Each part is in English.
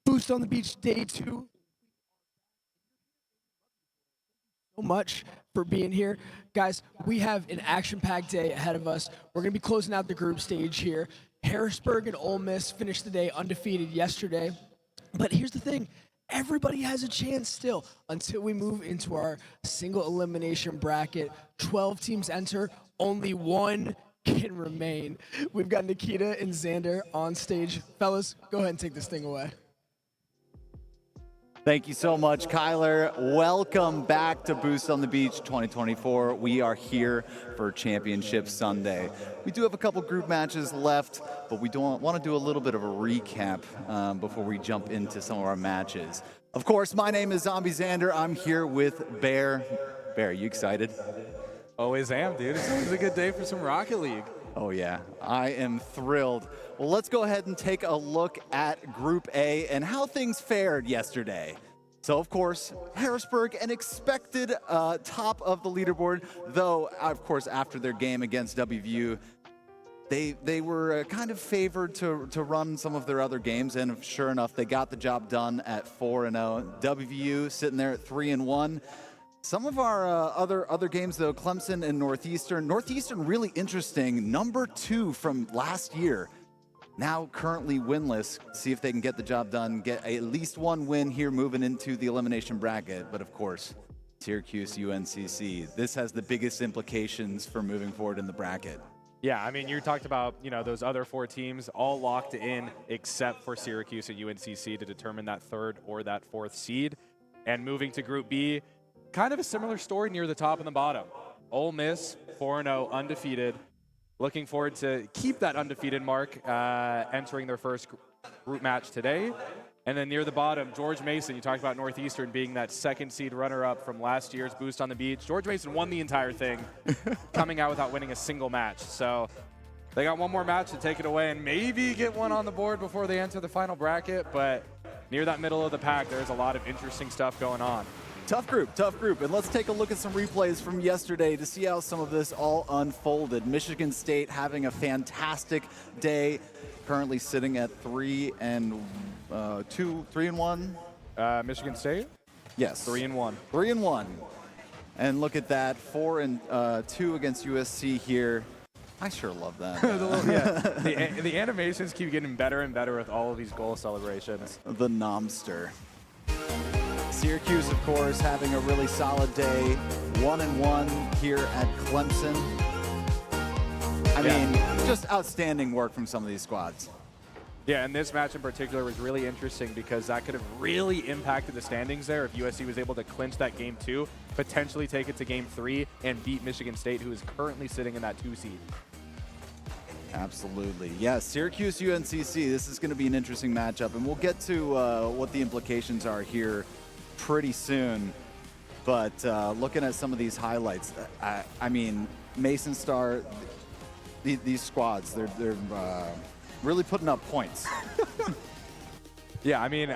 Boost on the Beach Day 2. So much for being here. Guys, we have an action-packed day ahead of us. We're going to be closing out the group stage here. Harrisburg and Ole Miss finished the day undefeated yesterday. But here's the thing. Everybody has a chance still until we move into our single elimination bracket. 12 teams enter, only one can remain. We've got Nikita and Xander on stage. Fellas, go ahead and take this thing away. Thank you so much, Kyler. Welcome back to Boost on the Beach 2024. We are here for Championship Sunday. We do have a couple group matches left, but we want to do a little bit of a recap before we jump into some of our matches. Of course, my name is Zombie Xander. I'm here with Bear. Bear, are you excited? Always am, dude. It's always a good day for some Rocket League. Oh yeah, I am thrilled. Well, let's go ahead and take a look at Group A and how things fared yesterday. So, of course, Harrisburg, an expected top of the leaderboard, though, of course, after their game against WVU, they were kind of favored to run some of their other games, and sure enough, they got the job done at 4-0. WVU sitting there at 3-1. Some of our other games, though, Clemson and Northeastern. Northeastern really interesting, number 2 from last year. Now currently winless. See if they can get the job done, get at least one win here moving into the elimination bracket. But of course, Syracuse, UNCC. This has the biggest implications for moving forward in the bracket. Yeah, I mean, you talked about, those other 4 teams all locked in except for Syracuse and UNCC to determine that 3rd or that 4th seed. And moving to Group B, kind of a similar story near the top and the bottom. Ole Miss, 4-0, undefeated. Looking forward to keep that undefeated mark entering their first group match today. And then near the bottom, George Mason, you talked about Northeastern being that 2nd seed runner-up from last year's Boost on the Beach. George Mason won the entire thing, coming out without winning a single match. So they got one more match to take it away and maybe get one on the board before they enter the final bracket. But near that middle of the pack, there's a lot of interesting stuff going on. Tough group, tough group. And let's take a look at some replays from yesterday to see how some of this all unfolded. Michigan State having a fantastic day, currently sitting at 3-1. Michigan State? Yes. 3-1. 3-1. And look at that, 4-2 against USC here. I sure love that. The animations keep getting better and better with all of these goal celebrations. The Nomster. Syracuse, of course, having a really solid day. 1-1 here at Clemson. I mean, just outstanding work from some of these squads. Yeah, and this match in particular was really interesting because that could have really impacted the standings there if USC was able to clinch that game 2, potentially take it to game 3, and beat Michigan State, who is currently sitting in that 2 seed. Absolutely. Yes, Syracuse UNCC, this is going to be an interesting matchup, and we'll get to what the implications are here pretty soon. But looking at some of these highlights, I mean, Mason Star, these squads, they're really putting up points. Yeah, I mean,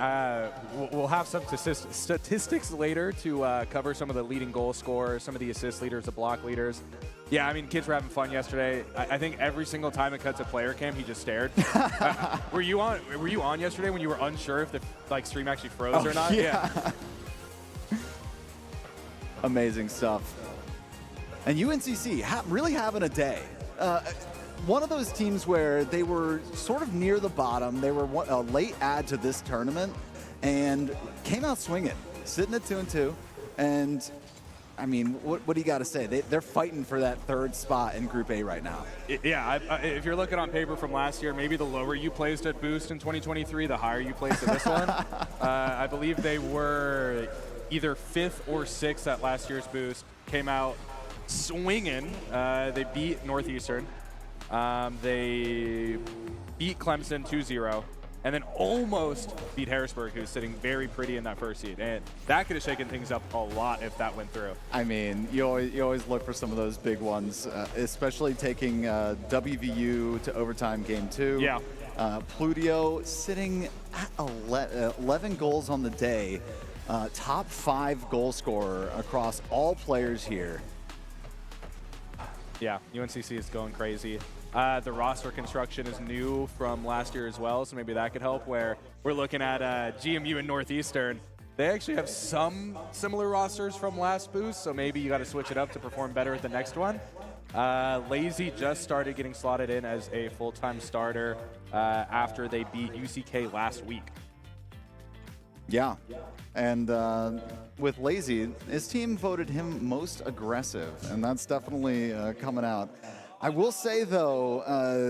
we'll have some statistics later to cover some of the leading goal scorers, some of the assist leaders, the block leaders. Yeah, I mean, kids were having fun yesterday. I think every single time it cuts a player cam, he just stared. Were you on yesterday when you were unsure if the stream actually froze or not? Yeah. Amazing stuff. And UNCC really having a day. One of those teams where they were sort of near the bottom. They were a late add to this tournament and came out swinging, sitting at 2-2. And I mean, what do you got to say? They're fighting for that third spot in Group A right now. Yeah, if you're looking on paper from last year, maybe the lower you placed at Boost in 2023, the higher you placed at this one. I believe they were either 5th or 6th at last year's Boost. Came out swinging. They beat Northeastern. They beat Clemson 2-0, and then almost beat Harrisburg, who's sitting very pretty in that first seed. And that could have shaken things up a lot if that went through. I mean, you always look for some of those big ones, especially taking WVU to overtime game 2. Yeah. Pluto sitting at 11 goals on the day, top 5 goal scorer across all players here. Yeah, UNCC is going crazy. The roster construction is new from last year as well, so maybe that could help, where we're looking at GMU and Northeastern. They actually have some similar rosters from last Boost, so maybe you got to switch it up to perform better at the next one. Lazy just started getting slotted in as a full-time starter after they beat UCK last week. Yeah, and with Lazy, his team voted him most aggressive, and that's definitely coming out. I will say, though,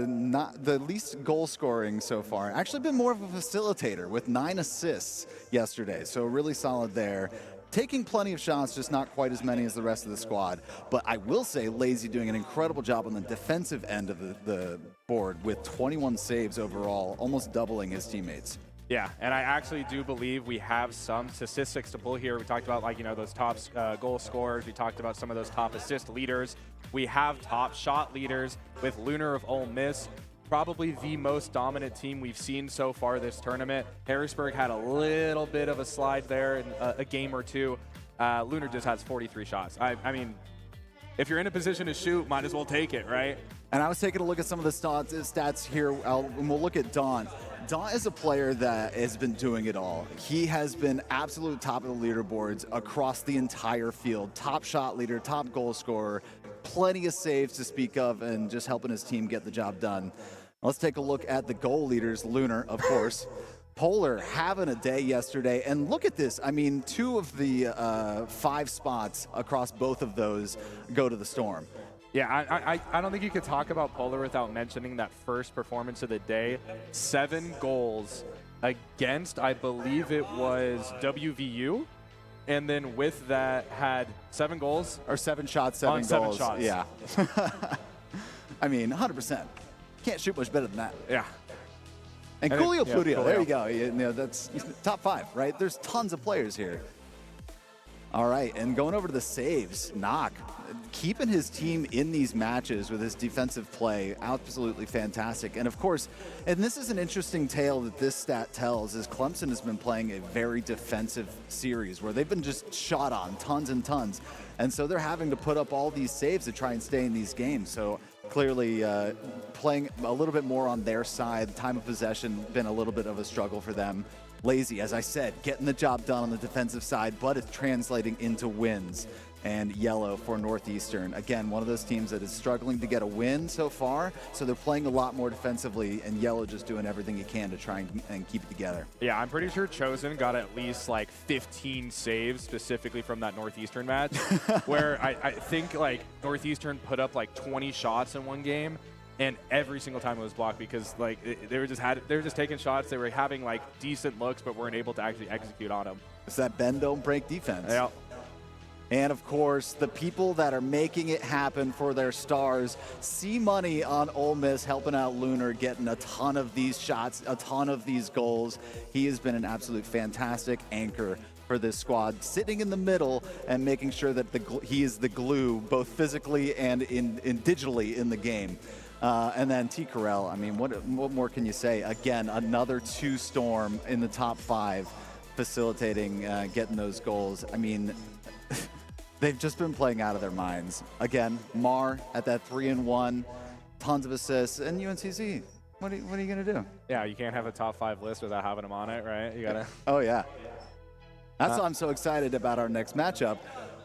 not the least goal scoring so far. Actually been more of a facilitator with 9 assists yesterday, so really solid there. Taking plenty of shots, just not quite as many as the rest of the squad. But I will say Lazy doing an incredible job on the defensive end of the board with 21 saves overall, almost doubling his teammates. Yeah, and I actually do believe we have some statistics to pull here. We talked about, those top goal scorers. We talked about some of those top assist leaders. We have top shot leaders with Lunar of Ole Miss, probably the most dominant team we've seen so far this tournament. Harrisburg had a little bit of a slide there in a game or two. Lunar just has 43 shots. I mean, if you're in a position to shoot, might as well take it, right? And I was taking a look at some of the stats here, and we'll look at Dawn. Dawn is a player that has been doing it all. He has been absolute top of the leaderboards across the entire field. Top shot leader, top goal scorer, plenty of saves to speak of, and just helping his team get the job done. Let's take a look at the goal leaders. Lunar, of course. Polar having a day yesterday, and look at this. I mean, 2 of the 5 spots across both of those go to the Storm. Yeah, I don't think you could talk about Polar without mentioning that first performance of the day. 7 goals against, I believe it was WVU. And then with that had 7 goals. Or 7 shots, 7 goals. 7 shots. Yeah. I mean, 100%. Can't shoot much better than that. Yeah. And Coolio Pluto, Coolio. there you go. You know, that's top 5, right? There's tons of players here. All right, and going over to the saves, Knock keeping his team in these matches with his defensive play, absolutely fantastic. And of course, and this is an interesting tale that this stat tells, is Clemson has been playing a very defensive series where they've been just shot on tons and tons. And so they're having to put up all these saves to try and stay in these games. So clearly playing a little bit more on their side, time of possession been a little bit of a struggle for them. Lazy, as I said, getting the job done on the defensive side, but it's translating into wins. And yellow for Northeastern. Again, one of those teams that is struggling to get a win so far, so they're playing a lot more defensively, and yellow just doing everything he can to try and keep it together. Yeah, I'm pretty sure Chosen got at least like 15 saves specifically from that Northeastern match, where I think like Northeastern put up like 20 shots in one game, and every single time it was blocked because like they were just taking shots. They were having like decent looks, but weren't able to actually execute on them. It's that bend don't break defense. Yeah. And of course, the people that are making it happen for their stars, C-Money on Ole Miss, helping out Lunar, getting a ton of these shots, a ton of these goals. He has been an absolute fantastic anchor for this squad, sitting in the middle and making sure that he is the glue, both physically and in digitally in the game. And then T. Carell, I mean, what more can you say? Again, another 2-storm in the top 5, facilitating getting those goals. I mean, they've just been playing out of their minds. Again, Mar at that 3-1, tons of assists, and UNCC. What are you going to do? Yeah, you can't have a top 5 list without having them on it, right? You gotta. Oh yeah. That's why I'm so excited about our next matchup,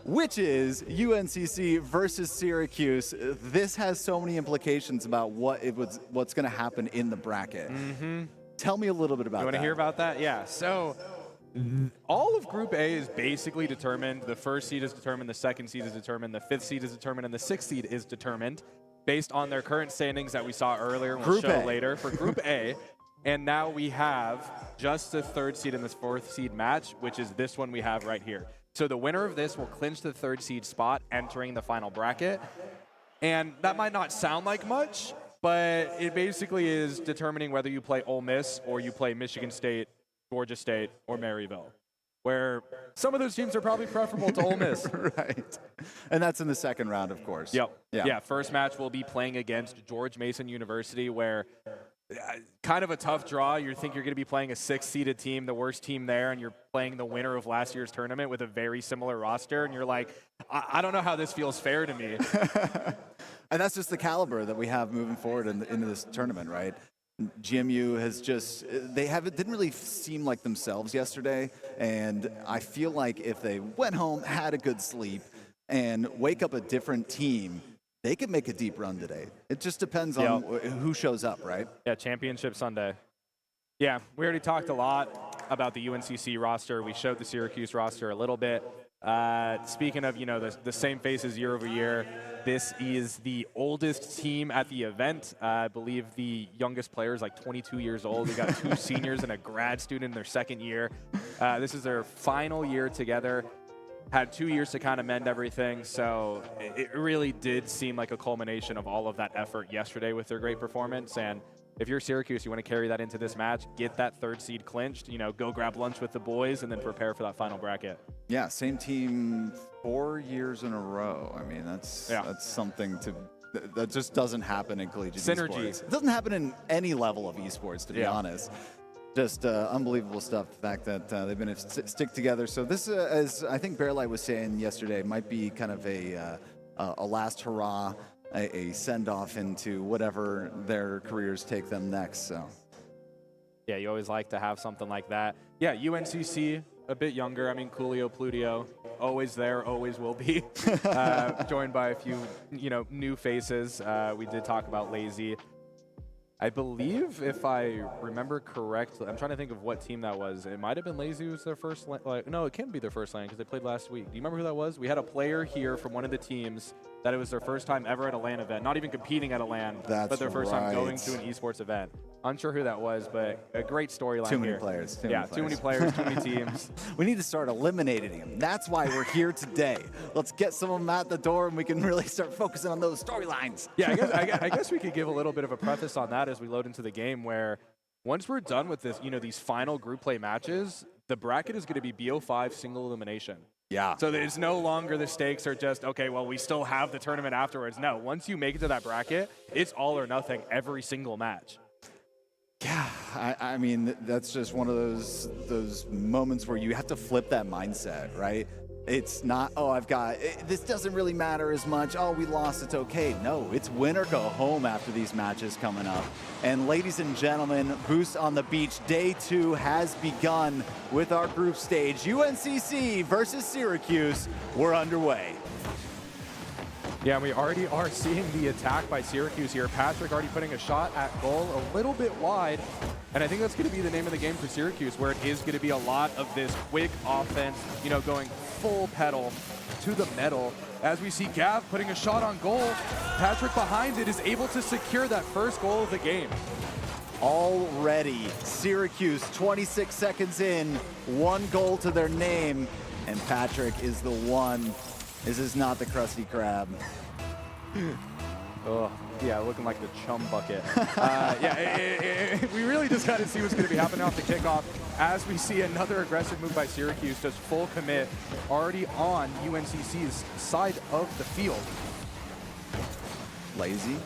which is UNCC versus Syracuse. This has so many implications about what's going to happen in the bracket. Mm-hmm. Tell me a little bit about that. You want to hear about that? Yeah. So all of Group A is basically determined. The first seed is determined, the second seed is determined, the 5th seed is determined, and the 6th seed is determined based on their current standings that we saw earlier and we'll show later for Group A. And now we have just the 3rd seed in this 4th seed match, which is this one we have right here. So the winner of this will clinch the 3rd seed spot entering the final bracket. And that might not sound like much, but it basically is determining whether you play Ole Miss or you play Michigan State, Georgia State, or Maryville, where some of those teams are probably preferable to Ole Miss. Right. And that's in the second round, of course. Yep. Yeah, first match we'll be playing against George Mason University, where kind of a tough draw. You think you're going to be playing a 6th-seeded team, the worst team there, and you're playing the winner of last year's tournament with a very similar roster, and you're like, I don't know how this feels fair to me. And that's just the caliber that we have moving forward into this tournament, right? GMU has just, didn't really seem like themselves yesterday, and I feel like if they went home, had a good sleep, and wake up a different team, they could make a deep run today. It just depends on who shows up, right? Yeah, Championship Sunday. Yeah, we already talked a lot about the UNCC roster. We showed the Syracuse roster a little bit. Speaking of, the same faces year over year, this is the oldest team at the event. I believe the youngest player is like 22 years old. We got 2 seniors and a grad student in their 2nd year. This is their final year together. Had 2 years to kind of mend everything, so it really did seem like a culmination of all of that effort yesterday with their great performance. And if you're Syracuse, you want to carry that into this match, get that 3rd seed clinched, go grab lunch with the boys, and then prepare for that final bracket. Yeah, same team 4 years in a row. I mean, that's something that just doesn't happen in collegiate synergy. Esports. It doesn't happen in any level of esports, to be honest. Just unbelievable stuff, the fact that they've been able to stick together. So this, as I think Bearlight was saying yesterday, might be kind of a last hurrah, a send-off into whatever their careers take them next. So, yeah, you always like to have something like that. Yeah, UNCC, a bit younger. I mean, Coolio, Pludio, always there, always will be. Joined by a few, new faces. We did talk about Lazy. I believe, if I remember correctly, I'm trying to think of what team that was. It might have been Lazy who was their first no, it can't be their first LAN because they played last week. Do you remember who that was? We had a player here from one of the teams that it was their first time ever at a LAN event. Not even competing at a LAN, but their first time going to an esports event. Unsure who that was, but a great storyline here. Too many players. Too many players, too many teams. We need to start eliminating them. That's why we're here today. Let's get some of them out the door, and we can really start focusing on those storylines. Yeah, I guess we could give a little bit of a preface on that as we load into the game, where once we're done with this, these final group play matches, the bracket is going to be BO5 single elimination. Yeah. So it's no longer the stakes are just, okay, well, we still have the tournament afterwards. No, once you make it to that bracket, it's all or nothing every single match. Yeah, I mean, that's just one of those moments where you have to flip that mindset, right? It's not, oh, this doesn't really matter as much. Oh, we lost, it's okay. No, it's win or go home after these matches coming up. And ladies and gentlemen, Boost on the Beach Day 2 has begun with our group stage. UNCC versus Syracuse. We're underway. Yeah, we already are seeing the attack by Syracuse here. Patrick already putting a shot at goal a little bit wide. And I think that's going to be the name of the game for Syracuse, where it is going to be a lot of this quick offense, going full pedal to the metal. As we see Gav putting a shot on goal, Patrick behind it is able to secure that first goal of the game. Already, Syracuse 26 seconds in, 1 goal to their name, and Patrick is the one. This is not the Krusty Krab. Oh, yeah, looking like the chum bucket. We really just got to see what's going to be happening off the kickoff as we see another aggressive move by Syracuse, just full commit, already on UNCC's side of the field. Lazy.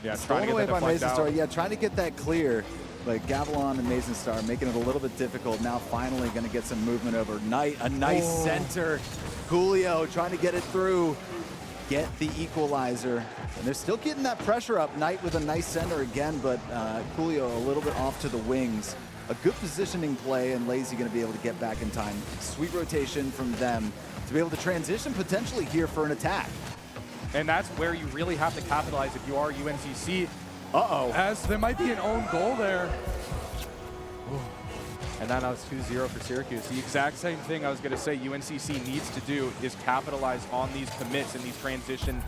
Yeah, Stolen away by Mason Star. Yeah, trying to get that clear. But Gavilan and Mason Star making it a little bit difficult. Now finally going to get some movement over Knight. A nice center. Julio trying to get it through. Get the equalizer. And they're still getting that pressure up. Knight with a nice center again, but Julio a little bit off to the wings. A good positioning play, and Lazy going to be able to get back in time. Sweet rotation from them to be able to transition potentially here for an attack. And that's where you really have to capitalize if you are UNCC. Uh-oh. As there might be an own goal there. And then it's 2-0 for Syracuse. The exact same thing I was going to say UNCC needs to do is capitalize on these commits and these transition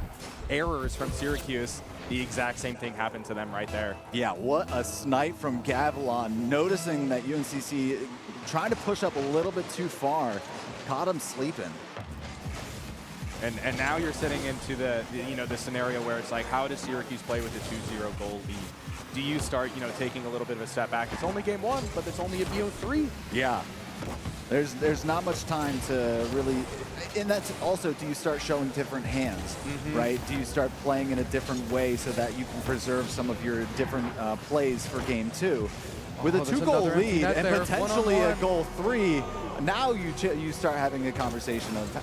errors from Syracuse. The exact same thing happened to them right there. Yeah, what a snipe from Gavilan. Noticing that UNCC trying to push up a little bit too far. Caught him sleeping. And now you're sitting into the scenario where it's like, how does Syracuse play with a 2-0 goal lead? Do you start, taking a little bit of a step back? It's only game 1, but it's only a BO3. Yeah. There's not much time to really, and that's also, do you start showing different hands, right? Do you start playing in a different way so that you can preserve some of your different plays for game 2? With a 2-goal lead and potentially a goal 3, now you start having a conversation of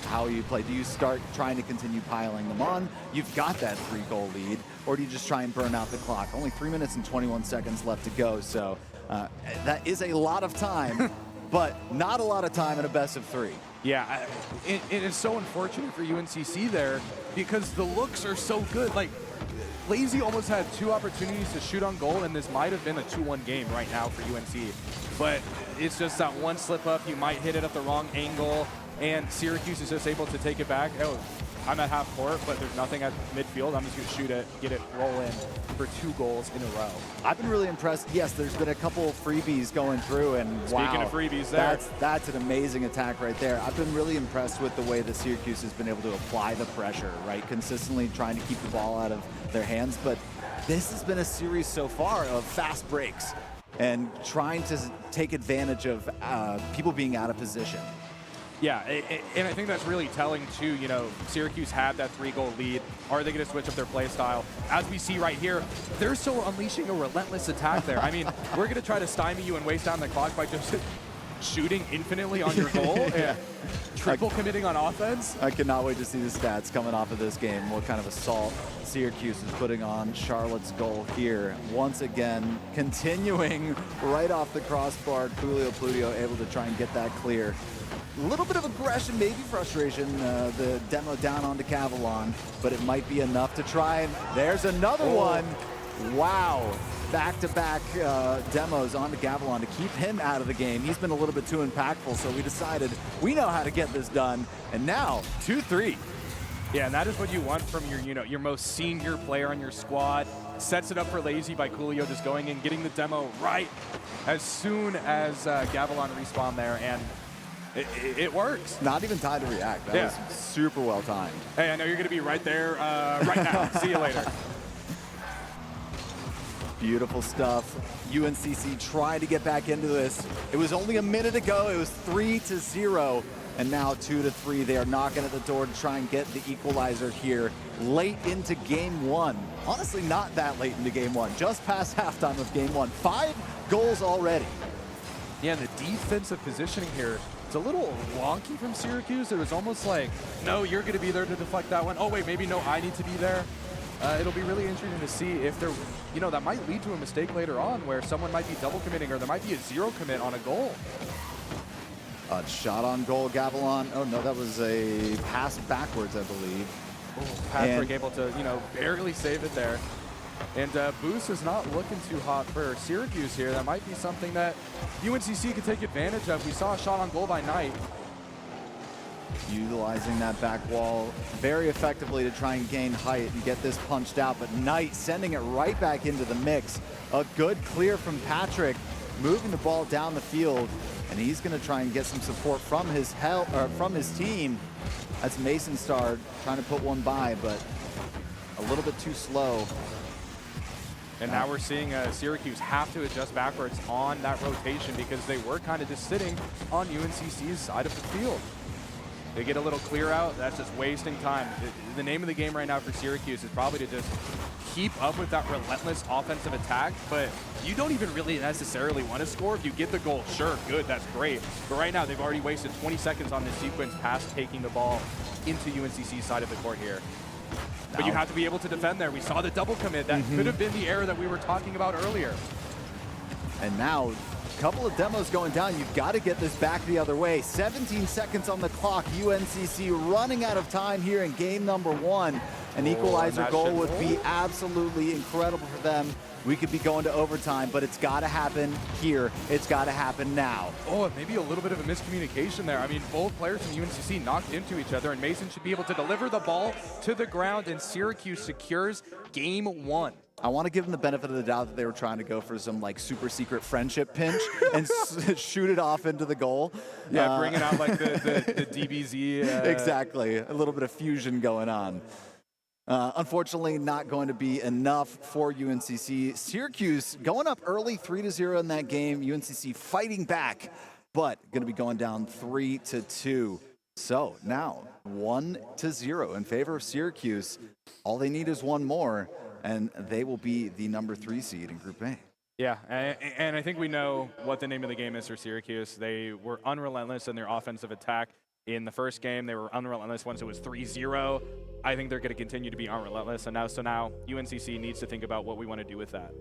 how you play. Do you start trying to continue piling them on? You've got that 3-goal lead, or do you just try and burn out the clock? Only 3 minutes and 21 seconds left to go, so that is a lot of time, but not a lot of time in a best of 3. Yeah, it is so unfortunate for UNCC there because the looks are so good. Like, Lazy almost had 2 opportunities to shoot on goal, and this might have been a 2-1 game right now for UNC. But it's just that one slip up, you might hit it at the wrong angle, and Syracuse is just able to take it back. Oh, I'm at half court, but there's nothing at midfield. I'm just going to shoot it, get it, roll in for 2 goals in a row. I've been really impressed. Yes, there's been a couple of freebies going through, and Speaking of freebies there. That's an amazing attack right there. I've been really impressed with the way that Syracuse has been able to apply the pressure, right? Consistently trying to keep the ball out of their hands, but this has been a series so far of fast breaks and trying to take advantage of people being out of position. Yeah, and I think that's really telling too. Syracuse had that 3-goal lead. Are they going to switch up their play style? As we see right here, they're still unleashing a relentless attack there. I mean, we're going to try to stymie you and waste down the clock by just shooting infinitely on your goal and triple committing on offense. I cannot wait to see the stats coming off of this game. What kind of assault Syracuse is putting on Charlotte's goal here. Once again, continuing right off the crossbar. Julio Pludio able to try and get that clear. A little bit of aggression, maybe frustration, the demo down onto Gavilan, but it might be enough to try. And there's another one. Wow. Back-to-back demos onto Gavilan to keep him out of the game. He's been a little bit too impactful, so we decided we know how to get this done. And now, 2-3. Yeah, and that is what you want from your most senior player on your squad. Sets it up for Lazy by Coolio just going in, getting the demo right as soon as Gavilan respawned there, and it works. Not even time to react. That was super well timed. Hey, I know you're going to be right there right now. See you later. Beautiful stuff. UNCC trying to get back into this. It was only a minute ago. It was 3-0, and now 2-3. They are knocking at the door to try and get the equalizer here late into game one. Honestly, not that late into game one. Just past halftime of game one. 5 goals already. Yeah, and the defensive positioning here, it's a little wonky from Syracuse. It was almost like, no, you're going to be there to deflect that one. Oh, wait, maybe no, I need to be there. It'll be really interesting to see if there, that might lead to a mistake later on where someone might be double committing or there might be a 0 commit on a goal. Shot on goal, Gavilan. Oh, no, that was a pass backwards, I believe. Oh, Patrick able to, barely save it there. And Boost is not looking too hot for Syracuse here. That might be something that UNCC could take advantage of. We saw a shot on goal by Knight. Utilizing that back wall very effectively to try and gain height and get this punched out, but Knight sending it right back into the mix. A good clear from Patrick, moving the ball down the field, and he's going to try and get some support from his team. That's Mason Star trying to put one by, but a little bit too slow. And now we're seeing Syracuse have to adjust backwards on that rotation because they were kind of just sitting on UNCC's side of the field. They get a little clear out, that's just wasting time. The name of the game right now for Syracuse is probably to just keep up with that relentless offensive attack, but you don't even really necessarily want to score. If you get the goal, sure, good, that's great. But right now, they've already wasted 20 seconds on this sequence past taking the ball into UNCC's side of the court here. But you have to be able to defend there. We saw the double commit. That could have been the error that we were talking about earlier. And now, a couple of demos going down. You've got to get this back the other way. 17 seconds on the clock. UNCC running out of time here in game number 1. An equalizer goal would be absolutely incredible for them. We could be going to overtime, but it's got to happen here. It's got to happen now. Oh, and maybe a little bit of a miscommunication there. I mean, both players from UNCC knocked into each other, and Mason should be able to deliver the ball to the ground, and Syracuse secures game 1. I want to give them the benefit of the doubt that they were trying to go for some like super secret friendship pinch and shoot it off into the goal. Yeah, bringing out like the DBZ. Exactly, a little bit of fusion going on. Unfortunately, not going to be enough for UNCC. Syracuse going up early 3-0 in that game. UNCC fighting back, but going to be going down 3-2. So now 1-0 in favor of Syracuse. All they need is one more, and they will be the number 3 seed in Group A. Yeah, and I think we know what the name of the game is for Syracuse. They were unrelentless in their offensive attack. In the first game, they were unrelentless once it was 3-0. I think they're going to continue to be unrelentless. And now UNCC needs to think about what we want to do with that.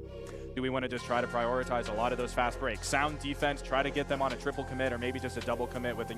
Do we want to just try to prioritize a lot of those fast breaks? Sound defense, try to get them on a triple commit or maybe just a double commit with,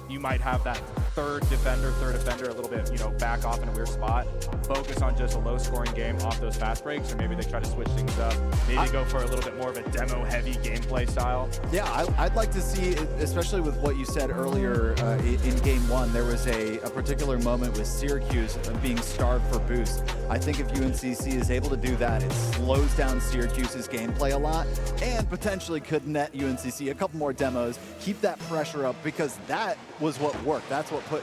you might have that third defender a little bit, back off in a weird spot. Focus on just a low-scoring game off those fast breaks, or maybe they try to switch things up. Maybe go for a little bit more of a demo-heavy gameplay style. Yeah, I'd like to see, especially with what you said earlier in game 1, there was a particular moment with Syracuse being starved for boost. I think if UNCC is able to do that, it slows down Syracuse's gameplay a lot and potentially could net UNCC a couple more demos, keep that pressure up, because that was what worked. That's what put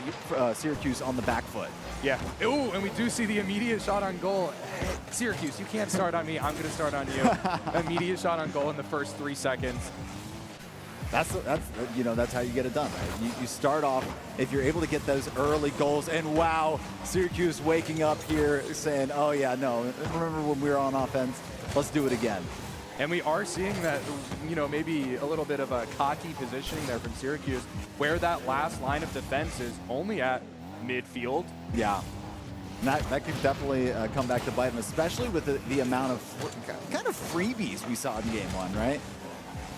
Syracuse on the back foot. Yeah. Ooh, and we do see the immediate shot on goal. Hey, Syracuse, you can't start on me. I'm going to start on you. Immediate shot on goal in the first 3 seconds. That's how you get it done. Right? You start off, if you're able to get those early goals, and wow, Syracuse waking up here saying, oh yeah, no, remember when we were on offense? Let's do it again. And we are seeing that, maybe a little bit of a cocky positioning there from Syracuse, where that last line of defense is only at midfield. Yeah. And that could definitely come back to bite them, especially with the amount of kind of freebies we saw in game 1, right?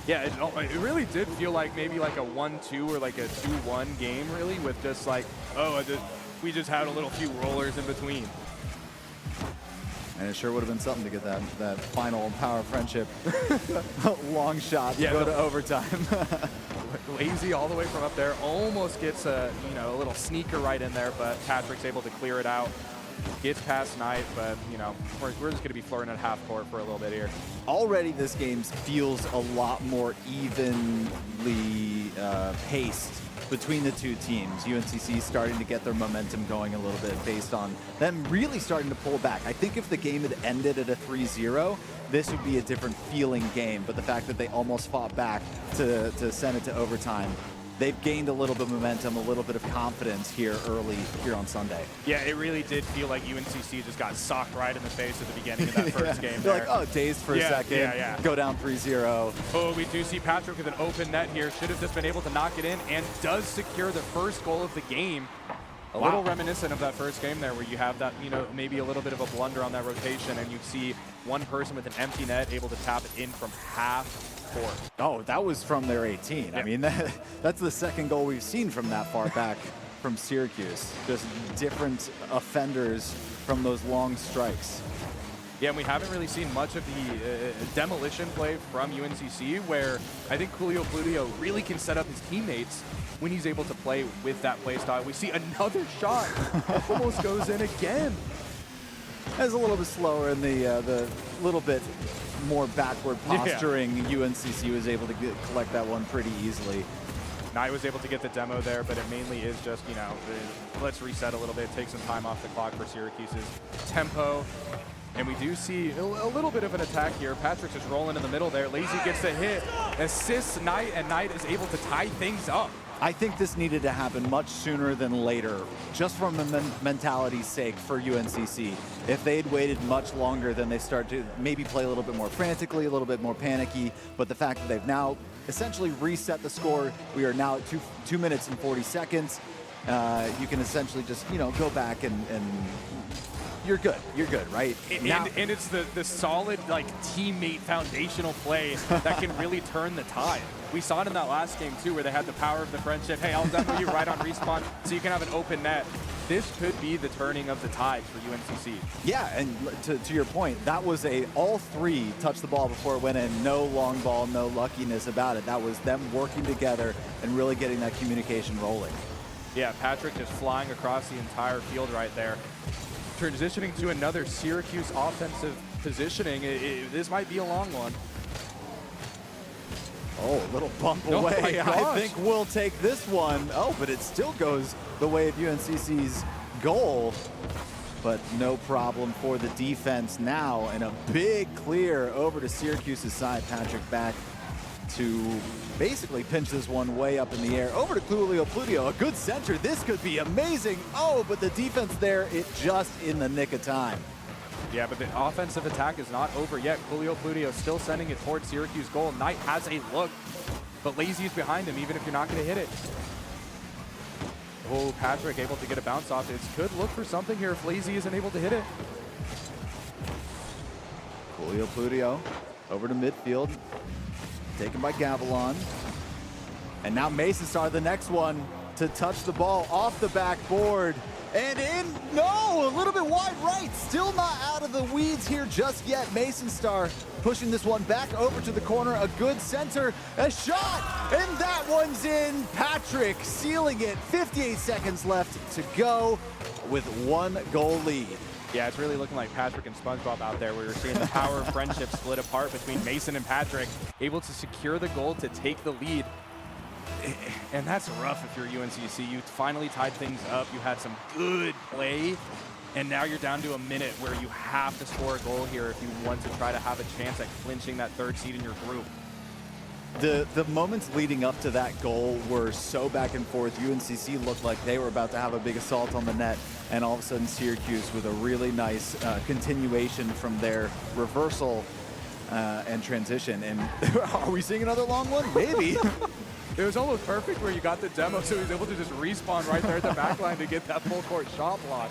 Yeah, it really did feel like maybe like a 1-2 or like a 2-1 game, really, with just like, we just had a little few rollers in between. And it sure would have been something to get that final power of friendship long shot to go to overtime. Lazy all the way from up there, almost gets a little sneaker right in there, but Patrick's able to clear it out. Gets past Knight, but we're just going to be flirting at half court for a little bit here. Already this game feels a lot more evenly paced between the two teams. UNCC starting to get their momentum going a little bit based on them really starting to pull back. I think if the game had ended at a 3-0, this would be a different feeling game, but the fact that they almost fought back to send it to overtime, they've gained a little bit of momentum, a little bit of confidence here early here on Sunday. Yeah, it really did feel like UNCC just got socked right in the face at the beginning of that first game. They're like, oh, dazed for a second, go down 3-0. Oh, we do see Patrick with an open net here. Should have just been able to knock it in and does secure the first goal of the game. A little reminiscent of that first game there where you have that, maybe a little bit of a blunder on that rotation and you see one person with an empty net able to tap it in from half court. Oh, that was from their 18. Yeah. I mean, that's the second goal we've seen from that far back from Syracuse. Just different offenders from those long strikes. Yeah, and we haven't really seen much of the demolition play from UNCC where I think Julio Pludio really can set up his teammates when he's able to play with that play style. We see another shot that almost goes in again. It's a little bit slower in the little bit more backward posturing. UNCC was able to collect that one pretty easily. Knight was able to get the demo there, but it mainly is just, let's reset a little bit, take some time off the clock for Syracuse's tempo. And we do see a little bit of an attack here. Patrick's just rolling in the middle there. Lazy gets the hit, assists Knight, and Knight is able to tie things up. I think this needed to happen much sooner than later, just from a mentality's sake for UNCC. If they had waited much longer, then they start to maybe play a little bit more frantically, a little bit more panicky. But the fact that they've now essentially reset the score, we are now at 2 minutes and 40 seconds. You can essentially just, go back and you're good. You're good, right? And it's the solid, teammate foundational play that can really turn the tide. We saw it in that last game, too, where they had the power of the friendship. Hey, I'll demo you right on respawn so you can have an open net. This could be the turning of the tides for UNCC. Yeah, and to your point, that was all three touched the ball before it went in. No long ball, no luckiness about it. That was them working together and really getting that communication rolling. Yeah, Patrick just flying across the entire field right there. Transitioning to another Syracuse offensive positioning. This might be a long one. Oh, a little bump away. I think we'll take this one. Oh, but it still goes the way of UNCC's goal. But no problem for the defense now. And a big clear over to Syracuse's side. Patrick back to basically pinch this one way up in the air. Over to Julio Pludio, a good center. This could be amazing. Oh, but the defense there, it just in the nick of time. Yeah, but the offensive attack is not over yet. Julio Pludio still sending it towards Syracuse goal. Knight has a look, but Lazy's behind him, even if you're not going to hit it. Oh, Patrick able to get a bounce off. It could look for something here if Lazy isn't able to hit it. Julio Pludio over to midfield, taken by Gavilon. And now Mason Star, the next one to touch the ball off the backboard. And in, no, a little bit wide right. Still not out of the weeds here just yet. Mason Star pushing this one back over to the corner. A good center, a shot, and that one's in. Patrick sealing it. 58 seconds left to go with 1 goal lead. Yeah, it's really looking like Patrick and SpongeBob out there, where you're seeing the power of friendship split apart between Mason and Patrick, able to secure the goal to take the lead. And that's rough if you're UNCC. You finally tied things up. You had some good play, and now you're down to a minute where you have to score a goal here if you want to try to have a chance at clinching that 3rd seed in your group. The moments leading up to that goal were so back and forth. UNCC looked like they were about to have a big assault on the net, and all of a sudden Syracuse with a really nice continuation from their reversal and transition. And are we seeing another long one? Maybe. It was almost perfect where you got the demo, so he was able to just respawn right there at the back line to get that full court shot block.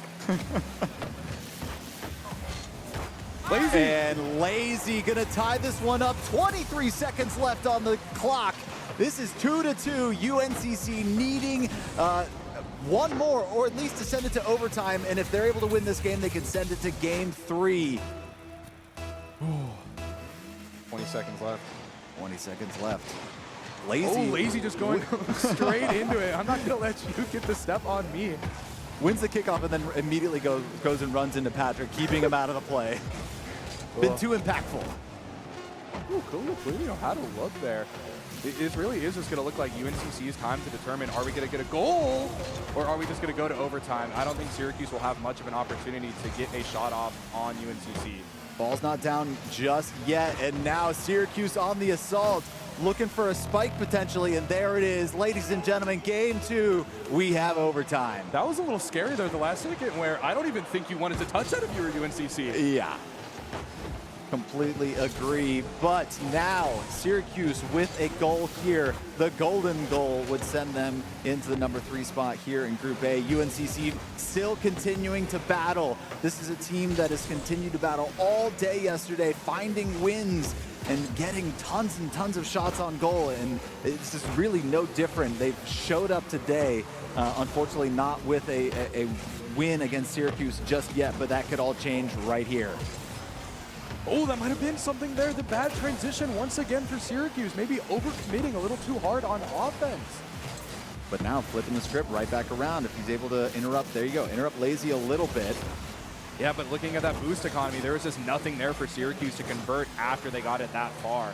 Lazy. And Lazy gonna tie this one up. 23 seconds left on the clock. This is 2-2. UNCC needing one more, or at least to send it to overtime. And if they're able to win this game, they can send it to game 3. 20 seconds left. 20 seconds left. Lazy. Oh, Lazy just going straight into it. I'm not going to let you get the step on me. Wins the kickoff and then immediately goes and runs into Patrick, keeping him out of the play. Been too impactful. Ooh, cool. You know how to look there. it really is just going to look like UNCC's time to determine, are we going to get a goal or are we just going to go to overtime? I don't think Syracuse will have much of an opportunity to get a shot off on UNCC. Ball's not down just yet, and now Syracuse on the assault, looking for a spike potentially, and there it is. Ladies and gentlemen, game 2, we have overtime. That was a little scary there the last second where I don't even think you wanted to touch that if you were UNCC. Yeah. Completely agree, but now Syracuse with a goal here. The golden goal would send them into the number 3 spot here in Group A. UNCC still continuing to battle. This is a team that has continued to battle all day yesterday, finding wins and getting tons and tons of shots on goal, and it's just really no different. They've showed up today, unfortunately not with a win against Syracuse just yet, but that could all change right here. Oh, that might have been something there. The bad transition once again for Syracuse. Maybe overcommitting a little too hard on offense. But now flipping the script right back around. If he's able to interrupt, there you go, interrupt Lazy a little bit. Yeah, but looking at that boost economy, there was just nothing there for Syracuse to convert after they got it that far.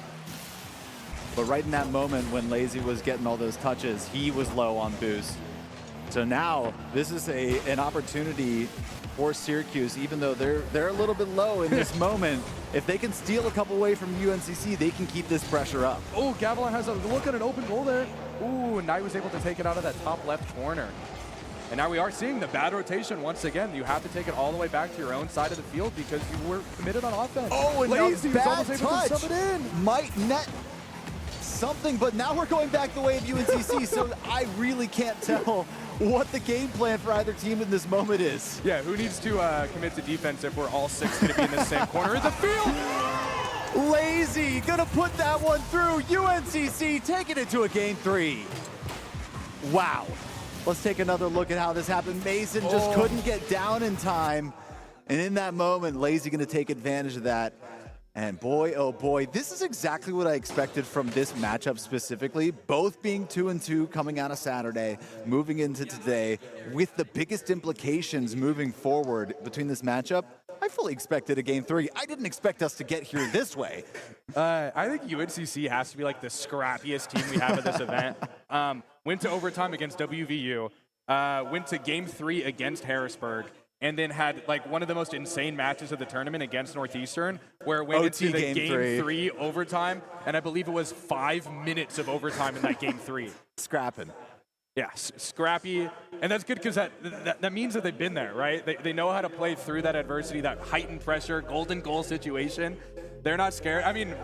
But right in that moment when Lazy was getting all those touches, he was low on boost. So now this is an opportunity for Syracuse, even though they're a little bit low in this moment. If they can steal a couple away from UNCC, they can keep this pressure up. Oh, Gavilan has a look at an open goal there. Ooh, Knight was able to take it out of that top left corner. And now we are seeing the bad rotation once again. You have to take it all the way back to your own side of the field because you were committed on offense. Oh, and Lazy a was bad almost able to touch sub it in. might net something, but now we're going back the way of UNCC, so I really can't tell what the game plan for either team in this moment is. Yeah, who needs to commit to defense if we're all 6 going to be in the same corner of the field? Lazy gonna put that one through. UNCC taking it to a game 3. Wow. Let's take another look at how this happened. Mason just couldn't get down in time. And in that moment, Lazy gonna take advantage of that. And boy, oh boy, this is exactly what I expected from this matchup specifically. Both being 2-2 coming out of Saturday, moving into today, with the biggest implications moving forward between this matchup. I fully expected a game 3. I didn't expect us to get here this way. I think UNCC has to be like the scrappiest team we have at this event. Went to overtime against WVU, went to game 3 against Harrisburg, and then had like one of the most insane matches of the tournament against Northeastern, where it went OT into the game 3 overtime, and I believe it was 5 minutes of overtime in that game 3. Scrapping. Yeah, scrappy, and that's good because that means that they've been there, right? They know how to play through that adversity, that heightened pressure, golden goal situation. They're not scared. I mean,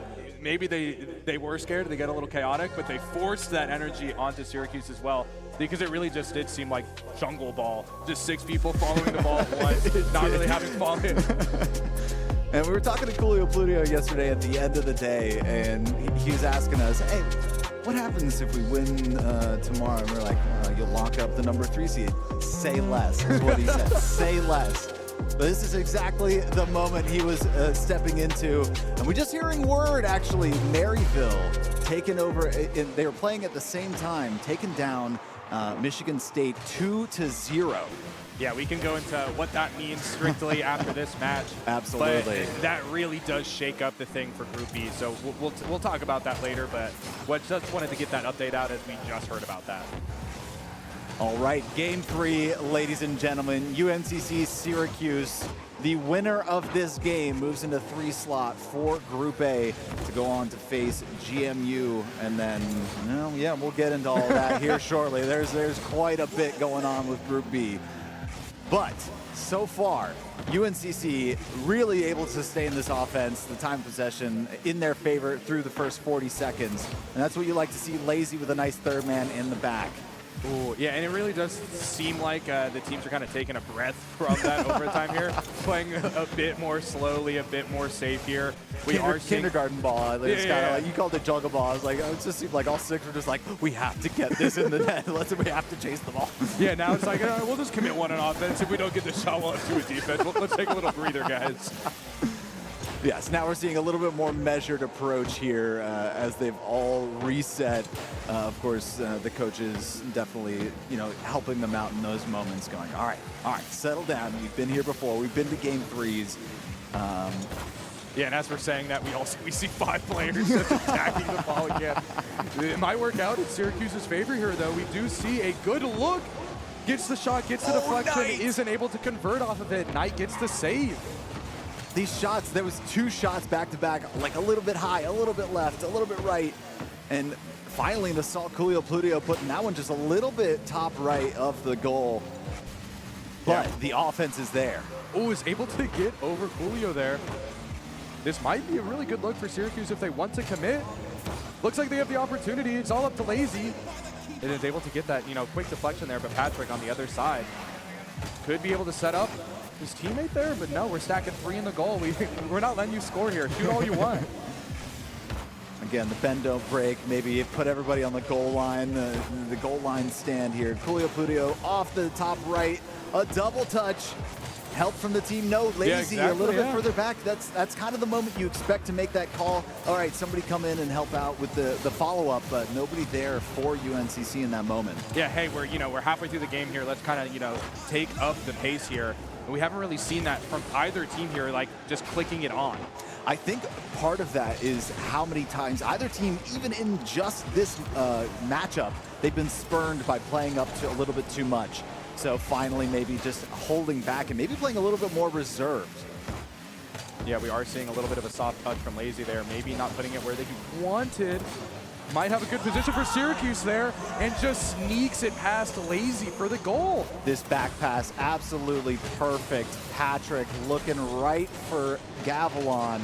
maybe they were scared, they get a little chaotic, but they forced that energy onto Syracuse as well, because it really just did seem like jungle ball. Just 6 people following the ball at once, not really having fun. And we were talking to Coolio Pluto yesterday at the end of the day, and he was asking us, hey, what happens if we win tomorrow? And we're like, you'll lock up the number 3 seed. Say less, is what he said. Say less. But this is exactly the moment he was stepping into. And we're just hearing word, actually, Maryville taken over. They were playing at the same time, taking down Michigan State 2-0. Yeah, we can go into what that means strictly after this match. Absolutely. But that really does shake up the thing for Group B. So we'll talk about that later, but just wanted to get that update out as we just heard about that. All right, game 3, ladies and gentlemen. UNCC Syracuse. The winner of this game moves into 3 slot for Group A to go on to face GMU. And then, well, yeah, we'll get into all that here shortly. There's quite a bit going on with Group B. But so far, UNCC really able to sustain this offense, the time possession in their favor through the first 40 seconds. And that's what you like to see, Lazy with a nice third man in the back. Ooh, yeah, and it really does seem like the teams are kind of taking a breath from that overtime here, playing a bit more slowly, a bit more safe here. We are seeing kindergarten ball. It's kind of like, you called it juggle ball. It's like, it just seemed like all 6 were just like, we have to get this in the net. We have to chase the ball. Yeah, now it's like, we'll just commit one on offense. If we don't get the shot, we'll have 2 at defense. Let's take a little breather, guys. Yes, now we're seeing a little bit more measured approach here as they've all reset. Of course, the coaches definitely, helping them out in those moments, going, all right, settle down. We've been here before. We've been to game 3s. Yeah, and as we're saying that, we see 5 players just attacking the ball again. It might work out in Syracuse's favor here, though. We do see a good look. Gets the shot, gets the deflection, Knight. isn't able to convert off of it. Knight gets the save. These shots, there was 2 shots back to back, like a little bit high, a little bit left, a little bit right. And finally, the assault, Coolio Pludio putting that one just a little bit top right of the goal. But the offense is there. Oh, is able to get over Coolio there. This might be a really good look for Syracuse if they want to commit. Looks like they have the opportunity. It's all up to Lazy. And is able to get that, quick deflection there, but Patrick on the other side could be able to set up his teammate there, but no, we're stacking 3 in the goal. We're not letting you score here. Shoot all you want. Again, the bend don't break. Maybe put everybody on the goal line, the goal line stand here. Coolio Pludio off the top right, a double touch. Help from the team, no, Lazy a little bit further back. That's kind of the moment you expect to make that call. All right, somebody come in and help out with the follow-up, but nobody there for UNCC in that moment. Yeah, hey, we're halfway through the game here. Let's kind of take up the pace here. And we haven't really seen that from either team here, like just clicking it on. I think part of that is how many times either team, even in just this matchup, they've been spurned by playing up to a little bit too much. So finally maybe just holding back and maybe playing a little bit more reserved. Yeah, we are seeing a little bit of a soft touch from Lazy there. Maybe not putting it where they wanted. Might have a good position for Syracuse there and just sneaks it past Lazy for the goal. This back pass, absolutely perfect. Patrick looking right for Gavilan,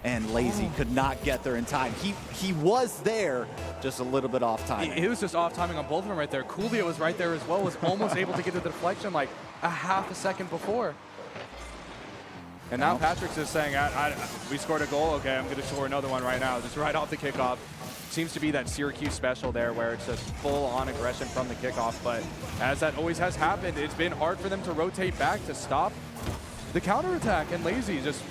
and Lazy could not get there in time. He was there, just a little bit off timing. It was just off timing on both of them right there. Coolio was right there as well, was almost able to get to the deflection like a half a second before. And now Patrick's just saying, we scored a goal, okay, I'm gonna score another one right now, just right off the kickoff. Seems to be that Syracuse special there where it's just full-on aggression from the kickoff, but as that always has happened, it's been hard for them to rotate back to stop the counterattack, and Lazy just,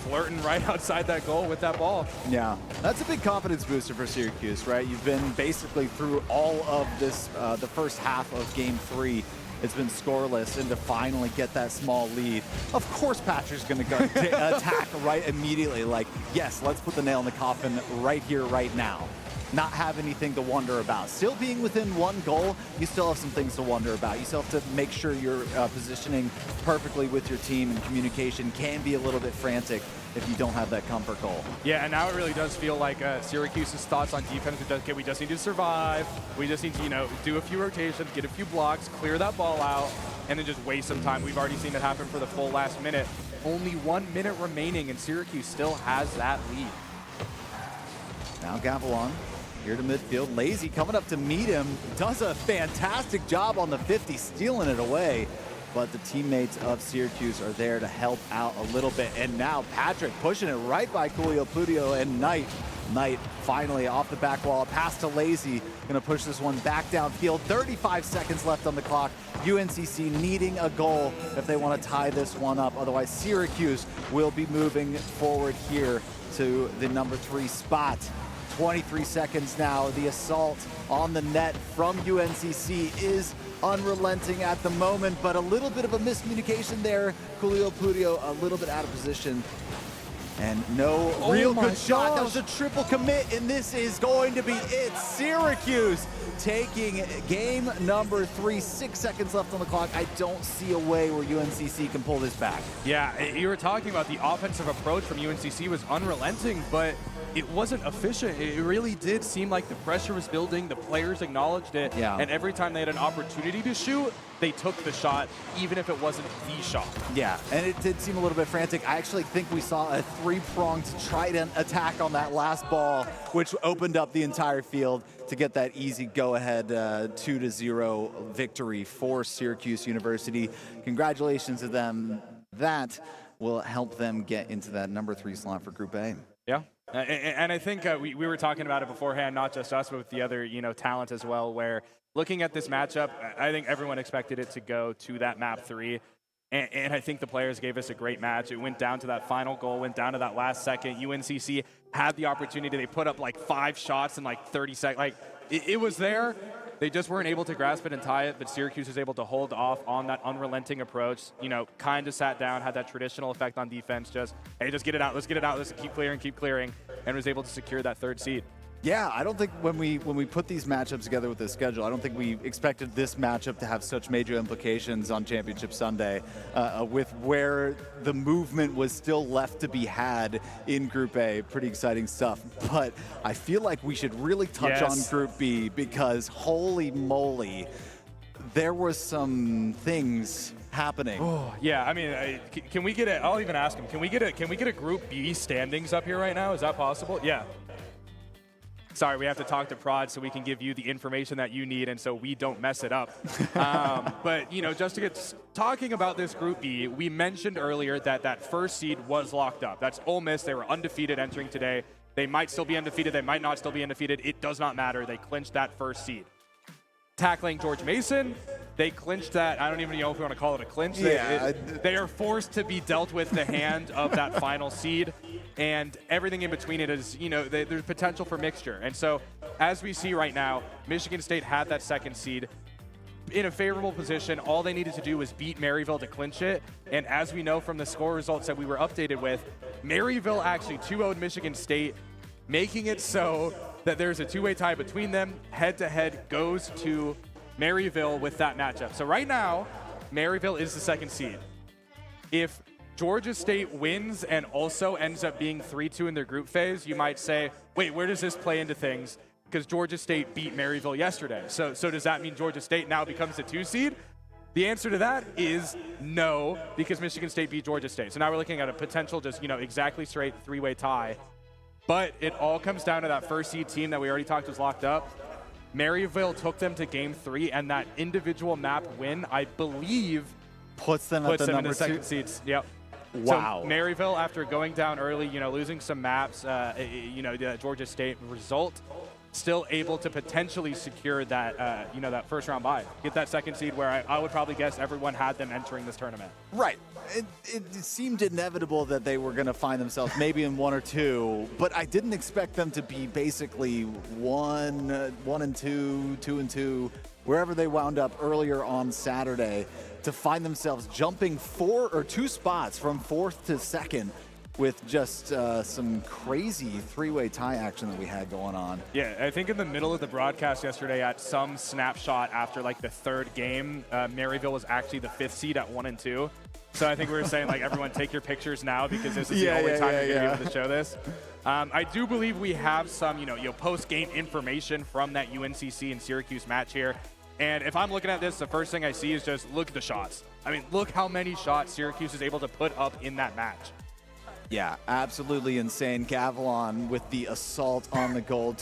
flirting right outside that goal with that ball. Yeah, that's a big confidence booster for Syracuse, right? You've been basically through all of this, the first half of Game 3. It's been scoreless, and to finally get that small lead, of course Patrick's going to go attack right immediately. Like, yes, let's put the nail in the coffin right here, right now. Not have anything to wonder about. Still being within 1 goal, you still have some things to wonder about. You still have to make sure you're positioning perfectly with your team, and communication can be a little bit frantic if you don't have that comfort goal. Yeah, and now it really does feel like Syracuse's thoughts on defense. Okay, we just need to survive. We just need to, do a few rotations, get a few blocks, clear that ball out, and then just waste some time. We've already seen it happen for the full last minute. Only 1 minute remaining, and Syracuse still has that lead. Now Gavilan here to midfield. Lazy coming up to meet him. Does a fantastic job on the 50, stealing it away. But the teammates of Syracuse are there to help out a little bit. And now Patrick pushing it right by Coolio Pludio and Knight. Knight finally off the back wall, pass to Lazy. Gonna push this one back downfield. 35 seconds left on the clock. UNCC needing a goal if they want to tie this one up. Otherwise, Syracuse will be moving forward here to the number 3 spot. 23 seconds now. The assault on the net from UNCC is unrelenting at the moment, but a little bit of a miscommunication there. Coolio Pludio a little bit out of position. And no real good shot. That was a triple commit, and this is going to be it. Syracuse taking game number 3. 6 seconds left on the clock. I don't see a way where UNCC can pull this back. Yeah, you were talking about the offensive approach from UNCC was unrelenting, but it wasn't efficient. It really did seem like the pressure was building. The players acknowledged it. Yeah. And every time they had an opportunity to shoot, they took the shot, even if it wasn't the shot. Yeah, and it did seem a little bit frantic. I actually think we saw a 3-pronged trident attack on that last ball, which opened up the entire field to get that easy go-ahead 2-0 victory for Syracuse University. Congratulations to them. That will help them get into that number 3 slot for Group A. Yeah. And I think we were talking about it beforehand, not just us, but with the other talent as well, where looking at this matchup, I think everyone expected it to go to that map 3. And I think the players gave us a great match. It went down to that final goal, went down to that last second. UNCC had the opportunity. They put up like 5 shots in like 30 seconds. Like it was there. They just weren't able to grasp it and tie it, but Syracuse was able to hold off on that unrelenting approach. You know, kind of sat down, had that traditional effect on defense, just, hey, just get it out, let's get it out, let's keep clearing, and was able to secure that third seed. Yeah, I don't think when we put these matchups together with this schedule, I don't think we expected this matchup to have such major implications on Championship Sunday, with where the movement was still left to be had in Group A. Pretty exciting stuff. But I feel like we should really touch on Group B, because holy moly, there was some things happening. Oh, yeah, I mean, can we get I'll even ask him, can we get a Group B standings up here right now? Is that possible? Yeah. Sorry, we have to talk to Prod so we can give you the information that you need and so we don't mess it up. But, you know, just to get talking about this Group B, we mentioned earlier that that first seed was locked up. That's Ole Miss. They were undefeated entering today. They might still be undefeated. They might not still be undefeated. It does not matter. They clinched that first seed. Tackling George Mason, they clinched that. I don't even know if we want to call it a clinch. Yeah. They are forced to be dealt with the hand of that final seed, and everything in between it is, you know, there's potential for mixture. And so, as we see right now, Michigan State had that second seed in a favorable position. All they needed to do was beat Maryville to clinch it. And as we know from the score results that we were updated with, Maryville actually 2-0'd Michigan State, making it so that there's a two-way tie between them. Head-to-head goes to Maryville with that matchup. So right now, Maryville is the second seed. If Georgia State wins and also ends up being 3-2 in their group phase, you might say, wait, where does this play into things? Because Georgia State beat Maryville yesterday. So does that mean Georgia State now becomes a 2 seed? The answer to that is no, because Michigan State beat Georgia State. So now we're looking at a potential just, you know, exactly straight three-way tie. But it all comes down to that first seed team that we already talked was locked up. Maryville took them to Game 3, and that individual map win, I believe, puts them at the in number the second 2 seeds. Yep. Wow. So Maryville, after going down early, you know, losing some maps, you know, the Georgia State result, still able to potentially secure that, you know, that first round bye. Get that second seed where I would probably guess everyone had them entering this tournament. Right. It seemed inevitable that they were going to find themselves maybe in 1 or 2, but I didn't expect them to be basically 1 and 2, 2 and 2, wherever they wound up earlier on Saturday, to find themselves jumping 2 spots from 4th to 2nd with just some crazy three-way tie action that we had going on. Yeah, I think in the middle of the broadcast yesterday, at some snapshot after like the third game, Maryville was actually the 5th seed at 1 and 2. So I think we were saying, like, everyone take your pictures now because this is the only time you're going to be able to show this. I do believe we have some, you know, post-game information from that UNCC and Syracuse match here. And if I'm looking at this, the first thing I see is just look at the shots. I mean, look how many shots Syracuse is able to put up in that match. Yeah, absolutely insane. Gavilan with the assault on the goal.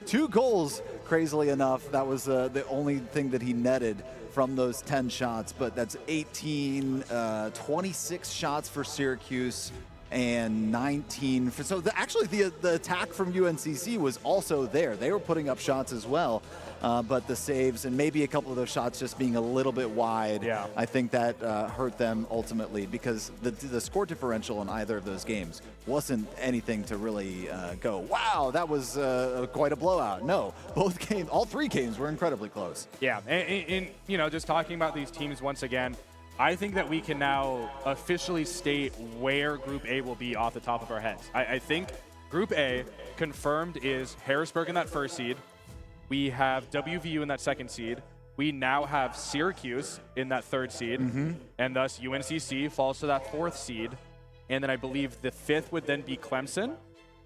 Two goals, crazily enough. That was the only thing that he netted from those 10 shots, but that's 26 shots for Syracuse and 19 for, so actually the attack from UNCC was also there. They were putting up shots as well, but the saves and maybe a couple of those shots just being a little bit wide, yeah. I think that hurt them ultimately, because the score differential in either of those games wasn't anything to really go, wow, that was quite a blowout. No, both games, all 3 games were incredibly close. Yeah, and you know, just talking about these teams once again, I think that we can now officially state where Group A will be off the top of our heads. I think Group A confirmed is Harrisburg in that first seed. We have WVU in that second seed. We now have Syracuse in that third seed, and thus UNCC falls to that 4th seed. And then I believe the 5th would then be Clemson,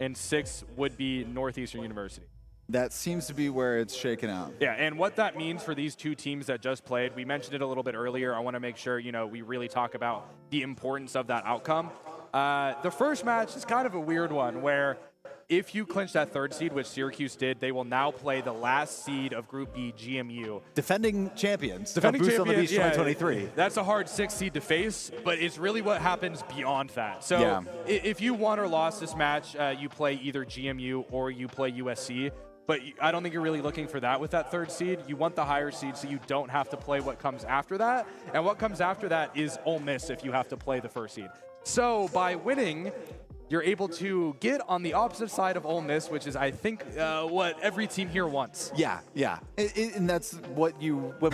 and 6th would be Northeastern University. That seems to be where it's shaken out. Yeah, and what that means for these 2 teams that just played, we mentioned it a little bit earlier. I want to make sure, you know, we really talk about the importance of that outcome. The first match is kind of a weird one, where if you clinch that 3rd seed, which Syracuse did, they will now play the last seed of Group B, GMU. Defending champions. Defending of champions, 2023. That's a hard 6th seed to face, but it's really what happens beyond that. So if you won or lost this match, you play either GMU or you play USC. But I don't think you're really looking for that with that 3rd seed. You want the higher seed so you don't have to play what comes after that. And what comes after that is Ole Miss if you have to play the 1st seed. So by winning you're able to get on the opposite side of Ole Miss, which is, I think, what every team here wants. Yeah, yeah. And that's when we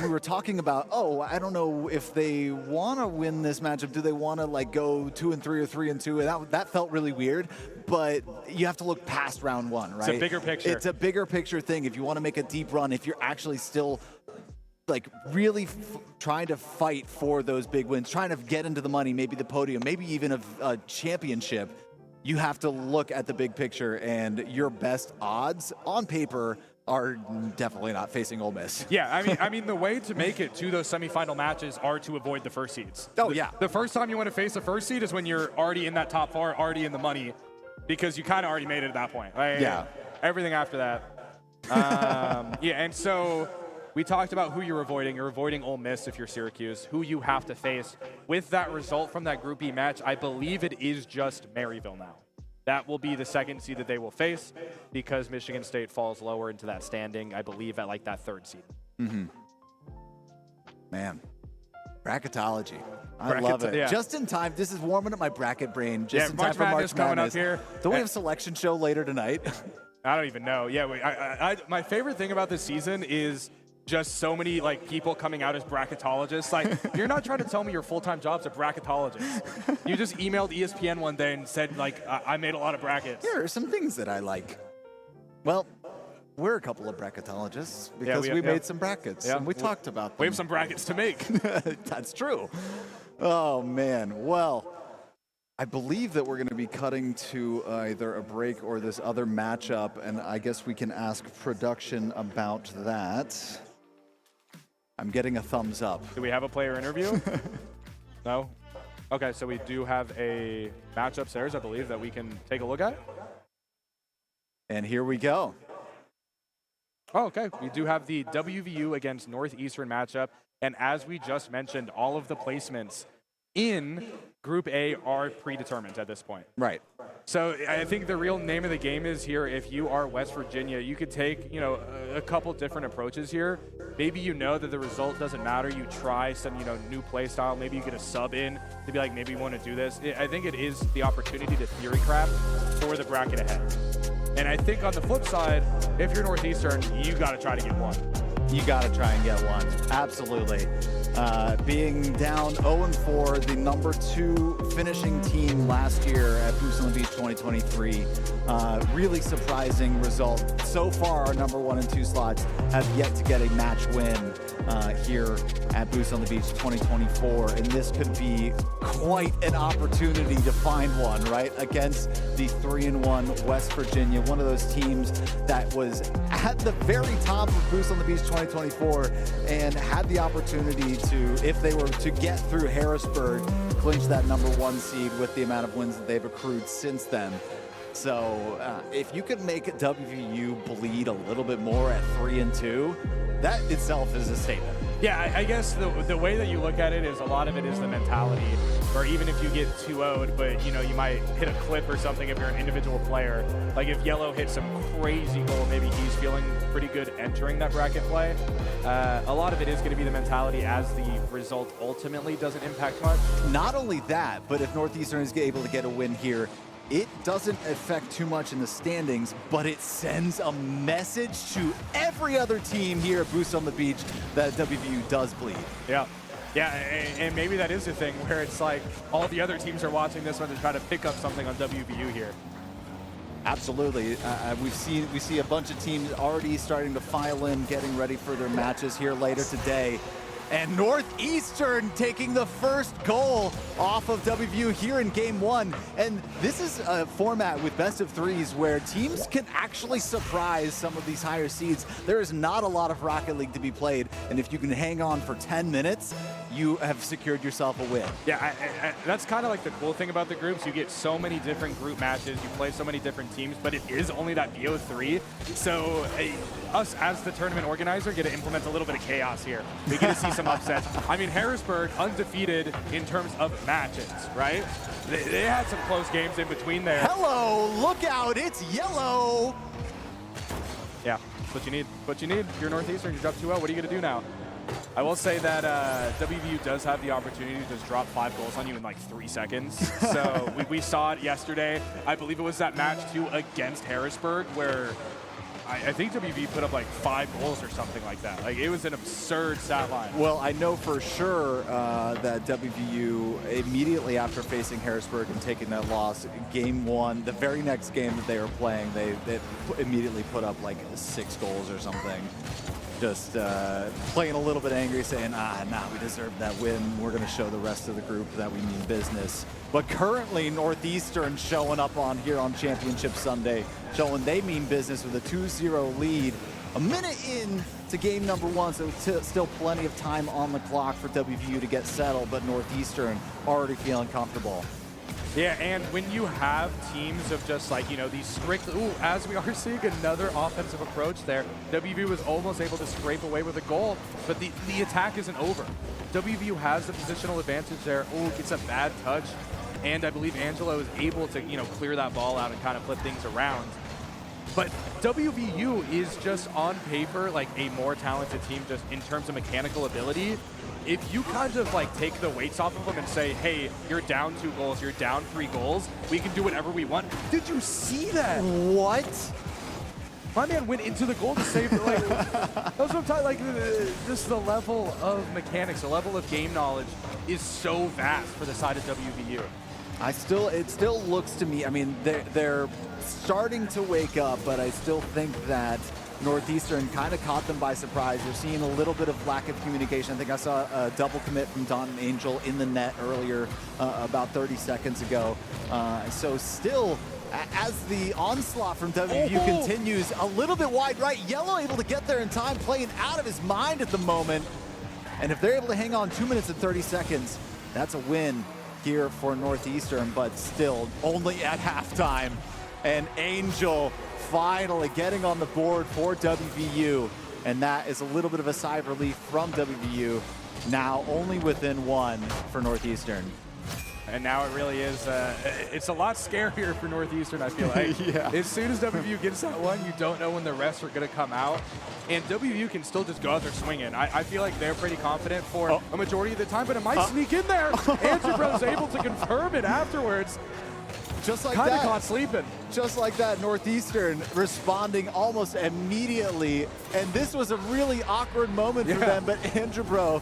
were talking about, oh, I don't know if they want to win this matchup. Do they want to like go 2-3 or 3-2? And that felt really weird. But you have to look past round one, right? It's a bigger picture. It's a bigger picture thing. If you want to make a deep run, if you're actually still like really trying to fight for those big wins, trying to get into the money, maybe the podium, maybe even a championship, you have to look at the big picture, and your best odds on paper are definitely not facing Ole Miss. Yeah, I mean, the way to make it to those semifinal matches are to avoid the first seeds. Oh, yeah. The first time you want to face a first seed is when you're already in that top four, already in the money, because you kind of already made it at that point. Like, yeah. Everything after that. Yeah, and so we talked about who you're avoiding. You're avoiding Ole Miss if you're Syracuse, who you have to face. With that result from that Group E match, I believe it is just Maryville now. That will be the second seed that they will face because Michigan State falls lower into that standing, I believe, at like that third seed. Mm-hmm. Man, bracketology. I love it. Yeah. Just in time. This is warming up my bracket brain. Just in time March for March Madness coming up here. Don't we have a selection show later tonight? I don't even know. Yeah, my favorite thing about this season is just so many like people coming out as bracketologists. Like, you're not trying to tell me your full-time job's a bracketologist. You just emailed ESPN one day and said, like, I made a lot of brackets. Here are some things that I like. Well, we're a couple of bracketologists because we made some brackets and we talked about them. We have some brackets to make. That's true. Oh, man. Well, I believe that we're going to be cutting to either a break or this other matchup, and I guess we can ask production about that. I'm getting a thumbs up. Do we have a player interview? No? Okay, so we do have a match upstairs, I believe, that we can take a look at. And here we go. Oh, okay. We do have the WVU against Northeastern matchup. And as we just mentioned, all of the placements in Group A are predetermined at this point. Right. So I think the real name of the game is here, if you are West Virginia, you could take, a couple different approaches here. Maybe you know that the result doesn't matter. You try some, new play style. Maybe you get a sub in to be like, maybe you want to do this. I think it is the opportunity to theory craft for the bracket ahead. And I think on the flip side, if you're Northeastern, you got to try to get one. You got to try and get one. Absolutely. Being down 0-4, the number 2 finishing team last year at Boost on the Beach 2023. Really surprising result. So far, our number 1 and 2 slots have yet to get a match win here at Boost on the Beach 2024. And this could be quite an opportunity to find one, right? Against the 3-1 West Virginia, one of those teams that was at the very top of Boost on the Beach 2024 and had the opportunity to, if they were to get through Harrisburg, clinch that number 1 seed with the amount of wins that they've accrued since then. So if you could make WVU bleed a little bit more at 3-2, that itself is a statement. Yeah, I guess the way that you look at it is a lot of it is the mentality, or even if you get 2-0'd, but you might hit a clip or something if you're an individual player. Like if Yellow hits some crazy goal, maybe he's feeling pretty good entering that bracket play. A lot of it is going to be the mentality, as the result ultimately doesn't impact much. Not only that, but if Northeastern is able to get a win here, it doesn't affect too much in the standings, but it sends a message to every other team here at Boost on the Beach that WVU does bleed. Yeah. Yeah, and maybe that is the thing where it's like all the other teams are watching this one to try to pick up something on WVU here. Absolutely. We see a bunch of teams already starting to file in, getting ready for their matches here later today. And Northeastern taking the first goal off of WVU here in Game 1. And this is a format with best of threes where teams can actually surprise some of these higher seeds. There is not a lot of Rocket League to be played. And if you can hang on for 10 minutes, you have secured yourself a win. Yeah, that's kind of like the cool thing about the groups. You get so many different group matches. You play so many different teams, but it is only that VO3. So us as the tournament organizer get to implement a little bit of chaos here. We get to see some upsets. I mean, Harrisburg undefeated in terms of matches, right? They had some close games in between there. Hello, look out, it's Yellow. Yeah, that's what you need. What you need. If you're Northeastern, you're up 2-0. What are you going to do now? I will say that WVU does have the opportunity to just drop 5 goals on you in like 3 seconds. So we saw it yesterday. I believe it was that match 2 against Harrisburg where I think WVU put up like 5 goals or something like that. Like, it was an absurd stat line. Well, I know for sure that WVU, immediately after facing Harrisburg and taking that loss, game 1, the very next game that they were playing, they immediately put up like 6 goals or something. Just playing a little bit angry, saying, we deserved that win. We're going to show the rest of the group that we mean business. But currently, Northeastern showing up on here on Championship Sunday, showing they mean business with a 2-0 lead. A minute in to game number 1, so still plenty of time on the clock for WVU to get settled, but Northeastern already feeling comfortable. Yeah, and when you have teams of just like, these strict, as we are seeing another offensive approach there, WVU was almost able to scrape away with a goal, but the attack isn't over. WVU has the positional advantage there. It's a bad touch, and I believe Angelo is able to, clear that ball out and kind of flip things around. But WVU is just on paper like a more talented team just in terms of mechanical ability. If you kind of like take the weights off of them and say, hey, you're down 2 goals, you're down 3 goals, we can do whatever we want. Did you see that? What? My man went into the goal to save it. Like, that's what I'm talking, like, just the level of mechanics, the level of game knowledge is so vast for the side of WVU. It still looks to me, I mean, they're starting to wake up, but I still think that Northeastern kind of caught them by surprise. You're seeing a little bit of lack of communication. I think I saw a double commit from Don and Angel in the net earlier, about 30 seconds ago. So still, as the onslaught from WVU continues, a little bit wide right. Yellow able to get there in time, playing out of his mind at the moment. And if they're able to hang on 2 minutes and 30 seconds, that's a win here for Northeastern, but still only at halftime. And Angel finally getting on the board for WVU, and that is a little bit of a sigh of relief from WVU. Now only within 1 for Northeastern. And now it really is, it's a lot scarier for Northeastern, I feel like. Yeah. As soon as WVU gets that one, you don't know when the rest are going to come out. And WVU can still just go out there swinging. I feel like they're pretty confident for a majority of the time, but it might sneak in there. Andrew Bro's able to confirm it afterwards. Just like kind of that. caught sleeping. Just like that, Northeastern responding almost immediately. And this was a really awkward moment for them, but Andrew Bro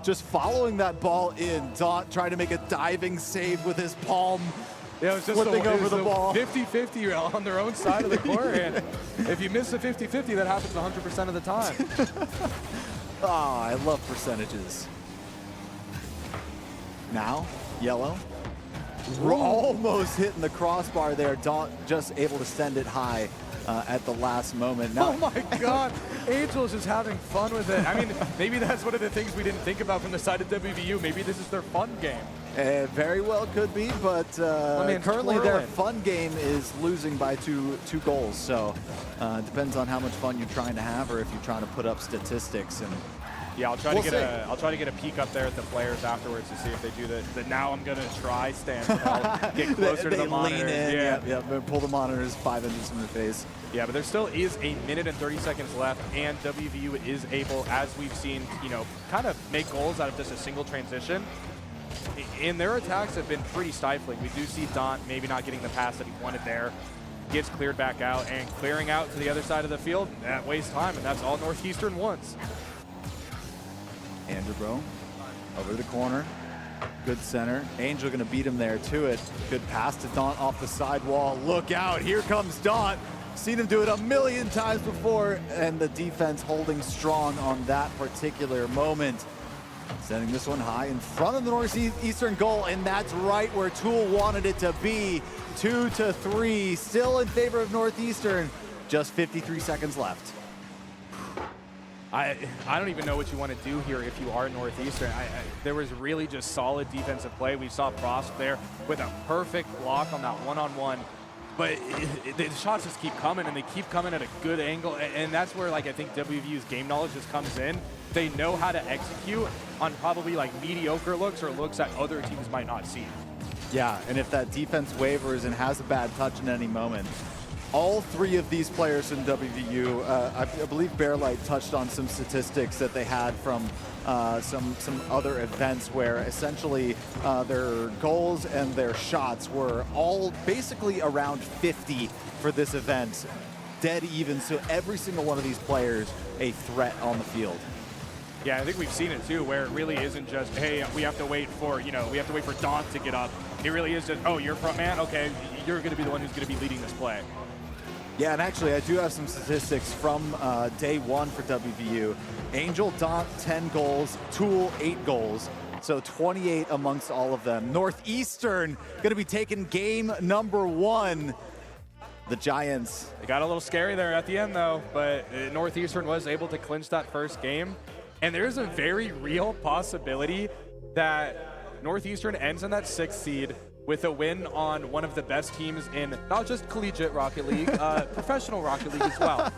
just following that ball in, trying to make a diving save with his palm. Yeah, it was just flipping over the ball. 50-50 on their own side of the court. And if you miss a 50-50, that happens 100% of the time. I love percentages. Now, Yellow. We're almost hitting the crossbar there. Daunt just able to send it high at the last moment. Now, oh my God, Angel's just having fun with it. I mean, maybe that's one of the things we didn't think about from the side of WVU. Maybe this is their fun game. Very well could be, but currently their fun game is losing by two goals. So it depends on how much fun you're trying to have, or if you're trying to put up statistics. And yeah, I'll try to get a peek up there at the players afterwards to see if they do the now I'm gonna try stance. I'll get closer to the monitor. Lean in, yeah, pull the monitors 5 inches from their face. Yeah, but there still is a minute and 30 seconds left, and WVU is able, as we've seen, kind of make goals out of just a single transition. And their attacks have been pretty stifling. We do see Daunt maybe not getting the pass that he wanted there. Gets cleared back out, and clearing out to the other side of the field, that wastes time, and that's all Northeastern wants. Andrew Bro over the corner. Good center. Angel going to beat him there to it. Good pass to Daunt off the side wall. Look out. Here comes Daunt. Seen him do it a million times before, and the defense holding strong on that particular moment. Sending this one high in front of the Northeastern goal, and that's right where Toole wanted it to be. 2-3, still in favor of Northeastern. Just 53 seconds left. I don't even know what you want to do here if you are Northeastern. There was really just solid defensive play. We saw Prost there with a perfect block on that one-on-one. But the shots just keep coming, and they keep coming at a good angle. And that's where, I think WVU's game knowledge just comes in. They know how to execute on probably, mediocre looks or looks that other teams might not see. Yeah, and if that defense wavers and has a bad touch in any moment, all three of these players in WVU, I believe Bearlight touched on some statistics that they had from some other events where essentially their goals and their shots were all basically around 50 for this event. Dead even, so every single one of these players a threat on the field. Yeah, I think we've seen it too, where it really isn't just, hey, we have to wait for, we have to wait for Daunt to get up. It really is just, oh, you're front man? Okay, you're going to be the one who's going to be leading this play. Yeah, and actually I do have some statistics from day one for WVU. Angel, Daunt, 10 goals, Tool, 8 goals. So 28 amongst all of them. Northeastern going to be taking game number 1. The Giants. It got a little scary there at the end, though, but Northeastern was able to clinch that first game. And there's a very real possibility that Northeastern ends in that 6th seed with a win on one of the best teams in not just collegiate Rocket League, professional Rocket League as well.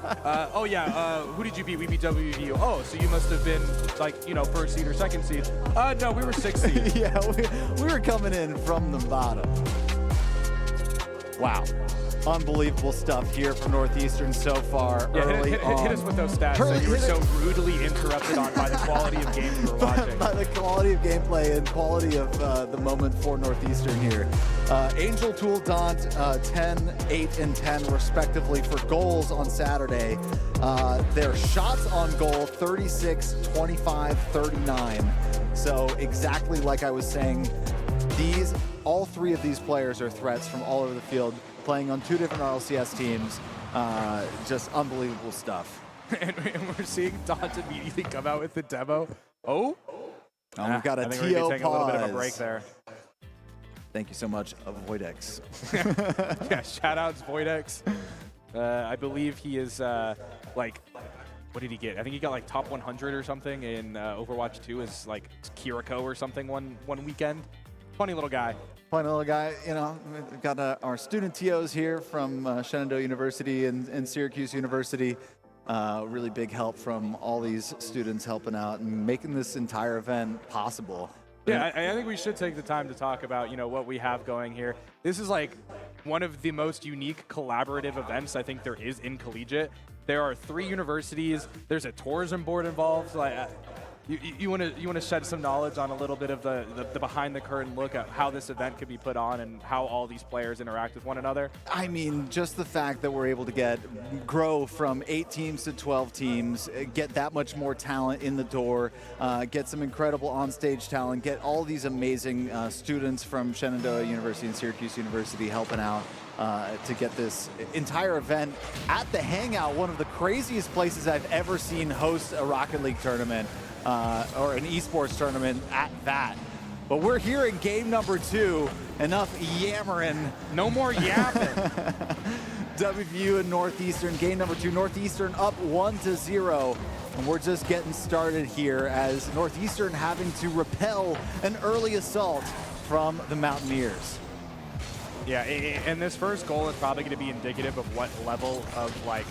Who did you beat? We beat WVU. Oh, so you must have been like, 1st seed or 2nd seed. No, we were 6th seed. Yeah, we were coming in from the bottom. Wow. Unbelievable stuff here from Northeastern so far. Yeah, hit us with those stats that you were so rudely interrupted on by the quality of game you were watching. By the quality of gameplay and quality of the moment for Northeastern here. Angel, Tool, Daunt, 10, 8, and 10 respectively for goals on Saturday. Their shots on goal, 36, 25, 39. So exactly like I was saying, all three of these players are threats from all over the field, playing on 2 different RLCS teams. Just unbelievable stuff. and we're seeing Daunt immediately come out with the demo. Oh, we've got a I think TO we're gonna take pause. a little bit of a break there. Thank you so much, Voidex. Yeah, shout outs Voidex. I believe he is what did he get? I think he got like top 100 or something in Overwatch 2 as like Kiriko or something one weekend. Funny little guy. Funny little guy, we've got our student TOs here from Shenandoah University and Syracuse University. Really big help from all these students helping out and making this entire event possible. Yeah, I think we should take the time to talk about, what we have going here. This is like one of the most unique collaborative events I think there is in collegiate. There are 3 universities. There's a tourism board involved. You want to shed some knowledge on a little bit of the behind the curtain look at how this event could be put on and how all these players interact with one another? I mean, just the fact that we're able to grow from 8 teams to 12 teams, get that much more talent in the door, get some incredible onstage talent, get all these amazing students from Shenandoah University and Syracuse University helping out to get this entire event at the Hangout, one of the craziest places I've ever seen host a Rocket League tournament. Or an esports tournament at that. But we're here in game number 2. Enough yammering. No more yapping. WVU and Northeastern, game number 2. Northeastern up 1-0. And we're just getting started here as Northeastern having to repel an early assault from the Mountaineers. Yeah, and this first goal is probably going to be indicative of what level of play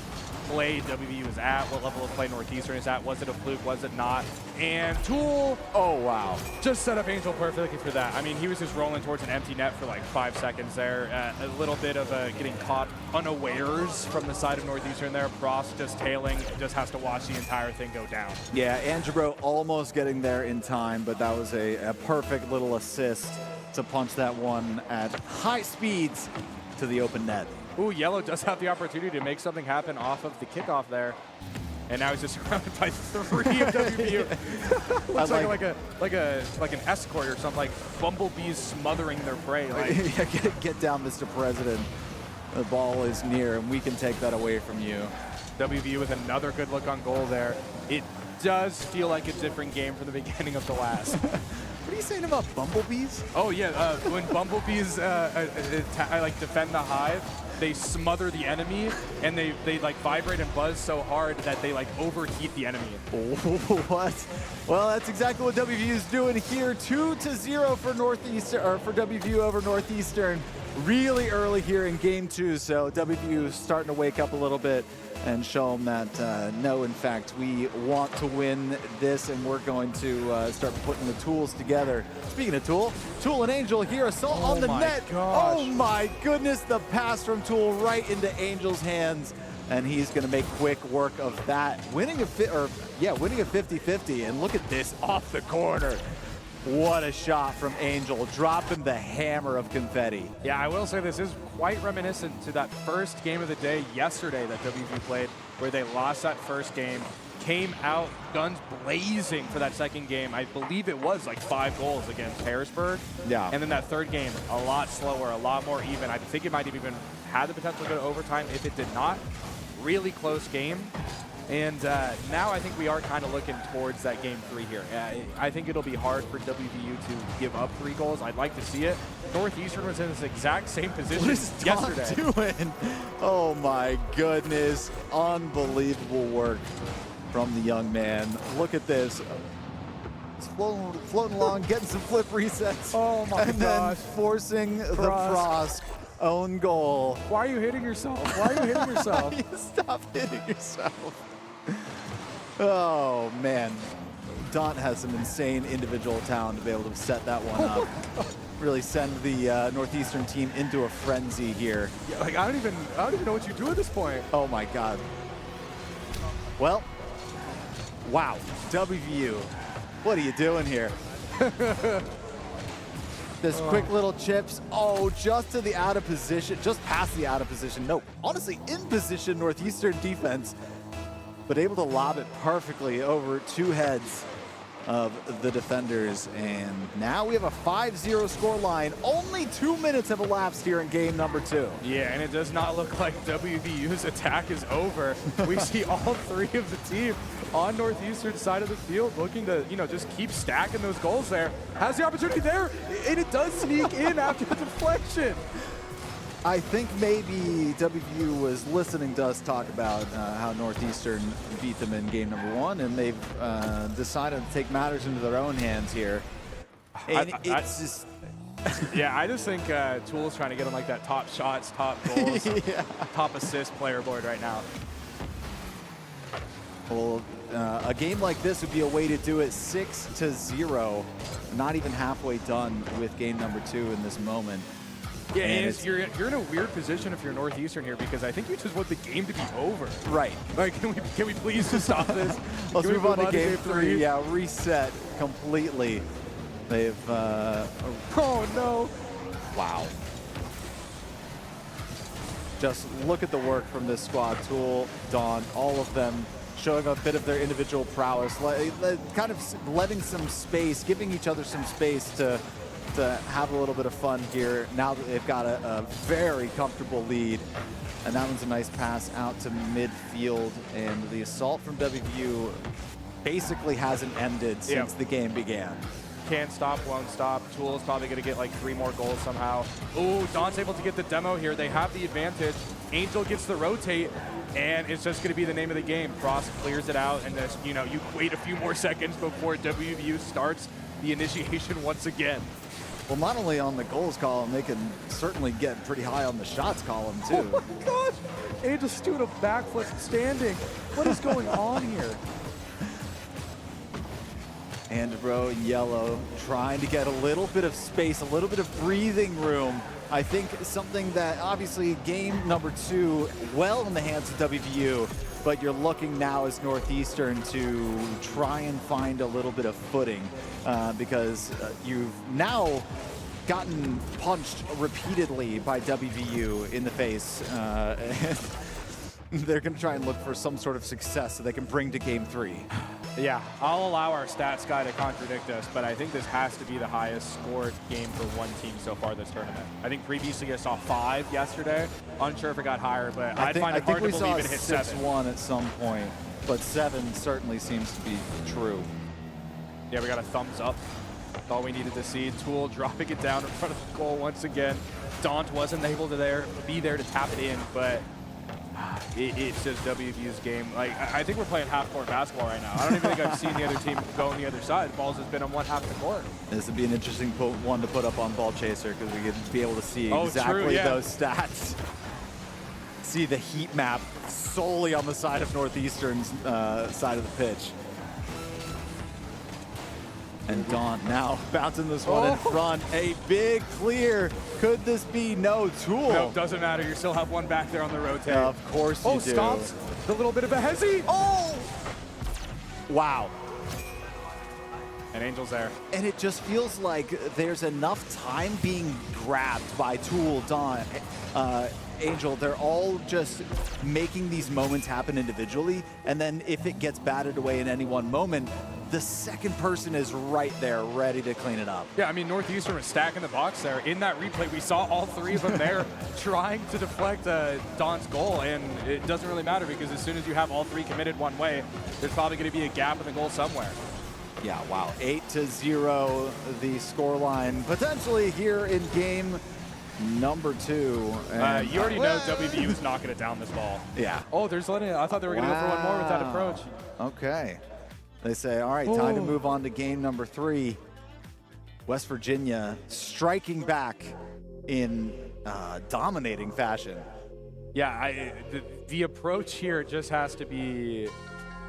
WVU is at, what level of play Northeastern is at. Was it a fluke? Was it not? And Tool, oh wow, just set up Angel perfectly for that. I mean, he was just rolling towards an empty net for like 5 seconds there. A little bit of getting caught unawares from the side of Northeastern there. Prost just tailing, just has to watch the entire thing go down. Yeah, Andrew almost getting there in time, but that was a perfect little assist to punch that one at high speeds to the open net. Ooh, Yellow does have the opportunity to make something happen off of the kickoff there. And now he's just surrounded by 3 of WVU. Looks like an escort or something, like bumblebees smothering their prey. Yeah, get down, Mr. President. The ball is near, and we can take that away from you. WVU with another good look on goal there. It does feel like a different game from the beginning of the last. What are you saying about bumblebees? Oh yeah, when bumblebees defend the hive, they smother the enemy, and they vibrate and buzz so hard that they overheat the enemy. What? Well, that's exactly what WVU is doing here. 2-0 for Northeastern, or for WVU over Northeastern. Really early here in game 2, so WVU is starting to wake up a little bit. and show them that, no, in fact, we want to win this, and we're going to start putting the tools together. Speaking of Tool and Angel here, assault on the net. Gosh. Oh my goodness, the pass from Tool right into Angel's hands, and he's going to make quick work of that. Winning a 50-50, and look at this off the corner. What a shot from Angel, dropping the hammer of confetti. Yeah, I will say this is quite reminiscent to that first game of the day yesterday that WV played, where they lost that first game, came out guns blazing for that second game. I believe it was like 5 goals against Harrisburg. Yeah. And then that third game, a lot slower, a lot more even. I think it might have even had the potential to go to overtime if it did not. Really close game. And now I think we are kind of looking towards that game 3 here. I think it'll be hard for WVU to give up 3 goals. I'd like to see it. Northeastern was in this exact same position What is Don yesterday. doing? Oh my goodness. Unbelievable work from the young man. Look at this. He's floating along, getting some flip resets. Oh my and gosh. then forcing the Frost own goal. Why are you hitting yourself? Why are you hitting yourself? Stop hitting yourself. Oh man. Daunt has some insane individual talent to be able to set that one up. Really send the Northeastern team into a frenzy here. Yeah, like I don't even know what you do at this point. Oh my God. Well, wow, WVU, what are you doing here? This quick little chips, just to the out of position, just past the out of position. No, honestly, in position Northeastern defense, but able to lob it perfectly over 2 heads of the defenders. And now we have a 5-0 score line. Only 2 minutes have elapsed here in game number 2. Yeah, and it does not look like WVU's attack is over. We see all 3 of the team on Northeastern side of the field looking to, just keep stacking those goals there. Has the opportunity there, and it does sneak in after the deflection. I think maybe WVU was listening to us talk about how Northeastern beat them in game number 1, and they've decided to take matters into their own hands here. And it's just... Yeah, I just think Tool's trying to get on like that top shots, top goals, top assist player board right now. Well, a game like this would be a way to do it. 6-0, not even halfway done with game number 2 in this moment. Yeah, and you're in a weird position if you're Northeastern here, because I think you just want the game to be over. Right. Like, can we please just stop this? Let's move on to game 3. Yeah, reset completely. They've, oh no. Wow. Just look at the work from this squad. Tool, Dawn, all of them showing a bit of their individual prowess, kind of letting some space, giving each other some space to have a little bit of fun here. Now that they've got a very comfortable lead. And that one's a nice pass out to midfield. And the assault from WVU basically hasn't ended since the game began. Can't stop, won't stop. Tool is probably going to get like 3 more goals somehow. Ooh, Don's able to get the demo here. They have the advantage. Angel gets the rotate, and it's just going to be the name of the game. Frost clears it out, and just, you wait a few more seconds before WVU starts the initiation once again. Well, not only on the goals column, they can certainly get pretty high on the shots column, too. Oh my gosh! Angel's doing a backflip standing. What is going on here? And bro, yellow, trying to get a little bit of space, a little bit of breathing room. I think something that obviously game number 2, well in the hands of WVU, but you're looking now as Northeastern to try and find a little bit of footing because you've now gotten punched repeatedly by WVU in the face. They're going to try and look for some sort of success so they can bring to game 3. Yeah, I'll allow our stats guy to contradict us, but I think this has to be the highest scored game for one team so far this tournament. I think previously I saw 5 yesterday. Unsure if it got higher, but I'd find it hard to believe it hit 7. 6-1 at some point, but 7 certainly seems to be true. Yeah, we got a thumbs up. That's all we needed to see. Tool dropping it down in front of the goal once again. Daunt wasn't able to be there to tap it in, but it's just WVU's game. Like, I think we're playing half-court basketball right now. I don't even think I've seen the other team go on the other side. The ball's just been on one half of the court. This would be an interesting one to put up on Ball Chaser because we could be able to see exactly those stats. see the heat map solely on the side of Northeastern's side of the pitch. And Daunt now bouncing this one in front. A big clear. Could this be no Tool? No, doesn't matter. You still have one back there on the rotate. Of course you do. Stomps. The little bit of a hezzy. Oh! Wow. And Angel's there. And it just feels like there's enough time being grabbed by Tool, Daunt, Angel. They're all just making these moments happen individually. And then if it gets batted away in any one moment, the second person is right there, ready to clean it up. Yeah, I mean, Northeastern was stacking the box there. In that replay, we saw all three of them there trying to deflect Don's goal, and it doesn't really matter because as soon as you have all three committed one way, there's probably going to be a gap in the goal somewhere. Yeah, wow, 8-0 the scoreline, potentially here in game number 2. You already know WVU is knocking it down this ball. Yeah. Oh, there's letting it. I thought they were going to go for one more with that approach. Okay. They say, all right, time to move on to game number 3. West Virginia striking back in dominating fashion. Yeah, the approach here just has to be.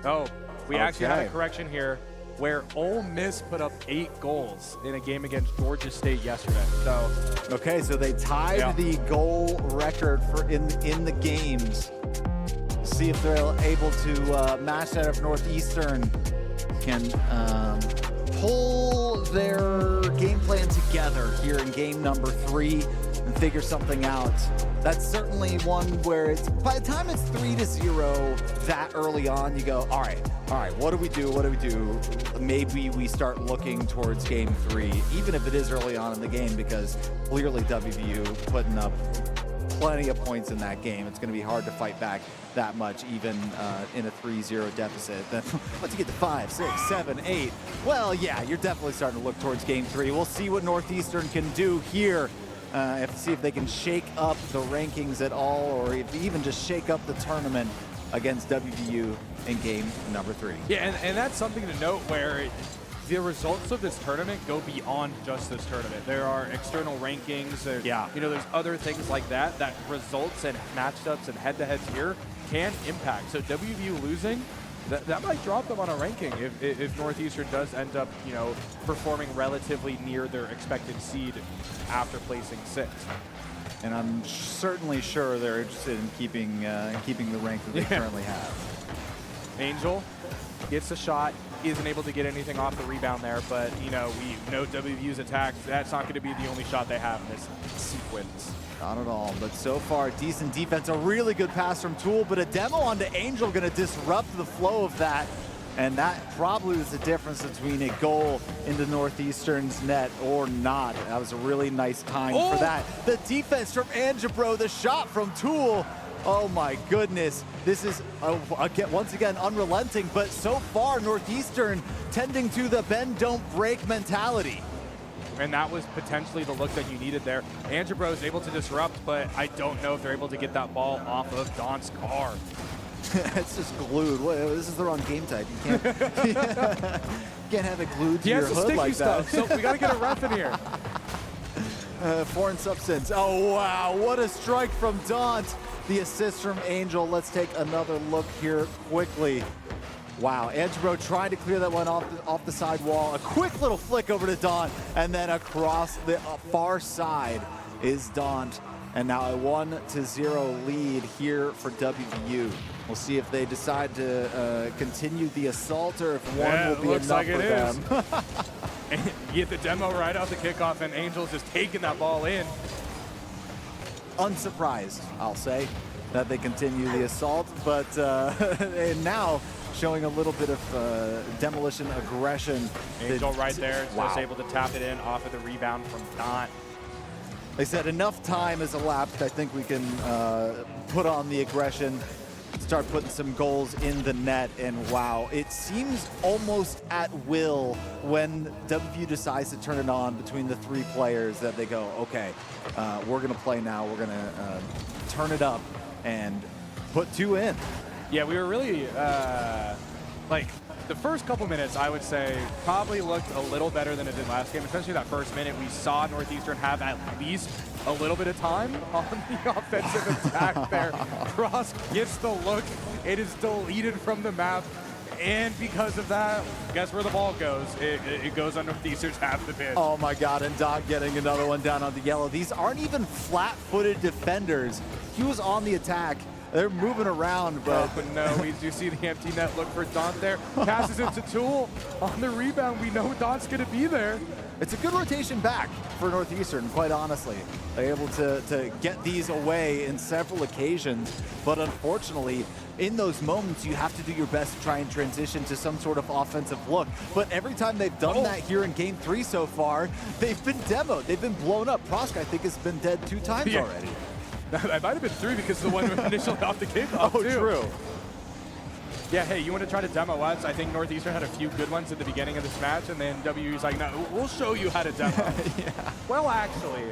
Oh, we actually had a correction here where Ole Miss put up 8 goals in a game against Georgia State yesterday. So okay, so they tied the goal record for in the games. See if they're able to match that if Northeastern can pull their game plan together here in game number 3 and figure something out. That's certainly one where it's, by the time it's 3-0 that early on, you go, all right, what do we do? Maybe we start looking towards game 3, even if it is early on in the game, because clearly WVU putting up plenty of points in that game. It's going to be hard to fight back that much, even in a 3-0 deficit. Then once you get to 5, 6, 7, 8, well, yeah, you're definitely starting to look towards game 3. We'll see what Northeastern can do here. Have to see if they can shake up the rankings at all, or even just shake up the tournament against WVU in game number 3. Yeah, and that's something to note where the results of this tournament go beyond just this tournament. There are external rankings. There's other things like that results and matchups and head-to-heads here can impact. So WVU losing, that might drop them on a ranking if Northeastern does end up, performing relatively near their expected seed after placing 6th. And I'm certainly sure they're interested in keeping the rank that they currently have. Angel gets a shot, isn't able to get anything off the rebound there, but we know WVU's attack. That's not going to be the only shot they have in this sequence. Not at all, but so far, decent defense. A really good pass from Tool, but a demo onto Angel going to disrupt the flow of that. And that probably was the difference between a goal into Northeastern's net or not. That was a really nice time for that. The defense from Angebro, the shot from Tool. Oh my goodness. This is, once again, unrelenting, but so far, Northeastern tending to the bend, don't break mentality. And that was potentially the look that you needed there. Angebro is able to disrupt, but I don't know if they're able to get that ball off of Don's car. It's just glued. This is the wrong game type. You can't have it glued to your hood like that. So we got to get a ref in here. Foreign substance. Oh, wow. What a strike from Daunt. The assist from Angel. Let's take another look here quickly. Wow, Angebro trying to clear that one off the side wall. A quick little flick over to Daunt, and then across the far side is Daunt. And now a 1-0 lead here for WVU. We'll see if they decide to continue the assault or if one will be enough for them. And you get the demo right off the kickoff, and Angel's just taking that ball in. Unsurprised, I'll say, that they continue the assault, but and now showing a little bit of demolition aggression. Angel right there, just able to tap it in off of the rebound from Daunt. They said enough time has elapsed. I think we can put on the aggression, start putting some goals in the net, and wow, it seems almost at will when WVU decides to turn it on between the 3 players that they go, okay, we're gonna play now, we're gonna turn it up and put 2 in. Yeah, we were really the first couple minutes, I would say, probably looked a little better than it did last game, especially that first minute. We saw Northeastern have at least a little bit of time on the offensive attack there. Cross gets the look. It is deleted from the map. And because of that, guess where the ball goes? It goes on Northeastern's half the pitch. Oh my God, and Doc getting another one down on the yellow. These aren't even flat-footed defenders. He was on the attack. They're moving around, but... Oh, no, we do see the empty net look for Daunt there. Passes it to Tool on the rebound. We know Daunt's going to be there. It's a good rotation back for Northeastern, quite honestly. They're able to get these away in several occasions, but unfortunately, in those moments, you have to do your best to try and transition to some sort of offensive look. But every time they've done that here in Game 3 so far, they've been demoed. They've been blown up. Prosk, I think, has been dead 2 times already. That might have been 3 because the one initially off the kickoff, Oh, too. true. Yeah, hey, you want to try to demo us? I think Northeastern had a few good ones at the beginning of this match, and then WU's like, no, we'll show you how to demo. Yeah. Well, actually.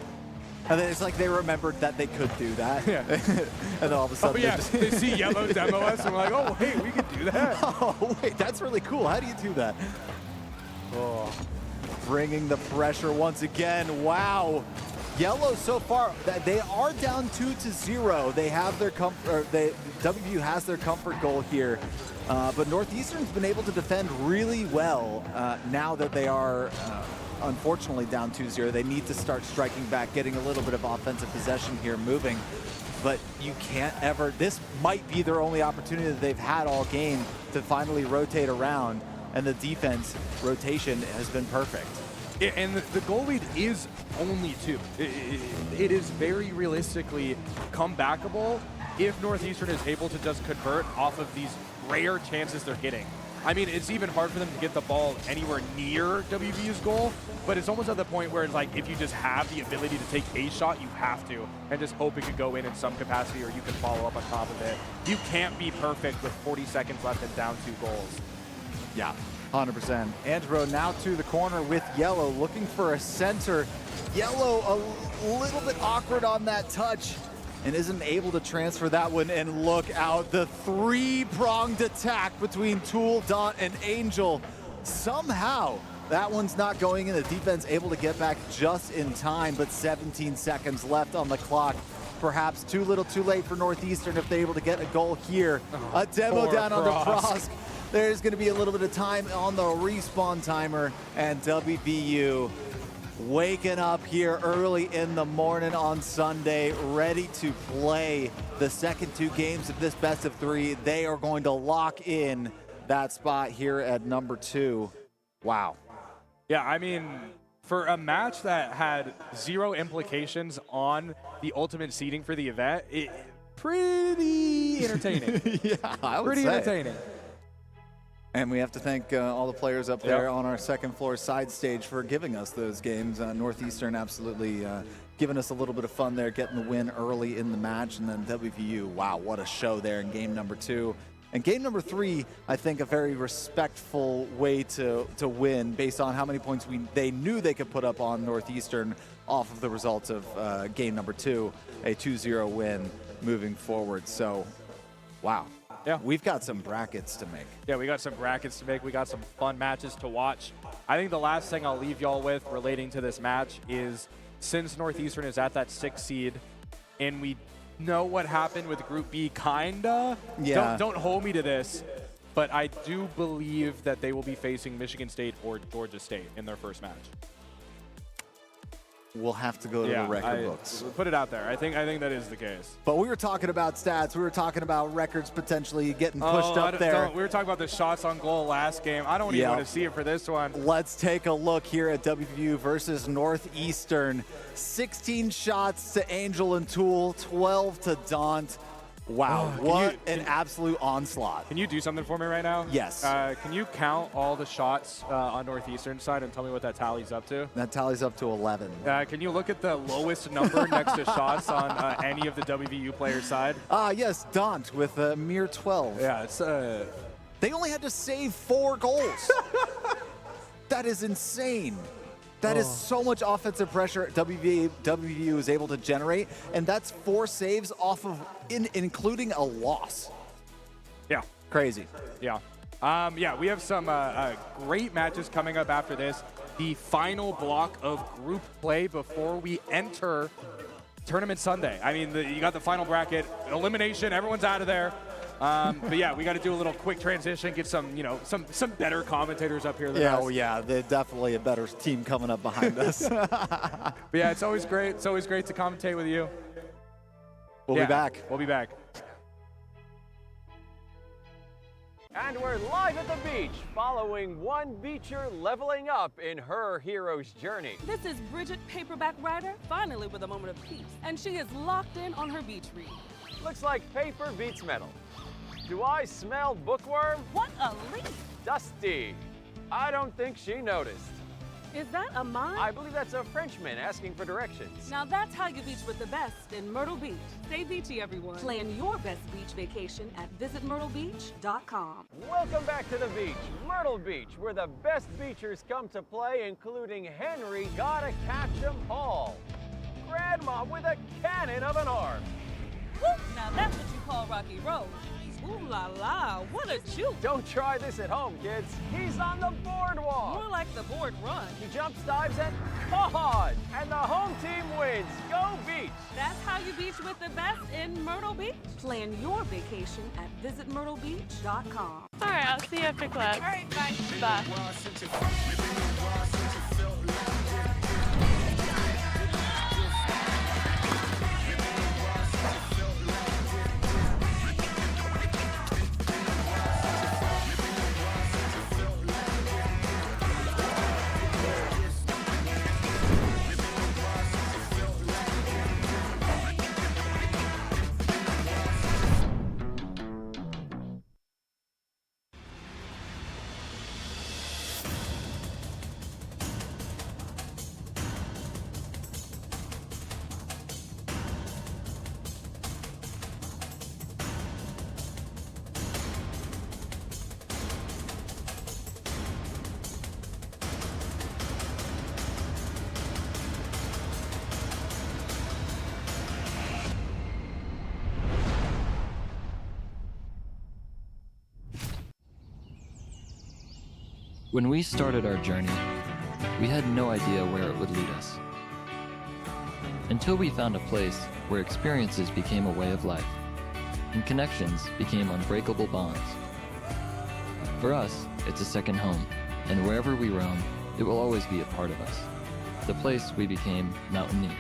And then it's like they remembered that they could do that. Yeah. And then all of a sudden they see Yellow demo us, and we're like, oh, hey, we could do that. Oh, wait, that's really cool. How do you do that? Oh, bringing the pressure once again. Wow. Yellow so far, they are down 2-0. They have their WVU has their comfort goal here, but Northeastern's been able to defend really well now that they are unfortunately down 2-0. They need to start striking back, getting a little bit of offensive possession here, moving. But you can't ever. This might be their only opportunity that they've had all game to finally rotate around, and the defense rotation has been perfect. And the goal lead is only 2. It is very realistically comebackable if Northeastern is able to just convert off of these rare chances they're getting. I mean, it's even hard for them to get the ball anywhere near WVU's goal, but it's almost at the point where it's like if you just have the ability to take a shot, you have to, and just hope it could go in some capacity or you can follow up on top of it. You can't be perfect with 40 seconds left and down 2 goals. Yeah. 100%. Andro now to the corner with Yellow, looking for a center. Yellow a little bit awkward on that touch and isn't able to transfer that one. And look out, the 3-pronged attack between Tool, Daunt, and Angel. Somehow, that one's not going in. The defense able to get back just in time, but 17 seconds left on the clock. Perhaps too little too late for Northeastern if they're able to get a goal here. A demo down on the Prosk. There's going to be a little bit of time on the respawn timer, and WVU waking up here early in the morning on Sunday, ready to play the second 2 games of this best of 3. They are going to lock in that spot here at number 2. Wow. Yeah, I mean, for a match that had 0 implications on the ultimate seeding for the event, pretty entertaining. Yeah, I would pretty say. entertaining. And we have to thank all the players up there on our second floor side stage for giving us those games. Northeastern absolutely giving us a little bit of fun there, getting the win early in the match. And then WVU, wow, what a show there in game number 2. And game number 3, I think a very respectful way to win based on how many points they knew they could put up on Northeastern off of the results of game number 2, a 2-0 win moving forward. So, wow. Yeah. We've got some brackets to make. Yeah, we got some brackets to make. We got some fun matches to watch. I think the last thing I'll leave y'all with relating to this match is since Northeastern is at that 6th seed and we know what happened with Group B, kinda. Yeah. Don't hold me to this, but I do believe that they will be facing Michigan State or Georgia State in their first match. We'll have to go to the record books. Put it out there. I think that is the case. But we were talking about stats. We were talking about records potentially getting pushed up there. We were talking about the shots on goal last game. I don't even want to see it for this one. Let's take a look here at WVU versus Northeastern. 16 shots to Angel and Tool, 12 to Daunt. Wow, what an absolute onslaught. Can you do something for me right now? Yes. Can you count all the shots on Northeastern side and tell me what that tallies up to? That tallies up to 11. Can you look at the lowest number next to shots on any of the WVU players' side? Yes, Daunt with a mere 12. Yeah, it's... They only had to save 4 goals. That is insane. That is so much offensive pressure WVU is able to generate, and that's 4 saves off of, including a loss. Yeah. Crazy. Yeah. Yeah, we have some great matches coming up after this. The final block of group play before we enter Tournament Sunday. I mean, you got the final bracket, elimination, everyone's out of there. But yeah, we got to do a little quick transition, get some, some better commentators up here than us. Oh yeah, they're definitely a better team coming up behind us. But yeah, it's always great. It's always great to commentate with you. We'll be back. We'll be back. And we're live at the beach, following one beacher leveling up in her hero's journey. This is Bridget, paperback writer, finally with a moment of peace, and she is locked in on her beach read. Looks like paper beats metal. Do I smell bookworm? What a leap! Dusty. I don't think she noticed. Is that a mime? I believe that's a Frenchman asking for directions. Now that's how you beach with the best in Myrtle Beach. Stay beachy, everyone. Plan your best beach vacation at visitmyrtlebeach.com. Welcome back to the beach, Myrtle Beach, where the best beachers come to play, including Henry Gotta Catch 'em Hall. Grandma with a cannon of an arm. Woo! Now that's what you call Rocky Road. Ooh la la, what a juke! Don't try this at home, kids. He's on the boardwalk. More like the board run. He jumps, dives, and pod! And the home team wins. Go Beach! That's how you beach with the best in Myrtle Beach. Plan your vacation at visitmyrtlebeach.com. All right, I'll see you after class. All right, bye. Bye. When we started our journey, we had no idea where it would lead us. Until we found a place where experiences became a way of life, and connections became unbreakable bonds. For us, it's a second home, and wherever we roam, it will always be a part of us. The place we became mountaineers.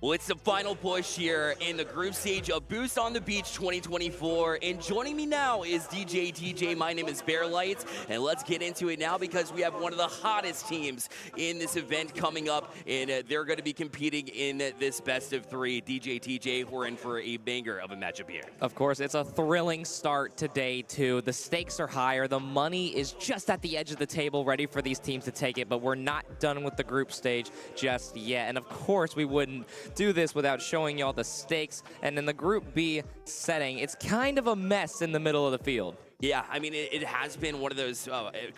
Well, it's the final push here in the group stage of Boost on the Beach 2024. And joining me now is DJ TJ. My name is Bear Lights. And let's get into it now because we have one of the hottest teams in this event coming up. And they're going to be competing in this best of three. DJ TJ, we're in for a banger of a matchup here. Of course, it's a thrilling start to day two. The stakes are higher. The money is just at the edge of the table, ready for these teams to take it. But we're not done with the group stage just yet. And of course, we wouldn't do this without showing y'all the stakes. And in the Group B setting, it's kind of a mess in the middle of the field. Yeah, I mean, it has been one of those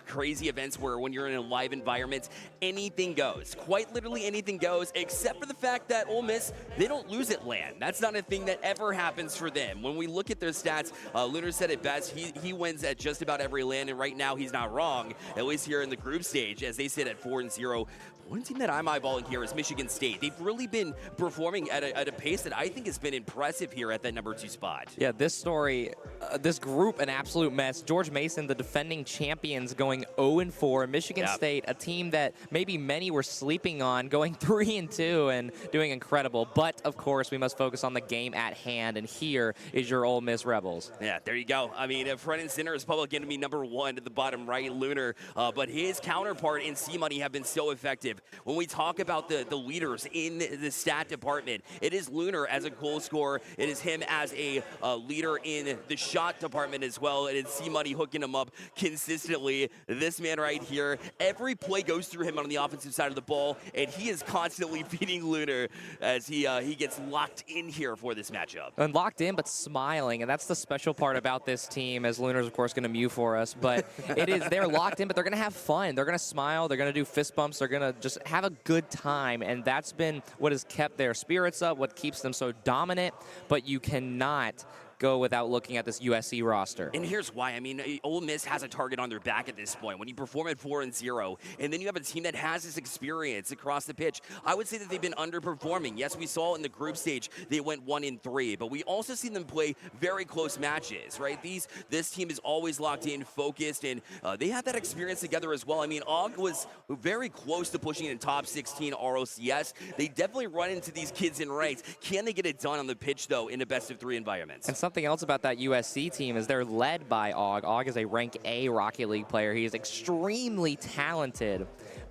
crazy events where when you're in a live environment, anything goes. Quite literally anything goes, except for the fact that Ole Miss, they don't lose at land. That's not a thing that ever happens for them. When we look at their stats, Lunar said it best. He wins at just about every land, and right now he's not wrong, at least here in the group stage, as they sit at 4-0. One team that I'm eyeballing here is Michigan State. They've really been performing at a pace that I think has been impressive here at that number 2 spot. Yeah, this story, this group, an absolute mess. George Mason, the defending champions, going 0-4. Michigan State, a team that maybe many were sleeping on, going 3-2 and doing incredible. But, of course, we must focus on the game at hand, and here is your Ole Miss Rebels. Yeah, there you go. I mean, front and center is probably going to be number 1 at the bottom right, Lunar. But his counterpart in C-Money have been so effective. When we talk about the leaders in the stat department, it is Lunar as a goal scorer. It is him as a leader in the shot department as well. And it's C-Money hooking him up consistently. This man right here, every play goes through him on the offensive side of the ball, and he is constantly feeding Lunar as he gets locked in here for this matchup. And locked in, but smiling, and that's the special part about this team, as Lunar's, of course, going to mew for us. But they're locked in, but they're going to have fun. They're going to smile. They're going to do fist bumps. They're going to just have a good time, and that's been what has kept their spirits up, what keeps them so dominant. But you cannot go without looking at this USC roster. And here's why. I mean, Ole Miss has a target on their back at this point. When you perform at 4-0, and then you have a team that has this experience across the pitch, I would say that they've been underperforming. Yes, we saw in the group stage they went 1-3, but we also see them play very close matches, right? This team is always locked in, focused, and they have that experience together as well. I mean, Og was very close to pushing in top 16 ROCS. They definitely run into these kids in ranks. Can they get it done on the pitch, though, in a best-of-3 environment? And something else about that USC team is they're led by Og. Og is a rank A Rocket League player. He is extremely talented,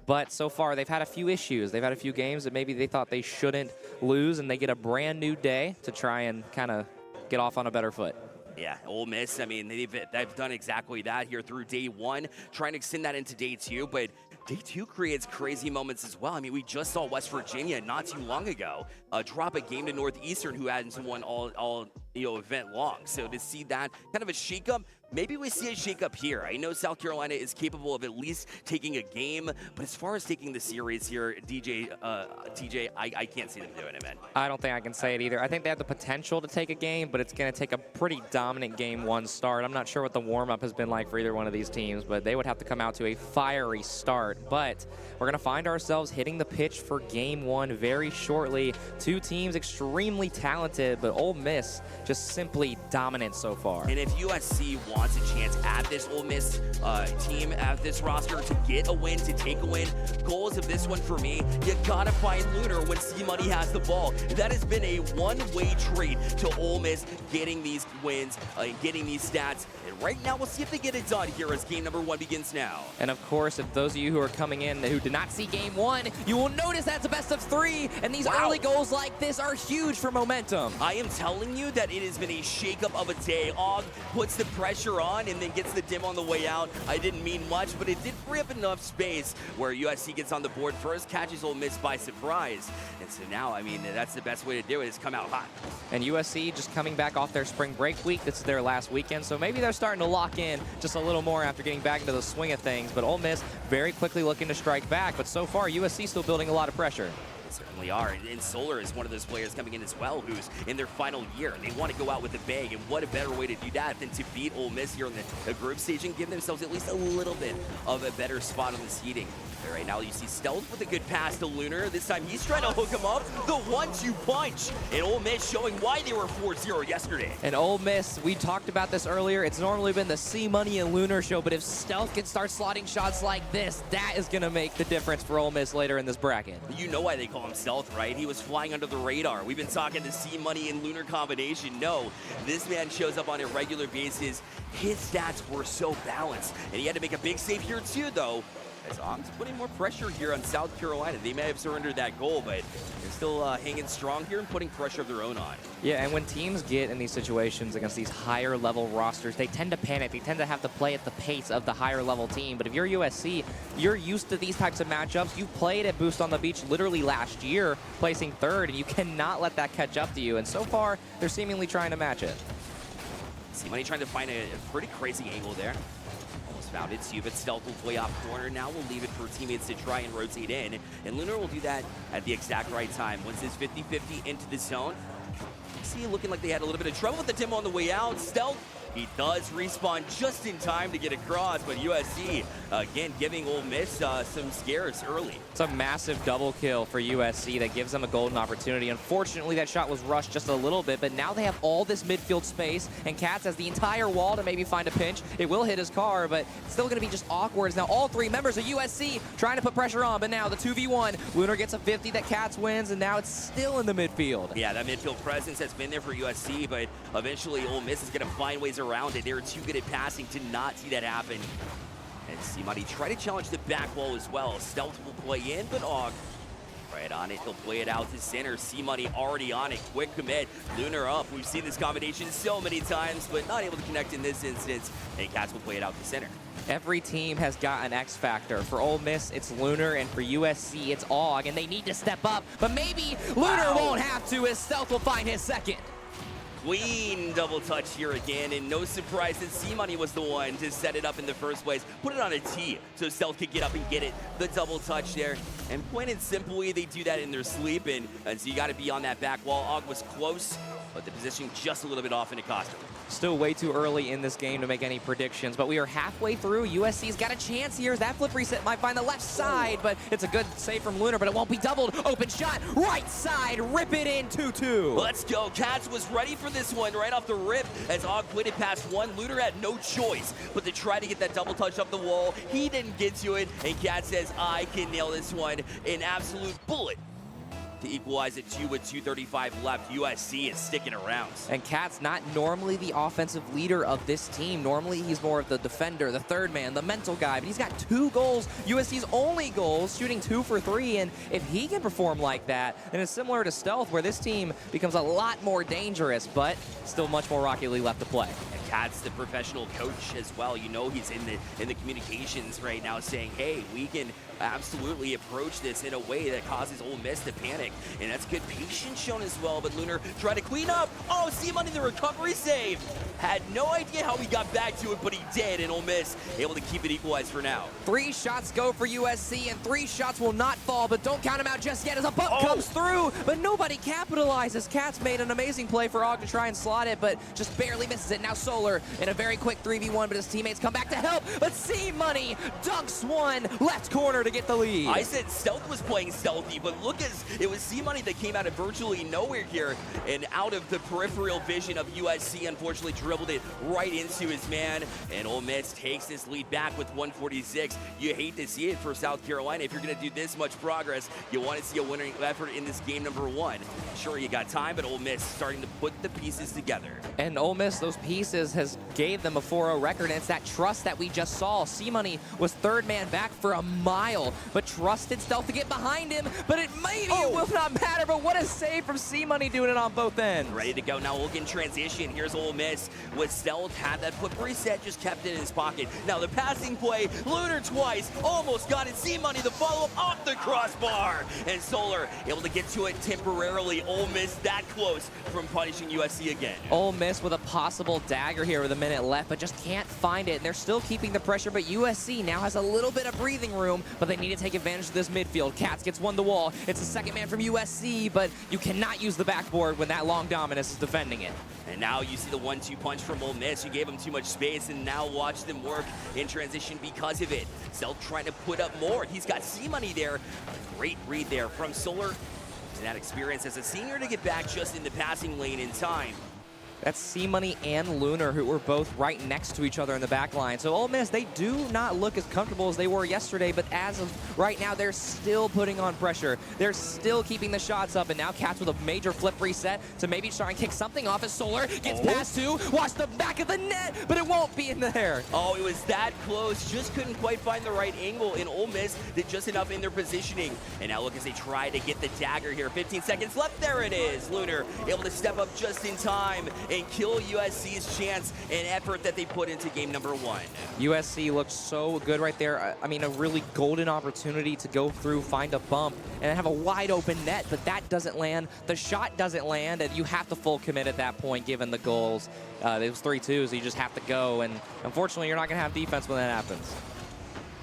but so far they've had a few issues. They've had a few games that maybe they thought they shouldn't lose, and they get a brand new day to try and kind of get off on a better foot. Yeah, Ole Miss, I mean, they've done exactly that here through day 1, trying to extend that into day 2, but day 2 creates crazy moments as well. I mean, we just saw West Virginia not too long ago drop a game to Northeastern, who hadn't won all event long. So to see that kind of a shakeup, maybe we see a shakeup here. I know South Carolina is capable of at least taking a game, but as far as taking the series here, TJ, I can't see them doing it, man. I don't think I can say it either. I think they have the potential to take a game, but it's going to take a pretty dominant game 1 start. I'm not sure what the warm-up has been like for either one of these teams, but they would have to come out to a fiery start. But we're going to find ourselves hitting the pitch for game 1 very shortly. 2 teams extremely talented, but Ole Miss just simply dominant so far. And if USC wants a chance at this Ole Miss team, at this roster, to get a win, to take a win, goals of this one for me, you gotta find Lunar when C-Money has the ball. That has been a one-way treat to Ole Miss getting these wins, getting these stats. And right now, we'll see if they get it done here as game number 1 begins now. And of course, if those of you who are coming in who did not see game 1, you will notice that's a best of 3, and these early goals like this are huge for momentum. I am telling you that it has been a shakeup of a day. Og puts the pressure on and then gets the dim on the way out. I didn't mean much, but it did free up enough space where USC gets on the board first, catches Ole Miss by surprise. And so now, I mean, that's the best way to do it, is come out hot. And USC just coming back off their spring break week. This is their last weekend, so maybe they're starting to lock in just a little more after getting back into the swing of things. But Ole Miss very quickly looking to strike back, but so far USC still building a lot of pressure. Certainly are, and Solar is one of those players coming in as well who's in their final year. They want to go out with a bang, and what a better way to do that than to beat Ole Miss here in the group stage and give themselves at least a little bit of a better spot on the seeding. Right now you see Stealth with a good pass to Lunar. This time he's trying to hook him up. The 1-2 punch. And Ole Miss showing why they were 4-0 yesterday. And Ole Miss, we talked about this earlier. It's normally been the C-Money and Lunar show, but if Stealth can start slotting shots like this, that is going to make the difference for Ole Miss later in this bracket. You know why they call call him stealth, right? He was flying under the radar. We've been talking the C-Money and Lunar combination. No, this man shows up on a regular basis. His stats were so balanced, and he had to make a big save here too, though. As Og's putting more pressure here on South Carolina. They may have surrendered that goal, but they're still hanging strong here and putting pressure of their own on. Yeah, and when teams get in these situations against these higher level rosters, they tend to panic. They tend to have to play at the pace of the higher level team. But if you're USC, you're used to these types of matchups. You played at Boost on the Beach literally last year, placing third, and you cannot let that catch up to you. And so far, they're seemingly trying to match it. C-Money trying to find a pretty crazy angle there. Found it too, but Stealth will play off corner. Now we'll leave it for teammates to try and rotate in, and Lunar will do that at the exact right time. Once it's 50-50 into the zone, see, looking like they had a little bit of trouble with the demo on the way out. Stealth, he does respawn just in time to get across, but USC, again, giving Ole Miss some scares early. It's a massive double kill for USC that gives them a golden opportunity. Unfortunately, that shot was rushed just a little bit, but now they have all this midfield space, and Katz has the entire wall to maybe find a pinch. It will hit his car, but it's still going to be just awkward. As now all three members of USC trying to put pressure on, but now the 2v1. Lunar gets a 50 that Katz wins, and now it's still in the midfield. Yeah, that midfield presence has been there for USC, but eventually Ole Miss is going to find ways around it. They're too good at passing to not see that happen. And C-Money try to challenge the back wall as well. Stealth will play in, but Og right on it. He'll play it out to center. C-Money already on it. Quick commit. Lunar up. We've seen this combination so many times, but not able to connect in this instance. And Katz will play it out to center. Every team has got an X factor. For Ole Miss, it's Lunar, and for USC, it's Og, and they need to step up. But maybe Lunar won't have to, as Stealth will find his second. Clean double touch here again, and no surprise that C-Money was the one to set it up in the first place. Put it on a tee so Stealth could get up and get it. The double touch there. And plain and simply, they do that in their sleep, and so you got to be on that back wall. Og was close, but the position just a little bit off, and it cost him. Still way too early in this game to make any predictions, but we are halfway through. USC's got a chance here. That flip reset might find the left side, but it's a good save from Lunar, but it won't be doubled. Open shot, right side, rip it in 2-2. Let's go. Katz was ready for this one right off the rip as Og played it past one. Lunar had no choice but to try to get that double touch up the wall. He didn't get to it, and Katz says, I can nail this one. An absolute bullet to equalize it 2 with 2:35 left. USC is sticking around. And Katz not normally the offensive leader of this team. Normally he's more of the defender, the third man, the mental guy, but he's got 2 goals. USC's only goals, shooting 2 for 3, and if he can perform like that, then it's similar to Stealth, where this team becomes a lot more dangerous, but still much more Rocket League left to play. And Katz, the professional coach as well, you know he's in the communications right now saying, hey, we can absolutely approach this in a way that causes Ole Miss to panic. And that's good patience shown as well, but Lunar trying to clean up. Oh, C-Money, the recovery save. Had no idea how he got back to it, but he did, and Ole Miss able to keep it equalized for now. 3 shots go for USC, and 3 shots will not fall, but don't count them out just yet as a bump comes through, but nobody capitalizes. Katz made an amazing play for Og to try and slot it, but just barely misses it. Now Solar in a very quick 3v1, but his teammates come back to help, but C-Money dunks one left corner to get the lead. I said Stealth was playing stealthy, but look, as it was C-Money that came out of virtually nowhere here and out of the peripheral vision of USC. Unfortunately, dribbled it right into his man, and Ole Miss takes this lead back with 146. You hate to see it for South Carolina. If you're going to do this much progress, you want to see a winning effort in this game number 1. Sure, you got time, but Ole Miss starting to put the pieces together. And Ole Miss, those pieces has gave them a 4-0 record, and it's that trust that we just saw. C-Money was third man back for a mile, but trusted Stealth to get behind him, but it maybe will not matter, but what a save from C-Money doing it on both ends. Ready to go now, look in transition. Here's Ole Miss with Stealth, had that flip reset, just kept it in his pocket. Now the passing play, Lunar twice, almost got it. C-Money, the follow-up off the crossbar, and Solar able to get to it temporarily. Ole Miss that close from punishing USC again. Ole Miss with a possible dagger here with a minute left, but just can't find it. And they're still keeping the pressure, but USC now has a little bit of breathing room, but they need to take advantage of this midfield. Katz gets one to wall. It's the second man from USC, but you cannot use the backboard when that long dominus is defending it. And now you see the 1-2 punch from Ole Miss. You gave them too much space, and now watch them work in transition because of it. Stealth trying to put up more. He's got C-Money there. A great read there from Solar. And that experience as a senior to get back just in the passing lane in time. That's C-Money and Lunar, who were both right next to each other in the back line. So Ole Miss, they do not look as comfortable as they were yesterday, but as of right now, they're still putting on pressure. They're still keeping the shots up, and now Cats with a major flip reset to maybe try and kick something off as Solar gets past two, watch the back of the net, but it won't be in there. Oh, it was that close. Just couldn't quite find the right angle, and Ole Miss did just enough in their positioning. And now look as they try to get the dagger here. 15 seconds left. There it is. Lunar able to step up just in time and kill USC's chance and effort that they put into game number 1. USC looked so good right there. I mean, a really golden opportunity to go through, find a bump, and have a wide open net, but that doesn't land. The shot doesn't land, and you have to full commit at that point given the goals. It was 3-2, so you just have to go, and unfortunately, you're not going to have defense when that happens.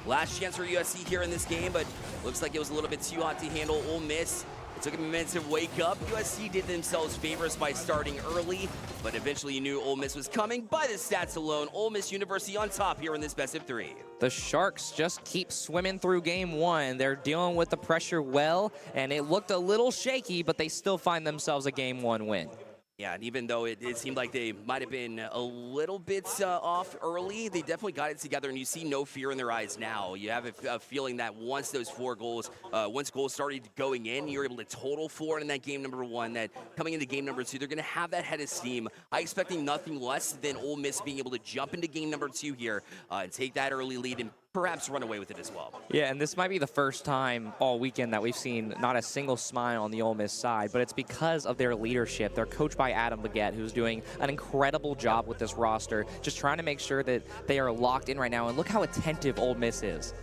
Last chance for USC here in this game, but looks like it was a little bit too hot to handle Ole Miss. It took a minute to wake up. USC did themselves favors by starting early, but eventually you knew Ole Miss was coming. By the stats alone, Ole Miss University on top here in this best of 3. The Sharks just keep swimming through game 1. They're dealing with the pressure well, and it looked a little shaky, but they still find themselves a game 1 win. Yeah, and even though it seemed like they might have been a little bit off early, they definitely got it together, and you see no fear in their eyes now. You have a feeling that once those 4 goals, once goals started going in, you're able to total 4 in that game number 1, that coming into game number 2, they're going to have that head of steam. I'm expecting nothing less than Ole Miss being able to jump into game number 2 here and take that early lead and perhaps run away with it as well. Yeah, and this might be the first time all weekend that we've seen not a single smile on the Ole Miss side, but it's because of their leadership. They're coached by Adam Baguette, who's doing an incredible job with this roster, just trying to make sure that they are locked in right now. And look how attentive Ole Miss is.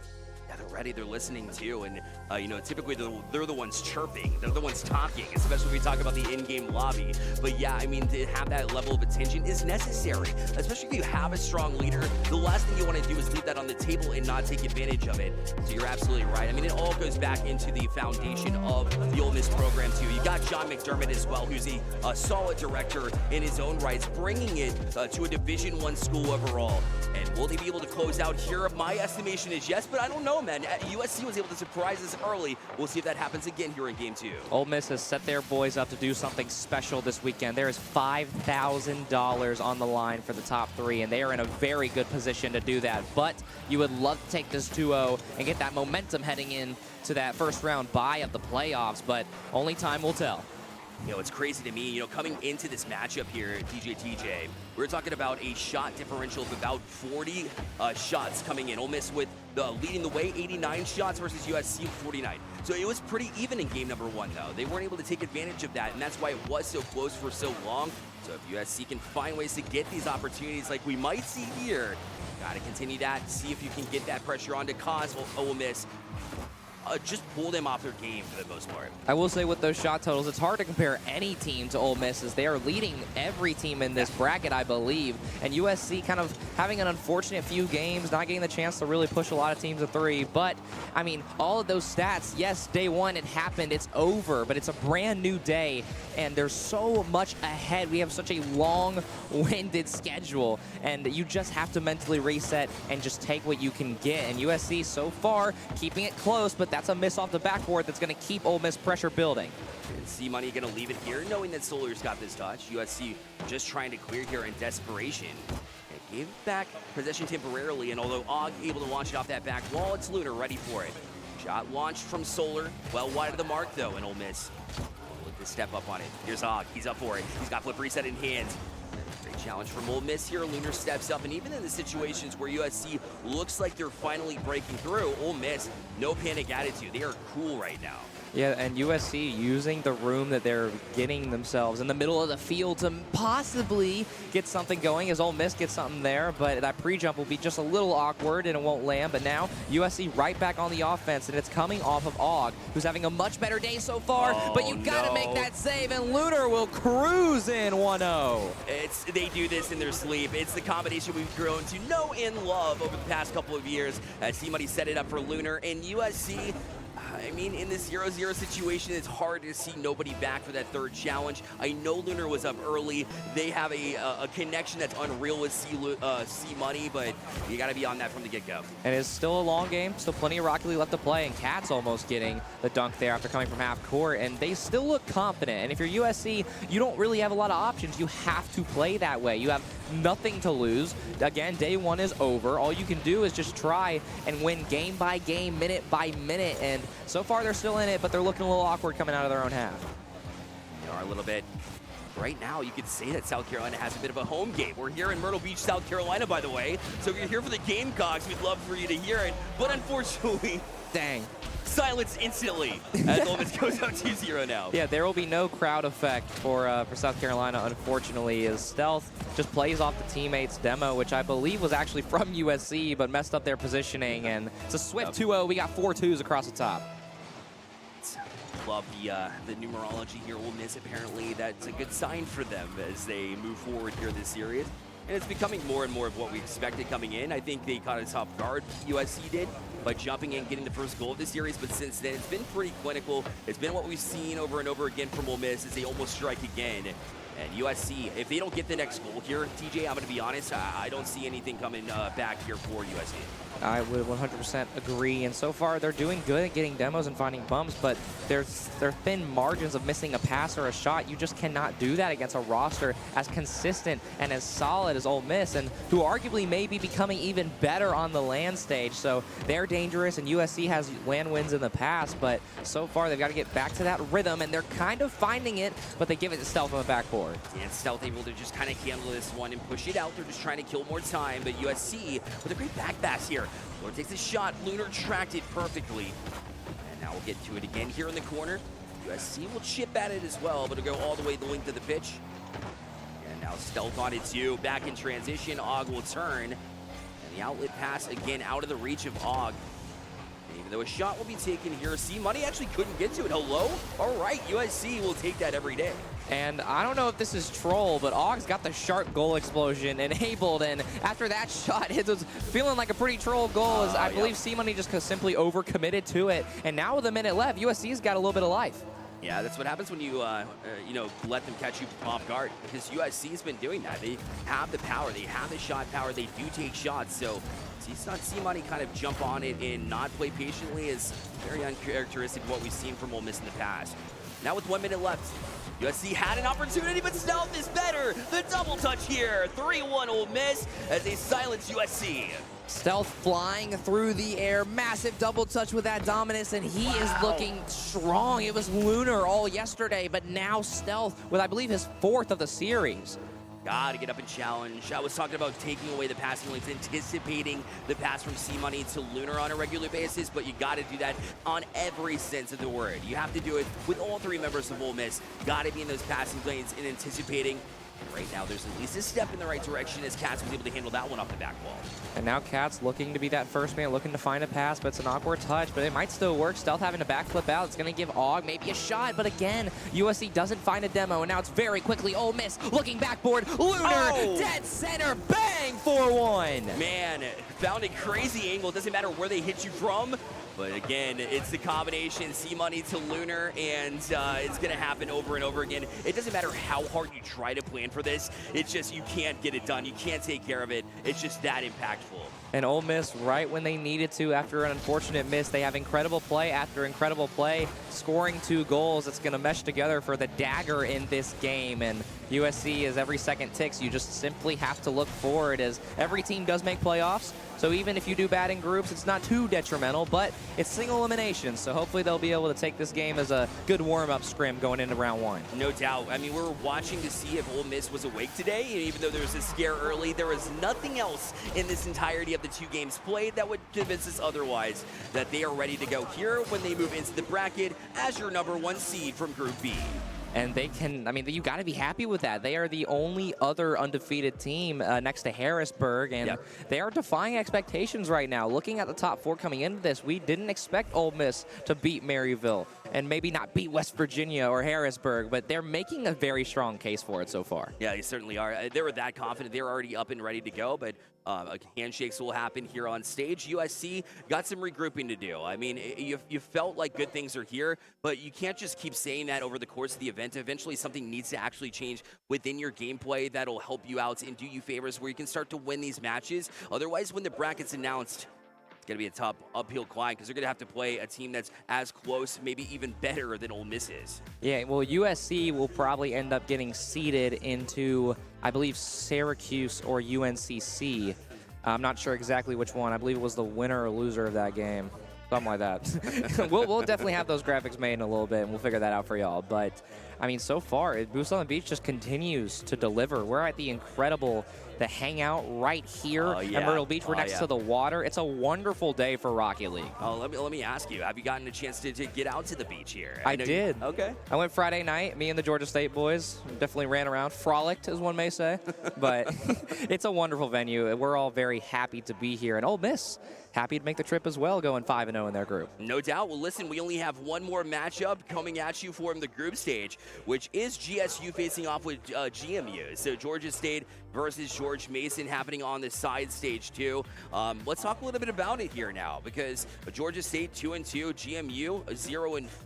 Yeah, they're ready, they're listening too, and typically they're the ones chirping, they're the ones talking, especially when we talk about the in-game lobby. But yeah, I mean, to have that level of attention is necessary, especially if you have a strong leader. The last thing you want to do is leave that on the table and not take advantage of it. So you're absolutely right. I mean, it all goes back into the foundation of the Ole Miss program too. You got John McDermott as well, who's a solid director in his own rights, bringing it to a Division I school overall. And will they be able to close out here? My estimation is yes, but I don't know, man. USC was able to surprise us early. We'll see if that happens again here in game 2. Ole Miss has set their boys up to do something special this weekend. There is $5,000 on the line for the top 3, and they are in a very good position to do that. But you would love to take this 2-0 and get that momentum heading in to that first round bye of the playoffs, but only time will tell. You know, it's crazy to me, coming into this matchup here, TJ, we're talking about a shot differential of about 40 shots coming in. Ole Miss with leading the way, 89 shots versus USC with 49. So it was pretty even in game number 1, though. They weren't able to take advantage of that, and that's why it was so close for so long. So if USC can find ways to get these opportunities like we might see here, got to continue that, see if you can get that pressure on to cause Ole Miss just pull them off their game for the most part. I will say with those shot totals, it's hard to compare any team to Ole Miss, as they are leading every team in this bracket, I believe. And USC kind of having an unfortunate few games, not getting the chance to really push a lot of teams to 3. But, I mean, all of those stats, yes, day 1, it happened, it's over, but it's a brand new day, and there's so much ahead. We have such a long-winded schedule, and you just have to mentally reset and just take what you can get. And USC, so far, keeping it close, but that's a miss off the backboard that's going to keep Ole Miss pressure building. C-Money going to leave it here, knowing that Solar's got this touch. USC just trying to clear here in desperation. And gave back possession temporarily, and although Og able to launch it off that back wall, it's Lunar ready for it. Shot launched from Solar, well wide of the mark though, and Ole Miss look to step up on it. Here's Og, he's up for it. He's got flip reset in hand. Great challenge from Ole Miss here. Lunar steps up, and even in the situations where USC looks like they're finally breaking through, Ole Miss, no panic attitude. They are cool right now. Yeah, and USC using the room that they're getting themselves in the middle of the field to possibly get something going, as Ole Miss gets something there, but that pre-jump will be just a little awkward and it won't land. But now USC right back on the offense, and it's coming off of Og, who's having a much better day so far, but you gotta make that save, and Lunar will cruise in 1-0. They do this in their sleep. It's the combination we've grown to know and love over the past couple of years. C-Money set it up for Lunar, and USC, I mean, in this 0-0 situation, it's hard to see nobody back for that third challenge. I know Lunar was up early. They have a connection that's unreal with C Money, but you got to be on that from the get-go. And it's still a long game, still plenty of Rocket League left to play, and Cat's almost getting the dunk there after coming from half court, and they still look confident. And if you're USC, you don't really have a lot of options. You have to play that way. You have nothing to lose. Again, day one is over. All you can do is just try and win game by game, minute by minute, and so far they're still in it, but they're looking a little awkward coming out of their own half. They are a little bit. Right now, you could say that South Carolina has a bit of a home game. We're here in Myrtle Beach, South Carolina, by the way. So if you're here for the Gamecocks, we'd love for you to hear it. But unfortunately, dang, silence instantly as Ole Miss goes up 2-0 now. Yeah, there will be no crowd effect for South Carolina, unfortunately, as Stealth just plays off the teammates' demo, which I believe was actually from USC, but messed up their positioning. And it's a swift 2-0. We got 4 twos across the top. Love the numerology here. Ole Miss, apparently that's a good sign for them as they move forward here this series. And it's becoming more and more of what we expected coming in. I think they caught us off guard, USC did, by jumping in, getting the first goal of the series. But since then, it's been pretty clinical. It's been what we've seen over and over again from Ole Miss as they almost strike again. And USC, if they don't get the next goal here, TJ, I'm going to be honest, I don't see anything coming back here for USC. I would 100% agree, and so far they're doing good at getting demos and finding bumps, but there's thin margins of missing a pass or a shot. You just cannot do that against a roster as consistent and as solid as Ole Miss, and who arguably may be becoming even better on the land stage. So they're dangerous, and USC has land wins in the past, but so far they've got to get back to that rhythm, and they're kind of finding it, but they give it to Stealth on the backboard. And Stealth able to just kind of handle this one and push it out. They're just trying to kill more time, but USC with a great back pass here. Lunar takes a shot. Lunar tracked it perfectly. And now we'll get to it again here in the corner. USC will chip at it as well, but it'll go all the way the length of the pitch. And now Stealth on it too. Back in transition. Og will turn. And the outlet pass again out of the reach of Og. And even though a shot will be taken here, C Money actually couldn't get to it. Hello? All right, USC will take that every day. And I don't know if this is troll, but Og's got the sharp goal explosion enabled, and after that shot, it was feeling like a pretty troll goal, as I believe C-Money just simply overcommitted to it. And now with a minute left, USC's got a little bit of life. Yeah, that's what happens when you, let them catch you off guard, because USC's been doing that. They have the power, they have the shot power, they do take shots, so C-Money kind of jump on it and not play patiently is very uncharacteristic of what we've seen from Ole Miss in the past. Now with 1 minute left, USC had an opportunity, but Stealth is better. The double touch here, 3-1 Ole Miss as they silence USC. Stealth flying through the air, massive double touch with that dominance, and he is looking strong. It was Lunar all yesterday, but now Stealth with, I believe, his 4th of the series. Gotta get up and challenge. I was talking about taking away the passing lanes, anticipating the pass from C-Money to Lunar on a regular basis, but you gotta do that on every sense of the word. You have to do it with all 3 members of Ole Miss. Gotta be in those passing lanes and anticipating. And right now, there's at least a step in the right direction as Katz was able to handle that one off the back wall. And now Katz looking to be that first man, looking to find a pass, but it's an awkward touch, but it might still work. Stealth having to backflip out. It's going to give Og maybe a shot, but again, USC doesn't find a demo, and now it's very quickly Ole Miss looking backboard. Lunar, dead center, bang, 4-1. Man, found a crazy angle. It doesn't matter where they hit you from. But again, it's the combination C-Money to Lunar, and it's going to happen over and over again. It doesn't matter how hard you try to plan for this. It's just you can't get it done. You can't take care of it. It's just that impactful. And Ole Miss, right when they needed to after an unfortunate miss, they have incredible play after incredible play, scoring 2 goals. It's going to mesh together for the dagger in this game. And USC, as every second ticks, you just simply have to look forward, as every team does make playoffs. So even if you do bad in groups, it's not too detrimental, but it's single elimination. So hopefully they'll be able to take this game as a good warm-up scrim going into round 1. No doubt. I mean, we're watching to see if Ole Miss was awake today. And even though there was a scare early, there was nothing else in this entirety of the 2 games played that would convince us otherwise that they are ready to go here when they move into the bracket as your #1 seed from Group B. And they can, I mean, you got to be happy with that. They are the only other undefeated team next to Harrisburg, and they are defying expectations right now. Looking at the top 4 coming into this, we didn't expect Ole Miss to beat Maryville and maybe not beat West Virginia or Harrisburg, but they're making a very strong case for it so far. Yeah, they certainly are. They were that confident. They're already up and ready to go, but Handshakes will happen here on stage. USC got some regrouping to do. I mean, you felt like good things are here, but you can't just keep saying that over the course of the event. Eventually, something needs to actually change within your gameplay that'll help you out and do you favors where you can start to win these matches. Otherwise, when the bracket's announced, it's going to be a tough uphill climb because they're going to have to play a team that's as close, maybe even better than Ole Miss is. Yeah, well, USC will probably end up getting seeded into, I believe, Syracuse or UNCC. I'm not sure exactly which one. I believe it was the winner or loser of that game. Something like that. we'll definitely have those graphics made in a little bit, and we'll figure that out for y'all. But, I mean, so far, Boost on the Beach just continues to deliver. We're at the incredible, the Hangout right here at Myrtle Beach. We're next to the water. It's a wonderful day for Rocket League. Let me ask you, have you gotten a chance to get out to the beach here? I did. Okay. I went Friday night. Me and the Georgia State boys definitely ran around, frolicked, as one may say. But it's a wonderful venue. We're all very happy to be here. And Ole Miss, happy to make the trip as well, going 5-0 in their group. No doubt. Well, listen, we only have one more matchup coming at you from the group stage, which is GSU facing off with GMU. So Georgia State versus George Mason happening on the side stage too. Let's talk a little bit about it here now, because Georgia State 2-2, GMU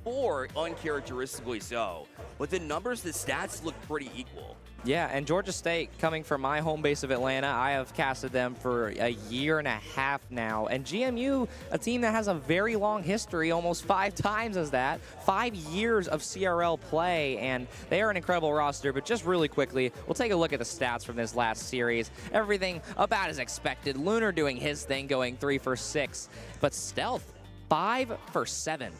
0-4, uncharacteristically so. But the numbers, the stats look pretty equal. Yeah, and Georgia State, coming from my home base of Atlanta, I have casted them for a year and a half now. And GMU, a team that has a very long history, almost 5 times as that, 5 years of CRL play, and they are an incredible roster. But just really quickly, we'll take a look at the stats from this last series. Everything about as expected. Lunar doing his thing, going 3 for 6. But Stealth, 5 for 7.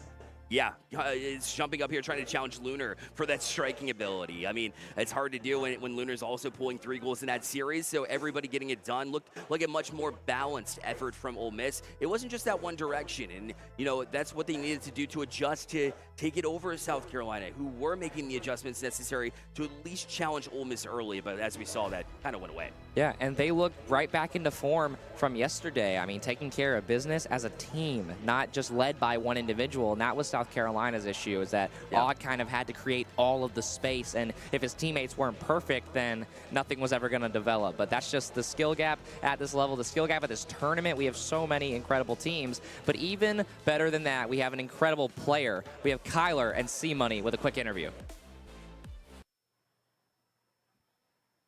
Yeah, it's jumping up here trying to challenge Lunar for that striking ability. I mean, it's hard to do when Lunar's also pulling 3 goals in that series, so everybody getting it done looked like a much more balanced effort from Ole Miss. It wasn't just that one direction, and, you know, that's what they needed to do to adjust to take it over South Carolina, who were making the adjustments necessary to at least challenge Ole Miss early, but as we saw, that kind of went away. Yeah, and they look right back into form from yesterday. I mean, taking care of business as a team, not just led by one individual, and that was South Carolina's issue, is that Odd kind of had to create all of the space, and if his teammates weren't perfect, then nothing was ever going to develop. But that's just the skill gap at this level, the skill gap at this tournament. We have so many incredible teams, but even better than that, we have an incredible player. We have Kyler and C-Money with a quick interview.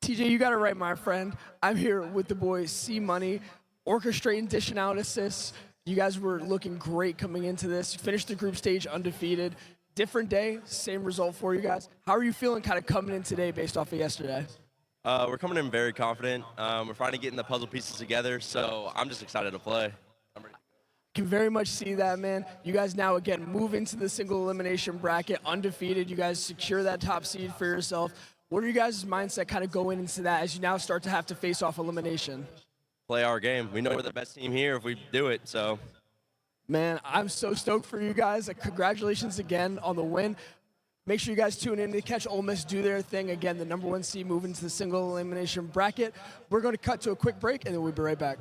TJ, you got it right, my friend. I'm here with the boys C-Money, orchestrating, dishing out assists. You guys were looking great coming into this. You finished the group stage undefeated. Different day, same result for you guys. How are you feeling kind of coming in today based off of yesterday? We're coming in very confident. We're finally getting the puzzle pieces together, so I'm just excited to play. Can very much see that, man. You guys now, again, move into the single elimination bracket undefeated. You guys secure that top seed for yourself. What are you guys' mindset kind of going into that as you now start to have to face off elimination? Play our game. We know we're the best team here if we do it, so. Man, I'm so stoked for you guys. Congratulations again on the win. Make sure you guys tune in to catch Ole Miss do their thing. Again, the #1 seed moving to the single elimination bracket. We're going to cut to a quick break, and then we'll be right back.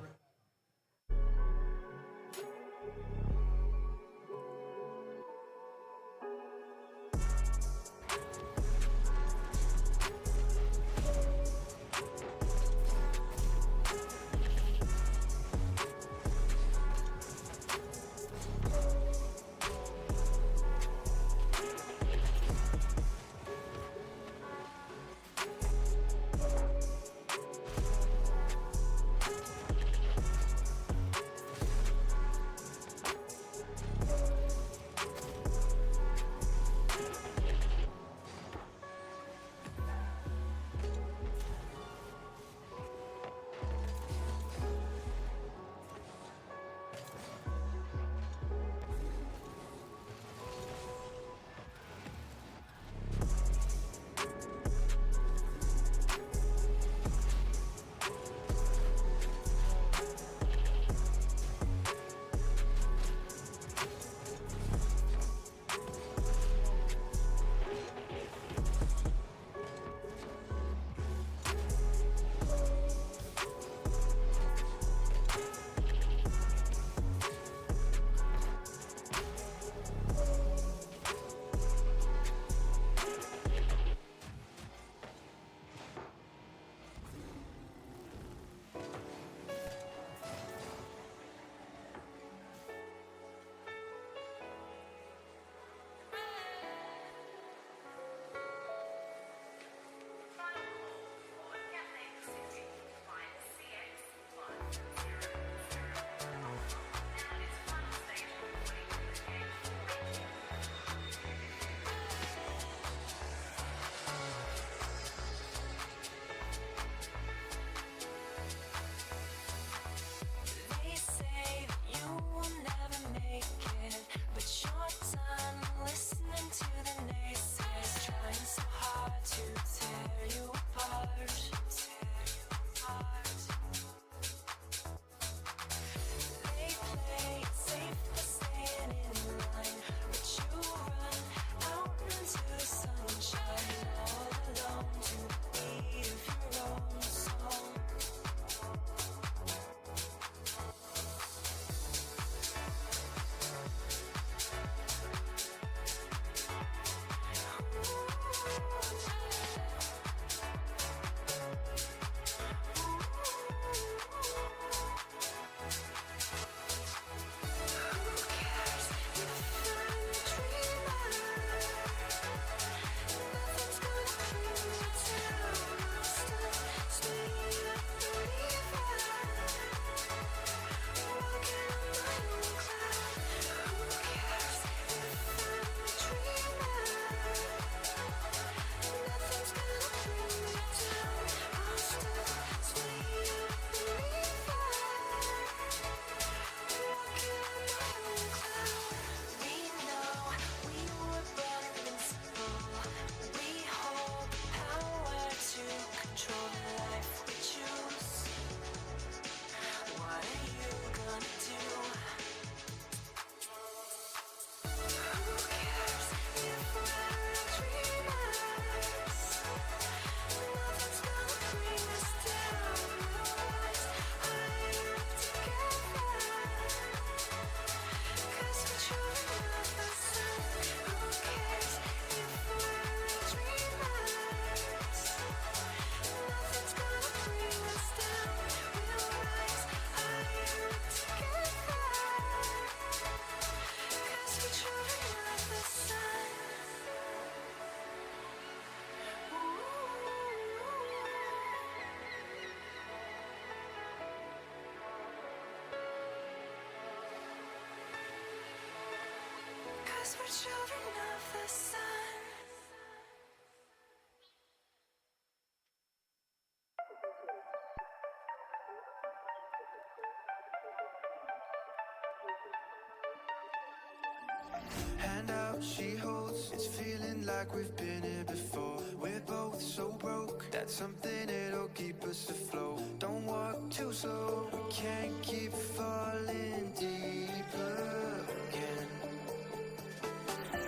Handout she holds, it's feeling like we've been here before. We're both so broke, that's something that'll keep us afloat. Don't walk too slow, we can't keep falling deeper again.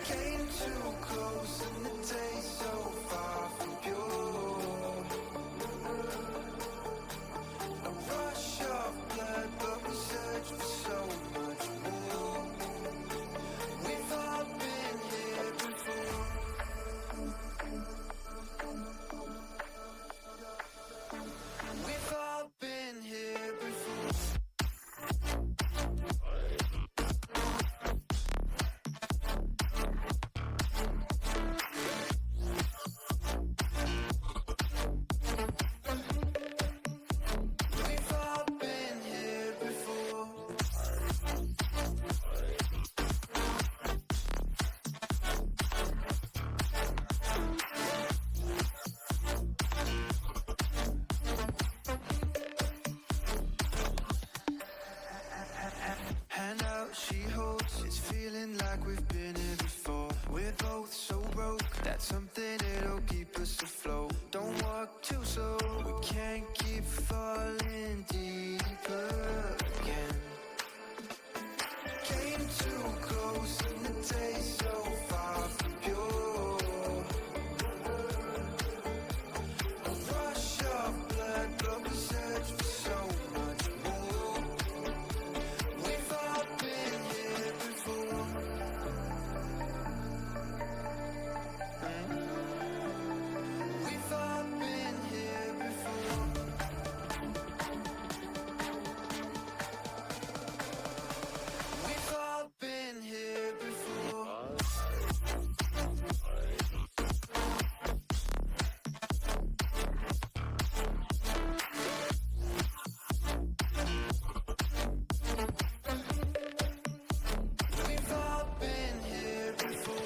Came too close and the taste so far from pure. A rush of blood, but we search for so much more. We've all been here before. We've all been here before. We've all been here before. Handout she holds, it's feeling like we've been here before. We're both so broke, that's something that'll keep us afloat. Don't walk too slow, we can't keep falling deeper again. Came too close and the taste so far from pure. A rush of blood, but we search for so much more. We've all been here before. We've all been here before. We've all been here before. We've all been here before.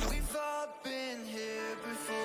We've all been here before.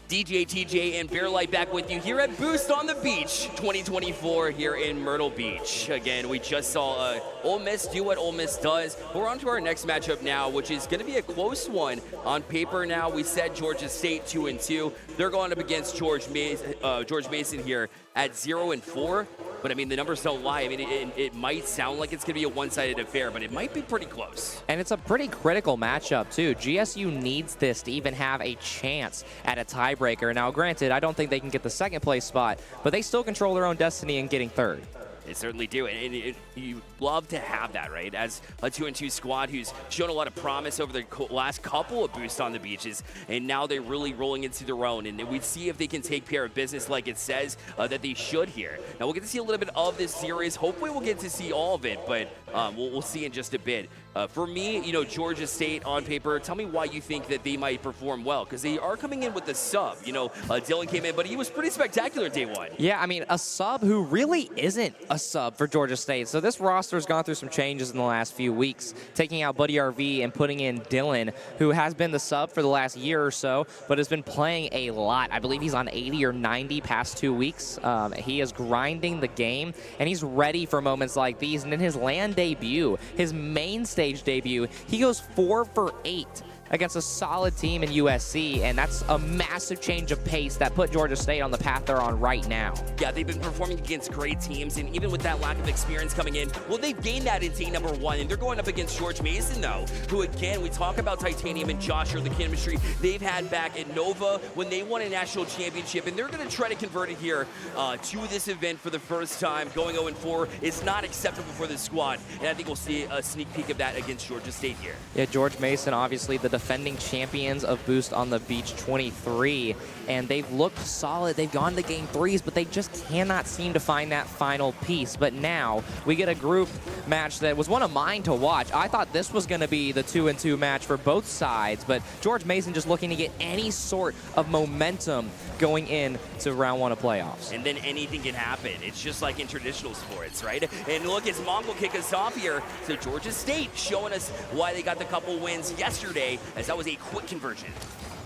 DJ, TJ, and Bearlight back with you here at Boost on the Beach 2024 here in Myrtle Beach. Again, we just saw Ole Miss do what Ole Miss does. We're on to our next matchup now, which is going to be a close one. On paper now, we said Georgia State 2-2. They're going up against George Mason here at 0-4. But, I mean, the numbers don't lie. I mean, it might sound like it's going to be a one-sided affair, but it might be pretty close. And it's a pretty critical matchup, too. GSU needs this to even have a chance at a tiebreaker. Now, granted, I don't think they can get the second place spot, but they still control their own destiny in getting third. They certainly do, and you love to have that, right? As a 2-2 squad who's shown a lot of promise over the last couple of Boosts on the Beaches, and now they're really rolling into their own, and we see if they can take care of business like it says that they should here. Now, we'll get to see a little bit of this series. Hopefully, we'll get to see all of it, but we'll see in just a bit. For me, you know, Georgia State on paper, tell me why you think that they might perform well, because they are coming in with a sub. You know, Dylan came in, but he was pretty spectacular day one. Yeah, I mean, a sub who really isn't a sub for Georgia State. So this roster has gone through some changes in the last few weeks, taking out Buddy RV and putting in Dylan, who has been the sub for the last year or so, but has been playing a lot. I believe he's on 80 or 90 past 2 weeks. He is grinding the game, and he's ready for moments like these. And in his LAN debut, his main stage debut, he goes 4 for 8. against a solid team in USC, and that's a massive change of pace that put Georgia State on the path they're on right now. Yeah, they've been performing against great teams, and even with that lack of experience coming in, well, they've gained that in team number 1, and they're going up against George Mason, though, who, again, we talk about Titanium and Joshua, the chemistry they've had back at Nova when they won a national championship, and they're going to try to convert it here to this event for the first time. Going 0-4 is not acceptable for this squad, and I think we'll see a sneak peek of that against Georgia State here. Yeah, George Mason, obviously the defending champions of Boost on the Beach 23, and they've looked solid. They've gone to game 3s, but they just cannot seem to find that final piece. But now we get a group match that was one of mine to watch. I thought this was going to be the 2-2 match for both sides, but George Mason just looking to get any sort of momentum going into round 1 of playoffs. And then anything can happen. It's just like in traditional sports, right? And look, as Monk will kick us off here, so Georgia State showing us why they got the couple wins yesterday, as that was a quick conversion.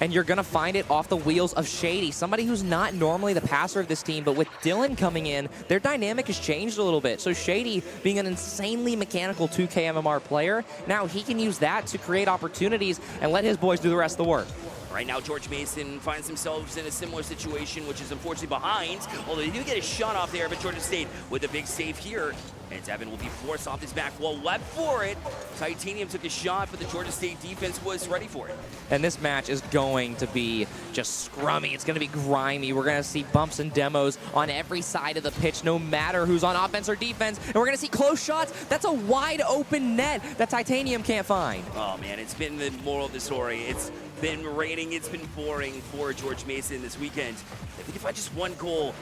And you're going to find it off the wheels of Shady, somebody who's not normally the passer of this team, but with Dylan coming in, their dynamic has changed a little bit. So Shady, being an insanely mechanical 2K MMR player, now he can use that to create opportunities and let his boys do the rest of the work. Right now, George Mason finds themselves in a similar situation, which is unfortunately behind, although they do get a shot off there, but Georgia State with a big save here. And Devin will be forced off his back wall, went for it. Titanium took a shot, but the Georgia State defense was ready for it. And this match is going to be just scrummy. It's going to be grimy. We're going to see bumps and demos on every side of the pitch, no matter who's on offense or defense. And we're going to see close shots. That's a wide open net that Titanium can't find. Oh, man, it's been the moral of the story. It's been raining. It's been pouring for George Mason this weekend. I think if I just one goal,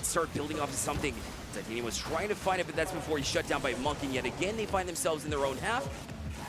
start building off of something. Titanium was trying to find it, but that's before he's shut down by Monk, and yet again they find themselves in their own half.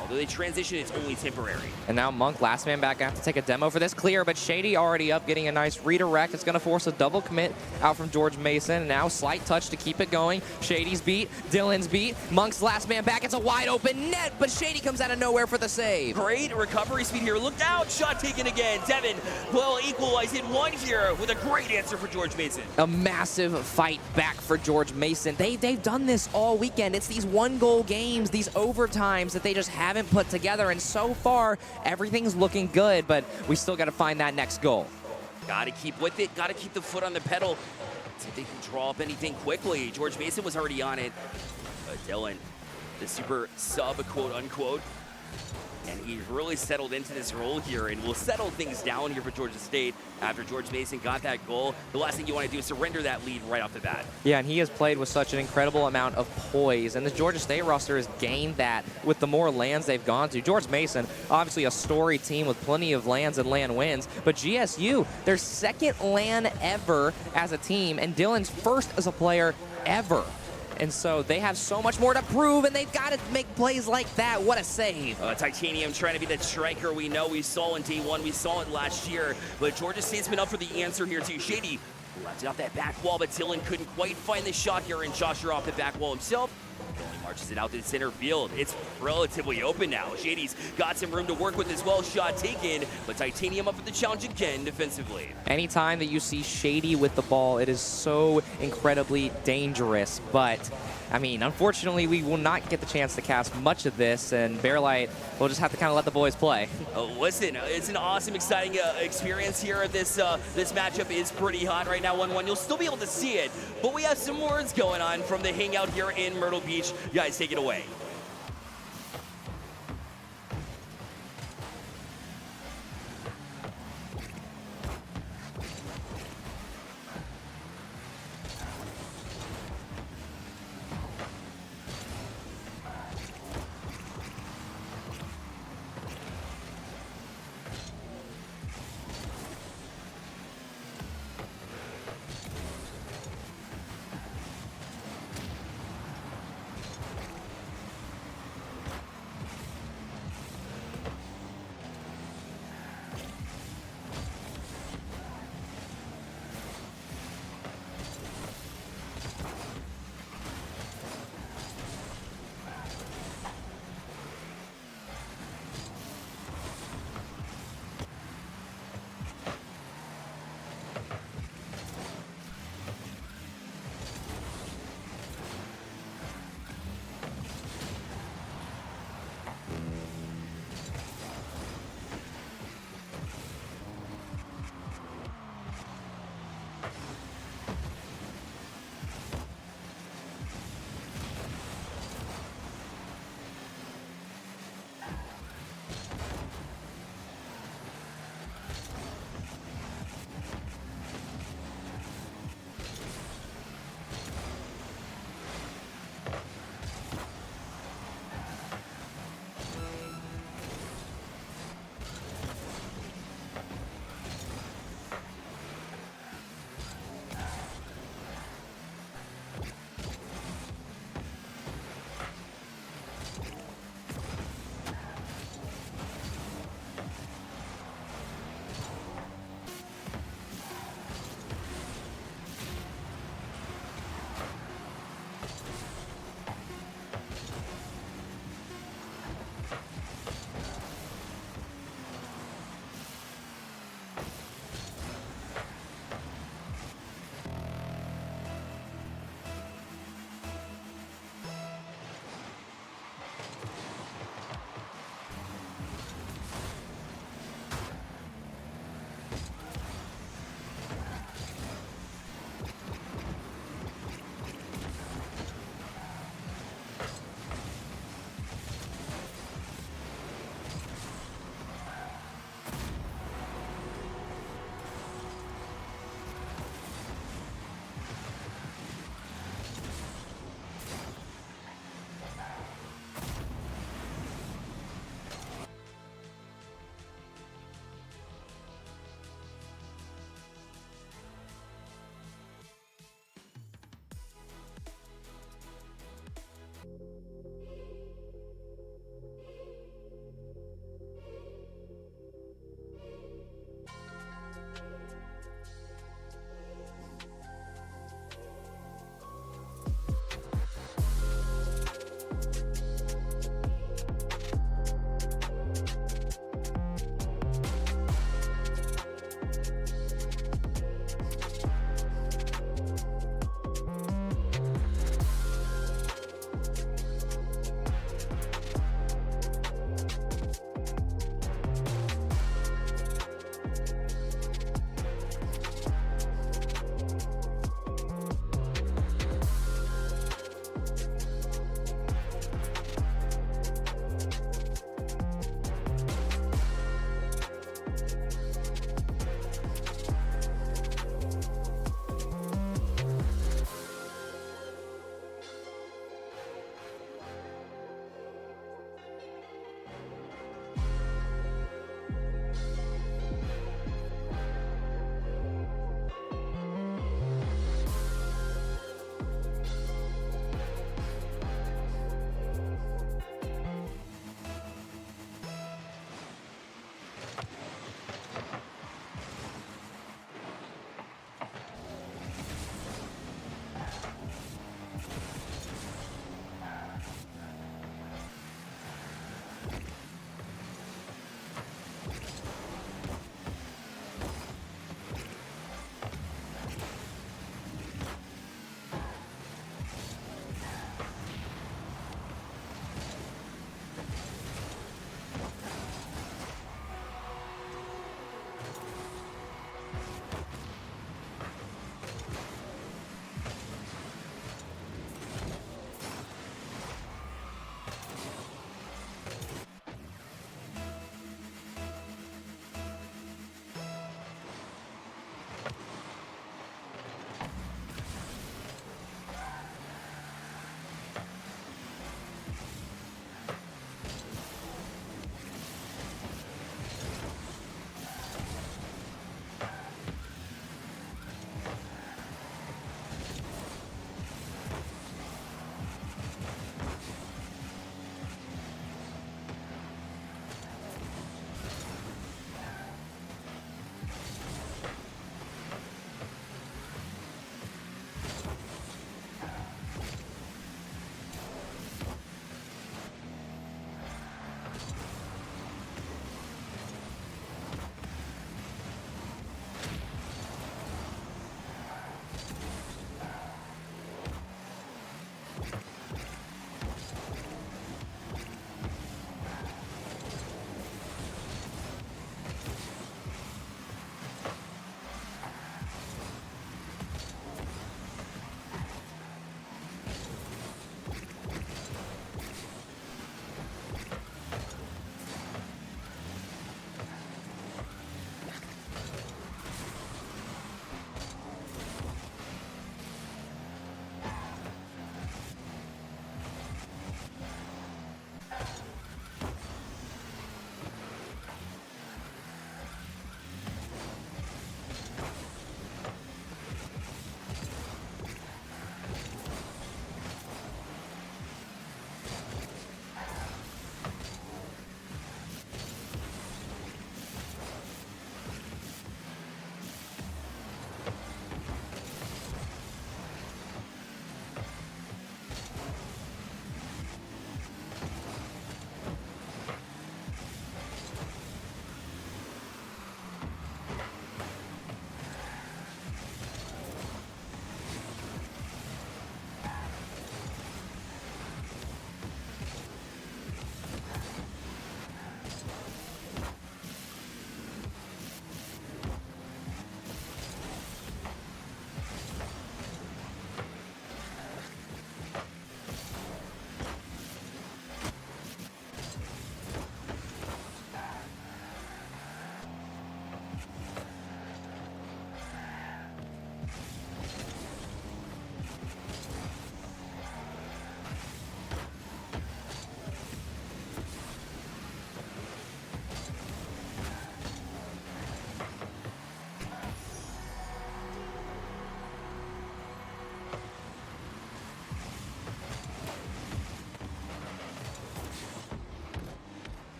Although they transition, it's only temporary. And now Monk, last man back, have to take a demo for this. Clear, but Shady already up, getting a nice redirect. It's going to force a double commit out from George Mason. And now slight touch to keep it going. Shady's beat, Dylan's beat. Monk's last man back. It's a wide open net, but Shady comes out of nowhere for the save. Great recovery speed here. Look out, shot taken again. Devin will equalize in 1 here with a great answer for George Mason. A massive fight back for George Mason. They've done this all weekend. It's these one-goal games, these overtimes that they just haven't put together, and so far everything's looking good, but we still got to find that next goal. Got to keep with it, got to keep the foot on the pedal. See if they can draw up anything quickly. George Mason was already on it. Dylan, the super sub, quote unquote, and he really settled into this role here and will settle things down here for Georgia State after George Mason got that goal. The last thing you want to do is surrender that lead right off the bat. Yeah, and he has played with such an incredible amount of poise, and the Georgia State roster has gained that with the more lands they've gone to. George Mason, obviously a story team with plenty of lands and land wins, but GSU, their second LAN ever as a team, and Dylan's first as a player ever. And so they have so much more to prove, and they've got to make plays like that. What a save. Titanium trying to be that striker we know we saw in day one. We saw it last year, but Georgia State's been up for the answer here too. Shady left it off that back wall, but Dylan couldn't quite find the shot here, and Joshua off the back wall himself. Only marches it out to the center field. It's relatively open now. Shady's got some room to work with as well. Shot taken, but Titanium up for the challenge again defensively. Anytime that you see Shady with the ball, it is so incredibly dangerous. But, I mean, unfortunately, we will not get the chance to cast much of this, and Bearlight will just have to kind of let the boys play. Listen, it's an awesome, exciting experience here. This matchup is pretty hot right now, 1-1. You'll still be able to see it, but we have some words going on from the Hangout here in Myrtle Beach. You guys, take it away.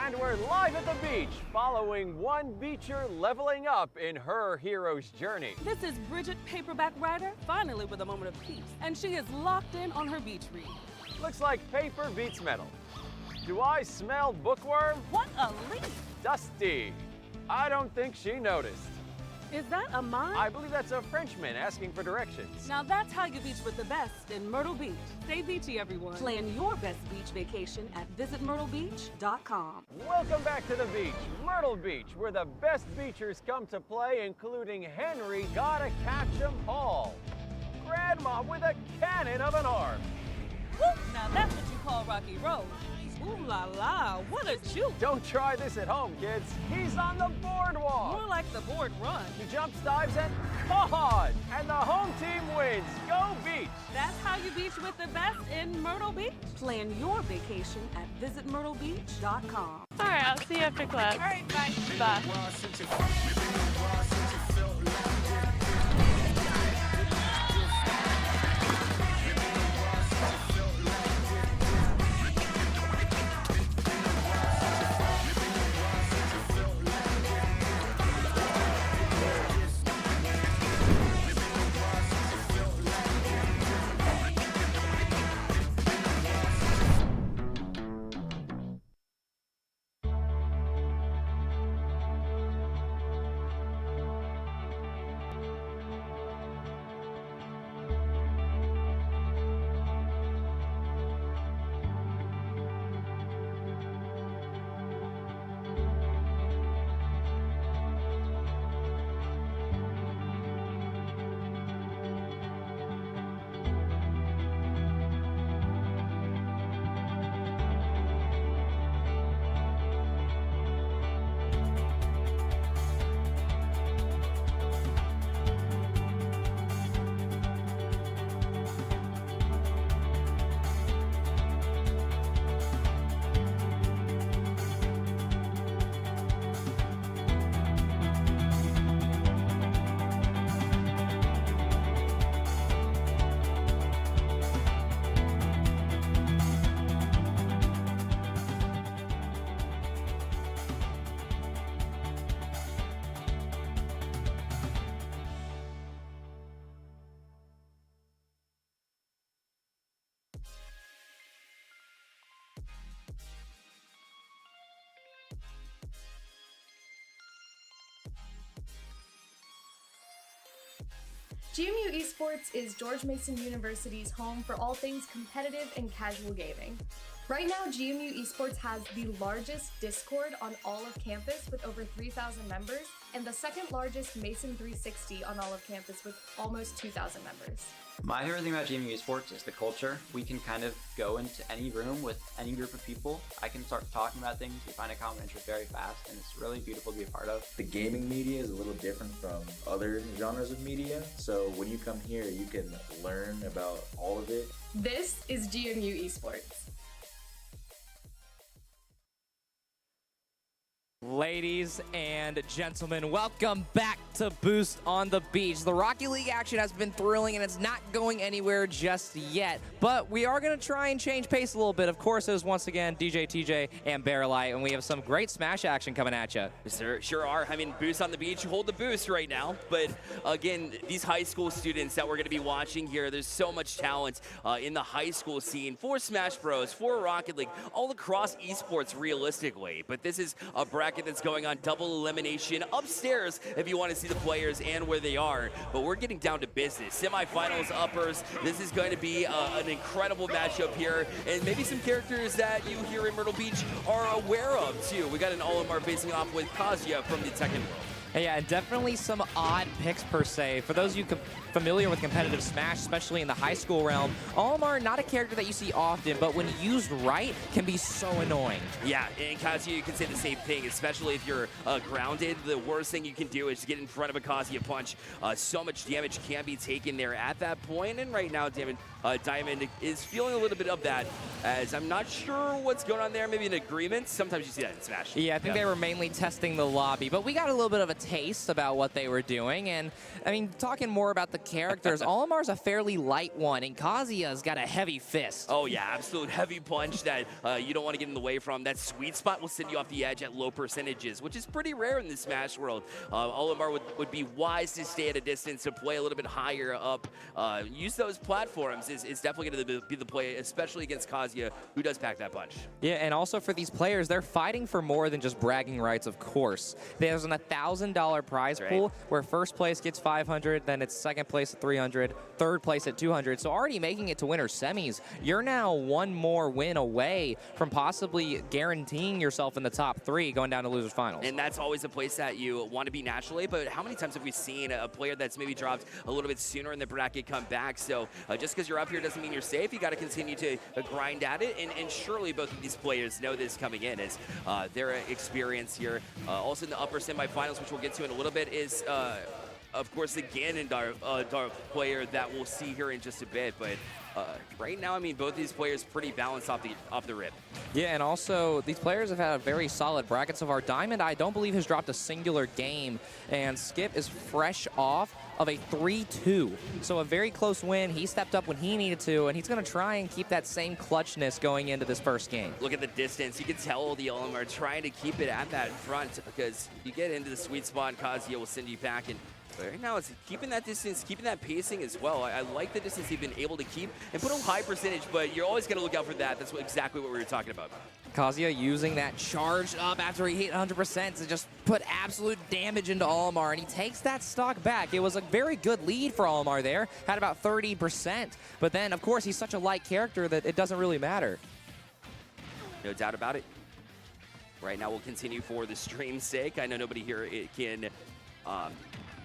And we're live at the beach, following one beacher leveling up in her hero's journey. This is Bridget, paperback writer, finally with a moment of peace. And she is locked in on her beach read. Looks like paper beats metal. Do I smell bookworm? What a leap! Dusty. I don't think she noticed. Is that a mime? I believe that's a Frenchman asking for directions. Now that's how you beach with the best in Myrtle Beach. Stay beachy, everyone. Plan your best beach vacation at visitmyrtlebeach.com. Welcome back to the beach, Myrtle Beach, where the best beachers come to play, including Henry Gotta Catch 'em Paul. Grandma with a cannon of an arm. Woo! Now that's what you call Rocky Road. Ooh la la, what a juke! Don't try this at home, kids. He's on the boardwalk. More like the board run. He jumps, dives, and caught! And the home team wins. Go Beach! That's how you beach with the best in Myrtle Beach. Plan your vacation at visitmyrtlebeach.com. All right, I'll see you after class. All right, bye. Bye. GMU Esports is George Mason University's home for all things competitive and casual gaming. Right now, GMU Esports has the largest Discord on all of campus with over 3,000 members, and the second largest Mason 360 on all of campus with almost 2,000 members. My favorite thing about GMU Esports is the culture. We can kind of go into any room with any group of people. I can start talking about things, we find a common interest very fast, and it's really beautiful to be a part of. The gaming media is a little different from other genres of media, so when you come here, you can learn about all of it. This is GMU Esports. Ladies and gentlemen, welcome back to Boost on the Beach. The Rocky League action has been thrilling and it's not going anywhere just yet, but we are going to try and change pace a little bit. Of course, it is once again DJ, TJ, and Bearlight, and we have some great Smash action coming at you. Sure are. I mean, Boost on the Beach, hold the boost right now. But again, these high school students that we're going to be watching here, there's so much talent in the high school scene for Smash Bros, for Rocket League, all across esports realistically. But this is a bracket that's going on double elimination upstairs if you want to see the players and where they are. But we're getting down to business. Semifinals, uppers. This is going to be an incredible matchup here, and maybe some characters that you here in Myrtle Beach are aware of too. We got an Olimar facing off with Kazuya from the Tekken world. Yeah, definitely some odd picks per se. For those of you familiar with competitive Smash, especially in the high school realm, Olimar, not a character that you see often, but when used right, can be so annoying. Yeah, and Kazuya, you can say the same thing, especially if you're grounded. The worst thing you can do is get in front of a Kazuya punch. So much damage can be taken there at that point, and right now, Diamond is feeling a little bit of that, as I'm not sure what's going on there. Maybe an agreement. Sometimes you see that in Smash. Yeah, I think they were mainly testing the lobby, but we got a little bit of a taste about what they were doing. And I mean, talking more about the characters, Olimar's a fairly light one, and Kazuya's got a heavy fist. Oh yeah, absolute heavy punch that you don't want to get in the way from. That sweet spot will send you off the edge at low percentages, which is pretty rare in the Smash world. Olimar would be wise to stay at a distance, to play a little bit higher up. Use those platforms is definitely going to be the play, especially against Kazuya, who does pack that punch. Yeah, and also for these players, they're fighting for more than just bragging rights, of course. There's an $1,000 prize pool where first place gets 500, then it's second place at 300, third place at 200. So already making it to winter semis, you're now one more win away from possibly guaranteeing yourself in the top 3 going down to losers finals. And that's always a place that you want to be naturally, but how many times have we seen a player that's maybe dropped a little bit sooner in the bracket come back? So just because you're up here doesn't mean you're safe. You got to continue to grind at it, and surely both of these players know this coming in as their experience here. Also in the upper semifinals, which we'll get to in a little bit, is of course the Ganondorf player that we'll see here in just a bit. But right now, I mean, both these players pretty balanced off the rip. Yeah, and also these players have had a very solid bracket so far. Diamond, I don't believe, has dropped a singular game, and Skip is fresh off of a 3-2. So a very close win. He stepped up when he needed to, and he's going to try and keep that same clutchness going into this first game. Look at the distance. You can tell the Olimar are trying to keep it at that front, because you get into the sweet spot, and Kazuya will send you back. And right now, it's keeping that distance, keeping that pacing as well. I like the distance they've been able to keep and put a high percentage, but you're always going to look out for that. That's exactly what we were talking about. Kazuya using that charge up after he hit 100% to just put absolute damage into Olimar, and he takes that stock back. It was a very good lead for Olimar there, had about 30%, but then, of course, he's such a light character that it doesn't really matter. No doubt about it. Right now, we'll continue for the stream's sake. I know nobody here can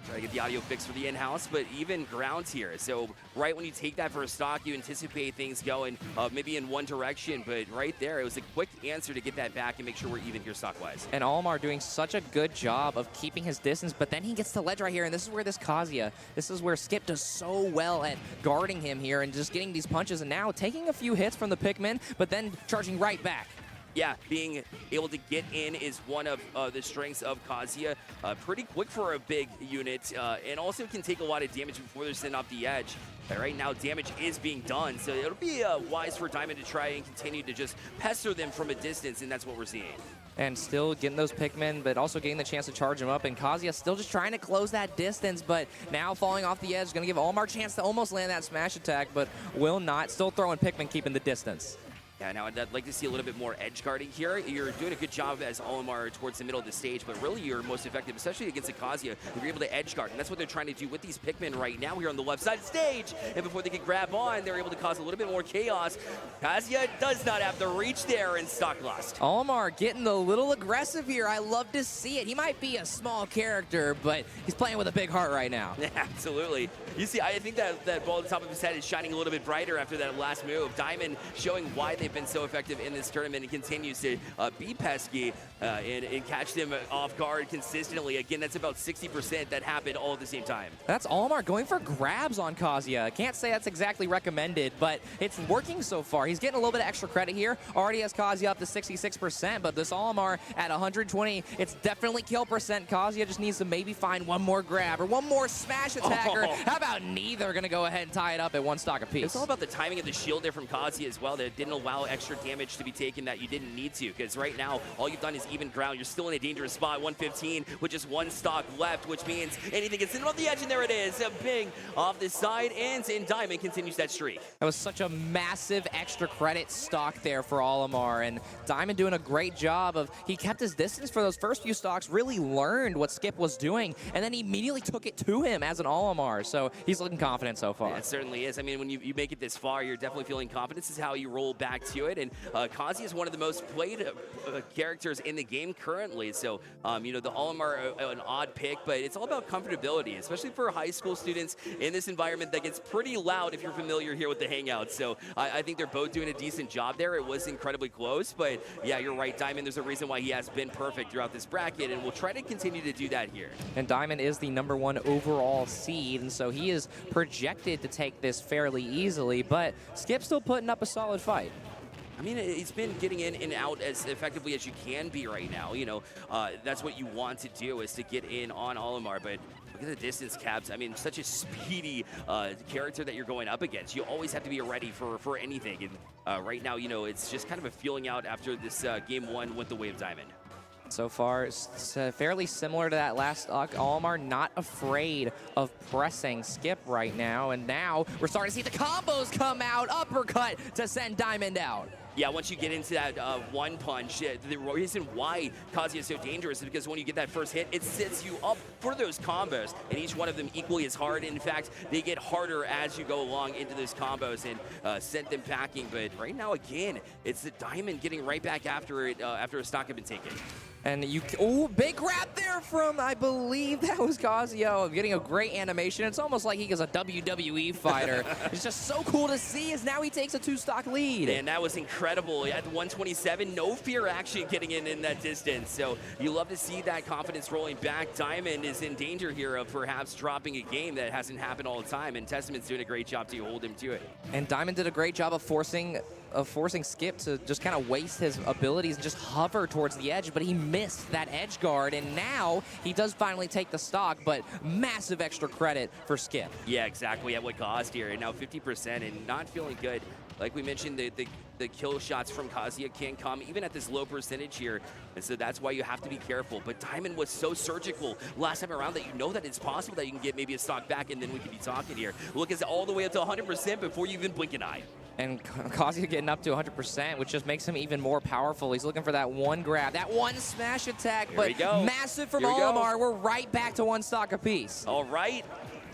try to get the audio fixed for the in-house, but even grounds here. So right when you take that for a stock, you anticipate things going maybe in one direction, but right there, it was a quick answer to get that back and make sure we're even here stock-wise. And Olimar doing such a good job of keeping his distance, but then he gets the ledge right here, and this is where this Kazuya, this is where Skip does so well at guarding him here and just getting these punches, and now taking a few hits from the Pikmin, but then charging right back. Yeah, being able to get in is one of the strengths of Kazuya. Pretty quick for a big unit, and also can take a lot of damage before they're sent off the edge. But right now, damage is being done, so it'll be wise for Diamond to try and continue to just pester them from a distance, and that's what we're seeing. And still getting those Pikmin, but also getting the chance to charge him up. And Kazuya still just trying to close that distance, but now falling off the edge. Going to give Olimar a chance to almost land that smash attack, but will not. Still throwing Pikmin, keeping the distance. Yeah, now I'd like to see a little bit more edge guarding here. You're doing a good job as Olimar towards the middle of the stage, but really you're most effective, especially against a Kazuya, if you're able to edge guard. And that's what they're trying to do with these Pikmin right now here on the left side of the stage. And before they can grab on, they're able to cause a little bit more chaos. Kazuya does not have the reach there, and stock lost. Olimar getting a little aggressive here. I love to see it. He might be a small character, but he's playing with a big heart right now. Yeah, absolutely. You see, I think that ball at the top of his head is shining a little bit brighter after that last move. Diamond showing why they've been so effective in this tournament and continues to be pesky and catch them off guard consistently. Again, that's about 60% that happened all at the same time. That's Olimar going for grabs on Kazuya. I can't say that's exactly recommended, but it's working so far. He's getting a little bit of extra credit here. Already has Kazuya up to 66%, but this Olimar at 120, it's definitely kill percent. Kazuya just needs to maybe find one more grab or one more smash attacker. How about neither going to go ahead and tie it up at one stock apiece? It's all about the timing of the shield there from Kazuya as well, that didn't allow extra damage to be taken that you didn't need to, because right now all you've done is even ground. You're still in a dangerous spot, 115 with just one stock left, which means anything gets in off the edge, and there it is, a big off the side, and Diamond continues that streak. That was such a massive extra credit stock there for Olimar, and Diamond doing a great job of, he kept his distance for those first few stocks, really learned what Skip was doing, and then he immediately took it to him as an Olimar, so he's looking confident so far. Yeah, it certainly is. I mean, when you make it this far, you're definitely feeling confident. This is how you roll back to it, and Kazuya is one of the most played characters in the game currently, so you know, the Olimar an odd pick, but it's all about comfortability, especially for high school students in this environment that gets pretty loud if you're familiar here with the Hangout. So I think they're both doing a decent job there. It was incredibly close, but yeah, you're right, Diamond, there's a reason why he has been perfect throughout this bracket, and we'll try to continue to do that here. And Diamond is the #1 overall seed, and so he is projected to take this fairly easily, but Skip's still putting up a solid fight. I mean, he's been getting in and out as effectively as you can be right now. You know, that's what you want to do, is to get in on Olimar. But look at the distance, Cabs. I mean, such a speedy character that you're going up against. You always have to be ready for anything. And right now, you know, it's just kind of a feeling out after this game 1 with the Wave Diamond. So far, it's fairly similar to that last stock. Olimar not afraid of pressing Skip right now, and now we're starting to see the combos come out. Uppercut to send Diamond out. Yeah, once you get into that one punch, the reason why Kazuya is so dangerous is because when you get that first hit, it sets you up for those combos, and each one of them equally as hard. In fact, they get harder as you go along into those combos and sent them packing. But right now, again, it's the Diamond getting right back after it, after a stock had been taken. And oh, big grab there from, I believe that was Kazuya, getting a great animation. It's almost like he is a WWE fighter. It's just so cool to see, as now he takes a 2-stock lead. And that was incredible. At 127, no fear action getting in that distance. So you love to see that confidence rolling back. Diamond is in danger here of perhaps dropping a game that hasn't happened all the time, and Testament's doing a great job to hold him to it. And Diamond did a great job of forcing Skip to just kind of waste his abilities and just hover towards the edge, but he missed that edge guard, and now he does finally take the stock, but massive extra credit for Skip. Yeah, exactly, at what cost here, and now 50% and not feeling good. Like we mentioned, the kill shots from Kazuya can come even at this low percentage here, and so that's why you have to be careful. But Diamond was so surgical last time around that you know that it's possible that you can get maybe a stock back, and then we could be talking here. Look, it's all the way up to 100% before you even blink an eye. And Kazuya getting up to 100%, which just makes him even more powerful. He's looking for that one grab, that one smash attack, but massive from Olimar. We're right back to 1 stock apiece. All right.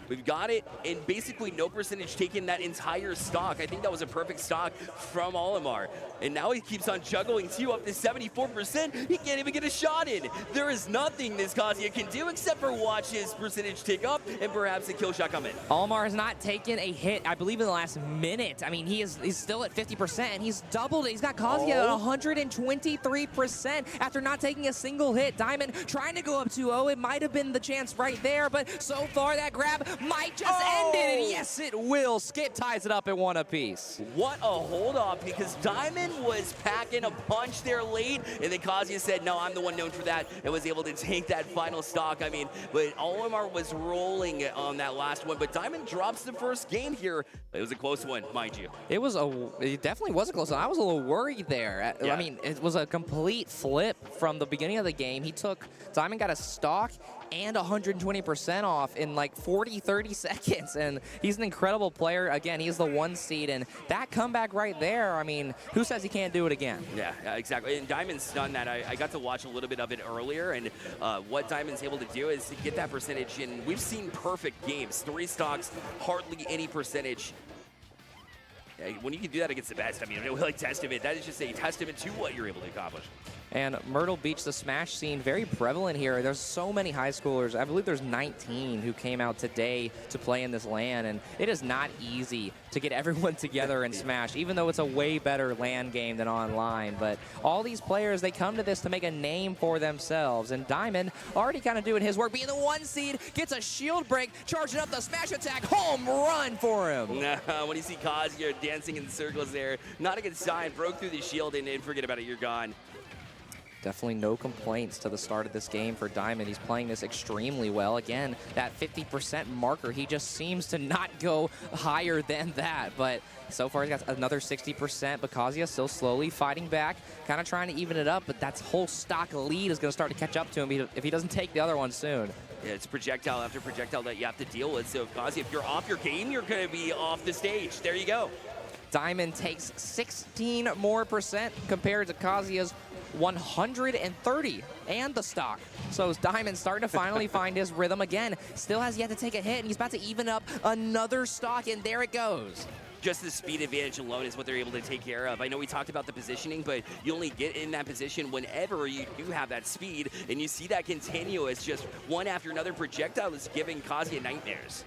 We've got it, and basically no percentage taken that entire stock. I think that was a perfect stock from Olimar. And now he keeps on juggling too, up to 74%. He can't even get a shot in. There is nothing this Kazuya can do except for watch his percentage tick up and perhaps a kill shot come in. Olimar has not taken a hit, I believe, in the last minute. I mean, he's still at 50%, and he's doubled it. He's got Kazuya at 123% after not taking a single hit. Diamond trying to go up 2-0. It might have been the chance right there, but so far that grab might just end it, and yes, it will. Skip ties it up at 1 apiece. What a hold off, because Diamond was packing a punch there late, and then Kazuya said, no, I'm the one known for that, and was able to take that final stock. I mean, but Olimar was rolling on that last one, but Diamond drops the first game here. It was a close one, mind you. It definitely was a close one. I was a little worried there. Yeah. I mean, it was a complete flip from the beginning of the game. Diamond got a stock and 120% off in like 30 seconds, and he's an incredible player. Again, he's the 1 seed, and that comeback right there, I mean, who says he can't do it again? Yeah, exactly, and Diamond's done that. I got to watch a little bit of it earlier, and what Diamond's able to do is to get that percentage, and we've seen perfect games, 3 stocks, hardly any percentage. When you can do that against the best, I mean, like Testament, that is just a testament to what you're able to accomplish. And Myrtle Beach, the Smash scene, very prevalent here. There's so many high schoolers. I believe there's 19 who came out today to play in this LAN, and it is not easy to get everyone together in Smash, even though it's a way better LAN game than online. But all these players, they come to this to make a name for themselves, and Diamond already kind of doing his work, being the 1 seed, gets a shield break, charging up the Smash attack, home run for him. When you see Kazuya dancing in circles there, not a good sign. Broke through the shield, and forget about it, you're gone. Definitely no complaints to the start of this game for Diamond. He's playing this extremely well. Again, that 50% marker, he just seems to not go higher than that. But so far, he's got another 60%. But Kazuya still slowly fighting back, kind of trying to even it up. But that whole stock lead is going to start to catch up to him if he doesn't take the other one soon. Yeah, it's projectile after projectile that you have to deal with. So, Kazuya, if you're off your game, you're going to be off the stage. There you go. Diamond takes 16 more percent compared to Kazuya's 130 and the stock. So Diamond starting to finally find his rhythm again. Still has yet to take a hit, and he's about to even up another stock, and there it goes. Just the speed advantage alone is what they're able to take care of. I know we talked about the positioning, but you only get in that position whenever you do have that speed, and you see that continuous, just one after another projectile is giving Kazuya nightmares.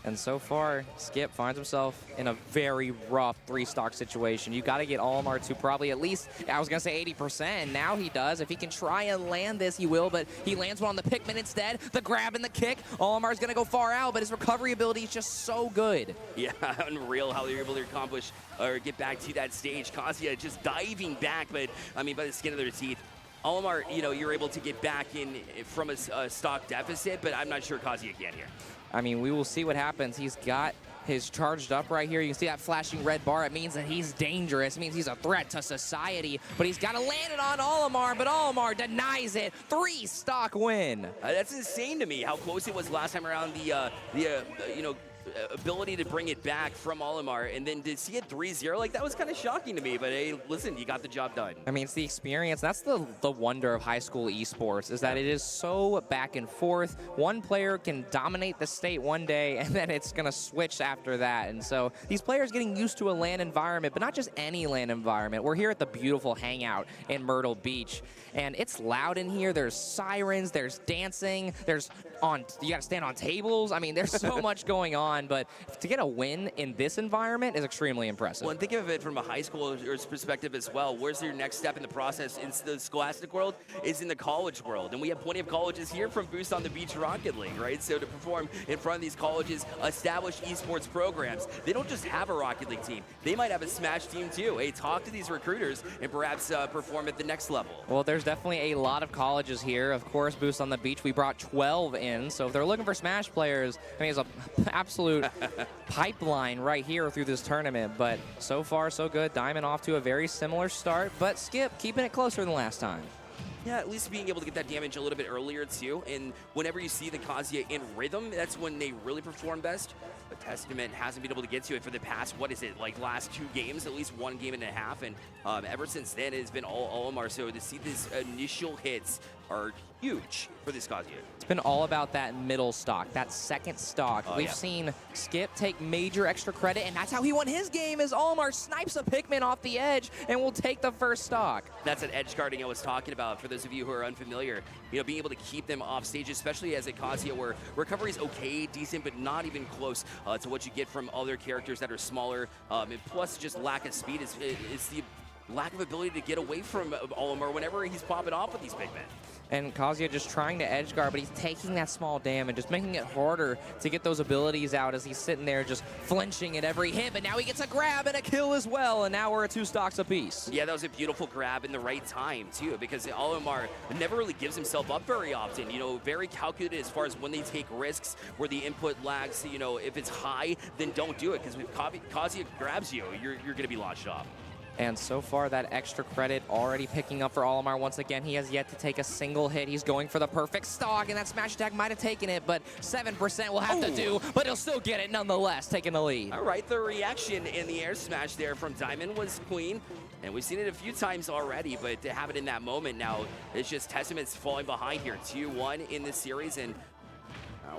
And so far, Skip finds himself in a very rough 3-stock situation. You got to get Olimar to probably at least, I was going to say 80%. Now he does. If he can try and land this, he will, but he lands one on the Pikmin instead. The grab and the kick. Olimar's going to go far out, but his recovery ability is just so good. Yeah, unreal how they're able to accomplish or get back to that stage. Kazuya just diving back, but I mean, by the skin of their teeth. Olimar, you know, you're able to get back in from a stock deficit, but I'm not sure Kazuya can here. I mean, we will see what happens. He's got his charged up right here. You can see that flashing red bar. It means that he's dangerous. It means he's a threat to society, but he's got to land it on Olimar, but Olimar denies it. 3 stock win. That's insane to me how close it was last time around. You know, ability to bring it back from Olimar, and then to see it 3-0, like that was kind of shocking to me, but hey, listen, you got the job done. I mean, it's the experience. That's the wonder of high school esports, is that it is so back and forth. One player can dominate the state one day, and then it's going to switch after that. And so these players getting used to a LAN environment, but not just any LAN environment. We're here at the beautiful Hangout in Myrtle Beach, and it's loud in here. There's sirens, there's dancing, you got to stand on tables. I mean, there's so much going on, but to get a win in this environment is extremely impressive. Well, and think of it from a high schooler's perspective as well. Where's your next step in the process? In the scholastic world is in the college world, and we have plenty of colleges here from Boost on the Beach Rocket League, right? So to perform in front of these colleges, established esports programs, they don't just have a Rocket League team. They might have a Smash team too. Hey, talk to these recruiters and perhaps perform at the next level. Well, there's definitely a lot of colleges here. Of course, Boost on the Beach, we brought 12 in. So if they're looking for Smash players, I mean, it's an absolute pipeline right here through this tournament. But so far, so good. Diamond off to a very similar start, but Skip keeping it closer than last time. Yeah, at least being able to get that damage a little bit earlier too. And whenever you see the Kazuya in rhythm, that's when they really perform best. But Testament hasn't been able to get to it for the past, what is it, like last 2 games, at least 1 game and a half. And ever since then, it's been all Olimar. So to see these initial hits are huge for this Kazuya. It's been all about that middle stock, that second stock. We've seen Skip take major extra credit, and that's how he won his game, as Olimar snipes a Pikmin off the edge and will take the first stock. That's an edge guarding I was talking about for those of you who are unfamiliar. You know, being able to keep them off stage, especially as a Kazuya where recovery is okay, decent, but not even close to what you get from other characters that are smaller. And plus, just lack of speed is the lack of ability to get away from Olimar whenever he's popping off with these big men. And Kazuya just trying to edge guard, but he's taking that small damage, just making it harder to get those abilities out as he's sitting there just flinching at every hit. But now he gets a grab and a kill as well, and now we're at 2 stocks apiece. Yeah, that was a beautiful grab in the right time, too, because Olimar never really gives himself up very often. You know, very calculated as far as when they take risks, where the input lags. You know, if it's high, then don't do it, because if Kazuya grabs you, you're going to be launched off. And so far, that extra credit already picking up for Olimar. Once again, he has yet to take a single hit. He's going for the perfect stock, and that smash attack might have taken it, but 7% will have to do, but he'll still get it nonetheless, taking the lead. All right, the reaction in the air smash there from Diamond was clean, and we've seen it a few times already, but to have it in that moment now, it's just Testament's falling behind here. 2-1 in this series, and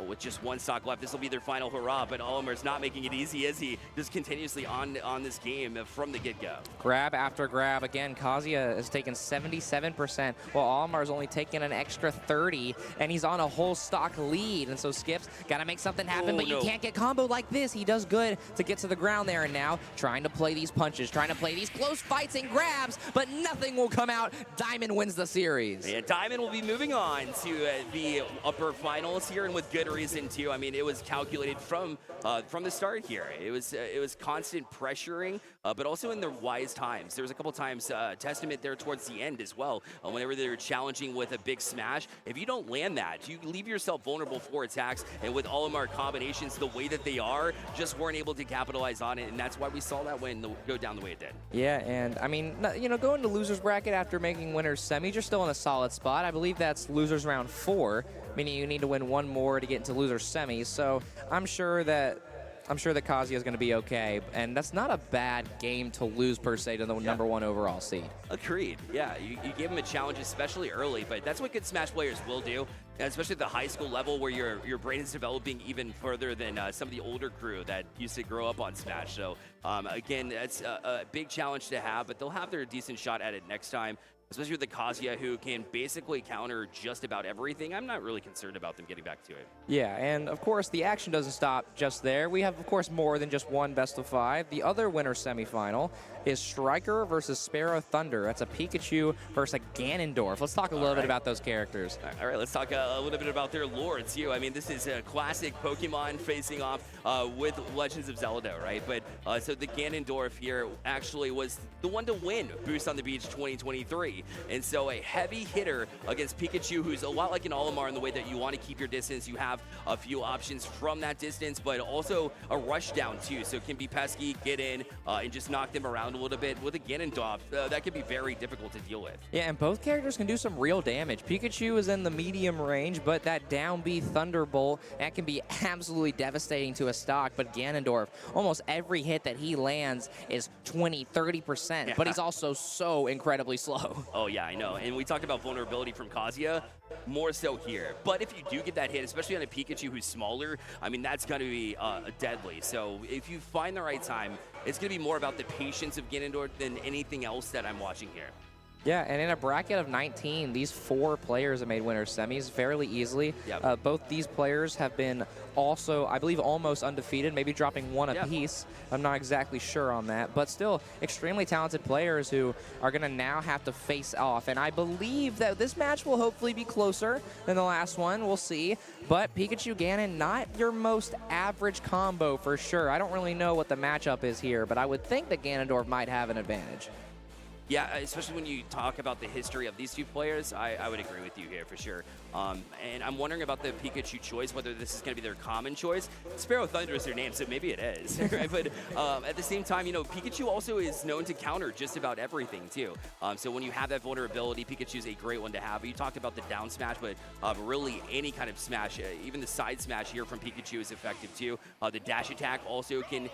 with just 1 stock left, this will be their final hurrah, but Olimar's not making it easy, is he? Just continuously on this game from the get-go. Grab after grab. Again, Kazuya has taken 77%, while Olimar's only taken an extra 30, and he's on a whole stock lead. And so Skip's got to make something happen, but you can't get comboed like this. He does good to get to the ground there, and now trying to play these punches, trying to play these close fights and grabs, but nothing will come out. Diamond wins the series. Yeah, Diamond will be moving on to the upper finals here, and with good reason too. I mean, it was calculated from the start here. It was constant pressuring, but also in the wise times. There was a couple times Testament there towards the end as well. Whenever they were challenging with a big smash, if you don't land that, you leave yourself vulnerable for attacks. And with Olimar combinations the way that they are, just weren't able to capitalize on it, and that's why we saw that win go down the way it did. Yeah, and I mean, you know, going to losers bracket after making winners semis, you're still in a solid spot. I believe that's losers round 4. Meaning you need to win 1 more to get into loser semis. So I'm sure that Kazuya is going to be okay, and that's not a bad game to lose per se to the number 1 overall seed. Agreed. Yeah, you gave him a challenge, especially early, but that's what good Smash players will do, and especially at the high school level where your brain is developing even further than some of the older crew that used to grow up on Smash. So again, that's a big challenge to have, but they'll have their decent shot at it next time. especially with the Kazuya, who can basically counter just about everything. I'm not really concerned about them getting back to it. Yeah, and of course the action doesn't stop just there. We have, of course, more than just one best of 5. The other winner semifinal is Striker versus Sparrow Thunder. That's a Pikachu versus a Ganondorf. Let's talk a little bit about those characters. All right, let's talk a little bit about their lore too. I mean, this is a classic Pokemon facing off with Legends of Zelda, right? But so the Ganondorf here actually was the one to win Boost on the Beach 2023. And so a heavy hitter against Pikachu, who's a lot like an Olimar in the way that you want to keep your distance. You have a few options from that distance, but also a rush down too. So it can be pesky, get in, and just knock them around a little bit. With a Ganondorf, that can be very difficult to deal with. Yeah, and both characters can do some real damage. Pikachu is in the medium range, but that down B Thunderbolt, that can be absolutely devastating to a stock. But Ganondorf, almost every hit that he lands is 20, 30%, but he's also so incredibly slow. Oh yeah, I know. And we talked about vulnerability from Kazuya, more so here. But if you do get that hit, especially on a Pikachu who's smaller, I mean, that's going to be deadly. So if you find the right time, it's going to be more about the patience of Ganondorf than anything else that I'm watching here. Yeah, and in a bracket of 19, these 4 players have made winners semis fairly easily. Yep. Both these players have been also, I believe, almost undefeated, maybe dropping one apiece. I'm not exactly sure on that, but still extremely talented players who are going to now have to face off. And I believe that this match will hopefully be closer than the last one. We'll see. But Pikachu Ganon, not your most average combo for sure. I don't really know what the matchup is here, but I would think that Ganondorf might have an advantage. Yeah, especially when you talk about the history of these two players, I would agree with you here for sure. And I'm wondering about the Pikachu choice, whether this is going to be their common choice. Sparrow Thunder is their name, so maybe it is. Right? But at the same time, you know, Pikachu also is known to counter just about everything too. So when you have that vulnerability, Pikachu is a great one to have. You talked about the down smash, but really any kind of smash, even the side smash here from Pikachu is effective too. The dash attack also can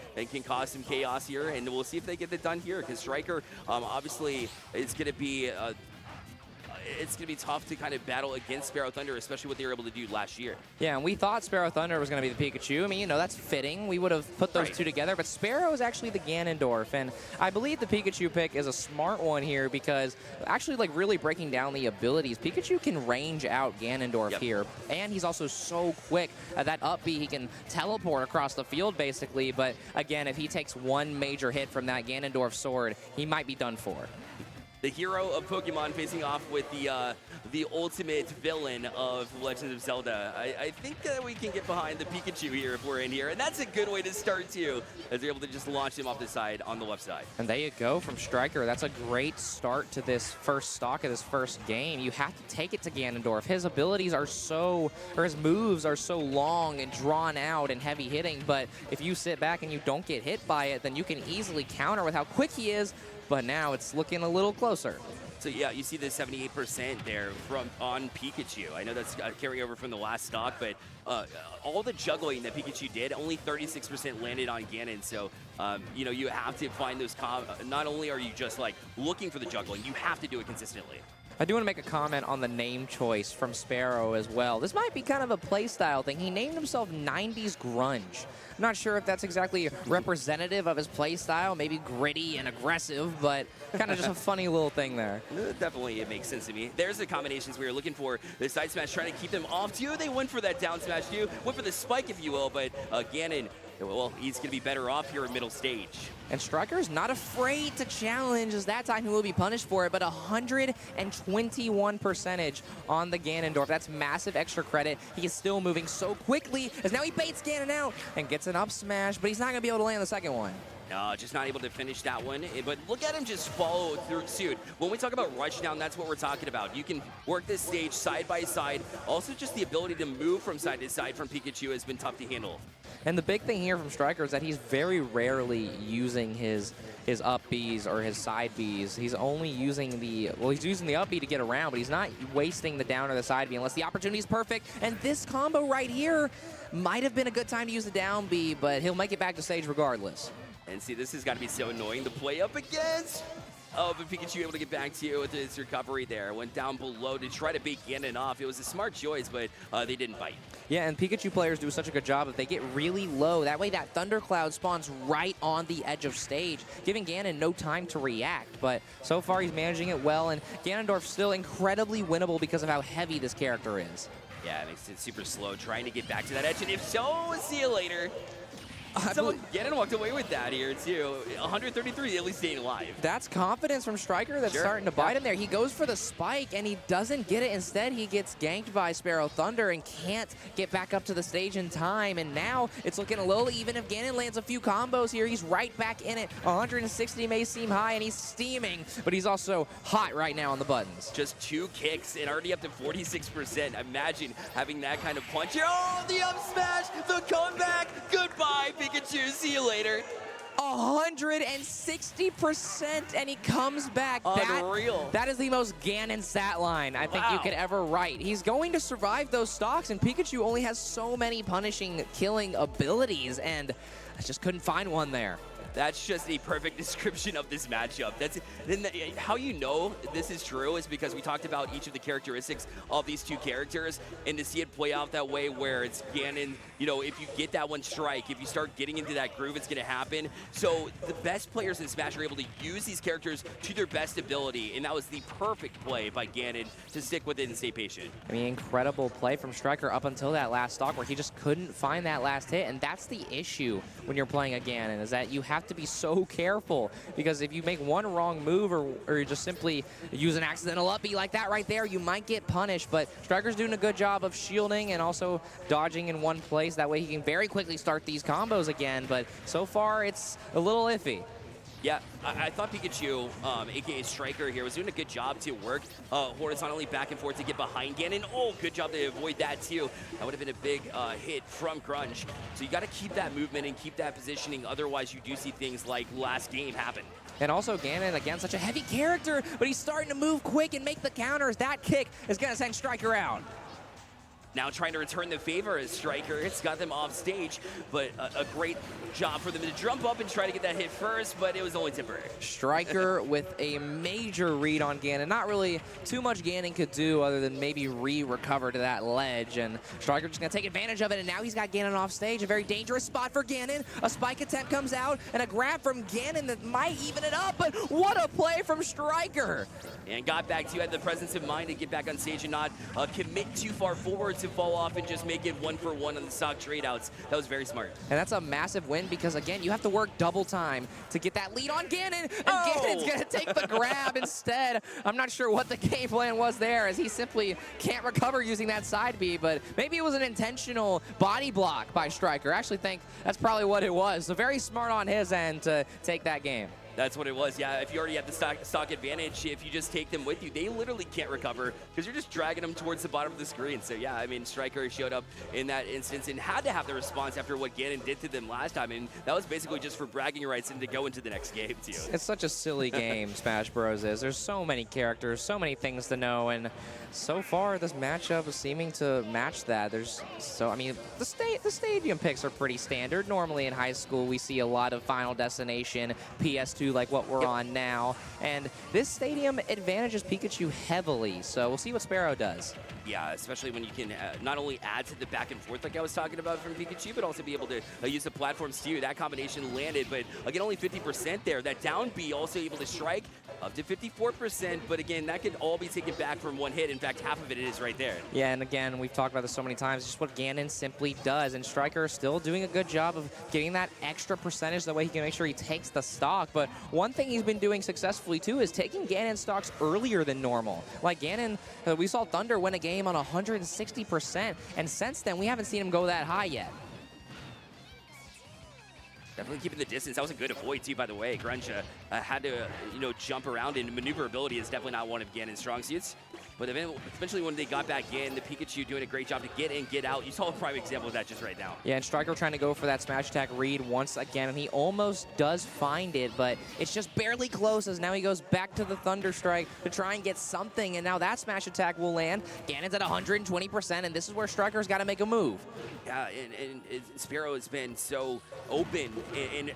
cause some chaos here, and we'll see if they get it done here, because Striker, obviously, it's going to be tough to kind of battle against Sparrow Thunder, especially what they were able to do last year. Yeah, and we thought Sparrow Thunder was going to be the Pikachu. I mean, you know, that's fitting. We would have put those two together, but Sparrow is actually the Ganondorf, and I believe the Pikachu pick is a smart one here because actually, like, really breaking down the abilities, Pikachu can range out Ganondorf here, and he's also so quick. That up B, he can teleport across the field, basically, but again, if he takes one major hit from that Ganondorf sword, he might be done for. The hero of Pokemon facing off with the ultimate villain of Legends of Zelda. I think that we can get behind the Pikachu here if we're in here, and that's a good way to start too, as they're able to just launch him off the side on the left side. And there you go from Striker. That's a great start to this first stock of this first game. You have to take it to Ganondorf. His abilities are his moves are so long and drawn out and heavy hitting, but if you sit back and you don't get hit by it, then you can easily counter with how quick he is. But now it's looking a little closer. So yeah, you see the 78% there on Pikachu. I know that's carrying over from the last stock, but all the juggling that Pikachu did, only 36% landed on Ganon. So you know, you have to find those not only are you just like looking for the juggling, you have to do it consistently. I do want to make a comment on the name choice from Sparrow as well. This might be kind of a playstyle thing. He named himself 90s Grunge. I'm not sure if that's exactly representative of his playstyle, maybe gritty and aggressive, but kind of just a funny little thing there. Definitely, it makes sense to me. There's the combinations we were looking for. The side smash trying to keep them off too. They went for that down smash too. Went for the spike, if you will, but Ganon, well, he's going to be better off here in middle stage. And Striker's not afraid to challenge, as that time he will be punished for it, but 121% on the Ganondorf. That's massive extra credit. He is still moving so quickly, as now he baits Ganon out and gets an up smash, but he's not going to be able to land the second one. No, just not able to finish that one. But look at him just follow through suit. When we talk about rush down, that's what we're talking about. You can work this stage side by side. Also, just the ability to move from side to side from Pikachu has been tough to handle. And the big thing here from Striker is that he's very rarely using his up Bs or his side Bs. He's only using he's using the up B to get around, but he's not wasting the down or the side B unless the opportunity is perfect. And this combo right here might have been a good time to use the down B, but he'll make it back to stage regardless. And see, this has got to be so annoying. The play up against Oh, but Pikachu able to get back to you with his recovery there. Went down below to try to bait Ganon off. It was a smart choice, but they didn't bite. Yeah, and Pikachu players do such a good job that they get really low. That way that Thundercloud spawns right on the edge of stage, giving Ganon no time to react. But so far he's managing it well, and Ganondorf's still incredibly winnable because of how heavy this character is. Yeah, it makes it super slow, trying to get back to that edge, and if so, see you later. Ganon walked away with that here, too. 133, at least staying alive. That's confidence from Striker that's starting to bite him there. He goes for the spike, and he doesn't get it. Instead, he gets ganked by Sparrow Thunder and can't get back up to the stage in time. And now it's looking a little even. If Ganon lands a few combos here, he's right back in it. 160 may seem high, and he's steaming, but he's also hot right now on the buttons. Just 2 kicks and already up to 46%. Imagine having that kind of punch here. Oh, the up smash, the comeback. Goodbye, Pikachu, see you later. 160%, and he comes back. Unreal. That is the most Ganon stat line I think you could ever write. He's going to survive those stocks, and Pikachu only has so many punishing, killing abilities, and I just couldn't find one there. That's just a perfect description of this matchup. How you know this is true is because we talked about each of the characteristics of these two characters, and to see it play out that way where it's Ganon, you know, if you get that one strike, if you start getting into that groove, it's going to happen. So the best players in Smash are able to use these characters to their best ability, and that was the perfect play by Ganon to stick with it and stay patient. I mean, incredible play from Striker up until that last stock where he just couldn't find that last hit, and that's the issue when you're playing a Ganon, is that you have to be so careful, because if you make one wrong move or you just simply use an accidental up B like that right there, you might get punished. But Striker's doing a good job of shielding and also dodging in one place. That way he can very quickly start these combos again, but so far it's a little iffy. Yeah, I thought Pikachu, aka Striker here, was doing a good job to work horizontally back and forth to get behind Ganon. Oh, good job to avoid that too. That would have been a big hit from Grunge. So you got to keep that movement and keep that positioning. Otherwise, you do see things like last game happen. And also Ganon, again, such a heavy character, but he's starting to move quick and make the counters. That kick is going to send Striker out. Now trying to return the favor as Striker. It's got them off stage, but a great job for them to jump up and try to get that hit first, but it was only temporary. Striker with a major read on Ganon. Not really too much Ganon could do other than maybe recover to that ledge, and Striker just going to take advantage of it, and now he's got Ganon off stage. A very dangerous spot for Ganon. A spike attempt comes out, and a grab from Ganon that might even it up, but what a play from Striker. And got back to you, had the presence of mind to get back on stage and not commit too far forward to fall off and just make it 1-for-1 on the stock trade outs. That was very smart. And that's a massive win because, again, you have to work double time to get that lead on Ganon, and Ganon's going to take the grab instead. I'm not sure what the game plan was there, as he simply can't recover using that side B, but maybe it was an intentional body block by Striker. I actually think that's probably what it was. So very smart on his end to take that game. That's what it was, yeah. If you already have the stock advantage, if you just take them with you, they literally can't recover because you're just dragging them towards the bottom of the screen. So, yeah, I mean, Striker showed up in that instance and had to have the response after what Ganon did to them last time. And that was basically just for bragging rights and to go into the next game, too. It's such a silly game, Smash Bros. is. There's so many characters, so many things to know, and so far this matchup is seeming to match that. I mean, the stadium picks are pretty standard. Normally in high school, we see a lot of Final Destination, PS2, like what we're on now, and this stadium advantages Pikachu heavily, so we'll see what Sparrow does. Yeah, especially when you can not only add to the back and forth like I was talking about from Pikachu, but also be able to use the platforms too. That combination landed, but again, only 50% there. That down B also able to strike up to 54%, but again, that could all be taken back from one hit. In fact, half of it is right there. Yeah, and again, we've talked about this so many times, just what Ganon simply does, and Striker is still doing a good job of getting that extra percentage, that way he can make sure he takes the stock. But one thing he's been doing successfully too is taking Ganon stocks earlier than normal. Like Ganon, we saw Thunder win a game on 160%, and since then we haven't seen him go that high yet. Definitely keeping the distance. That was a good avoid too, by the way. Grunge had to, jump around, and maneuverability is definitely not one of Ganon's strong suits. But eventually when they got back in, the Pikachu doing a great job to get in, get out. You saw a prime example of that just right now. Yeah, and Striker trying to go for that smash attack read once again, and he almost does find it, but it's just barely close, as now he goes back to the Thunder Strike to try and get something, and now that smash attack will land. Ganon's at 120%, and this is where Striker's got to make a move. Yeah, and Sparrow has been so open and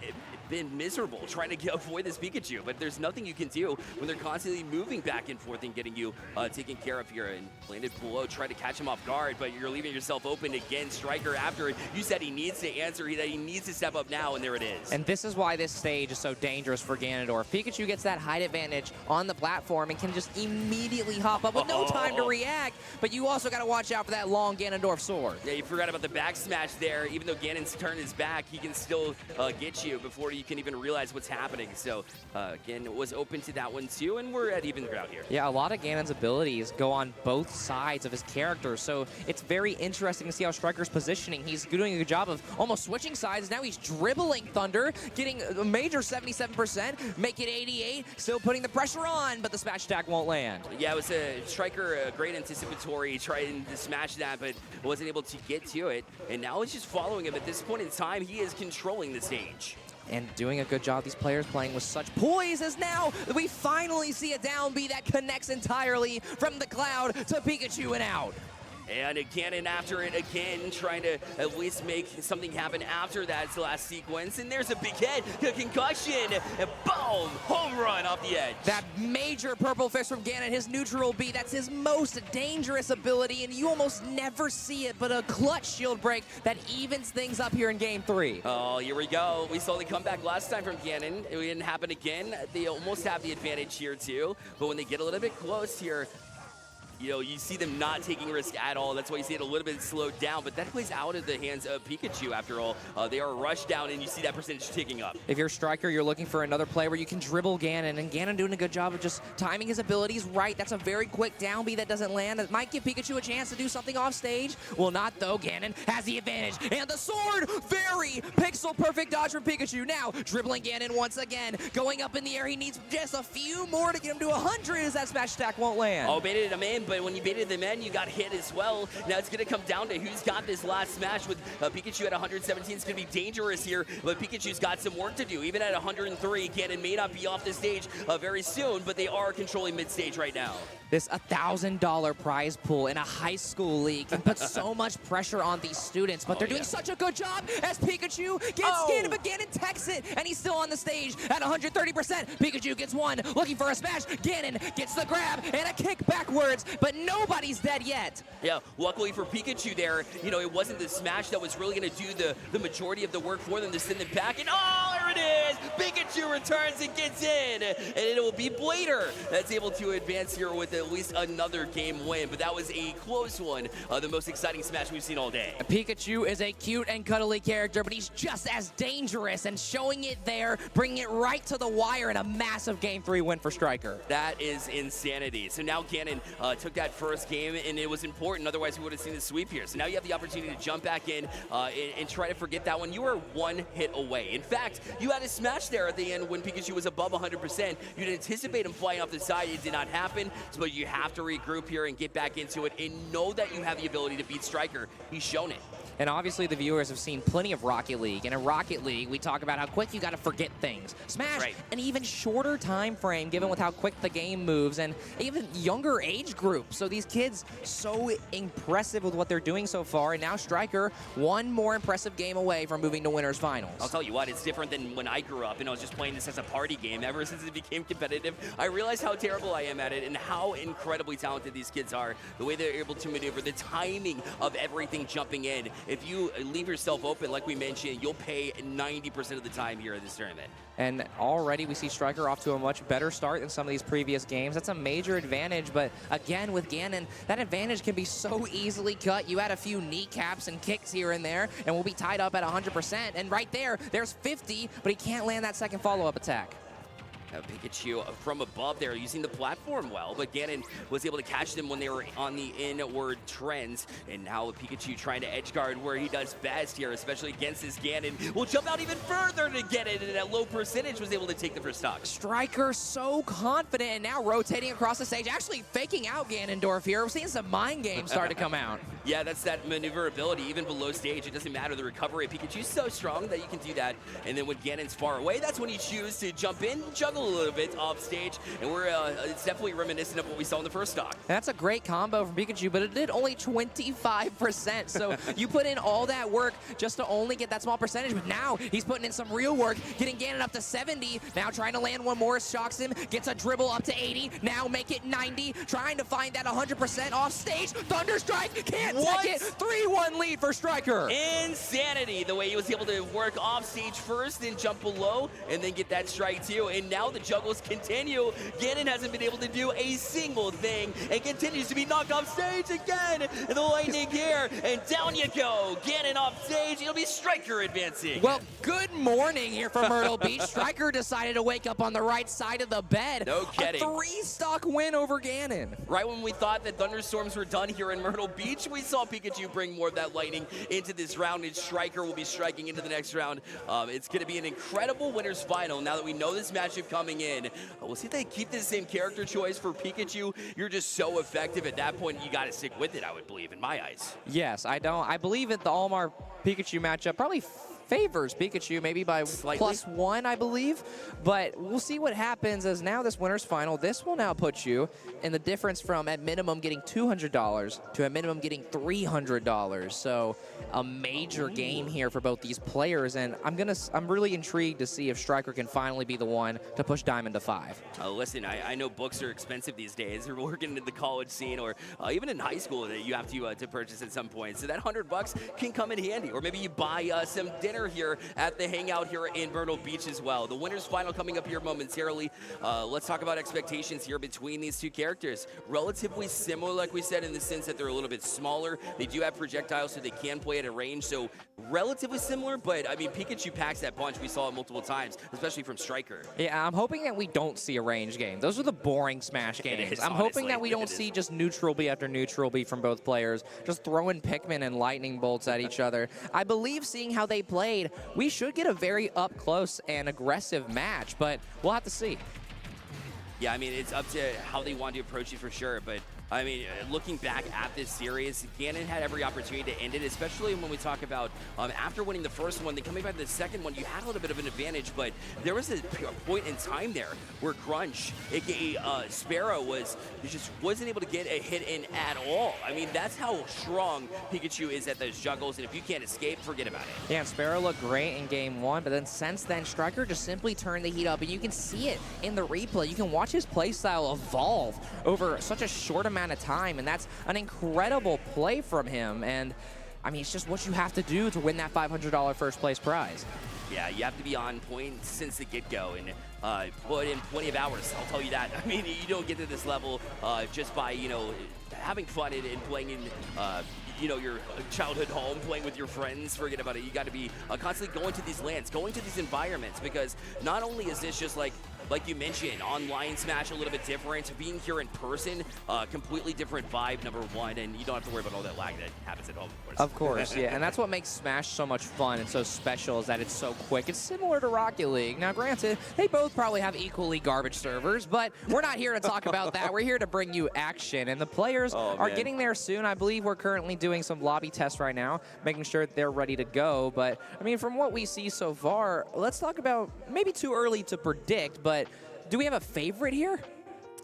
been miserable trying to avoid this Pikachu, but there's nothing you can do when they're constantly moving back and forth and getting you taken care of here. And landed below, tried to catch him off guard, but you're leaving yourself open again. Striker after it. You said he needs to answer, that he needs to step up now, and there it is. And this is why this stage is so dangerous for Ganondorf. Pikachu gets that height advantage on the platform and can just immediately hop up with no time to react, but you also got to watch out for that long Ganondorf sword. Yeah, you forgot about the back smash there. Even though Ganon's turned his back, he can still get you before you can even realize what's happening. So, again, was open to that one too, and we're at even ground here. Yeah, a lot of Ganon's abilities go on both sides of his character, so it's very interesting to see how Striker's positioning. He's doing a good job of almost switching sides. Now he's dribbling Thunder, getting a major 77%, make it 88, still putting the pressure on, but the smash attack won't land. Yeah, it was a Striker, a great anticipatory, trying to smash that, but wasn't able to get to it. And now it's just following him. At this point in time, he is controlling the stage. And doing a good job, these players playing with such poise, as now we finally see a down B that connects entirely from the cloud to Pikachu and out. And Ganon after it again, trying to at least make something happen after that last sequence. And there's a big hit, a concussion, and boom, home run off the edge. That major purple fist from Ganon, his neutral B, that's his most dangerous ability, and you almost never see it, but a clutch shield break that evens things up here in Game 3. Oh, here we go. We saw the comeback last time from Ganon. It didn't happen again. They almost have the advantage here too, but when they get a little bit close here, you know, you see them not taking risk at all. That's why you see it a little bit slowed down, but that plays out of the hands of Pikachu after all. They are rushed down, and you see that percentage ticking up. If you're a Striker, you're looking for another play where you can dribble Ganon, and Ganon doing a good job of just timing his abilities right. That's a very quick down B that doesn't land. It might give Pikachu a chance to do something off stage. Well, not though. Ganon has the advantage, and the sword, very pixel-perfect dodge from Pikachu. Now, dribbling Ganon once again, going up in the air. He needs just a few more to get him to 100 as that smash attack won't land. Oh, baited him in, but when you baited them in, you got hit as well. Now it's going to come down to who's got this last smash with Pikachu at 117. It's going to be dangerous here, but Pikachu's got some work to do. Even at 103, Ganon may not be off the stage very soon, but they are controlling mid-stage right now. This $1,000 prize pool in a high school league can put so much pressure on these students, but they're doing such a good job as Pikachu gets Ganon, but Ganon techs it, and he's still on the stage at 130%. Pikachu gets one, looking for a smash. Ganon gets the grab and a kick backwards, but nobody's dead yet. Yeah, luckily for Pikachu there, you know, it wasn't the smash that was really going to do the majority of the work for them to send them back. And oh, there it is! Pikachu returns and gets in, and it will be Blader that's able to advance here with at least another game win, but that was a close one. The most exciting smash we've seen all day. Pikachu is a cute and cuddly character, but he's just as dangerous, and showing it there, bringing it right to the wire in a massive Game 3 win for Striker. That is insanity. So now Ganon took that first game, and it was important. Otherwise, we would have seen the sweep here. So now you have the opportunity to jump back in and try to forget that one. You were one hit away. In fact, you had a smash there at the end when Pikachu was above 100%. You'd anticipate him flying off the side. It did not happen, but you have to regroup here and get back into it and know that you have the ability to beat Striker. He's shown it. And obviously the viewers have seen plenty of Rocket League. And in Rocket League, we talk about how quick you got to forget things. Smash, an even shorter time frame given with how quick the game moves, and even younger age group. So these kids, so impressive with what they're doing so far. And now Striker, one more impressive game away from moving to winners finals. I'll tell you what, it's different than when I grew up and I was just playing this as a party game. Ever since it became competitive, I realized how terrible I am at it and how incredibly talented these kids are. The way they're able to maneuver, the timing of everything jumping in. If you leave yourself open, like we mentioned, you'll pay 90% of the time here in this tournament. And already we see Striker off to a much better start than some of these previous games. That's a major advantage, but again, with Ganon, that advantage can be so easily cut. You add a few kneecaps and kicks here and there, and we'll be tied up at 100%. And right there's 50, but he can't land that second follow-up attack. Pikachu from above there using the platform well, but Ganon was able to catch them when they were on the inward trends, and now Pikachu trying to edge guard where he does best here, especially against this Ganon. Will jump out even further to get it, and at low percentage was able to take the first stock. Striker so confident, and now rotating across the stage, actually faking out Ganondorf here. We're seeing some mind games start to come out. Yeah, that's that maneuverability, even below stage. It doesn't matter the recovery. Pikachu's so strong that you can do that, and then when Ganon's far away, that's when you choose to jump in, juggle little bit off stage, and it's definitely reminiscent of what we saw in the first stock. That's a great combo from Pikachu, but it did only 25%. So you put in all that work just to only get that small percentage, but now he's putting in some real work, getting Ganon up to 70. Now trying to land one more, shocks him, gets a dribble up to 80. Now make it 90, trying to find that 100% off stage. Thunder Strike, can't take it. 3-1 lead for Striker. Insanity, the way he was able to work off stage first and jump below and then get that strike too. And now the juggles continue. Ganon hasn't been able to do a single thing and continues to be knocked off stage again. The lightning here, and down you go. Ganon off stage, it'll be Striker advancing. Well, good morning here for Myrtle Beach. Striker decided to wake up on the right side of the bed. No kidding. A 3-stock win over Ganon. Right when we thought that thunderstorms were done here in Myrtle Beach, we saw Pikachu bring more of that lightning into this round, and Striker will be striking into the next round. It's going to be an incredible winners final now that we know this matchup coming in. We'll see if they keep the same character choice for Pikachu. You're just so effective at that point, you got to stick with it, I would believe, in my eyes. Yes, I believe that the Almar Pikachu matchup probably favors Pikachu, maybe by Slightly. +1, I believe. But we'll see what happens, as now this winner's final, this will now put you in the difference from at minimum getting $200 to at minimum getting $300. So a major game here for both these players, and I'm really intrigued to see if Striker can finally be the one to push Diamond to 5. Listen, I know books are expensive these days. You're working in the college scene or even in high school that you have to purchase at some point. So that $100 can come in handy, or maybe you buy some dinner here at the Hangout here in Myrtle Beach as well. The winners final coming up here momentarily. Let's talk about expectations here between these two characters. Relatively similar, like we said, in the sense that they're a little bit smaller. They do have projectiles, so they can play at a range. So relatively similar, but I mean, Pikachu packs that punch. We saw it multiple times, especially from Striker. Yeah, I'm hoping that we don't see a range game. Those are the boring Smash games. I'm hoping that we don't see just neutral B after neutral B from both players, just throwing Pikmin and lightning bolts at each other. I believe, seeing how they played, we should get a very up close and aggressive match, but we'll have to see. Yeah, I mean, it's up to how they want to approach it for sure, but I mean, looking back at this series, Ganon had every opportunity to end it, especially when we talk about after winning the first one, then coming back to the second one, you had a little bit of an advantage, but there was a point in time there where Grunch, aka Sparrow, just wasn't able to get a hit in at all. I mean, that's how strong Pikachu is at those juggles, and if you can't escape, forget about it. Yeah, and Sparrow looked great in game 1, but then since then, Striker just simply turned the heat up, and you can see it in the replay. You can watch his playstyle evolve over such a short amount of time, and that's an incredible play from him. And I mean, it's just what you have to do to win that $500 first place prize. Yeah, you have to be on point since the get-go and put in plenty of hours, I'll tell you that. I mean, you don't get to this level just by, you know, having fun and playing in you know, your childhood home, playing with your friends. Forget about it. You got to be constantly going to these lands, going to these environments, because not only is this just like you mentioned, online Smash a little bit different, being here in person, completely different vibe, number one, and you don't have to worry about all that lag that happens at home, of course. Of course, yeah, and that's what makes Smash so much fun and so special, is that it's so quick. It's similar to Rocket League. Now, granted, they both probably have equally garbage servers, but we're not here to talk about that. We're here to bring you action, and the players are getting there soon. I believe we're currently doing some lobby tests right now, making sure that they're ready to go. But, I mean, from what we see so far, let's talk about, maybe too early to predict, but do we have a favorite here?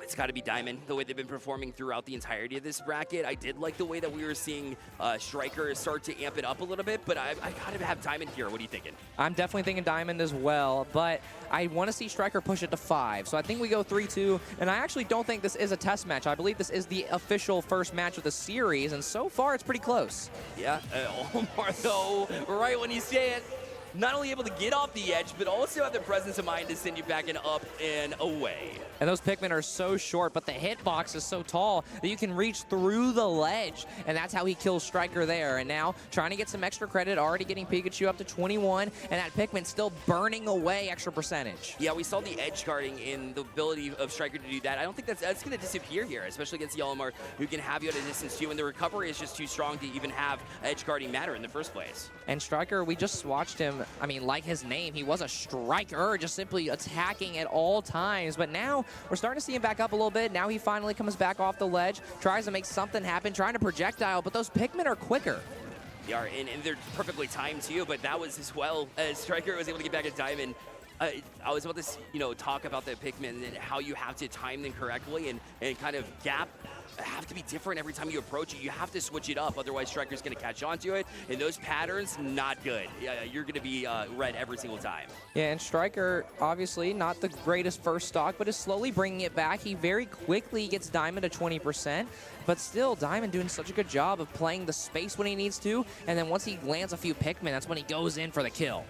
It's got to be Diamond, the way they've been performing throughout the entirety of this bracket. I did like the way that we were seeing Striker start to amp it up a little bit, but I got to have Diamond here. What are you thinking? I'm definitely thinking Diamond as well, but I want to see Striker push it to 5. So I think we go 3-2, and I actually don't think this is a test match. I believe this is the official first match of the series, and so far it's pretty close. Yeah, Omar, though, right when you say it, not only able to get off the edge, but also have the presence of mind to send you back and up and away. And those Pikmin are so short, but the hitbox is so tall that you can reach through the ledge. And that's how he kills Striker there. And now trying to get some extra credit, already getting Pikachu up to 21, and that Pikmin still burning away extra percentage. Yeah, we saw the edge guarding in the ability of Striker to do that. I don't think that's going to disappear here, especially against Yalimar, who can have you at a distance too, and the recovery is just too strong to even have edge guarding matter in the first place. And Striker, we just watched him, I mean, like his name, he was a striker, just simply attacking at all times. But now we're starting to see him back up a little bit. Now he finally comes back off the ledge, tries to make something happen, trying to projectile, but those Pikmin are quicker. They are, and they're perfectly timed too, but that was as well as Striker was able to get back at Diamond. I was about to, talk about the Pikmin and how you have to time them correctly and kind of gap have to be different every time you approach it. You have to switch it up, otherwise Striker's going to catch on to it, and those patterns, not good. You're going to be red every single time. Yeah, and Striker, obviously not the greatest first stock, but is slowly bringing it back. He very quickly gets Diamond to 20%, but still, Diamond doing such a good job of playing the space when he needs to, and then once he lands a few Pikmin, that's when he goes in for the kill.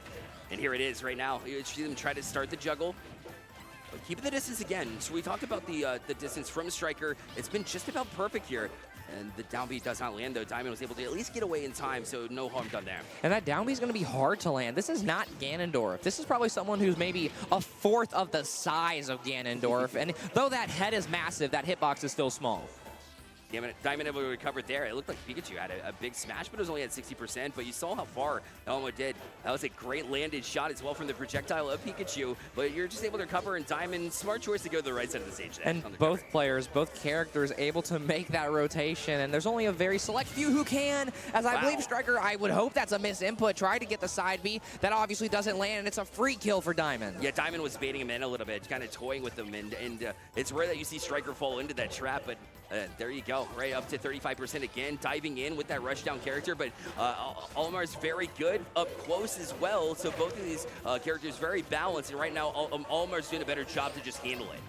And here it is right now. You see them try to start the juggle. But keeping the distance again. So we talked about the distance from Striker. It's been just about perfect here. And the down B does not land, though. Diamond was able to at least get away in time, so no harm done there. And that down B is going to be hard to land. This is not Ganondorf. This is probably someone who's maybe a fourth of the size of Ganondorf. And though that head is massive, that hitbox is still small. Diamond able to recover there. It looked like Pikachu had a big smash, but it was only at 60%. But you saw how far Elmo did. That was a great landed shot as well from the projectile of Pikachu. But you're just able to recover, and Diamond, smart choice to go to the right side of the stage. And both players, both characters able to make that rotation. And there's only a very select few who can. As I believe Striker, I would hope that's a misinput. Tried to get the side B. That obviously doesn't land, and it's a free kill for Diamond. Yeah, Diamond was baiting him in a little bit, kind of toying with him. And it's rare that you see Striker fall into that trap, but there you go, right up to 35% again, diving in with that rushdown character, but Olimar's very good up close as well, so both of these characters very balanced, and right now Olimar's doing a better job to just handle it.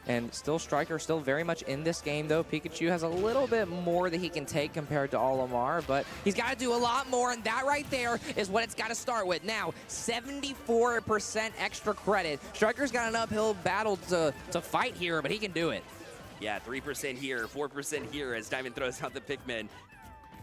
And still Striker, still very much in this game, though. Pikachu has a little bit more that he can take compared to Olimar, but he's got to do a lot more, and that right there is what it's got to start with. Now, 74% extra credit. Striker's got an uphill battle to fight here, but he can do it. Yeah, 3% here, 4% here as Diamond throws out the Pikmin.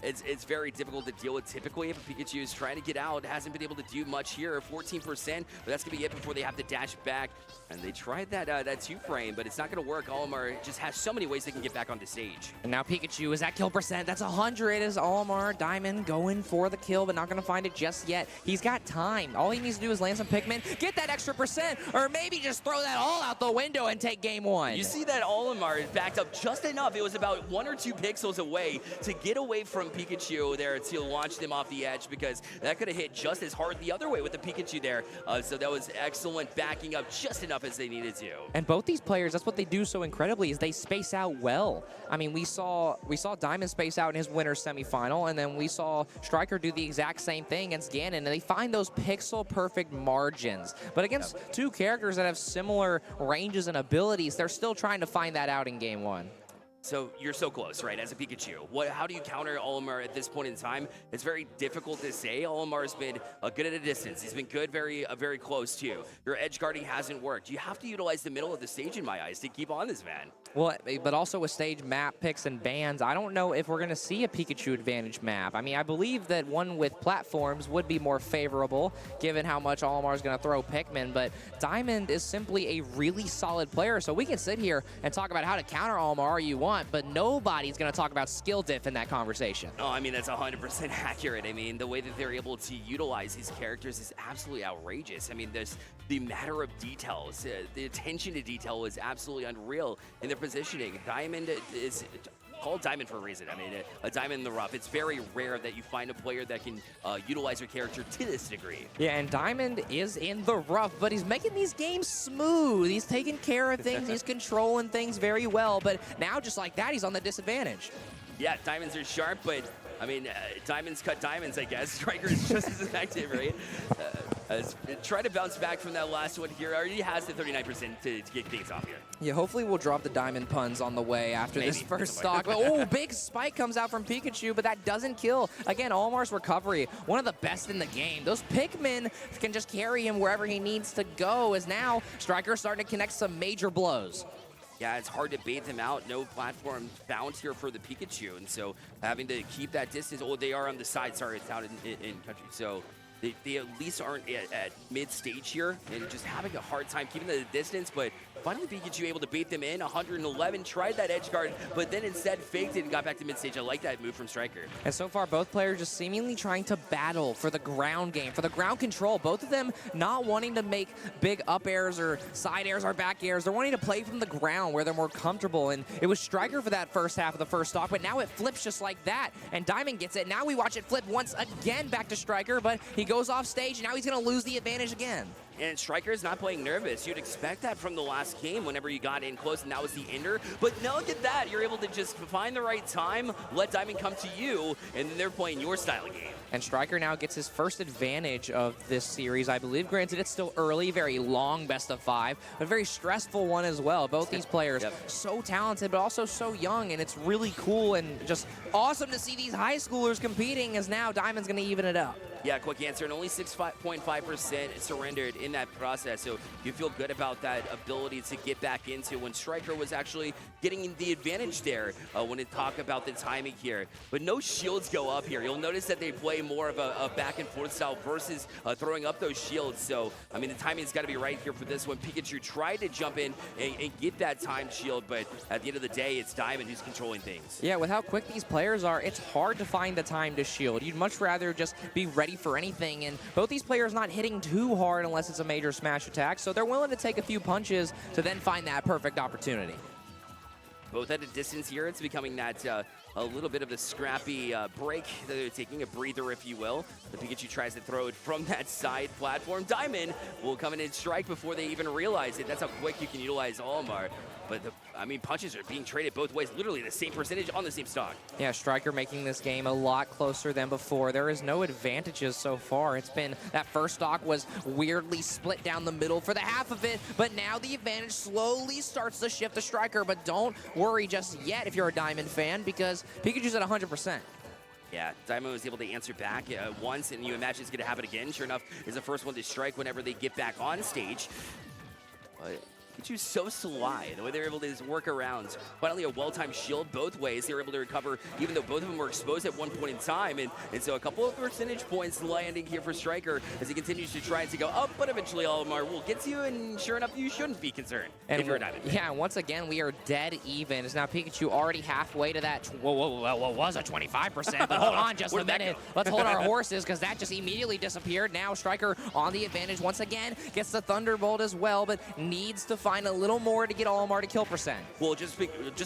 It's very difficult to deal with typically if a Pikachu is trying to get out. Hasn't been able to do much here, 14%, but that's going to be it before they have to dash back. And they tried that two-frame, but it's not going to work. Olimar just has so many ways they can get back onto stage. And now Pikachu is at kill percent. That's 100 as Olimar. Diamond going for the kill, but not going to find it just yet. He's got time. All he needs to do is land some Pikmin, get that extra percent, or maybe just throw that all out the window and take game one. You see that Olimar is backed up just enough. It was about 1 or 2 pixels away to get away from Pikachu there to launch them off the edge, because that could have hit just as hard the other way with the Pikachu there. So that was excellent, backing up just enough as they needed to. And both these players, that's what they do so incredibly, is they space out well. I mean, we saw Diamond space out in his winner's semifinal, and then we saw Striker do the exact same thing against Ganon, and they find those pixel-perfect margins. But against two characters that have similar ranges and abilities, they're still trying to find that out in game one. So you're so close, right, as a Pikachu. How do you counter Olimar at this point in time? It's very difficult to say. Olimar's been good at a distance. He's been good very close, too. Your edge guarding hasn't worked. You have to utilize the middle of the stage, in my eyes, to keep on this man. Well, but also with stage map picks and bans, I don't know if we're going to see a Pikachu advantage map. I mean, I believe that one with platforms would be more favorable, given how much Olimar's going to throw Pikmin, but Diamond is simply a really solid player, so we can sit here and talk about how to counter Olimar all you want, but nobody's going to talk about skill diff in that conversation. Oh, I mean, that's 100% accurate. I mean, the way that they're able to utilize these characters is absolutely outrageous. I mean, there's the matter of details. The attention to detail is absolutely unreal in their positioning. Diamond is called Diamond for a reason. I mean, a diamond in the rough. It's very rare that you find a player that can utilize their character to this degree. Yeah, and Diamond is in the rough, but he's making these games smooth. He's taking care of things. He's controlling things very well, but now just like that, he's on the disadvantage. Yeah, diamonds are sharp, but I mean, diamonds cut diamonds, I guess. Striker is just as effective, right? Try to bounce back from that last one here. Already has the 39% to get things off here. Yeah, hopefully we'll drop the diamond puns on the way after this first stock. Oh, big spike comes out from Pikachu, but that doesn't kill. Again, Olimar's recovery, one of the best in the game. Those Pikmin can just carry him wherever he needs to go, as now Striker's starting to connect some major blows. Yeah, it's hard to bait them out. No platform found here for the Pikachu, and so having to keep that distance. Oh, they are on the side. Sorry, it's out in country. So they at least aren't at mid-stage here and just having a hard time keeping the distance, but finally Pikachu able to bait them in. 111, tried that edge guard, but then instead faked it and got back to mid-stage. I like that move from Striker. And so far, both players just seemingly trying to battle for the ground game, for the ground control. Both of them not wanting to make big up airs or side airs or back airs. They're wanting to play from the ground where they're more comfortable. And it was Striker for that first half of the first stock, but now it flips just like that. And Diamond gets it. Now we watch it flip once again back to Striker, but he goes off stage, and now he's going to lose the advantage again. And Striker's not playing nervous. You'd expect that from the last game whenever you got in close, and that was the ender. But no, look at that. You're able to just find the right time, let Diamond come to you, and then they're playing your style of game. And Striker now gets his first advantage of this series, I believe. Granted, it's still early, very long best of 5, but a very stressful one as well. Both these players so talented, but also so young, and it's really cool and just awesome to see these high schoolers competing, as now Diamond's going to even it up. Yeah, quick answer, and only 6.5% surrendered in that process, so you feel good about that ability to get back into when Striker was actually getting the advantage there when they talk about the timing here. But no shields go up here. You'll notice that they play more of a back and forth style versus throwing up those shields, so, I mean, the timing's got to be right here for this one. Pikachu tried to jump in and get that timed shield, but at the end of the day, it's Diamond who's controlling things. Yeah, with how quick these players are, it's hard to find the time to shield. You'd much rather just be ready for anything, and both these players not hitting too hard unless it's a major smash attack, so they're willing to take a few punches to then find that perfect opportunity. Both at a distance here. It's becoming that a little bit of a scrappy break. They're taking a breather, if you will. The Pikachu tries to throw it from that side platform. Diamond will come in and strike before they even realize it. That's how quick you can utilize Olimar. But, I mean, punches are being traded both ways, literally the same percentage on the same stock. Yeah, Striker making this game a lot closer than before. There is no advantages so far. It's been that first stock was weirdly split down the middle for the half of it, but now the advantage slowly starts to shift to Striker. But don't worry just yet if you're a Diamond fan, because Pikachu's at 100%. Yeah, Diamond was able to answer back once, and you imagine it's going to happen again. Sure enough, is the first one to strike whenever they get back on stage. But Pikachu's so sly, the way they're able to just work around. Finally, a well-timed shield both ways. They were able to recover, even though both of them were exposed at one point in time. And so a couple of percentage points landing here for Striker as he continues to try to go up, but eventually Olimar will get to you, and sure enough, you shouldn't be concerned if you're a Diamond fan. Yeah, once again, we are dead even. As now Pikachu already halfway to that, what was a 25%, but hold on just a minute. Let's hold our horses, because that just immediately disappeared. Now Striker on the advantage once again, gets the Thunderbolt as well, but needs to find a little more to get Olimar to kill percent. Well, just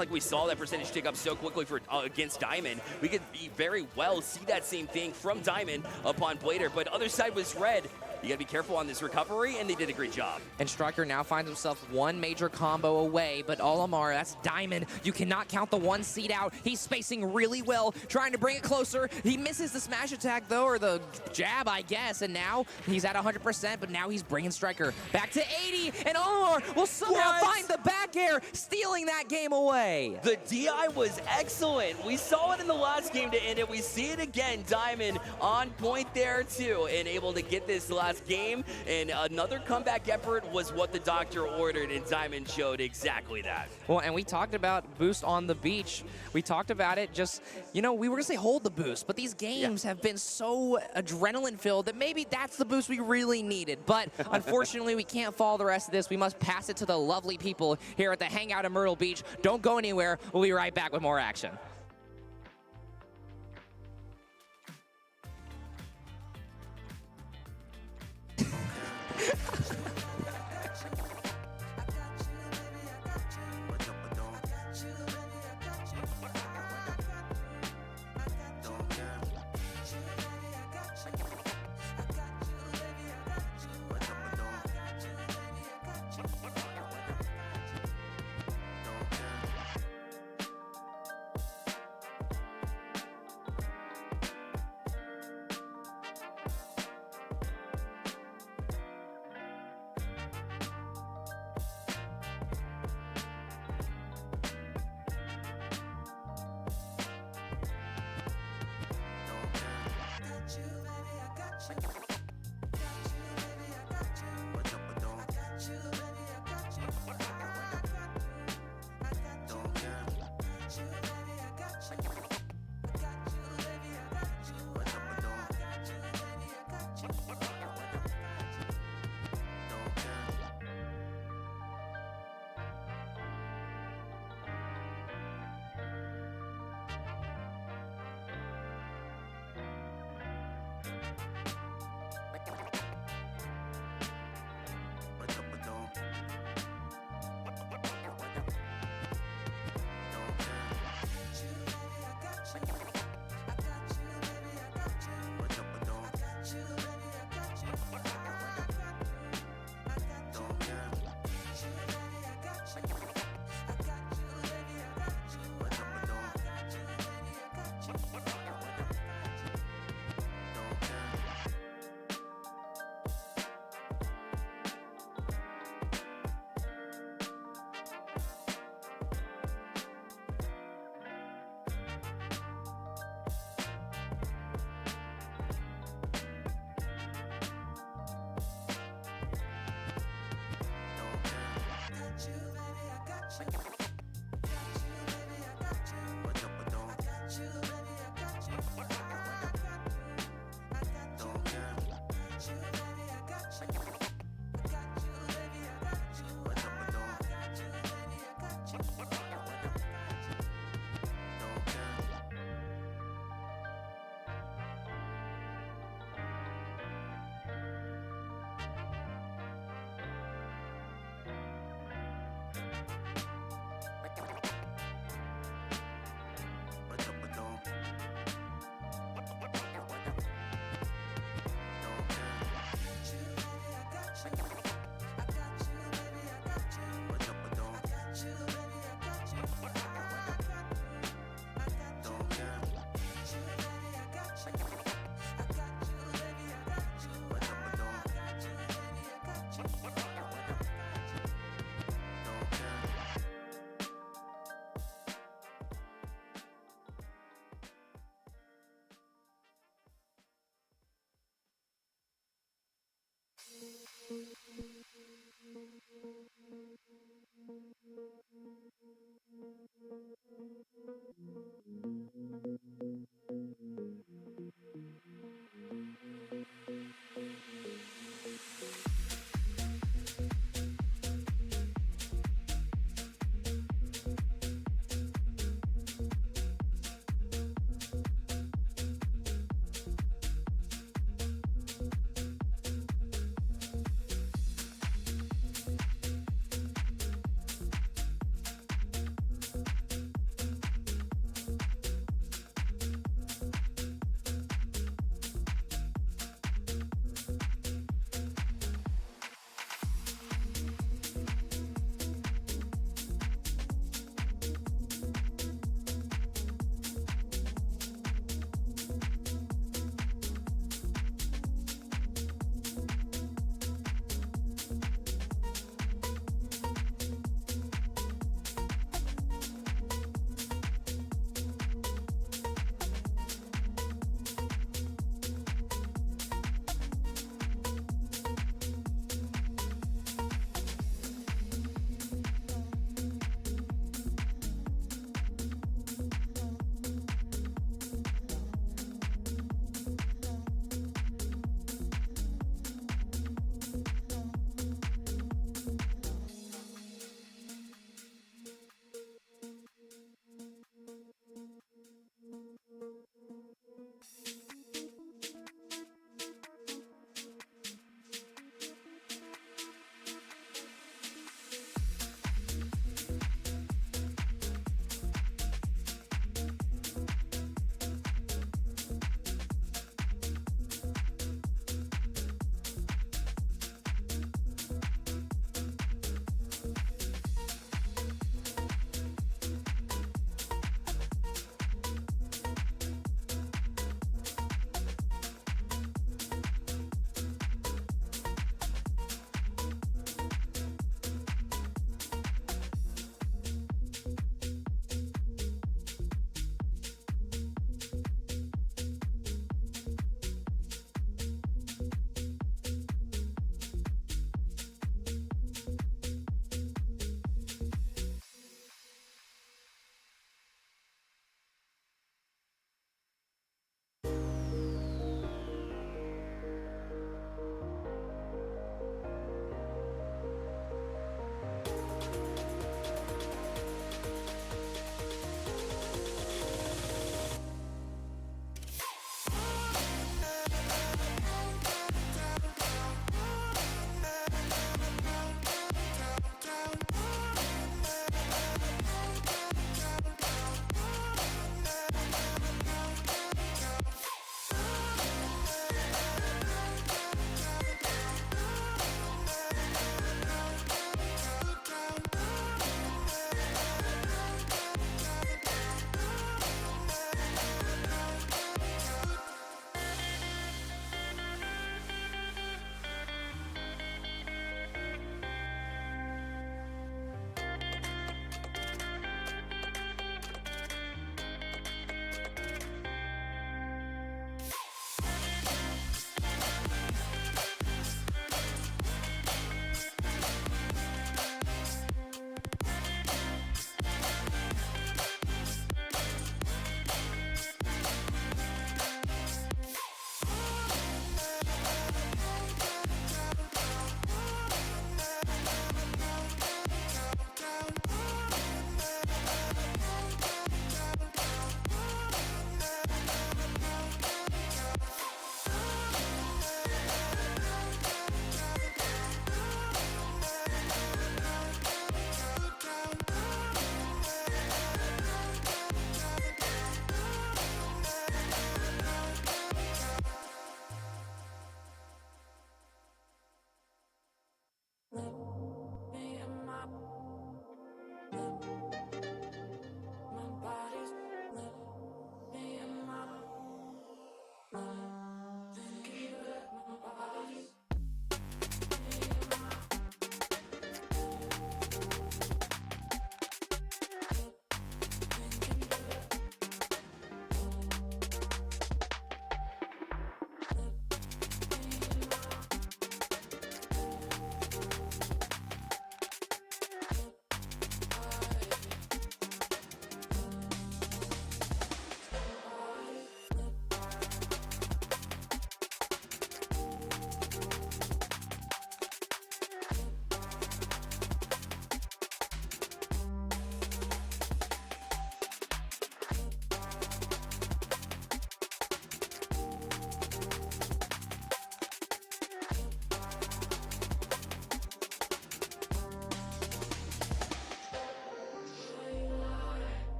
like we saw that percentage tick up so quickly for against Diamond, we could very well see that same thing from Diamond upon Blader, but other side was red. You gotta be careful on this recovery, and they did a great job. And Striker now finds himself one major combo away, but Olimar, that's Diamond. You cannot count the one seed out. He's spacing really well, trying to bring it closer. He misses the smash attack, though, or the jab, I guess, and now he's at 100%, but now he's bringing Striker back to 80, and Olimar will somehow find the back air, stealing that game away. The DI was excellent. We saw it in the last game to end it. We see it again. Diamond on point there, too, and able to get this last game, and another comeback effort was what the doctor ordered, and Diamond showed exactly that. Well, and we talked about boost on the beach. We talked about it just, you know, we were gonna say hold the boost, but these games have been so adrenaline filled that maybe that's the boost we really needed. But unfortunately, we can't follow the rest of this. We must pass it to the lovely people here at the Hangout in Myrtle Beach. Don't go anywhere. We'll be right back with more action.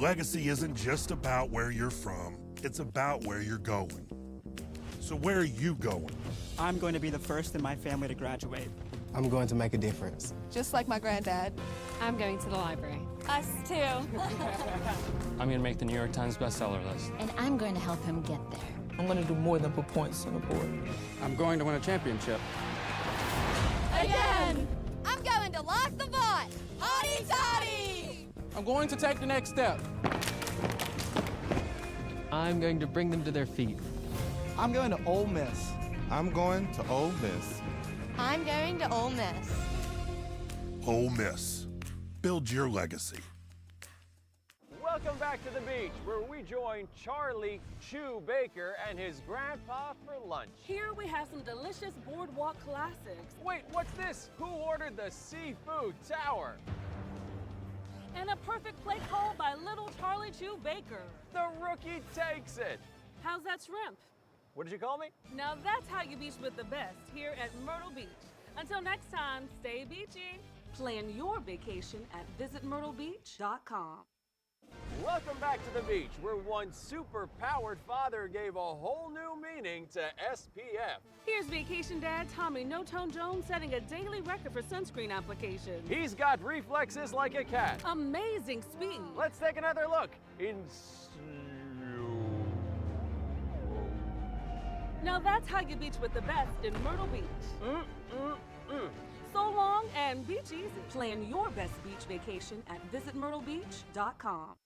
Legacy isn't just about where you're from, it's about where you're going. So where are you going? I'm going to be the first in my family to graduate. I'm going to make a difference. Just like my granddad. I'm going to the library. Us too. I'm going to make the New York Times bestseller list. And I'm going to help him get there. I'm going to do more than put points on the board. I'm going to win a championship. Again! I'm going to lock the vault! Hotty toddy! I'm going to take the next step. I'm going to bring them to their feet. I'm going to Ole Miss. I'm going to Ole Miss. I'm going to Ole Miss. Ole Miss. Build your legacy. Welcome back to the beach, where we join Charlie Chew Baker and his grandpa for lunch. Here we have some delicious boardwalk classics. Wait, what's this? Who ordered the seafood tower? And a perfect plate call by little Charlie Chew Baker. The rookie takes it. How's that shrimp? What did you call me? Now that's how you beach with the best here at Myrtle Beach. Until next time, stay beachy. Plan your vacation at visitmyrtlebeach.com. Welcome back to the beach, where one super-powered father gave a whole new meaning to SPF. Here's Vacation Dad Tommy No-Tone Jones setting a daily record for sunscreen application. He's got reflexes like a cat. Amazing speed. Let's take another look. Now that's how you beach with the best in Myrtle Beach. So long and beach easy. Plan your best beach vacation at visitmyrtlebeach.com.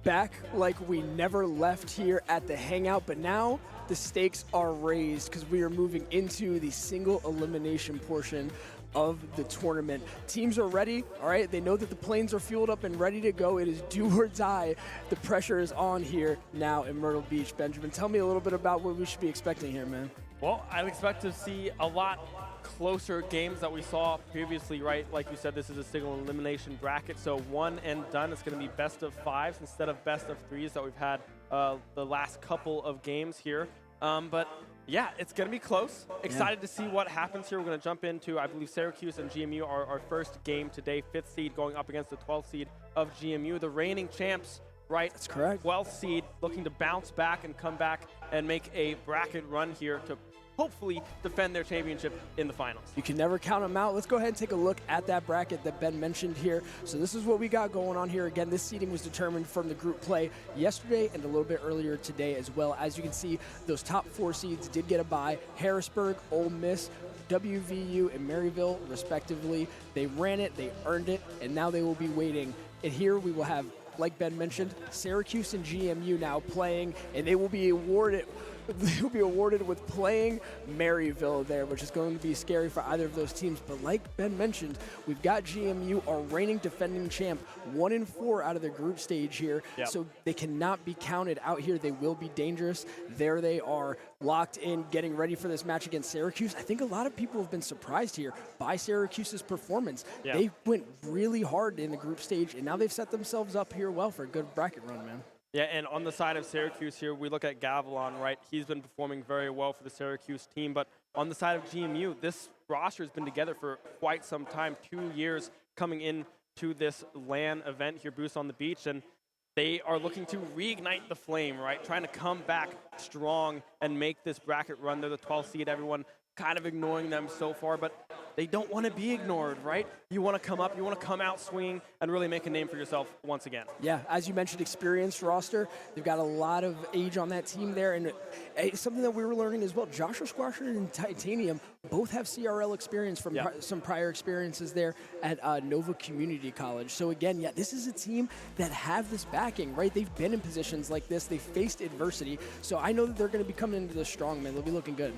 Back like we never left here at the Hangout, but now the stakes are raised because we are moving into the single elimination portion of the tournament. Teams are ready, all right? They know that the planes are fueled up and ready to go. It is do or die. The pressure is on here now in Myrtle Beach. Benjamin, tell me a little bit about what we should be expecting here, man. Well, I'd expect to see a lot closer games that we saw previously, right? Like you said, this is a single elimination bracket, so one and done. It's going to be best of fives instead of best of threes that we've had the last couple of games here. But yeah, it's going to be close. Excited to see what happens here. We're going to jump into, I believe, Syracuse and GMU are our first game today. 5th seed going up against the 12th seed of GMU. The reigning champs right? That's correct. 12th seed, looking to bounce back and come back and make a bracket run here to hopefully defend their championship in the finals. You can never count them out. Let's go ahead and take a look at that bracket that Ben mentioned here. So this is what we got going on here. Again, this seeding was determined from the group play yesterday and a little bit earlier today as well. As you can see, those top 4 seeds did get a bye. Harrisburg, Ole Miss, WVU, and Maryville, respectively. They ran it, they earned it, and now they will be waiting. And here we will have, like Ben mentioned, Syracuse and GMU now playing, and they will be awarded with playing Maryville there, which is going to be scary for either of those teams. But like Ben mentioned, we've got GMU, our reigning defending champ, 1-4 out of the group stage here. Yep. So they cannot be counted out here. They will be dangerous. There they are, locked in, getting ready for this match against Syracuse. I think a lot of people have been surprised here by Syracuse's performance. Yeah. They went really hard in the group stage, and now they've set themselves up here well for a good bracket run, man. Yeah, and on the side of Syracuse here, we look at Gavilan, right? He's been performing very well for the Syracuse team. But on the side of GMU, this roster has been together for quite some time, 2 years coming into this LAN event here, Boost on the Beach. And they are looking to reignite the flame, right? Trying to come back strong and make this bracket run. They're the 12th seed. Everyone kind of ignoring them so far, but they don't want to be ignored, right? You want to come up, you want to come out swinging and really make a name for yourself once again. Yeah, as you mentioned, experienced roster. They've got a lot of age on that team there, and something that we were learning as well, Joshua Squasher and Titanium both have CRL experience from some prior experiences there at Nova Community College. So again, yeah, this is a team that have this backing, right? They've been in positions like this. They've faced adversity. So I know that they're going to be coming into this strong, man. They'll be looking good.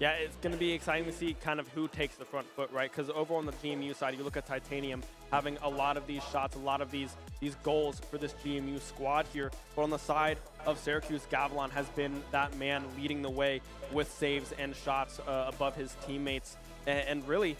Yeah, it's going to be exciting to see kind of who takes the front foot, right? Because over on the GMU side, you look at Titanium having a lot of these shots, a lot of these goals for this GMU squad here. But on the side of Syracuse, Gavilan has been that man leading the way with saves and shots above his teammates. And really,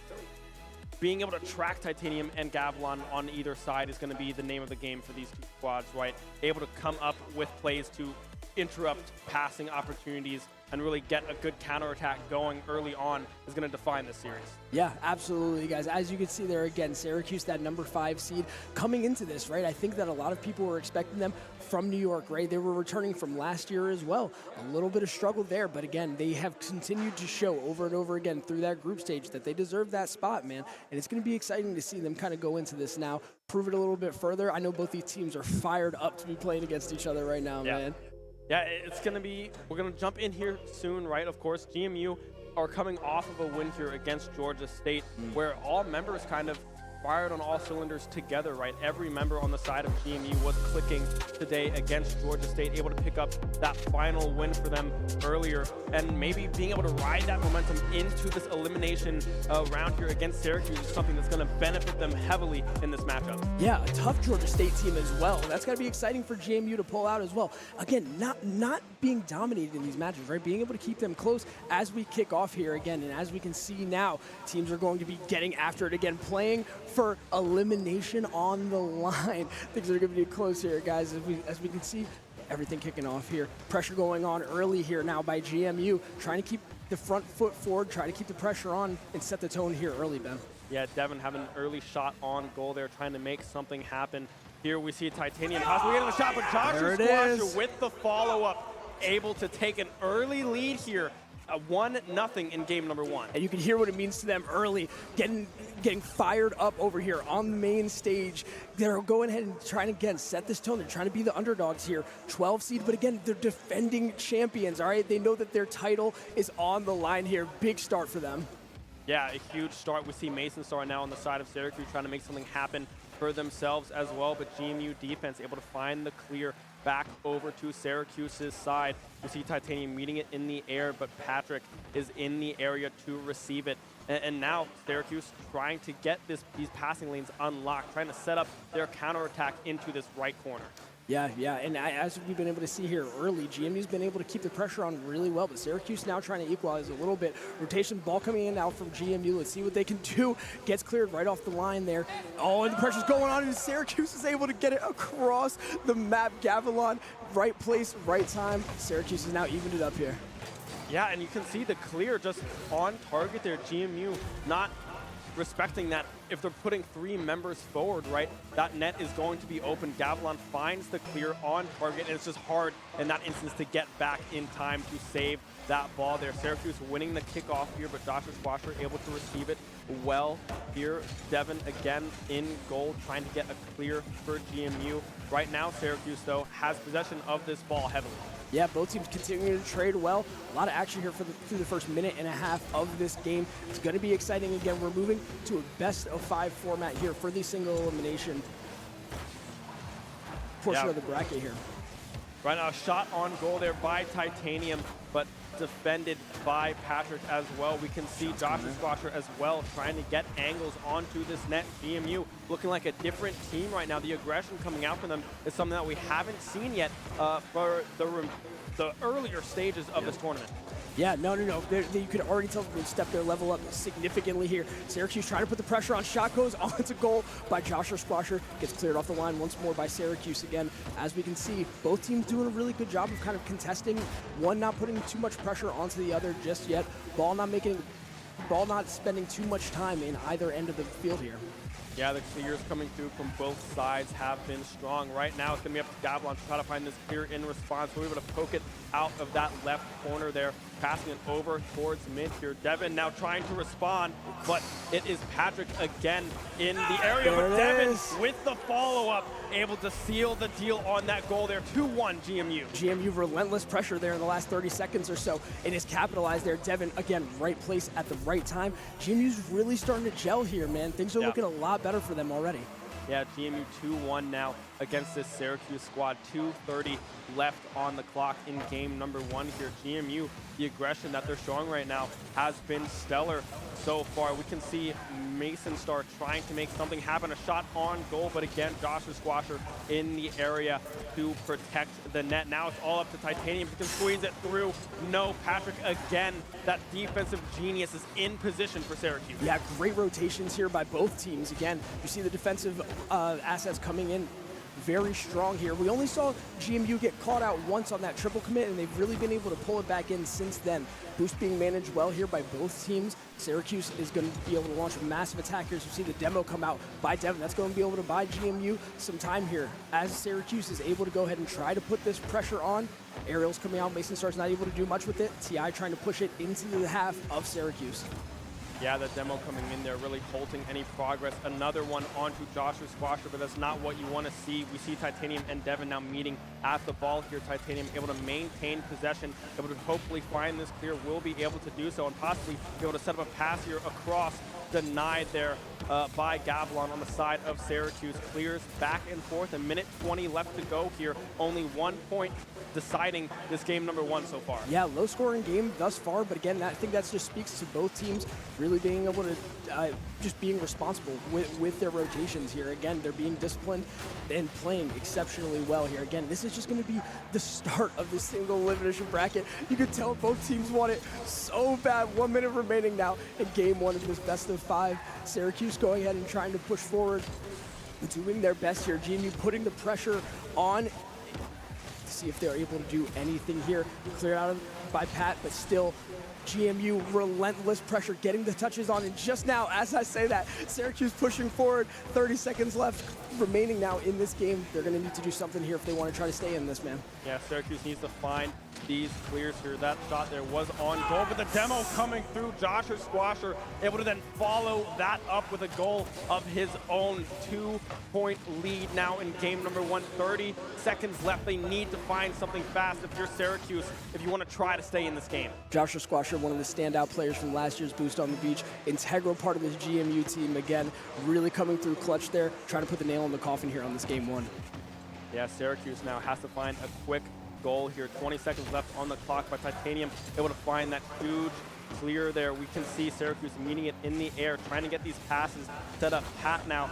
being able to track Titanium and Gavilan on either side is going to be the name of the game for these two squads, right? Able to come up with plays to interrupt passing opportunities and really get a good counterattack going early on is going to define this series. Yeah, absolutely, guys. As you can see there again, Syracuse, that number 5 seed, coming into this, right? I think that a lot of people were expecting them from New York, right? They were returning from last year as well. A little bit of struggle there, but again, they have continued to show over and over again through that group stage that they deserve that spot, man. And it's going to be exciting to see them kind of go into this now, prove it a little bit further. I know both these teams are fired up to be playing against each other right now, man. Yeah, it's going to be, we're going to jump in here soon, right? Of course, GMU are coming off of a win here against Georgia State, where all members kind of fired on all cylinders together, right? Every member on the side of GMU was clicking today against Georgia State, able to pick up that final win for them earlier, and maybe being able to ride that momentum into this elimination round here against Syracuse is something that's going to benefit them heavily in this matchup. Yeah, a tough Georgia State team as well. That's got to be exciting for GMU to pull out as well. Again, not being dominated in these matches, right? Being able to keep them close as we kick off here again, and as we can see now, teams are going to be getting after it again, playing for elimination on the line. Things are going to be close here, guys, as we can see everything kicking off here. Pressure going on early here now by GMU, trying to keep the front foot forward, try to keep the pressure on and set the tone here early, Ben. Yeah, Devin having an early shot on goal there, trying to make something happen. Here we see Titanium possibly getting the shot, but Joshua Squasher with the follow-up, able to take an early lead here. 1-0 in game number 1. And you can hear what it means to them early, getting fired up over here on the main stage. They're going ahead and trying to, again, set this tone. They're trying to be the underdogs here. 12 seed, but again, they're defending champions, all right? They know that their title is on the line here. Big start for them. Yeah, a huge start. We see Mason Star now on the side of Syracuse trying to make something happen for themselves as well, but GMU defense able to find the clear back over to Syracuse's side. We see Titanium meeting it in the air, but Patrick is in the area to receive it. And now Syracuse trying to get these passing lanes unlocked, trying to set up their counterattack into this right corner. Yeah, and as we've been able to see here early, GMU's been able to keep the pressure on really well, but Syracuse now trying to equalize a little bit. Rotation ball coming in now from GMU. Let's see what they can do. Gets cleared right off the line there. Oh, and the pressure's going on, and Syracuse is able to get it across the map. Gavilan, right place, right time. Syracuse has now evened it up here. Yeah, and you can see the clear just on target there. GMU not respecting that if they're putting 3 members forward, right, that net is going to be open. Gavilan finds the clear on target, and it's just hard in that instance to get back in time to save that ball there. Syracuse winning the kickoff here, but Joshua Squasher able to receive it well here. Devin again in goal, trying to get a clear for GMU. Right now, Syracuse, though, has possession of this ball heavily. Yeah, both teams continuing to trade well. A lot of action here through the first minute and a half of this game. It's going to be exciting again. We're moving to a best-of-5 format here for the single elimination portion of the bracket here. Right now, a shot on goal there by Titanium, but defended by Patrick as well. We can see Joshua Squasher as well trying to get angles onto this net. GMU looking like a different team right now. The aggression coming out from them is something that we haven't seen yet for the earlier stages of this tournament. Yeah, no. You could already tell they've stepped their level up significantly here. Syracuse trying to put the pressure on. Shot goes onto goal by Joshua Squasher. Gets cleared off the line once more by Syracuse again. As we can see, both teams doing a really good job of kind of contesting. One not putting too much pressure onto the other just yet. Ball not spending too much time in either end of the field here. Yeah, the clears coming through from both sides have been strong. Right now, it's going to be up to Gavilan to try to find this clear in response. We're able to poke it out of that left corner there, passing it over towards mid here. Devin now trying to respond, but it is Patrick again in the area. But Devin with the follow-up, able to seal the deal on that goal there. 2-1 GMU. GMU relentless pressure there in the last 30 seconds or so, and is capitalized there. Devin, again, right place at the right time. GMU's really starting to gel here, man. Things are looking a lot better for them already. Yeah, GMU 2-1 now against this Syracuse squad. 2:30 left on the clock in game number 1 here. GMU, the aggression that they're showing right now has been stellar so far. We can see Mason Star trying to make something happen. A shot on goal, but again, Joshua Squasher in the area to protect the net. Now it's all up to Titanium. He can squeeze it through. No, Patrick again. That defensive genius is in position for Syracuse. Yeah, great rotations here by both teams. Again, you see the defensive assets coming in very strong here. We only saw GMU get caught out once on that triple commit, and they've really been able to pull it back in since then. Boost being managed well here by both teams. Syracuse is going to be able to launch a massive attack here. So you see the demo come out by Devin. That's going to be able to buy GMU some time here as Syracuse is able to go ahead and try to put this pressure on. Aerial's coming out. Mason Star's not able to do much with it. TI trying to push it into the half of Syracuse. Yeah, the demo coming in there, really halting any progress. Another one onto Joshua Squasher, but that's not what you want to see. We see Titanium and Devin now meeting at the ball here. Titanium able to maintain possession, able to hopefully find this clear, will be able to do so, and possibly be able to set up a pass here across. Denied there by Gavilan on the side of Syracuse. Clears back and forth. A minute 20 left to go here. Only 1 point deciding this game number 1 so far. Yeah, low scoring game thus far, but again, I think that just speaks to both teams really being able to just being responsible with their rotations here. Again, they're being disciplined and playing exceptionally well here. Again, this is just going to be the start of the single elimination bracket. You can tell both teams want it so bad. 1 minute remaining now in game 1 of this best of 5. Syracuse going ahead and trying to push forward, doing their best here. GMU putting the pressure on to see if they're able to do anything here. Cleared out by Pat, but still GMU relentless pressure, getting the touches on, and just now, as I say that, Syracuse pushing forward. 30 seconds left remaining now in this game. They're going to need to do something here if they want to try to stay in this, man. Yeah, Syracuse needs to find these clears here. That shot there was on goal, but the demo coming through. Joshua Squasher able to then follow that up with a goal of his own. 2-point lead now in game number 1. 30 seconds left. They need to find something fast if you're Syracuse, if you want to try to stay in this game. Joshua Squasher, one of the standout players from last year's Boost on the Beach, integral part of this GMU team. Again, really coming through clutch there, trying to put the nail in the coffin here on this game 1. Yeah, Syracuse now has to find a quick goal here. 20 seconds left on the clock by Titanium, able to find that huge clear there. We can see Syracuse meeting it in the air, trying to get these passes set up. Pat now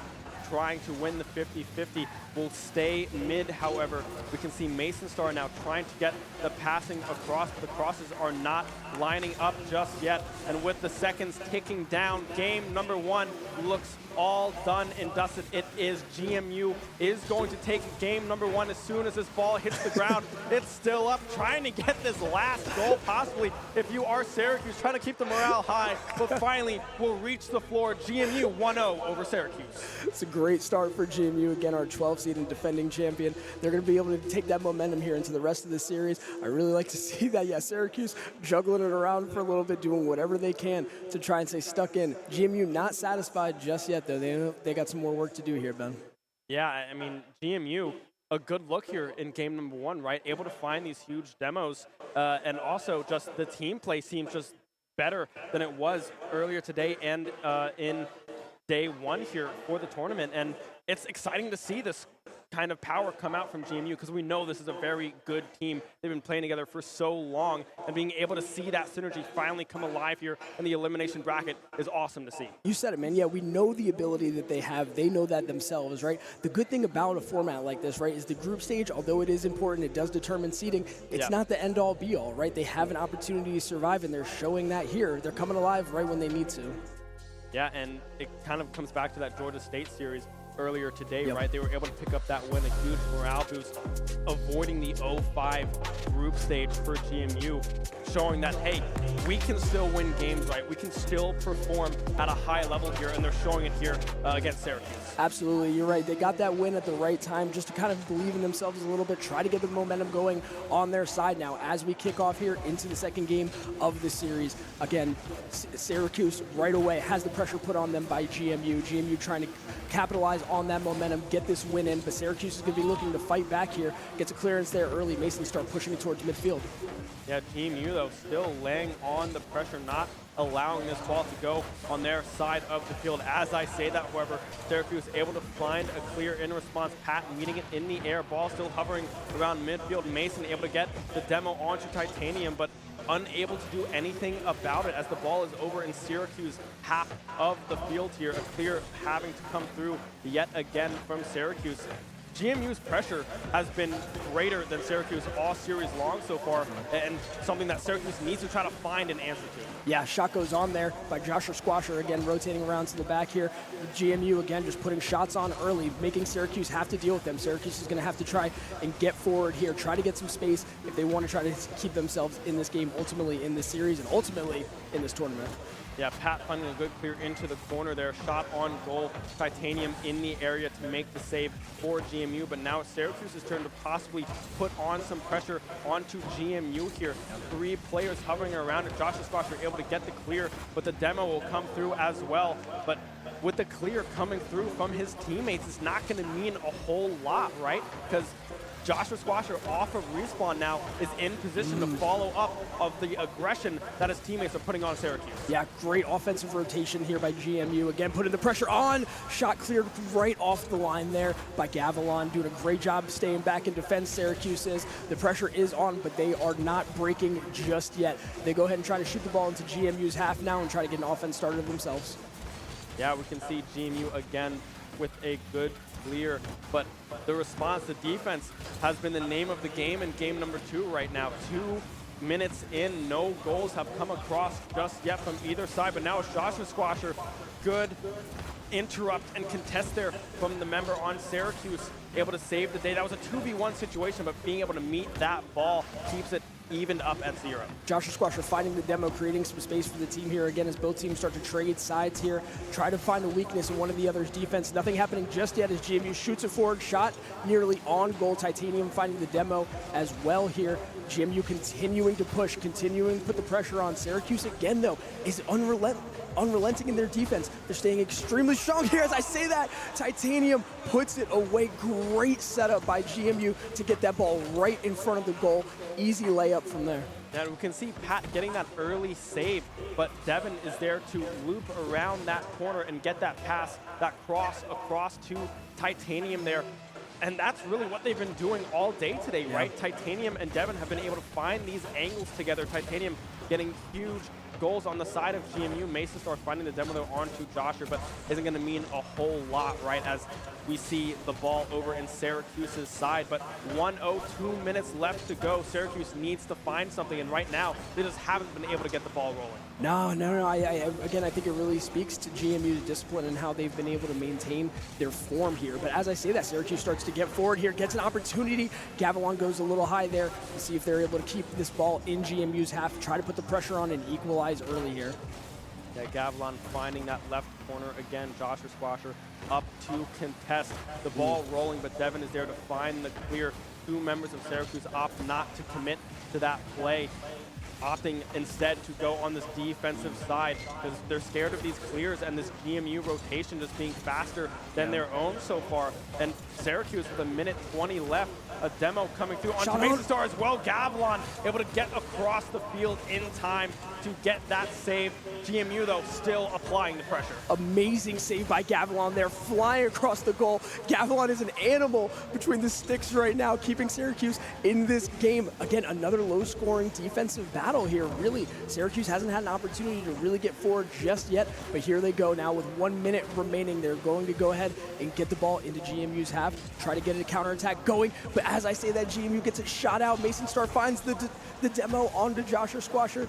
trying to win the 50-50, will stay mid. However, we can see Mason Star now trying to get the passing across, but the crosses are not lining up just yet. And with the seconds ticking down, game number 1 looks all done and dusted. It is GMU is going to take game number 1 as soon as this ball hits the ground. It's still up, trying to get this last goal, possibly, if you are Syracuse, trying to keep the morale high, but finally will reach the floor. GMU 1-0 over Syracuse. It's a great start for GMU. Again, our 12 seed and defending champion. They're going to be able to take that momentum here into the rest of the series. I really like to see that. Yeah, Syracuse juggling it around for a little bit, doing whatever they can to try and stay stuck in. GMU not satisfied just yet, though. They got some more work to do here, Ben. Yeah, I mean, GMU, a good look here in game number 1, right? Able to find these huge demos, and also just the team play seems just better than it was earlier today and in day 1 here for the tournament. And it's exciting to see this kind of power come out from GMU, because we know this is a very good team. They've been playing together for so long, and being able to see that synergy finally come alive here in the elimination bracket is awesome to see. You said it, man. Yeah, we know the ability that they have. They know that themselves, right? The good thing about a format like this, right, is the group stage, although it is important, it does determine seeding, it's not the end-all be-all, right? They have an opportunity to survive, and they're showing that here. They're coming alive right when they need to. Yeah, and it kind of comes back to that Georgia State series earlier today, right? They were able to pick up that win, a huge morale boost, avoiding the 0-5 group stage for GMU, showing that, hey, we can still win games, right? We can still perform at a high level here, and they're showing it here against Syracuse. Absolutely, you're right. They got that win at the right time just to kind of believe in themselves a little bit, try to get the momentum going on their side now as we kick off here into the second game of the series. Again, Syracuse right away has the pressure put on them by GMU. GMU trying to capitalize on that momentum, get this win in, but Syracuse is going to be looking to fight back here. Gets a clearance there early. Mason start pushing it towards midfield. Yeah, Team U, though, still laying on the pressure, not allowing this ball to go on their side of the field. As I say that, however, Syracuse able to find a clear in response. Pat meeting it in the air, ball still hovering around midfield. Mason able to get the demo onto Titanium, but unable to do anything about it as the ball is over in Syracuse half of the field here. A clear having to come through yet again from Syracuse. GMU's pressure has been greater than Syracuse all series long so far, and something that Syracuse needs to try to find an answer to. Yeah, shot goes on there by Joshua Squasher, again rotating around to the back here. GMU again just putting shots on early, making Syracuse have to deal with them. Syracuse is going to have to try and get forward here, try to get some space if they want to try to keep themselves in this game, ultimately in this series, and ultimately in this tournament. Yeah, Pat finding a good clear into the corner there. Shot on goal. Titanium in the area to make the save for GMU. But now it's Syracuse's turn to possibly put on some pressure onto GMU here. 3 players hovering around it. Joshua Squasher able to get the clear, but the demo will come through as well. But with the clear coming through from his teammates, it's not going to mean a whole lot, right? Because Joshua Squasher off of respawn now is in position to follow up of the aggression that his teammates are putting on Syracuse. Yeah, great offensive rotation here by GMU. Again, putting the pressure on. Shot cleared right off the line there by Gavilan, doing a great job staying back in defense. Syracuse is. The pressure is on, but they are not breaking just yet. They go ahead and try to shoot the ball into GMU's half now and try to get an offense started themselves. Yeah, we can see GMU again with a good clear, but the response, the defense, has been the name of the game in game number 2 right now. 2 minutes in, no goals have come across just yet from either side, but now it's Joshua Squasher. Good interrupt and contest there from the member on Syracuse, able to save the day. That was a 2v1 situation, but being able to meet that ball keeps it evened up at 0. Joshua Squasher finding the demo, creating some space for the team here again as both teams start to trade sides here. Try to find a weakness in one of the other's defense. Nothing happening just yet as GMU shoots it forward. Shot nearly on goal. Titanium finding the demo as well here. GMU continuing to push, continuing to put the pressure on. Syracuse again, though, is unrelenting in their defense. They're staying extremely strong here as I say that. Titanium puts it away. Great setup by GMU to get that ball right in front of the goal. Easy layup from there. And we can see Pat getting that early save, but Devin is there to loop around that corner and get that pass, that cross across to Titanium there. And that's really what they've been doing all day today, right? Titanium and Devin have been able to find these angles together. Titanium getting huge goals on the side of GMU. Mason Star finding the demo there onto Joshua, but isn't going to mean a whole lot, right, as we see the ball over in Syracuse's side. But 1:02 minutes left to go. Syracuse needs to find something, and right now, they just haven't been able to get the ball rolling. No. Again, I think it really speaks to GMU's discipline and how they've been able to maintain their form here. But as I say that, Syracuse starts to get forward here, gets an opportunity. Gavilan goes a little high there. We'll see if they're able to keep this ball in GMU's half, try to put the pressure on and equalize early here. Yeah, Gavilan finding that left corner again. Joshua Squasher up to contest. The ball rolling, but Devin is there to find the clear. Two members of Syracuse opt not to commit to that play, opting instead to go on this defensive side because they're scared of these clears and this GMU rotation just being faster than their own so far. And Syracuse with 1:20 left, a demo coming through onto Mason Star as well. Gavilan able to get across the field in time to get that save. GMU, though, still applying the pressure. Amazing save by Gavilan there, flying across the goal. Gavilan is an animal between the sticks right now, keeping Syracuse in this game. Again, another low-scoring defensive battle here. Really, Syracuse hasn't had an opportunity to really get forward just yet, but here they go now with 1 minute remaining. They're going to go ahead and get the ball into GMU's half, try to get a counterattack going, but as I say that, GMU gets it shot out. Mason Star finds the demo onto Joshua Squasher.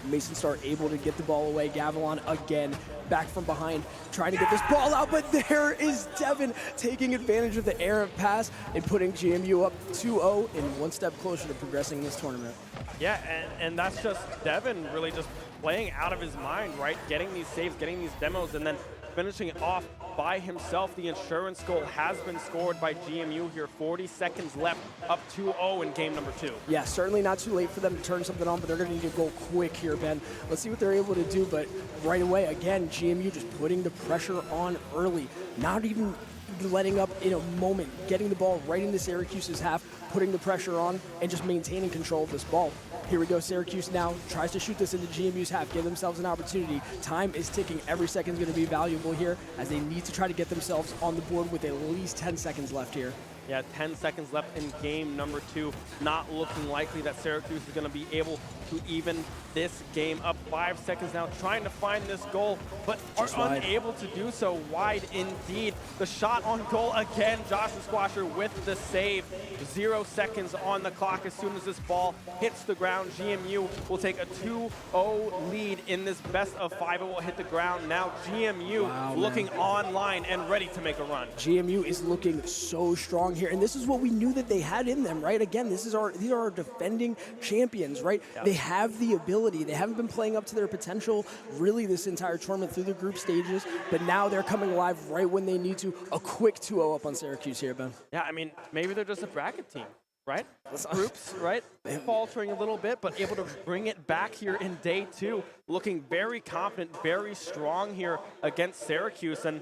Mason Star able to get the ball away. Gavilan again back from behind, trying to get this ball out, but there is Devin taking advantage of the errant pass and putting GMU up 2-0 and one step closer to progressing in this tournament. Yeah, and that's just Devin really just playing out of his mind, right? Getting these saves, getting these demos, and then finishing it off by himself. The insurance goal has been scored by GMU here. 40 seconds left, up 2-0 in game number 2. Yeah, certainly not too late for them to turn something on, but they're going to need to go quick here, Ben. Let's see what they're able to do, but right away, again, GMU just putting the pressure on early, not even letting up in a moment, getting the ball right into Syracuse's half, putting the pressure on, and just maintaining control of this ball. Here we go, Syracuse now tries to shoot this into GMU's half, give themselves an opportunity. Time is ticking. Every second is going to be valuable here as they need to try to get themselves on the board with at least 10 seconds left here. Yeah, 10 seconds left in game number 2. Not looking likely that Syracuse is going to be able to even this game. Up 5 seconds now, trying to find this goal, but are unable to do so. Wide indeed. The shot on goal again. Joshua Squasher with the save. 0 seconds on the clock. As soon as this ball hits the ground, GMU will take a 2-0 lead in this best of 5. It will hit the ground now. GMU looking online and ready to make a run. GMU is looking so strong here, and this is what we knew that they had in them, right? Again, these are our defending champions, right? Yep. They have the ability. They haven't been playing up to their potential really this entire tournament through the group stages, but now they're coming alive right when they need to. A quick 2-0 up on Syracuse here, Ben. Yeah, I mean, maybe they're just a bracket team, right? Groups, right? Faltering a little bit, but able to bring it back here in day 2. Looking very confident, very strong here against Syracuse. And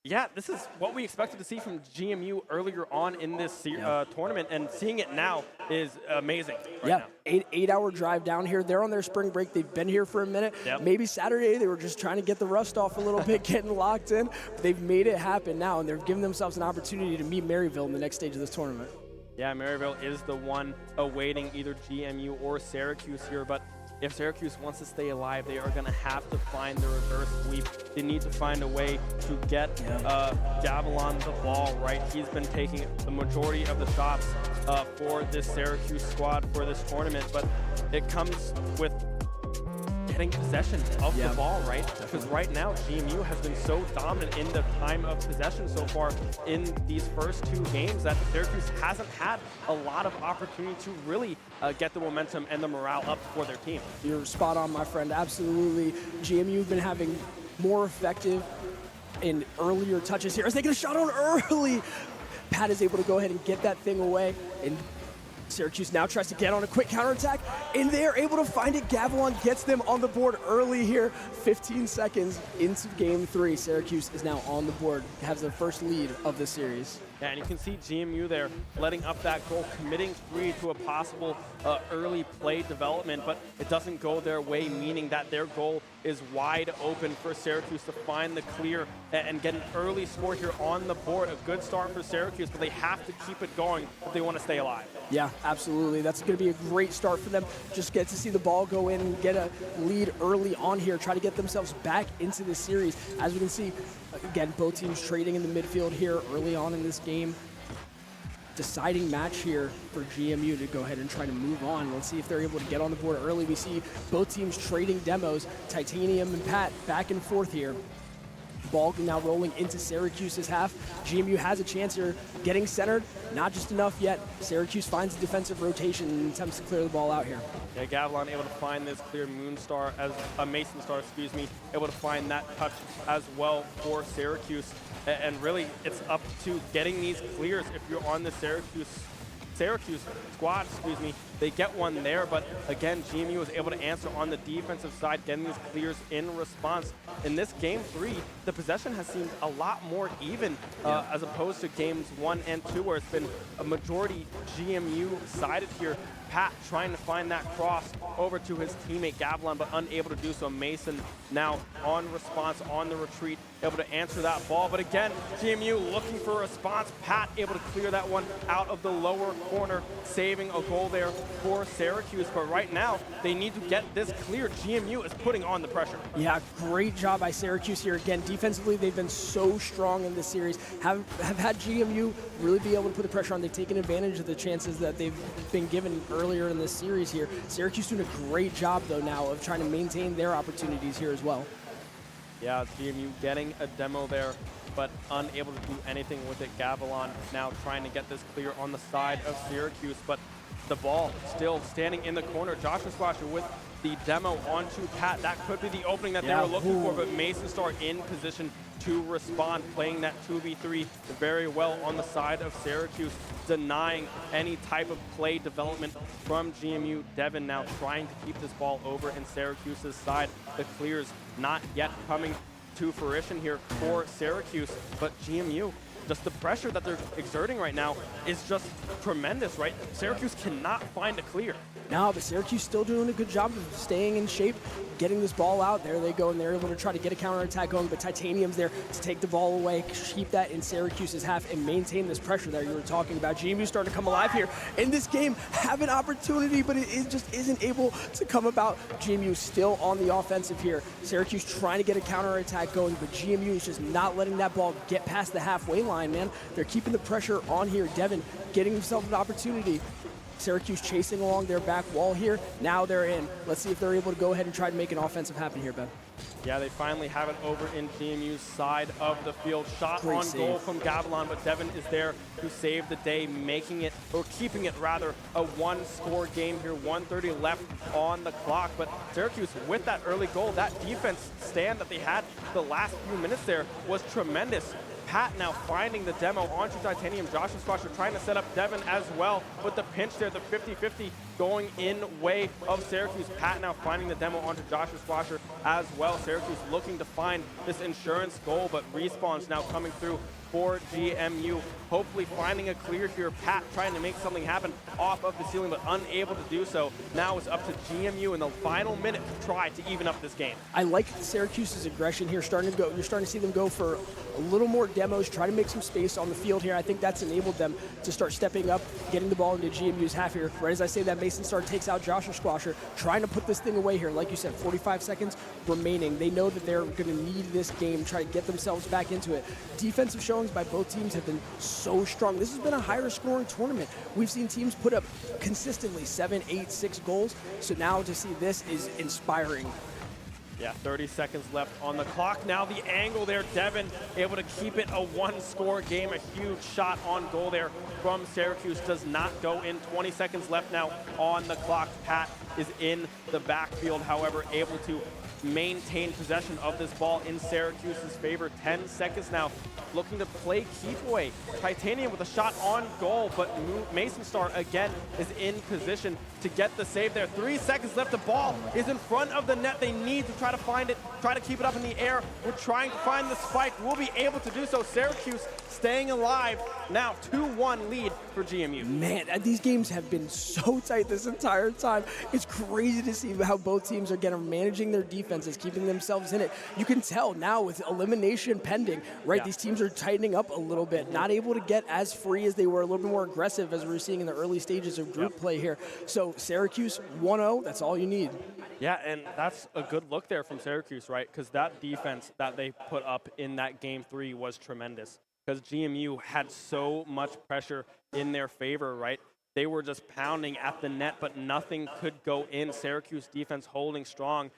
yeah, this is what we expected to see from GMU earlier on in this tournament, and seeing it now is amazing. Right now. 8-hour drive down here. They're on their spring break. They've been here for a minute. Yep. Maybe Saturday they were just trying to get the rust off a little bit, getting locked in. But they've made it happen now, and they've given themselves an opportunity to meet Maryville in the next stage of this tournament. Yeah, Maryville is the one awaiting either GMU or Syracuse here, but if Syracuse wants to stay alive, they are going to have to find the reverse sweep. They need to find a way to get Gavilan the ball, right? He's been taking the majority of the shots for this Syracuse squad for this tournament, but it comes with getting possession of the ball, right? Because right now, GMU has been so dominant in the time of possession so far in these first 2 games that Syracuse hasn't had a lot of opportunity to really get the momentum and the morale up for their team. You're spot on, my friend. Absolutely. GMU have been having more effective and earlier touches here as they get a shot on early. Pat is able to go ahead and get that thing away, and Syracuse now tries to get on a quick counterattack, and they are able to find it. Gavilan gets them on the board early here. 15 seconds into game 3. Syracuse is now on the board, has their first lead of the series. Yeah, and you can see GMU there letting up that goal, committing 3 to a possible early play development, but it doesn't go their way, meaning that their goal is wide open for Syracuse to find the clear and get an early score here on the board. A good start for Syracuse, but they have to keep it going if they want to stay alive. Yeah, absolutely. That's going to be a great start for them. Just get to see the ball go in and get a lead early on here, try to get themselves back into the series. As we can see, again, both teams trading in the midfield here early on in this game. Deciding match here for GMU to go ahead and try to move on. Let's see if they're able to get on the board early. We see both teams trading demos. Titanium and Pat back and forth here. Ball now rolling into Syracuse's half. GMU has a chance here, getting centered. Not just enough yet. Syracuse finds a defensive rotation and attempts to clear the ball out here. Yeah, Gavilan able to find this clear Moonstar as a Mason Star, excuse me, able to find that touch as well for Syracuse. And really, it's up to getting these clears. If you're on the Syracuse squad, excuse me, they get one there, but again, GMU was able to answer on the defensive side, getting these clears in response. In this game 3, the possession has seemed a lot more even as opposed to games 1 and 2, where it's been a majority GMU sided here. Pat trying to find that cross over to his teammate Gavilan, but unable to do so. Mason now on response, on the retreat, able to answer that ball. But again, GMU looking for a response. Pat able to clear that one out of the lower corner, saving a goal there for Syracuse. But right now, they need to get this clear. GMU is putting on the pressure. Yeah, great job by Syracuse here. Again, defensively, they've been so strong in this series. Have had GMU really be able to put the pressure on. They've taken advantage of the chances that they've been given earlier in this series here. Syracuse doing a great job, though, now of trying to maintain their opportunities here as well. Yeah, GMU getting a demo there, but unable to do anything with it. Gavilan now trying to get this clear on the side of Syracuse, but the ball still standing in the corner. Joshua Squasher with the demo onto Pat. That could be the opening that they were looking for, but Mason Star in position to respond, playing that 2v3 very well on the side of Syracuse, denying any type of play development from GMU. Devin now trying to keep this ball over in Syracuse's side. The clears not yet coming to fruition here for Syracuse, but GMU, just the pressure that they're exerting right now is just tremendous, right? Syracuse cannot find a clear. No, but Syracuse still doing a good job of staying in shape, getting this ball out. There they go, and they're able to try to get a counterattack going, but Titanium's there to take the ball away, keep that in Syracuse's half, and maintain this pressure that you were talking about. GMU starting to come alive here in this game, have an opportunity, but it just isn't able to come about. GMU still on the offensive here. Syracuse trying to get a counterattack going, but GMU is just not letting that ball get past the halfway line, man. They're keeping the pressure on here. Devin getting himself an opportunity. Syracuse chasing along their back wall here. Now they're in. Let's see if they're able to go ahead and try to make an offensive happen here, Ben. Yeah, they finally have it over in GMU's side of the field. Shot Great on save. goal from Gavilan, but Devin is there to save the day, making it, or keeping it rather, a one-score game here. 1:30 left on the clock, but Syracuse with that early goal, that defense stand that they had the last few minutes there was tremendous. Pat now finding the demo onto Titanium. Joshua Squasher trying to set up Devin as well, with the pinch there, the 50-50 going in way of Syracuse. Pat now finding the demo onto Joshua Squasher as well. Syracuse looking to find this insurance goal, but Respawn's now coming through for GMU. Hopefully finding a clear here. Pat trying to make something happen off of the ceiling, but unable to do so. Now it's up to GMU in the final minute to try to even up this game. I like Syracuse's aggression here starting to go. You're starting to see them go for a little more demos, try to make some space on the field here. I think that's enabled them to start stepping up, getting the ball into GMU's half here. Right as I say that, Mason Star takes out Joshua Squasher, trying to put this thing away here. Like you said, 45 seconds remaining. They know that they're going to need this game, try to get themselves back into it. Defensive showings by both teams have been so strong. This has been a higher scoring tournament. We've seen teams put up consistently 7, 8, 6 goals. So now to see this is inspiring. Yeah, 30 seconds left on the clock. Now the angle there, Devin able to keep it a one-score game. A huge shot on goal there from Syracuse does not go in. 20 seconds left now on the clock. Pat is in the backfield, however, able to maintain possession of this ball in Syracuse's favor. 10 seconds now, looking to play keep away. Titanium with a shot on goal, but Mason Star again is in position to get the save there. 3 seconds left, the ball is in front of the net. They need to try to find it, try to keep it up in the air. We're trying to find the spike. We'll be able to do so. Syracuse staying alive. Now 2-1 lead for GMU. Man, these games have been so tight this entire time. It's crazy to see how both teams are managing their defense defenses, keeping themselves in it. You can tell now with elimination pending, right? Yeah. These teams are tightening up a little bit, not able to get as free as they were, a little bit more aggressive as we were seeing in the early stages of group play here. So Syracuse 1-0, that's all you need. Yeah, and that's a good look there from Syracuse, right? Because that defense that they put up in that Game 3 was tremendous. Because GMU had so much pressure in their favor, right? They were just pounding at the net, but nothing could go in. Syracuse defense holding strong.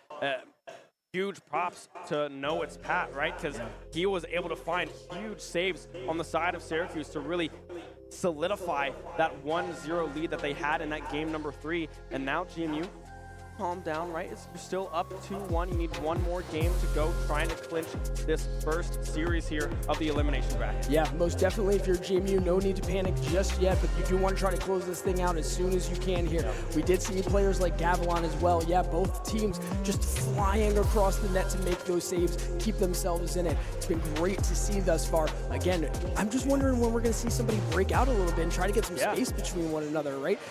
Huge props to know it's Pat, right? Because he was able to find huge saves on the side of Syracuse to really solidify that 1-0 lead that they had in that game number 3. And now GMU, calm down, right? You're still up 2-1. You need one more game to go, trying to clinch this first series here of the elimination bracket. Yeah, most definitely. If you're GMU, no need to panic just yet, but you do want to try to close this thing out as soon as you can here. We did see players like Gavilan as well. Yeah, both teams just flying across the net to make those saves, keep themselves in it. It's been great to see thus far. Again, I'm just wondering when we're going to see somebody break out a little bit and try to get some space between one another, right?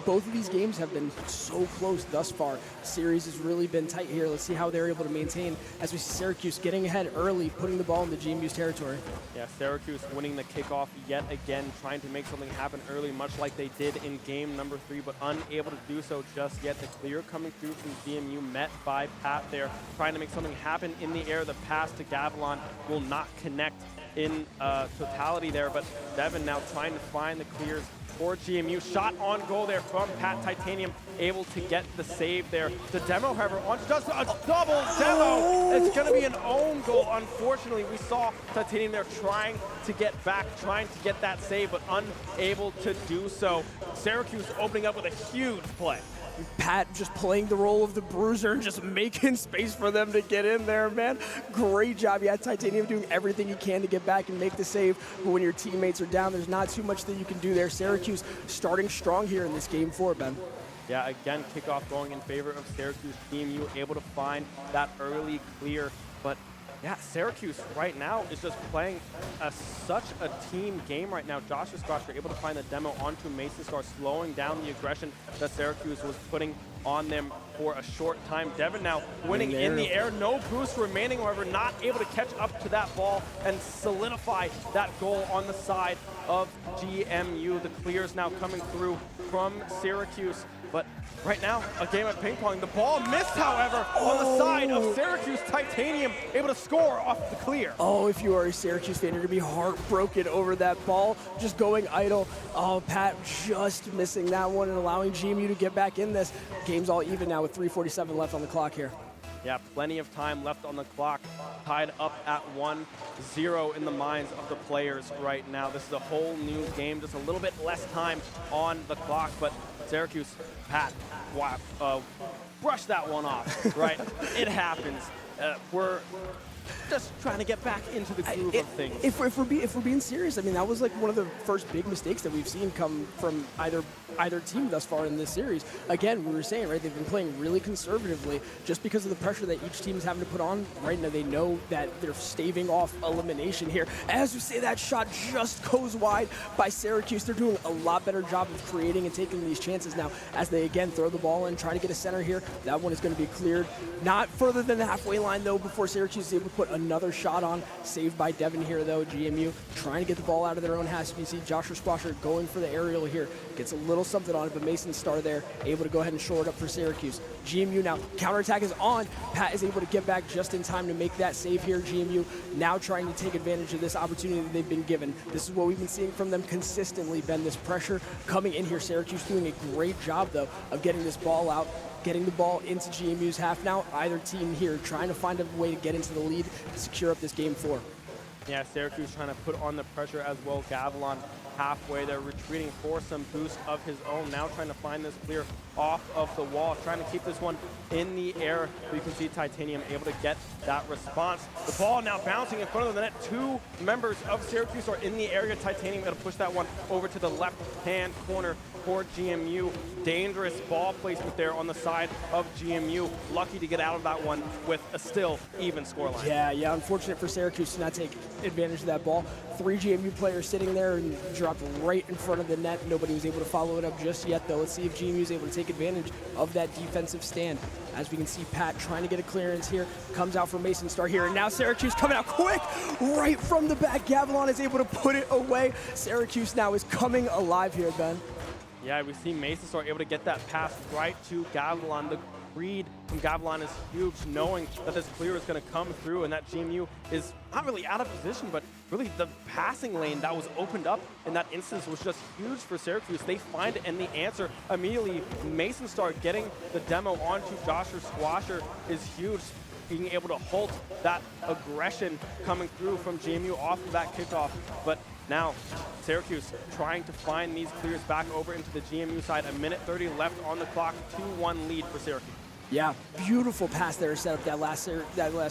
Both of these games have been so close thus far. The series has really been tight here. Let's see how they're able to maintain as we see Syracuse getting ahead early, putting the ball into GMU's territory. Yeah, Syracuse winning the kickoff yet again, trying to make something happen early, much like they did in game number 3, but unable to do so just yet. The clear coming through from GMU, met by Pat there, trying to make something happen in the air. The pass to Gavilan will not connect in totality there, but Devin now trying to find the clears for GMU. Shot on goal there from Pat Titanium, able to get the save there. The demo, however, does a double demo. It's going to be an own goal. Unfortunately, we saw Titanium there trying to get back, trying to get that save, but unable to do so. Syracuse opening up with a huge play. Pat just playing the role of the bruiser and just making space for them to get in there, man. Great job. Yeah, Titanium doing everything he can to get back and make the save, but when your teammates are down, there's not too much that you can do there. Syracuse starting strong here in this game 4, Ben. Yeah, again, kickoff going in favor of Syracuse. GMU able to find that early clear, but yeah, Syracuse right now is just playing such a team game right now. Joshua Scotcher able to find the demo onto Mason Star, slowing down the aggression that Syracuse was putting on them for a short time. Devin now winning in the air. No boost remaining, however, not able to catch up to that ball and solidify that goal on the side of GMU. The clears now coming through from Syracuse. But right now, a game of ping pong. The ball missed, however, on the side of Syracuse. Titanium able to score off the clear. Oh, if you are a Syracuse fan, you're going to be heartbroken over that ball just going idle. Oh, Pat just missing that one and allowing GMU to get back in this. Game's all even now with 3:47 left on the clock here. Yeah, plenty of time left on the clock. Tied up at 1-0 in the minds of the players right now. This is a whole new game, just a little bit less time on the clock, but Syracuse, Pat, brush that one off, right? It happens. We're just trying to get back into the groove of things. If we're being serious, I mean, that was like one of the first big mistakes that we've seen come from either team thus far in this series. Again, we were saying, right, they've been playing really conservatively just because of the pressure that each team is having to put on. Right now, they know that they're staving off elimination here. As we say, that shot just goes wide by Syracuse. They're doing a lot better job of creating and taking these chances now as they, again, throw the ball in, try to get a center here. That one is going to be cleared. Not further than the halfway line, though, before Syracuse is able to put another shot on. Saved by Devin here, though. GMU trying to get the ball out of their own half. You can see Joshua Squasher going for the aerial here. Gets a little something on it, but Mason Starr there, able to go ahead and shore it up for Syracuse. GMU now, counterattack is on. Pat is able to get back just in time to make that save here. GMU now trying to take advantage of this opportunity that they've been given. This is what we've been seeing from them consistently, Ben. This pressure coming in here. Syracuse doing a great job, though, of getting this ball out, getting the ball into GMU's half now. Either team here trying to find a way to get into the lead and secure up this game 4. Yeah, Syracuse trying to put on the pressure as well. Gavilan halfway there, retreating for some boost of his own. Now trying to find this clear off of the wall, trying to keep this one in the air. You can see Titanium able to get that response. The ball now bouncing in front of the net. 2 members of Syracuse are in the area. Titanium able to push that one over to the left-hand corner for GMU. Dangerous ball placement there on the side of GMU. Lucky to get out of that one with a still even scoreline. Yeah, unfortunate for Syracuse to not take advantage of that ball. 3 GMU players sitting there and dropped right in front of the net. Nobody was able to follow it up just yet, though. Let's see if GMU is able to take advantage of that defensive stand. As we can see, Pat trying to get a clearance here. Comes out for Mason Star here, and now Syracuse coming out quick right from the back. Gavilan is able to put it away. Syracuse now is coming alive here, Ben. Yeah, we see Mason Star able to get that pass right to Gavilan. The read from Gavilan is huge, knowing that this clear is going to come through and that GMU is not really out of position, but really the passing lane that was opened up in that instance was just huge for Syracuse. They find it, and the answer immediately. Mason Star getting the demo onto Joshua Squasher is huge. Being able to halt that aggression coming through from GMU off of that kickoff. But now Syracuse trying to find these clears back over into the GMU side. 1:30 left on the clock, 2-1 lead for Syracuse. Yeah, beautiful pass there to set up that last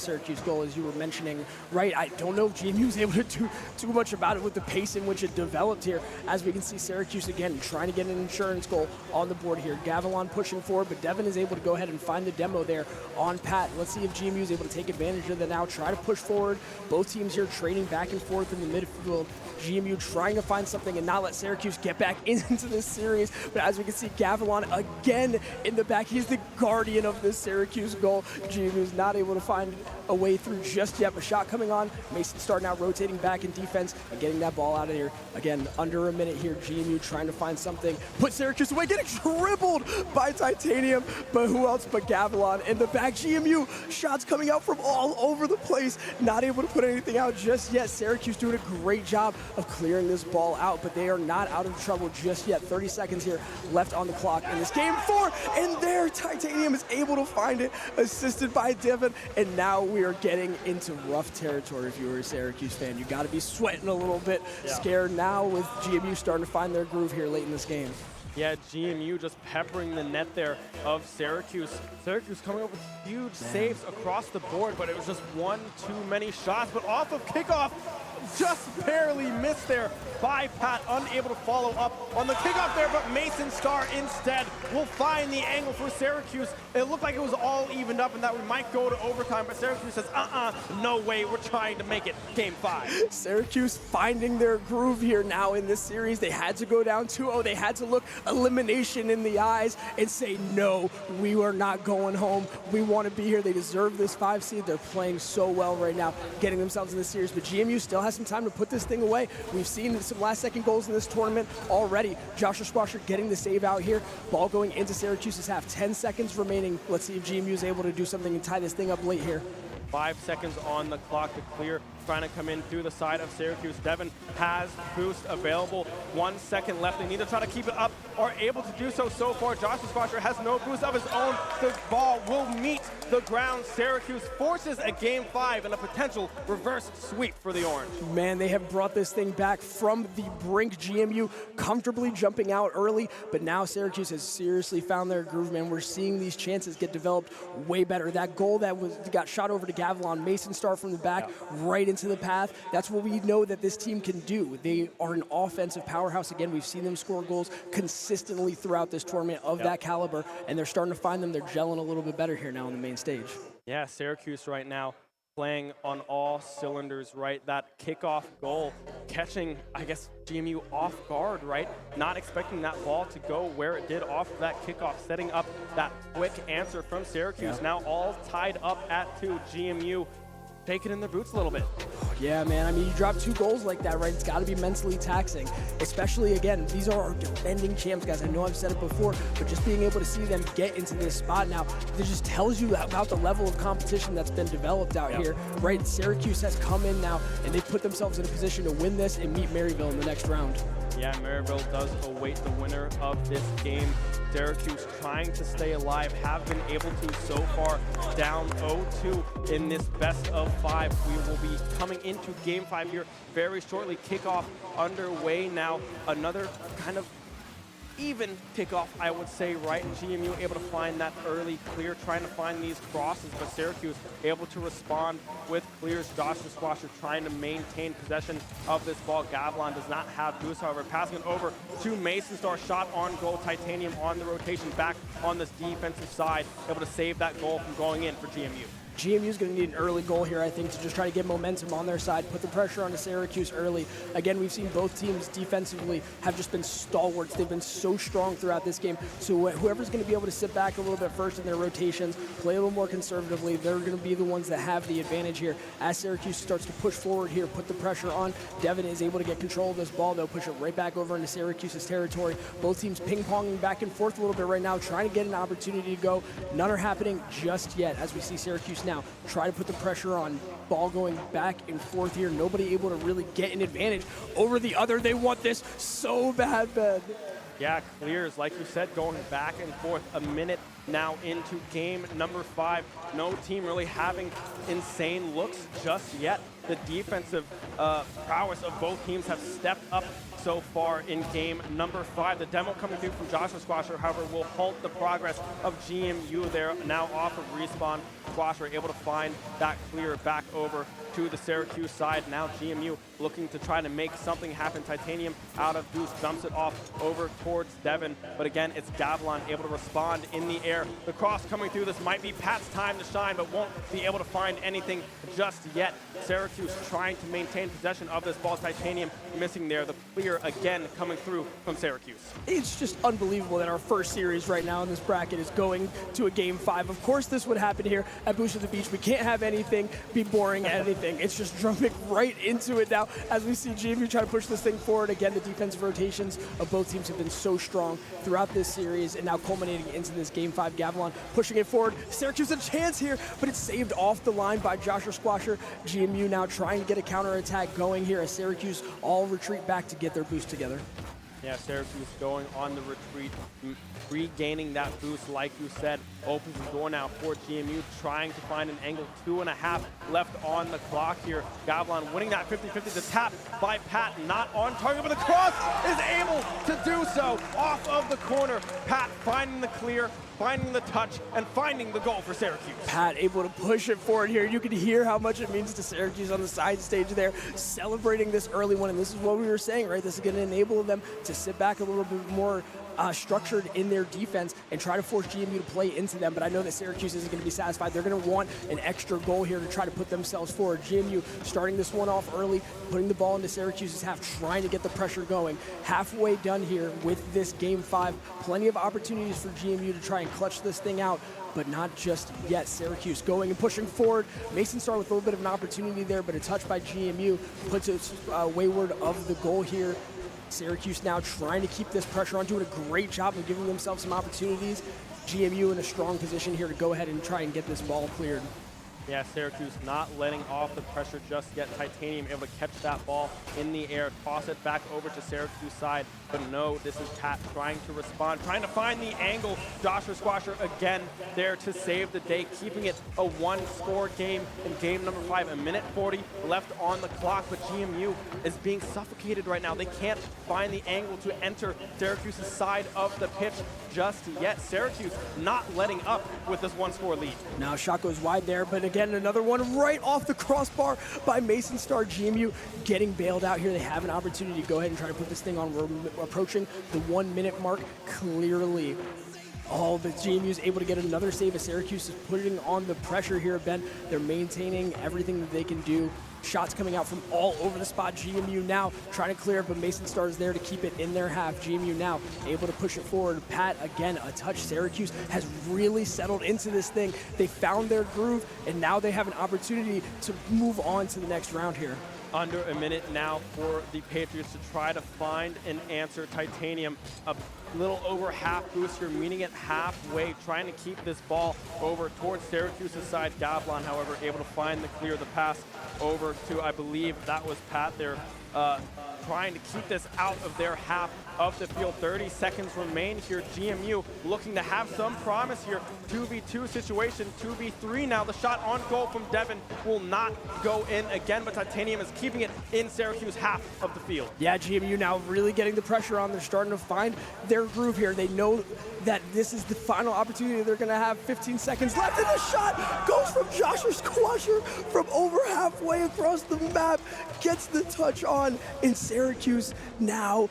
Syracuse goal, as you were mentioning. Right, I don't know if GMU was able to do too much about it with the pace in which it developed here. As we can see, Syracuse again trying to get an insurance goal on the board here. Gavilan pushing forward, but Devin is able to go ahead and find the demo there on Pat. Let's see if GMU is able to take advantage of that now. Try to push forward. Both teams here trading back and forth in the midfield. GMU trying to find something and not let Syracuse get back into this series. But as we can see, Gavilan again in the back. He's the guardian of this Syracuse goal. GMU is not able to find a way through just yet. But shot coming on. Mason Star now rotating back in defense and getting that ball out of here. Again, under a minute here. GMU trying to find something. Put Syracuse away. Getting dribbled by Titanium. But who else but Gavilan in the back. GMU shots coming out from all over the place. Not able to put anything out just yet. Syracuse doing a great job of clearing this ball out, but they are not out of trouble just yet. 30 seconds here left on the clock in this game 4, and there Titanium is able to find it, assisted by Devin, and now we are getting into rough territory. If you were a Syracuse fan, you got to be sweating a little bit. Scared now with GMU starting to find their groove here late in this game. Yeah, GMU just peppering the net there of Syracuse. Syracuse coming up with huge saves across the board, but it was just one too many shots. But off of kickoff, just barely missed there by Pat, unable to follow up on the kickoff there, but Mason Star instead will find the angle for Syracuse. It looked like it was all evened up and that we might go to overtime, but Syracuse says, no way, we're trying to make it game 5. Syracuse finding their groove here now in this series. They had to go down 2-0. They had to look elimination in the eyes and say, no, we are not going home. We want to be here. They deserve this 5 seed. They're playing so well right now, getting themselves in this series, but GMU still has some time to put this thing away. We've seen some last-second goals in this tournament already. Joshua Squasher getting the save out here. Ball going into Syracuse's half. 10 seconds remaining. Let's see if GMU is able to do something and tie this thing up late here. 5 seconds on the clock to clear. Trying to come in through the side of Syracuse. Devin has boost available. 1 second left. They need to try to keep it up, or able to do so far. Joshua Squasher has no boost of his own. The ball will meet the ground. Syracuse forces a game 5 and a potential reverse sweep for the Orange. Man, they have brought this thing back from the brink. GMU comfortably jumping out early, but now Syracuse has seriously found their groove, man. We're seeing these chances get developed way better. That goal that got shot over to Gavilan, Mason Star from the back, right into the path. That's what we know that this team can do. They are an offensive powerhouse. Again, we've seen them score goals consistently throughout this tournament of that caliber, and they're starting to find them. They're gelling a little bit better here now on the main stage. Yeah, Syracuse right now playing on all cylinders, right? That kickoff goal catching, I guess, GMU off guard, right? Not expecting that ball to go where it did off that kickoff, setting up that quick answer from Syracuse. Now all tied up at 2. GMU taking in their boots a little bit. Yeah, man. I mean, you drop 2 goals like that, right? It's got to be mentally taxing. Especially, again, these are our defending champs, guys. I know I've said it before, but just being able to see them get into this spot now, it just tells you about the level of competition that's been developed out here, right? Syracuse has come in now, and they've put themselves in a position to win this and meet Maryville in the next round. Yeah, Maryville does await the winner of this game. Syracuse trying to stay alive, have been able to so far, down 0-2 in this best of 5. We will be coming into game 5 here very shortly. Kickoff underway now. Another kind of even kickoff, I would say, right? GMU able to find that early clear, trying to find these crosses, but Syracuse able to respond with clears. Joshua Squasher trying to maintain possession of this ball. Gavlon does not have boost, however, passing it over to Mason Star. Shot on goal. Titanium on the rotation back on this defensive side, able to save that goal from going in for GMU. GMU is going to need an early goal here, I think, to just try to get momentum on their side, put the pressure onto Syracuse early. Again, we've seen both teams defensively have just been stalwarts. They've been so strong throughout this game. So whoever's going to be able to sit back a little bit first in their rotations, play a little more conservatively, they're going to be the ones that have the advantage here. As Syracuse starts to push forward here, put the pressure on, Devin is able to get control of this ball. They'll push it right back over into Syracuse's territory. Both teams ping-ponging back and forth a little bit right now, trying to get an opportunity to go. None are happening just yet as we see Syracuse now try to put the pressure on. Ball going back and forth here. Nobody able to really get an advantage over the other. They want this so bad, Ben. Yeah, clears, like you said, going back and forth. A minute now into game number 5. No team really having insane looks just yet. The defensive prowess of both teams have stepped up so far in game number 5. The demo coming through from Joshua Squasher, however, will halt the progress of GMU there. Now off of respawn, Squasher able to find that clear back over to the Syracuse side. Now GMU looking to try to make something happen. Titanium out of boost, dumps it off over towards Devin. But again, it's Gavlon able to respond in the air. The cross coming through. This might be Pat's time to shine, but won't be able to find anything just yet. Syracuse trying to maintain possession of this ball. Titanium missing there. The clear again coming through from Syracuse. It's just unbelievable that our first series right now in this bracket is going to a game 5. Of course this would happen here at Boost of the Beach. We can't have anything be boring at anything. It's just jumping right into it now as we see GMU try to push this thing forward. Again, the defensive rotations of both teams have been so strong throughout this series and now culminating into this game 5. Gavlon pushing it forward. Syracuse a chance here, but it's saved off the line by Joshua Squasher. GMU now trying to get a counterattack going here as Syracuse all retreat back to get their boost together. Yeah, Syracuse going on the retreat, regaining that boost, like you said, opens the door now for GMU, trying to find an angle. 2.5 left on the clock here. Gavlon winning that 50-50. The tap by Pat, not on target, but the cross is able to do so off of the corner. Pat finding the clear, finding the touch, and finding the goal for Syracuse. Pat able to push it forward here. You can hear how much it means to Syracuse on the side stage there, celebrating this early one. And this is what we were saying, right? This is going to enable them to sit back a little bit more structured in their defense and try to force GMU to play into them. But I know that Syracuse isn't going to be satisfied. They're going to want an extra goal here to try to put themselves forward. GMU starting this one off early, putting the ball into Syracuse's half, trying to get the pressure going. Halfway done here with this game 5. Plenty of opportunities for GMU to try and clutch this thing out, but not just yet. Syracuse going and pushing forward. Mason Star with a little bit of an opportunity there, but a touch by GMU puts it wayward of the goal here. Syracuse now trying to keep this pressure on, doing a great job of giving themselves some opportunities. GMU in a strong position here to go ahead and try and get this ball cleared. Yeah, Syracuse not letting off the pressure just yet. Titanium able to catch that ball in the air, toss it back over to Syracuse side. But no, this is Pat trying to respond, trying to find the angle. Joshua Squasher again there to save the day, keeping it a 1-score game in game number 5. 1:40 left on the clock, but GMU is being suffocated right now. They can't find the angle to enter Syracuse's side of the pitch just yet. Syracuse not letting up with this 1-score lead. Now shot goes wide there, but again, another one right off the crossbar by Mason Star. GMU getting bailed out here. They have an opportunity to go ahead and try to put this thing on. We're approaching the 1-minute mark clearly. Oh, but GMU is able to get another save as Syracuse is putting on the pressure here, Ben. They're maintaining everything that they can do. Shots coming out from all over the spot. GMU now trying to clear, but Mason Star is there to keep it in their half. GMU now able to push it forward. Pat, again, a touch. Syracuse has really settled into this thing. They found their groove, and now they have an opportunity to move on to the next round here. Under a minute now for the Patriots to try to find an answer. Titanium a little over half boost here, meeting it halfway, trying to keep this ball over towards Syracuse's side. Gavlon, however, able to find the clear, the pass over to, I believe that was Pat there, trying to keep this out of their half of the field. 30 seconds remain here. GMU looking to have some promise here. 2v2 situation, 2v3 now. The shot on goal from Devin will not go in again, but Titanium is keeping it in Syracuse half of the field. Yeah, GMU now really getting the pressure on. They're starting to find their their groove here. They know that this is the final opportunity. They're going to have 15 seconds left, and the shot goes from Joshua Squasher from over halfway across the map, gets the touch on in Syracuse now.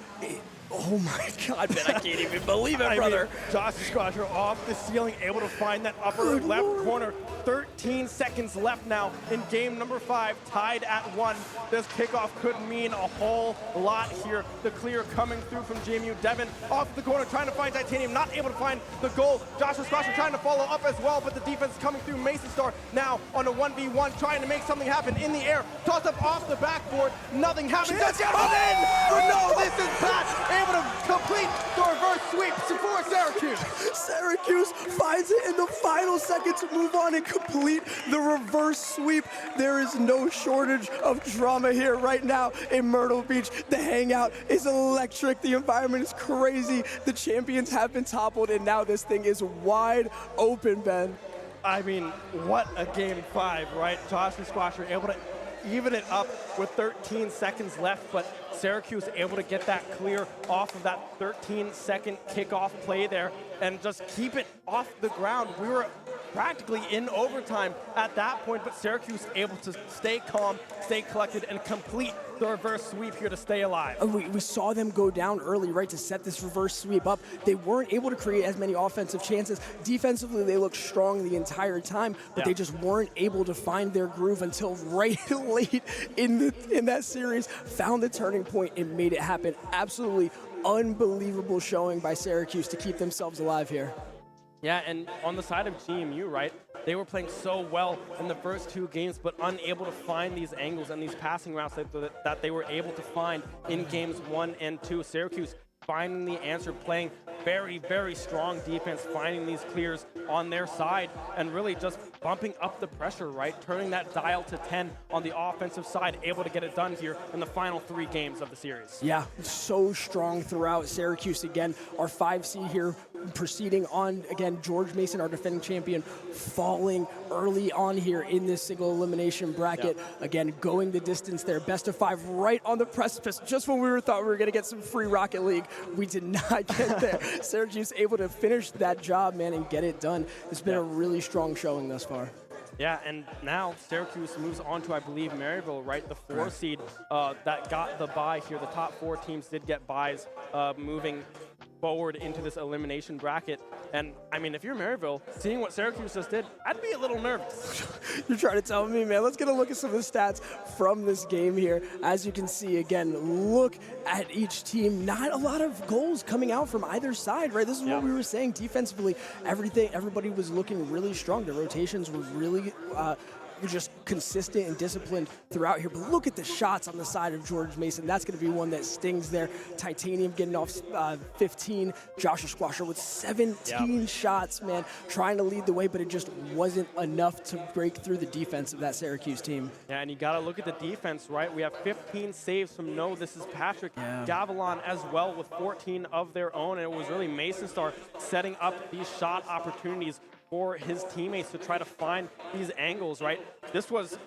Oh my God, man, I can't even believe it, brother. Josh Squasher off the ceiling, able to find that upper left corner. 13 seconds left now in game number 5, tied at 1. This kickoff could mean a whole lot here. The clear coming through from JMU. Devin off the corner, trying to find Titanium, not able to find the goal. Joshua Squasher trying to follow up as well, but the defense is coming through. Mason Star now on a 1v1, trying to make something happen in the air. Toss up off the backboard, nothing happens. That's in, but no, this is Pat able to complete the reverse sweep for Syracuse. Syracuse finds it in the final second to move on and complete the reverse sweep. There is no shortage of drama here right now in Myrtle Beach. The Hangout is electric. The environment is crazy. The champions have been toppled, and now this thing is wide open, Ben. I mean, what a game 5, right? Joshua Squasher able to even it up with 13 seconds left, but Syracuse able to get that clear off of that 13-second kickoff play there and just keep it off the ground. We were practically in overtime at that point, but Syracuse able to stay calm, stay collected, and complete the reverse sweep here to stay alive. We saw them go down early, right, to set this reverse sweep up. They weren't able to create as many offensive chances. Defensively, they looked strong the entire time, but they just weren't able to find their groove until right late in that series, found the turning point and made it happen. Absolutely unbelievable showing by Syracuse to keep themselves alive here. Yeah, and on the side of GMU, right, they were playing so well in the first 2 games, but unable to find these angles and these passing routes that they were able to find in games 1 and 2. Syracuse finding the answer, playing very, very strong defense, finding these clears on their side, and really just bumping up the pressure, right? Turning that dial to 10 on the offensive side, able to get it done here in the final 3 games of the series. Yeah, so strong throughout. Syracuse, again, our 5 seed here, proceeding on. Again, George Mason, our defending champion, falling early on here in this single elimination bracket. Again, going the distance there. Best of 5 right on the precipice. Just when we thought we were going to get some free Rocket League, we did not get there. Syracuse able to finish that job, man, and get it done. It's been a really strong showing thus far. Yeah, and now Syracuse moves on to, I believe, Maryville, right? The 4 seed that got the bye here. The top 4 teams did get byes moving forward into this elimination bracket. And, I mean, if you're Maryville, seeing what Syracuse just did, I'd be a little nervous. You're trying to tell me, man. Let's get a look at some of the stats from this game here. As you can see, again, look at each team. Not a lot of goals coming out from either side, right? This is what we were saying. Defensively, everybody was looking really strong. The rotations were really just consistent and disciplined throughout here. But look at the shots on the side of George Mason. That's going to be one that stings there. Titanium getting off 15. Joshua Squasher with 17 shots, man, trying to lead the way, but it just wasn't enough to break through the defense of that Syracuse team. Yeah, and you got to look at the defense, right? We have 15 saves from This is Patrick. Gavilan as well with 14 of their own, and it was really Mason Star setting up these shot opportunities for his teammates to try to find these angles, right? This was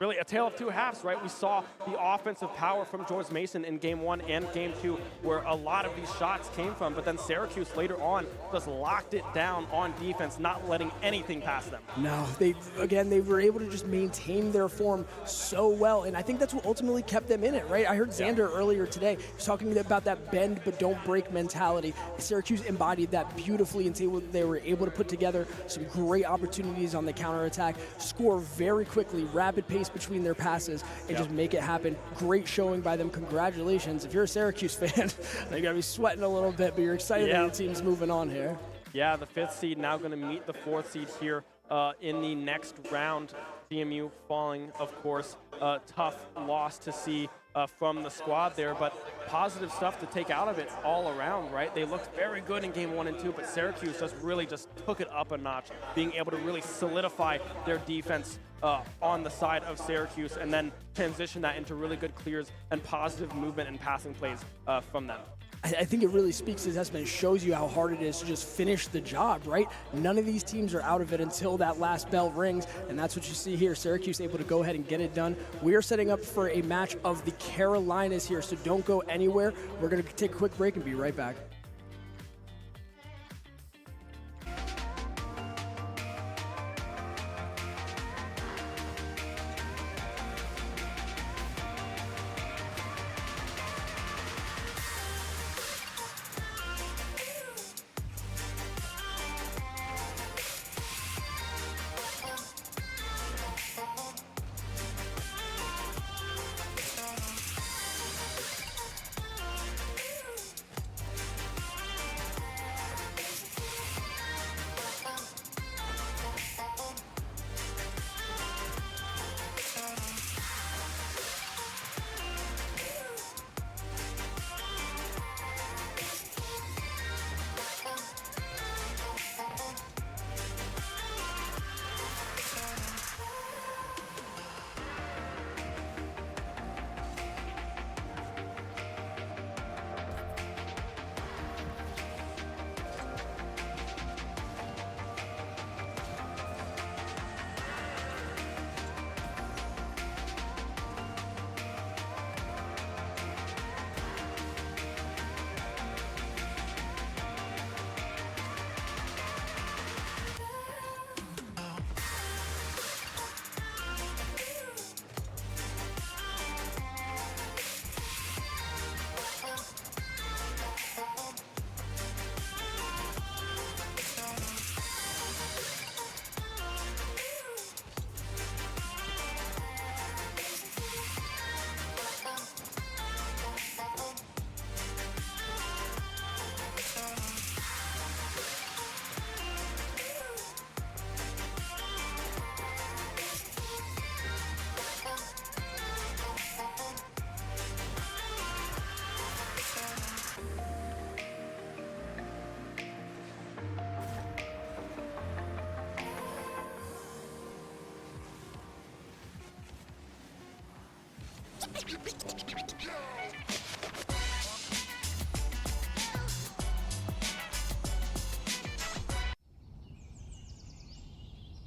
really a tale of 2 halves, right? We saw the offensive power from George Mason in game 1 and game 2, where a lot of these shots came from, but then Syracuse later on just locked it down on defense, not letting anything pass them. No, they were able to just maintain their form so well, and I think that's what ultimately kept them in it, right? I heard Xander earlier today talking about that bend but don't break mentality. Syracuse embodied that beautifully, and they were able to put together some great opportunities on the counterattack, score very quickly, rapid pace between their passes, and just make it happen. Great showing by them. Congratulations. If you're a Syracuse fan, you gotta be sweating a little bit, but you're excited that your team's moving on here. Yeah, the 5th seed now going to meet the 4th seed here in the next round. CMU falling, of course. Tough loss to see from the squad there, but positive stuff to take out of it all around, right? They looked very good in game 1 and 2, but Syracuse really took it up a notch, being able to really solidify their defense on the side of Syracuse, and then transition that into really good clears and positive movement and passing plays from them. I think it really speaks to the testament. It shows you how hard it is to just finish the job, right? None of these teams are out of it until that last bell rings, and that's what you see here. Syracuse able to go ahead and get it done. We are setting up for a match of the Carolinas here, so don't go anywhere. We're going to take a quick break and be right back.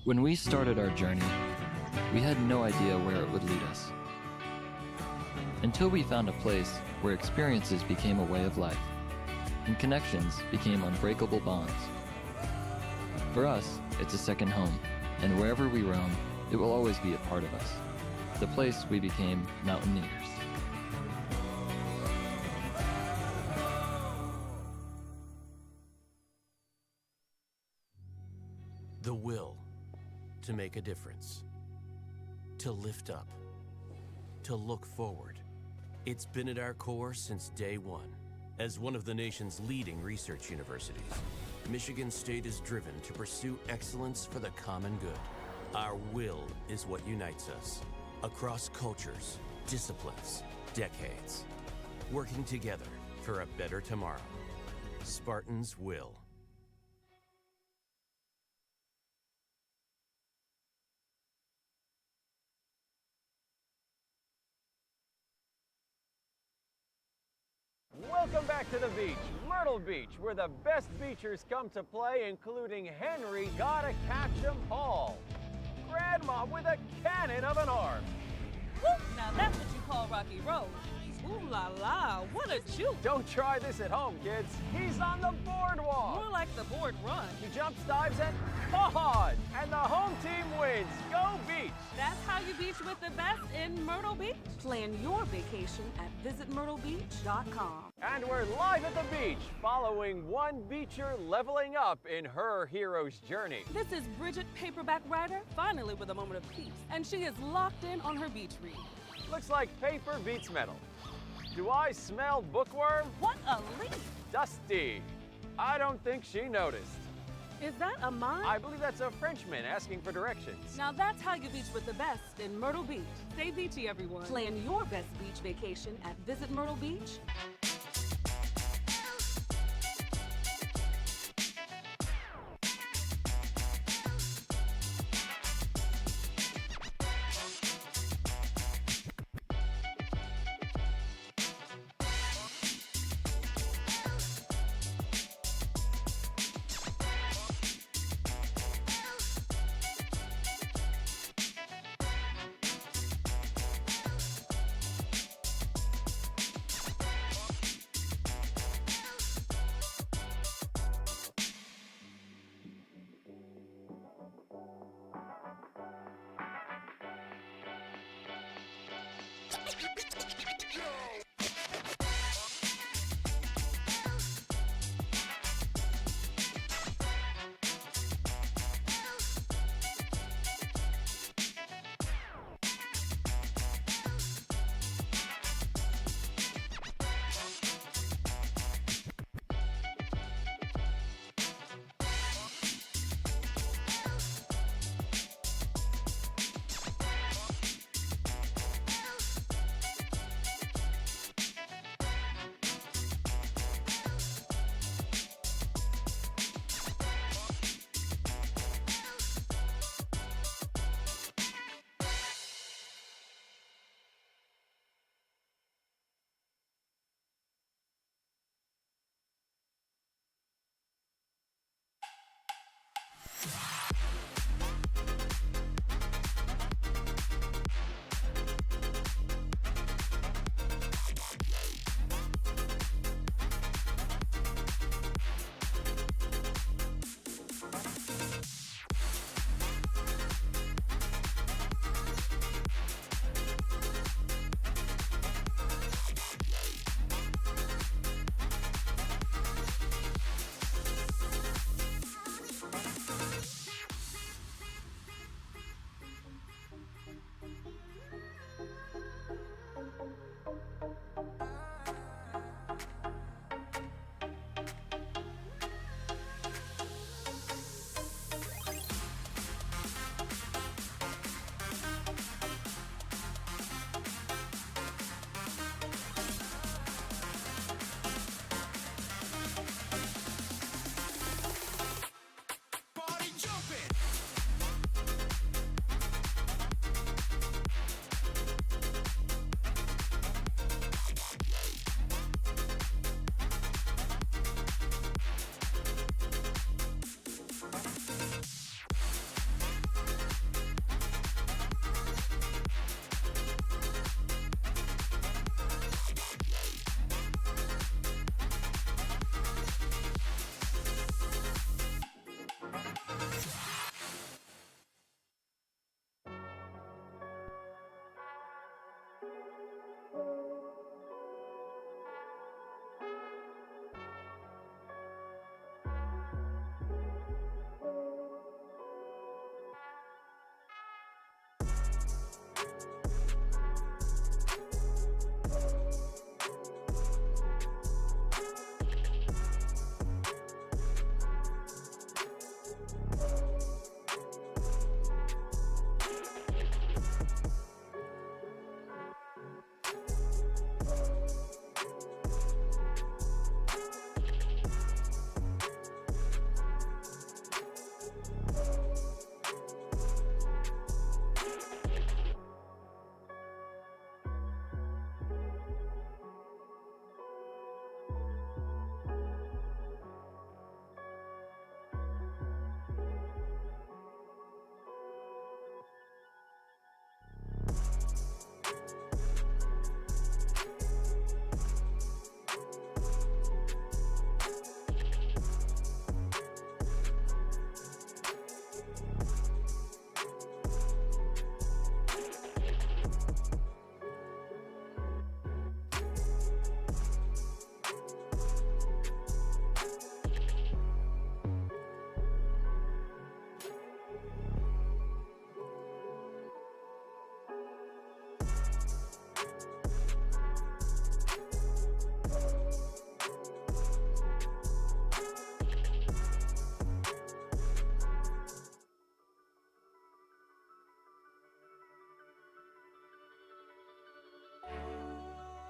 When we started our journey, we had no idea where it would lead us. Until we found a place where experiences became a way of life, and connections became unbreakable bonds. For us, it's a second home, and wherever we roam, it will always be a part of us. The place we became mountaineers. The will to make a difference, to lift up, to look forward. It's been at our core since day one. As one of the nation's leading research universities, Michigan State is driven to pursue excellence for the common good. Our will is what unites us, across cultures, disciplines, decades, working together for a better tomorrow. Spartans will. Welcome back to the beach, Myrtle Beach, where the best beachers come to play, including Henry Gotta Catch 'em Hall. Grandma with a cannon of an arm. Woo! Now that's what you call Rocky Road. Ooh la la, what a juke. Don't try this at home, kids. He's on the boardwalk. More like the board run. He jumps, dives, and pod! And the home team wins. Go Beach! That's how you beach with the best in Myrtle Beach. Plan your vacation at visitmyrtlebeach.com. And we're live at the beach, following one beacher leveling up in her hero's journey. This is Bridget, paperback writer, finally with a moment of peace. And she is locked in on her beach read. Looks like paper beats metal. Do I smell bookworm? What a leap! Dusty. I don't think she noticed. Is that a mime? I believe that's a Frenchman asking for directions. Now that's how you beach with the best in Myrtle Beach. Stay beachy, everyone. Plan your best beach vacation at Visit Myrtle Beach.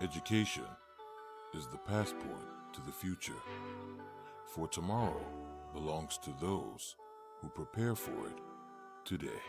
Education is the passport to the future, for tomorrow belongs to those who prepare for it today.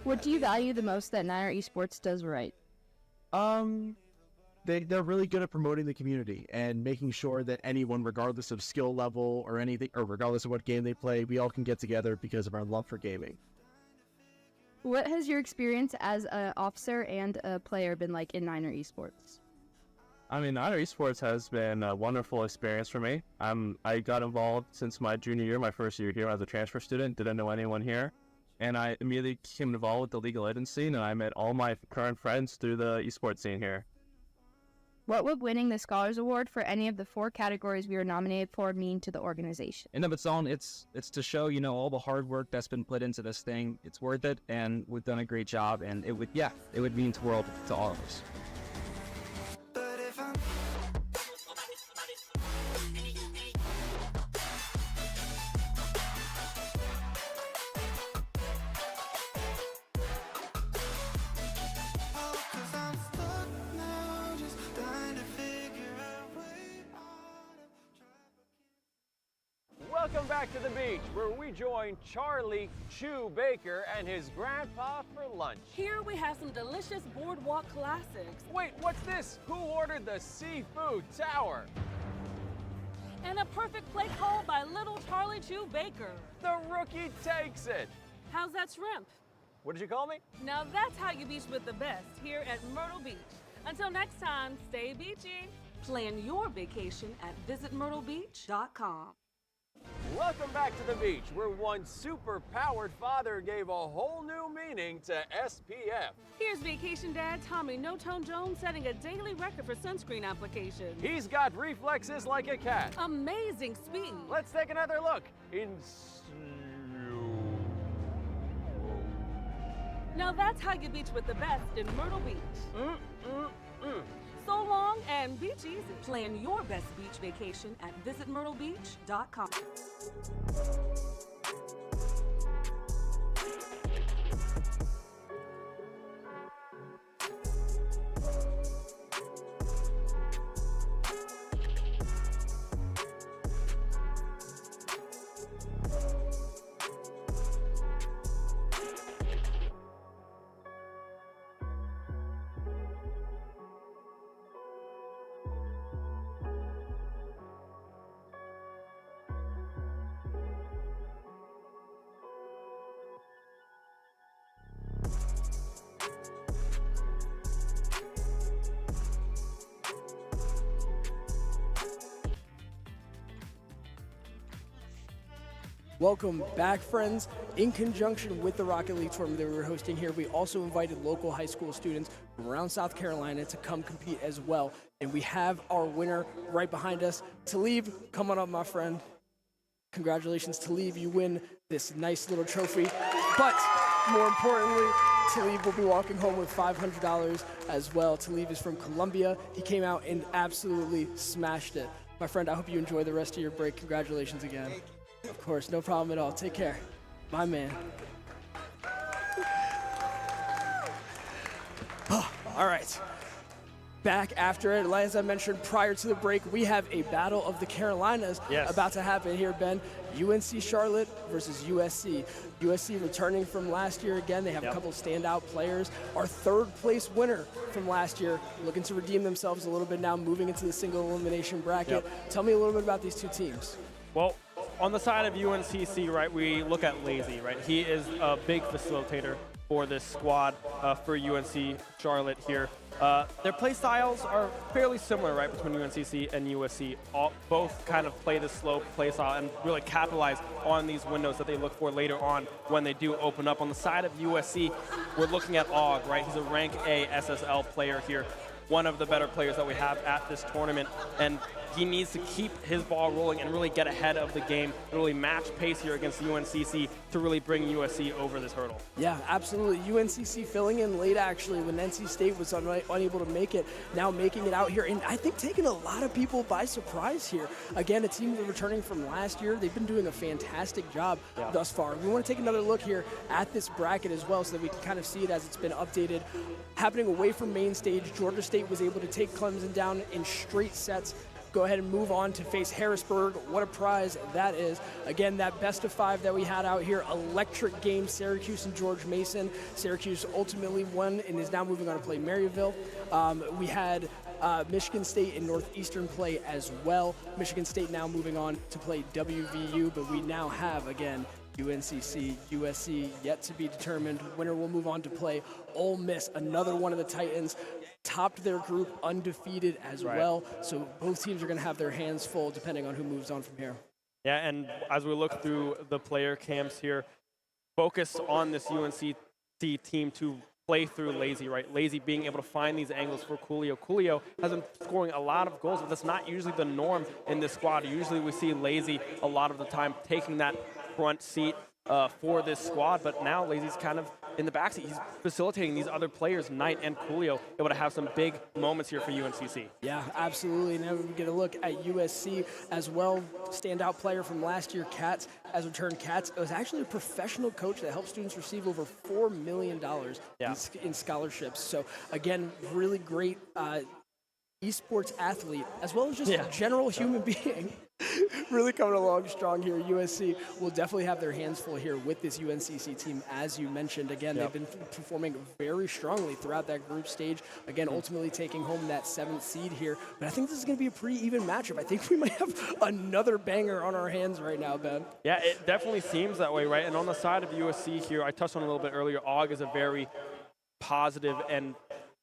What do you value the most that Niner Esports does right? They're really good at promoting the community and making sure that anyone, regardless of skill level or anything, or regardless of what game they play, we all can get together because of our love for gaming. What has your experience as an officer and a player been like in Niner Esports? I mean, Niner Esports has been a wonderful experience for me. I got involved since my junior year, my first year here as a transfer student, didn't know anyone here. And I immediately became involved with the League of Legends scene, and I met all my current friends through the esports scene here. What would winning the Scholars Award for any of the 4 categories we were nominated for mean to the organization? In of its own, it's to show, all the hard work that's been put into this thing. It's worth it, and we've done a great job, and it would mean the world to all of us. Welcome back to the beach, where we join Charlie Chew Baker and his grandpa for lunch. Here we have some delicious boardwalk classics. Wait, what's this? Who ordered the seafood tower? And a perfect plate call by little Charlie Chew Baker. The rookie takes it. How's that shrimp? What did you call me? Now that's how you beach with the best here at Myrtle Beach. Until next time, stay beachy. Plan your vacation at visitmyrtlebeach.com. Welcome back to the beach, where one super-powered father gave a whole new meaning to SPF. Here's Vacation Dad Tommy No-Tone Jones setting a daily record for sunscreen applications. He's got reflexes like a cat. Amazing speed. Let's take another look in Now that's how you beach with the best in Myrtle Beach. So long and beach easy. Plan your best beach vacation at visitmyrtlebeach.com. Welcome back, friends. In conjunction with the Rocket League tournament that we were hosting here, we also invited local high school students from around South Carolina to come compete as well. And we have our winner right behind us. Talib, come on up, my friend. Congratulations, Talib. You win this nice little trophy. But more importantly, Talib will be walking home with $500 as well. Talib is from Columbia. He came out and absolutely smashed it. My friend, I hope you enjoy the rest of your break. Congratulations again. Of course, no problem at all. Take care. My man. All right. Back after it, as I mentioned prior to the break, we have a Battle of the Carolinas about to happen here, Ben. UNC Charlotte versus USC. USC returning from last year again. They have a couple standout players. Our third place winner from last year looking to redeem themselves a little bit now, moving into the single elimination bracket. Tell me a little bit about these two teams. Well, on the side of UNCC, right, we look at Lazy, right? He is a big facilitator for this squad for UNC Charlotte here. Their play styles are fairly similar, right, between UNCC and USC. Both kind of play this slow play style and really capitalize on these windows that they look for later on when they do open up. On the side of USC, we're looking at Og, right? He's a rank A SSL player here, one of the better players that we have at this tournament, and he needs to keep his ball rolling and really get ahead of the game, really match pace here against UNCC to really bring USC over this hurdle. Yeah, absolutely. UNCC filling in late, actually, when NC State was unable to make it, now making it out here, and I think taking a lot of people by surprise here. Again, a team returning from last year. They've been doing a fantastic job thus far. We want to take another look here at this bracket as well so that we can kind of see it as it's been updated. Happening away from main stage, Georgia State was able to take Clemson down in straight sets. Go ahead and move on to face Harrisburg. What a prize that is. Again, that best of five that we had out here, electric game, Syracuse and George Mason. Syracuse ultimately won and is now moving on to play Maryville. We had Michigan State and Northeastern play as well. Michigan State now moving on to play WVU, but we now have, again, UNCC, USC yet to be determined. Winner will move on to play Ole Miss, another one of the Titans. Topped their group undefeated as well. So both teams are going to have their hands full depending on who moves on from here. Yeah, and as we look through the player camps here, focus on this UNC team to play through Lazy, right? Lazy being able to find these angles for Coolio. Coolio has been scoring a lot of goals, but that's not usually the norm in this squad. Usually we see Lazy a lot of the time taking that front seat for this squad, but now Lazy's kind of in the backseat. He's facilitating these other players, Knight and Coolio, able to have some big moments here for UNCC. Yeah, absolutely. Now we get a look at USC as well. Standout player from last year, Katz, has returned. Katz was actually a professional coach that helped students receive over $4 million in scholarships. So again, really great esports athlete, as well as just a general human being. Really coming along strong here. USC will definitely have their hands full here with this UNCC team, as you mentioned. Again, they've been performing very strongly throughout that group stage. Again, ultimately taking home that 7th seed here. But I think this is going to be a pretty even matchup. I think we might have another banger on our hands right now, Ben. Yeah, it definitely seems that way, right? And on the side of USC here, I touched on it a little bit earlier, Og is a very positive and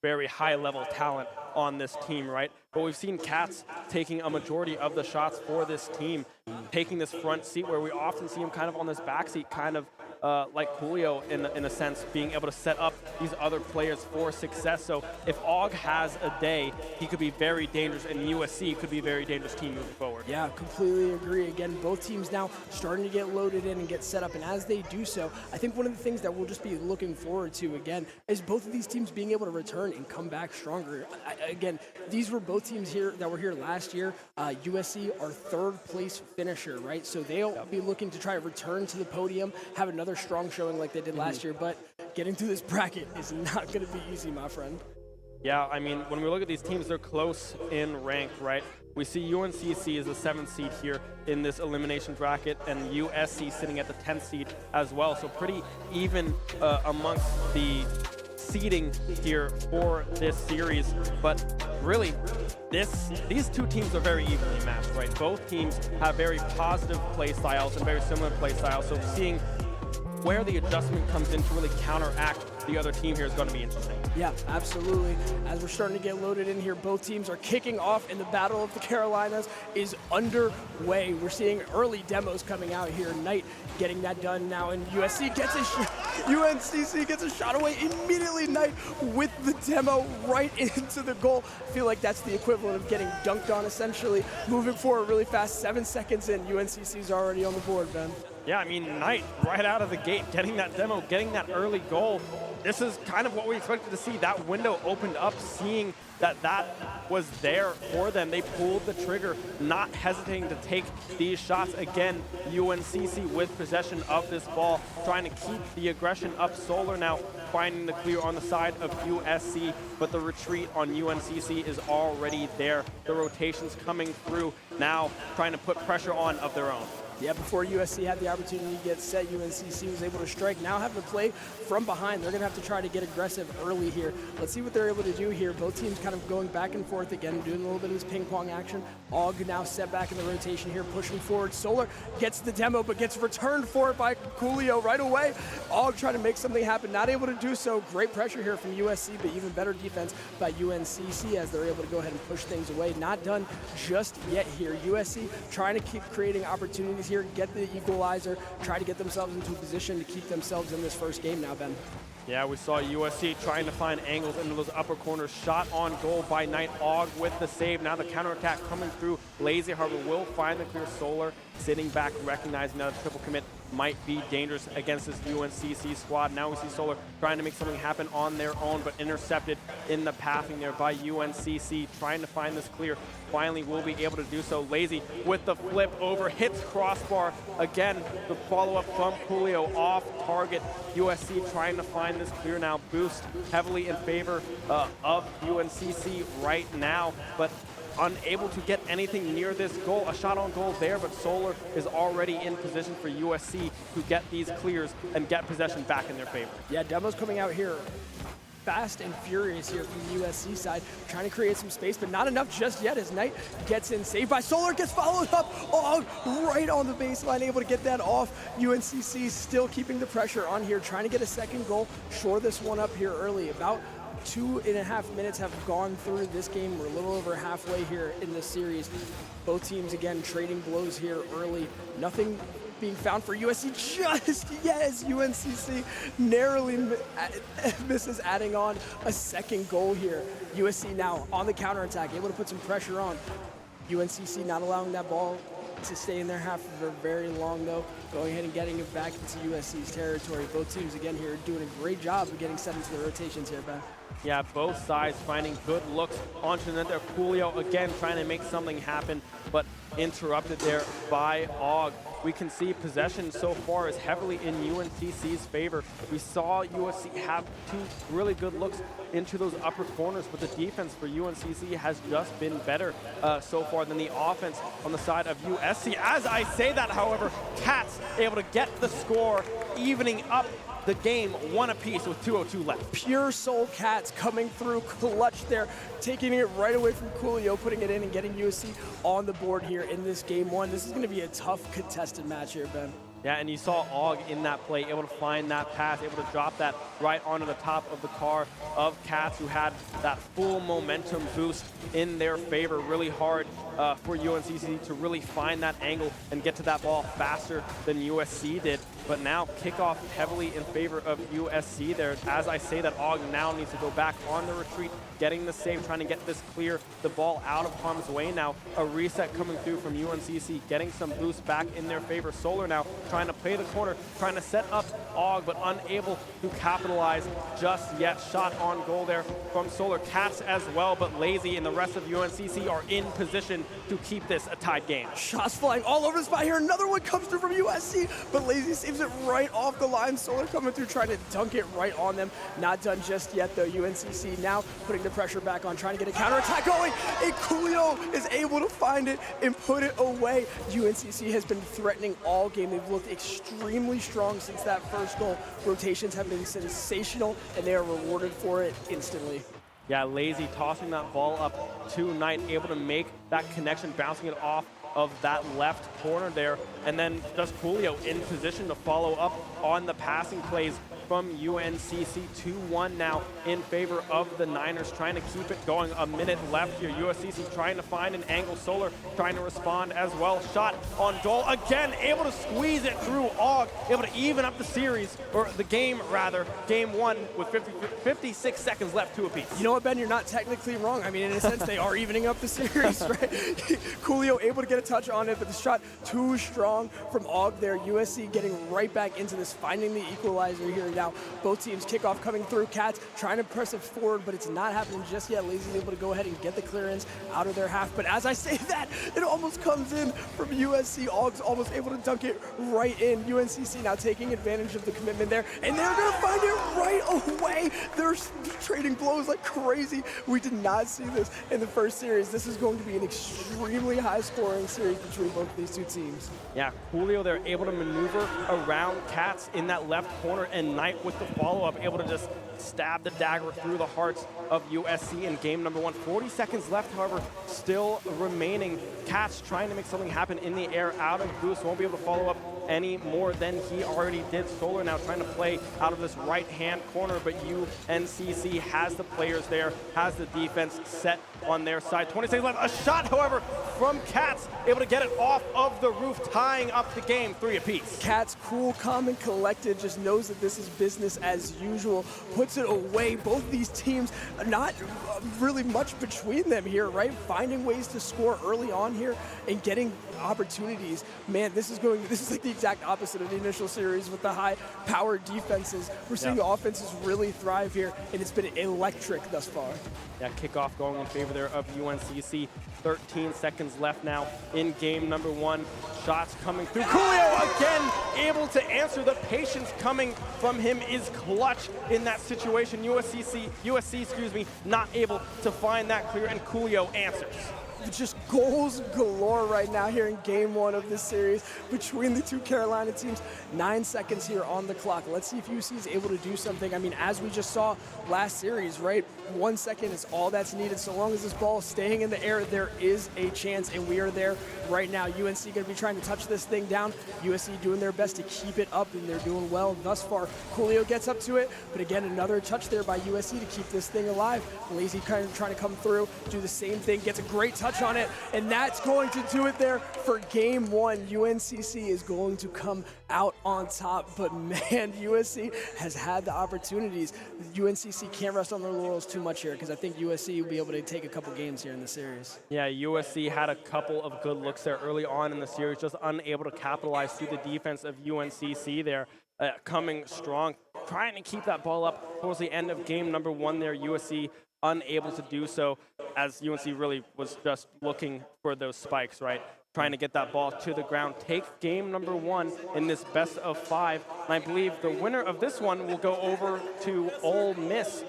very high-level talent on this team, right? But we've seen Cats taking a majority of the shots for this team, taking this front seat where we often see him kind of on this back seat, kind of like Julio in a sense, being able to set up these other players for success. So if Og has a day, he could be very dangerous, and USC could be a very dangerous team moving forward. Yeah, completely agree. Again, both teams now starting to get loaded in and get set up, and as they do so, I think one of the things that we'll just be looking forward to again is both of these teams being able to return and come back stronger. Again, these were both teams here that were here last year. USC, our third place finisher, right? So they'll be looking to try to return to the podium, have another strong showing like they did last year, but getting through this bracket is not going to be easy, my friend. Yeah, I mean, when we look at these teams, they're close in rank, right? We see UNCC is the 7th seed here in this elimination bracket, and USC sitting at the 10th seed as well. So pretty even amongst the seeding here for this series. But really, these two teams are very evenly matched, right? Both teams have very positive play styles and very similar play styles. So seeing where the adjustment comes in to really counteract the other team here is going to be interesting. Yeah, absolutely. As we're starting to get loaded in here, both teams are kicking off, and the Battle of the Carolinas is underway. We're seeing early demos coming out here. Knight getting that done now, and UNCC gets a shot away immediately. Knight with the demo right into the goal. I feel like that's the equivalent of getting dunked on, essentially. Moving forward really fast, 7 seconds in, UNCC's already on the board, Ben. Yeah, I mean, Knight right out of the gate, getting that demo, getting that early goal. This is kind of what we expected to see. That window opened up, seeing that was there for them. They pulled the trigger, not hesitating to take these shots. Again, UNCC with possession of this ball, trying to keep the aggression up. Solar now finding the clear on the side of USC, but the retreat on UNCC is already there. The rotations coming through now, trying to put pressure on of their own. Yeah, before USC had the opportunity to get set, UNCC was able to strike. Now having to play from behind, they're going to have to try to get aggressive early here. Let's see what they're able to do here. Both teams kind of going back and forth again, doing a little bit of this ping pong action. Og now set back in the rotation here, pushing forward. Solar gets the demo, but gets returned for it by Julio right away. Og trying to make something happen, not able to do so. Great pressure here from USC, but even better defense by UNCC as they're able to go ahead and push things away. Not done just yet here. USC trying to keep creating opportunities here, get the equalizer, try to get themselves into a position to keep themselves in this first game now, Ben. Yeah, we saw USC trying to find angles into those upper corners. Shot on goal by Knight. Og with the save. Now the counterattack coming through. Lazy Harbor will find the clear. Solar sitting back, recognizing that a triple commit might be dangerous against this UNCC squad. Now we see Solar trying to make something happen on their own, but intercepted in the pathing there by UNCC, trying to find this clear. Finally will be able to do so. Lazy with the flip over, hits crossbar. Again, the follow-up from Julio off target. USC trying to find this clear now. Boost heavily in favor of UNCC right now, but unable to get anything near this goal. A shot on goal there, but Solar is already in position for USC to get these clears and get possession back in their favor. Yeah, demo's coming out here fast and furious here from the USC side, trying to create some space, but not enough just yet as Knight gets in. Saved by Solar, gets followed up. Oh, right on the baseline, able to get that off. UNCC still keeping the pressure on here, trying to get a second goal, shore this one up here early. About 2.5 minutes have gone through this game. We're a little over halfway here in this series. Both teams, again, trading blows here early. Nothing being found for USC just yet as UNCC narrowly misses adding on a second goal here. USC now on the counterattack, able to put some pressure on. UNCC not allowing that ball to stay in their half for very long, though. Going ahead and getting it back into USC's territory. Both teams, again, here doing a great job of getting set into the rotations here, Ben. Yeah, both sides finding good looks onto the net there. Julio, again, trying to make something happen, but interrupted there by Og. We can see possession so far is heavily in UNCC's favor. We saw USC have 2 really good looks into those upper corners, but the defense for UNCC has just been better so far than the offense on the side of USC. As I say that, however, Cats able to get the score, evening up the game 1 apiece with 2:02 left. Pure Soul Cats coming through clutch there, taking it right away from Julio, putting it in and getting USC on the board here in this game 1. This is going to be a tough contested match here, Ben. Yeah, and you saw Og in that play, able to find that pass, able to drop that right onto the top of the car of Cats, who had that full momentum boost in their favor. Really hard for UNCC to really find that angle and get to that ball faster than USC did. But now kickoff heavily in favor of USC there. As I say that, Og now needs to go back on the retreat, getting the save, trying to get this clear, the ball out of harm's way now. A reset coming through from UNCC, getting some boost back in their favor. Solar now trying to play the corner, trying to set up Og, but unable to capitalize just yet. Shot on goal there from Solar. Cats as well, but Lazy and the rest of UNCC are in position to keep this a tied game. Shots flying all over the spot here. Another one comes through from USC, but Lazy saves it right off the line. Solar coming through, trying to dunk it right on them. Not done just yet, though. UNCC now putting the pressure back on, trying to get a counterattack going. And Coolio is able to find it and put it away. UNCC has been threatening all game. They've looked extremely strong since that first goal. Rotations have been sensational, and they are rewarded for it instantly. Yeah, Lazy tossing that ball up to Knight, able to make that connection, bouncing it off of that left corner there, and then just Coolio in position to follow up on the passing plays from UNCC. 2-1 now in favor of the Niners, trying to keep it going. A minute left here. USCC trying to find an angle. Solar trying to respond as well. Shot on goal again, able to squeeze it through Og, able to even up the series, or the game rather. Game 1 with 56 seconds left, 2 apiece. You know what, Ben? You're not technically wrong. I mean, in a sense, they are evening up the series, right? Coolio able to get a touch on it, but the shot too strong from Og there. USC getting right back into this, finding the equalizer here now. Both teams kickoff coming through. Cats trying to press it forward, but it's not happening just yet. Lazy's able to go ahead and get the clearance out of their half. But as I say that, it almost comes in from USC. Og's almost able to dunk it right in. UNCC now taking advantage of the commitment there, and they're going to find it right away. They're trading blows like crazy. We did not see this in the first series. This is going to be an extremely high-scoring series between both of these two teams. Yeah, Coolio, they're able to maneuver around Cats in that left corner, and Knight with the follow-up, able to just stab the dagger through the hearts of USC in game number 1. 40 seconds left, however, still remaining. Cats trying to make something happen in the air out of boost. Won't be able to follow up any more than he already did. Solar now trying to play out of this right-hand corner, but UNCC has the players there, has the defense set on their side. 20 seconds left. A shot, however, from Cats, able to get it off of the roof, tying up the game 3 apiece. Cats, cool, calm, and collected, just knows that this is business as usual, puts it away. Both these teams, not really much between them here, right? Finding ways to score early on here and getting opportunities. Man, this is like the exact opposite of the initial series with the high-powered defenses. We're seeing the offenses really thrive here, and it's been electric thus far. Yeah, kickoff going in favor there of UNCC. 13 seconds left now in game number 1. Shots coming through. Coolio again able to answer. The patience coming from him is clutch in that situation. USC, not able to find that clear, and Coolio answers. Just goals galore right now here in game 1 of this series between the two Carolina teams. 9 seconds here on the clock. Let's see if UC is able to do something. I mean, as we just saw last series, right? 1 second is all that's needed. So long as this ball is staying in the air, there is a chance, and we are there right now. UNC going to be trying to touch this thing down. USC doing their best to keep it up, and they're doing well thus far. Coolio gets up to it, but again, another touch there by USC to keep this thing alive. Lazy kind of trying to come through, do the same thing, gets a great touch on it, and that's going to do it there for game 1. UNCC is going to come out on top, but man, USC has had the opportunities. UNCC can't rest on their laurels too much here, because I think USC will be able to take a couple games here in the series. Yeah, USC had a couple of good looks there early on in the series, just unable to capitalize through the defense of UNCC there. Coming strong, trying to keep that ball up towards the end of game number 1 there. USC unable to do so, as UNC really was just looking for those spikes, right? Trying to get that ball to the ground. Take game number 1 in this best of 5. And I believe the winner of this one will go over to Ole Miss,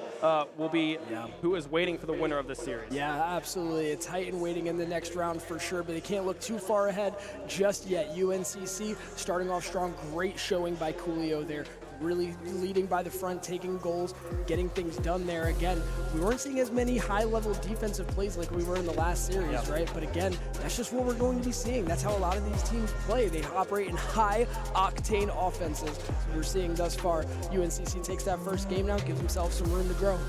who is waiting for the winner of this series. Yeah, absolutely. A Titan waiting in the next round for sure, but they can't look too far ahead just yet. UNCC starting off strong. Great showing by Coolio there. really leading by the front, taking goals, getting things done there. Again, we weren't seeing as many high-level defensive plays like we were in the last series, right? But again, that's just what we're going to be seeing. That's how a lot of these teams play. They operate in high-octane offenses. So we're seeing thus far, UNCC takes that first game now, gives themselves some room to grow.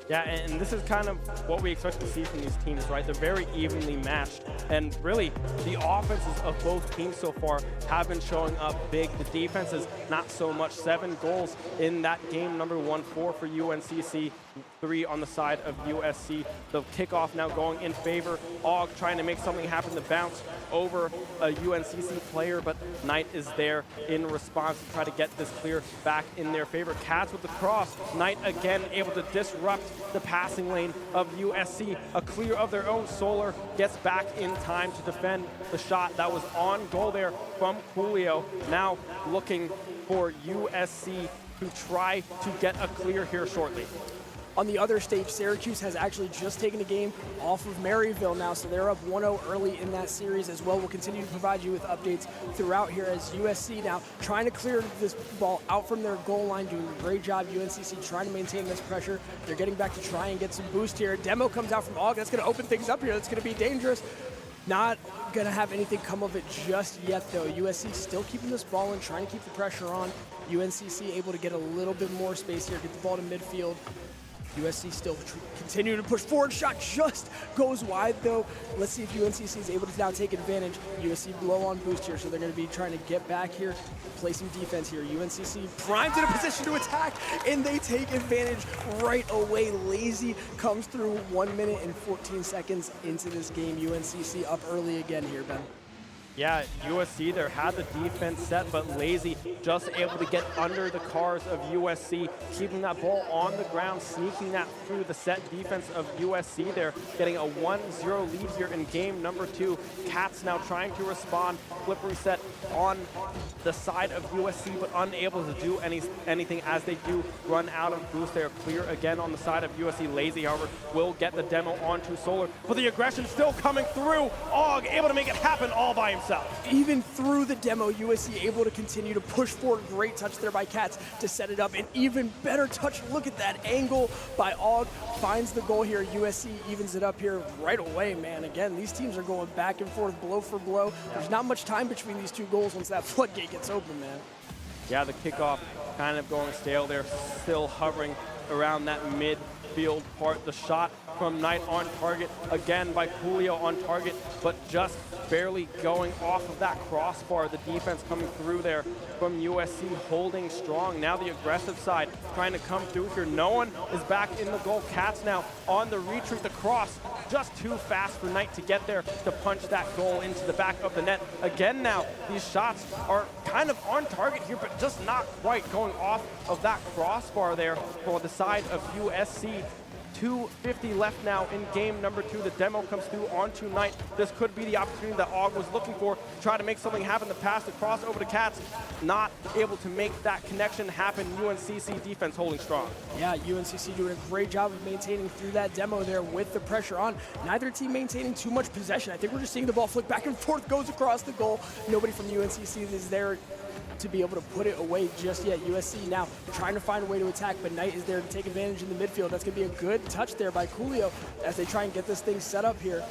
Yeah, and this is kind of what we expect to see from these teams, right? They're very evenly matched. And really, the offenses of both teams so far have been showing up big. The defenses, not so much. 7 goals in that game, number 1, 4 for UNCC, 3 on the side of USC. The kickoff now going in favor. Og trying to make something happen. The bounce over a UNCC player, but Knight is there in response to try to get this clear back in their favor. Cats with the cross. Knight again able to disrupt the passing lane of USC. A clear of their own. Solar gets back in time to defend the shot that was on goal there from Julio. Now looking for USC to try to get a clear here shortly. On the other stage, Syracuse has actually just taken a game off of Maryville now, so they're up 1-0 early in that series as well. We'll continue to provide you with updates throughout here as USC now trying to clear this ball out from their goal line, doing a great job. UNCC trying to maintain this pressure. They're getting back to try and get some boost here. Demo comes out from Og. That's going to open things up here. That's going to be dangerous. Not going to have anything come of it just yet, though. USC still keeping this ball and trying to keep the pressure on. UNCC able to get a little bit more space here, get the ball to midfield. USC still continue to push forward. Shot just goes wide, though. Let's see if UNCC is able to now take advantage. USC low on boost here, so they're going to be trying to get back here, play some defense here. UNCC primed in a position to attack, and they take advantage right away. Lazy comes through 1 minute and 14 seconds into this game. UNCC up early again here, Ben. Yeah, USC there had the defense set, but Lazy just able to get under the cars of USC, keeping that ball on the ground, sneaking that through the set defense of USC there, getting a 1-0 lead here in game number 2. Cats now trying to respond, flip reset on the side of USC, but unable to do anything as they do run out of boost. They are clear again on the side of USC. Lazy, however, will get the demo onto Solar, but the aggression still coming through. Og able to make it happen all by himself. Even through the demo, USC able to continue to push forward. Great touch there by Cats to set it up. An even better touch. Look at that angle by Og. Finds the goal here. USC evens it up here right away, man. Again, these teams are going back and forth, blow for blow. There's not much time between these two goals once that floodgate gets open, man. Yeah, the kickoff kind of going stale there, still hovering around that midfield part. The shot from Knight on target, again by Julio on target, but just barely going off of that crossbar. The defense coming through there from USC, holding strong. Now the aggressive side trying to come through here. No one is back in the goal. Cats now on the retreat. The cross just too fast for Knight to get there to punch that goal into the back of the net. Again now, these shots are kind of on target here, but just not quite going off of that crossbar there for the side of USC. 2:50 left now in game number 2. The demo comes through onto Knight. This could be the opportunity that Og was looking for to try to make something happen. The pass across over to Cats, not able to make that connection happen. UNCC defense holding strong. Yeah, UNCC doing a great job of maintaining through that demo there with the pressure on. Neither team maintaining too much possession. I think we're just seeing the ball flick back and forth, goes across the goal. Nobody from UNCC is there to be able to put it away just yet. USC now trying to find a way to attack, but Knight is there to take advantage in the midfield. That's going to be a good touch there by Julio as they try and get this thing set up here.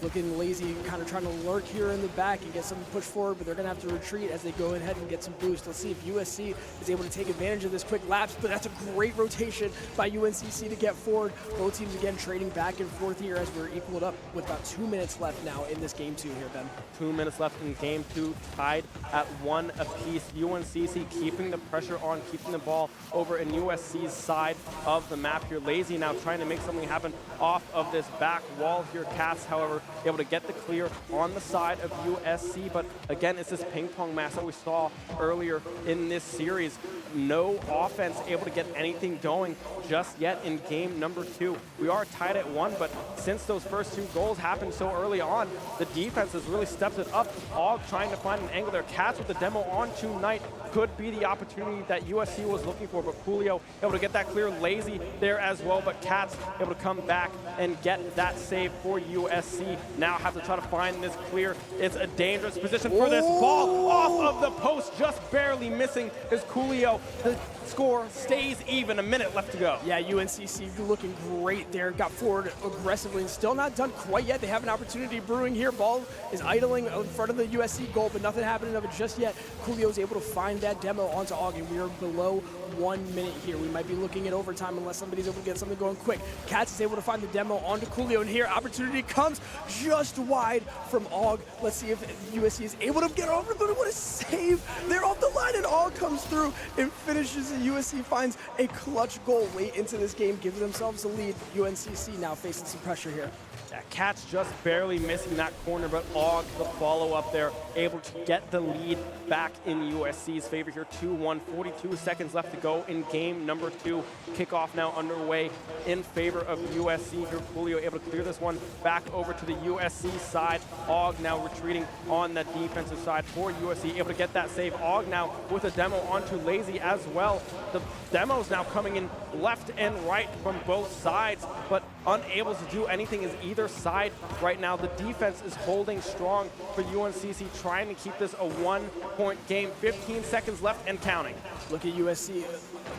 Looking lazy, kind of trying to lurk here in the back and get some push forward, but they're going to have to retreat as they go ahead and get some boost. Let's see if USC is able to take advantage of this quick lapse, but that's a great rotation by UNCC to get forward. Both teams again trading back and forth here as we're equaled up with about 2 minutes left now in this game 2 here, Ben. 2 minutes left in game 2, tied at 1 apiece. UNCC keeping the pressure on, keeping the ball over in USC's side of the map here. Lazy now trying to make something happen off of this back wall here. Cats, however, able to get the clear on the side of USC, but again, it's this ping pong match that we saw earlier in this series. No offense able to get anything going just yet in game number 2. We are tied at 1, but since those first 2 goals happened so early on, the defense has really stepped it up. Og trying to find an angle there. Cats with the demo onto Knight could be the opportunity that USC was looking for, but Julio able to get that clear. Lazy there as well, but Cats able to come back and get that save for USC. Now have to try to find this clear. It's a dangerous position for this ball. Off of the post, just barely missing is Julio. now. The score stays even, a minute left to go. Yeah, UNCC looking great there. Got forward aggressively and still not done quite yet. They have an opportunity brewing here. Ball is idling in front of the USC goal, but nothing happening of it just yet. Coolio's able to find that demo onto Ogden. We are below 1 minute here. We might be looking at overtime unless somebody's able to get something going quick. Katz is able to find the demo onto Coolio, and here opportunity comes just wide from Og. Let's see if USC is able to get over, but what a save. They're off the line, and Og comes through and finishes, and USC finds a clutch goal late into this game, gives themselves the lead. UNCC now facing some pressure here. Yeah, Katz just barely missing that corner, but Og, the follow-up there, able to get the lead back in USC's favor here. 2-1, 42 seconds left to go in game number 2. Kickoff now underway in favor of USC. Here, Coolio able to clear this one back over to the USC side. Og now retreating on the defensive side for USC, able to get that save. Og now with a demo onto Lazy as well. The demos now coming in left and right from both sides, but unable to do anything is either side right now. The defense is holding strong for UNCC, trying to keep this a 1-point game. 15 seconds left and counting. Look at USC.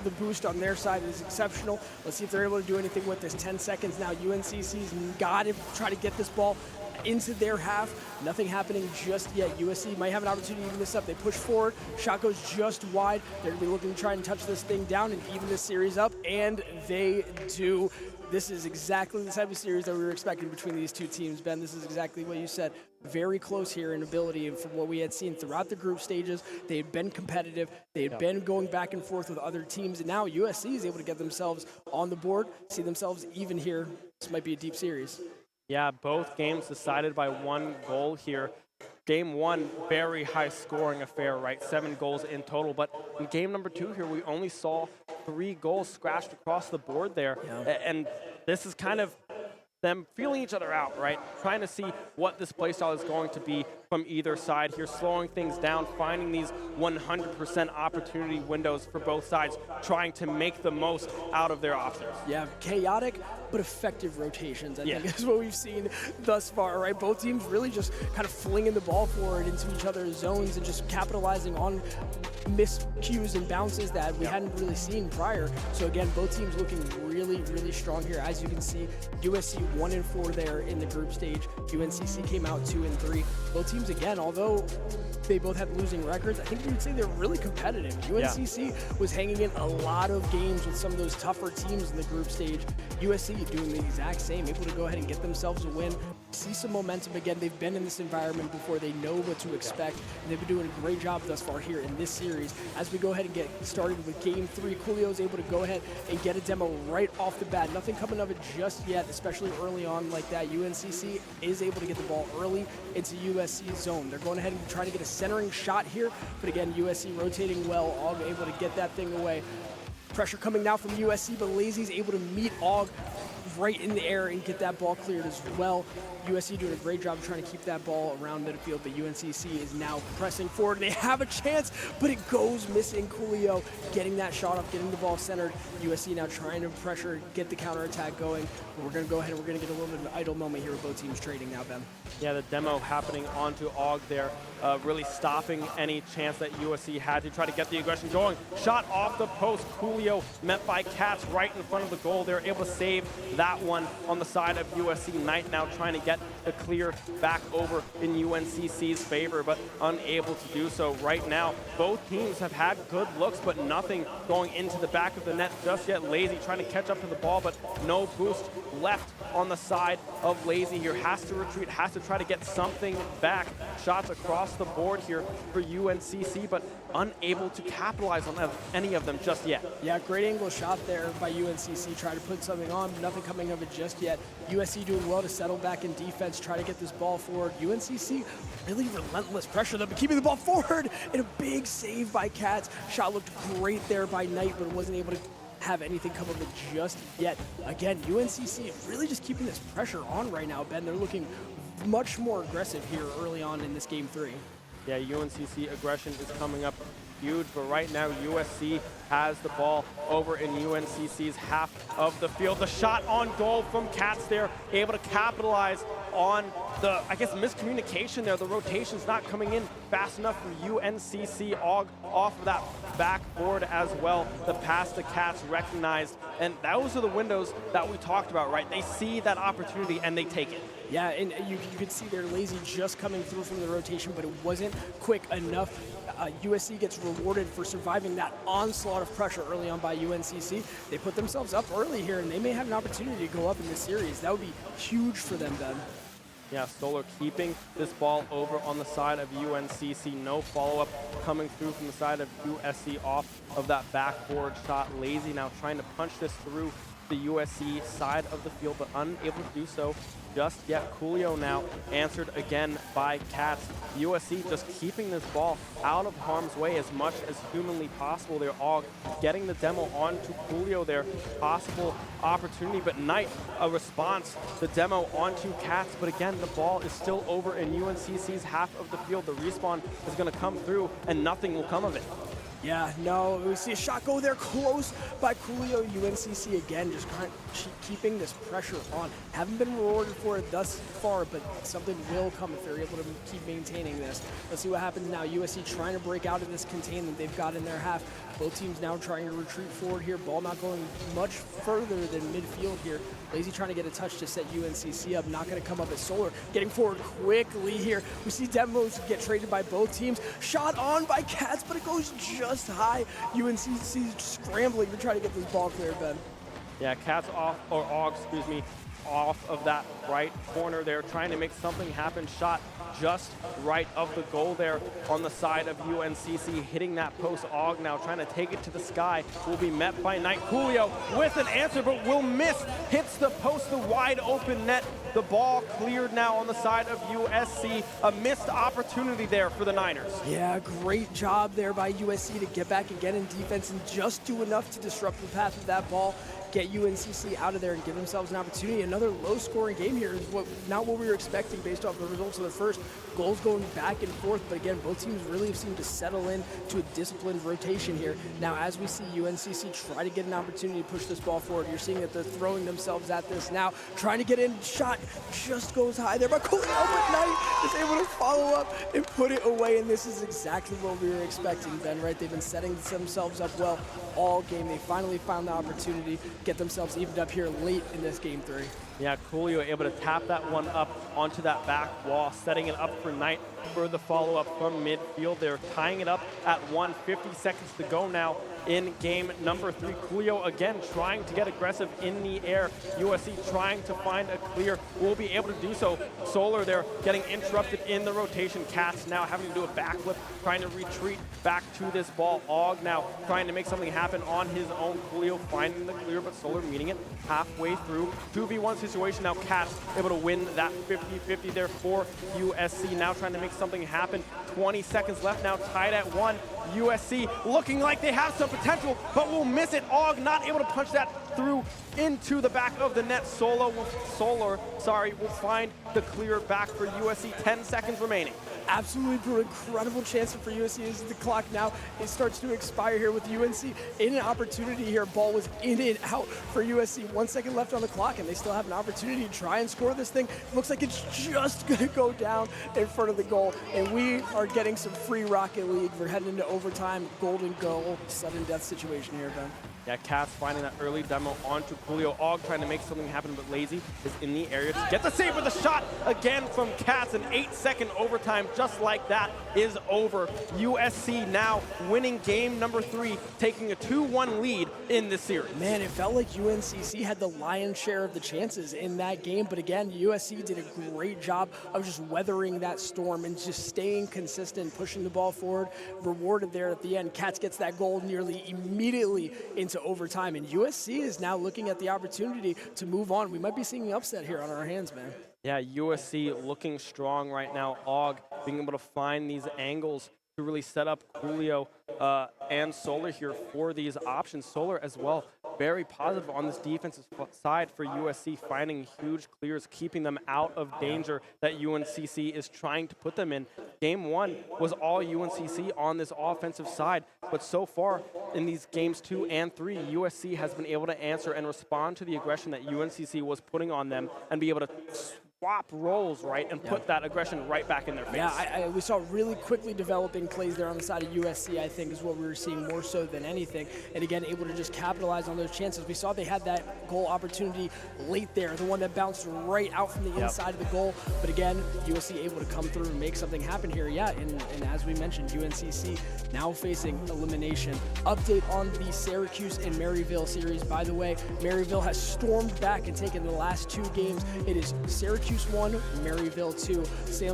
The boost on their side is exceptional. Let's see if they're able to do anything with this. 10 seconds now. UNCC's got to try to get this ball into their half. Nothing happening just yet. USC might have an opportunity to even this up. They push forward. Shot goes just wide. They're going to be looking to try and touch this thing down and even this series up, and they do. This is exactly the type of series that we were expecting between these two teams, Ben. This is exactly what you said. Very close here in ability, and from what we had seen throughout the group stages, they had been competitive. They had been going back and forth with other teams, and now USC is able to get themselves on the board, see themselves even here. This might be a deep series. Yeah, both games decided by 1 goal here. Game 1, very high scoring affair, right? 7 goals in total. But in game number 2 here, we only saw 3 goals scratched across the board there. Yeah. And this is kind of them feeling each other out, right? Trying to see what this play style is going to be from either side here, slowing things down, finding these 100% opportunity windows for both sides, trying to make the most out of their options. Yeah, chaotic but effective rotations, I think is what we've seen thus far, right? Both teams really just kind of flinging the ball forward into each other's zones and just capitalizing on miscues and bounces that we hadn't really seen prior. So again, both teams looking really, really strong here. As you can see, USC 1-4 there in the group stage. UNCC came out 2-3. Both teams, again, although they both have losing records, I think we would say they're really competitive. UNCC was hanging in a lot of games with some of those tougher teams in the group stage. USC doing the exact same, able to go ahead and get themselves a win. See some momentum again. They've been in this environment before. They know what to expect. And they've been doing a great job thus far here in this series. As we go ahead and get started with game 3, Coolio's able to go ahead and get a demo right off the bat. Nothing coming of it just yet, especially early on like that. UNCC is able to get the ball early into USC's zone. They're going ahead and trying to get a centering shot here, but again, USC rotating well, Og able to get that thing away. Pressure coming now from USC, but Lazy's able to meet Og right in the air and get that ball cleared as well. USC doing a great job trying to keep that ball around midfield, but UNCC is now pressing forward. They have a chance, but it goes missing. Coolio getting that shot off, getting the ball centered. USC now trying to pressure, get the counterattack going. But we're going to go ahead and we're going to get a little bit of an idle moment here with both teams trading now, Ben. Yeah, the demo happening onto Og there, really stopping any chance that USC had to try to get the aggression going. Shot off the post. Coolio met by Katz right in front of the goal. They're able to save that one on the side of USC. Knight now trying to get the clear back over in UNCC's favor, but unable to do so right now. Both teams have had good looks, but nothing going into the back of the net just yet. Lazy trying to catch up to the ball, but no boost left on the side of Lazy here. Has to retreat, has to try to get something back. Shots across the board here for UNCC, but unable to capitalize on any of them just yet. Yeah, great angle shot there by UNCC, trying to put something on, nothing coming of it just yet. USC doing well to settle back in defense, try to get this ball forward. UNCC really relentless pressure though, but keeping the ball forward, and a big save by Katz. Shot looked great there by Knight, but wasn't able to have anything come of it just yet. Again, UNCC really just keeping this pressure on right now, Ben. They're looking much more aggressive here early on in this game 3. Yeah, UNCC aggression is coming up huge, but right now USC has the ball over in UNCC's half of the field. The shot on goal from Katz there, able to capitalize on the, I guess, miscommunication there. The rotation's not coming in fast enough for UNCC. Og off of that backboard as well. The pass the Cats recognized, and those are the windows that we talked about, right? They see that opportunity and they take it. Yeah, and you could see they're lazy just coming through from the rotation, but it wasn't quick enough. USC gets rewarded for surviving that onslaught of pressure early on by UNCC. They put themselves up early here, and they may have an opportunity to go up in this series. That would be huge for them, Ben. Yeah, Solar keeping this ball over on the side of UNCC. No follow-up coming through from the side of USC off of that backboard shot. Lazy now trying to punch this through the USC side of the field, but unable to do so just yet. Coolio now answered again by Cats. USC just keeping this ball out of harm's way as much as humanly possible. They're all getting the demo onto Coolio there. Possible opportunity, but Knight a response. The demo onto Cats, but again, the ball is still over in UNCC's half of the field. The respawn is going to come through and nothing will come of it. Yeah, no, we see a shot go there close by Coolio. UNCC again just keeping this pressure on. Haven't been rewarded for it thus far, but something will come if they're able to keep maintaining this. Let's see what happens now. USC trying to break out of this containment they've got in their half. Both teams now trying to retreat forward here. Ball not going much further than midfield here. Lazy trying to get a touch to set UNCC up. Not going to come up as Solar. Getting forward quickly here. We see demos get traded by both teams. Shot on by Cats, but it goes just high. UNCC scrambling to try to get this ball clear, Ben. Yeah, Cats off, or Og, excuse me, off of that right corner there, trying to make something happen. Shot just right of the goal there on the side of UNCC, hitting that post. Og now trying to take it to the sky, will be met by Knight. Coolio with an answer, but will miss. Hits the post, the wide open net. The ball cleared now on the side of USC. A missed opportunity there for the Niners. Yeah, great job there by USC to get back again in defense and just do enough to disrupt the path of that ball. Get UNCC out of there and give themselves an opportunity. Another low-scoring game here is not what we were expecting based off the results of the first. Goals going back and forth, but again, both teams really have seemed to settle in to a disciplined rotation here. Now, as we see UNCC try to get an opportunity to push this ball forward, you're seeing that they're throwing themselves at this now, trying to get in. Shot just goes high there, but Coolio Knight is able to follow up and put it away, and this is exactly what we were expecting, Ben, right? They've been setting themselves up well all game. They finally found the opportunity, get themselves evened up here late in this game 3. Yeah, Coolio able to tap that one up onto that back wall, setting it up for Knight for the follow-up from midfield. They're tying it up at 1:50 seconds to go now in game number 3. Coolio again trying to get aggressive in the air. USC trying to find a clear, will be able to do so. Solar there getting interrupted in the rotation. Cats now having to do a backflip, trying to retreat back to this ball. Og now trying to make something happen on his own. Coolio finding the clear, but Solar meeting it halfway through. 2v1 situation now. Cats able to win that 50-50 there for USC. Now trying to make something happen. 20 seconds left now, tied at 1. USC looking like they have some potential, but will miss it. Og not able to punch that through into the back of the net. Solar will find the clear back for USC. 10 seconds remaining. Absolutely incredible chance for USC as the clock now it starts to expire here with UNC in an opportunity here. Ball was in and out for USC. 1 second left on the clock, and they still have an opportunity to try and score this thing. Looks like it's just going to go down in front of the goal, and we are getting some free Rocket League. We're heading into overtime, golden goal, sudden death situation here, Ben. Yeah, Cats finding that early demo onto Coolio. Og trying to make something happen, but Lazy is in the area to get the save with a shot again from Cats. An 8-second overtime just like that is over. USC now winning game number 3, taking a 2-1 lead in this series. Man, it felt like UNCC had the lion's share of the chances in that game, but again, USC did a great job of just weathering that storm and just staying consistent, pushing the ball forward. Rewarded there at the end. Cats gets that goal nearly immediately into overtime, and USC is now looking at the opportunity to move on. We might be seeing an upset here on our hands, man. Yeah, USC looking strong right now. Og being able to find these angles to really set up Coolio and Solar here for these options. Solar as well, very positive on this defensive side for USC, finding huge clears, keeping them out of danger that UNCC is trying to put them in. Game 1 was all UNCC on this offensive side, but so far in these games 2 and 3, USC has been able to answer and respond to the aggression that UNCC was putting on them and be able to swap roles, right, and put that aggression right back in their face. Yeah, we saw really quickly developing plays there on the side of USC, I think, is what we were seeing more so than anything. And again, able to just capitalize on those chances. We saw they had that goal opportunity late there, the one that bounced right out from the inside of the goal. But again, USC able to come through and make something happen here. Yeah, and as we mentioned, UNCC now facing elimination. Update on the Syracuse and Maryville series. By the way, Maryville has stormed back and taken the last 2 games. It is Syracuse 1, Maryville 2.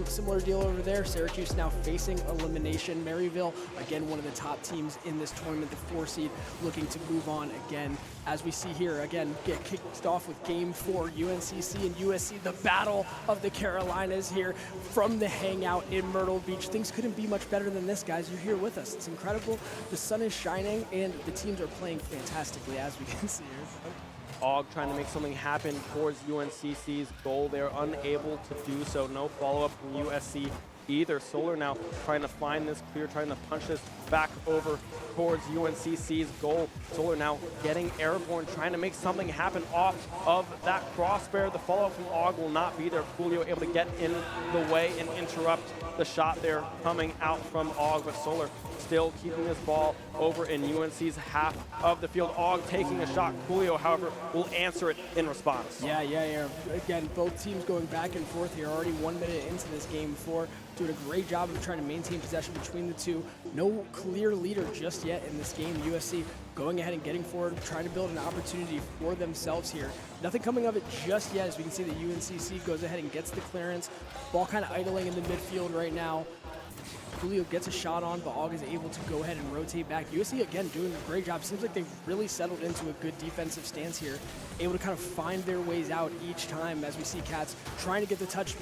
Similar deal over there. Syracuse now facing elimination. Maryville, again, one of the top teams in this tournament, the 4 seed, looking to move on again. As we see here, again, get kicked off with Game 4, UNCC and USC, the battle of the Carolinas here from the Hangout in Myrtle Beach. Things couldn't be much better than this, guys. You're here with us. It's incredible. The sun is shining, and the teams are playing fantastically, as we can see here. Og trying to make something happen towards UNCC's goal. They're unable to do so. No follow-up from USC either. Solar now trying to find this clear, trying to punch this back over towards UNCC's goal. Solar now getting airborne, trying to make something happen off of that crossbar. The follow-up from Og will not be there. Julio able to get in the way and interrupt the shot there coming out from Og, but Solar still keeping this ball over in UNC's half of the field. Og taking a shot. Julio, however, will answer it in response. Yeah. Again, both teams going back and forth here. Already 1 minute into this Game 4. Doing a great job of trying to maintain possession between the two. No clear leader just yet in this game. USC going ahead and getting forward, trying to build an opportunity for themselves here. Nothing coming of it just yet, as we can see that UNCC goes ahead and gets the clearance. Ball kind of idling in the midfield right now. Julio gets a shot on, but Og is able to go ahead and rotate back. USC, again, doing a great job. Seems like they've really settled into a good defensive stance here. Able to kind of find their ways out each time, as we see Cats trying to get the touch.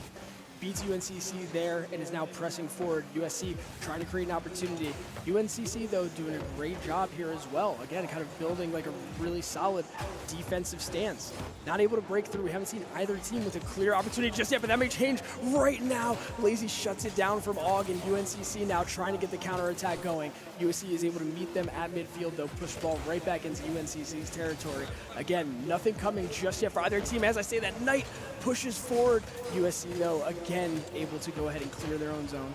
Beats UNCC there and is now pressing forward. USC trying to create an opportunity. UNCC, though, doing a great job here as well. Again, kind of building like a really solid defensive stance. Not able to break through. We haven't seen either team with a clear opportunity just yet, but that may change right now. Lazy shuts it down from Og, and UNCC now trying to get the counterattack going. USC is able to meet them at midfield, though. Push ball right back into UNCC's territory. Again, nothing coming just yet for either team. As I say that, Knight pushes forward. USC, though, again, able to go ahead and clear their own zone.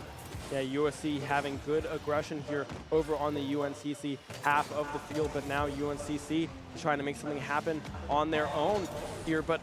Yeah, USC having good aggression here over on the UNCC half of the field, but now UNCC trying to make something happen on their own here, but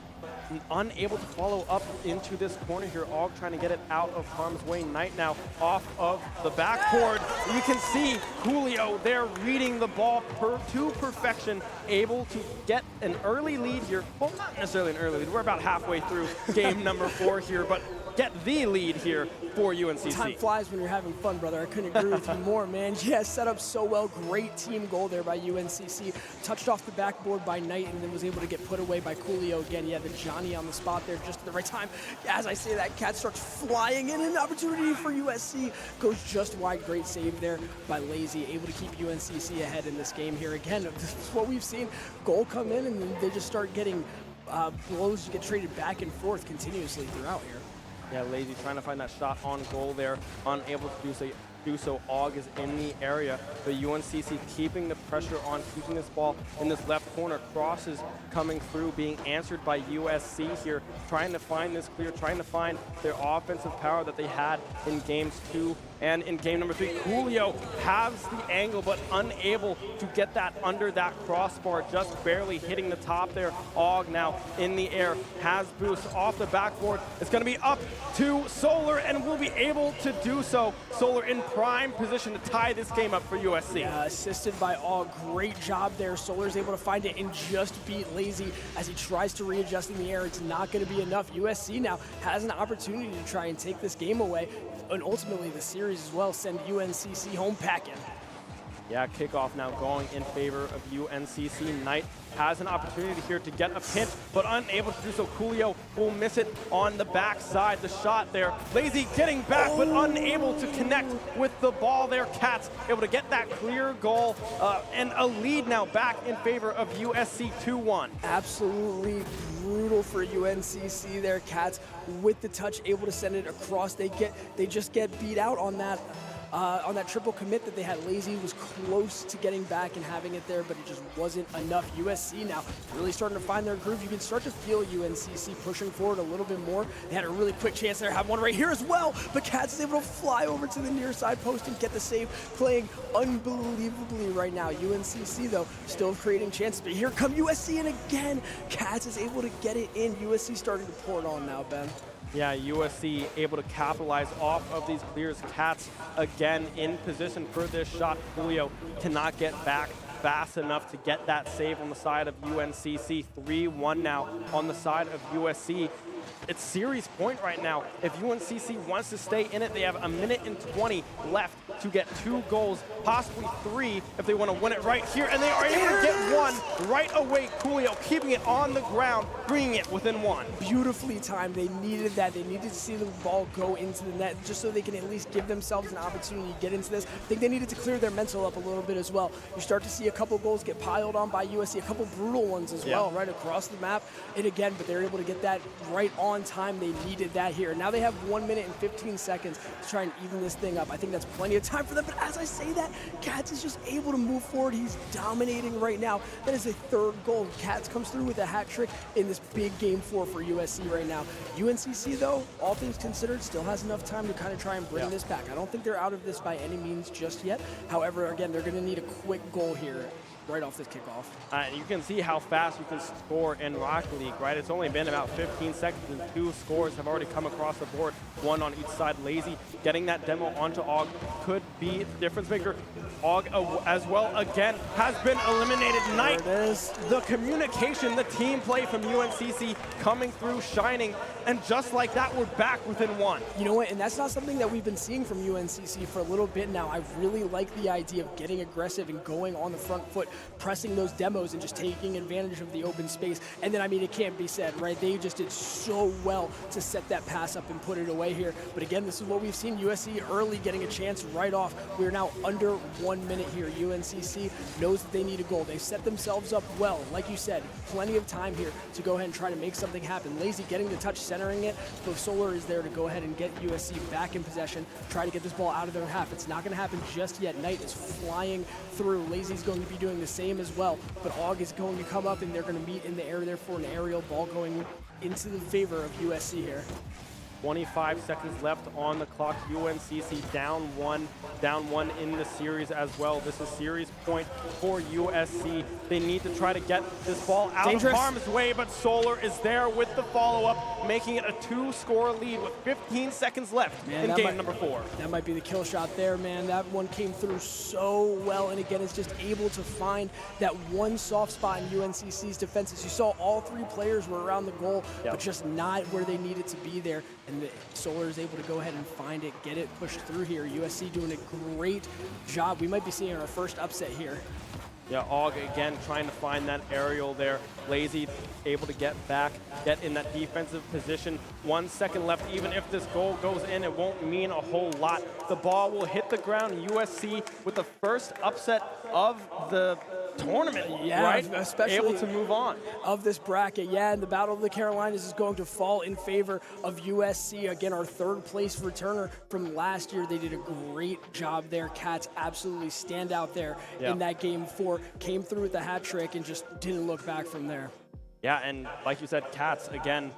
unable to follow up into this corner here. Og trying to get it out of harm's way. Knight now off of the backboard. You can see Julio there reading the ball to perfection, able to get an early lead here. Well, not necessarily an early lead. We're about halfway through game number 4 here, but get the lead here for UNCC. Time flies when you're having fun, brother. I couldn't agree with you more, man. Yeah, set up so well. Great team goal there by UNCC. Touched off the backboard by Knight and then was able to get put away by Julio again. Yeah, the Johnny on the spot there just at the right time. As I say that, Cat starts flying in. An opportunity for USC. Goes just wide. Great save there by Lazy. Able to keep UNCC ahead in this game here. Again, this is what we've seen. Goal come in and then they just start getting blows get traded back and forth continuously throughout here. Yeah, Lazy trying to find that shot on goal there, unable to do so. Og is in the area, but UNCC keeping the pressure on, keeping this ball in this left corner. Crosses coming through, being answered by USC here, trying to find this clear, trying to find their offensive power that they had in games 2 and in game number 3. Julio has the angle, but unable to get that under that crossbar, just barely hitting the top there. Og now in the air, has boost off the backboard. It's going to be up to Solar, and will be able to do so. Solar in prime position to tie this game up for USC. Yeah, assisted by Og. Great job there. Solar's able to find it and just beat Lazy as he tries to readjust in the air. It's not going to be enough. USC now has an opportunity to try and take this game away, and ultimately the series as well, send UNCC home packing. Yeah, kickoff now going in favor of UNCC. Knight has an opportunity here to get a pinch, but unable to do so. Julio will miss it on the backside. The shot there. Lazy getting back, but unable to connect with the ball there. Cats able to get that clear goal, and a lead now back in favor of USC 2-1. Absolutely brutal for UNCC there. Cats with the touch, able to send it across. They just get beat out on that on that triple commit that they had. Lazy was close to getting back and having it there, but it just wasn't enough. USC now really starting to find their groove. You can start to feel UNCC pushing forward a little bit more. They had a really quick chance there, have one right here as well, but Cats is able to fly over to the near side post and get the save, playing unbelievably right now. UNCC, though, still creating chances, but here come USC, and again, Cats is able to get it in. USC starting to pour it on now, Ben. Yeah, USC able to capitalize off of these clears. Cats again in position for this shot. Julio cannot get back fast enough to get that save on the side of UNCC. 3-1 now on the side of USC. It's series point right now. If UNCC wants to stay in it, they have a minute and 20 left to get 2 goals, possibly 3 if they want to win it right here. And they are able to get 1 right away. Coolio keeping it on the ground, bringing it within 1. Beautifully timed. They needed that. They needed to see the ball go into the net just so they can at least give themselves an opportunity to get into this. I think they needed to clear their mental up a little bit as well. You start to see a couple goals get piled on by USC, a couple brutal ones as well, right across the map. And again, but they're able to get that right on time. They needed that here. Now they have 1 minute and 15 seconds to try and even this thing up. I think that's plenty of time for them, but as I say that, Cats is just able to move forward. He's dominating right now. That is a 3rd goal. Cats comes through with a hat trick in this big game 4 for USC right now. UNCC, though, all things considered, still has enough time to kind of try and bring this back. I don't think they're out of this by any means just yet. However, again, they're going to need a quick goal here right off this kickoff. You can see how fast you can score in Rocket League, right? It's only been about 15 seconds and 2 scores have already come across the board, 1 on each side. Lazy getting that demo onto Og could be the difference maker. Og as well again has been eliminated. Knight, the communication, the team play from UNCC coming through, shining, and just like that, we're back within 1. You know what, and that's not something that we've been seeing from UNCC for a little bit now. I really like the idea of getting aggressive and going on the front foot, pressing those demos and just taking advantage of the open space. And then, I mean, it can't be said, right? They just did so well to set that pass up and put it away here. But again, this is what we've seen. USC early getting a chance right off. We're now under 1 minute here. UNCC knows that they need a goal. They set themselves up well. Like you said, plenty of time here to go ahead and try to make something happen. Lazy getting the touch, centering it, but Solar is there to go ahead and get USC back in possession, try to get this ball out of their half. It's not going to happen just yet. Knight is flying through. Lazy's going to be doing the same as well, but Og is going to come up and they're going to meet in the air there for an aerial ball going into the favor of USC here. 25 seconds left on the clock. UNCC down one in the series as well. This is series point for USC. They need to try to get this ball out of harm's way, but Solar is there with the follow-up, making it a 2-score lead with 15 seconds left in game number 4. That might be the kill shot there, man. That one came through so well, and again, it's just able to find that one soft spot in UNCC's defenses. You saw all 3 players were around the goal, but just not where they needed to be there. And the Solar is able to go ahead and find it, get it pushed through here. USC doing a great job. We might be seeing our first upset here. Yeah, Og again trying to find that aerial there. Lazy able to get back, get in that defensive position. 1 second left. Even if this goal goes in, it won't mean a whole lot. The ball will hit the ground. USC with the first upset of the tournament, right? Especially able to move on. Of this bracket, and the Battle of the Carolinas is going to fall in favor of USC. Again, our 3rd place returner from last year. They did a great job there. Cats absolutely stand out there in that game 4. Came through with the hat trick and just didn't look back from there. Yeah, and like you said, Cats again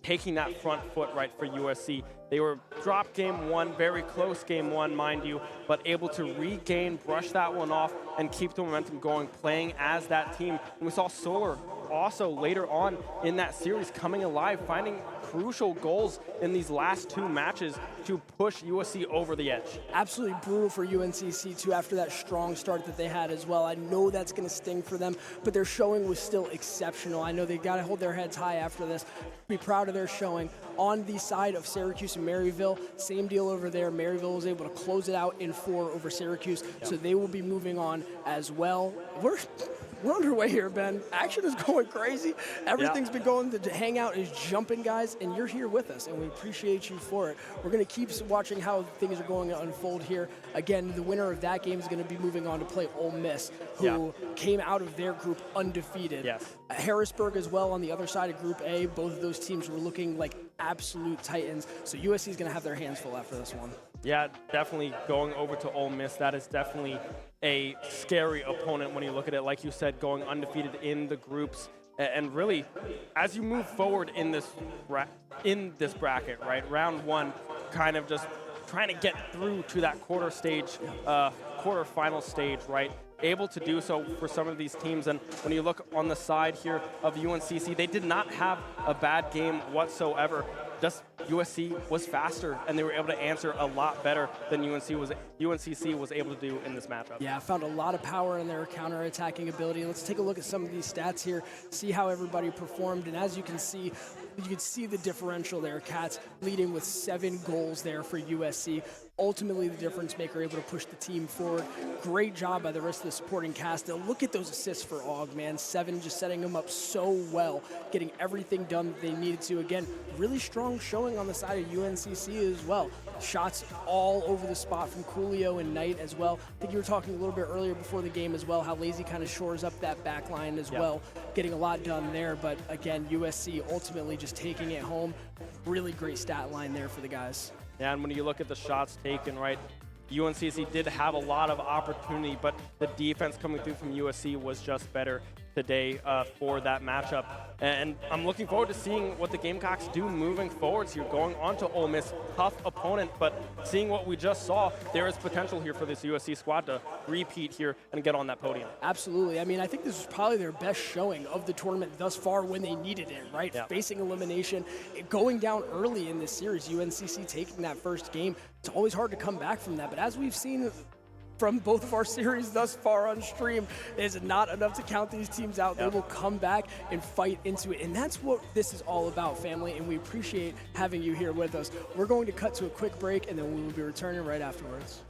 taking that front foot right for USC. They were dropped game 1, very close game 1, mind you, but able to regain, brush that one off, and keep the momentum going, playing as that team. And we saw Solar also later on in that series coming alive, finding crucial goals in these last 2 matches to push USC over the edge. Absolutely brutal for UNCC too after that strong start that they had as well. I know that's going to sting for them, but their showing was still exceptional. I know they got to hold their heads high after this. Be proud of their showing. On the side of Syracuse and Maryville, same deal over there. Maryville was able to close it out in 4 over Syracuse, so they will be moving on as well. We're underway here, Ben. Action is going crazy. Everything's been going. The Hangout is jumping, guys, and you're here with us, and we appreciate you for it. We're going to keep watching how things are going to unfold here. Again, the winner of that game is going to be moving on to play Ole Miss, who came out of their group undefeated. Harrisburg as well on the other side of Group A. Both of those teams were looking like absolute titans. So USC is going to have their hands full after this one. Yeah, definitely going over to Ole Miss. That is definitely a scary opponent when you look at it. Like you said, going undefeated in the groups. And really, as you move forward in this bracket, right, round one, kind of just trying to get through to that quarterfinal stage, right, able to do so for some of these teams. And when you look on the side here of UNCC, they did not have a bad game whatsoever. Just USC was faster, and they were able to answer a lot better than UNCC was able to do in this matchup. Yeah, found a lot of power in their counterattacking ability. Let's take a look at some of these stats here, see how everybody performed. And as you can see the differential there. Cats leading with 7 goals there for USC. Ultimately, the difference maker, able to push the team forward. Great job by the rest of the supporting cast. Now, look at those assists for Og, man. 7 just setting them up so well, getting everything done that they needed to. Again, really strong showing on the side of UNCC as well. Shots all over the spot from Coolio and Knight as well. I think you were talking a little bit earlier before the game as well, how Lazy kind of shores up that back line as well, getting a lot done there. But again, USC ultimately just taking it home. Really great stat line there for the guys. Yeah, and when you look at the shots taken, right, UNCC did have a lot of opportunity, but the defense coming through from USC was just better today for that matchup. And I'm looking forward to seeing what the Gamecocks do moving forwards here, going on to Ole Miss. Tough opponent, but seeing what we just saw, there is potential here for this USC squad to repeat here and get on that podium. Absolutely. I mean, I think this was probably their best showing of the tournament thus far when they needed it, right? Yeah. Facing elimination, going down early in this series, UNCC taking that first game. It's always hard to come back from that, but as we've seen from both of our series thus far on stream, is not enough to count these teams out. They will come back and fight into it. And that's what this is all about, family, and we appreciate having you here with us. We're going to cut to a quick break, and then we will be returning right afterwards.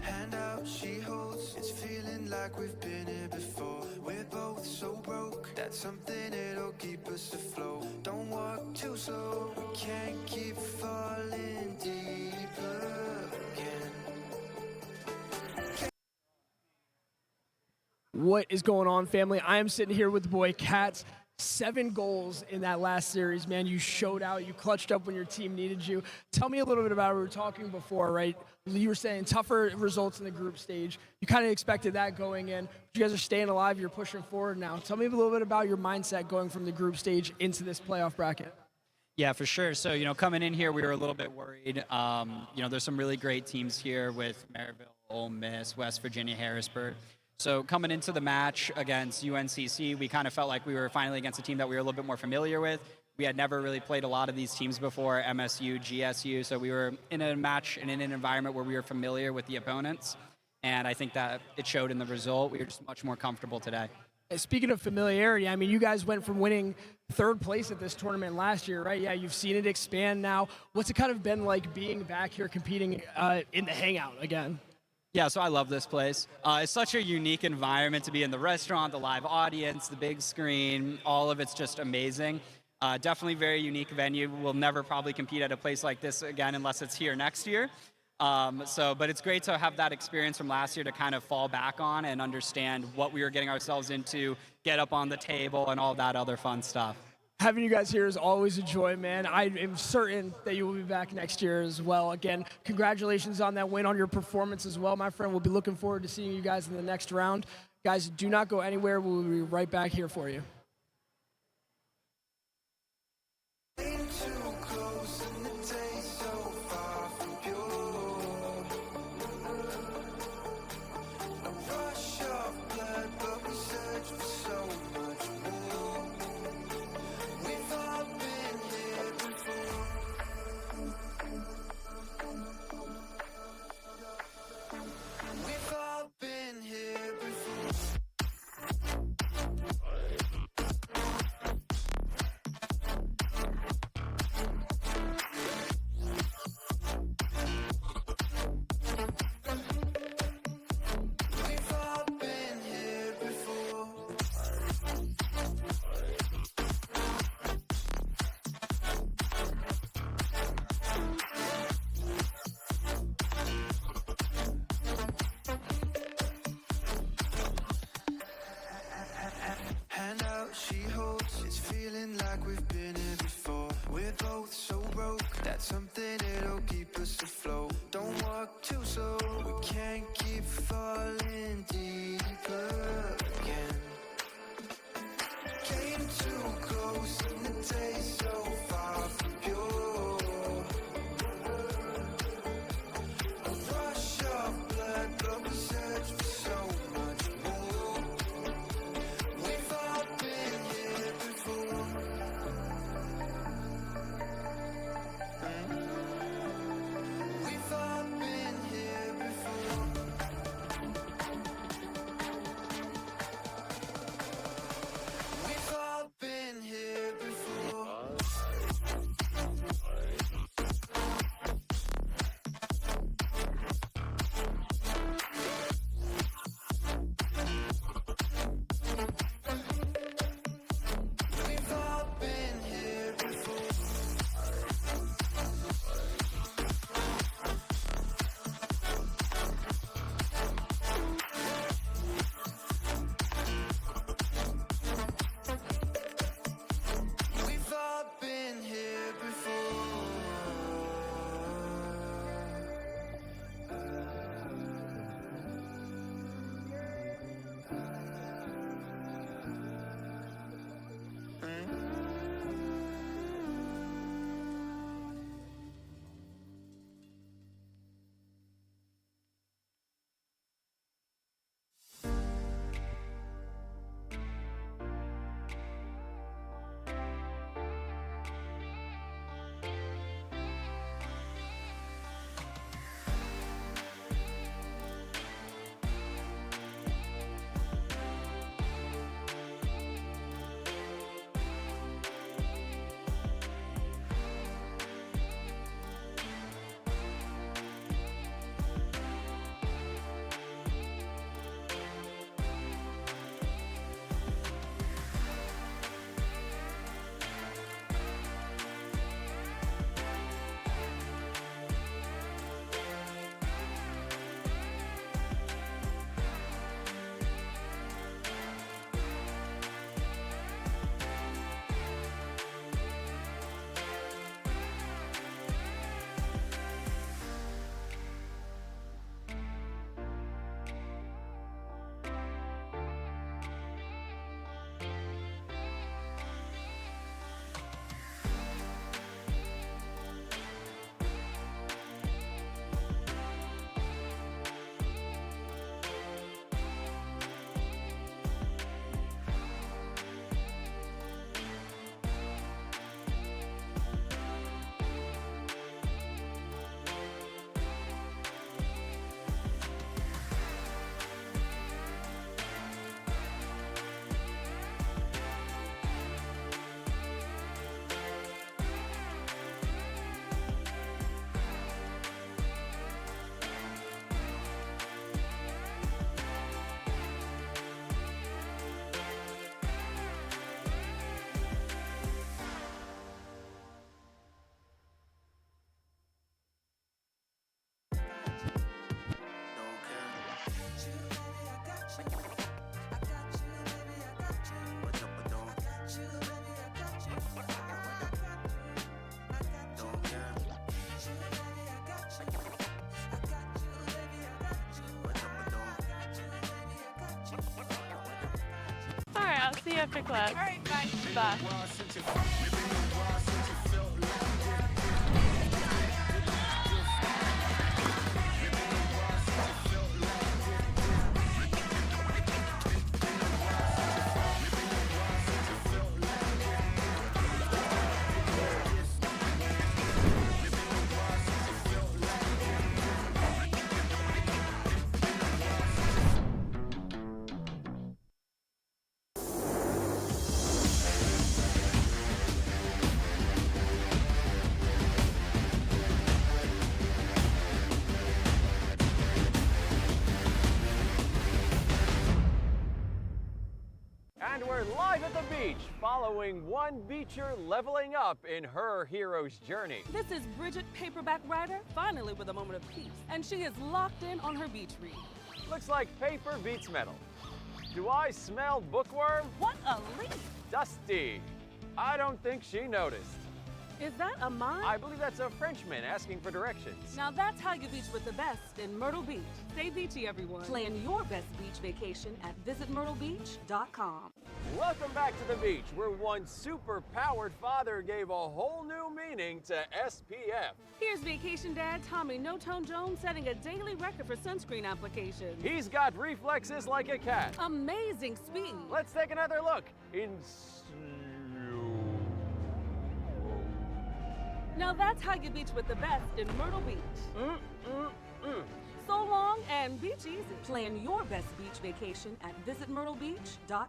Hangout she holds, it's feeling like we've been here before. We're both so broke, that's something that'll keep us afloat. Don't walk too slow, we can't keep falling deeper again. What is going on, family? I am sitting here with the boy Cats. 7 goals in that last series, man. You showed out. You clutched up when your team needed you. Tell me a little bit about it. We were talking before, right? You were saying tougher results in the group stage. You kind of expected that going in. You guys are staying alive. You're pushing forward now. Tell me a little bit about your mindset going from the group stage into this playoff bracket. Yeah, for sure. So, coming in here, we were a little bit worried. There's some really great teams here with Maryville, Ole Miss, West Virginia, Harrisburg. So coming into the match against UNCC, we kind of felt like we were finally against a team that we were a little bit more familiar with. We had never really played a lot of these teams before, MSU, GSU, so we were in a match and in an environment where we were familiar with the opponents, and I think that it showed in the result. We were just much more comfortable today. Speaking of familiarity, I mean, you guys went from winning 3rd place at this tournament last year, right? Yeah, you've seen it expand now. What's it kind of been like being back here competing in the Hangout again? Yeah, so I love this place. It's such a unique environment to be in. The restaurant, the live audience, the big screen, all of it's just amazing. Definitely very unique venue. We'll never probably compete at a place like this again unless it's here next year. But it's great to have that experience from last year to kind of fall back on and understand what we were getting ourselves into, get up on the table, and all that other fun stuff. Having you guys here is always a joy, man. I am certain that you will be back next year as well. Again, congratulations on that win, on your performance as well, my friend. We'll be looking forward to seeing you guys in the next round. Guys, do not go anywhere. We'll be right back here for you. She holds, it's feeling like we've been here before. We're both so broke, that's something that'll keep us afloat. Don't walk too slow, we can't keep falling deeper again. Came too close and the taste so far from pure. A rush of blood, but we search for so much more. We've all been here before. See you after class. All right, bye. Bye. And we're live at the beach, following one beacher leveling up in her hero's journey. This is Bridget, paperback writer, finally with a moment of peace. And she is locked in on her beach read. Looks like paper beats metal. Do I smell bookworm? What a leap! Dusty. I don't think she noticed. Is that a mime? I believe that's a Frenchman asking for directions. Now that's how you beach with the best in Myrtle Beach. Stay beachy, everyone. Plan your best beach vacation at visitmyrtlebeach.com. Welcome back to the beach, where one super-powered father gave a whole new meaning to SPF. Here's vacation dad Tommy No-Tone Jones setting a daily record for sunscreen application. He's got reflexes like a cat. Amazing speed. Let's take another look. Now that's how you beach with the best in Myrtle Beach. So long and beach easy. Plan your best beach vacation at visitmyrtlebeach.com.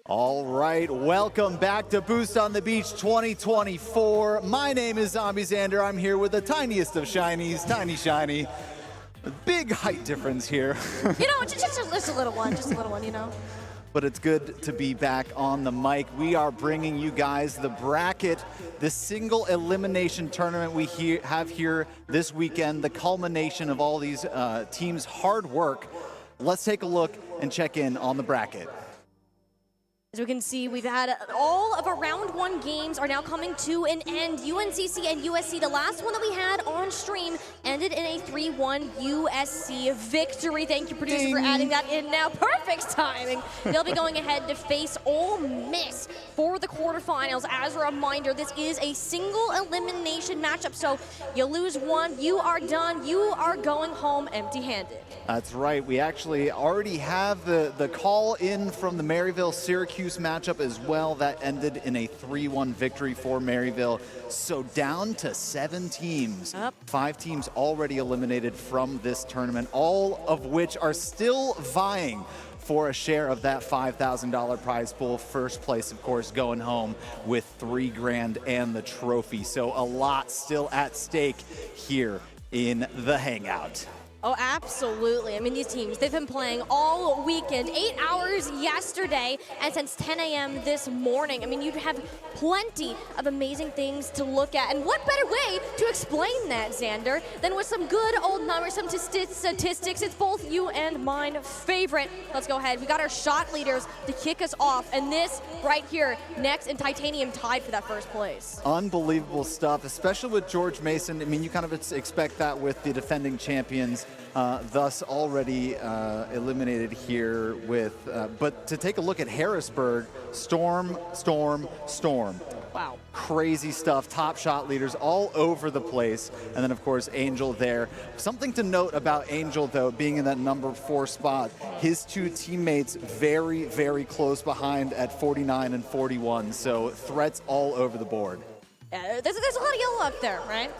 All right, welcome back to Boost on the Beach 2024. My name is Zombie Xander. I'm here with the tiniest of shinies, Tiny Shiny. Big height difference here. You know, just a little one, you know. But it's good to be back on the mic. We are bringing you guys the bracket, the single elimination tournament we have here this weekend, the culmination of all these teams' hard work. Let's take a look and check in on the bracket. As we can see, we've had all of our round one games are now coming to an end. UNCC and USC, the last one that we had on stream, ended in a 3-1 USC victory. Thank you, producer, for adding that in now. Perfect timing. They'll be going ahead to face Ole Miss for the quarterfinals. As a reminder, this is a single elimination matchup, so you lose one, you are done. You are going home empty-handed. That's right. We actually already have the call in from the Maryville-Syracuse matchup as well. That ended in a 3-1 victory for Maryville. So down to 7 teams. 5 teams already eliminated from this tournament, all of which are still vying for a share of that $5,000 prize pool. First place, of course, going home with $3 grand and the trophy. So a lot still at stake here in the Hangout. Oh, absolutely. I mean, these teams, they've been playing all weekend, 8 hours yesterday, and since 10 a.m. this morning. I mean, you'd have plenty of amazing things to look at. And what better way to explain that, Xander, than with some good old numbers, some statistics. It's both you and mine favorite. Let's go ahead. We got our shot leaders to kick us off. And this right here, next, and Titanium tied for that first place. Unbelievable stuff, especially with George Mason. I mean, you kind of expect that with the defending champions. Thus already eliminated here with, but to take a look at Harrisburg, Storm. Wow. Crazy stuff, top shot leaders all over the place. And then of course, Angel there. Something to note about Angel though, being in that number 4 spot, his 2 teammates very, very close behind at 49 and 41. So threats all over the board. There's a lot of yellow up there, right?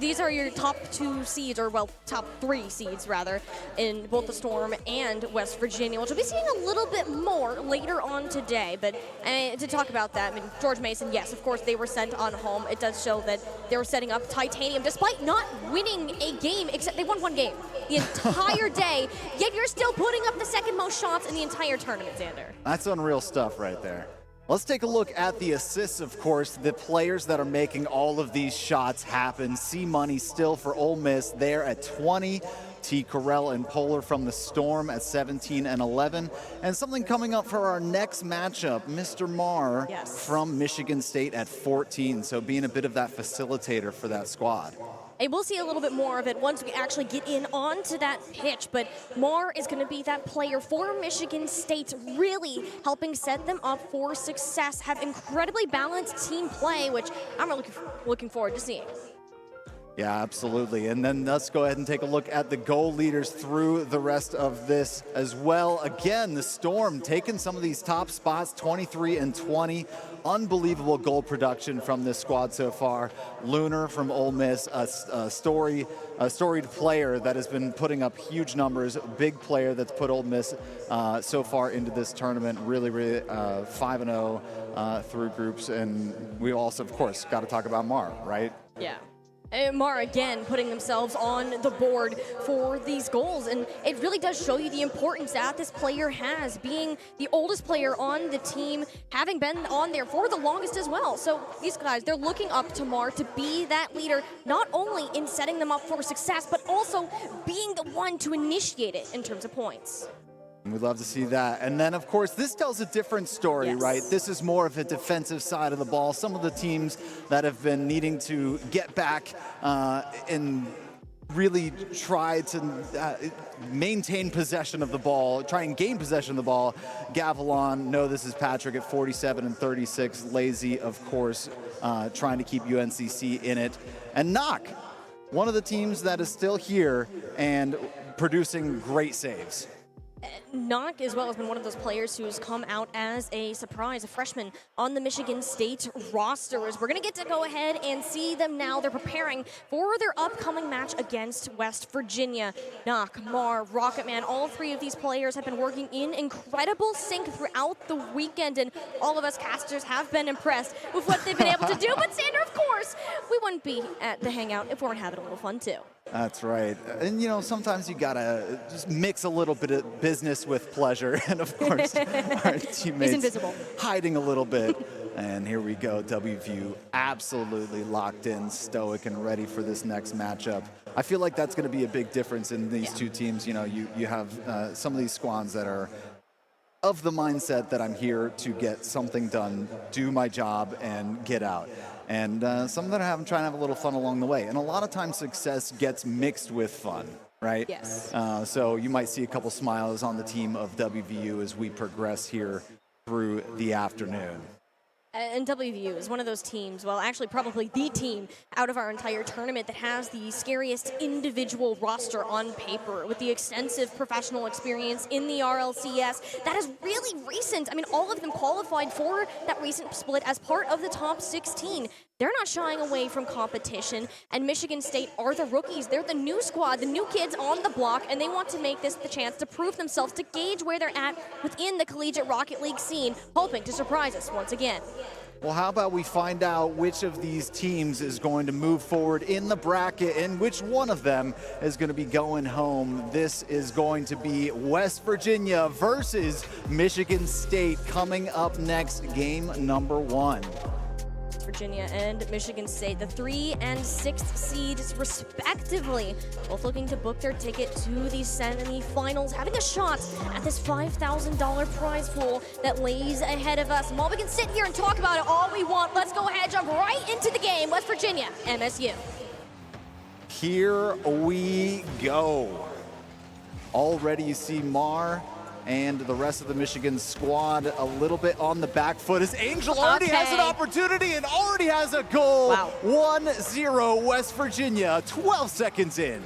These are your top 2 seeds, or well, top 3 seeds rather, in both the Storm and West Virginia, which we'll be seeing a little bit more later on today. But to talk about that, I mean, George Mason, yes, of course, they were sent on home. It does show that they were setting up Titanium, despite not winning a game, except they won 1 game the entire day, yet you're still putting up the second most shots in the entire tournament, Xander. That's unreal stuff right there. Let's take a look at the assists, of course, the players that are making all of these shots happen. C-Money still for Ole Miss there at 20. T. Carell and Polar from the Storm at 17 and 11. And something coming up for our next matchup, Mr. Marr from Michigan State at 14. So being a bit of that facilitator for that squad. And we'll see a little bit more of it once we actually get in onto that pitch. But Marr is going to be that player for Michigan State, really helping set them up for success. Have incredibly balanced team play, which I'm really looking forward to seeing. Yeah, absolutely. And then let's go ahead and take a look at the goal leaders through the rest of this as well. Again, the Storm taking some of these top spots, 23 and 20. Unbelievable goal production from this squad so far. Lunar from Ole Miss, a storied player that has been putting up huge numbers, big player that's put Ole Miss so far into this tournament, really 5-0 through groups. And we also, of course, got to talk about Marr, right? Yeah. Marr again putting themselves on the board for these goals, and it really does show you the importance that this player has, being the oldest player on the team, having been on there for the longest as well. So these guys, they're looking up to Marr to be that leader, not only in setting them up for success, but also being the one to initiate it in terms of points. We'd love to see that. And then, of course, this tells a different story, right? This is more of a defensive side of the ball. Some of the teams that have been needing to get back and really try to maintain possession of the ball, try and gain possession of the ball. Gavilan, no, this is Patrick at 47 and 36. Lazy, of course, trying to keep UNCC in it. And Knock, one of the teams that is still here and producing great saves. Knock as well has been one of those players who's come out as a surprise, a freshman on the Michigan State roster. As we're going to get to go ahead and see them now. They're preparing for their upcoming match against West Virginia. Knock, Mar, Rocketman, all three of these players have been working in incredible sync throughout the weekend, and all of us casters have been impressed with what they've been able to do. But Sander, of course, we wouldn't be at the Hangout if we weren't having a little fun too. That's right. And, you know, sometimes you got to just mix a little bit of business with pleasure. And, of course, our teammates hiding a little bit. And here we go. WVU absolutely locked in, stoic, and ready for this next matchup. I feel like that's going to be a big difference in these two teams. You know, you have some of these squads that are of the mindset that I'm here to get something done, do my job, and get out. And some that are trying to have a little fun along the way. And a lot of times success gets mixed with fun, right? Yes. So you might see a couple smiles on the team of WVU as we progress here through the afternoon. And WVU is one of those teams, well, actually probably the team out of our entire tournament that has the scariest individual roster on paper with the extensive professional experience in the RLCS. That is really recent. I mean, all of them qualified for that recent split as part of the top 16. They're not shying away from competition, and Michigan State are the rookies. They're the new squad, the new kids on the block, and they want to make this the chance to prove themselves, to gauge where they're at within the Collegiate Rocket League scene, hoping to surprise us once again. Well, how about we find out which of these teams is going to move forward in the bracket and which one of them is going to be going home. This is going to be West Virginia versus Michigan State coming up next, game number 1. Virginia and Michigan State, the 3 and 6th seeds respectively, both looking to book their ticket to the semi-finals, having a shot at this $5,000 prize pool that lays ahead of us. And while we can sit here and talk about it all we want, let's go ahead and jump right into the game. West Virginia, MSU. Here we go. Already you see Mar and the rest of the Michigan squad a little bit on the back foot as Angel already has an opportunity and already has a goal. Wow. 1-0 West Virginia, 12 seconds in.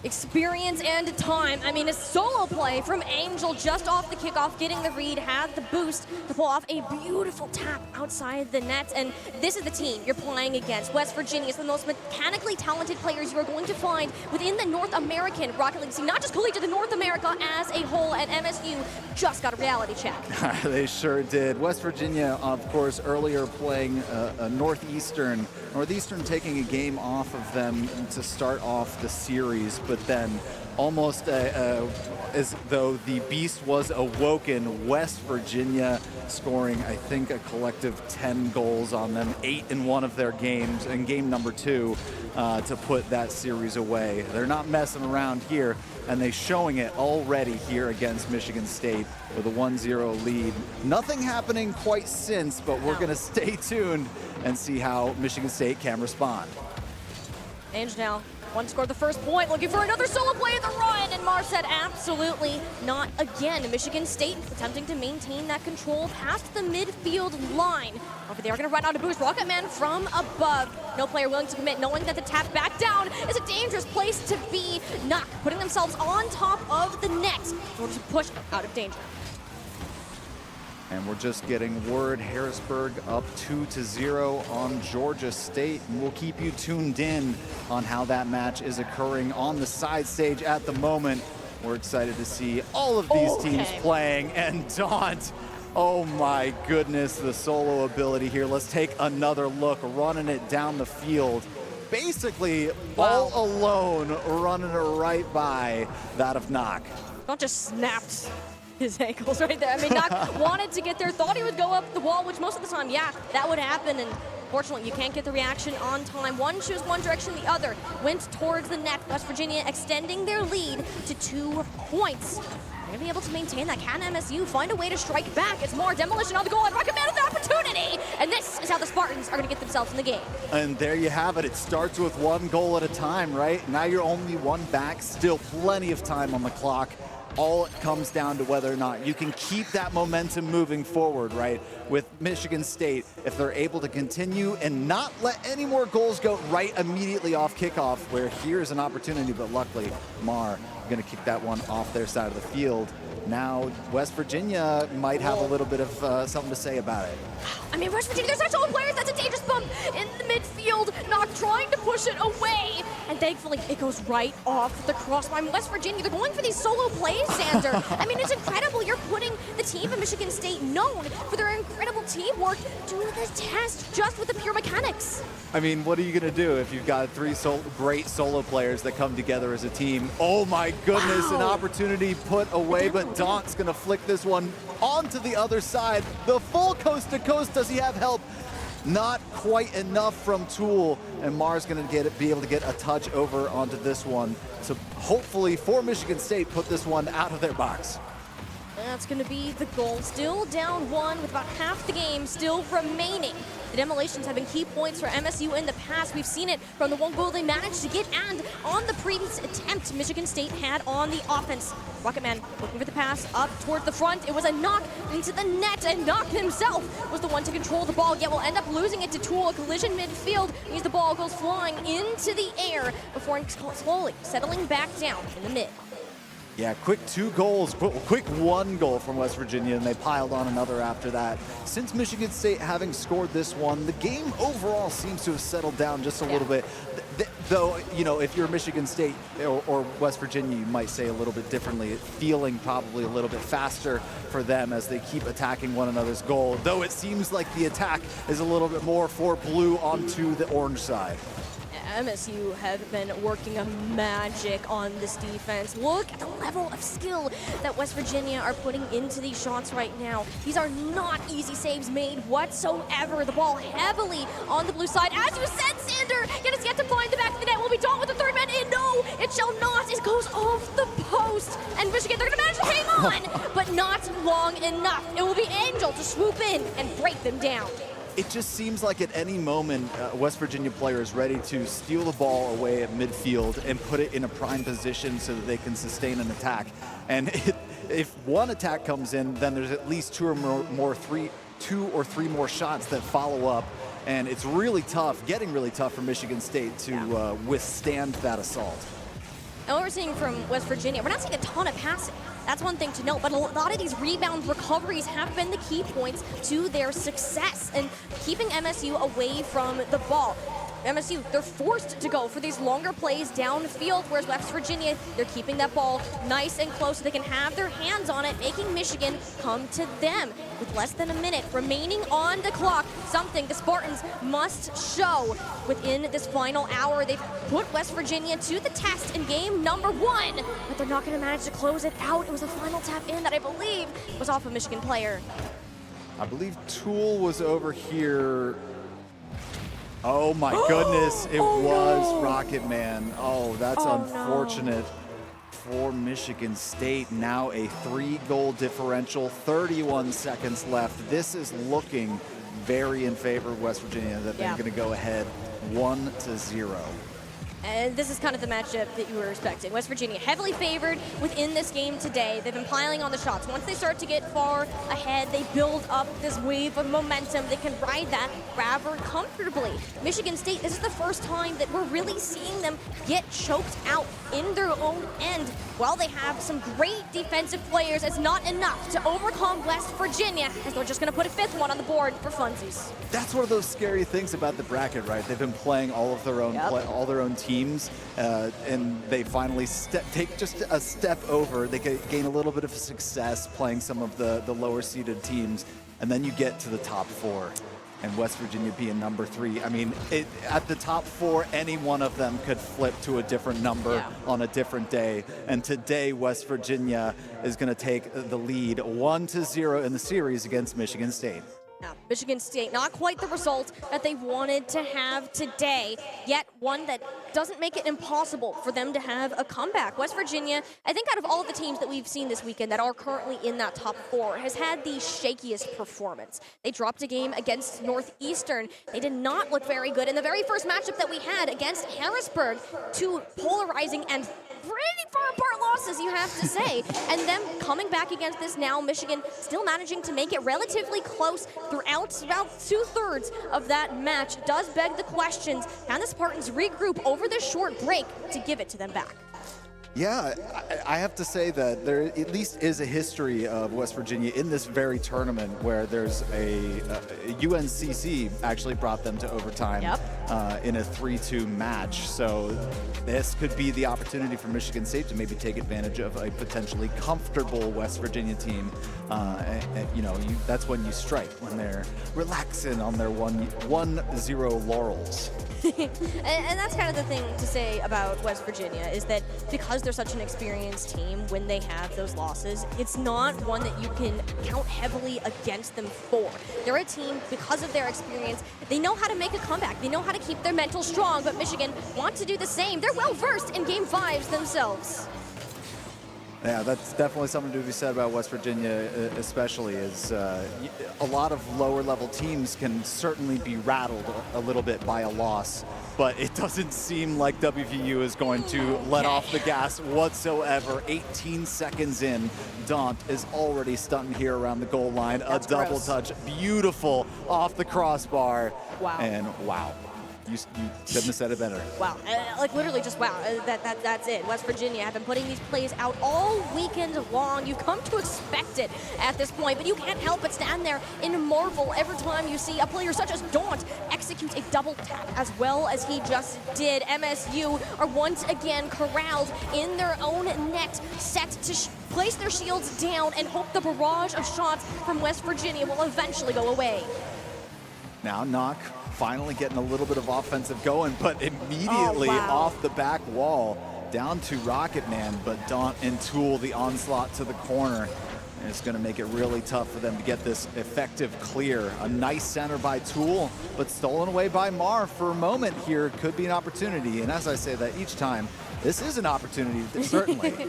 Experience and time. I mean, a solo play from Angel just off the kickoff, getting the read, had the boost to pull off a beautiful tap outside the net. And this is the team you're playing against. West Virginia is the most mechanically talented players you are going to find within the North American Rocket League scene, not just collegiate, the North America as a whole. And MSU just got a reality check. They sure did. West Virginia, of course, earlier playing Northeastern taking a game off of them to start off the series, but then almost as though the beast was awoken, West Virginia scoring, I think, a collective 10 goals on them, 8 in one of their games, in game number 2, to put that series away. They're not messing around here, and they're showing it already here against Michigan State with a 1-0 lead. Nothing happening quite since, but we're going to stay tuned and see how Michigan State can respond. Ange now one scored the first point, looking for another solo play at the run, and Mar said absolutely not again. Michigan State attempting to maintain that control past the midfield line. Over there, going to run out a boost. Rocketman from above. No player willing to commit, knowing that the tap back down is a dangerous place to be. Knock putting themselves on top of the net in order to push out of danger. And we're just getting word, Harrisburg up 2-0 on Georgia State. And we'll keep you tuned in on how that match is occurring on the side stage at the moment. We're excited to see all of these teams playing. And Daunt, oh my goodness, the solo ability here. Let's take another look, running it down the field. Basically all alone, running it right by that of Knock. Daunt just snapped his ankles right there. I mean, Knock wanted to get there, thought he would go up the wall, which most of the time, yeah, that would happen. And fortunately, you can't get the reaction on time. One chose one direction, the other went towards the net. West Virginia extending their lead to 2 points. They're going to be able to maintain that. Can MSU find a way to strike back? It's more demolition on the goal line. Rocketman with the opportunity. And this is how the Spartans are going to get themselves in the game. And there you have it. It starts with 1 goal at a time, right? Now you're only 1 back. Still plenty of time on the clock. all it comes down to whether or not you can keep that momentum moving forward, right? With Michigan State, if they're able to continue and not let any more goals go right immediately off kickoff, where here's an opportunity, but luckily Mar going to kick that one off their side of the field. Now West Virginia might have a little bit of something to say about it. I mean, West Virginia, there's actual players. That's a dangerous bump in the midfield, not trying to push it away. And thankfully, it goes right off the crossbar. I mean, West Virginia, they're going for these solo plays, Xander. I mean, it's incredible. You're putting the team of Michigan State, known for their incredible teamwork, to the test just with the pure mechanics. I mean, what are you going to do if you've got three great solo players that come together as a team? Oh my goodness, an opportunity put away, but Daunt's going to flick this one onto the other side. The full coast to coast. Does he have help? Not quite enough from Tool, and Mar's going to be able to get a touch over onto this one to hopefully, for Michigan State, put this one out of their box. That's going to be the goal. Still down one with about half the game still remaining. The Demolitions have been key points for MSU in the past. We've seen it from the one goal they managed to get, and on the previous attempt Michigan State had on the offense. Rocketman looking for the pass up toward the front. It was a knock into the net, and Knock himself was the one to control the ball, yet will end up losing it to Tool. A collision midfield means the ball goes flying into the air before slowly settling back down in the mid. Yeah, quick 2 goals, quick 1 goal from West Virginia, and they piled on another after that. Since Michigan State having scored this one, the game overall seems to have settled down just a little bit. Though, you know, if you're Michigan State or West Virginia, you might say a little bit differently, feeling probably a little bit faster for them as they keep attacking one another's goal. Though it seems like the attack is a little bit more for blue onto the orange side. MSU have been working a magic on this defense. Look at the level of skill that West Virginia are putting into these shots right now. These are not easy saves made whatsoever. The ball heavily on the blue side. As you said, Sander, yet it's yet to find the back of the net. Will be Daunt with the third man in. No, it shall not. It goes off the post. And Michigan, they're going to manage to hang on, but not long enough. It will be Angel to swoop in and break them down. It just seems like at any moment, West Virginia player is ready to steal the ball away at midfield and put it in a prime position so that they can sustain an attack. And if one attack comes in, then there's at least two or three more shots that follow up. And it's really tough, getting really tough for Michigan State to withstand that assault. And what we're seeing from West Virginia, we're not seeing a ton of passing. That's one thing to note, but a lot of these rebound recoveries have been the key points to their success and keeping MSU away from the ball. MSU, they're forced to go for these longer plays downfield, whereas West Virginia, they're keeping that ball nice and close so they can have their hands on it, making Michigan come to them. With less than a minute remaining on the clock, something the Spartans must show within this final hour. They've put West Virginia to the test in game number 1, but they're not going to manage to close it out. It was a final tap in that I believe was off a Michigan player. I believe Tool was over here. Oh my goodness, it was Rocket Man. Oh, that's unfortunate for Michigan State. Now a 3-goal differential, 31 seconds left. This is looking very in favor of West Virginia, that they're going to go ahead 1-0. And this is kind of the matchup that you were expecting. West Virginia heavily favored within this game today. They've been piling on the shots. Once they start to get far ahead, they build up this wave of momentum. They can ride that rather comfortably. Michigan State, this is the first time that we're really seeing them get choked out in their own end. While they have some great defensive players, it's not enough to overcome West Virginia, as they're just going to put a 5th one on the board for funsies. That's one of those scary things about the bracket, right? They've been playing all of their own all their own teams, and they finally take just a step over. They gain a little bit of success playing some of the lower seeded teams, and then you get to the top 4. And West Virginia being number 3. I mean, at the top 4, any one of them could flip to a different number on a different day. And today, West Virginia is going to take the lead 1-0 in the series against Michigan State. Now, Michigan State, not quite the result that they wanted to have today, yet one that doesn't make it impossible for them to have a comeback. West Virginia, I think out of all of the teams that we've seen this weekend that are currently in that top 4, has had the shakiest performance. They dropped a game against Northeastern. They did not look very good in the very first matchup that we had against Harrisburg. 2 polarizing and pretty far apart losses losses, you have to say. And them coming back against this now, Michigan still managing to make it relatively close throughout about 2/3 of that match does beg the questions. Can the Spartans regroup over this short break to give it to them back? Yeah, I have to say that there at least is a history of West Virginia in this very tournament where there's a UNCC actually brought them to overtime in a 3-2 match. So this could be the opportunity for Michigan State to maybe take advantage of a potentially comfortable West Virginia team. That's when you strike, when they're relaxing on their 1-0 laurels. And that's kind of the thing to say about West Virginia is that because they're such an experienced team, when they have those losses, it's not one that you can count heavily against them for. They're a team, because of their experience, they know how to make a comeback. They know how to keep their mental strong, but Michigan wants to do the same. They're well versed in Game 5s themselves. Yeah, that's definitely something to be said about West Virginia, especially is a lot of lower level teams can certainly be rattled a little bit by a loss, but it doesn't seem like WVU is going to let off the gas whatsoever. 18 seconds in, Daunt is already stunting here around the goal line. That's a double touch, beautiful off the crossbar. Wow. And wow. You couldn't have said it better. Wow, like literally just wow, that's it. West Virginia have been putting these plays out all weekend long. You've come to expect it at this point, but you can't help but stand there in marvel every time you see a player such as Daunt execute a double tap as well as he just did. MSU are once again corralled in their own net, set to place their shields down and hope the barrage of shots from West Virginia will eventually go away. Now Knock finally getting a little bit of offensive going, but immediately off the back wall, down to Rocket Man, but Daunt and Tool, the onslaught to the corner. And it's going to make it really tough for them to get this effective clear. A nice center by Tool, but stolen away by Mar for a moment here. Could be an opportunity, and as I say that each time, this is an opportunity, certainly.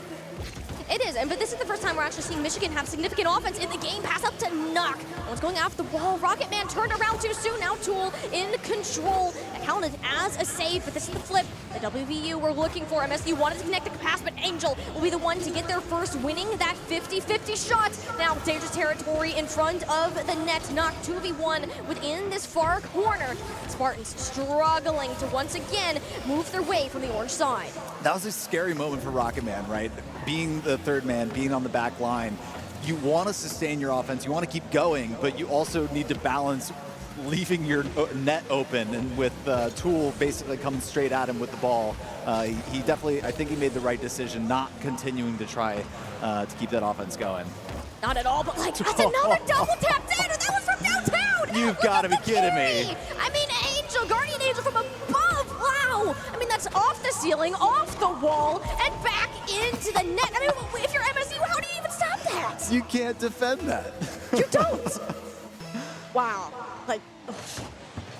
It is, but this is the first time we're actually seeing Michigan have significant offense in the game. Pass up to Knock. One's going off the wall. Rocket Man turned around too soon. Now Tool in control. Counted as a save, but this is the flip the WVU were looking for. MSU wanted to connect the pass, but Angel will be the one to get their first, winning that 50-50 shot. Now dangerous territory in front of the net. Knock 2v1 within this far corner. Spartans struggling to once again move their way from the orange side. That was a scary moment for Rocket Man, right? Being the third man, being on the back line, you want to sustain your offense, you want to keep going, but you also need to balance leaving your net open, and with Tool basically coming straight at him with the ball, he definitely, I think he made the right decision not continuing to try to keep that offense going. Not at all, but like, that's another double tap in, and that was from downtown! You've got to be kidding me! I mean, Angel, Guardian Angel from above, wow! I mean, that's off the ceiling, off the wall, and back into the net. I mean, if you're MSU, how do you even stop that? You can't defend that. You don't! Wow. Like, ugh.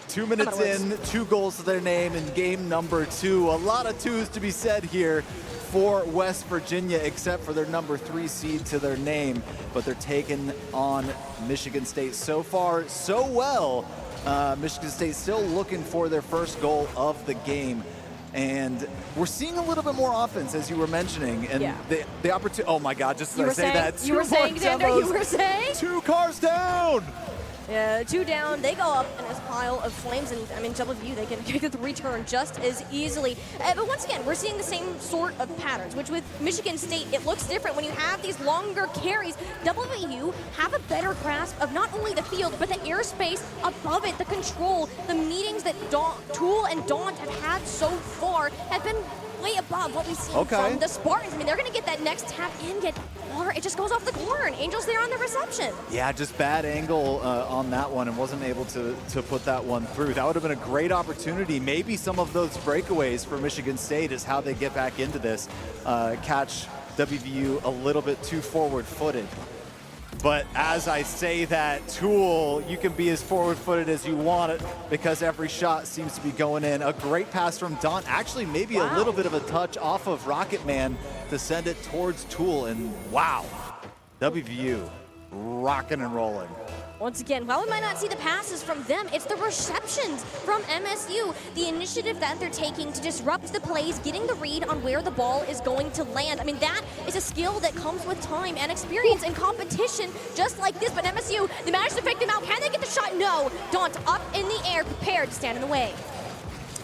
2 minutes in, 2 goals to their name in game number 2. A lot of twos to be said here for West Virginia, except for their number 3 seed to their name. But they're taking on Michigan State. So far, so well. Michigan State still looking for their first goal of the game. And we're seeing a little bit more offense, as you were mentioning. And the opportunity, oh my God, just as I say that. You were saying, Xander, you were saying? 2 cars down! 2 down, they go up in this pile of flames, and I mean, WVU, they can get the return just as easily. But once again, we're seeing the same sort of patterns, which with Michigan State, it looks different when you have these longer carries. WVU have a better grasp of not only the field, but the airspace above it, the control, the meetings that Tool and Daunt have had so far have been way above what we've seen from the Spartans. I mean, they're going to get that next tap in, get water. It just goes off the corner, and Angel's there on the reception. Yeah, just bad angle on that one, and wasn't able to put that one through. That would have been a great opportunity. Maybe some of those breakaways for Michigan State is how they get back into this. Catch WVU a little bit too forward-footed. But as I say that, Tool, you can be as forward-footed as you want it because every shot seems to be going in. A great pass from Daunt. Actually, maybe a little bit of a touch off of Rocket Man to send it towards Tool. And wow, WVU rocking and rolling. Once again, while we might not see the passes from them, it's the receptions from MSU. The initiative that they're taking to disrupt the plays, getting the read on where the ball is going to land. I mean, that is a skill that comes with time and experience and competition just like this. But MSU, they managed to fake them out. Can they get the shot? No. Daunt up in the air, prepared to stand in the way.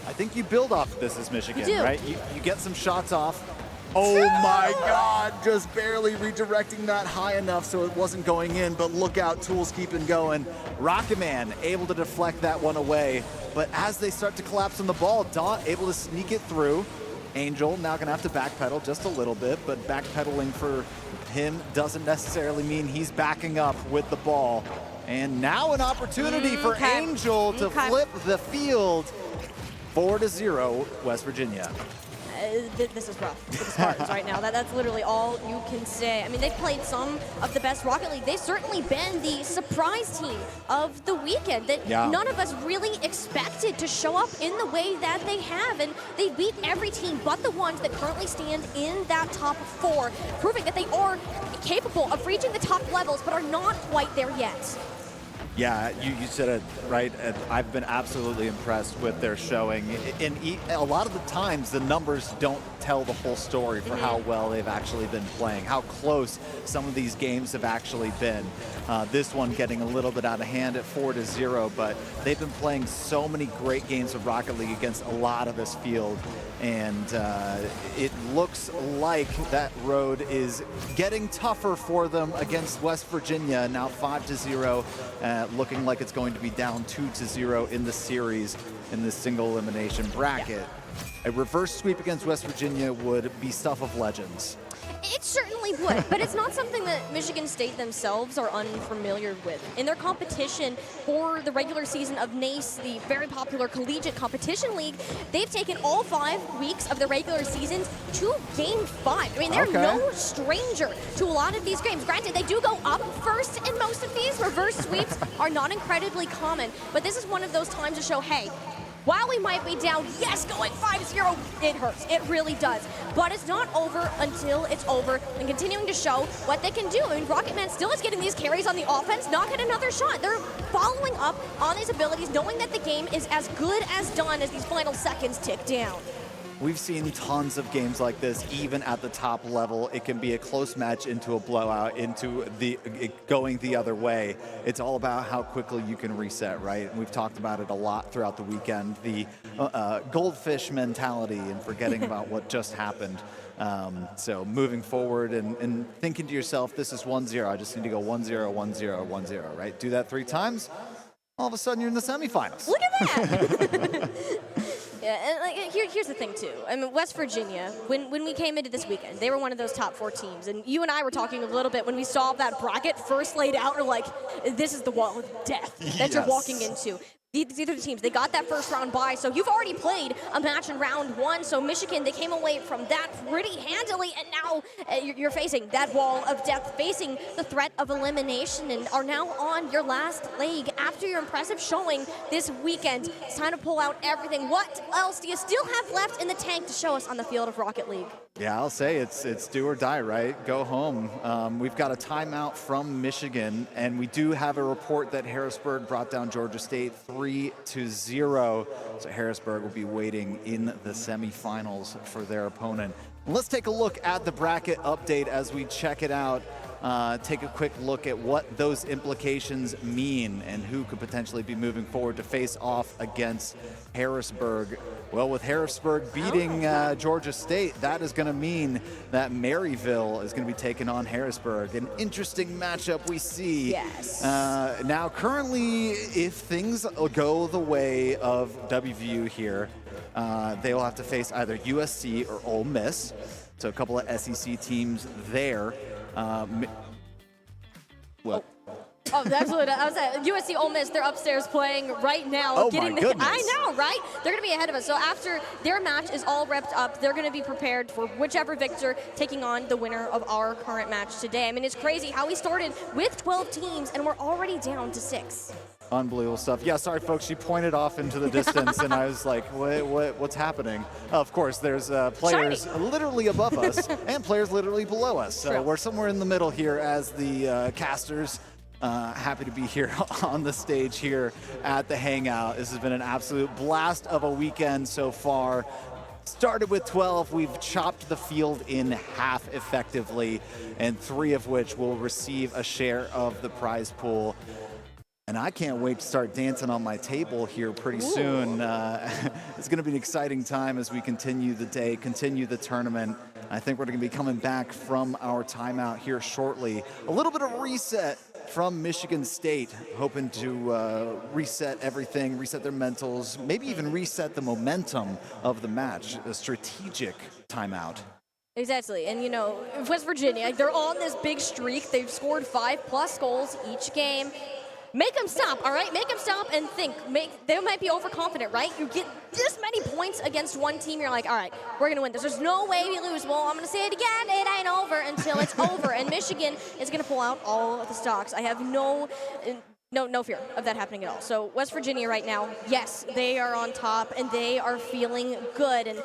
I think you build off of this as Michigan, You do. right? You get some shots off. Oh my God, just barely redirecting that high enough so it wasn't going in, but look out, tools keeping going. Rocket Man able to deflect that one away, but as they start to collapse on the ball, Daunt able to sneak it through. Angel now gonna have to backpedal just a little bit, but backpedaling for him doesn't necessarily mean he's backing up with the ball. And now an opportunity for Angel to flip the field. 4-0, West Virginia. This is rough for the Spartans right now. That's literally all you can say. I mean, they've played some of the best Rocket League. They've certainly been the surprise team of the weekend that none of us really expected to show up in the way that they have. And they beat every team but the ones that currently stand in that top 4, proving that they are capable of reaching the top levels but are not quite there yet. Yeah, you said it right. I've been absolutely impressed with their showing. And a lot of the times, the numbers don't tell the whole story for how well they've actually been playing, how close some of these games have actually been. This one getting a little bit out of hand at 4-0, but they've been playing so many great games of Rocket League against a lot of this field. And it looks like that road is getting tougher for them against West Virginia. Now 5-0, looking like it's going to be down 2-0 in the series in this single elimination bracket. A reverse sweep against West Virginia would be stuff of legends. It certainly would, but it's not something that Michigan State themselves are unfamiliar with. In their competition for the regular season of NACE, the very popular collegiate competition league, they've taken all 5 weeks of the regular seasons to Game 5. I mean, they're no stranger to a lot of these games. Granted, they do go up first in most of these. Reverse sweeps are not incredibly common, but this is one of those times to show, hey, while we might be down, yes, going 5-0, it hurts. It really does. But it's not over until it's over, and continuing to show what they can do. I mean, Rocket Man still is getting these carries on the offense, not get another shot. They're following up on these abilities, knowing that the game is as good as done as these final seconds tick down. We've seen tons of games like this, even at the top level. It can be a close match into a blowout, into going the other way. It's all about how quickly you can reset, right? And we've talked about it a lot throughout the weekend, the goldfish mentality and forgetting about what just happened. So moving forward and thinking to yourself, this is 1-0. I just need to go 1-0, 1-0, 1-0, right? Do that 3 times. All of a sudden, you're in the semifinals. Look at that! Yeah, and like, here's the thing, too. I mean, West Virginia, when we came into this weekend, they were one of those top 4 teams. And you and I were talking a little bit when we saw that bracket first laid out. We're like, this is the wall of death that you're walking into. These are the teams. They got that first round bye, so you've already played a match in round 1. So Michigan, they came away from that pretty handily, and now you're facing that wall of death, facing the threat of elimination, and are now on your last leg after your impressive showing this weekend. It's time to pull out everything. What else do you still have left in the tank to show us on the field of Rocket League? Yeah, I'll say it's do or die, right? Go home. We've got a timeout from Michigan, and we do have a report that Harrisburg brought down Georgia State 3-0. So Harrisburg will be waiting in the semifinals for their opponent. Let's take a look at the bracket update as we check it out. Take a quick look at what those implications mean and who could potentially be moving forward to face off against Harrisburg. Well, with Harrisburg beating Georgia State, that is going to mean that Maryville is going to be taking on Harrisburg. An interesting matchup we see. Yes. Now, currently, if things go the way of WVU here, they will have to face either USC or Ole Miss. So a couple of SEC teams there. Well. Oh, that's what I was at. USC Ole Miss, they're upstairs playing right now. Oh, my goodness. I know, right? They're going to be ahead of us. So after their match is all wrapped up, they're going to be prepared for whichever victor taking on the winner of our current match today. I mean, it's crazy how we started with 12 teams and we're already down to 6. Unbelievable stuff. Yeah, sorry, folks. She pointed off into the distance, and I was like, what's happening? Of course, there's players literally above us and players literally below us. So we're somewhere in the middle here as the casters Happy to be here on the stage here at the Hangout. This has been an absolute blast of a weekend so far. Started with 12, we've chopped the field in half effectively, and 3 of which will receive a share of the prize pool. And I can't wait to start dancing on my table here pretty soon. It's going to be an exciting time as we continue the day, continue the tournament. I think we're going to be coming back from our timeout here shortly. A little bit of reset from Michigan State, hoping to reset everything, reset their mentals, maybe even reset the momentum of the match, a strategic timeout. Exactly, and West Virginia, they're on this big streak. They've scored 5+ goals each game. Make them stop, all right? Make them stop and think. They might be overconfident, right? You get this many points against one team, you're like, all right, we're going to win this. There's no way we lose. Well, I'm going to say it again. It ain't over until it's over. And Michigan is going to pull out all of the stocks. I have no fear of that happening at all. So West Virginia right now, yes, they are on top and they are feeling good. And,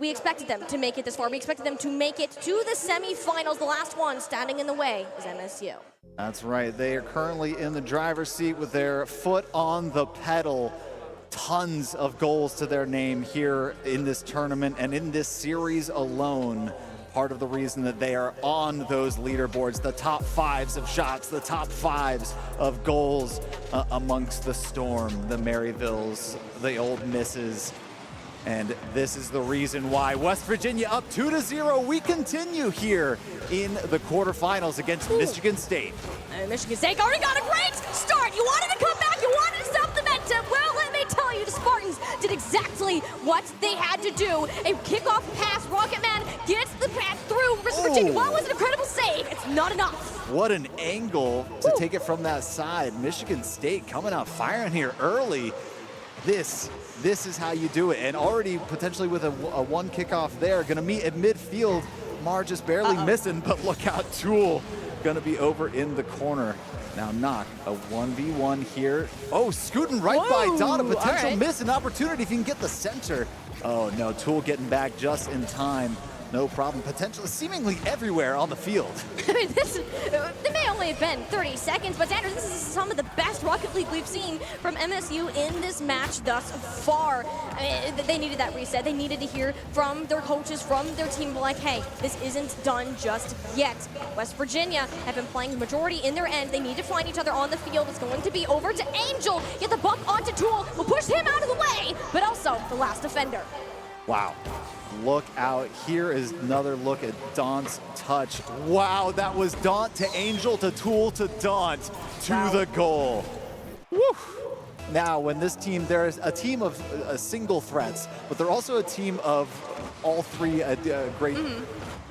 we expected them to make it this far. We expected them to make it to the semifinals. The last one standing in the way is MSU. That's right. They are currently in the driver's seat with their foot on the pedal. Tons of goals to their name here in this tournament and in this series alone. Part of the reason that they are on those leaderboards, the top 5s of shots, the top 5s of goals amongst the Storm, the Maryvilles, the Ole Misses. And this is the reason why West Virginia up 2-0. We continue here in the quarterfinals against Michigan State. And Michigan State already got a great start. You wanted to come back, you wanted to stop the momentum. Well, let me tell you, the Spartans did exactly what they had to do. A kickoff pass, Rocketman gets the pass through West Virginia. Well, it was an incredible save. It's not enough. What an angle to take it from that side. Michigan State coming out firing here early. This is how you do it. And already potentially with a one kickoff there, going to meet at midfield. Mar just barely missing, but look out, Tool going to be over in the corner. Now Knock, a 1v1 here. Oh, scooting right by Don, a potential miss, an opportunity if you can get the center. Oh no, Tool getting back just in time. No problem, potentially seemingly everywhere on the field. I mean, it may only have been 30 seconds, but Xander, this is some of the best Rocket League we've seen from MSU in this match thus far. I mean, they needed that reset. They needed to hear from their coaches, from their team, like, hey, this isn't done just yet. West Virginia have been playing the majority in their end. They need to find each other on the field. It's going to be over to Angel. Get the buck onto Tool. We'll push him out of the way, but also the last defender. Wow. Look out. Here is another look at Daunt's touch. Wow, that was Daunt to Angel to Tool to Daunt to the goal. Woo. Now, when this team, there's a team of single threats, but they're also a team of all three great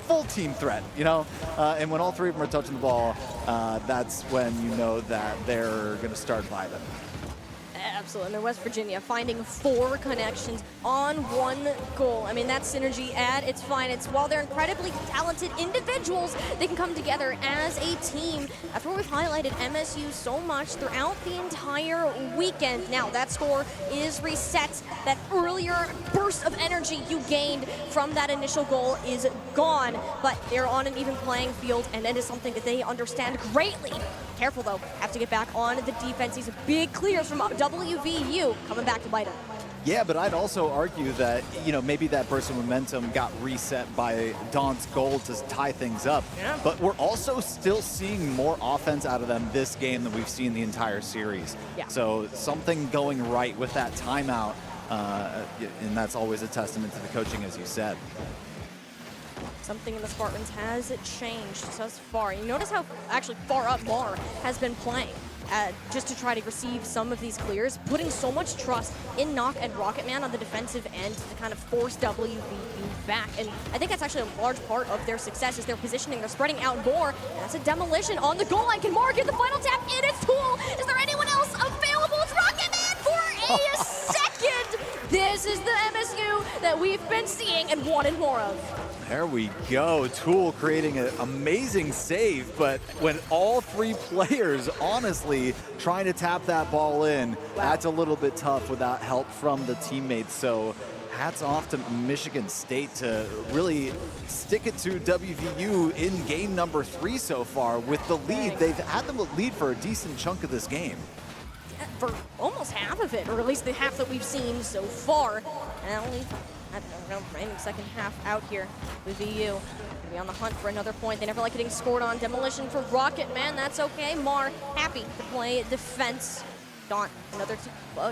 full team threat, and when all 3 of them are touching the ball, that's when you know that they're going to start vibing. Absolutely. And West Virginia finding 4 connections on 1 goal. I mean, that's synergy at its finest. While they're incredibly talented individuals, they can come together as a team. After we've highlighted MSU so much throughout the entire weekend, now that score is reset. That earlier burst of energy you gained from that initial goal is gone. But they're on an even playing field, and that is something that they understand greatly. Careful, though. Have to get back on the defense. These big clears from WVU coming back to bite them. Yeah, but I'd also argue that, maybe that burst of momentum got reset by Daunt's goal to tie things up. Yeah. But we're also still seeing more offense out of them this game than we've seen the entire series. Yeah. So something going right with that timeout, and that's always a testament to the coaching, as you said. Something in the Spartans has changed thus far. You notice how actually far up Mar has been playing just to try to receive some of these clears, putting so much trust in Knock and Rocketman on the defensive end to kind of force WVU back. And I think that's actually a large part of their success is their positioning. They're spreading out more. And that's a demolition on the goal line. Can Mar get the final tap in its Tool? Is there anyone else available? It's Rocketman for a second. This is the MSU that we've been seeing and wanted more of. There we go. Tool creating an amazing save, but when all 3 players, honestly, trying to tap that ball in, that's a little bit tough without help from the teammates. So hats off to Michigan State to really stick it to WVU in game number 3 so far with the lead. They've had them lead for a decent chunk of this game. For almost half of it, or at least the half that we've seen so far. And only, I don't know, right in the second half out here with VU. Gonna be on the hunt for another point. They never like getting scored on. Demolition for Rocket Man, that's okay. Mar, happy to play defense. Daunt, another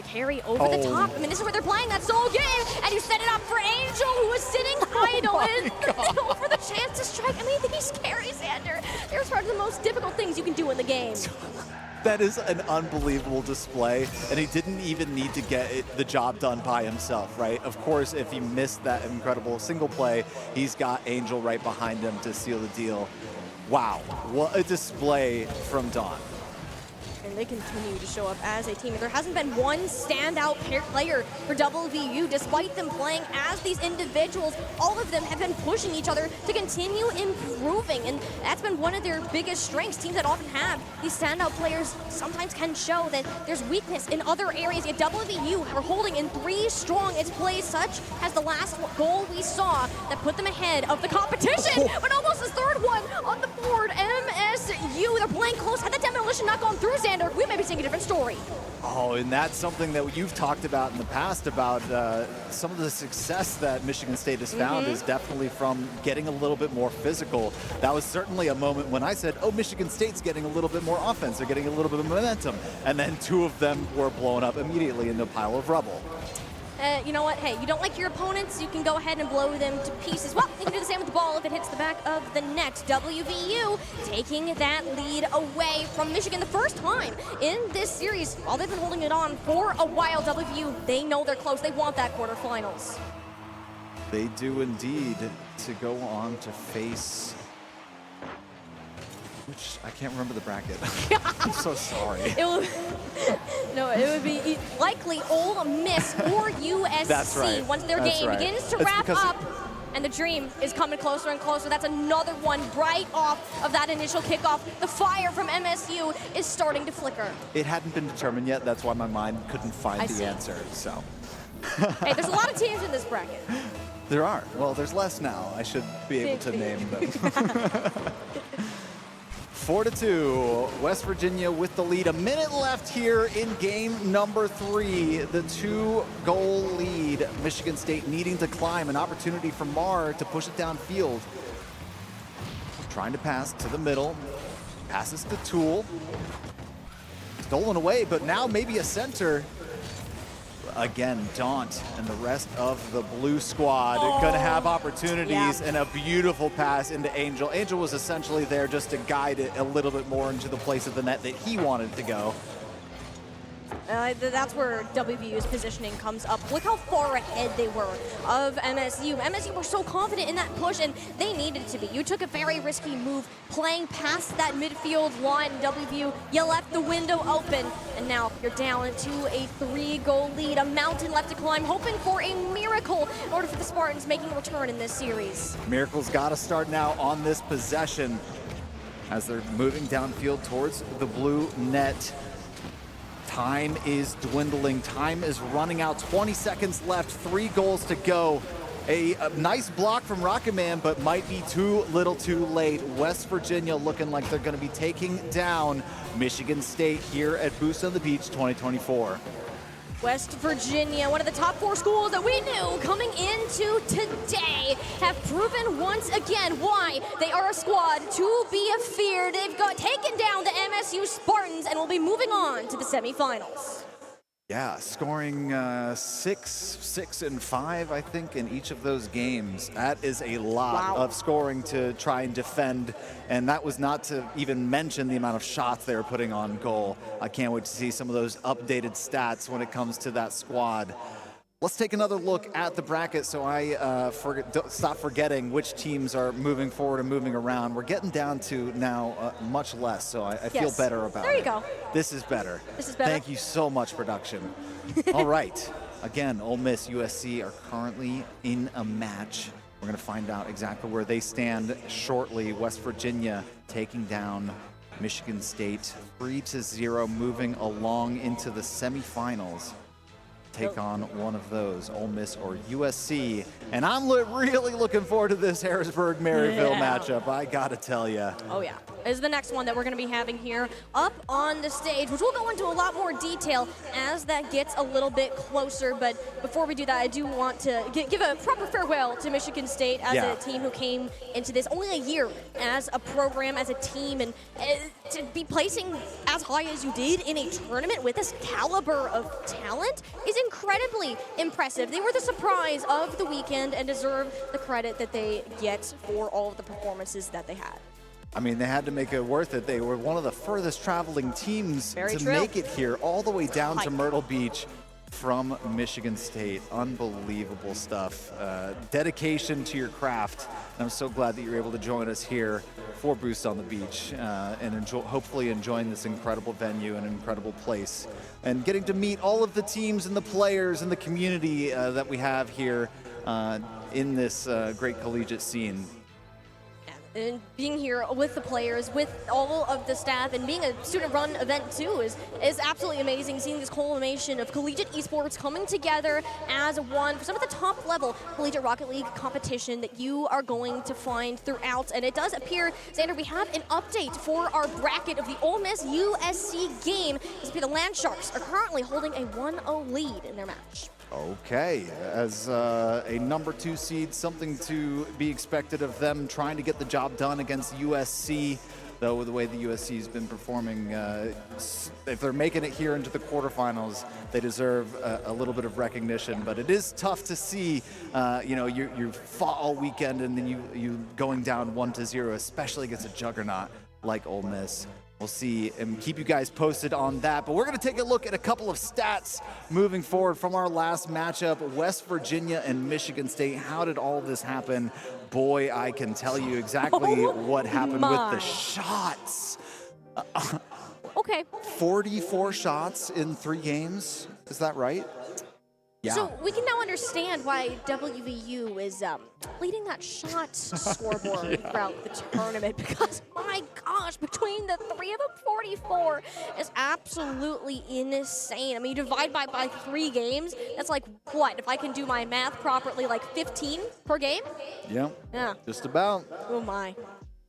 carry over the top. I mean, this is where they're playing that sole game, and you set it up for Angel, who is sitting idle in the middle for the chance to strike. I mean, these carries, Xander, they're part of the most difficult things you can do in the game. That is an unbelievable display, and he didn't even need to get the job done by himself, right? Of course, if he missed that incredible single play, he's got Angel right behind him to seal the deal. Wow, what a display from Daunt. And they continue to show up as a team. There hasn't been one standout player for WVU, despite them playing as these individuals. All of them have been pushing each other to continue improving, and that's been one of their biggest strengths. Teams that often have these standout players sometimes can show that there's weakness in other areas. Yet WVU are holding in 3 strong its plays, such as the last goal we saw that put them ahead of the competition, but almost the third one on the board. MSU, they're playing close. Had the demolition not gone through, Xander, we may be seeing a different story. Oh, and that's something that you've talked about in the past about some of the success that Michigan State has found is definitely from getting a little bit more physical. That was certainly a moment when I said, oh, Michigan State's getting a little bit more offense. They're getting a little bit of momentum. And then 2 of them were blown up immediately into a pile of rubble. You know what? Hey, you don't like your opponents, you can go ahead and blow them to pieces. Well, you can do the same with the ball if it hits the back of the net. WVU taking that lead away from Michigan the first time in this series. While they've been holding it on for a while, WVU, they know they're close. They want that quarterfinals. They do indeed, to go on to face... Which, I can't remember the bracket. I'm so sorry. It would be likely Ole Miss or USC. That's right. Once their game begins to wrap up, and the dream is coming closer and closer. That's another one right off of that initial kickoff. The fire from MSU is starting to flicker. It hadn't been determined yet. That's why my mind couldn't find the answer. So. Hey, there's a lot of teams in this bracket. There are. Well, there's less now. I should be able to name them. 4-2, West Virginia with the lead. A minute left here in game number 3. The 2-goal lead. Michigan State needing to climb. An opportunity for Mar to push it downfield. Trying to pass to the middle. Passes to Toole. Stolen away, but now maybe a center. Again, Daunt and the rest of the blue squad going to have opportunities, and a beautiful pass into Angel. Angel was essentially there just to guide it a little bit more into the place of the net that he wanted to go. That's where WVU's positioning comes up. Look how far ahead they were of MSU. MSU were so confident in that push, and they needed to be. You took a very risky move playing past that midfield line. WVU, you left the window open, and now you're down to a 3-goal lead. A mountain left to climb, hoping for a miracle in order for the Spartans making a return in this series. Miracle's got to start now on this possession as they're moving downfield towards the blue net. Time is dwindling. Time is running out. 20 seconds left. 3 goals to go. A nice block from Rocket Man, but might be too little too late. West Virginia looking like they're going to be taking down Michigan State here at Boost on the Beach 2024. West Virginia, one of the top 4 schools that we knew coming into today, have proven once again why they are a squad to be feared. They've taken down the MSU Spartans and will be moving on to the semifinals. Yeah, scoring 6, 6, and 5, I think, in each of those games. That is a lot of scoring to try and defend, and that was not to even mention the amount of shots they were putting on goal. I can't wait to see some of those updated stats when it comes to that squad. Let's take another look at the bracket so I stop forgetting which teams are moving forward and moving around. We're getting down to now much less, so I feel better about it. There you go. This is better. This is better. Thank you so much, production. All right. Again, Ole Miss, USC are currently in a match. We're going to find out exactly where they stand shortly. West Virginia taking down Michigan State 3-0, moving along into the semifinals. take on one of those, Ole Miss or USC. And I'm really looking forward to this Harrisburg-Maryville matchup, I gotta tell you. Oh yeah, is the next one that we're going to be having here up on the stage, which we'll go into a lot more detail as that gets a little bit closer. But before we do that, I do want to give a proper farewell to Michigan State as a team who came into this only a year as a program, as a team, and to be placing as high as you did in a tournament with this caliber of talent is incredibly impressive. They were the surprise of the weekend and deserve the credit that they get for all of the performances that they had. I mean, they had to make it worth it. They were one of the furthest traveling teams to make it here, all the way down to Myrtle Beach from Michigan State. Unbelievable stuff. Dedication to your craft. And I'm so glad that you're able to join us here for Boost on the Beach and hopefully enjoying this incredible venue and incredible place. And getting to meet all of the teams and the players and the community that we have here in this great collegiate scene. And being here with the players, with all of the staff, and being a student-run event too is absolutely amazing. Seeing this culmination of collegiate esports coming together as one for some of the top-level collegiate Rocket League competition that you are going to find throughout. And it does appear, Xander, we have an update for our bracket of the Ole Miss USC game. The Land Sharks are currently holding a 1-0 lead in their match. Okay, as a number 2 seed, something to be expected of them trying to get the job done against USC, though the way the USC has been performing, if they're making it here into the quarterfinals, they deserve a little bit of recognition. But it is tough to see, you fought all weekend and then you going down 1-0, especially against a juggernaut like Ole Miss. We'll see and keep you guys posted on that. But we're going to take a look at a couple of stats moving forward from our last matchup, West Virginia and Michigan State. How did all this happen? Boy, I can tell you exactly what happened with the shots. Okay. 44 shots in 3 games. Is that right? Yeah. So we can now understand why WVU is leading that shot scoreboard throughout the tournament, because my gosh, between the 3 of them, 44 is absolutely insane. I mean, you divide by 3 games, that's like what? If I can do my math properly, like 15 per game? Yeah. Yeah. Just about. Oh my.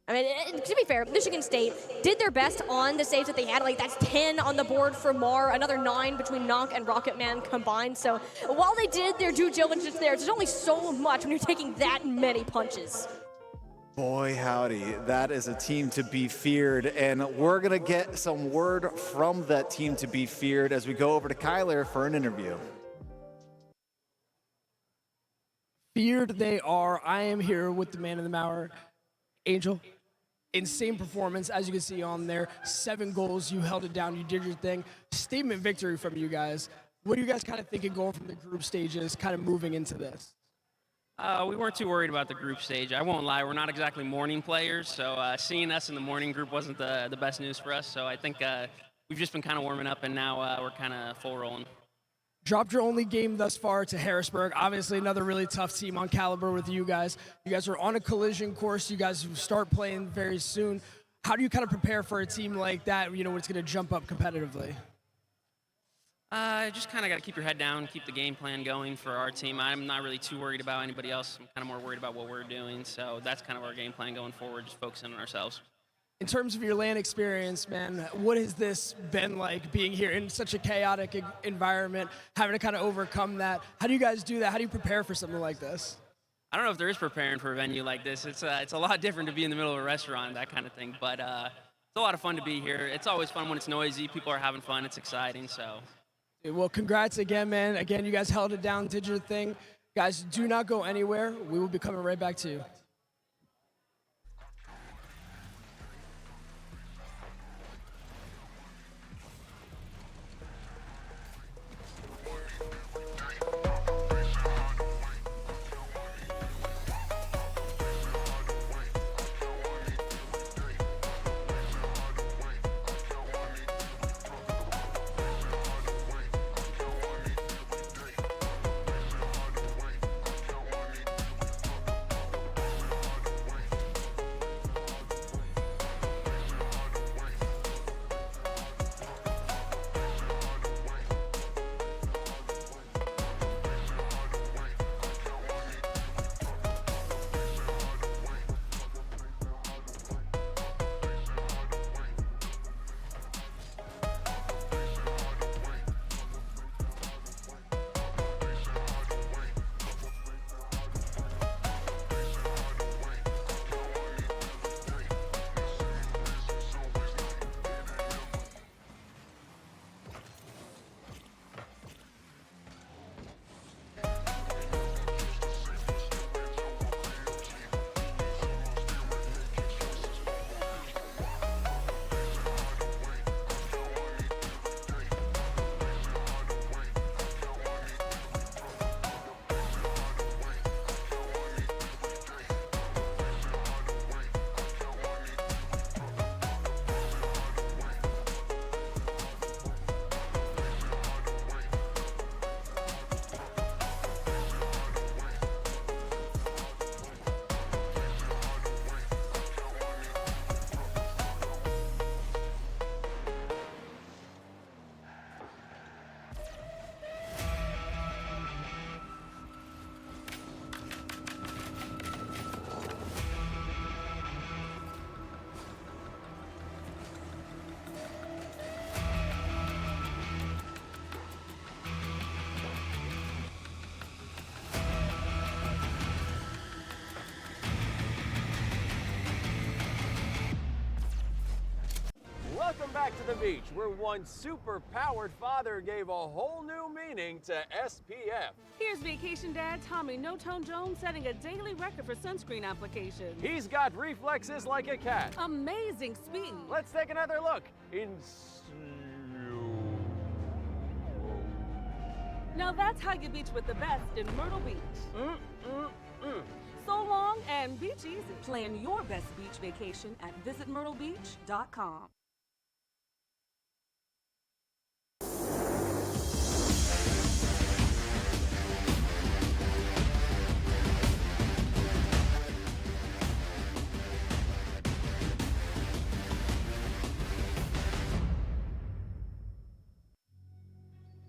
I mean, to be fair, Michigan State did their best on the saves that they had. Like, that's 10 on the board for Mar, another 9 between Knock and Rocket Man combined. So while they did their due diligence there's only so much when you're taking that many punches. Boy, howdy. That is a team to be feared. And we're going to get some word from that team to be feared as we go over to Kyler for an interview. Feared they are. I am here with the man of the hour, Angel. Insane performance, as you can see on there. 7 goals, you held it down, you did your thing. Statement victory from you guys. What are you guys kind of thinking going from the group stages, kind of moving into this? We weren't too worried about the group stage. I won't lie, we're not exactly morning players, so seeing us in the morning group wasn't the best news for us. So I think we've just been kind of warming up, and now we're kind of full rolling. Dropped your only game thus far to Harrisburg. Obviously, another really tough team on caliber with you guys. You guys are on a collision course. You guys start playing very soon. How do you kind of prepare for a team like that, when it's going to jump up competitively? Just kind of got to keep your head down, keep the game plan going for our team. I'm not really too worried about anybody else. I'm kind of more worried about what we're doing. So that's kind of our game plan going forward, just focusing on ourselves. In terms of your LAN experience, man, what has this been like, being here in such a chaotic environment, having to kind of overcome that? How do you guys do that? How do you prepare for something like this? I don't know if there is preparing for a venue like this. It's a lot different to be in the middle of a restaurant, that kind of thing. But it's a lot of fun to be here. It's always fun when it's noisy. People are having fun. It's exciting. So. Well, congrats again, man. Again, you guys held it down, did your thing. Guys, do not go anywhere. We will be coming right back to you. back to the beach, where one super-powered father gave a whole new meaning to SPF. Here's Vacation Dad Tommy No-Tone Jones setting a daily record for sunscreen applications. He's got reflexes like a cat. Amazing speed. Let's take another look in Now that's how you beach with the best in Myrtle Beach. So long and beach easy. Plan your best beach vacation at visitmyrtlebeach.com.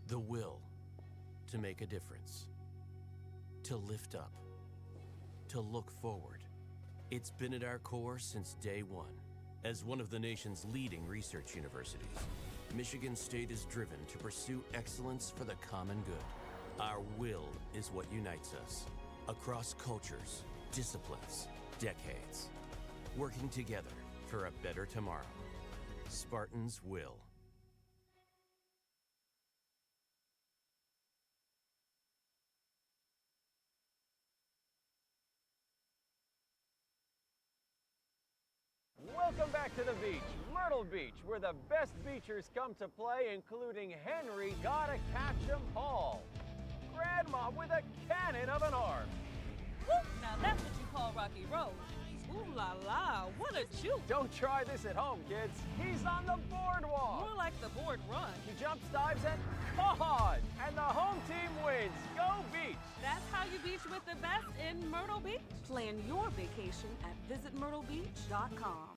The will to make a difference, to lift up, to look forward. It's been at our core since day one. As one of the nation's leading research universities, Michigan State is driven to pursue excellence for the common good. Our will is what unites us across cultures, disciplines, decades, working together for a better tomorrow. Spartans will. Welcome back to the beach, Myrtle Beach, where the best beachers come to play, including Henry Gotta Catch 'em Hall. Grandma with a cannon of an arm. Woo! Now that's what you call Rocky Road. Ooh la la, what a juke. Don't try this at home, kids. He's on the boardwalk. More like the board run. He jumps, dives, and caught! And the home team wins. Go Beach! That's how you beach with the best in Myrtle Beach. Plan your vacation at visitmyrtlebeach.com.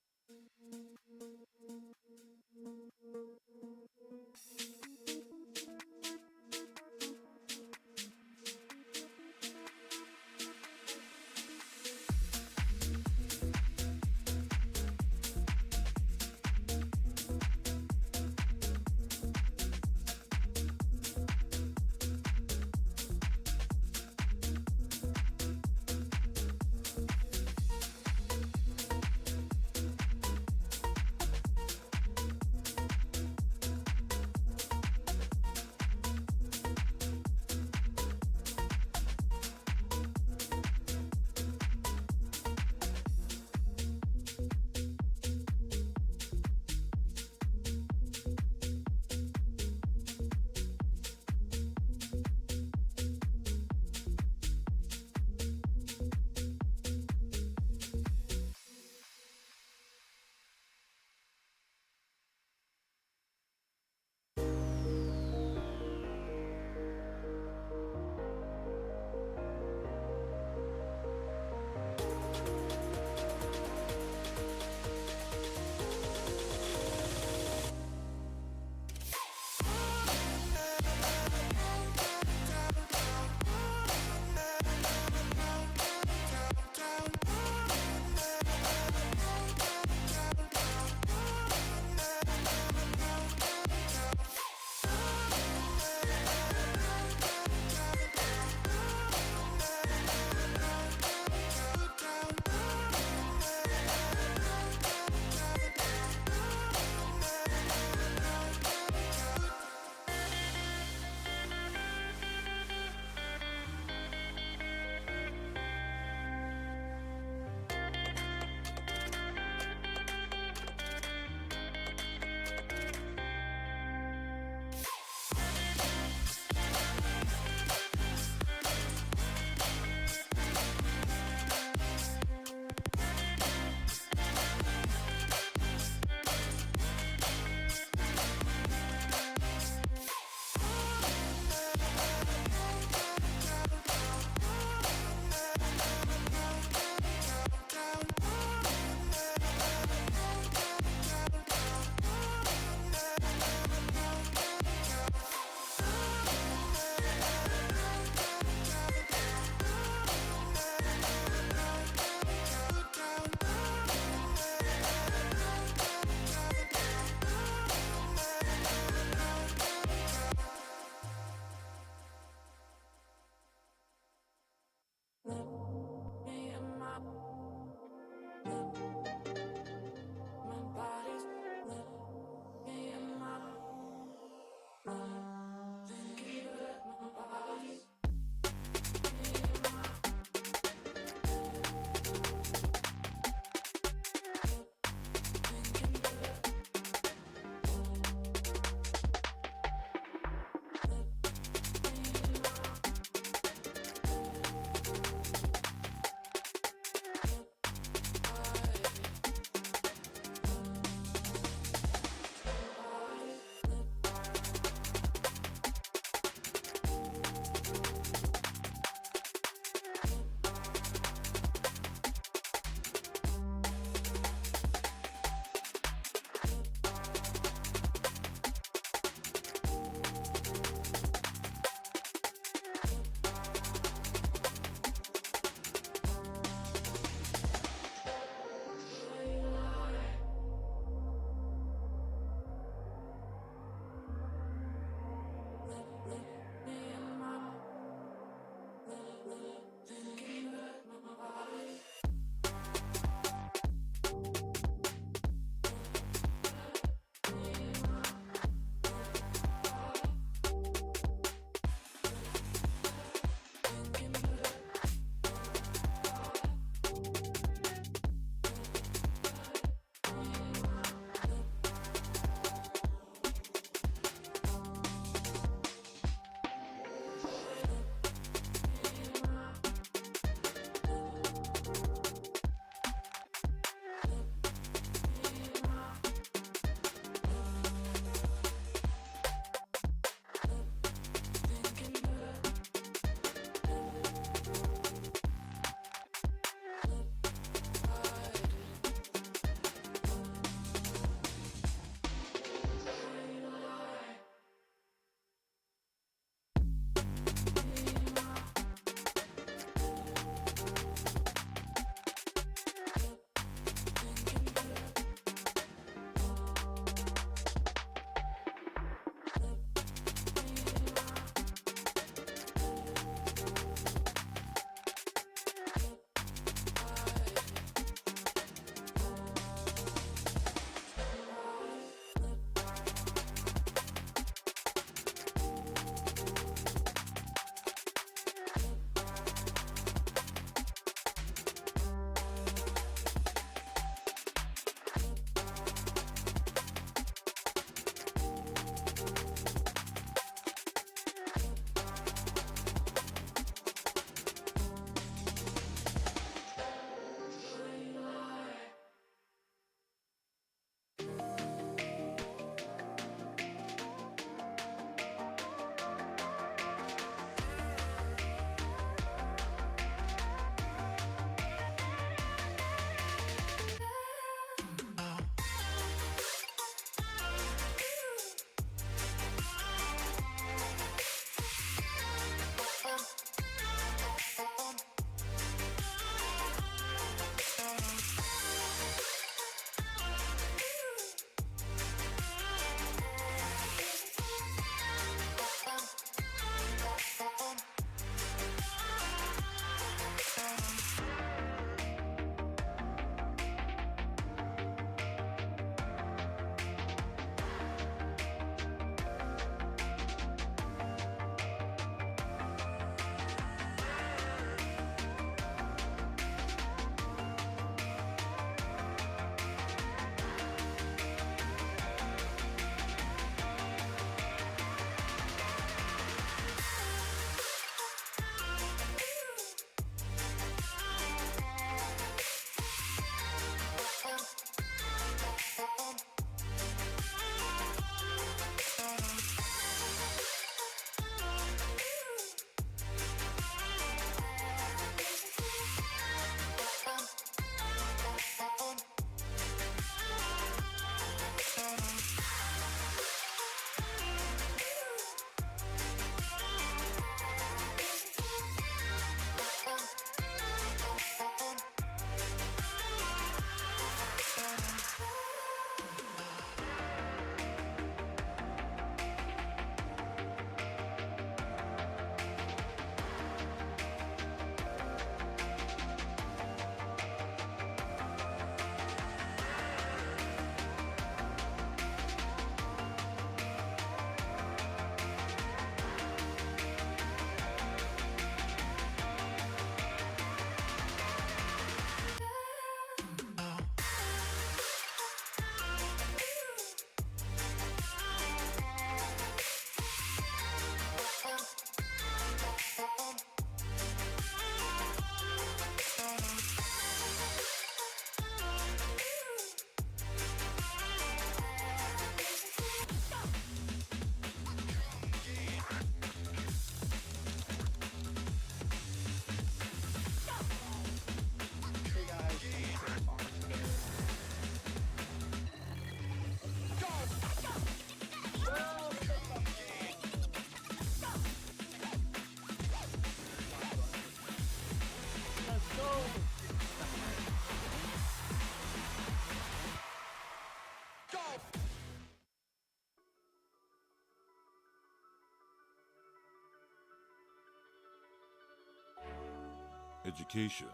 Education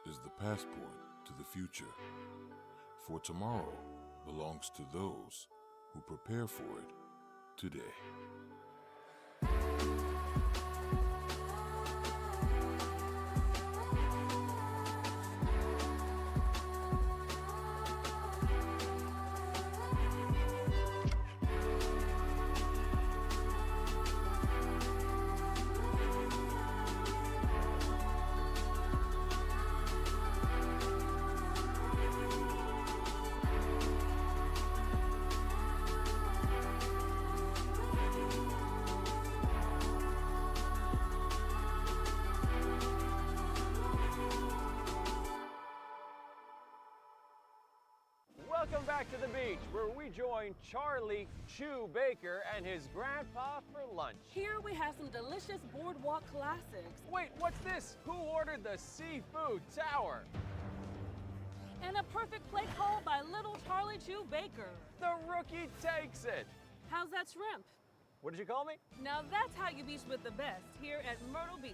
is the passport to the future, for tomorrow belongs to those who prepare for it today. Welcome back to the beach, where we join Charlie Chew Baker and his grandpa for lunch. Here we have some delicious boardwalk classics. Wait, what's this? Who ordered the seafood tower? And a perfect plate call by little Charlie Chew Baker. The rookie takes it. How's that shrimp? What did you call me? Now that's how you beach with the best here at Myrtle Beach.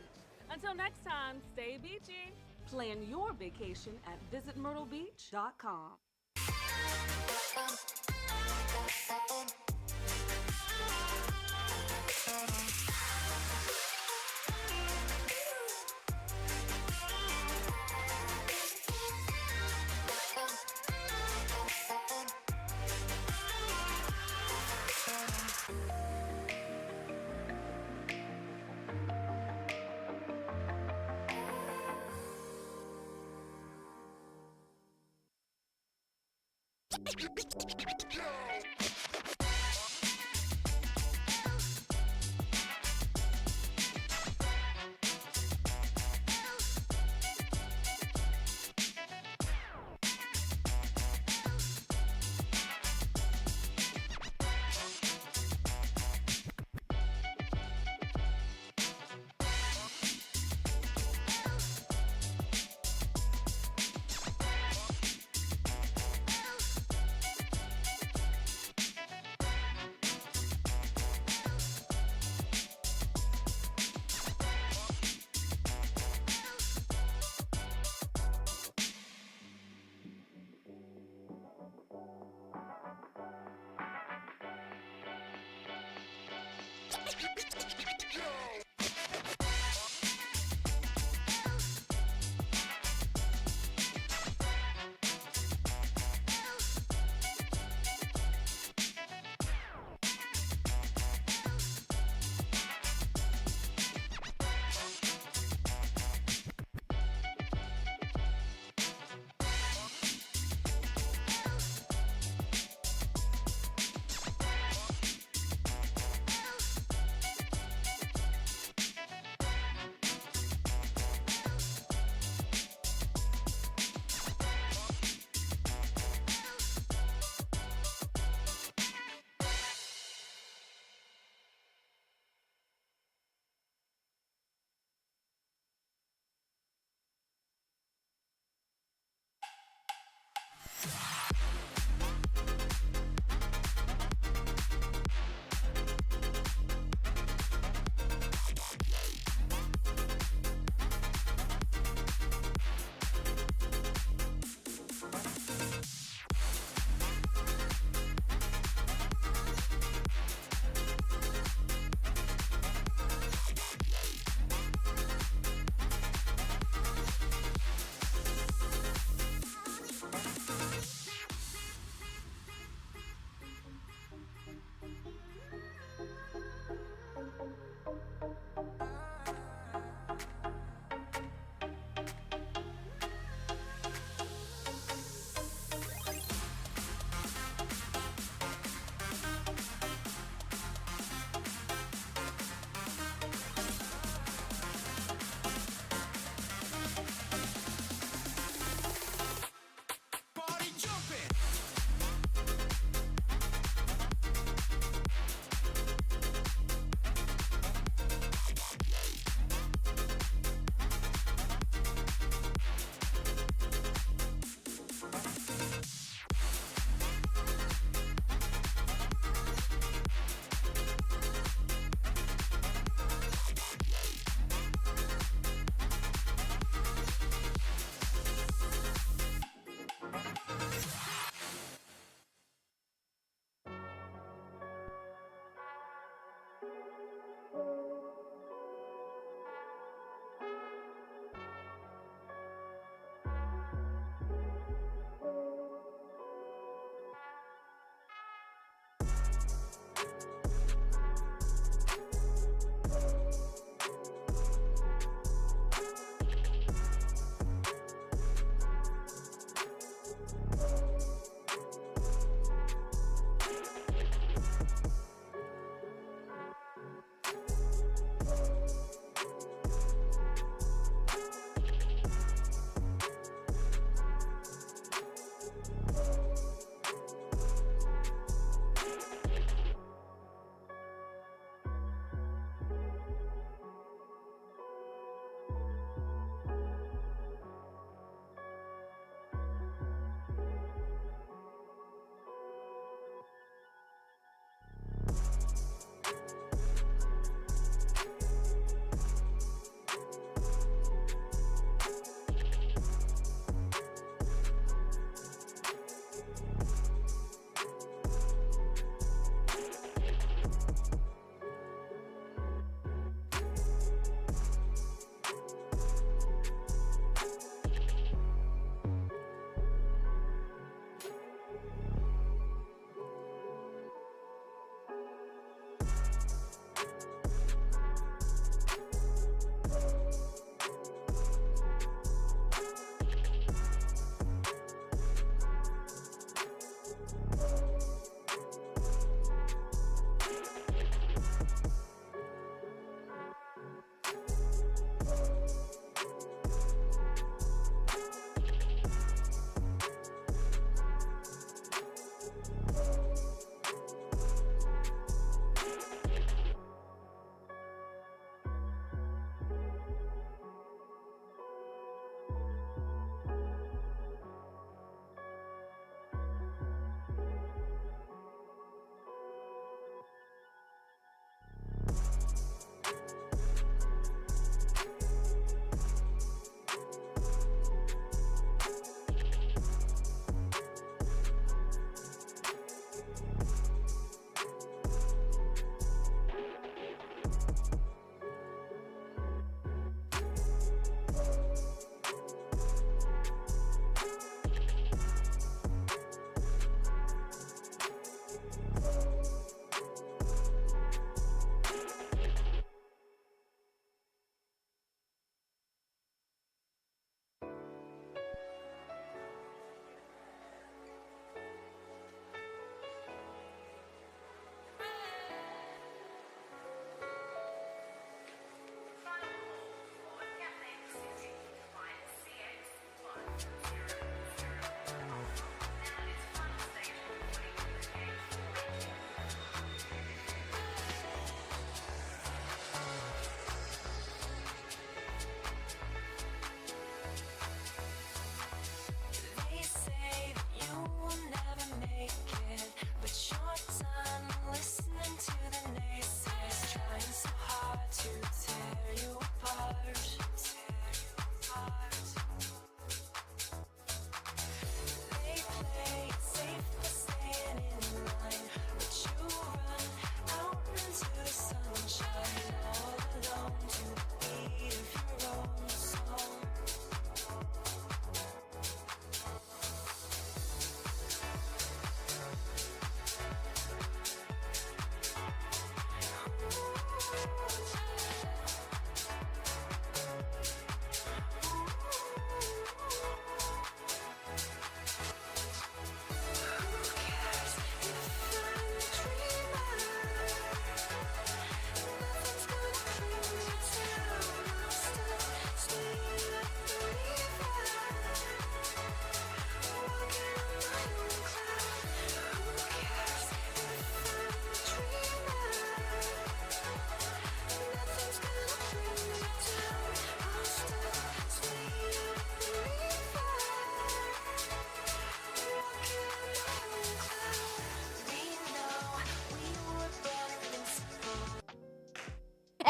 Until next time, stay beachy. Plan your vacation at visitmyrtlebeach.com.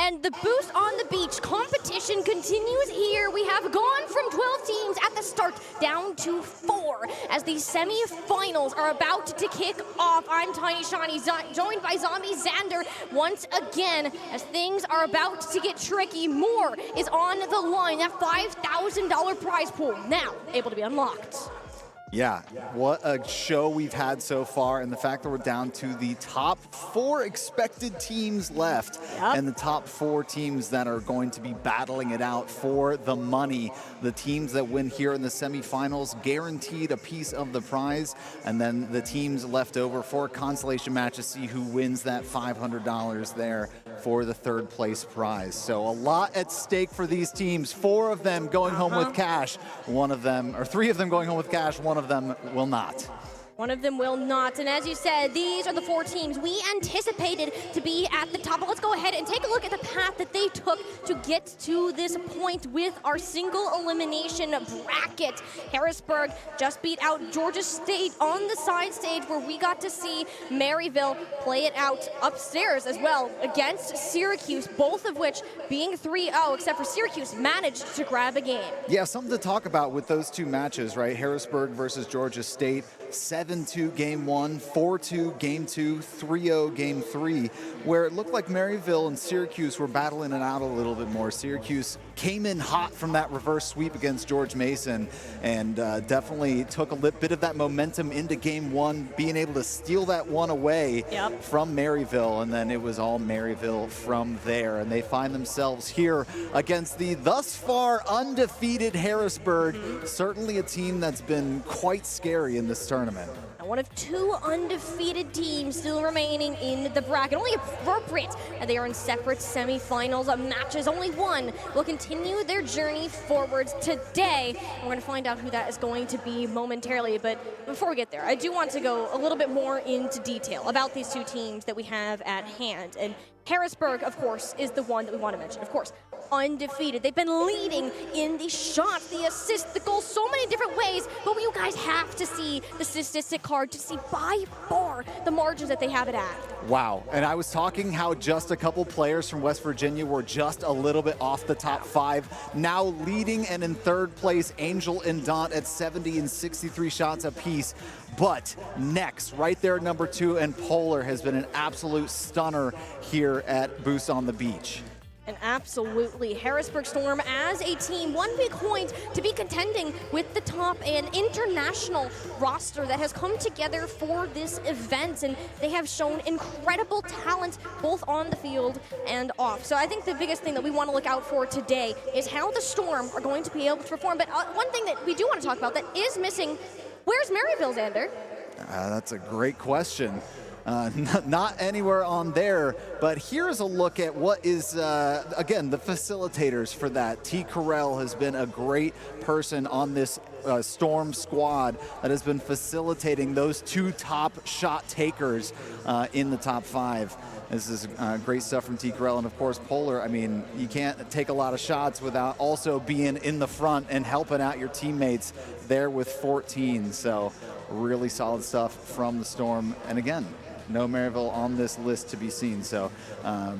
And the Boost on the Beach competition continues here. We have gone from 12 teams at the start down to 4 as the semi-finals are about to kick off. I'm Tiny Shiny, joined by Zombie Xander once again. As things are about to get tricky, more is on the line. That $5,000 prize pool now able to be unlocked. Yeah, what a show we've had so far, and the fact that we're down to the top 4 expected teams left, and the top 4 teams that are going to be battling it out for the money. The teams that win here in the semifinals guaranteed a piece of the prize, and then the teams left over for a consolation match to see who wins that $500 there for the 3rd place prize. So a lot at stake for these teams. 4 of them going home with cash, 1 of them, or 3 of them going home with cash, 1 of them will not. One of them will not. And as you said, these are the 4 teams we anticipated to be at the top. But let's go ahead and take a look at the path that they took to get to this point with our single elimination bracket. Harrisburg just beat out Georgia State on the side stage, where we got to see Maryville play it out upstairs as well against Syracuse, both of which being 3-0, except for Syracuse managed to grab a game. Yeah, something to talk about with those 2 matches, right? Harrisburg versus Georgia State. 7-2 game 1, 4-2 game 2, 3-0 game 3, where it looked like Maryville and Syracuse were battling it out a little bit more. Syracuse came in hot from that reverse sweep against George Mason and definitely took a bit of that momentum into game 1, being able to steal that one away from Maryville, and then it was all Maryville from there. And they find themselves here against the thus far undefeated Harrisburg, certainly a team that's been quite scary in this tournament. One of 2 undefeated teams still remaining in the bracket. Only appropriate that they are in separate semifinals matches. Only one will continue their journey forwards today. We're going to find out who that is going to be momentarily. But before we get there, I do want to go a little bit more into detail about these 2 teams that we have at hand. And Harrisburg, of course, is the one that we want to mention. Of course, undefeated. They've been leading in the shots, the assists, the goals, so many different ways. But you guys have to see the statistic card to see by far the margins that they have it at. Wow. And I was talking how just a couple players from West Virginia were just a little bit off the top 5. Now leading and in 3rd place, Angel and Daunt at 70 and 63 shots apiece. But next, right there at number 2, and Polar has been an absolute stunner here at Boost on the Beach. And absolutely, Harrisburg Storm as a team, one big point to be contending with the top and international roster that has come together for this event, and they have shown incredible talent both on the field and off. So I think the biggest thing that we want to look out for today is how the Storm are going to be able to perform. But one thing that we do want to talk about that is missing, where's Maryville, Xander? That's a great question. Not anywhere on there, but here's a look at what is, again, the facilitators for that. T. Carell has been a great person on this Storm squad that has been facilitating those 2 top shot takers in the top 5. This is great stuff from T. Carell. And of course, Polar, I mean, you can't take a lot of shots without also being in the front and helping out your teammates there with 14. So really solid stuff from the Storm. And again, no Maryville on this list to be seen. So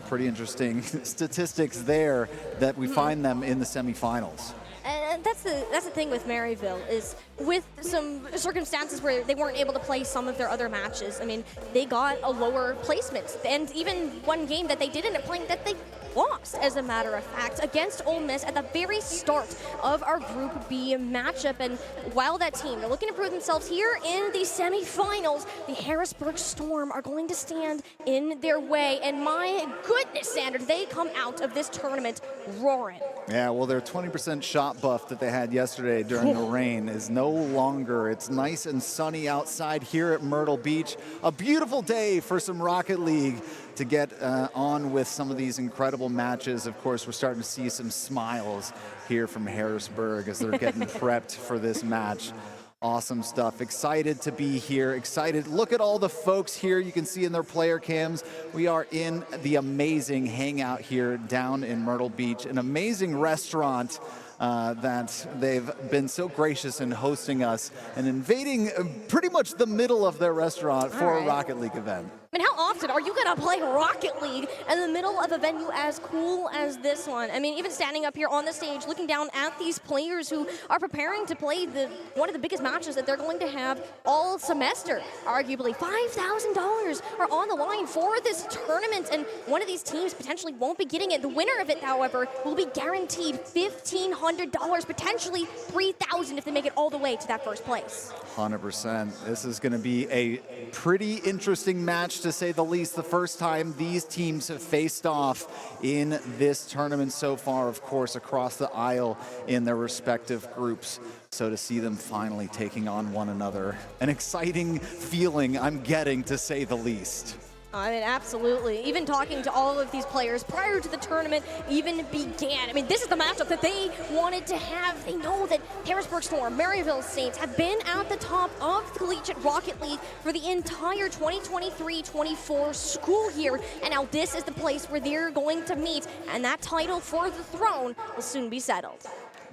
pretty interesting statistics there that we find them in the semifinals. And that's the thing with Maryville, is with some circumstances where they weren't able to play some of their other matches. I mean, they got a lower placement, and even one game that they did end up playing that they lost, as a matter of fact, against Ole Miss at the very start of our Group B matchup. And while that team, they're looking to prove themselves here in the semifinals, the Harrisburg Storm are going to stand in their way. And my goodness, Sandra, they come out of this tournament roaring. Yeah, well, their 20% shot buff that they had yesterday during the rain is no longer. It's nice and sunny outside here at Myrtle Beach. A beautiful day for some Rocket League to get on with some of these incredible matches. Of course, we're starting to see some smiles here from Harrisburg as they're getting prepped for this match. Awesome stuff. Excited to be here. Excited. Look at all the folks here you can see in their player cams. We are in the amazing Hangout here down in Myrtle Beach, an amazing restaurant that they've been so gracious in hosting us and invading pretty much the middle of their restaurant for a Rocket League event. I mean, how often are you going to play Rocket League in the middle of a venue as cool as this one? I mean, even standing up here on the stage, looking down at these players who are preparing to play one of the biggest matches that they're going to have all semester. Arguably, $5,000 are on the line for this tournament, and one of these teams potentially won't be getting it. The winner of it, however, will be guaranteed $1,500, potentially $3,000 if they make it all the way to that first place. 100%. This is going to be a pretty interesting match, to say the least. The first time these teams have faced off in this tournament so far, of course, across the aisle in their respective groups. So to see them finally taking on one another, an exciting feeling I'm getting, to say the least. I mean, absolutely. Even talking to all of these players prior to the tournament even began. I mean, this is the matchup that they wanted to have. They know that Harrisburg Storm, Maryville Saints have been at the top of the Collegiate Rocket League for the entire 2023-24 school year. And now this is the place where they're going to meet, and that title for the throne will soon be settled.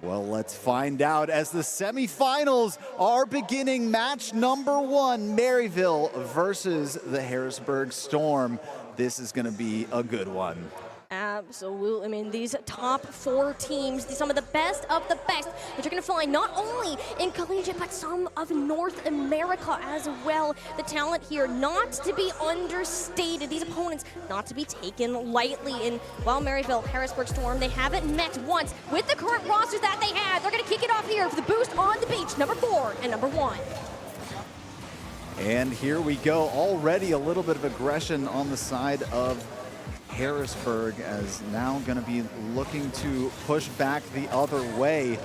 Well, let's find out as the semifinals are beginning. Match number 1, Maryville versus the Harrisburg Storm. This is going to be a good one. Absolutely. I mean, these top 4 teams, some of the best of the best that you're going to find not only in collegiate, but some of North America as well. The talent here not to be understated. These opponents not to be taken lightly. And while Maryville, Harrisburg Storm, they haven't met once with the current rosters that they have, they're going to kick it off here for the boost on the beach, number 4 and number 1. And here we go. Already a little bit of aggression on the side of Harrisburg, as now going to be looking to push back the other way.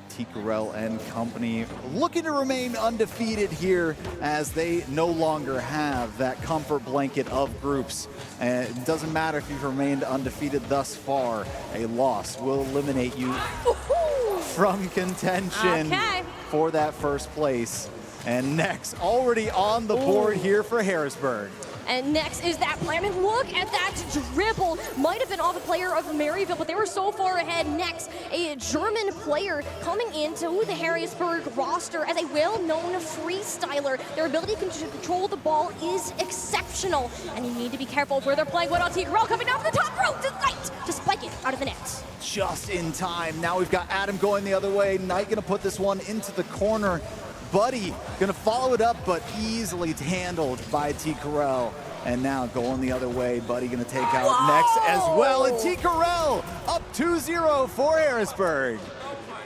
Ticarel and company looking to remain undefeated here, as they no longer have that comfort blanket of groups. And it doesn't matter if you've remained undefeated thus far, a loss will eliminate you from contention for that first place. And next, already on the board here for Harrisburg. And next is that player. I mean, look at that dribble. Might have been off a player of Maryville, but they were so far ahead. Next, a German player coming into the Harrisburg roster as a well-known freestyler. Their ability to control the ball is exceptional, and you need to be careful where they're playing. What on Tigrel coming down from the top rope to spike it out of the net. Just in time. Now we've got Adam going the other way. Knight gonna put this one into the corner. Buddy gonna follow it up, but easily handled by T. Carell. And now going the other way, Buddy gonna take out next as well. And T. Carell up 2-0 for Harrisburg.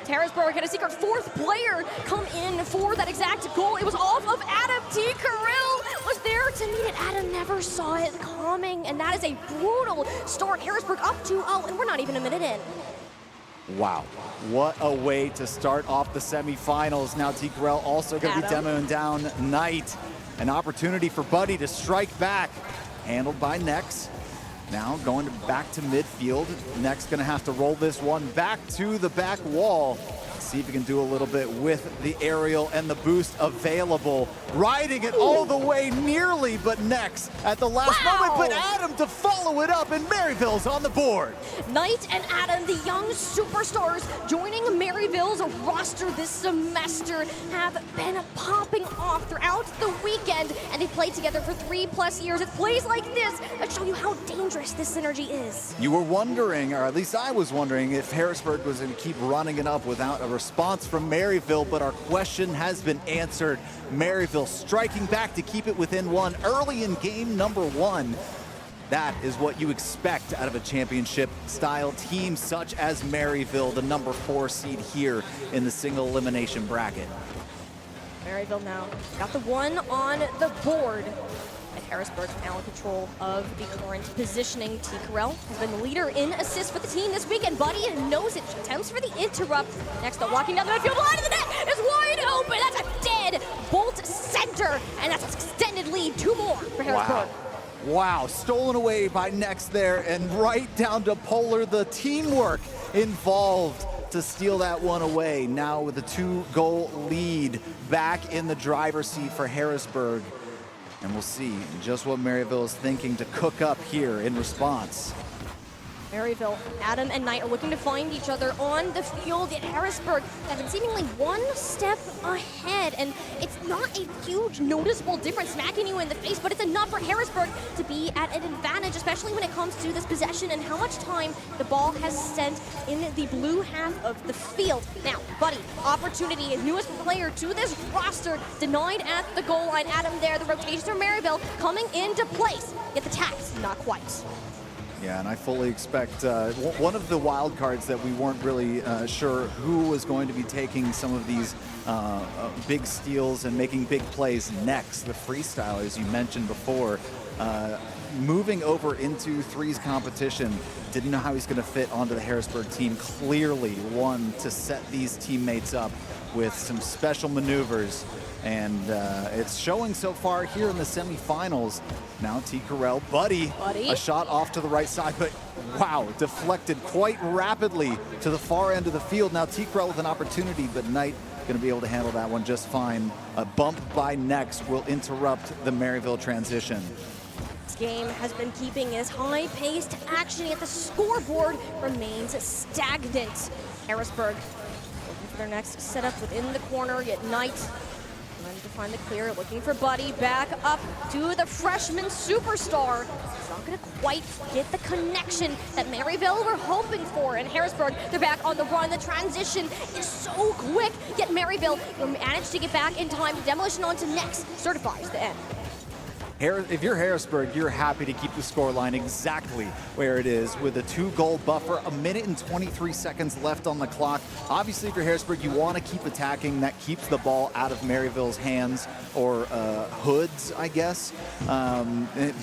Harrisburg had a secret 4th player come in for that exact goal. It was off of Adam. T. Carell was there to meet it. Adam never saw it coming, and that is a brutal start. Harrisburg up 2-0, and we're not even a minute in. Wow, what a way to start off the semifinals. Now T. Carell also going to be demoing down Knight. An opportunity for Buddy to strike back. Handled by Nex. Now going back to midfield. Nex going to have to roll this one back to the back wall. See if he can do a little bit with the aerial and the boost available. Riding it all the way nearly, but Nex at the last moment. But Adam to follow it up, and Maryville's on the board. Knight and Adam, the young superstars joining Maryville's roster this semester, have been popping off throughout the weekend, and they've played together for 3+ years. It's plays like this that show you how dangerous this synergy is. You were wondering, or at least I was wondering, if Harrisburg was going to keep running it up without a response from Maryville, but our question has been answered. Maryville striking back to keep it within 1 early in game number 1. That is what you expect out of a championship-style team such as Maryville, the number 4 seed here in the single elimination bracket. Maryville now got the 1 on the board. And Harrisburg now in control of the current positioning. T. Carell has been the leader in assists for the team this week, and Buddy knows it. She attempts for the interrupt. Next, though, walking down the midfield line of the net is wide open. That's a dead bolt center, and that's an extended lead. 2 more for Harrisburg. Wow, stolen away by Nex there, and right down to Polar. The teamwork involved to steal that one away. Now with a 2-goal lead back in the driver's seat for Harrisburg. And we'll see just what Maryville is thinking to cook up here in response. Maryville, Adam and Knight are looking to find each other on the field, yet Harrisburg has been seemingly one step ahead, and it's not a huge noticeable difference smacking you in the face, but it's enough for Harrisburg to be at an advantage, especially when it comes to this possession and how much time the ball has spent in the blue half of the field. Now, Buddy, opportunity, newest player to this roster, denied at the goal line. Adam there, the rotation from Maryville coming into place, yet the tax not quite. Yeah, and I fully expect one of the wild cards that we weren't really sure who was going to be taking some of these big steals and making big plays next. The freestyle, as you mentioned before, moving over into threes competition, didn't know how he's going to fit onto the Harrisburg team. Clearly one to set these teammates up with some special maneuvers. And it's showing so far here in the semifinals. Now T. Carell, Buddy, a shot off to the right side, but wow, deflected quite rapidly to the far end of the field. Now T. Carell with an opportunity, but Knight going to be able to handle that one just fine. A bump by next will interrupt the Maryville transition. This game has been keeping this high-paced action, yet the scoreboard remains stagnant. Harrisburg looking for their next setup within the corner, yet Knight trying to find the clear, looking for Buddy, back up to the freshman superstar. He's not going to quite get the connection that Maryville were hoping for. And Harrisburg, they're back on the run. The transition is so quick, yet Maryville managed to get back in time. Demolition onto next, certifies the end. If you're Harrisburg, you're happy to keep the scoreline exactly where it is with a 2-goal buffer, 1 minute and 23 seconds left on the clock. Obviously, if you're Harrisburg, you want to keep attacking. That keeps the ball out of Maryville's hands, or hoods, I guess,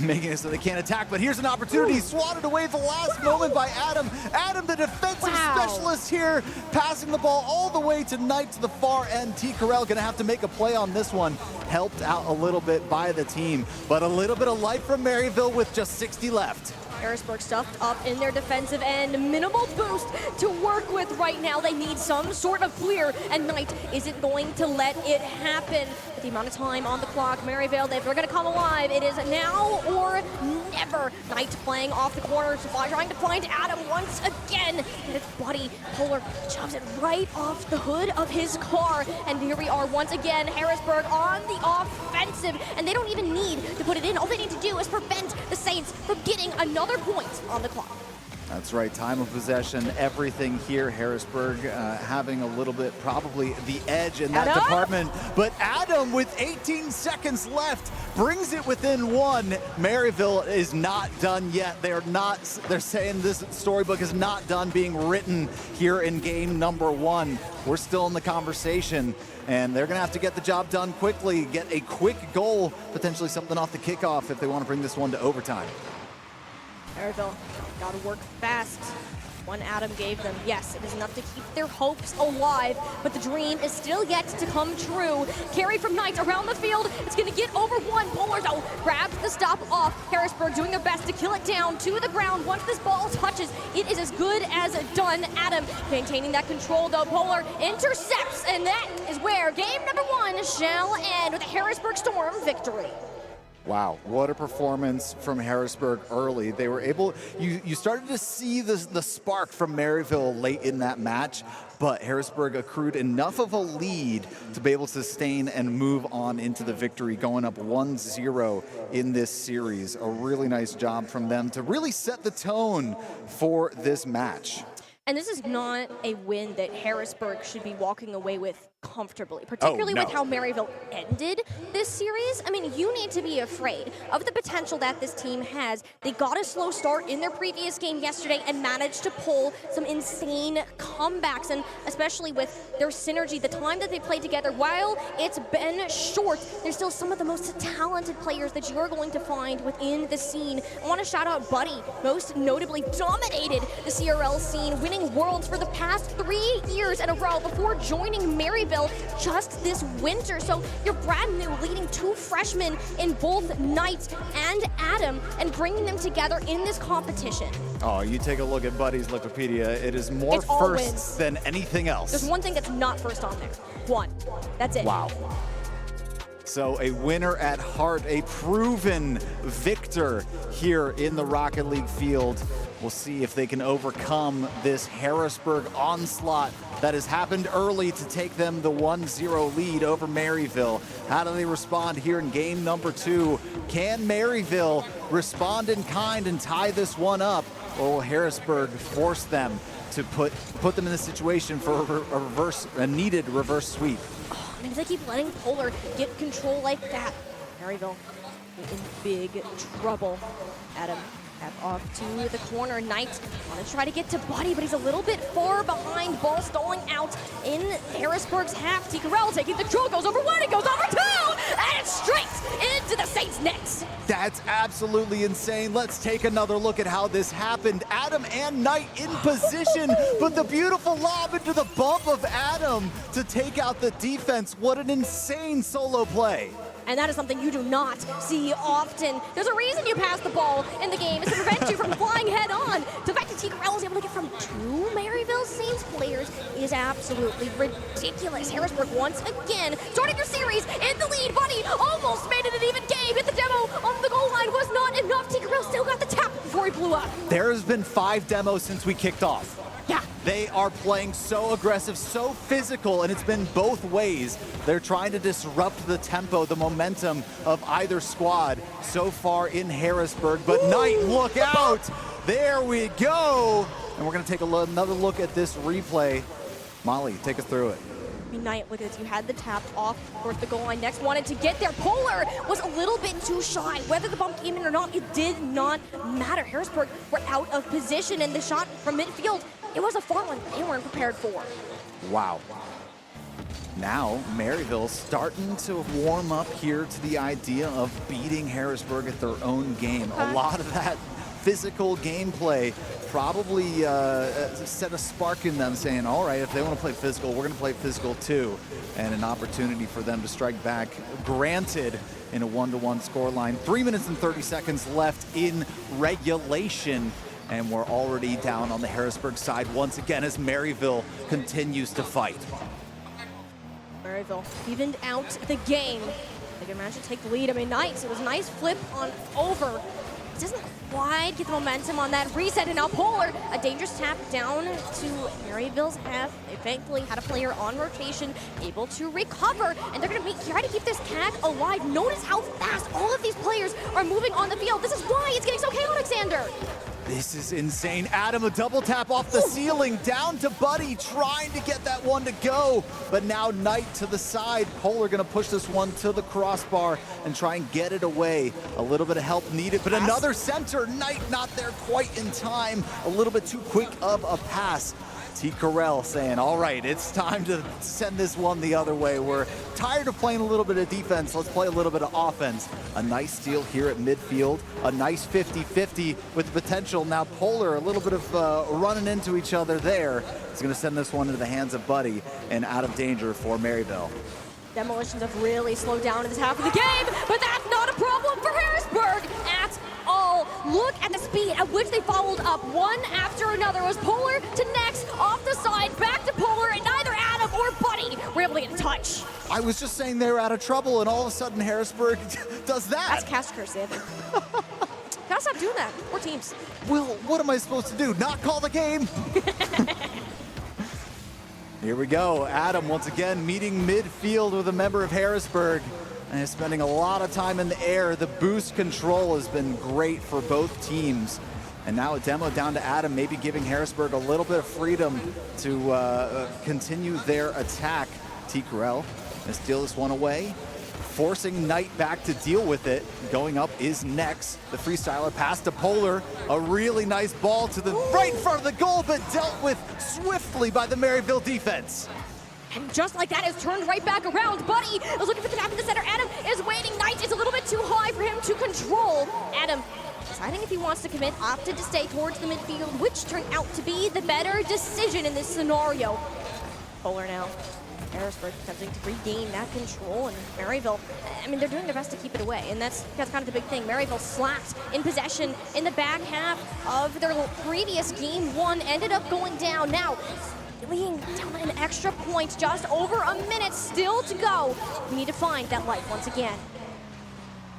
making it so they can't attack. But here's an opportunity, swatted away at the last moment by Adam. Adam, the defensive specialist here, passing the ball all the way to Knight to the far end. T. Carell going to have to make a play on this one. Helped out a little bit by the team, but a little bit of life from Maryville with just 60 left. Harrisburg stuffed up in their defensive end. Minimal boost to work with right now. They need some sort of clear, and Knight isn't going to let it happen. With the amount of time on the clock, Maryville, if they're going to come alive, it is now or never. Knight playing off the corner, trying to find Adam once again. And it's Buddy. Polar shoves it right off the hood of his car. And here we are once again, Harrisburg on the offensive. And they don't even need to put it in. All they need to do is prevent the Saints from getting another point on the clock. That's right, time of possession, everything here. Harrisburg having a little bit, probably the edge in that department. But Adam, with 18 seconds left, brings it within one. Maryville is not done yet. They're saying this storybook is not done being written here in game number 1. We're still in the conversation, and they're gonna have to get the job done quickly, get a quick goal, potentially something off the kickoff if they want to bring this one to overtime. Maryville got to work fast. One Adam gave them. Yes, it is enough to keep their hopes alive, but the dream is still yet to come true. Carry from Knight around the field. It's going to get over one. Polar, though, grabs the stop off. Harrisburg doing their best to kill it down to the ground. Once this ball touches, it is as good as done. Adam maintaining that control, though. Polar intercepts, and that is where game number 1 shall end with a Harrisburg Storm victory. Wow, what a performance from Harrisburg early. They were able, you started to see the spark from Maryville late in that match, but Harrisburg accrued enough of a lead to be able to sustain and move on into the victory, going up 1-0 in this series. A really nice job from them to really set the tone for this match. And this is not a win that Harrisburg should be walking away with comfortably, particularly with how Maryville ended this series. I mean, you need to be afraid of the potential that this team has. They got a slow start in their previous game yesterday and managed to pull some insane comebacks, and especially with their synergy, the time that they played together, while it's been short, they're still some of the most talented players that you're going to find within the scene. I want to shout out Buddy, most notably dominated the CRL scene, winning Worlds for the past 3 years in a row before joining Maryville just this winter. So you're brand new, leading 2 freshmen in both Knight and Adam, and bringing them together in this competition. Oh, you take a look at Buddy's Wikipedia. It is more firsts than anything else. There's one thing that's not first on there. One. That's it. Wow. So a winner at heart, a proven victor here in the Rocket League field. We'll see if they can overcome this Harrisburg onslaught that has happened early to take them the 1-0 lead over Maryville. How do they respond here in game number 2? Can Maryville respond in kind and tie this one up, or will Harrisburg force them to put them in the situation for a needed reverse sweep? Oh, and if they keep letting Polar get control like that, Maryville in big trouble. Adam off to the corner. Knight want to try to get to Buddy, but he's a little bit far behind. Ball stalling out in Harrisburg's half. Ticarel taking the control, goes over 1, it goes over 2, and it's straight into the Saints' nets. That's absolutely insane. Let's take another look at how this happened. Adam and Knight in position, but the beautiful lob into the bump of Adam to take out the defense. What an insane solo play. And that is something you do not see often. There's a reason you pass the ball in the game, is to prevent you from flying head on. The fact that Ticarel is able to get from 2 Maryville Saints players is absolutely ridiculous. Harrisburg once again starting their series in the lead. Buddy almost made it an even game. Hit the demo on the goal line, was not enough. Ticarel still got the tap before he blew up. There's been 5 demos since we kicked off. Yeah. They are playing so aggressive, so physical, and it's been both ways. They're trying to disrupt the tempo, the momentum of either squad so far in Harrisburg. But Knight, look out! There we go! And we're going to take another look at this replay. Molly, take us through it. Knight, look at this. You had the tap off towards the goal line. Next wanted to get there. Polar was a little bit too shy. Whether the bump came in or not, it did not matter. Harrisburg were out of position, and the shot from midfield, it was a far one they weren't prepared for. Wow. Now, Maryville starting to warm up here to the idea of beating Harrisburg at their own game. A lot of that physical gameplay probably set a spark in them, saying, all right, if they want to play physical, we're going to play physical too. And an opportunity for them to strike back, granted, in a 1-1 scoreline. 3 minutes and 30 seconds left in regulation. And we're already down on the Harrisburg side once again as Maryville continues to fight. Maryville evened out the game. They can manage to take the lead. I mean, Knights, it was a nice flip on over. It doesn't quite get the momentum on that reset, and now Polar, a dangerous tap down to Maryville's half. They thankfully had a player on rotation, able to recover, and they're going to try to keep this tag alive. Notice how fast all of these players are moving on the field. This is why it's getting so chaotic, Xander. This is insane. Adam, a double tap off the ceiling, down to Buddy, trying to get that one to go. But now Knight to the side. Polar gonna push this one to the crossbar and try and get it away. A little bit of help needed, but another center. Knight not there quite in time. A little bit too quick of a pass. Ticarel saying, all right, it's time to send this one the other way. We're tired of playing a little bit of defense. Let's play a little bit of offense. A nice steal here at midfield. A nice 50-50 with the potential. Now Polar, a little bit of running into each other there. He's going to send this one into the hands of Buddy and out of danger for Maryville. Demolitions have really slowed down in this half of the game, but that's not a problem for Harrisburg at all. Look at the speed at which they followed up one after another. It was Polar to next, off the side, back to Polar, and neither Adam or Buddy were able to get a touch. I was just saying they were out of trouble, and all of a sudden Harrisburg does that. That's cast curse, Xander. Gotta stop doing that. We're teams. Well, what am I supposed to do? Not call the game? Here we go. Adam once again meeting midfield with a member of Harrisburg and is spending a lot of time in the air. The boost control has been great for both teams. And now a demo down to Adam, maybe giving Harrisburg a little bit of freedom to continue their attack. Ticarel gonna steal this one away, forcing Knight back to deal with it. Going up is next. The freestyler pass to Polar. A really nice ball to the right in front of the goal, but dealt with swiftly by the Maryville defense. And just like that, it's turned right back around. Buddy is looking for the tap in the center. Adam is waiting. Knight is a little bit too high for him to control. Adam, deciding if he wants to commit, opted to stay towards the midfield, which turned out to be the better decision in this scenario. Polar now. Harrisburg attempting to regain that control, and Maryville, I mean, they're doing their best to keep it away, and that's kind of the big thing. Maryville slapped in possession in the back half of their previous game one, ended up going down. Now, leading down an extra point, just over a minute still to go. We need to find that life once again.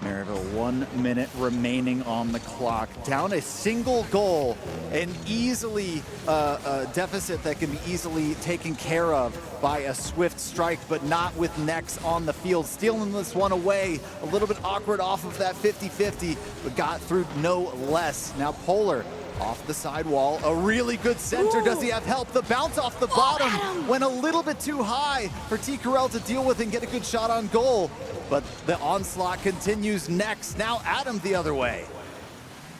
Maryville, 1 minute remaining on the clock. Down a single goal, an easily a deficit that can be easily taken care of by a swift strike, but not with Nex on the field. Stealing this one away, a little bit awkward off of that 50-50, but got through no less. Now Polar off the sidewall, a really good center. Ooh. Does he have help? The bounce off the bottom went a little bit too high for T. Carell to deal with and get a good shot on goal. But the onslaught continues next. Now Adam the other way.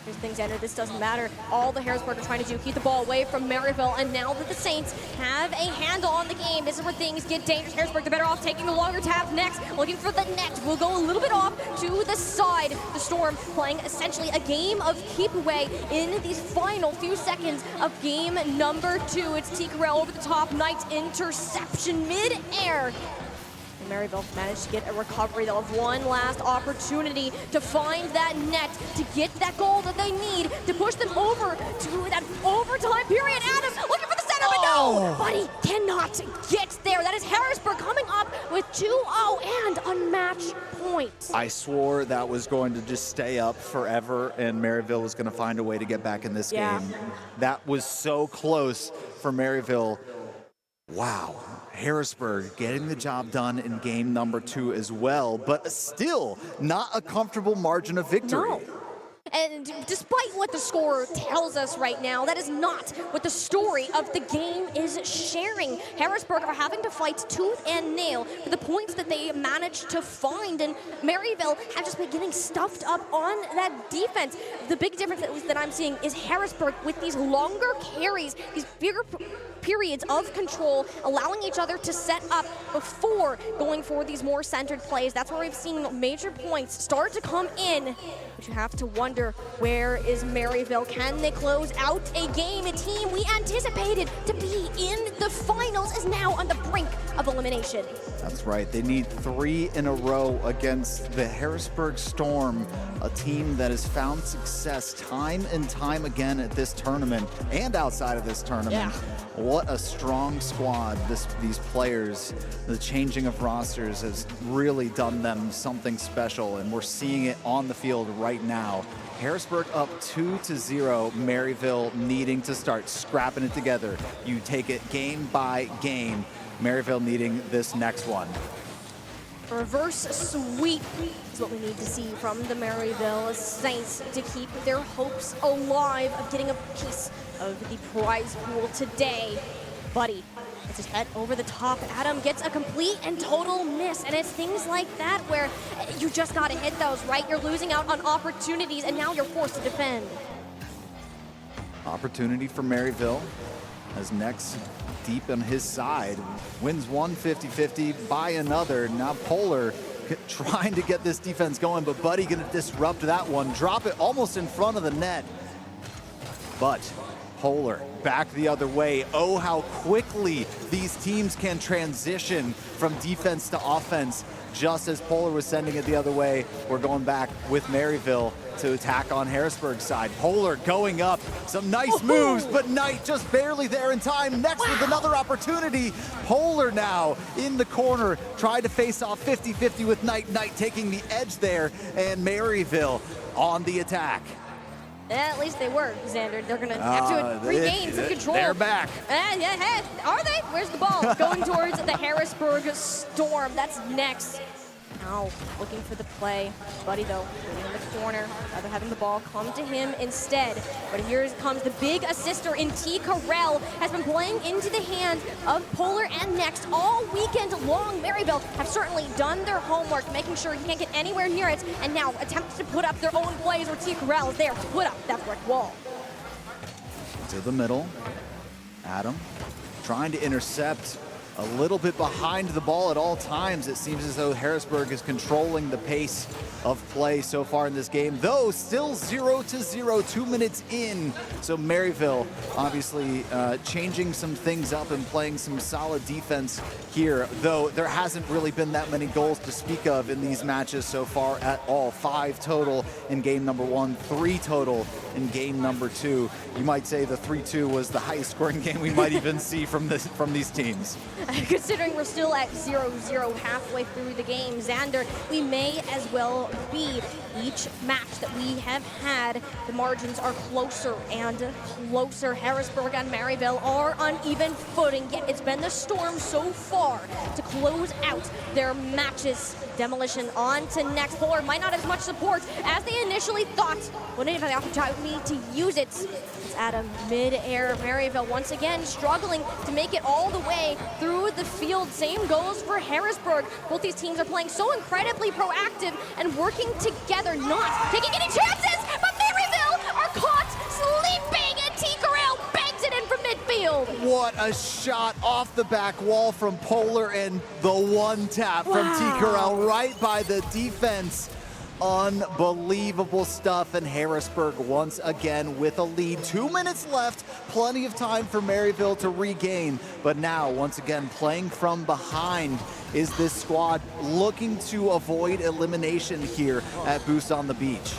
Here's the thing, Xander, this doesn't matter. All the Harrisburg are trying to do, keep the ball away from Maryville, and now that the Saints have a handle on the game, this is where things get dangerous. Harrisburg, they're better off taking the longer tab next, looking for the net. We'll go a little bit off to the side. The Storm playing essentially a game of keep away in these final few seconds of game number 2. It's T. Carell over the top, Knight's interception mid-air. Maryville managed to get a recovery. They'll have one last opportunity to find that net, to get that goal that they need to push them over to that overtime period. Adam looking for the center, but no! Buddy cannot get there. That is Harrisburg coming up with 2-0 and a match point. I swore that was going to just stay up forever and Maryville was going to find a way to get back in this game. That was so close for Maryville. Wow. Harrisburg getting the job done in game number 2 as well, but still not a comfortable margin of victory. No. And despite what the score tells us right now, that is not what the story of the game is sharing. Harrisburg are having to fight tooth and nail for the points that they managed to find, and Maryville have just been getting stuffed up on that defense. The big difference that I'm seeing is Harrisburg with these longer carries, these bigger periods of control, allowing each other to set up before going for these more centered plays. That's where we've seen major points start to come in. But you have to wonder, where is Maryville? Can they close out a game? A team we anticipated to be in the finals is now on the brink of elimination. That's right. They need 3 in a row against the Harrisburg Storm, a team that has found success time and time again at this tournament and outside of this tournament. Yeah. What a strong squad these players, the changing of rosters has really done them something special, and we're seeing it on the field right now. Harrisburg up 2-0, Maryville needing to start scrapping it together. You take it game by game, Maryville needing this next one. A reverse sweep is what we need to see from the Maryville Saints to keep their hopes alive of getting a piece of the prize pool today. Buddy gets his head over the top. Adam gets a complete and total miss, and it's things like that where you just gotta hit those, right? You're losing out on opportunities, and now you're forced to defend. Opportunity for Maryville as Nex deep on his side, wins one 50-50 by another. Now Polar trying to get this defense going, but Buddy gonna disrupt that one, drop it almost in front of the net. But Polar back the other way. Oh, how quickly these teams can transition from defense to offense. Just as Polar was sending it the other way, we're going back with Maryville to attack on Harrisburg's side. Polar going up, some nice moves, but Knight just barely there in time. Next with another opportunity. Polar now in the corner, tried to face off 50-50 with Knight. Knight taking the edge there, and Maryville on the attack. At least they were, Xander. They're going to have to regain some control. They're back. Are they? Where's the ball? Going towards the Harrisburg Storm. That's next. Now looking for the play. Buddy, though, waiting in the corner. Rather having the ball come to him instead. But here comes the big assister in T. Carell. Has been playing into the hands of Polar and Next all weekend long. Maryville have certainly done their homework, making sure he can't get anywhere near it, and now attempts to put up their own plays where T. Carell is there to put up that brick wall. To the middle. Adam trying to intercept. A little bit behind the ball at all times. It seems as though Harrisburg is controlling the pace of play so far in this game, though still 0-0, 2 minutes in. So Maryville obviously changing some things up and playing some solid defense here, though there hasn't really been that many goals to speak of in these matches so far at all. 5 total in game number 1, 3 total in game number 2. You might say the 3-2 was the highest scoring game we might even see from these teams. considering we're still at 0-0 halfway through the game, Xander, we may as well be. Each match that we have had, the margins are closer and closer. Harrisburg and Maryville are on even footing, yet it's been the Storm so far to close out their matches. Demolition on to next. Polar might not have as much support as they initially thought. Wouldn't have had the opportunity to use it. It's at a mid-air. Maryville once again struggling to make it all the way through the field. Same goes for Harrisburg. Both these teams are playing so incredibly proactive and working together, not taking any chances, but Maryville are caught sleeping, and T. Corral bangs it in from midfield. What a shot off the back wall from Polar, and the one tap from T. Corral right by the defense. Unbelievable stuff, and Harrisburg once again with a lead. 2 minutes left, plenty of time for Maryville to regain, but now once again playing from behind is this squad looking to avoid elimination here at Boost on the Beach.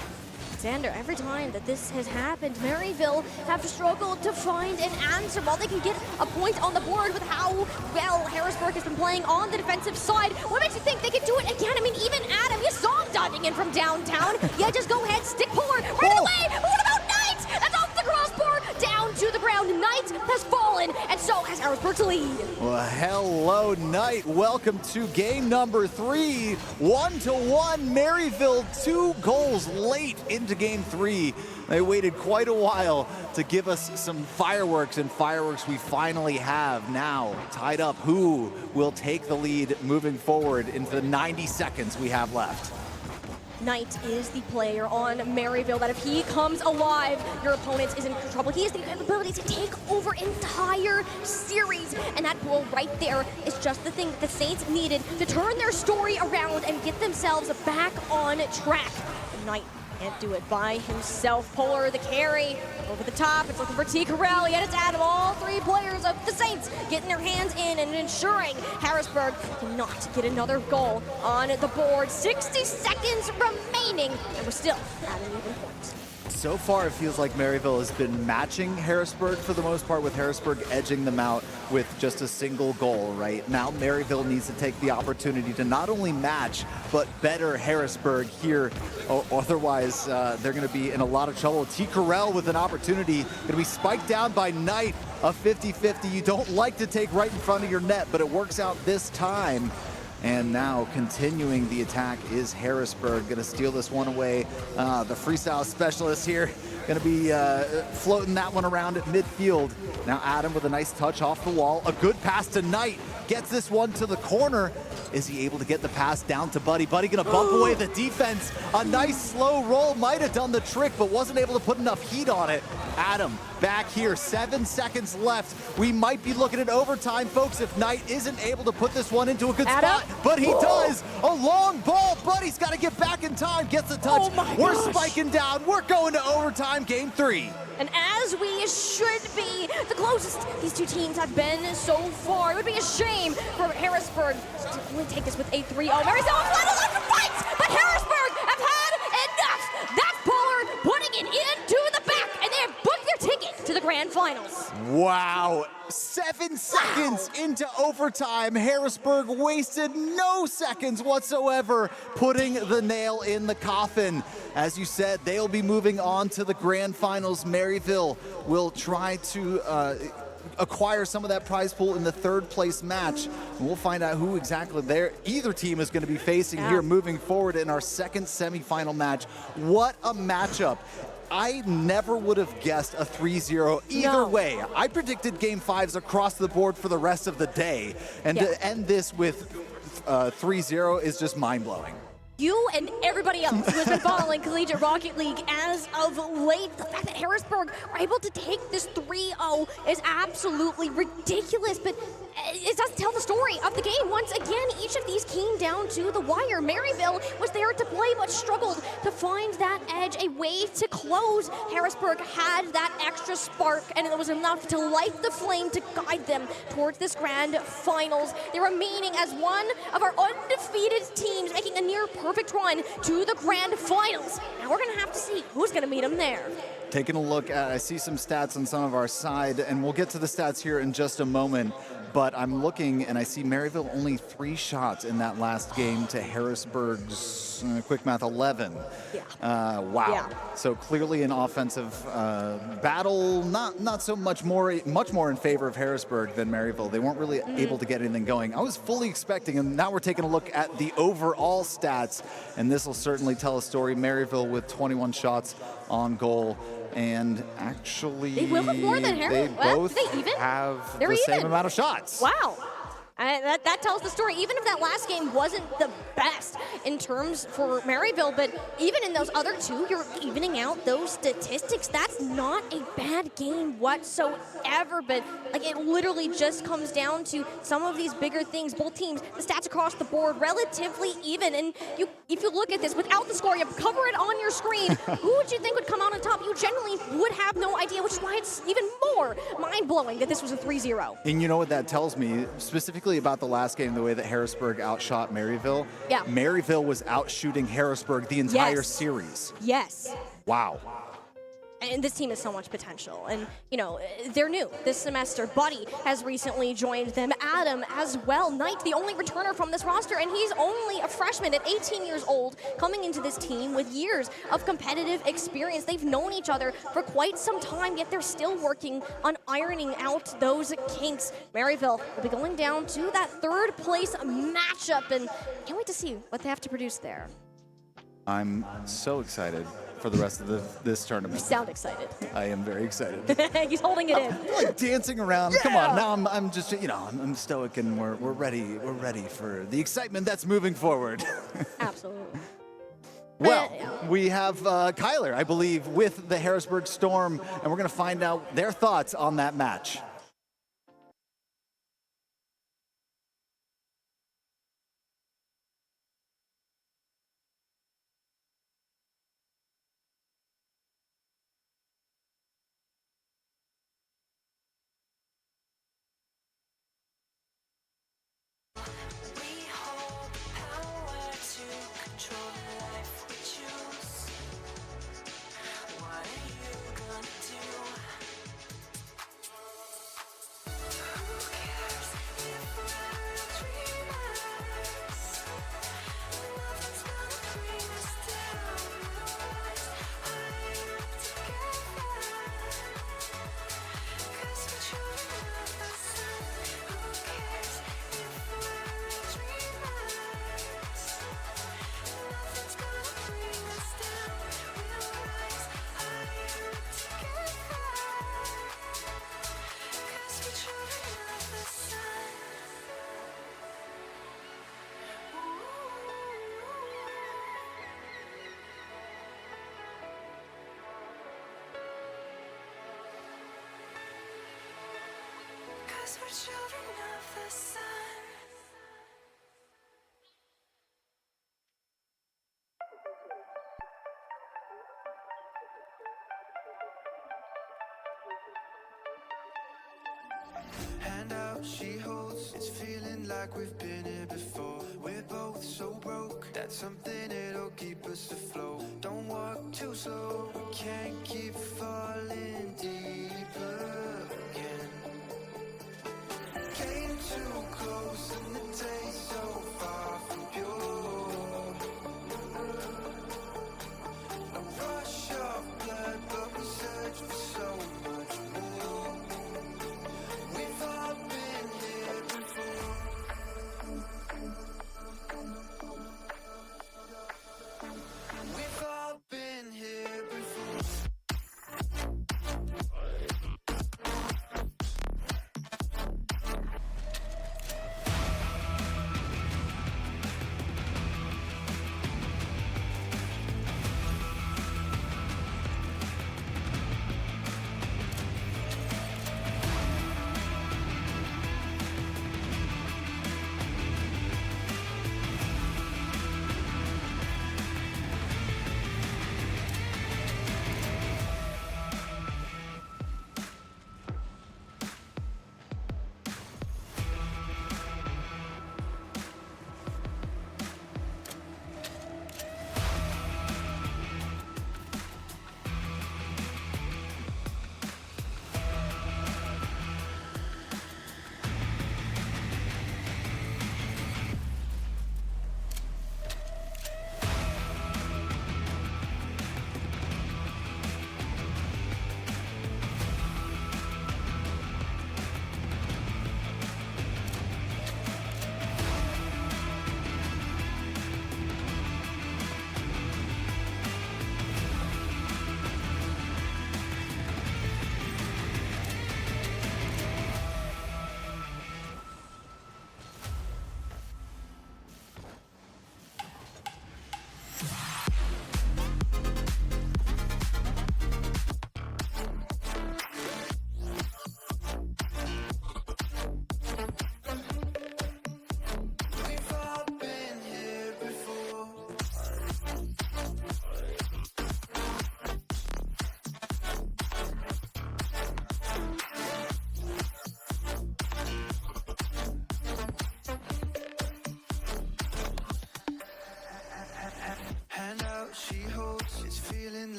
Xander, every time that this has happened, Maryville have struggled to find an answer. While they can get a point on the board with how well Harrisburg has been playing on the defensive side, what makes you think they could do it again? I mean, even Adam, you saw him diving in from downtown. Yeah, just go ahead, stick Polar right away. But what about Knight? That's off the crossbar, down to the ground. Knight has fallen, and so has Harrisburg's lead. Well, hello, Knight. Welcome to game number 3. 1-1, Maryville, 2 goals late into game 3. They waited quite a while to give us some fireworks, and fireworks we finally have now. Tied up, who will take the lead moving forward into the 90 seconds we have left? Knight is the player on Maryville that if he comes alive, your opponent is in trouble. He has the ability to take over entire series, and that goal right there is just the thing that the Saints needed to turn their story around and get themselves back on track. Knight can't do it by himself. Polar, the carry, over the top. It's looking for T. Corral, yet it's Adam. All 3 players of the Saints getting their hands in and ensuring Harrisburg cannot get another goal on the board. 60 seconds remaining, and we're still at an even point. So far, it feels like Maryville has been matching Harrisburg for the most part, with Harrisburg edging them out with just a single goal, right? Now Maryville needs to take the opportunity to not only match, but better Harrisburg here. Otherwise, they're going to be in a lot of trouble. T. Corral with an opportunity, going to be spiked down by Knight. A 50-50 you don't like to take right in front of your net, but it works out this time. And now continuing the attack is Harrisburg. Going to steal this one away. The freestyle specialist here going to be floating that one around at midfield. Now Adam with a nice touch off the wall. A good pass to Knight. Gets this one to the corner. Is he able to get the pass down to Buddy? Buddy going to bump away the defense. A nice slow roll. Might have done the trick, but wasn't able to put enough heat on it. Adam back here. 7 seconds left. We might be looking at overtime, folks, if Knight isn't able to put this one into a good spot. But he does. A long ball. Buddy's got to get back in time. Gets the touch. We're spiking down. We're going to overtime, game 3. And as we should be, the closest these 2 teams have been so far. It would be a shame for Harrisburg to only take this with a 3-0. Maryville flat left and fights, but Harrisburg have had enough. That's Pollard putting it into the back, and they have booked their ticket to the grand finals. Wow. 7 seconds into overtime. Harrisburg wasted no seconds whatsoever, putting the nail in the coffin. As you said, they'll be moving on to the grand finals. Maryville will try to acquire some of that prize pool in the 3rd place match. And we'll find out who exactly either team is going to be facing here moving forward in our 2nd semifinal match. What a matchup. I never would have guessed a 3-0 either way. I predicted game 5s across the board for the rest of the day. And to end this with 3-0 is just mind-blowing. You and everybody else who has been following Collegiate Rocket League as of late, the fact that Harrisburg are able to take this 3-0 is absolutely ridiculous, but it doesn't tell the story of the game. Once again, each of these came down to the wire. Maryville was there to play, but struggled to find that edge, a way to close. Harrisburg had that extra spark, and it was enough to light the flame to guide them towards this grand finals. They're remaining as one of our undefeated teams, making a near perfect run to the grand finals. Now we're going to have to see who's going to meet them there. Taking a look at, I see some stats on some of our side, and we'll get to the stats here in just a moment. But I'm looking, and I see Maryville only 3 shots in that last game to Harrisburg's, quick math, 11. Yeah. Wow. Yeah. So clearly an offensive battle, not so much much more in favor of Harrisburg than Maryville. They weren't really able to get anything going. I was fully expecting, and now we're taking a look at the overall stats, and this will certainly tell a story. Maryville with 21 shots on goal. And actually, they will have more than Harrisburg. They both have the same amount of shots. Wow. That tells the story. Even if that last game wasn't the best in terms for Maryville, but even in those other 2, you're evening out those statistics. That's not a bad game whatsoever, but like it literally just comes down to some of these bigger things. Both teams, the stats across the board, relatively even. And if you look at this without the score, you cover it on your screen, who would you think would come out on top? You generally would have no idea, which is why it's even more mind-blowing that this was a 3-0. And you know what that tells me, specifically about the last game, the way that Harrisburg outshot Maryville. Yeah. Maryville was outshooting Harrisburg the entire series. Yes. Wow. And this team has so much potential. And, you know, they're new this semester. Buddy has recently joined them. Adam as well. Knight, the only returner from this roster, and he's only a freshman at 18 years old, coming into this team with years of competitive experience. They've known each other for quite some time, yet they're still working on ironing out those kinks. Maryville will be going down to that 3rd place matchup, and can't wait to see what they have to produce there. I'm so excited for the rest of this tournament. You sound excited. I am very excited. He's holding it in. I'm like dancing around. Yeah. Come on, now I'm just, you know, I'm stoic, and we're ready. We're ready for the excitement that's moving forward. Absolutely. Well, we have Kyler, I believe, with the Harrisburg Storm, and we're going to find out their thoughts on that match. We're children of the sun. Handout she holds, it's feeling like we've been here before. We're both so broke, that's something it'll keep us afloat. Don't walk too slow, we can't keep falling deeper again. Came too close and the day so far from pure. No rush of blood, but we search for so much more. We've all been here before. We've all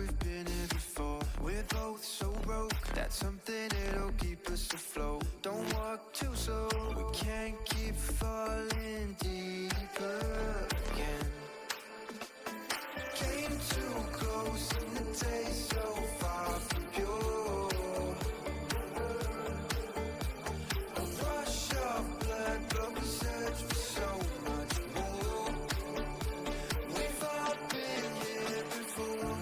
we've been here before. We're both so broke, that's something that'll keep us afloat. Don't walk too slow, we can't keep falling deeper again. Came too close and the taste so far from pure. A rush of blood, but we search for so much more. We've all been here before.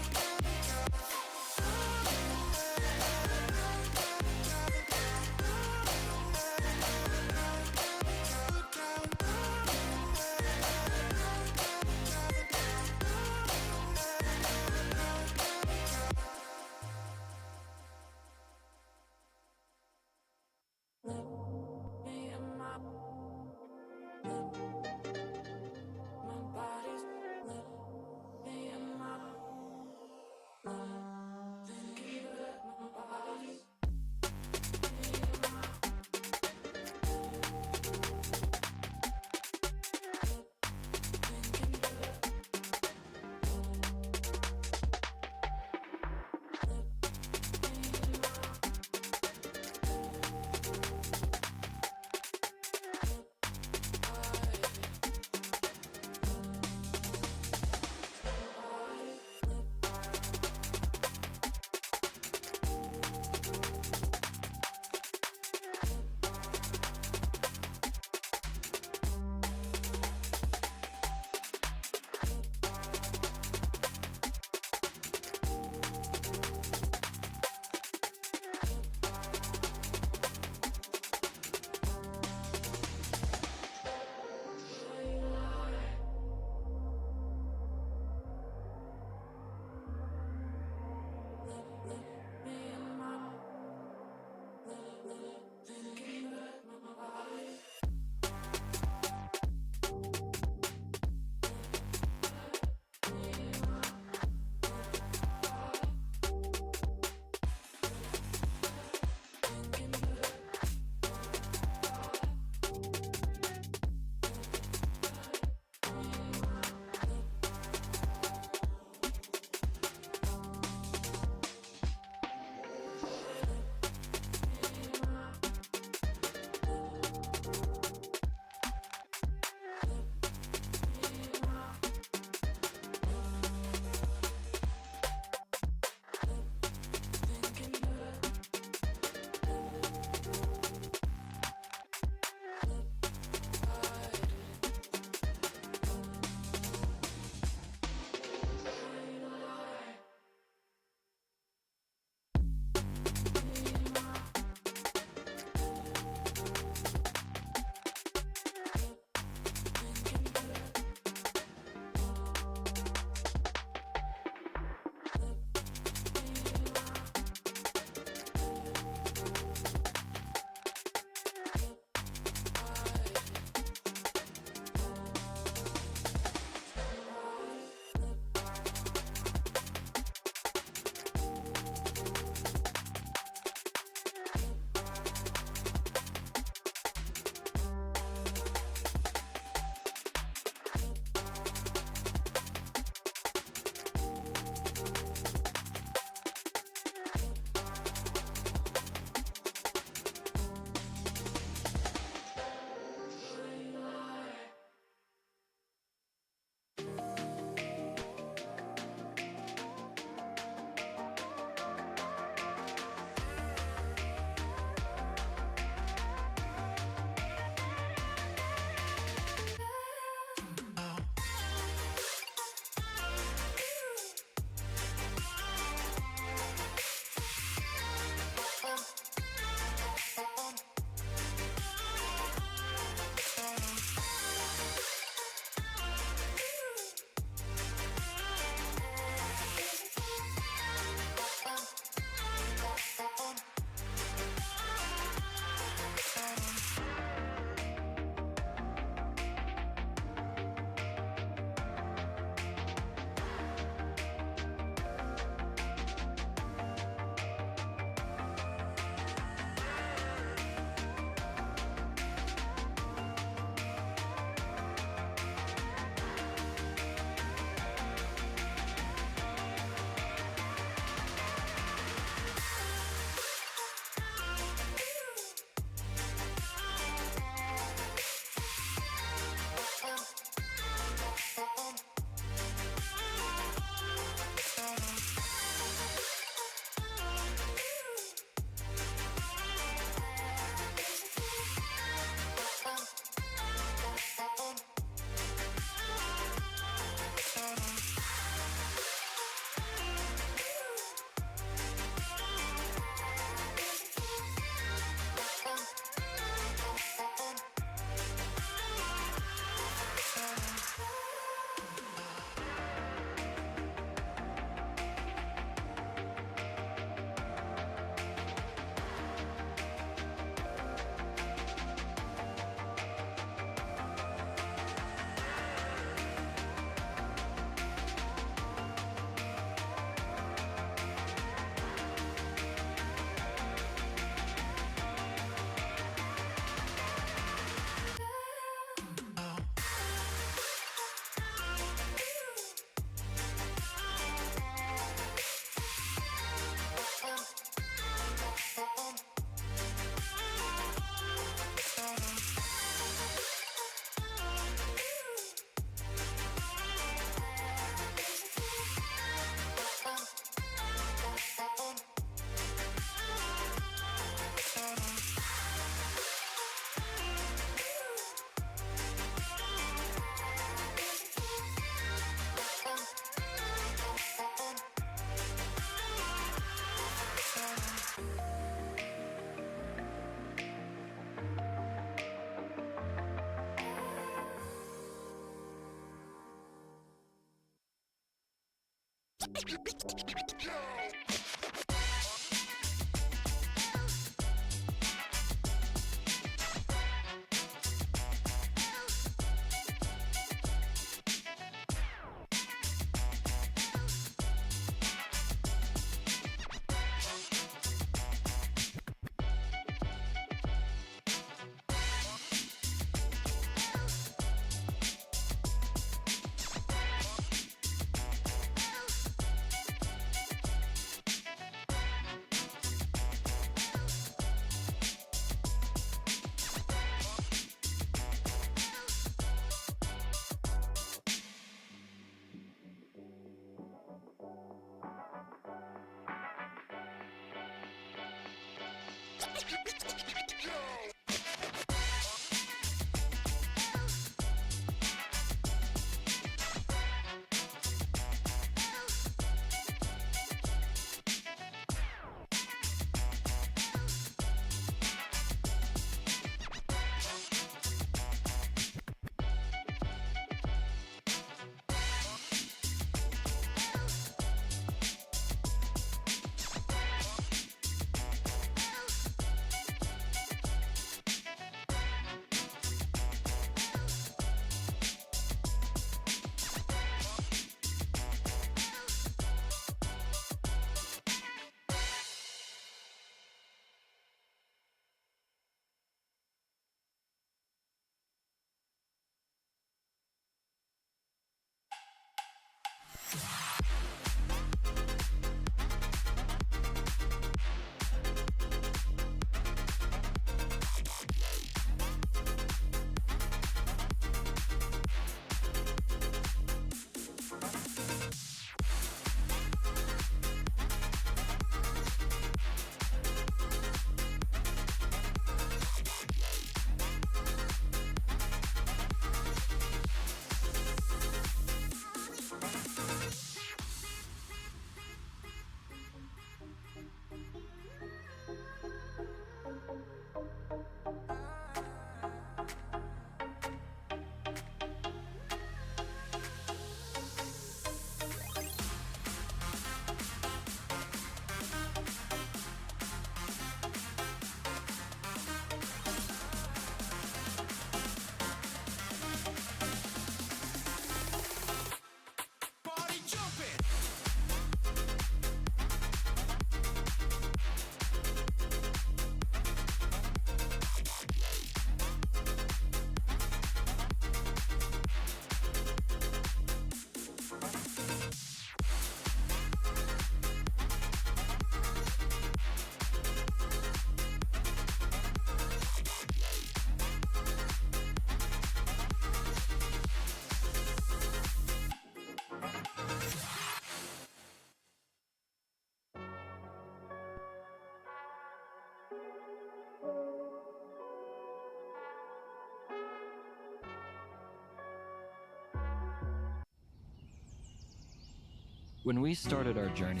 When we started our journey,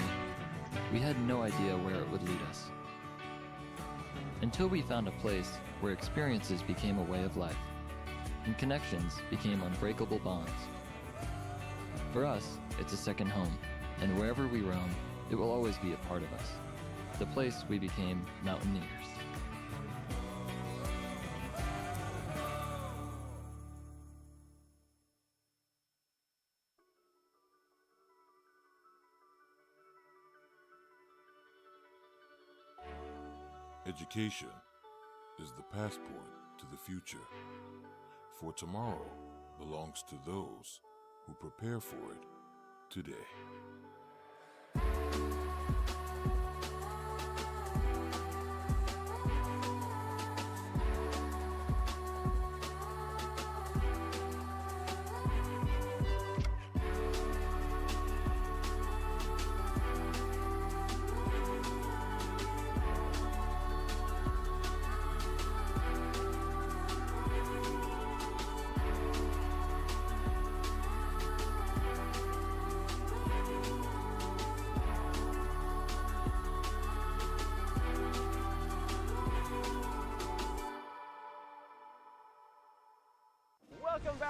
we had no idea where it would lead us. Until we found a place where experiences became a way of life, and connections became unbreakable bonds. For us, it's a second home, and wherever we roam, it will always be a part of us. The place we became mountaineers. Education is the passport to the future, for tomorrow belongs to those who prepare for it today.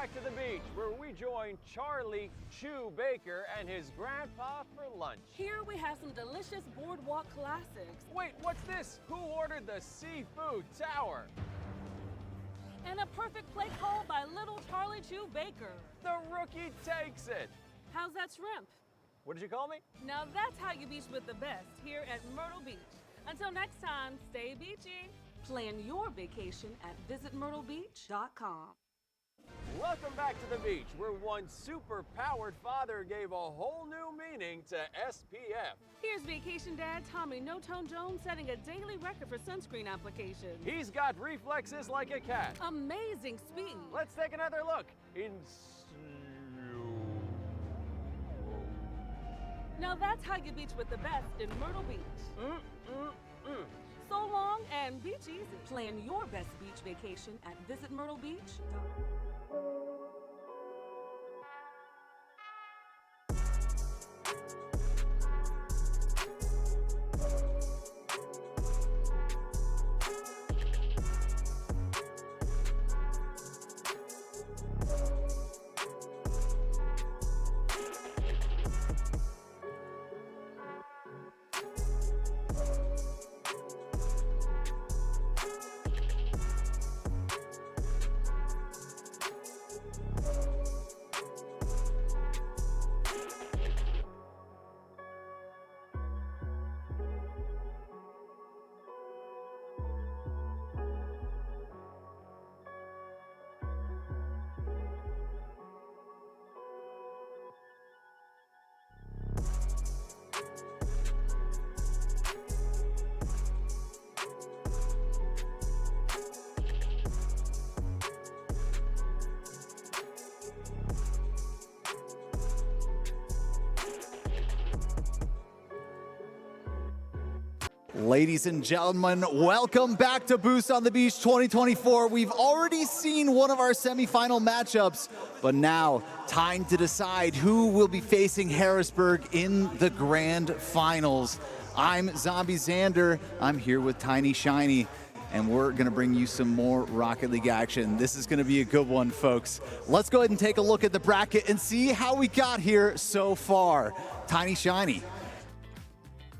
back to the beach where we join Charlie Chew Baker and his grandpa for lunch. Here we have some delicious boardwalk classics. Wait, what's this? Who ordered the seafood tower? And a perfect play call by little Charlie Chew Baker. The rookie takes it. How's that shrimp? What did you call me? Now that's how you beach with the best here at Myrtle Beach. Until next time, stay beachy. Plan your vacation at visitmyrtlebeach.com. Welcome back to the beach, where one super-powered father gave a whole new meaning to SPF. Here's Vacation Dad Tommy No-Tone Jones setting a daily record for sunscreen application. He's got reflexes like a cat. Amazing speed. Let's take another look. Now that's how you beach with the best in Myrtle Beach. So long and beach easy. Plan your best beach vacation at visitmyrtlebeach.com. Ladies and gentlemen, welcome back to Boost on the Beach 2024. We've already seen one of our semifinal matchups, but now time to decide who will be facing Harrisburg in the grand finals. I'm Zombie Xander. I'm here with Tiny Shiny, and we're gonna bring you some more Rocket League action. This is gonna be a good one, folks. Let's go ahead and take a look at the bracket and see how we got here so far. Tiny Shiny.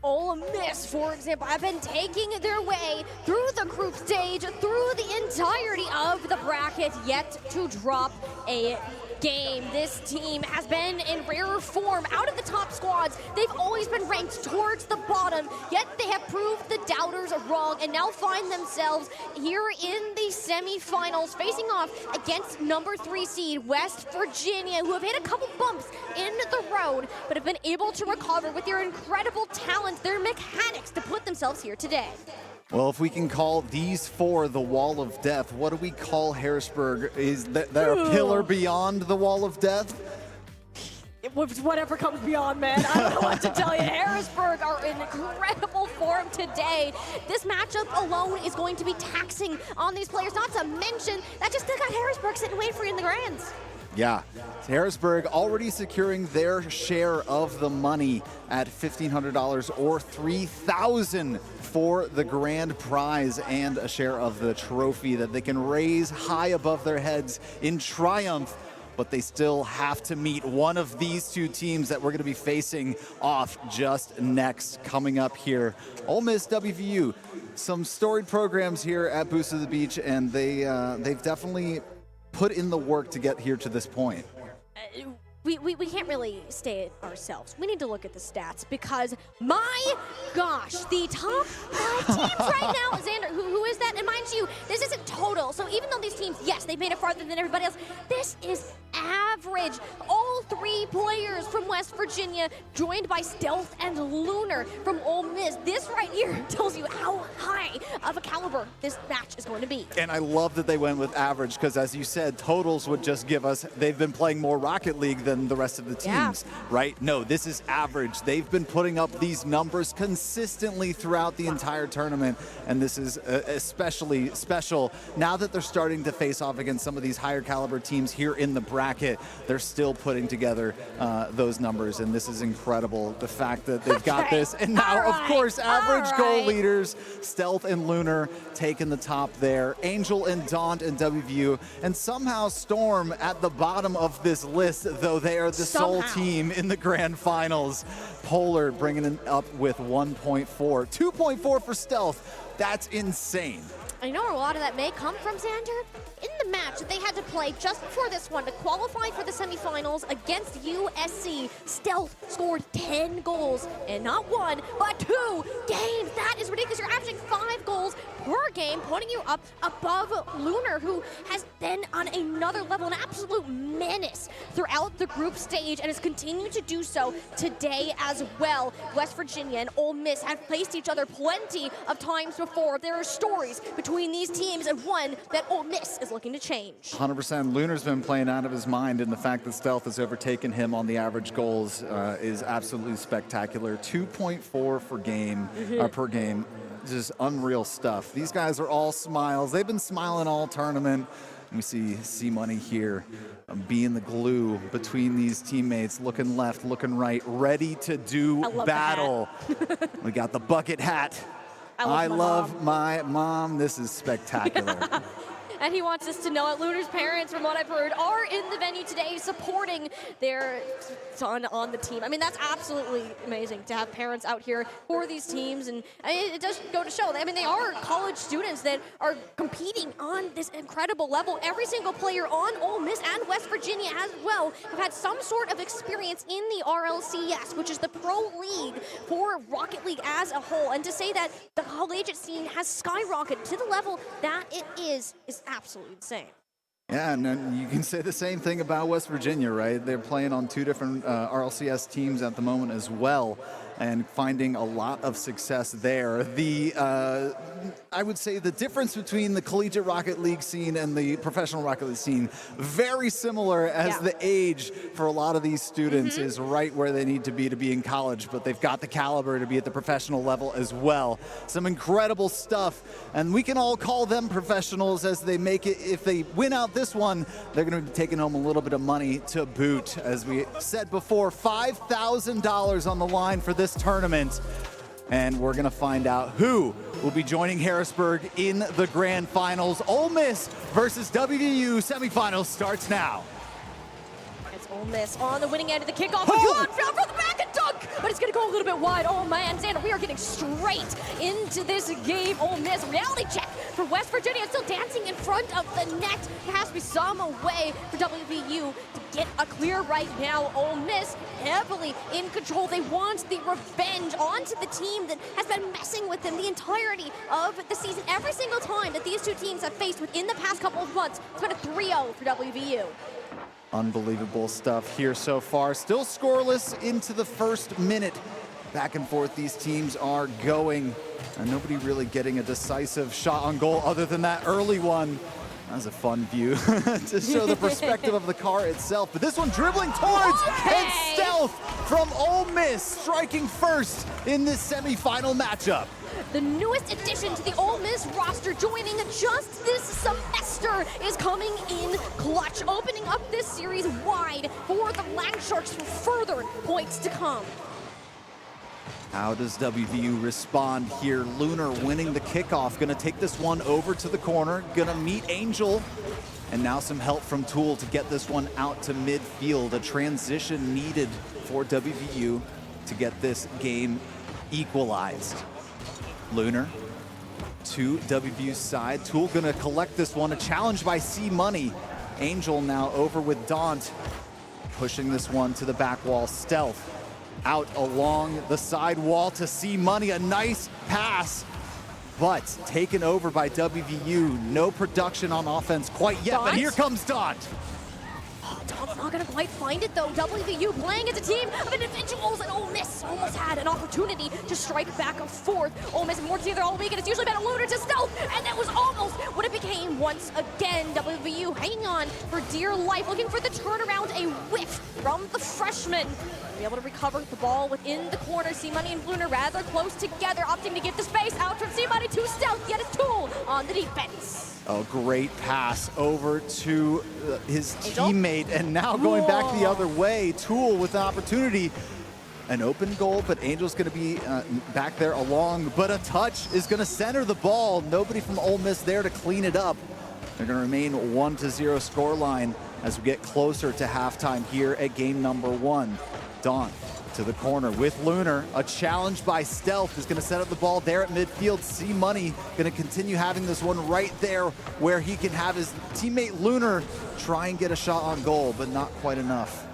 Ole Miss, for example, have been taking their way through the group stage, through the entirety of the bracket, yet to drop a game. This team has been in rare form. Out of the top squads, they've always been ranked towards the bottom, yet they have proved the doubters wrong and now find themselves here in the semifinals, facing off against number 3 seed West Virginia, who have hit a couple bumps in the road, but have been able to recover with their incredible talent, their mechanics to put themselves here today. Well, if we can call these four the Wall of Death, what do we call Harrisburg? Is there a pillar beyond the Wall of Death? Whatever comes beyond, man. I don't know what to tell you. Harrisburg are in incredible form today. This matchup alone is going to be taxing on these players, not to mention that just got Harrisburg sitting waiting for you in the grands. Yeah, Harrisburg already securing their share of the money at $1,500 or $3,000 for the grand prize and a share of the trophy that they can raise high above their heads in triumph. But they still have to meet one of these two teams that we're going to be facing off just next, coming up here. Ole Miss, WVU, some storied programs here at Boost of the Beach, and they've definitely put in the work to get here to this point. We can't really stay ourselves. We need to look at the stats because, my gosh, the top 5 teams right now, Xander, who is that? And mind you, this isn't total. So even though these teams, yes, they've made it farther than everybody else, this is average. All 3 players from West Virginia joined by Stealth and Lunar from Ole Miss. This right here tells you how high of a caliber this match is going to be. And I love that they went with average because, as you said, totals would just give us, they've been playing more Rocket League than the rest of the teams, right? No, this is average. They've been putting up these numbers consistently throughout the entire tournament, and this is especially special now that they're starting to face off against some of these higher caliber teams here in the bracket. They're still putting together those numbers, and this is incredible. The fact that they've got this, and now, of course, average goal leaders, Stealth and Lunar taking the top there, Angel and Daunt and WVU, and somehow Storm at the bottom of this list, though they are the sole team in the grand finals. Polar bringing it up with 1.4, 2.4 for Stealth. That's insane. I know a lot of that may come from Xander. In the match that they had to play just before this one to qualify for the semifinals against USC, Stealth scored 10 goals, and not one, but 2 games. That is ridiculous. You're averaging 5 goals per game, putting you up above Lunar, who has been on another level, an absolute menace throughout the group stage, and has continued to do so today as well. West Virginia and Ole Miss have faced each other plenty of times before. There are stories between these teams, and one that Ole Miss is looking to change. 100%. Lunar's been playing out of his mind, and the fact that Stealth has overtaken him on the average goals is absolutely spectacular. 2.4 for game per game. Just unreal stuff. These guys are all smiles. They've been smiling all tournament. We see C-Money here being the glue between these teammates, looking left, looking right, ready to do battle. We got the bucket hat. I love my mom. This is spectacular. And he wants us to know that Lunar's parents, from what I've heard, are in the venue today supporting their son on the team. I mean, that's absolutely amazing to have parents out here for these teams. And I mean, it does go to show. I mean, they are college students that are competing on this incredible level. Every single player on Ole Miss and West Virginia as well have had some sort of experience in the RLCS, which is the pro league for Rocket League as a whole. And to say that the collegiate scene has skyrocketed to the level that it is absolutely insane. Yeah, and then you can say the same thing about West Virginia, right? They're playing on 2 different RLCS teams at the moment as well, and finding a lot of success there. I would say the difference between the collegiate Rocket League scene and the professional Rocket League scene, very similar, as the age for a lot of these students is right where they need to be in college, but they've got the caliber to be at the professional level as well. Some incredible stuff, and we can all call them professionals as they make it. If they win out this one, they're going to be taking home a little bit of money to boot. As we said before, $5,000 on the line for this tournament, and we're going to find out who will be joining Harrisburg in the grand finals. Ole Miss versus WVU semifinals starts now. It's Ole Miss on the winning end of the kickoff. Fell from the back and dunk, but it's going to go a little bit wide. Oh man, Xander, we are getting straight into this game. Ole Miss, reality check for West Virginia. Still dancing in front of the net. There has to be some way for WVU to get a clear right now. Ole Miss heavily in control. They want the revenge onto the team that has been messing with them the entirety of the season. Every single time that these two teams have faced within the past couple of months, it's been a 3-0 for WVU. Unbelievable stuff here so far. Still scoreless into the first minute. Back and forth these teams are going, and nobody really getting a decisive shot on goal other than that early one. That was a fun view to show the perspective of the car itself. But this one dribbling towards, and Stealth from Ole Miss striking first in this semifinal matchup. The newest addition to the Ole Miss roster, joining just this semester, is coming in clutch, opening up this series wide for the Land Sharks for further points to come. How does WVU respond here? Lunar winning the kickoff, gonna take this one over to the corner, gonna meet Angel, and now some help from Tool to get this one out to midfield. A transition needed for WVU to get this game equalized. Lunar to WVU's side. Tool gonna collect this one, a challenge by C-Money. Angel now over with Daunt, pushing this one to the back wall. Stealth out along the side wall to C-Money, a nice pass, but taken over by WVU. No production on offense quite yet, but here comes Daunt. Daunt's not going to quite find it, though. WVU playing as a team of individuals, and Ole Miss almost had an opportunity to strike back and forth. Ole Miss worked together all week, and it's usually been a Lunar to Stealth, and that was almost what it became once again. WVU hanging on for dear life, looking for the turnaround, a whiff from the freshman. be able to recover the ball within the corner. C-Money and Lunar rather close together, opting to give the space out from C-Money to Stealth, yet it's Tool on the defense. Oh, great pass over to his Angel? teammate, and now going back the other way. Tool with an opportunity. An open goal, but Angel's going to be back there along, but a touch is going to center the ball. Nobody from Ole Miss there to clean it up. They're going to remain 1-0 scoreline as we get closer to halftime here at game number 1. Daunt to the corner with Lunar. A challenge by Stealth is going to set up the ball there at midfield. C-Money going to continue having this one right there where he can have his teammate Lunar try and get a shot on goal, but not quite enough.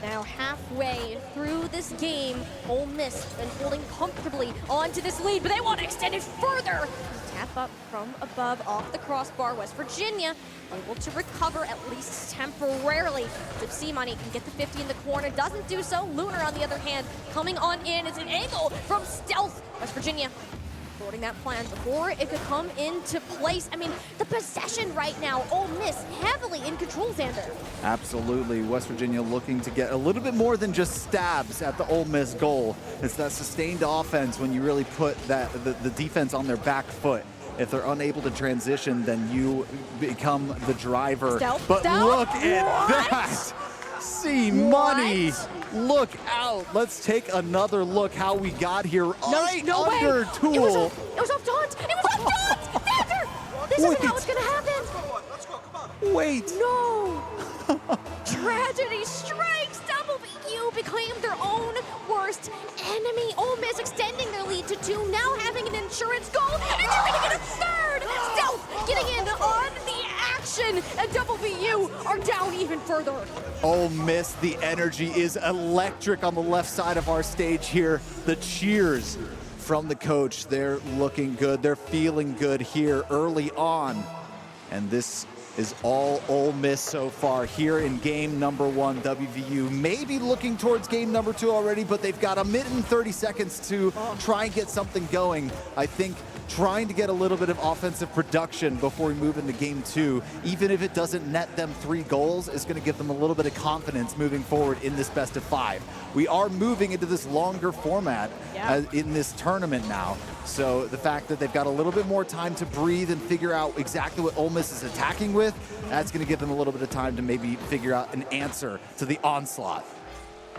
Now halfway through this game, Ole Miss been holding comfortably onto this lead, but they want to extend it further. Tap up from above off the crossbar. West Virginia able to recover at least temporarily. If C-Money can get the 50 in the corner, doesn't do so. Lunar, on the other hand, coming on in. It's an angle from Stealth. West Virginia sorting that plan before it could come into place. I mean, the possession right now, Ole Miss heavily in control, Xander. Absolutely. West Virginia looking to get a little bit more than just stabs at the Ole Miss goal. It's that sustained offense when you really put the defense on their back foot. If they're unable to transition, then you become the driver. Stealth, but Stealth? Look at that! C-Money! Look out! Let's take another look how we got here. Right no under way. Tool. It was off Daunt! It was off Daunt! Xander! This isn't how it's gonna happen! Wait! No! Tragedy strikes! WVU became their own worst enemy. Ole Miss extending their lead to 2, now having an insurance goal, and they're gonna get a third! Stealth getting in on the action, and WVU are down even further. Ole Miss, the energy is electric on the left side of our stage here. The cheers from the coach, they're looking good. They're feeling good here early on. And this is all Ole Miss so far here in game number 1. WVU may be looking towards game number 2 already, but they've got a minute and 30 seconds to try and get something going. I think trying to get a little bit of offensive production before we move into game 2, even if it doesn't net them 3 goals, is going to give them a little bit of confidence moving forward in this best of 5. We are moving into this longer format in this tournament now. So the fact that they've got a little bit more time to breathe and figure out exactly what Ole Miss is attacking with, that's going to give them a little bit of time to maybe figure out an answer to the onslaught.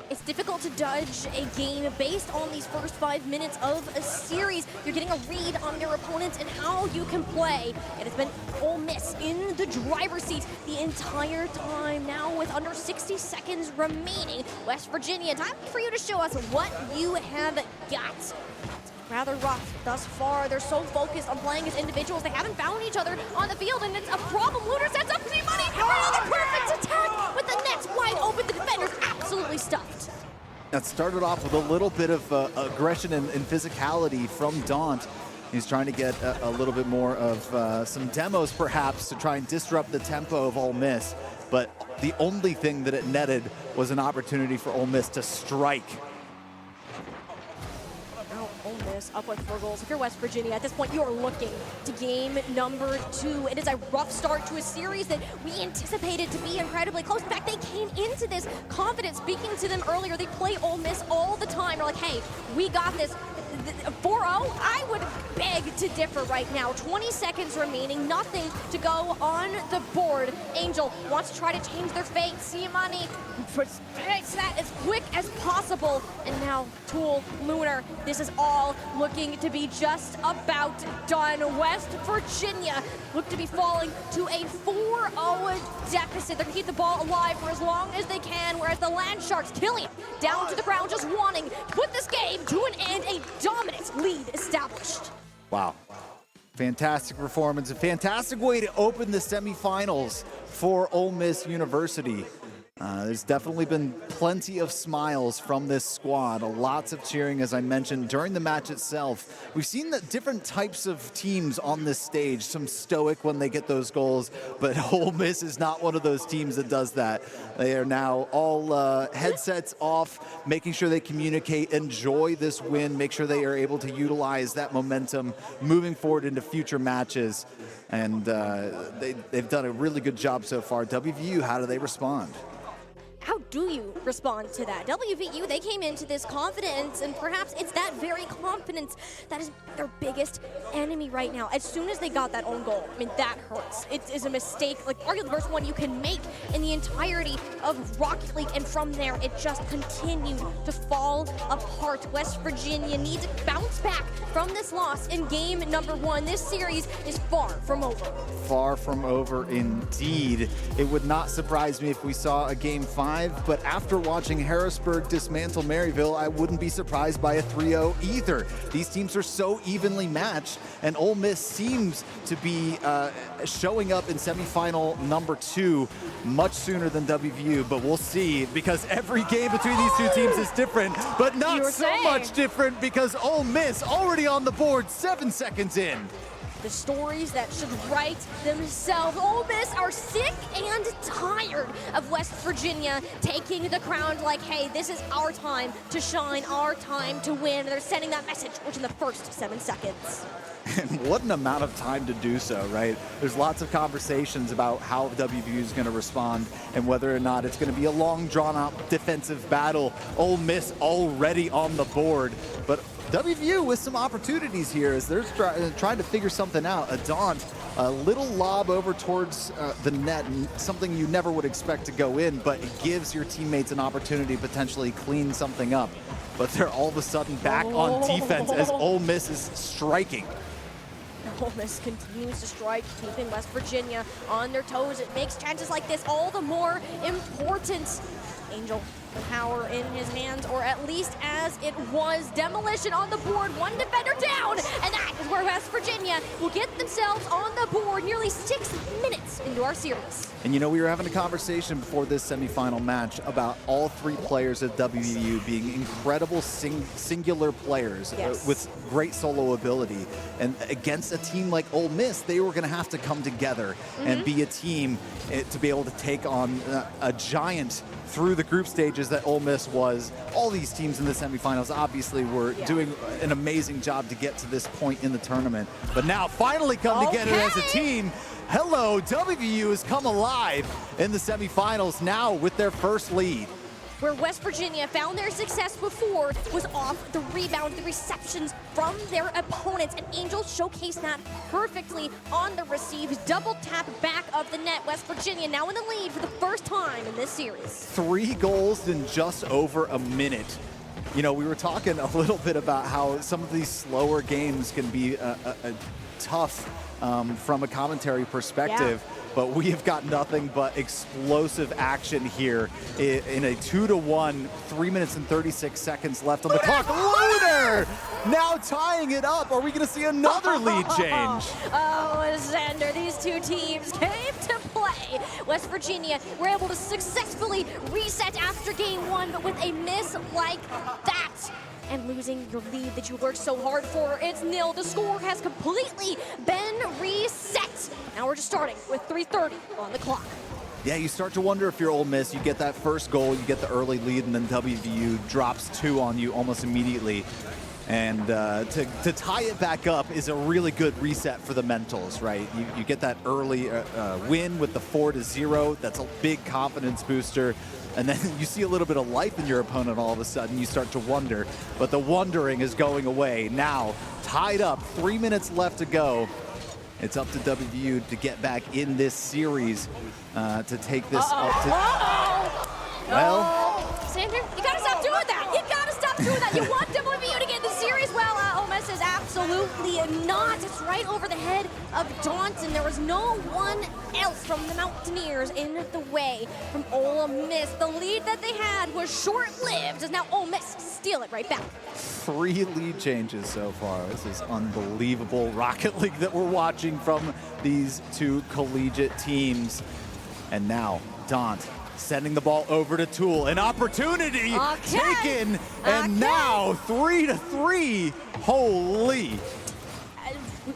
It's difficult to judge a game based on these first 5 minutes of a series. You're getting a read on your opponents and how you can play. It has been Ole Miss in the driver's seat the entire time. Now with under 60 seconds remaining, West Virginia, time for you to show us what you have got. It's rather rough thus far. They're so focused on playing as individuals. They haven't found each other on the field, and it's a problem. Lunar sets up C-Money for another perfect attack with the nets wide open. The defenders absolutely stuffed. That started off with a little bit of aggression and physicality from Daunt. He's trying to get a little bit more of some demos, perhaps, to try and disrupt the tempo of Ole Miss. But the only thing that it netted was an opportunity for Ole Miss to strike. Ole Miss up with 4 goals. If you're West Virginia, at this point, you're looking to game number 2. It is a rough start to a series that we anticipated to be incredibly close. In fact, they came into this confident. Speaking to them earlier, they play Ole Miss all the time. They're like, hey, we got this. 4-0, I would beg to differ right now. 20 seconds remaining, nothing to go on the board. Angel wants to try to change their fate. C-Money takes that as quick as possible. And now Tool, Lunar, this is all looking to be just about done. West Virginia look to be falling to a 4-0 deficit. They're gonna keep the ball alive for as long as they can, whereas the Land Sharks, Killian, down to the ground, just wanting to put this game to an end. A dominant lead established. Wow. Fantastic performance, a fantastic way to open the semifinals for Ole Miss University. There's definitely been plenty of smiles from this squad, lots of cheering, as I mentioned, during the match itself. We've seen the different types of teams on this stage, some stoic when they get those goals, but Ole Miss is not one of those teams that does that. They are now all headsets off, making sure they communicate, enjoy this win, make sure they are able to utilize that momentum moving forward into future matches. And they've done a really good job so far. WVU, how do they respond? how do you respond to that? WVU, they came into this confidence, and perhaps it's that very confidence that is their biggest enemy right now. As soon as they got that own goal, I mean, that hurts. It is a mistake, like arguably the worst one you can make in the entirety of Rocket League, and from there, it just continued to fall apart. West Virginia needs to bounce back from this loss in game number 1. This series is far from over. Far from over indeed. It would not surprise me if we saw a game 5, but after watching Harrisburg dismantle Maryville, I wouldn't be surprised by a 3-0 either. These teams are so evenly matched, and Ole Miss seems to be showing up in semifinal number 2 much sooner than WVU, but we'll see, because every game between these two teams is different, but not so much different because Ole Miss already on the board 7 seconds in. The stories that should write themselves. Ole Miss are sick and tired of West Virginia taking the crown like, hey, this is our time to shine, our time to win. They're sending that message within the first 7 seconds. And what an amount of time to do so, right? There's lots of conversations about how WVU is going to respond and whether or not it's going to be a long, drawn-out defensive battle. Ole Miss already on the board, but WVU with some opportunities here as they're trying to figure something out. A Daunt, a little lob over towards the net, something you never would expect to go in, but it gives your teammates an opportunity to potentially clean something up. But they're all of a sudden back on defense as Ole Miss is striking. Ole Miss continues to strike, keeping West Virginia on their toes. It makes chances like this all the more important. Angel, the power in his hands, or at least as it was. Demolition on the board, 1 defender down, and that is where West Virginia will get themselves on the board nearly 6 minutes into our series. And you know, we were having a conversation before this semifinal match about all 3 players at WVU being incredible singular players with great solo ability. And against a team like Ole Miss, they were going to have to come together and be a team to be able to take on a giant through the group stages that Ole Miss was. All these teams in the semifinals obviously were doing an amazing job to get to this point in the tournament. But now finally come together as a team. Hello, WVU has come alive in the semifinals now with their first lead. Where West Virginia found their success before was off the rebound, the receptions from their opponents, and Angel showcased that perfectly on the receive. Double tap back of the net. West Virginia now in the lead for the first time in this series. 3 goals in just over a minute. You know, we were talking a little bit about how some of these slower games can be tough from a commentary perspective. But we have got nothing but explosive action here in a 2-1, 3 minutes and 36 seconds left on the clock. Lunar now tying it up. Are we going to see another lead change? Oh, Xander, these two teams came to play. West Virginia were able to successfully reset after game 1, but with a miss like that, and losing your lead that you worked so hard for, it's nil. The score has completely been reset. Now we're just starting with 3:30 on the clock. Yeah, you start to wonder if you're Ole Miss, you get that first goal, you get the early lead, and then WVU drops 2 on you almost immediately. And to tie it back up is a really good reset for the mentals, right? You get that early win with the 4-0. That's a big confidence booster. And then you see a little bit of life in your opponent all of a sudden. You start to wonder, but the wondering is going away. Now, tied up, 3 minutes left to go. It's up to WVU to get back in this series to take this up to... Well... Xander, you gotta stop doing that. You gotta stop doing that. You want WVU to get in the series? Well, Ole Miss is absolutely not. It's right over the head of Daunt, and there was no one else from the Mountaineers in the way from Ole Miss. The lead that they had was short-lived, as now Ole Miss steal it right back. 3 lead changes so far. This is unbelievable Rocket League that we're watching from these 2 collegiate teams. And now, Daunt sending the ball over to Tool. An opportunity taken, and now 3-3. Holy.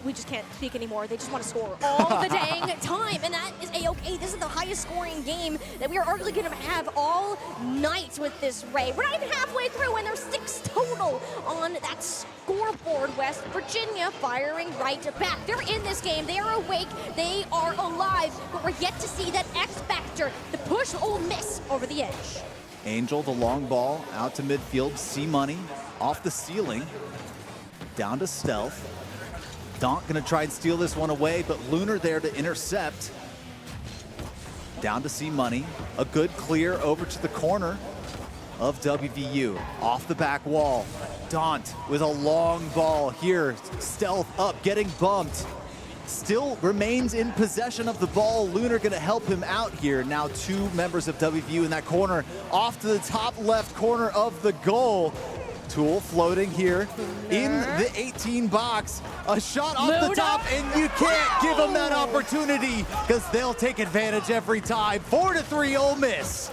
we just can't speak anymore. They just want to score all the dang time, and that is a-okay. This is the highest scoring game that we are arguably going to have all night with this raid. We're not even halfway through, and there's 6 total on that scoreboard. West Virginia firing right back. They're in this game. They are awake. They are alive, but we're yet to see that X factor to push Ole Miss over the edge. Angel, the long ball, out to midfield. C-Money off the ceiling, down to Stealth. Daunt gonna try and steal this one away, but Lunar there to intercept. Down to C-Money. A good clear over to the corner of WVU. Off the back wall. Daunt with a long ball here. Stealth up, getting bumped. Still remains in possession of the ball. Lunar gonna help him out here. Now 2 members of WVU in that corner. Off to the top left corner of the goal. Tool floating here in the 18 box. A shot off the top, and you can't give them that opportunity because they'll take advantage every time. 4-3 Ole Miss.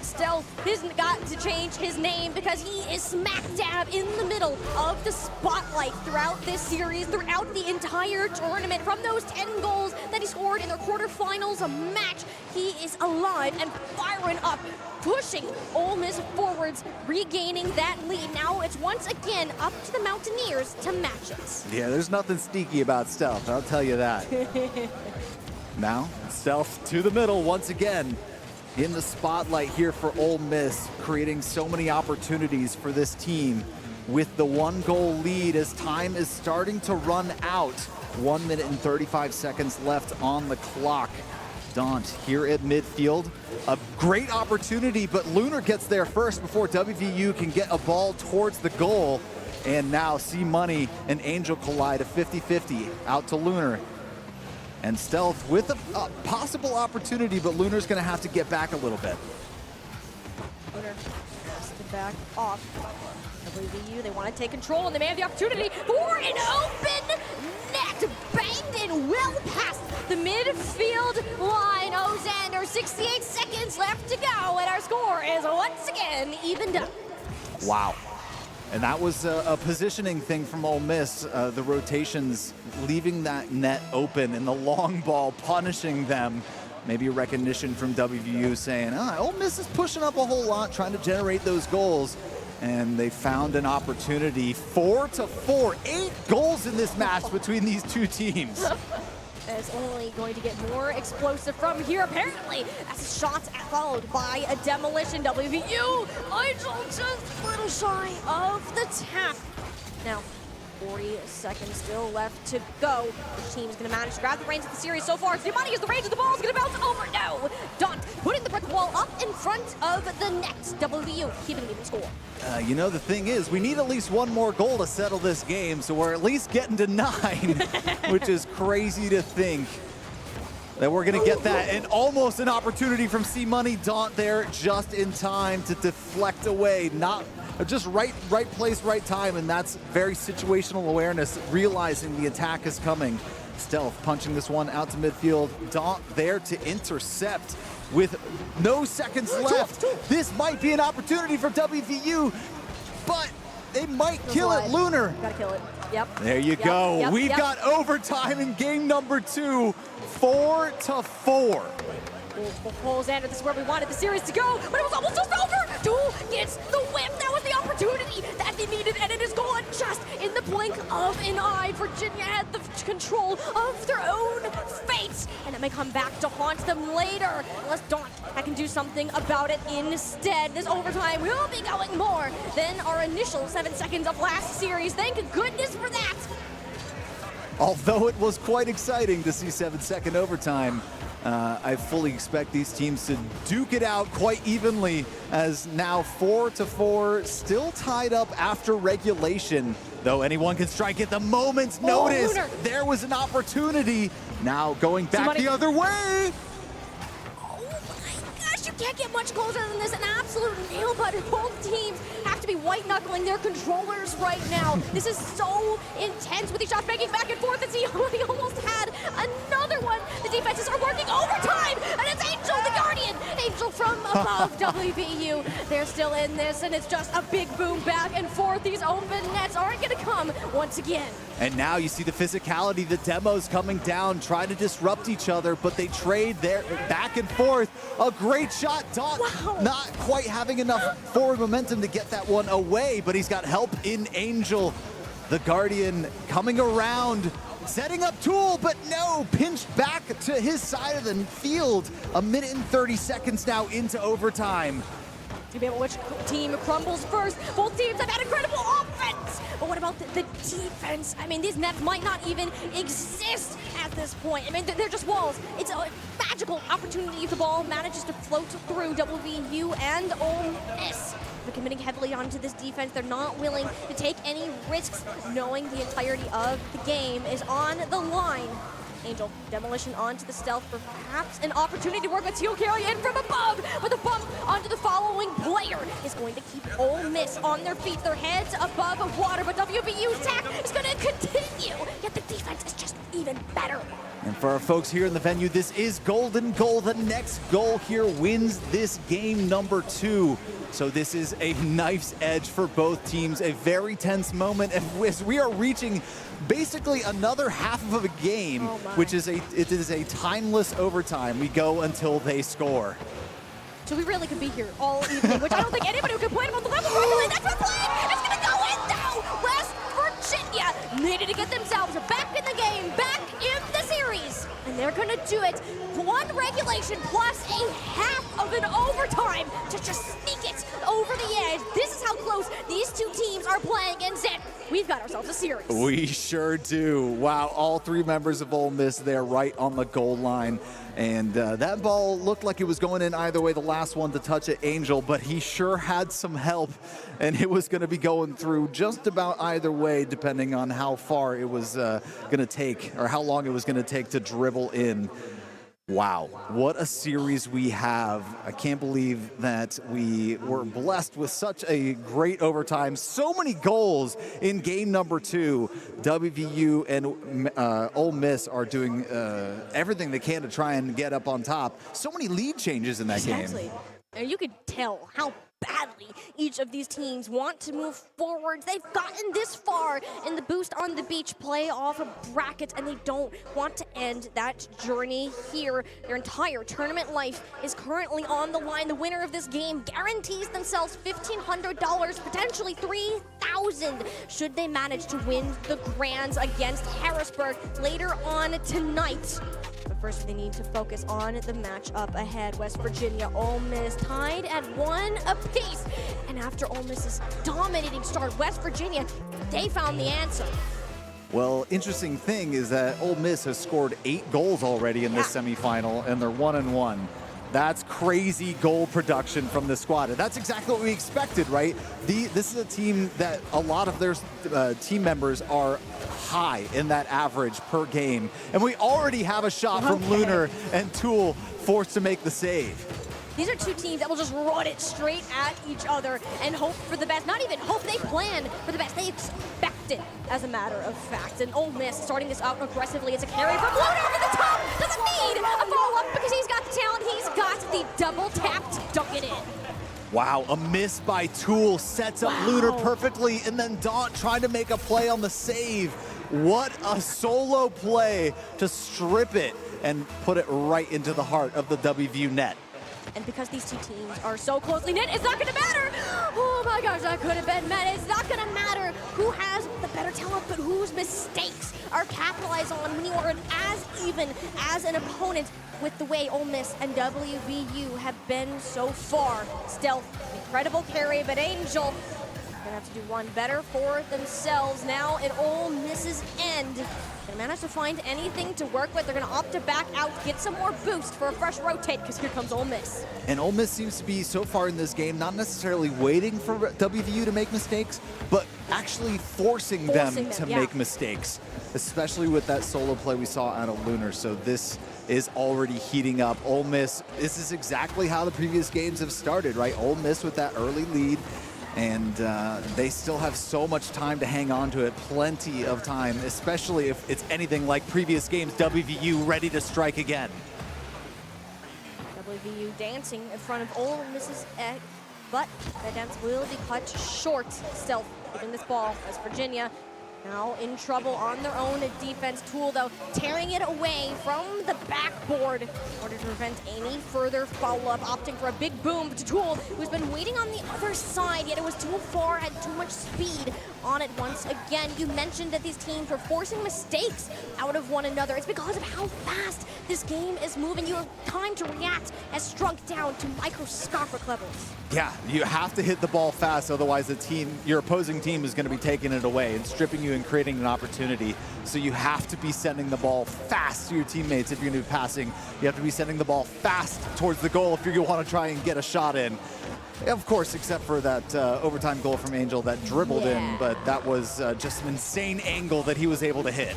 Stealth has got to change his name because he is smack dab in the middle of the spotlight throughout this series, throughout the entire tournament. From those 10 goals that he scored in their quarterfinals match, he is alive and firing up, pushing Ole Miss forwards, regaining that lead. Now it's once again up to the Mountaineers to match it. Yeah, there's nothing sneaky about Stealth, I'll tell you that. Now, Stealth to the middle once again. In the spotlight here for Ole Miss, creating so many opportunities for this team with the 1-goal lead as time is starting to run out. 1 minute and 35 seconds left on the clock. Daunt here at midfield. A great opportunity, but Lunar gets there first before WVU can get a ball towards the goal. And now C-Money and Angel collide, a 50-50 out to Lunar. And Stealth with a possible opportunity, but Lunar's gonna have to get back a little bit. Lunar has to back off. WVU, they want to take control, and they may have the opportunity for an open net. Banged in well past the midfield line. Ozander, 68 seconds left to go, and our score is once again evened up. Wow. And that was a positioning thing from Ole Miss, the rotations leaving that net open and the long ball punishing them. Maybe a recognition from WVU saying, Ole Miss is pushing up a whole lot, trying to generate those goals. And they found an opportunity. 4-4, 8 goals in this match between these two teams. It's only going to get more explosive from here, apparently. As shots followed by a demolition. WVU, Angel just a little shy of the tap. Now, 40 seconds still left to go. Which team's going to manage to grab the reins of the series so far? C-Money is the range of the ball is going to bounce over. No! Daunt putting the brick wall up in front of the net. WVU keeping an even score. You know, the thing is, we need at least 1 more goal to settle this game, so we're at least getting to 9, which is crazy to think that we're going to get that. And almost an opportunity from C-Money. Daunt there just in time to deflect away. Not just right place, right time, and that's very situational awareness, realizing the attack is coming. Stealth punching this one out to midfield. Daunt there to intercept with no seconds left. This might be an opportunity for WVU, but they might kill it. Lunar. Gotta kill it. Yep. There you go. We've got overtime in game number 2, 4-4. Xander, this is where we wanted the series to go, but it was almost just over. Tool gets the whip. That was the opportunity that they needed, and it is gone just in the blink of an eye. Virginia had the control of their own fate, and it may come back to haunt them later, unless Daunt can do something about it instead. This overtime will be going more than our initial 7 seconds of last series. Thank goodness for that. Although it was quite exciting to see 7-second overtime, I fully expect these teams to duke it out quite evenly, as now 4-4, still tied up after regulation. Though anyone can strike at the moment's notice. Lunar. There was an opportunity. Now going back the other way. You can't get much closer than this. An absolute nail biter. Both teams have to be white-knuckling their controllers right now. This is so intense with these shots making back and forth. And he almost had another one. The defenses are working overtime, and it's Angel, the Guardian. He Angel from above WVU. They're still in this, and it's just a big boom back and forth. These open nets aren't going to come once again. And now you see the physicality, the demos coming down, trying to disrupt each other, but they trade there back and forth. A great shot. Daunt not quite having enough forward momentum to get that one away, but he's got help in Angel. The Guardian coming around, setting up Tool, but no, pinched back to his side of the field. A minute and 30 seconds now into overtime. Debate which team crumbles first. Both teams have had incredible offense. But what about the defense? I mean, these nets might not even exist at this point. I mean, they're just walls. It's a magical opportunity if the ball manages to float through WVU and Ole Miss. They're committing heavily onto this defense. They're not willing to take any risks, knowing the entirety of the game is on the line. Angel, demolition onto the stealth for perhaps an opportunity to work with Teal carry in from above, but the bump onto the following player is going to keep Ole Miss on their feet, their heads above water, but WVU's attack is going to continue, yet the defense is just even better. And for our folks here in the venue, this is golden goal. The next goal here wins this game number 2. So this is a knife's edge for both teams, a very tense moment as we are reaching basically another half of a game, which is it is a timeless overtime. We go until they score. So we really could be here all evening, which I don't think anybody would complain about the level properly. That's what's playing. It's going to go in now. West Virginia needed to get themselves back in the game, back in the series. And they're going to do it. One regulation plus a half of an overtime to just sneak it over the edge. This is how close these two teams are playing, and Zed, we've got ourselves a series. We sure do. Wow, all 3 members of Ole Miss there right on the goal line. And that ball looked like it was going in either way. The last one to touch it, Angel, but he sure had some help, and it was going to be going through just about either way, depending on how far it was going to take, or how long it was going to take to dribble in. Wow, what a series we have. I can't believe that we were blessed with such a great overtime. So many goals in game number 2. WVU and Ole Miss are doing everything they can to try and get up on top. So many lead changes in that game. And you could tell how badly each of these teams want to move forward. They've gotten this far in the Boost on the Beach playoff bracket, and they don't want to end that journey here. Their entire tournament life is currently on the line. The winner of this game guarantees themselves $1,500, potentially $3,000, should they manage to win the Grands against Harrisburg later on tonight. But first, they need to focus on the matchup ahead. West Virginia, Ole Miss tied at 1 apiece. And after Ole Miss's dominating start, West Virginia, they found the answer. Well, interesting thing is that Ole Miss has scored 8 goals already in this semifinal, and they're 1-1. That's crazy goal production from the squad. And that's exactly what we expected, right? This is a team that a lot of their team members are high in that average per game. And we already have a shot from Lunar and Tool forced to make the save. These are two teams that will just run it straight at each other and hope for the best. Not even hope, they plan for the best. They expect it, as a matter of fact. And Ole Miss starting this out aggressively. It's a carry from Lunar over the top. Doesn't need a follow-up because he's got the talent. He's got the double tap to dunk it in. Wow, a miss by Tool sets up Lunar perfectly, and then Daunt trying to make a play on the save. What a solo play to strip it and put it right into the heart of the WVU net. And because these two teams are so closely knit, it's not going to matter. Oh my gosh, that could have been met. It's not going to matter who has the better talent, but whose mistakes are capitalized on when you are as even as an opponent with the way Ole Miss and WVU have been so far. Stealth, incredible carry, but Angel gonna have to do one better for themselves now in Ole Miss's end. They manage to find anything to work with. They're gonna opt to back out, get some more boost for a fresh rotate, because here comes Ole Miss. And Ole Miss seems to be, so far in this game, not necessarily waiting for WVU to make mistakes, but actually forcing them to make mistakes, especially with that solo play we saw out of Lunar. So this is already heating up. Ole Miss, this is exactly how the previous games have started, right? Ole Miss with that early lead, and they still have so much time to hang on to it, plenty of time, especially if it's anything like previous games, WVU ready to strike again. WVU dancing in front of Ole Miss's egg, but that dance will be cut short. Stealth giving this ball as Virginia now in trouble on their own defense. Tool, though, tearing it away from the backboard in order to prevent any further follow-up, opting for a big boom to Tool, who's been waiting on the other side, yet it was too far, had too much speed on it once again. You mentioned that these teams were forcing mistakes out of one another. It's because of how fast this game is moving. Your time to react has shrunk down to microscopic levels. Yeah, you have to hit the ball fast, otherwise your opposing team is going to be taking it away and stripping you and creating an opportunity. So you have to be sending the ball fast to your teammates if you're going to be passing. You have to be sending the ball fast towards the goal if you want to try and get a shot in. Of course, except for that overtime goal from Angel that dribbled in, but that was just an insane angle that he was able to hit.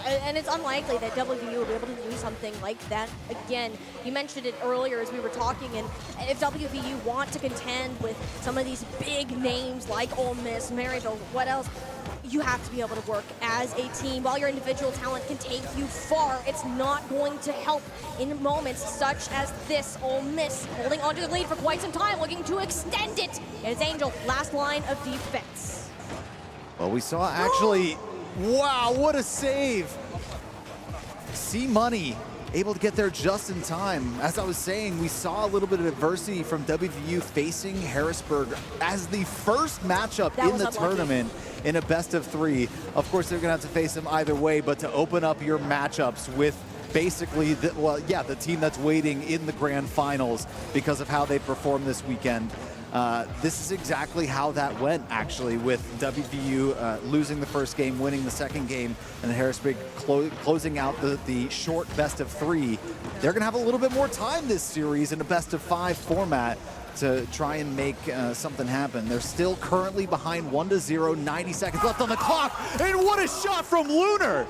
And it's unlikely that WVU will be able to do something like that again. You mentioned it earlier as we were talking, and if WVU want to contend with some of these big names like Ole Miss, Maryville, what else, you have to be able to work as a team. While your individual talent can take you far, it's not going to help in moments such as this. Ole Miss holding onto the lead for quite some time, looking to extend it. It's Angel, last line of defense. Well, we saw actually, wow, what a save. C-Money able to get there just in time. As I was saying, we saw a little bit of adversity from WVU facing Harrisburg as the first matchup in the tournament in a best of 3. Of course, they're going to have to face them either way, but to open up your matchups with basically, the team that's waiting in the grand finals because of how they performed this weekend. This is exactly how that went, actually, with WVU losing the first game, winning the second game, and Harrisburg closing out the short best of 3. They're going to have a little bit more time this series in a best of 5 format to try and make something happen. They're still currently behind 1-0, 90 seconds left on the clock, and what a shot from Lunar!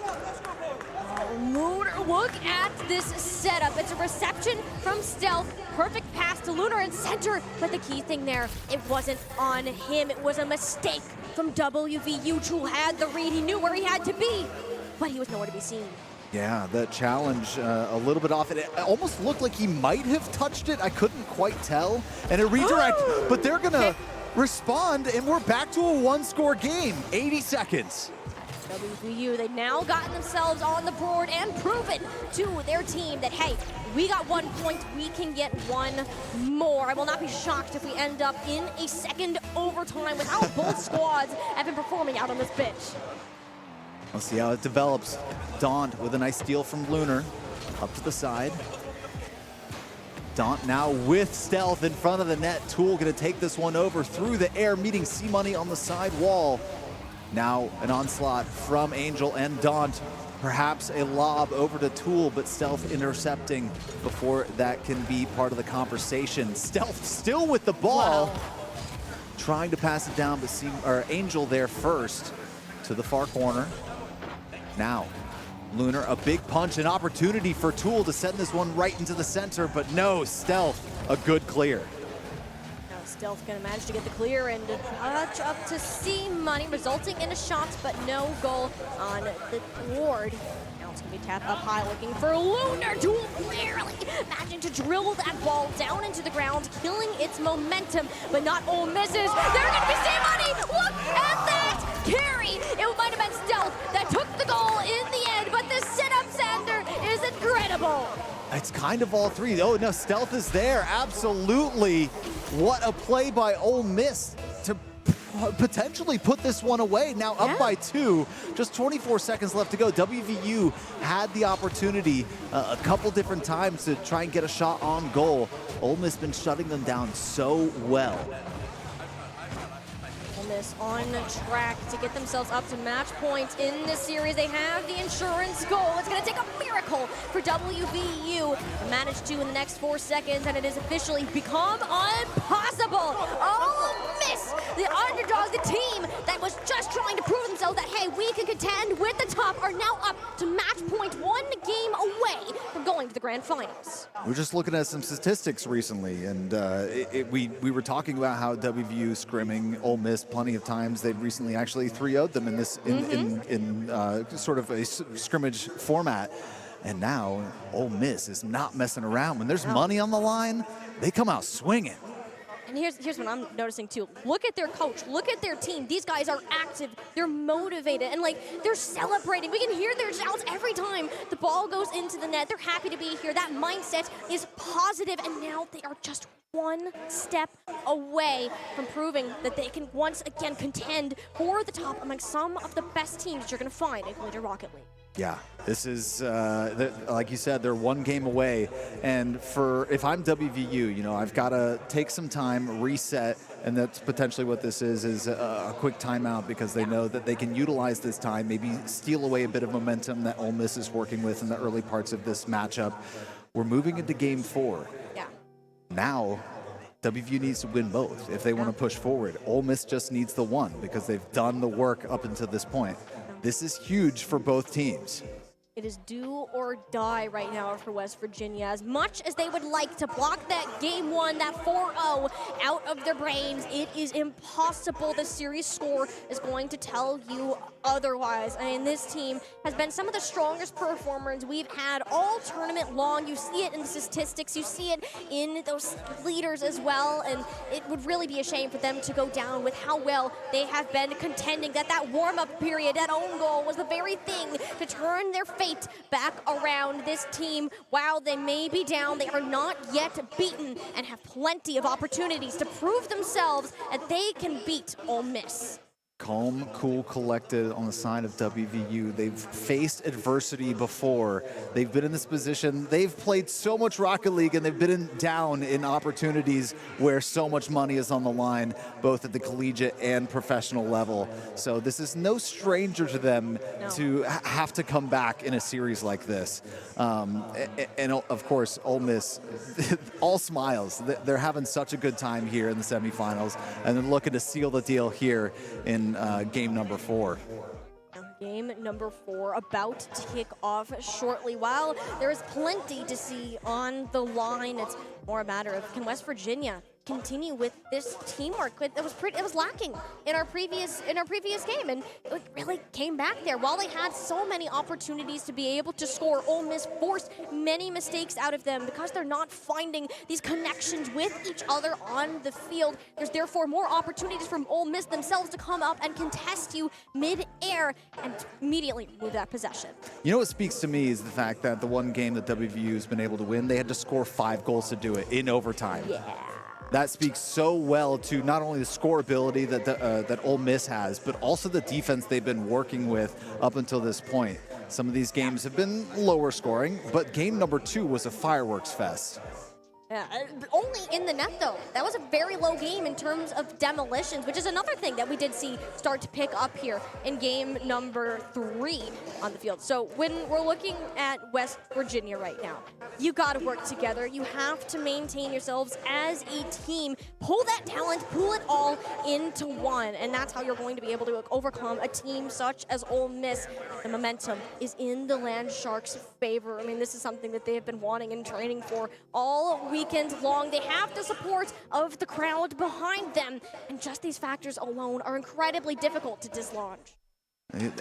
Lunar, look at this setup. It's a reception from Stealth. Perfect pass to Lunar in center. But the key thing there, it wasn't on him. It was a mistake from WVU. Tool had the read. He knew where he had to be, but he was nowhere to be seen. Yeah, the challenge a little bit off. It almost looked like he might have touched it. I couldn't quite tell. And a redirect, but they're going to respond, and we're back to a one-score game. 80 seconds. WVU, they've now gotten themselves on the board and proven to their team that, hey, we got 1 point, we can get one more. I will not be shocked if we end up in a second overtime with how both squads have been performing out on this pitch. We'll see how it develops. Daunt with a nice steal from Lunar. Up to the side. Daunt now with Stealth in front of the net. Tool going to take this one over through the air, meeting C-Money on the side wall. Now an onslaught from Angel and Daunt. Perhaps a lob over to Tool, but Stealth intercepting before that can be part of the conversation. Stealth still with the ball. Wow. Trying to pass it down, but Angel there first to the far corner. Now, Lunar, a big punch, an opportunity for Tool to send this one right into the center, but no, Stealth, a good clear. Stealth gonna manage to get the clear and touch up to C-Money, resulting in a shot, but no goal on the board. Now it's gonna be tapped up high, looking for Lunar. Tool barely managing to drill that ball down into the ground, killing its momentum, but not Ole Misses. They're gonna be C-Money. Look at that carry. It might have been Stealth that took the goal in the end, but the sit-up Sander is incredible. It's kind of all three. Oh, no, Stealth is there. Absolutely. What a play by Ole Miss to potentially put this one away. Now up by 2, just 24 seconds left to go. WVU had the opportunity a couple different times to try and get a shot on goal. Ole Miss been shutting them down so well. Miss on track to get themselves up to match point in this series. They have the insurance goal. It's going to take a miracle for WVU to manage to in the next 4 seconds, and it has officially become impossible. Oh, Miss, the underdogs, the team that was just trying to prove themselves that, hey, we can contend with the top, are now up to match point, 1 game away from going to the grand finals. We're just looking at some statistics recently, and we were talking about how WVU scrimming Ole Miss plenty of times. They've recently actually 3-0'd them in this in sort of a scrimmage format. And now Ole Miss is not messing around. When there's money on the line, they come out swinging. And here's what I'm noticing too. Look at their coach. Look at their team. These guys are active. They're motivated. And like, they're celebrating. We can hear their shouts every time the ball goes into the net. They're happy to be here. That mindset is positive. And now they are just one step away from proving that they can once again contend for the top among some of the best teams that you're going to find in Collegiate Rocket League. Yeah, this is, like you said, they're one game away. And if I'm WVU, I've got to take some time, reset, and that's potentially what this is a quick timeout because they know that they can utilize this time, maybe steal away a bit of momentum that Ole Miss is working with in the early parts of this matchup. We're moving into game 4. Yeah. Now, WVU needs to win both if they want to push forward. Ole Miss just needs the one because they've done the work up until this point. This is huge for both teams. It is do or die right now for West Virginia. As much as they would like to block that game 1, that 4-0 out of their brains, it is impossible. The series score is going to tell you otherwise. I mean, this team has been some of the strongest performers we've had all tournament long. You see it in the statistics. You see it in those leaders as well. And it would really be a shame for them to go down with how well they have been contending. That warm-up period, that own goal was the very thing to turn their fate back around. This team, while they may be down, they are not yet beaten and have plenty of opportunities to prove themselves that they can beat Ole Miss. Calm, cool, collected on the side of WVU. They've faced adversity before. They've been in this position. They've played so much Rocket League and they've been down in opportunities where so much money is on the line, both at the collegiate and professional level. So this is no stranger to them to have to come back in a series like this. And of course, Ole Miss, all smiles. They're having such a good time here in the semifinals and they're looking to seal the deal here in game number 4. Game number 4 about to kick off shortly. While there is plenty to see on the line, it's more a matter of can West Virginia continue with this teamwork. It was lacking in our previous game, and it really came back there. While they had so many opportunities to be able to score, Ole Miss forced many mistakes out of them because they're not finding these connections with each other on the field. There's therefore more opportunities from Ole Miss themselves to come up and contest you mid-air and immediately move that possession. You know what speaks to me is the fact that the one game that WVU has been able to win, they had to score 5 goals to do it in overtime. Yeah. That speaks so well to not only the scoreability that Ole Miss has, but also the defense they've been working with up until this point. Some of these games have been lower scoring, but game number 2 was a fireworks fest. Yeah, only in the net, though. That was a very low game in terms of demolitions, which is another thing that we did see start to pick up here in game number 3 on the field. So when we're looking at West Virginia right now, you got to work together. You have to maintain yourselves as a team. Pull that talent, pull it all into one, and that's how you're going to be able to overcome a team such as Ole Miss. The momentum is in the Land Sharks' favor. I mean, this is something that they have been wanting and training for all weekend long. They have the support of the crowd behind them, and just these factors alone are incredibly difficult to dislodge.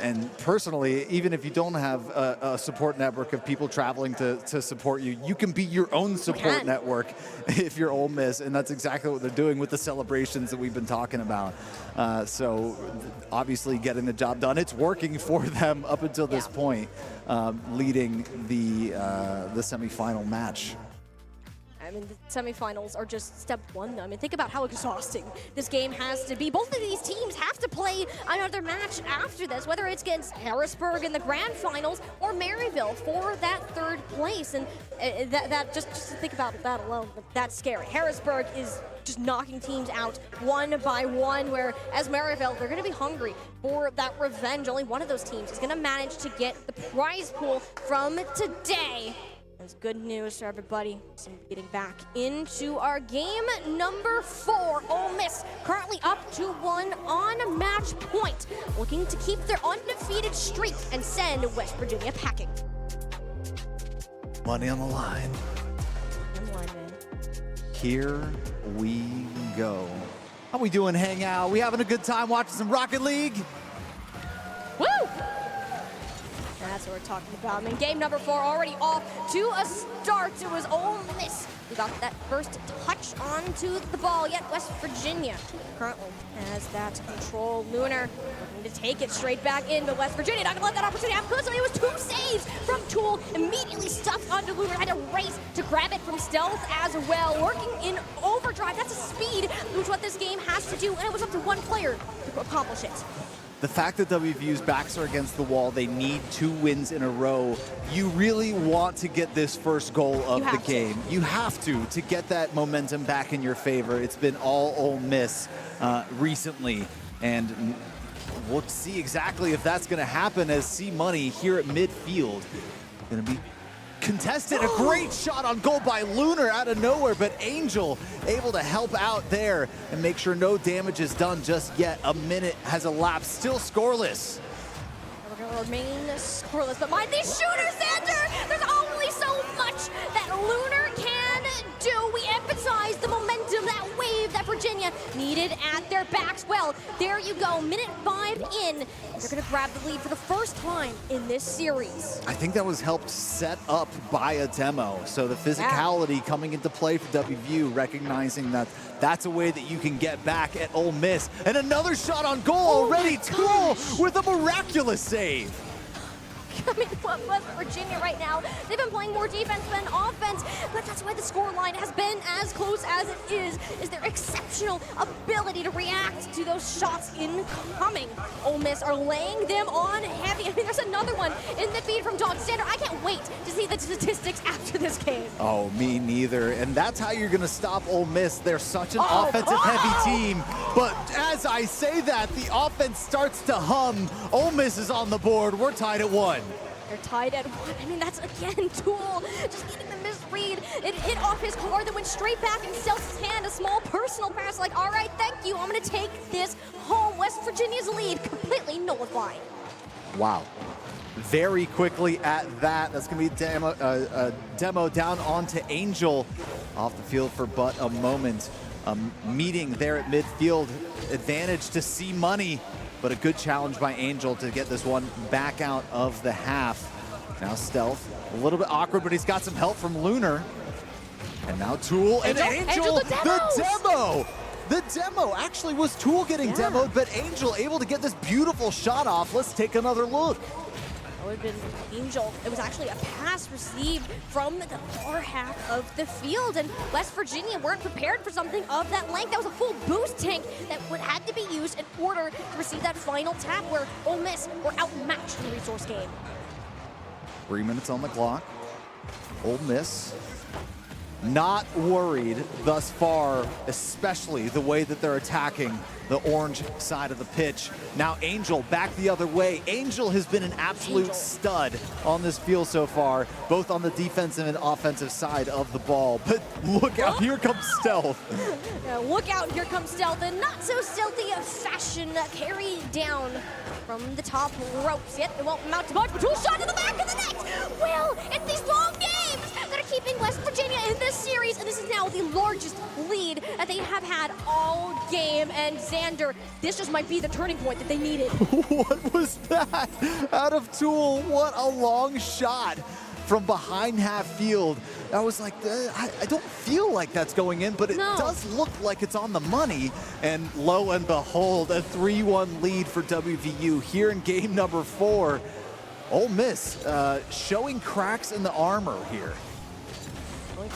And personally, even if you don't have a support network of people traveling to support you, you can be your own support network if you're Ole Miss, and that's exactly what they're doing with the celebrations that we've been talking about. So obviously getting the job done, it's working for them up until this point, leading the semifinal match. I mean, the semifinals are just step 1, though. I mean, think about how exhausting this game has to be. Both of these teams have to play another match after this, whether it's against Harrisburg in the grand finals or Maryville for that 3rd place. And just to think about that alone, that's scary. Harrisburg is just knocking teams out one by one, whereas Maryville, they're going to be hungry for that revenge. Only one of those teams is going to manage to get the prize pool from today. That's good news for everybody. So getting back into our game number 4. Ole Miss currently up to 1 on match point, looking to keep their undefeated streak and send West Virginia packing. Money on the line. Here we go. How we doing, Hangout? We having a good time watching some Rocket League? Woo! That's That's what we're talking about. I mean, game number 4 already off to a start. It was Ole Miss who got that first touch onto the ball, yet West Virginia currently has that control. Lunar looking to take it straight back in, but West Virginia not gonna let that opportunity happen because it was 2 saves from Tool, immediately stuffed onto Lunar, had to race to grab it from Stealth as well, working in overdrive. That's a speed, which is what this game has to do, and it was up to 1 player to accomplish it. The fact that WVU's backs are against the wall, they need 2 wins in a row. You really want to get this first goal of the game. You have to get that momentum back in your favor. It's been all Ole Miss recently, and we'll see exactly if that's going to happen as C-Money here at midfield. Going to be contested. A great shot on goal by Lunar out of nowhere, but Angel able to help out there and make sure no damage is done just yet. A minute has elapsed, still scoreless. We're going to remain scoreless, but mind these shooters, Xander! There's only so much that Lunar can do. We emphasize the momentum, that wave that Virginia needed at their backs. Well, there you go, minute 5 in. They're going to grab the lead for the first time in this series. I think that was helped set up by a demo. So the physicality coming into play for WVU, recognizing that that's a way that you can get back at Ole Miss. And another shot on goal already. Tool with a miraculous save. I mean, West Virginia right now, they've been playing more defense than offense, but that's why the scoreline has been as close as it is their exceptional ability to react to those shots incoming. Ole Miss are laying them on heavy. I mean, there's another one in the feed from Dog Standard. I can't wait to see the statistics after this game. Oh, me neither. And that's how you're going to stop Ole Miss. They're such an offensive-heavy team. But as I say that, the offense starts to hum. Ole Miss is on the board. We're tied at 1. They're tied at 1. I mean, that's again Tool just getting the misread. It hit off his car, then went straight back in Stealth's hand. A small personal pass, like, all right, thank you. I'm going to take this home. West Virginia's lead completely nullified. Wow. Very quickly at that. That's going to be a demo down onto Angel off the field for but a moment. Meeting there at midfield. Advantage to C-Money. But a good challenge by Angel to get this one back out of the half. Now Stealth, a little bit awkward, but he's got some help from Lunar. And now Tool and Angel the demo! The demo actually was Tool getting demoed, but Angel able to get this beautiful shot off. Let's take another look. That would have been Angel. It was actually a pass received from the far half of the field, and West Virginia weren't prepared for something of that length. That was a full boost tank that had to be used in order to receive that final tap, where Ole Miss were outmatched in the resource game. 3 minutes on the clock. Ole Miss not worried thus far, especially the way that they're attacking the orange side of the pitch. Now Angel back the other way. Angel has been an absolute stud on this field so far, both on the defensive and offensive side of the ball. But look out, here comes Stealth. Look out, here comes Stealth, and not so stealthy a fashion carried down from the top ropes. Yet it won't amount to much, but Tool shot to the back of the net. Well, it's these long games that are keeping West Virginia in this series, and this is now the largest lead that they have had all game. And Xander, this just might be the turning point that they needed. What was that? Out of Tool, what a long shot from behind half field. I was like, I don't feel like that's going in, but it does look like it's on the money. And lo and behold, a 3-1 lead for WVU here in game number 4. Ole Miss showing cracks in the armor here.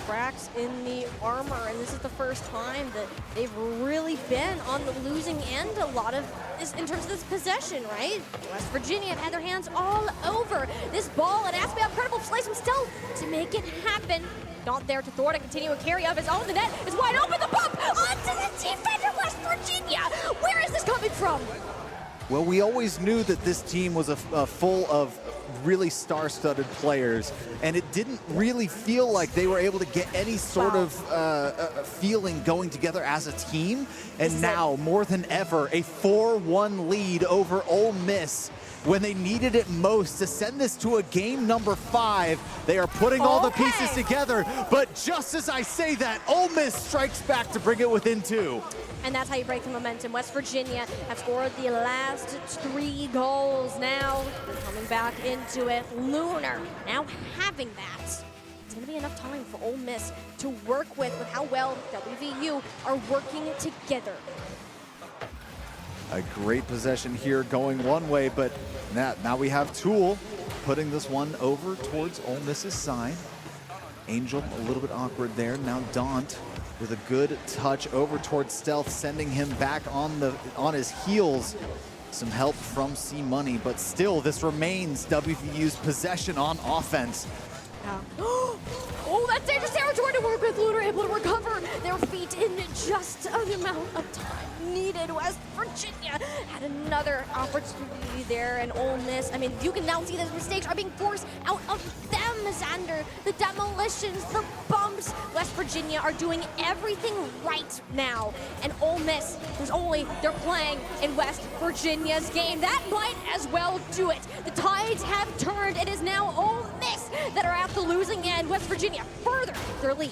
Cracks in the armor, and this is the first time that they've really been on the losing end a lot of this in terms of this possession, right? West Virginia have had their hands all over this ball, and has to be incredible to play some stealth to make it happen. Not there to thwart a continuing carry of his own. The net is wide open. The bump onto the defender, West Virginia. Where is this coming from? Well, we always knew that this team was full of really star-studded players, and it didn't really feel like they were able to get any sort of feeling going together as a team. And now, more than ever, a 4-1 lead over Ole Miss when they needed it most to send this to a game number 5. They are putting all the pieces together, but just as I say that, Ole Miss strikes back to bring it within 2. and that's how you break the momentum. West Virginia have scored the last 3 goals now. Coming back into it, Lunar now having that. It's going to be enough time for Ole Miss to work with how well WVU are working together. A great possession here going one way, but now we have Tool putting this one over towards Ole Miss's side. Angel a little bit awkward there. Now Daunt with a good touch over towards Stealth, sending him back on his heels. Some help from C-Money, but still this remains WVU's possession on offense. Oh, that's dangerous territory to work with. Lunar able to recover their feet in just the amount of time needed. West Virginia had another opportunity there, and Ole Miss, I mean, you can now see those mistakes are being forced out of them, Xander. The demolitions, the bumps. West Virginia are doing everything right now, and Ole Miss, they're playing in West Virginia's game. That might as well do it. The tides have turned. It is now Ole Miss that are at the losing end. West Virginia further their lead.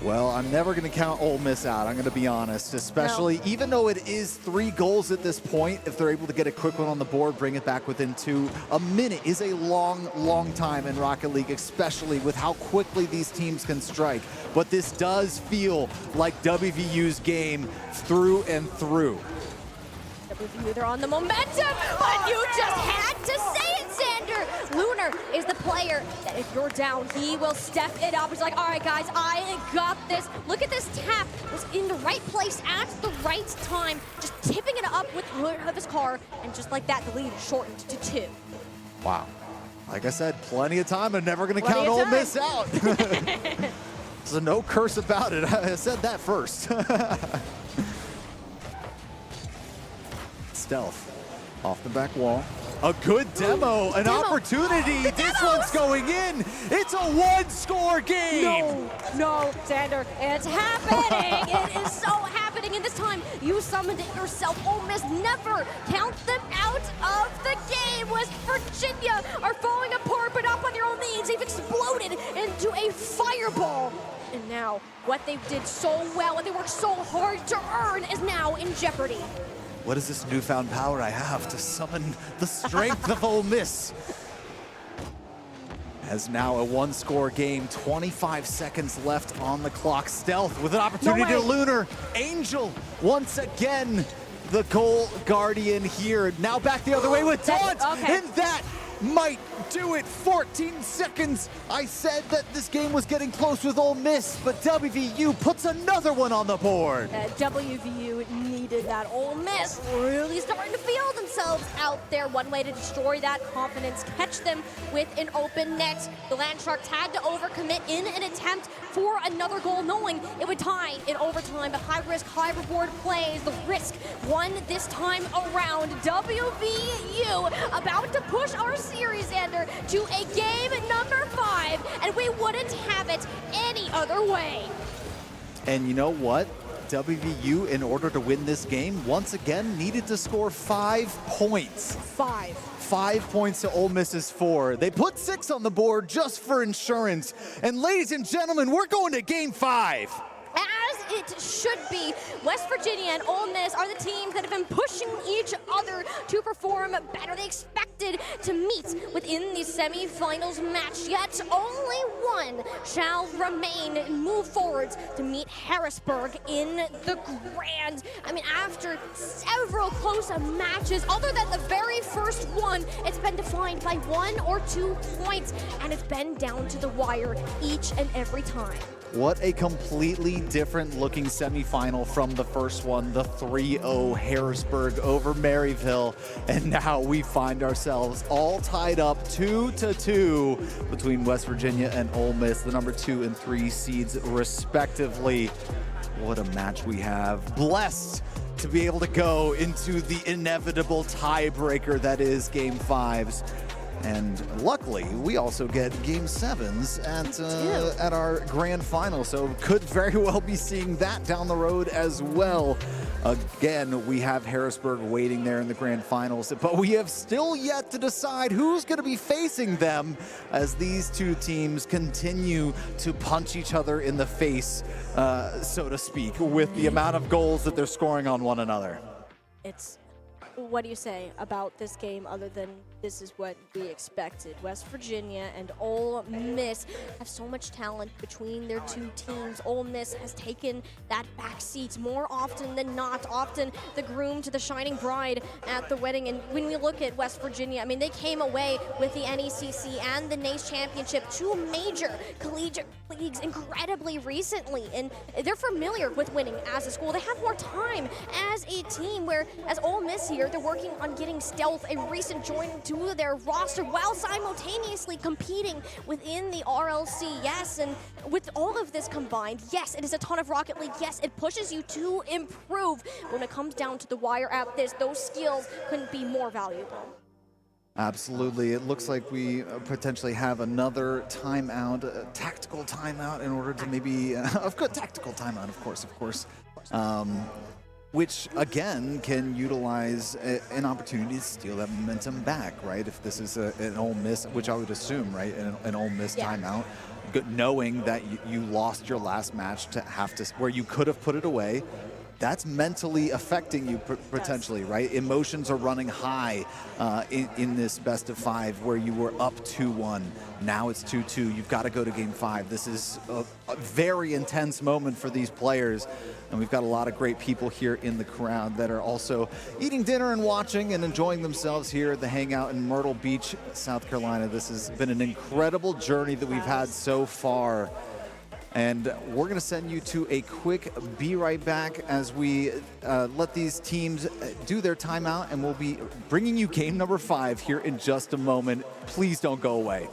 Well, I'm never going to count Ole Miss out, I'm going to be honest, especially even though it is 3 goals at this point. If they're able to get a quick one on the board, bring it back within 2. A minute is a long time in Rocket League, especially with how quickly these teams can strike. But this does feel like WVU's game through and through. WVU, they're on the momentum, but you just had to say it, Xander. Lunar is the player that if you're down, he will step it up. He's like, all right, guys, I got this. Look at this tap. Was in the right place at the right time, just tipping it up with the hood of his car, and just like that, the lead shortened to 2. Wow. Like I said, plenty of time. I'm never going to count Ole Miss out. So no curse about it. I said that first. Stealth off the back wall. A good demo, an opportunity. This one's going in. It's a 1-score game. No, Xander, it's happening. It is so happening. And this time, you summoned it yourself. Ole Miss never count them out of the game. West Virginia are falling apart, but up on their own means. They've exploded into a fireball. And now, what they did so well, what they worked so hard to earn, is now in jeopardy. What is this newfound power I have to summon the strength of Ole Miss? As now a 1-score game, 25 seconds left on the clock. Stealth with an opportunity to Lunar. Angel once again, the goal guardian here. Now back the other way with Daunt, and that might do it. 14 seconds. I said that this game was getting close with Ole Miss, but WVU puts another one on the board. WVU needed that. Ole Miss really starting to feel themselves out there. One way to destroy that confidence, catch them with an open net. The Land Sharks had to overcommit in an attempt for another goal, knowing it would tie in overtime, but high risk, high reward plays. The risk won this time around. WVU about to push our series, Xander, to a game number 5, and we wouldn't have it any other way. And you know what? WVU, in order to win this game, once again needed to score 5 points. 5 points to Ole Miss's 4. They put 6 on the board just for insurance. And ladies and gentlemen, we're going to game 5. As it should be. West Virginia and Ole Miss are the teams that have been pushing each other to perform better. They expected to meet within the semifinals match, yet only one shall remain and move forwards to meet Harrisburg in the Grand. I mean, after several close matches, other than the very first one, it's been defined by 1 or 2 points, and it's been down to the wire each and every time. What a completely different looking semifinal from the first one, the 3-0 Harrisburg over Maryville. And now we find ourselves all tied up 2-2 between West Virginia and Ole Miss, the number 2 and 3 seeds respectively. What a match we have. Blessed to be able to go into the inevitable tiebreaker that is Game 5s. And luckily, we also get Game 7s at our grand final, so could very well be seeing that down the road as well. Again, we have Harrisburg waiting there in the grand finals, but we have still yet to decide who's going to be facing them as these two teams continue to punch each other in the face, so to speak, with the amount of goals that they're scoring on one another. What do you say about this game other than this is what we expected? West Virginia and Ole Miss have so much talent between their two teams. Ole Miss has taken that backseat more often than not, often the groom to the shining bride at the wedding. And when we look at West Virginia, I mean, they came away with the NECC and the NACE Championship, two major collegiate leagues incredibly recently, and they're familiar with winning as a school. They have more time as a team, where as Ole Miss here, they're working on getting Stealth a recent join to their roster while simultaneously competing within the RLC. Yes, and with all of this combined, yes, it is a ton of Rocket League. Yes, it pushes you to improve. But when it comes down to the wire at this, those skills couldn't be more valuable. Absolutely. It looks like we potentially have another timeout, a tactical timeout, in order to maybe, a good tactical timeout, of course, which again can utilize an opportunity to steal that momentum back, right? If this is an Ole Miss, which I would assume, right, an Ole Miss timeout, knowing that you lost your last match to have to, where you could have put it away, that's mentally affecting you potentially, right? Emotions are running high in this best of 5 where you were up 2-1. Now it's 2-2. You've got to go to game 5. This is a very intense moment for these players. And we've got a lot of great people here in the crowd that are also eating dinner and watching and enjoying themselves here at the Hangout in Myrtle Beach, South Carolina. This has been an incredible journey that we've had so far. And we're going to send you to a quick be right back as we let these teams do their timeout, and we'll be bringing you game number 5 here in just a moment. Please don't go away.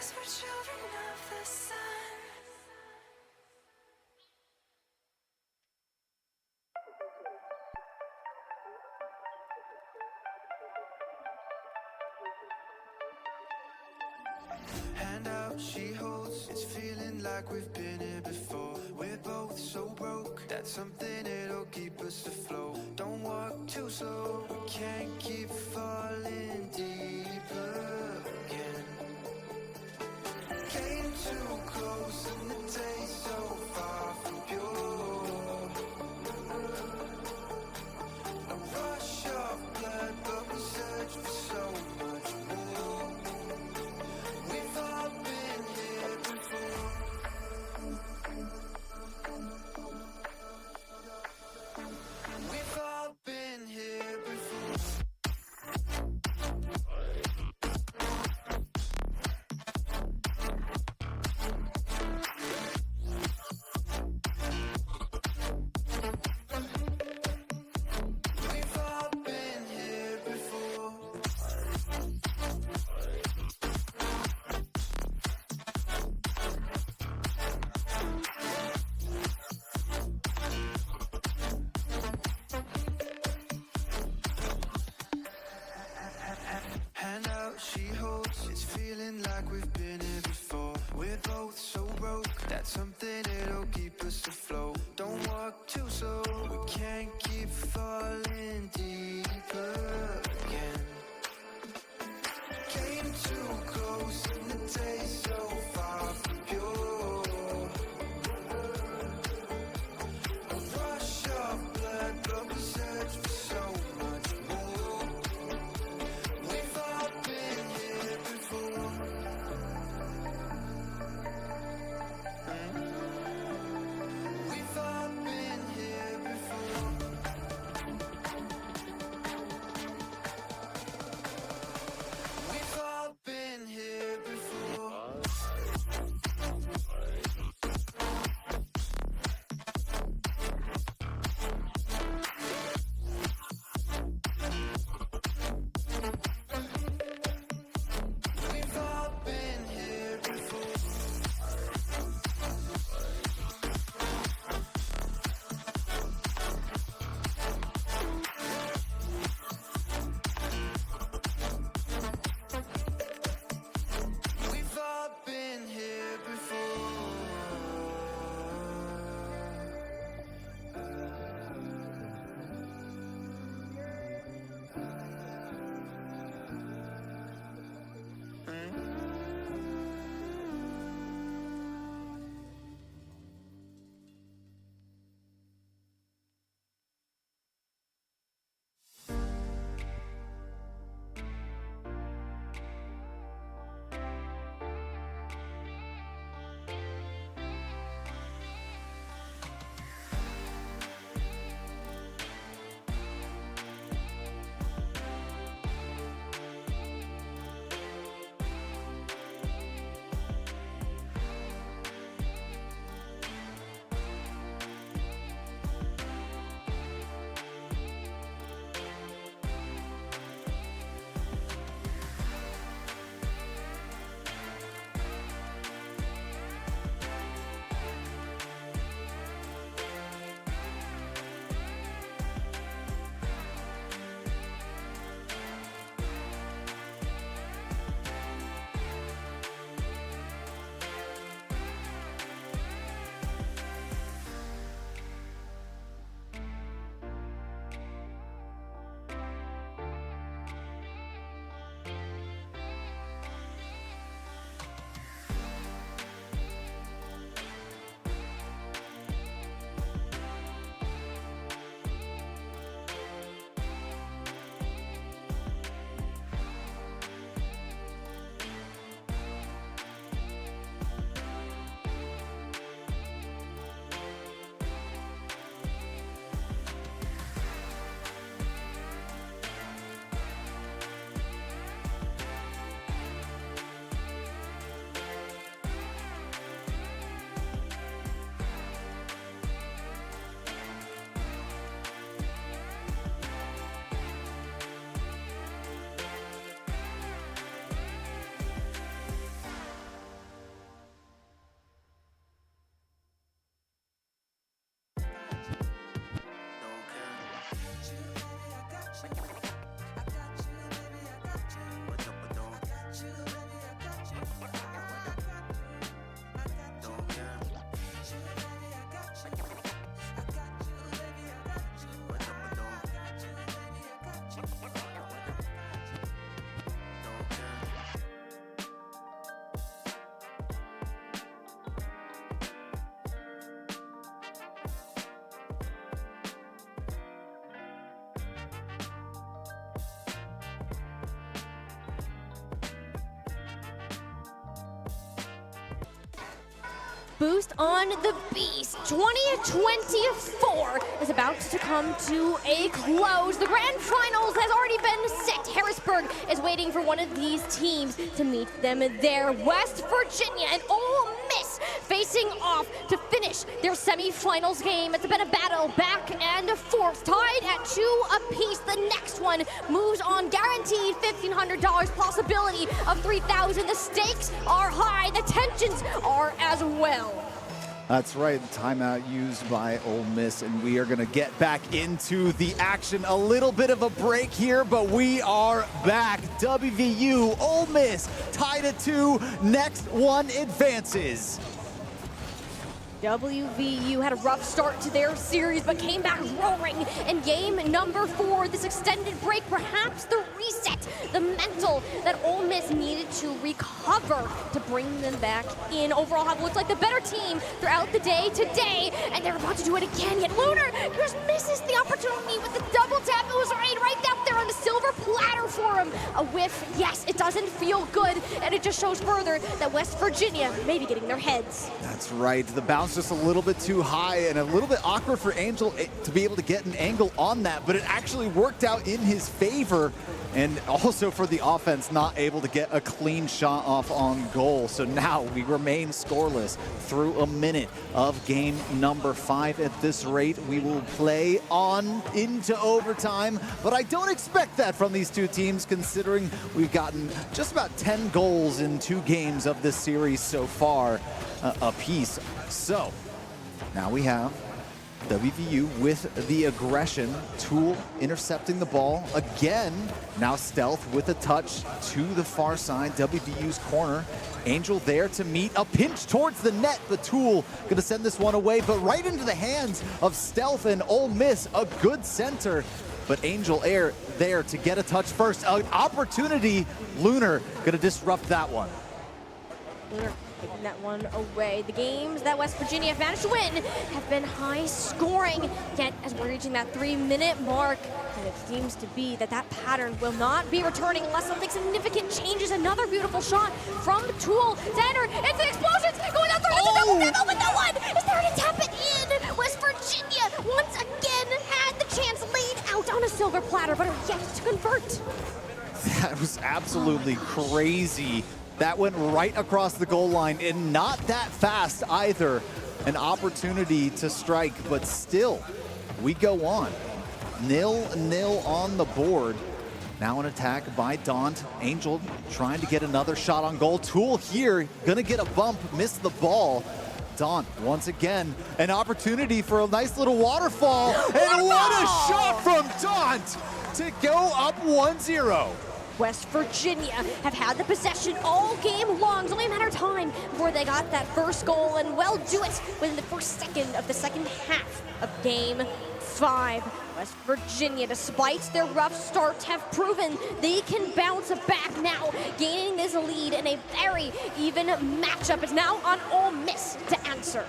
'cause we're children of the sun. Handout she holds, it's feeling like we've been here before. We're both so broke, that's something that'll keep us afloat. Don't walk too slow, we can't keep falling deeper again. Came too close and the taste so far from pure. A rush of blood, but we search for so much more. We've all been here before. We've all been here before. boost on the Beast. 2024 is about to come to a close. The grand finals has already been set. Harrisburg is waiting for one of these teams to meet them there. West Virginia and Ole Miss facing off to finish their semifinals game. It's been a battle back and forth, tied at 2 apiece. The next one moves on, guaranteed $1,500, possibility of $3,000. The stakes are high, the tensions are as well. That's right, timeout used by Ole Miss, and we are going to get back into the action. A little bit of a break here, but we are back. WVU, Ole Miss, tied at 2. Next one advances. WVU had a rough start to their series, but came back roaring in game number 4. This extended break, perhaps the reset, the mental that Ole Miss needed to recover to bring them back in. Overall, have looked like the better team throughout the day today, and they're about to do it again. Yet Lunar just misses the opportunity with the double tap. It was right out there on the silver platter for him. A whiff, yes, it doesn't feel good, and it just shows further that West Virginia may be getting their heads. That's right, the bounce just a little bit too high and a little bit awkward for Angel to be able to get an angle on that, but it actually worked out in his favor, and also for the offense not able to get a clean shot off on goal. So now we remain scoreless through a minute of game number 5. At this rate, we will play on into overtime, but I don't expect that from these two teams, considering we've gotten just about 10 goals in 2 games of this series so far apiece. So now we have WVU with the aggression. Tool intercepting the ball again. Now Stealth with a touch to the far side, WVU's corner. Angel there to meet a pinch towards the net, but Tool gonna send this one away, but right into the hands of Stealth and Ole Miss. A good center, but Angel Air there to get a touch first. An opportunity, Lunar gonna disrupt that one. Lunar taking that one away. The games that West Virginia have managed to win have been high scoring. Yet as we're reaching that 3-minute mark, and it seems to be that pattern will not be returning unless something significant changes. Another beautiful shot from Tool. Center, it's the explosions going out there. It's a double demo, but no one is there to tap it in. West Virginia once again had the chance, laid out on a silver platter, but are yet to convert. That was absolutely crazy. That went right across the goal line, and not that fast either. An opportunity to strike, but still, we go on. 0-0 on the board. Now an attack by Daunt. Angel trying to get another shot on goal. Tool here, gonna get a bump, missed the ball. Daunt, once again, an opportunity for a nice little waterfall. And what a shot from Daunt to go up 1-0. West Virginia have had the possession all game long. It's only a matter of time before they got that first goal, and well do it within the first second of the second half of game 5. West Virginia, despite their rough start, have proven they can bounce back now, gaining this lead in a very even matchup. It's now on Ole Miss to answer.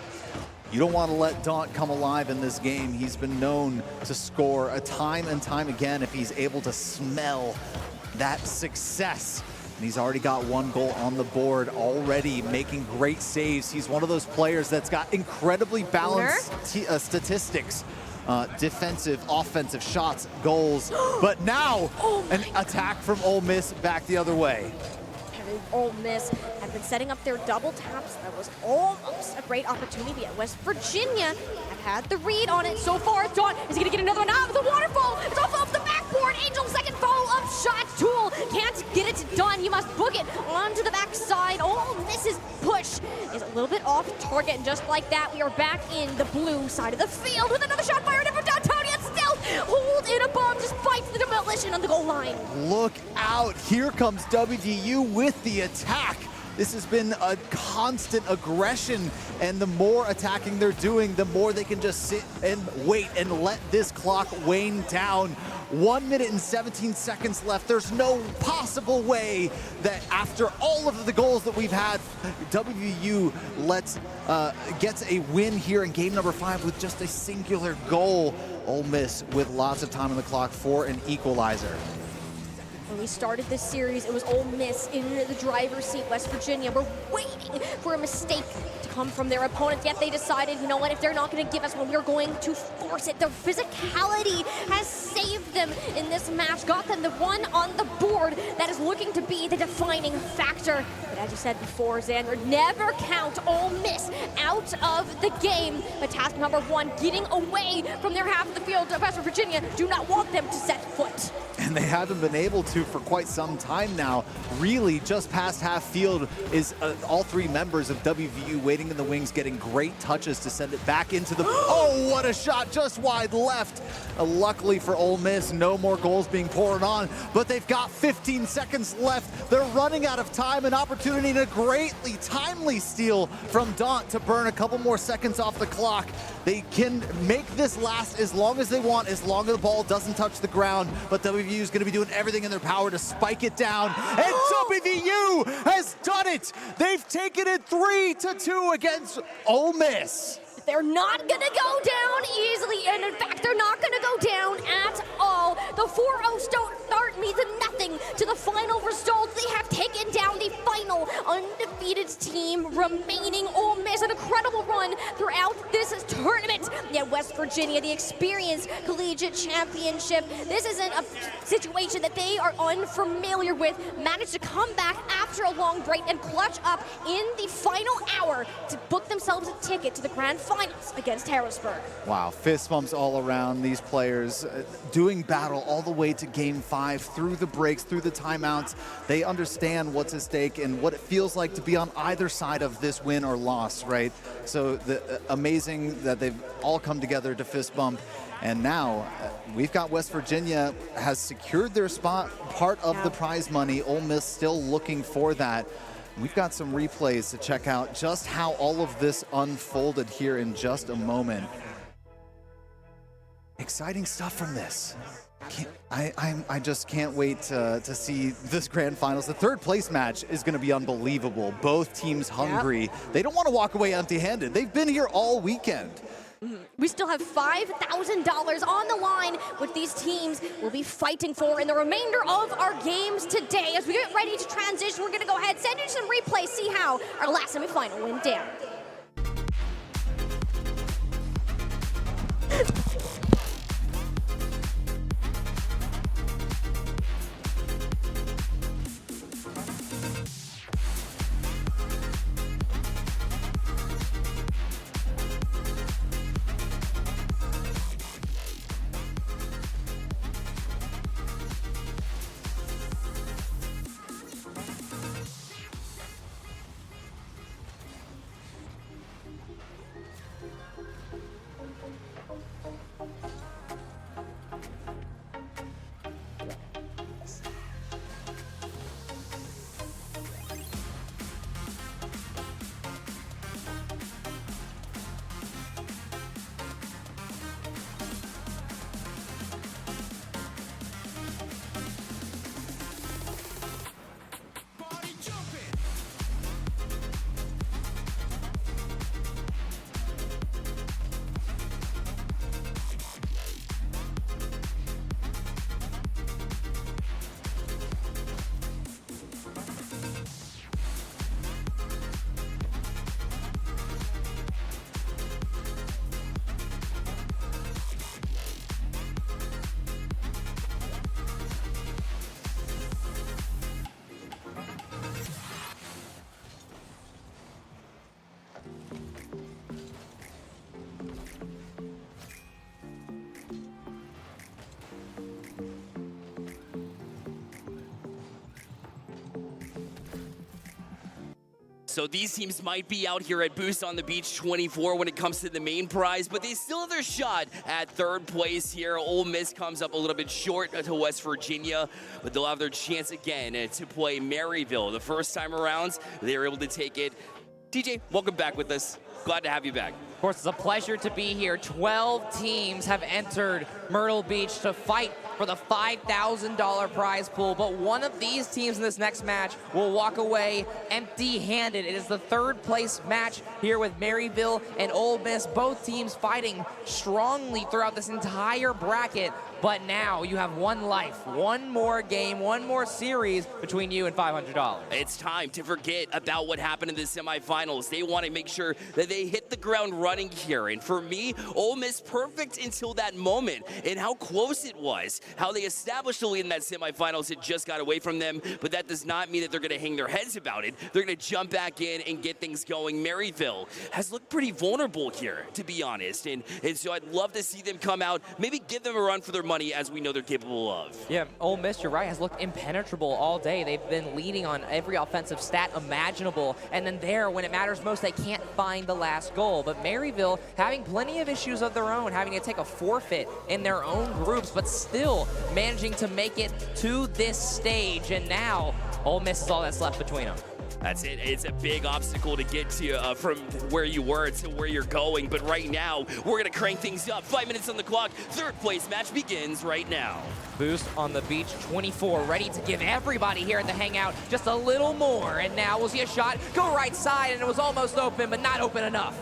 You don't want to let Daunt come alive in this game. He's been known to score a time and time again if he's able to smell that success. And he's already got 1 goal on the board, already making great saves. He's one of those players that's got incredibly balanced statistics. Defensive, offensive shots, goals. But now an attack from Ole Miss back the other way. Ole Miss have been setting up their double taps. That was almost a great opportunity. At West Virginia have had the read on it so far. Daunt, is he gonna get another one out of the waterfall? It's off the backboard. Angel, second follow-up shot. Tool can't get it done. He must book it onto the backside. Ole Miss's push is a little bit off target, and just like that, we are back in the blue side of the field with another shot fired in from downtown. Yet still hold in a bomb despite the demolition on the goal line. Look out, here comes WVU with the attack. This has been a constant aggression, and the more attacking they're doing, the more they can just sit and wait and let this clock wane down. 1 minute and 17 seconds left. There's no possible way that after all of the goals that we've had, WVU gets a win here in game number 5 with just a singular goal. Ole Miss with lots of time on the clock for an equalizer. When we started this series, it was Ole Miss in the driver's seat. West Virginia were waiting for a mistake to come from their opponents, yet they decided, you know what, if they're not going to give us one, we're going to force it. Their physicality has saved them in this match, got them the one on the board that is looking to be the defining factor. But as you said before, Xander, never count Ole Miss out of the game. But task number one, getting away from their half of the field. West Virginia do not want them to set foot. And they haven't been able to for quite some time now. Really, just past half field is all three members of WVU waiting in the wings, getting great touches to send it back into the... Oh, what a shot, just wide left. Luckily for Ole Miss, no more goals being poured on, but they've got 15 seconds left. They're running out of time, an opportunity and a greatly timely steal from Daunt to burn a couple more seconds off the clock. They can make this last as long as they want, as long as the ball doesn't touch the ground, but WVU is going to be doing everything in their power to spike it down, and WVU has done it! They've taken it 3-2 against Ole Miss. They're not going to go down easily, and in fact, they're not going to go down at all. The 4-0 start means nothing to the final result. They have taken down the final undefeated team remaining. Ole Miss, an incredible run throughout this tournament. Yet West Virginia, the experienced collegiate championship, this isn't a situation that they are unfamiliar with, managed to come back after a long break and clutch up in the final hour to book themselves a ticket to the grand finals against Harrisburg. Wow, fist bumps all around these players, doing battle all the way to game 5, through the breaks, through the timeouts. They understand what's at stake and what it feels like to be on either side of this win or loss, right? So amazing that they've all come together to fist bump. And now we've got West Virginia has secured their spot, part of the prize money. Ole Miss still looking for that. We've got some replays to check out just how all of this unfolded here in just a moment. Exciting stuff from this. I just can't wait to see this grand finals. The third place match is going to be unbelievable. Both teams hungry. Yep. They don't want to walk away empty-handed. They've been here all weekend. We still have $5,000 on the line, which these teams will be fighting for in the remainder of our games today. As we get ready to transition, we're going to go ahead, send you some replays, see how our last semifinal went down. So these teams might be out here at Boost on the Beach 24 when it comes to the main prize, but they still have their shot at third place here. Ole Miss comes up a little bit short to West Virginia, but they'll have their chance again to play Maryville. The first time around, they were able to take it. TJ, welcome back with us. Glad to have you back. Of course, it's a pleasure to be here. 12 teams have entered Myrtle Beach to fight for the $5,000 prize pool, but one of these teams in this next match will walk away empty-handed. It is the third place match here with Maryville and Ole Miss, both teams fighting strongly throughout this entire bracket. but now you have one life, one more game, one more series between you and $500. It's time to forget about what happened in the semifinals. They want to make sure that they hit the ground running here. And for me, Ole Miss perfect until that moment, and how close it was. How they established the lead in that semifinals, it just got away from them, but that does not mean that they're going to hang their heads about it. They're going to jump back in and get things going. Maryville has looked pretty vulnerable here, to be honest, and so I'd love to see them come out, maybe give them a run for their money, as we know they're capable of. Yeah, Ole Miss, you're right, has looked impenetrable all day. They've been leading on every offensive stat imaginable, and then there, when it matters most, they can't find the last goal. But Maryville having plenty of issues of their own, having to take a forfeit in their own groups, but still managing to make it to this stage, and now Ole Miss is all that's left between them. That's it. It's a big obstacle to get to from where you were to where you're going. But right now, we're going to crank things up. 5 minutes on the clock. Third place match begins right now. Boost on the beach 24, ready to give everybody here at the Hangout just a little more. And now we'll see a shot go right side, and it was almost open, but not open enough.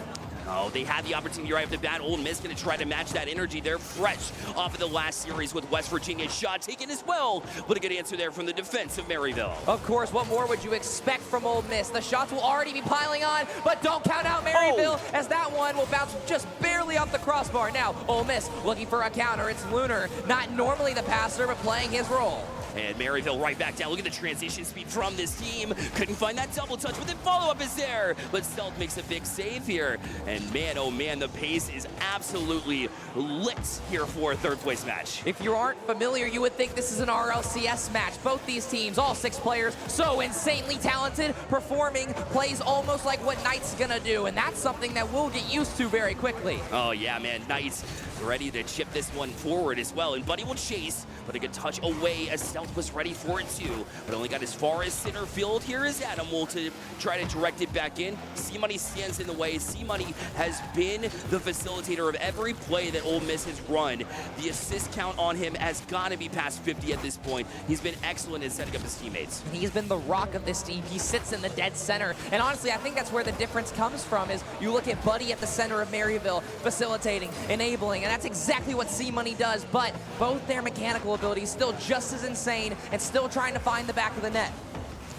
Oh, they had the opportunity right off the bat. Ole Miss going to try to match that energy. They're fresh off of the last series with West Virginia's shot taken as well. But a good answer there from the defense of Maryville. Of course, what more would you expect from Ole Miss? The shots will already be piling on, but don't count out Maryville, as that one will bounce just barely off the crossbar. Now, Ole Miss looking for a counter. It's Lunar, not normally the passer, but playing his role. And Maryville right back down. Look at the transition speed from this team. Couldn't find that double touch, but the follow-up is there. But Stealth makes a big save here. And man, oh man, the pace is absolutely lit here for a third place match. If you aren't familiar, you would think this is an RLCS match. Both these teams, all 6 players, so insanely talented, performing plays almost like what Knight's gonna do. And that's something that we'll get used to very quickly. Oh yeah, man, Knight's ready to chip this one forward as well. And Buddy will chase, but a good touch away as Stealth was ready for it too, but only got as far as center field. Here is Animal to try to direct it back in. C-Money stands in the way. C-Money has been the facilitator of every play that Ole Miss has run. The assist count on him has got to be past 50 at this point. He's been excellent in setting up his teammates. He's been the rock of this team. He sits in the dead center, and honestly, I think that's where the difference comes from, is you look at Buddy at the center of Maryville, facilitating, enabling, and that's exactly what C-Money does, but both their mechanical abilities still just as insane and still trying to find the back of the net.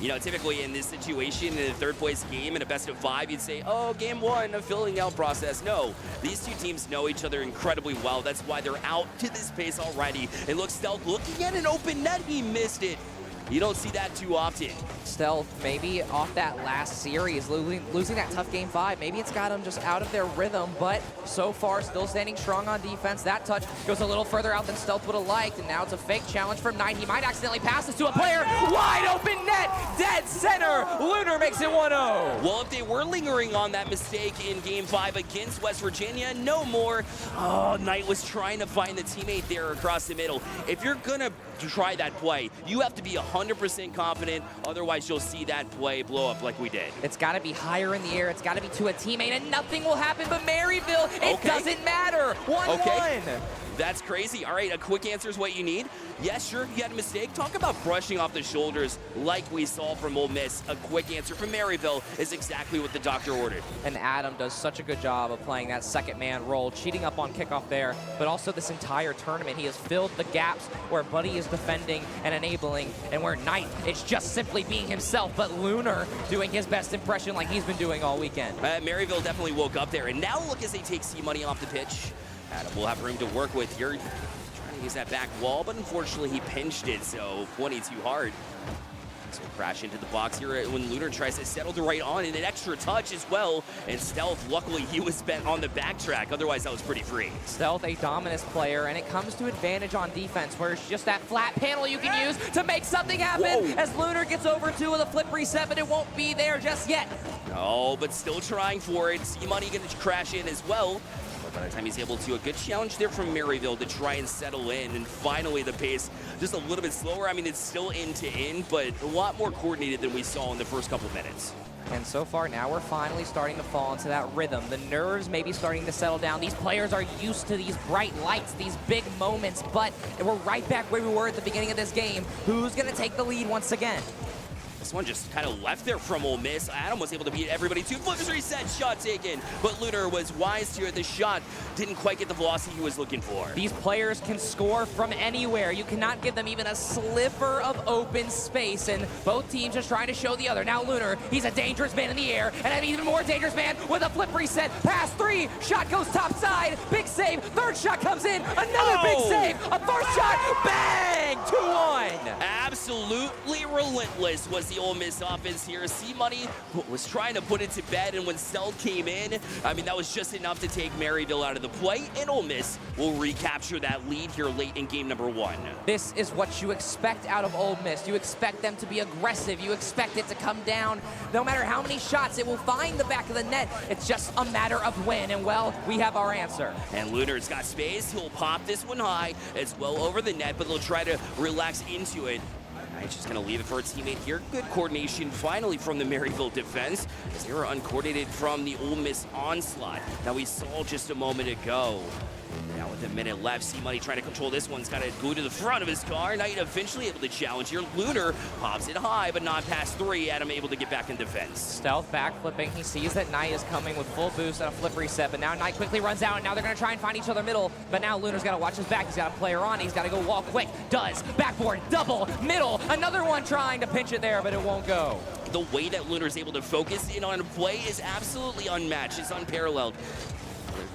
You know, typically in this situation, in a third place game, in a best of 5, you'd say, oh, game 1, a filling out process. No, these two teams know each other incredibly well. That's why they're out to this pace already. And look, Stealth looking at an open net, he missed it. You don't see that too often. Stealth, maybe off that last series, losing that tough game 5, maybe it's got them just out of their rhythm, but so far still standing strong on defense. That touch goes a little further out than Stealth would have liked, and now it's a fake challenge from Knight. He might accidentally pass this to a player. Wide open net, dead center. Lunar makes it 1-0. Well, if they were lingering on that mistake in game 5 against West Virginia, no more. Oh, Knight was trying to find the teammate there across the middle. If you're gonna try that play, you have to be 100% confident, otherwise you'll see that play blow up like we did. It's got to be higher in the air, it's got to be to a teammate, and nothing will happen but Maryville. It doesn't matter. 1-1. That's crazy. All right, a quick answer is what you need. Yes, sure, you had a mistake. Talk about brushing off the shoulders like we saw from Ole Miss. A quick answer from Maryville is exactly what the doctor ordered. And Adam does such a good job of playing that second man role, cheating up on kickoff there, but also this entire tournament, he has filled the gaps where Buddy is defending and enabling, and where Knight is just simply being himself, but Lunar doing his best impression like he's been doing all weekend. Maryville definitely woke up there, and now look as they take C-Money off the pitch. Adam will have room to work with here. Trying to use that back wall, but unfortunately he pinched it, so 20 too hard. So crash into the box here when Lunar tries to settle the right on, and an extra touch as well. And Stealth, luckily he was bent on the backtrack, otherwise that was pretty free. Stealth, a dominant player, and it comes to advantage on defense, where it's just that flat panel you can use to make something happen. As Lunar gets over to with a flip reset, but it won't be there just yet. No, but still trying for it. C-Money gonna crash in as well. By the time he's able to, a good challenge there from Maryville to try and settle in, and finally the pace just a little bit slower. I mean, it's still end-to-end, but a lot more coordinated than we saw in the first couple minutes. And so far now we're finally starting to fall into that rhythm. The nerves may be starting to settle down. These players are used to these bright lights, these big moments, but we're right back where we were at the beginning of this game. Who's gonna take the lead once again? This one just kind of left there from Ole Miss. Adam was able to beat everybody too. Flips reset, shot taken. But Lunar was wise here. The shot didn't quite get the velocity he was looking for. These players can score from anywhere. You cannot give them even a sliver of open space, and both teams just trying to show the other. Now Lunar, he's a dangerous man in the air, and an even more dangerous man with a flip reset. Pass 3, shot goes top side, big save, third shot comes in, another big save, a first shot, bang, 2-1. Absolutely relentless was the Ole Miss offense here. C-Money was trying to put it to bed, and when Cell came in, I mean, that was just enough to take Maryville out of the play, and Ole Miss will recapture that lead here late in game number 1. This is what you expect out of Ole Miss. You expect them to be aggressive. You expect it to come down. No matter how many shots, it will find the back of the net. It's just a matter of when, and well, we have our answer. And Lunar's got space. He'll pop this one high. It's well over the net, but they'll try to relax into it. He's just going to leave it for a teammate here. Good coordination finally from the Maryville defense, as they were uncoordinated from the Ole Miss onslaught that we saw just a moment ago. Now with a minute left, C-Money trying to control this one. He's got to go to the front of his car. Knight eventually able to challenge here. Lunar pops it high, but not past 3. Adam able to get back in defense. Stealth back flipping. He sees that Knight is coming with full boost and a flip reset, but now Knight quickly runs out, and now they're going to try and find each other middle. But now Lunar's got to watch his back. He's got a player on. He's got to go wall quick. Does. Backboard. Double. Middle. Another one trying to pinch it there, but it won't go. The way that Lunar's able to focus in on a play is absolutely unmatched. It's unparalleled.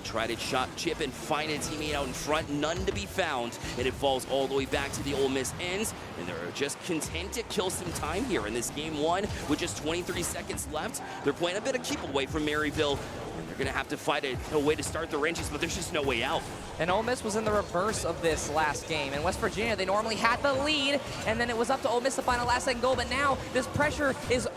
Try to shot chip and find a teammate out in front, none to be found, and it falls all the way back to the Ole Miss ends, and they're just content to kill some time here in this game 1 with just 23 seconds left. They're playing a bit of keep away from Maryville. They're going to have to find a way to start their inches, but there's just no way out. And Ole Miss was in the reverse of this last game. In West Virginia, they normally had the lead, and then it was up to Ole Miss to find a last-second goal, but now this pressure is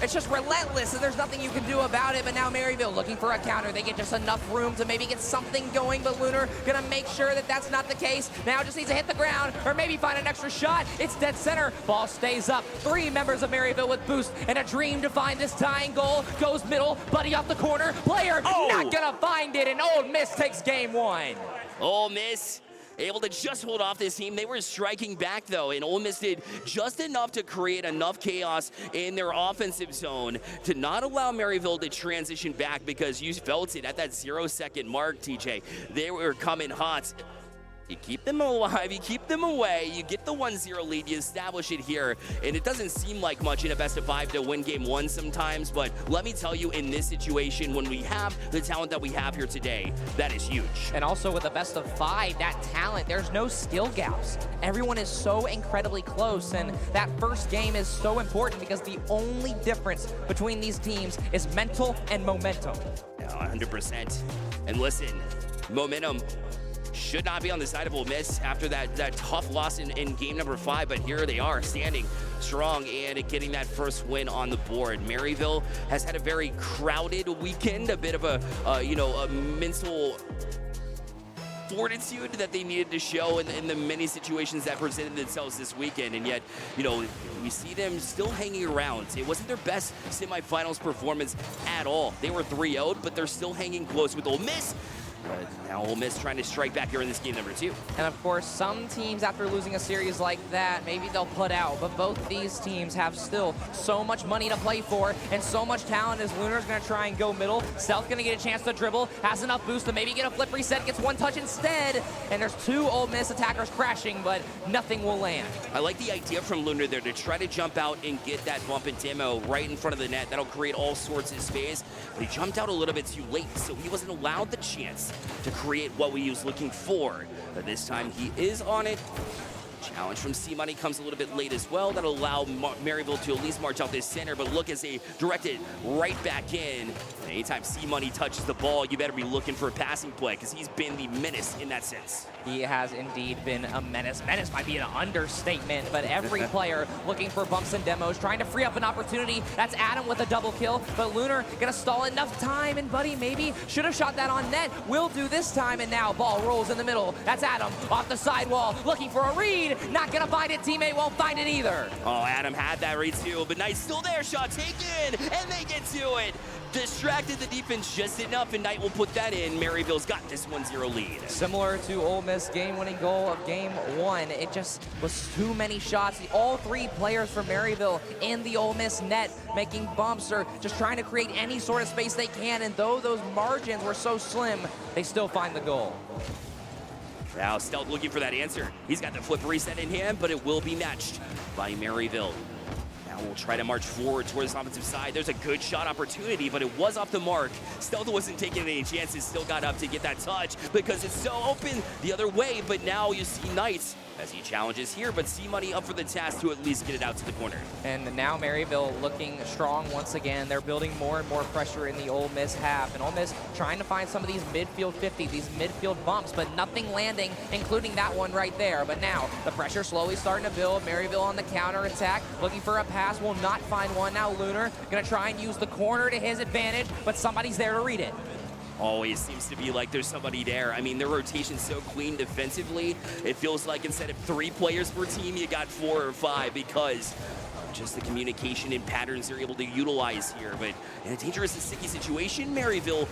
it's just relentless, and there's nothing you can do about it. But now Maryville looking for a counter. They get just enough room to maybe get something going, but Lunar gonna make sure that that's not the case. Now just needs to hit the ground, or maybe find an extra shot. It's dead center. Ball stays up. 3 members of Maryville with boost, and a dream to find this tying goal. Goes middle, Buddy off the corner. Player not gonna find it, and Ole Miss takes game 1. Ole Miss able to just hold off this team. They were striking back, though, and Ole Miss did just enough to create enough chaos in their offensive zone to not allow Maryville to transition back, because you felt it at that 0-second mark, TJ. They were coming hot. You keep them alive, you keep them away, you get the 1-0 lead, you establish it here, and it doesn't seem like much in a best-of-5 to win game 1 sometimes, but let me tell you, in this situation, when we have the talent that we have here today, that is huge. And also with a best-of-5, that talent, there's no skill gaps. Everyone is so incredibly close, and that first game is so important because the only difference between these teams is mental and momentum. Yeah, 100%. And listen, momentum should not be on the side of Ole Miss after that tough loss in game number 5, but here they are standing strong and getting that first win on the board. Maryville has had a very crowded weekend, a bit of a mental fortitude that they needed to show in the many situations that presented themselves this weekend, and yet, we see them still hanging around. It wasn't their best semifinals performance at all. They were 3-0'd, but they're still hanging close with Ole Miss. Now Ole Miss trying to strike back here in this game number 2. And of course, some teams after losing a series like that, maybe they'll put out, but both these teams have still so much money to play for and so much talent as Lunar's gonna try and go middle. Stealth gonna get a chance to dribble, has enough boost to maybe get a flip reset, gets 1 touch instead, and there's 2 Ole Miss attackers crashing, but nothing will land. I like the idea from Lunar there to try to jump out and get that bump and demo right in front of the net. That'll create all sorts of space, but he jumped out a little bit too late, so he wasn't allowed the chance to create what we was looking for. But this time he is on it. Challenge from C-Money comes a little bit late as well. That'll allow Maryville to at least march out this center, but look as they direct it right back in. And anytime C-Money touches the ball, you better be looking for a passing play, because he's been the menace in that sense. He has indeed been a menace. Menace might be an understatement, but every player looking for bumps and demos, trying to free up an opportunity. That's Adam with a double kill, but Lunar gonna stall enough time, and Buddy maybe should have shot that on net. Will do this time, and now ball rolls in the middle. That's Adam off the sidewall, looking for a read. Not gonna find it, teammate won't find it either. Oh, Adam had that read too, but Knight's still there. Shot taken, and they get to it. Distracted the defense just enough, and Knight will put that in. Maryville's got this 1-0 lead. Similar to Ole Miss Miss game-winning goal of game 1. It just was too many shots. All 3 players from Maryville in the Ole Miss net making bumps or just trying to create any sort of space they can, and though those margins were so slim, they still find the goal. Now Stealth looking for that answer. He's got the flip reset in hand, but it will be matched by Maryville. Now we'll try to march forward towards the offensive side. There's a good shot opportunity, but it was off the mark. Stealth wasn't taking any chances, still got up to get that touch because it's so open the other way, but now you see Knights as he challenges here, but C-Money up for the task to at least get it out to the corner. And now Maryville looking strong once again. They're building more and more pressure in the Ole Miss half, and Ole Miss trying to find some of these midfield 50, these midfield bumps, but nothing landing, including that one right there. But now the pressure slowly starting to build. Maryville on the counter attack, looking for a pass, will not find one. Now Lunar gonna try and use the corner to his advantage, but somebody's there to read it. Always seems to be like there's somebody there. I mean, their rotation's so clean defensively. It feels like instead of 3 players per team, you got 4 or 5 because of just the communication and patterns they're able to utilize here. But in a dangerous and sticky situation, Maryville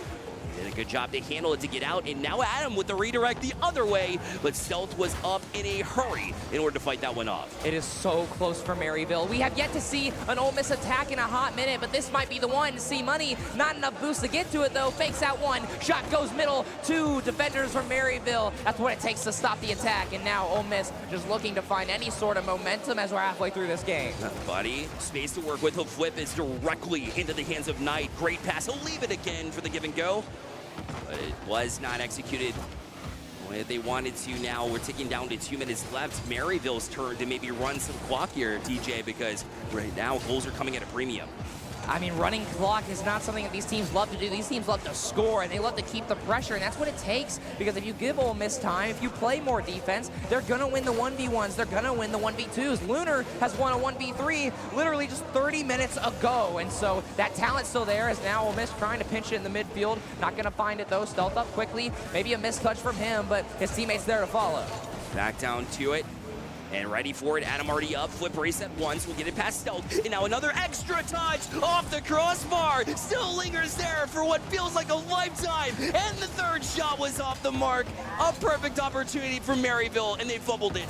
did a good job to handle it to get out, and now Adam with the redirect the other way, but Stealth was up in a hurry in order to fight that one off. It is so close for Maryville. We have yet to see an Ole Miss attack in a hot minute, but this might be the one to see money. Not enough boost to get to it though. Fakes out one, shot goes middle, 2 defenders from Maryville. That's what it takes to stop the attack, and now Ole Miss just looking to find any sort of momentum as we're halfway through this game. Buddy, space to work with. He'll flip is directly into the hands of Knight. Great pass. He'll leave it again for the give and go. But it was not executed the way that they wanted to. Now we're ticking down to 2 minutes left. Maryville's turn to maybe run some clock here, DJ, because right now goals are coming at a premium. I mean, running clock is not something that these teams love to do. These teams love to score, and they love to keep the pressure, and that's what it takes. Because if you give Ole Miss time, if you play more defense, they're going to win the 1v1s. They're going to win the 1v2s. Lunar has won a 1v3 literally just 30 minutes ago, and so that talent's still there as now Ole Miss trying to pinch it in the midfield. Not going to find it, though. Stealth up quickly. Maybe a missed touch from him, but his teammates there to follow. Back down to it. And ready for it, Adam already up, flip reset once, we'll get it past Stealth, and now another extra touch off the crossbar, still lingers there for what feels like a lifetime, and the 3rd shot was off the mark, a perfect opportunity for Maryville, and they fumbled it.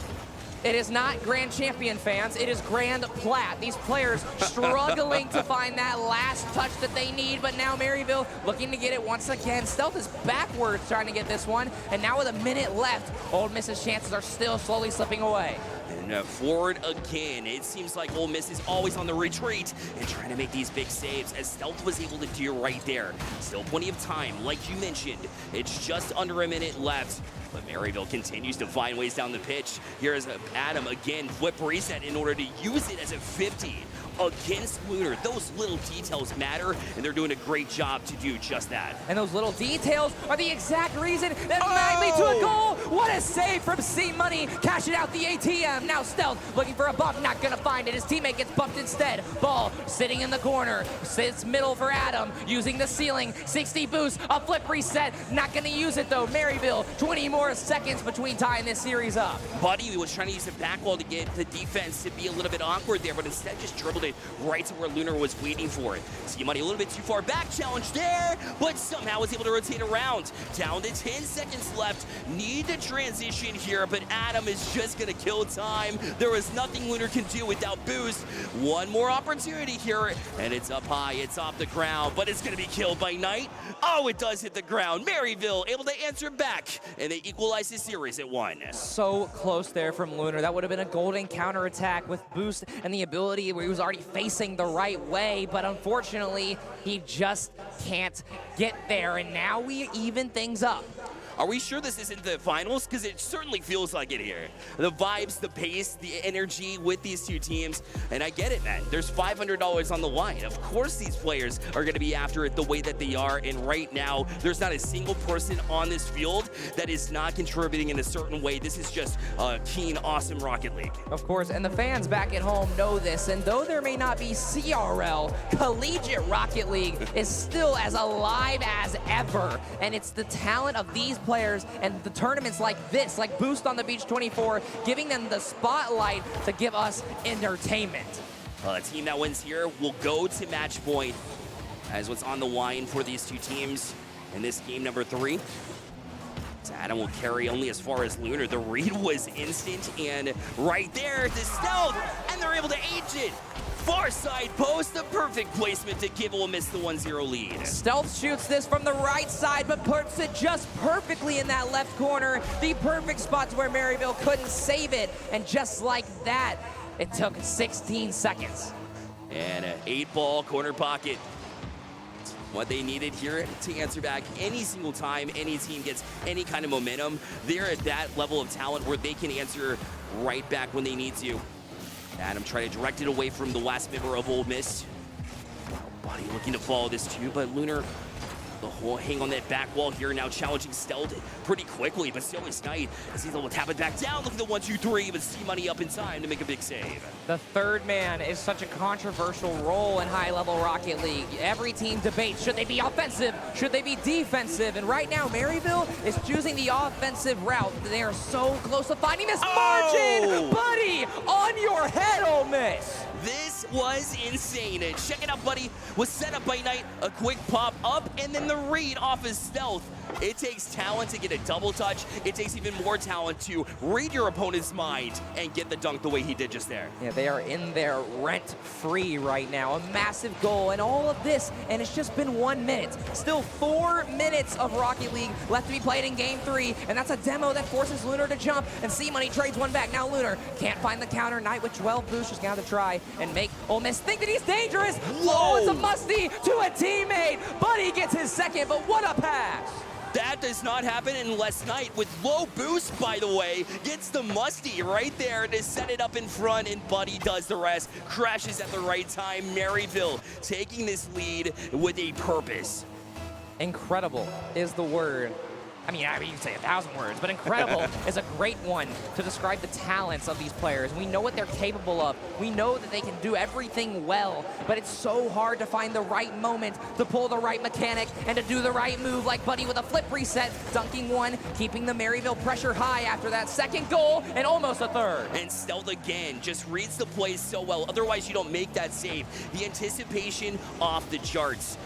It is not Grand Champion, fans. It is Grand Plat. These players struggling to find that last touch that they need, but now Maryville looking to get it once again. Stealth is backwards trying to get this one, and now with a minute left, Ole Miss's chances are still slowly slipping away. And forward again. It seems like Ole Miss is always on the retreat and trying to make these big saves, as Stealth was able to do right there. Still plenty of time, like you mentioned. It's just under a minute left. But Maryville continues to find ways down the pitch. Here's Adam again, flip reset in order to use it as a 50 against Lunar. Those little details matter, and they're doing a great job to do just that. And those little details are the exact reason that might lead to a goal. What a save from C-Money, cashing out the ATM. Now Stealth looking for a bump, not gonna find it. His teammate gets bumped instead. Ball sitting in the corner, sits middle for Adam, using the ceiling, 60 boost, a flip reset, not gonna use it though. Maryville, 20 more seconds between tying this series up. Buddy was trying to use the back wall to get the defense to be a little bit awkward there, but instead just dribbled it right to where Lunar was waiting for it. C-Money a little bit too far back, challenge there, but somehow was able to rotate around. Down to 10 seconds left. Need to transition here, but Adam is just gonna kill time. There was nothing Lunar can do without boost. One more opportunity here, and it's up high, it's off the ground, but it's gonna be killed by Knight. Oh, it does hit the ground. Maryville able to answer back, and they equalize the series at 1. So close there from Lunar. That would have been a golden counterattack with boost and the ability where he was already facing the right way, but unfortunately, he just can't get there, and now we even things up. Are we sure this isn't the finals? Because it certainly feels like it here. The vibes, the pace, the energy with these two teams. And I get it, man. There's $500 on the line. Of course these players are going to be after it the way that they are. And right now, there's not a single person on this field that is not contributing in a certain way. This is just a keen, awesome Rocket League. Of course, and the fans back at home know this. And though there may not be CRL, Collegiate Rocket League is still as alive as ever. And it's the talent of these players and the tournaments like this, like Boost on the Beach 24, giving them the spotlight to give us entertainment. The team that wins here will go to match point as what's on the line for these two teams in this game number 3. So Adam will carry only as far as Lunar. The read was instant, and right there, the stealth, and they're able to age it. Far side post, the perfect placement to give Ole Miss the 1-0 lead. Stealth shoots this from the right side, but puts it just perfectly in that left corner. The perfect spot to where Maryville couldn't save it. And just like that, it took 16 seconds. And an 8-ball corner pocket. What they needed here to answer back any single time any team gets any kind of momentum. They're at that level of talent where they can answer right back when they need to. Adam tried to direct it away from the last member of Ole Miss. Buddy looking to follow this too, but Lunar, the whole hang on that back wall here, now challenging Stealth pretty quickly, but so is Knight as he's able to tap it back down. Look at the 1-2-3, but C-Money up in time to make a big save. The third man is such a controversial role in high-level Rocket League. Every team debates, should they be offensive? Should they be defensive? And right now, Maryville is choosing the offensive route. They are so close to finding this margin. Buddy, on your head, Ole Miss. This was insane. Check it out, Buddy. Was set up by Knight. A quick pop up, and then the read off his Stealth. It takes talent to get a double touch. It takes even more talent to read your opponent's mind and get the dunk the way he did just there. Yeah, they are in there rent-free right now. A massive goal and all of this, and it's just been 1 minute. Still 4 minutes of Rocket League left to be played in Game 3, and that's a demo that forces Lunar to jump, and C-Money trades one back. Now Lunar can't find the counter. Knight with 12 boosts just got to try and make Ole Miss think that he's dangerous. Whoa! Oh, it's a musty to a teammate. Buddy gets his second, but what a pass. That does not happen unless Knight, with low boost, by the way, gets the musty right there to set it up in front, and Buddy does the rest. Crashes at the right time. Maryville taking this lead with a purpose. Incredible is the word. I mean, you can say 1,000 words, but incredible is a great one to describe the talents of these players. We know what they're capable of. We know that they can do everything well, but it's so hard to find the right moment, to pull the right mechanic, and to do the right move, like Buddy with a flip reset, dunking one, keeping the Maryville pressure high after that second goal, and almost a third. And Stealth again just reads the plays so well. Otherwise, you don't make that save. The anticipation off the charts.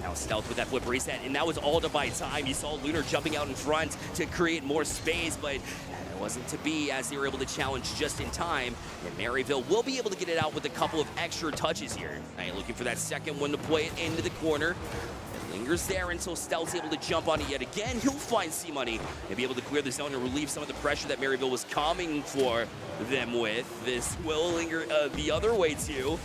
Now Stealth with that flip reset, and that was all to buy time. You saw Lunar jumping out in front to create more space, but it wasn't to be as they were able to challenge just in time. And Maryville will be able to get it out with a couple of extra touches here. Now looking for that second one to play it into the corner. It lingers there until Stealth's able to jump on it yet again. He'll find C-Money and be able to clear the zone and relieve some of the pressure that Maryville was coming for them with. This will linger the other way too.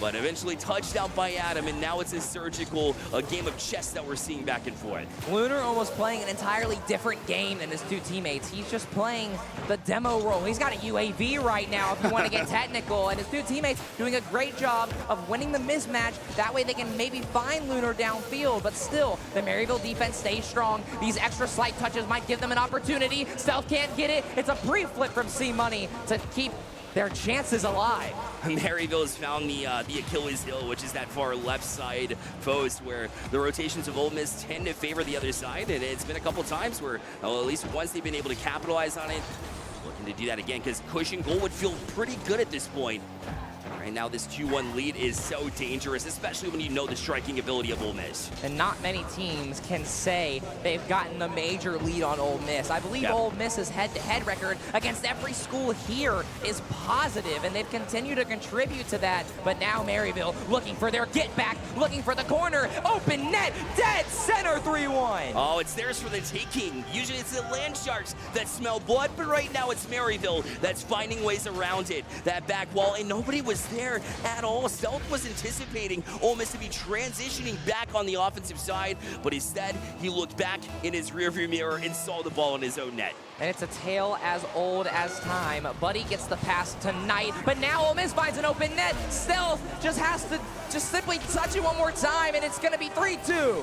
But eventually touchdown by Adam, and now it's a surgical game of chess that we're seeing back and forth. Lunar almost playing an entirely different game than his two teammates. He's just playing the demo role. He's got a UAV right now if you want to get technical, and his two teammates doing a great job of winning the mismatch. That way they can maybe find Lunar downfield, but still, the Maryville defense stays strong. These extra slight touches might give them an opportunity. Stealth can't get it. It's a pre-flip from C-Money to keep their chances alive. Maryville has found the Achilles heel, which is that far left side post where the rotations of Ole Miss tend to favor the other side, and it's been a couple times where, well, at least once they've been able to capitalize on it. Looking to do that again because cushion goal would feel pretty good at this point. Right now, this 2-1 lead is so dangerous, especially when you know the striking ability of Ole Miss. And not many teams can say they've gotten a major lead on Ole Miss. I believe Ole Miss's head-to-head record against every school here is positive, and they've continued to contribute to that. But now Maryville looking for their get-back, looking for the corner, open net, dead center 3-1. Oh, it's theirs for the taking. Usually it's the Land Sharks that smell blood, but right now it's Maryville that's finding ways around it. That back wall, and nobody was there at all. Stealth was anticipating Ole Miss to be transitioning back on the offensive side, but instead he looked back in his rearview mirror and saw the ball in his own net. And it's a tale as old as time. Buddy gets the pass tonight, but now Ole Miss finds an open net. Stealth just has to simply touch it one more time, and it's going to be 3-2.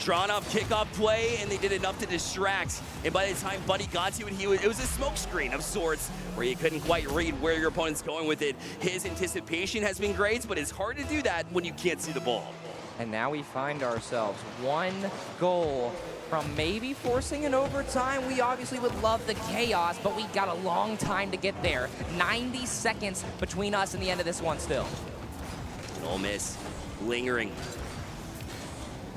Drawn up kickoff play, and they did enough to distract. And by the time Buddy got to it, it was a smoke screen of sorts where you couldn't quite read where your opponent's going with it. His anticipation has been great, but it's hard to do that when you can't see the ball. And now we find ourselves one goal from maybe forcing an overtime. We obviously would love the chaos, but we got a long time to get there. 90 seconds between us and the end of this one still. Ole Miss lingering.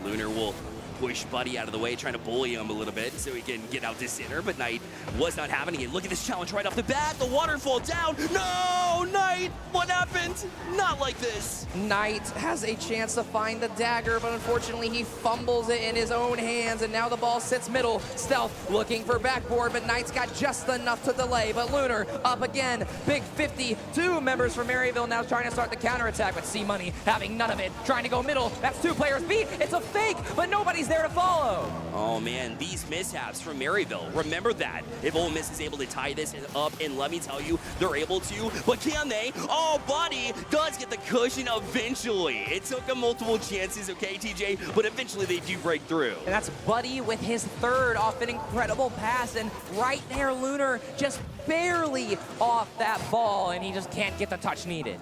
Lunar will push Buddy out of the way, trying to bully him a little bit so he can get out this center, but Knight was not having it. Look at this challenge right off the bat. The waterfall down. No, Knight, what happened? Not like this. Knight has a chance to find the dagger, but unfortunately he fumbles it in his own hands, and now the ball sits middle. Stealth looking for backboard, but Knight's got just enough to delay. But Lunar up again. Big 50. 2 members from Maryville now trying to start the counterattack, but C-Money having none of it. Trying to go middle. That's 2 players beat. It's a fake, but nobody's there to follow. Oh man, these mishaps from Maryville. Remember that. If Ole Miss is able to tie this up, and let me tell you, they're able to, but can they? Oh, Buddy does get the cushion eventually. It took them multiple chances, okay, TJ, but eventually they do break through. And that's Buddy with his 3rd off an incredible pass, and right there, Lunar just barely off that ball, and he just can't get the touch needed.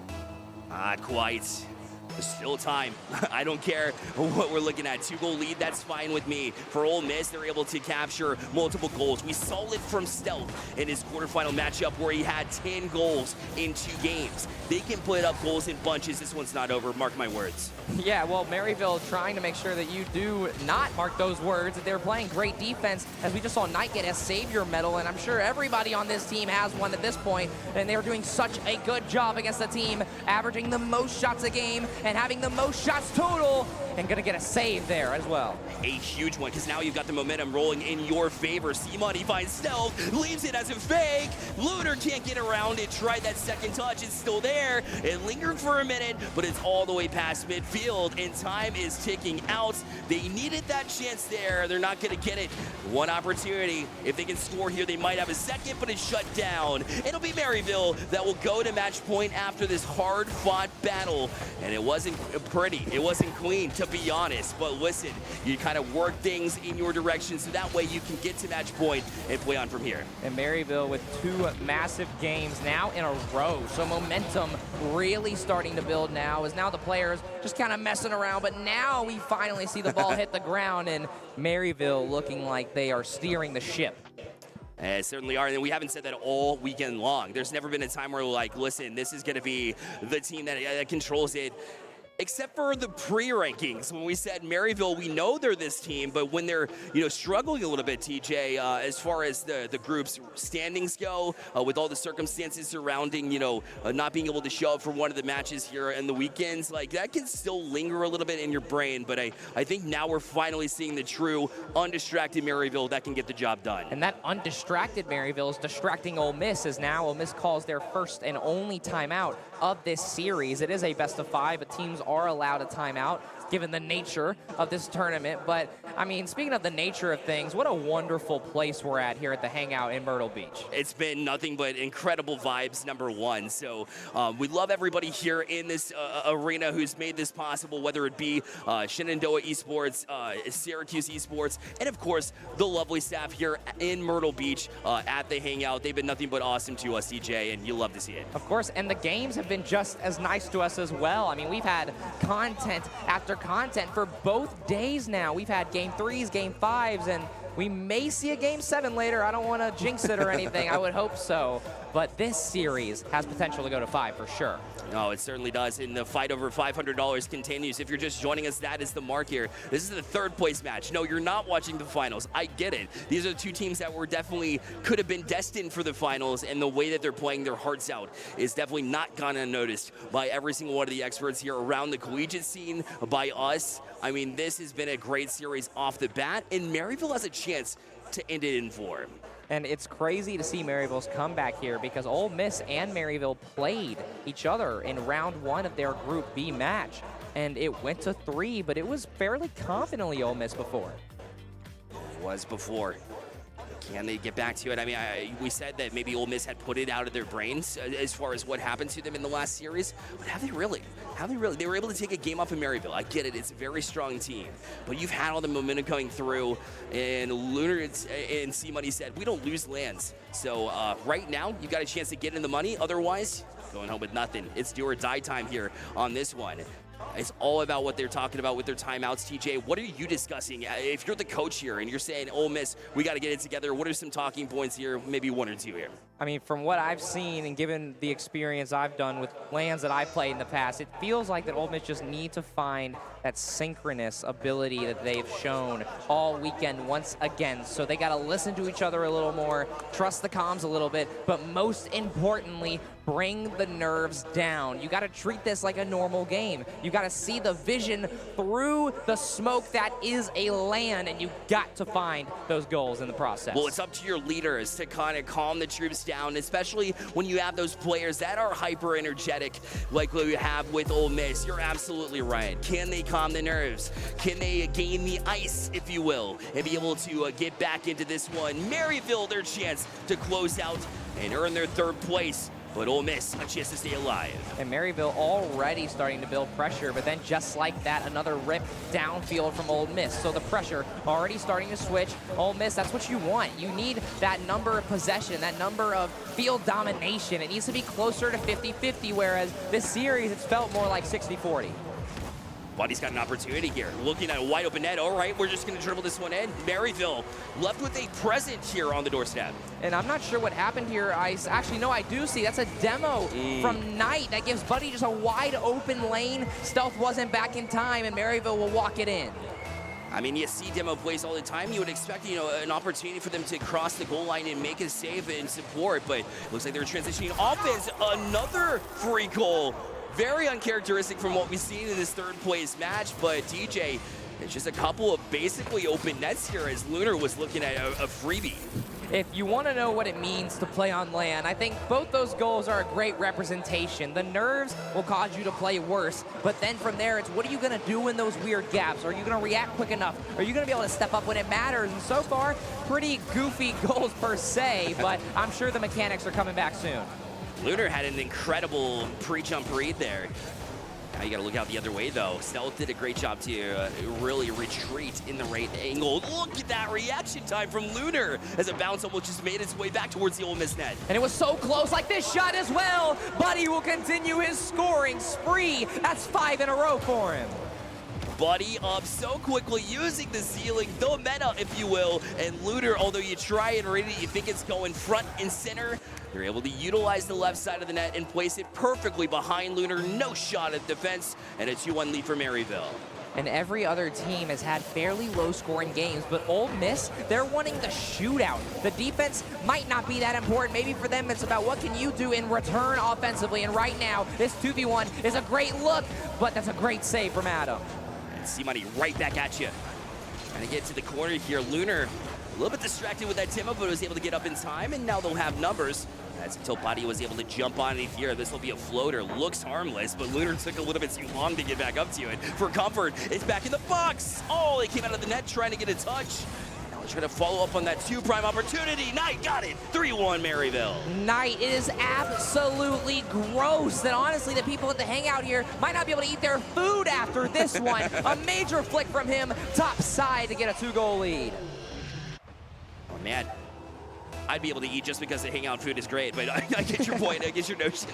Not quite. There's still time. I don't care what we're looking at. 2-goal lead, that's fine with me. For Ole Miss, they're able to capture multiple goals. We saw it from Stealth in his quarterfinal matchup where he had 10 goals in 2 games. They can put up goals in bunches. This one's not over, mark my words. Yeah, well, Maryville trying to make sure that you do not mark those words. They're playing great defense, as we just saw Knight get a Savior medal, and I'm sure everybody on this team has one at this point, and they're doing such a good job against the team, averaging the most shots a game and having the most shots total, and gonna get a save there as well. A huge one, because now you've got the momentum rolling in your favor. C-Money finds Stealth, leaves it as a fake. Lunar can't get around it, tried that second touch, it's still there. It lingered for a minute, but it's all the way past midfield, and time is ticking out. They needed that chance there. They're not gonna get it. One opportunity. If they can score here, they might have a second, but it's shut down. It'll be Maryville that will go to match point after this hard-fought battle, and it wasn't pretty. It wasn't clean, to be honest, but listen, you kind of work things in your direction so that way you can get to match point and play on from here. And Maryville with 2 massive games now in a row, so momentum really starting to build now, as now the players just kind of messing around, but now we finally see the ball hit the ground, and Maryville looking like they are steering the ship. Certainly are, and we haven't said that all weekend long. There's never been a time where, like, listen, this is going to be the team that controls it. Except for the pre-rankings, when we said Maryville, we know they're this team, but when they're, struggling a little bit, TJ, as far as the group's standings go, with all the circumstances surrounding, not being able to show up for one of the matches here in the weekends, like, that can still linger a little bit in your brain, but I think now we're finally seeing the true undistracted Maryville that can get the job done. And that undistracted Maryville is distracting Ole Miss, as now Ole Miss calls their first and only timeout of this series. It is a best of 5, but teams are allowed a timeout given the nature of this tournament. But I mean, speaking of the nature of things, what a wonderful place we're at here at the Hangout in Myrtle Beach. It's been nothing but incredible vibes, number one. So we love everybody here in this arena who's made this possible, whether it be Shenandoah Esports, Syracuse Esports, and of course the lovely staff here in Myrtle Beach at the Hangout. They've been nothing but awesome to us, CJ, and you love to see it. Of course, and the games have been just as nice to us as well. I mean, we've had content after content for both days now. We've had game 3s, game 5s, and we may see a game 7 later. I don't want to jinx it or anything. I would hope so. But this series has potential to go to 5 for sure. No, it certainly does, and the fight over $500 continues. If you're just joining us, that is the mark here. This is the 3rd place match. No, you're not watching the finals. I get it. These are the 2 teams that were definitely could have been destined for the finals, and the way that they're playing their hearts out is definitely not gone unnoticed by every single one of the experts here around the collegiate scene, by us. I mean, this has been a great series off the bat, and Maryville has a chance to end it in 4. And it's crazy to see Maryville's comeback here, because Ole Miss and Maryville played each other in round 1 of their Group B match. And it went to 3, but it was fairly confidently Ole Miss before. It was before. Can they get back to it? I mean, we said that maybe Ole Miss had put it out of their brains as far as what happened to them in the last series, but have they really? Have they really? They were able to take a game off of Maryville. I get it. It's a very strong team, but you've had all the momentum coming through, and Lunar and C-Money said, we don't lose lands. So right now, you've got a chance to get in the money. Otherwise, going home with nothing. It's do or die time here on this one. It's all about what they're talking about with their timeouts. TJ, what are you discussing? If you're the coach here and you're saying, Ole Miss, we got to get it together, what are some talking points here? Maybe 1 or 2 here. I mean, from what I've seen and given the experience I've done with lands that I've played in the past, it feels like that Ole Miss just need to find that synchronous ability that they've shown all weekend once again. So they got to listen to each other a little more, trust the comms a little bit, but most importantly, bring the nerves down. You got to treat this like a normal game. You got to see the vision through the smoke that is a land, and you got to find those goals in the process. Well, it's up to your leaders to kind of calm the troops down, especially when you have those players that are hyper energetic like what we have with Ole Miss. You're absolutely right. Can they calm the nerves? Can they gain the ice, if you will, and be able to get back into this one? Maryville, their chance to close out and earn their third place. But Ole Miss, a chance to stay alive. And Maryville already starting to build pressure, but then just like that, another rip downfield from Ole Miss. So the pressure already starting to switch. Ole Miss, that's what you want. You need that number of possession, that number of field domination. It needs to be closer to 50-50, whereas this series, it's felt more like 60-40. Buddy's got an opportunity here. Looking at a wide open net. All right, we're just going to dribble this one in. Maryville left with a present here on the doorstep. And I'm not sure what happened here. Actually, no, I do see. That's a demo from Knight. That gives Buddy just a wide open lane. Stealth wasn't back in time, and Maryville will walk it in. I mean, you see demo plays all the time. You would expect, an opportunity for them to cross the goal line and make a save and support, but it looks like they're transitioning offense. Another free goal. Very uncharacteristic from what we've seen in this third place match, but DJ, it's just a couple of basically open nets here as Lunar was looking at a freebie. If you want to know what it means to play on land, I think both those goals are a great representation. The nerves will cause you to play worse, but then from there, it's what are you going to do in those weird gaps? Are you going to react quick enough? Are you going to be able to step up when it matters? And so far, pretty goofy goals per se, but I'm sure the mechanics are coming back soon. Lunar had an incredible pre-jump read there. Now you got to look out the other way, though. Stealth did a great job to really retreat in the right angle. Look at that reaction time from Lunar as a bounce almost just made its way back towards the Ole Miss net. And it was so close, like this shot as well. Buddy will continue his scoring spree. That's 5 in a row for him. Buddy up so quickly, using the ceiling, the meta, if you will. And Lunar, although you try and read it, you think it's going front and center. You're able to utilize the left side of the net and place it perfectly behind Lunar. No shot at defense, and a 2-1 lead for Maryville. And every other team has had fairly low-scoring games, but Ole Miss, they're wanting the shootout. The defense might not be that important. Maybe for them, it's about what can you do in return offensively. And right now, this 2v1 is a great look, but that's a great save from Adam. And C-Money right back at you. Trying to get to the corner here. Lunar a little bit distracted with that Timo, but was able to get up in time, and now they'll have numbers. That's until Buddy was able to jump on it here. This will be a floater. Looks harmless, but Lunar took a little bit too long to get back up to it. For comfort, it's back in the box. Oh, it came out of the net trying to get a touch. Now we're trying to follow up on that 2-prime opportunity. Knight got it. 3-1 Maryville. Knight, it is absolutely gross that honestly the people at the Hangout here might not be able to eat their food after this one. A major flick from him, top side to get a 2-goal lead. Oh, man. I'd be able to eat just because the Hangout food is great, but I get your point. I get your notion.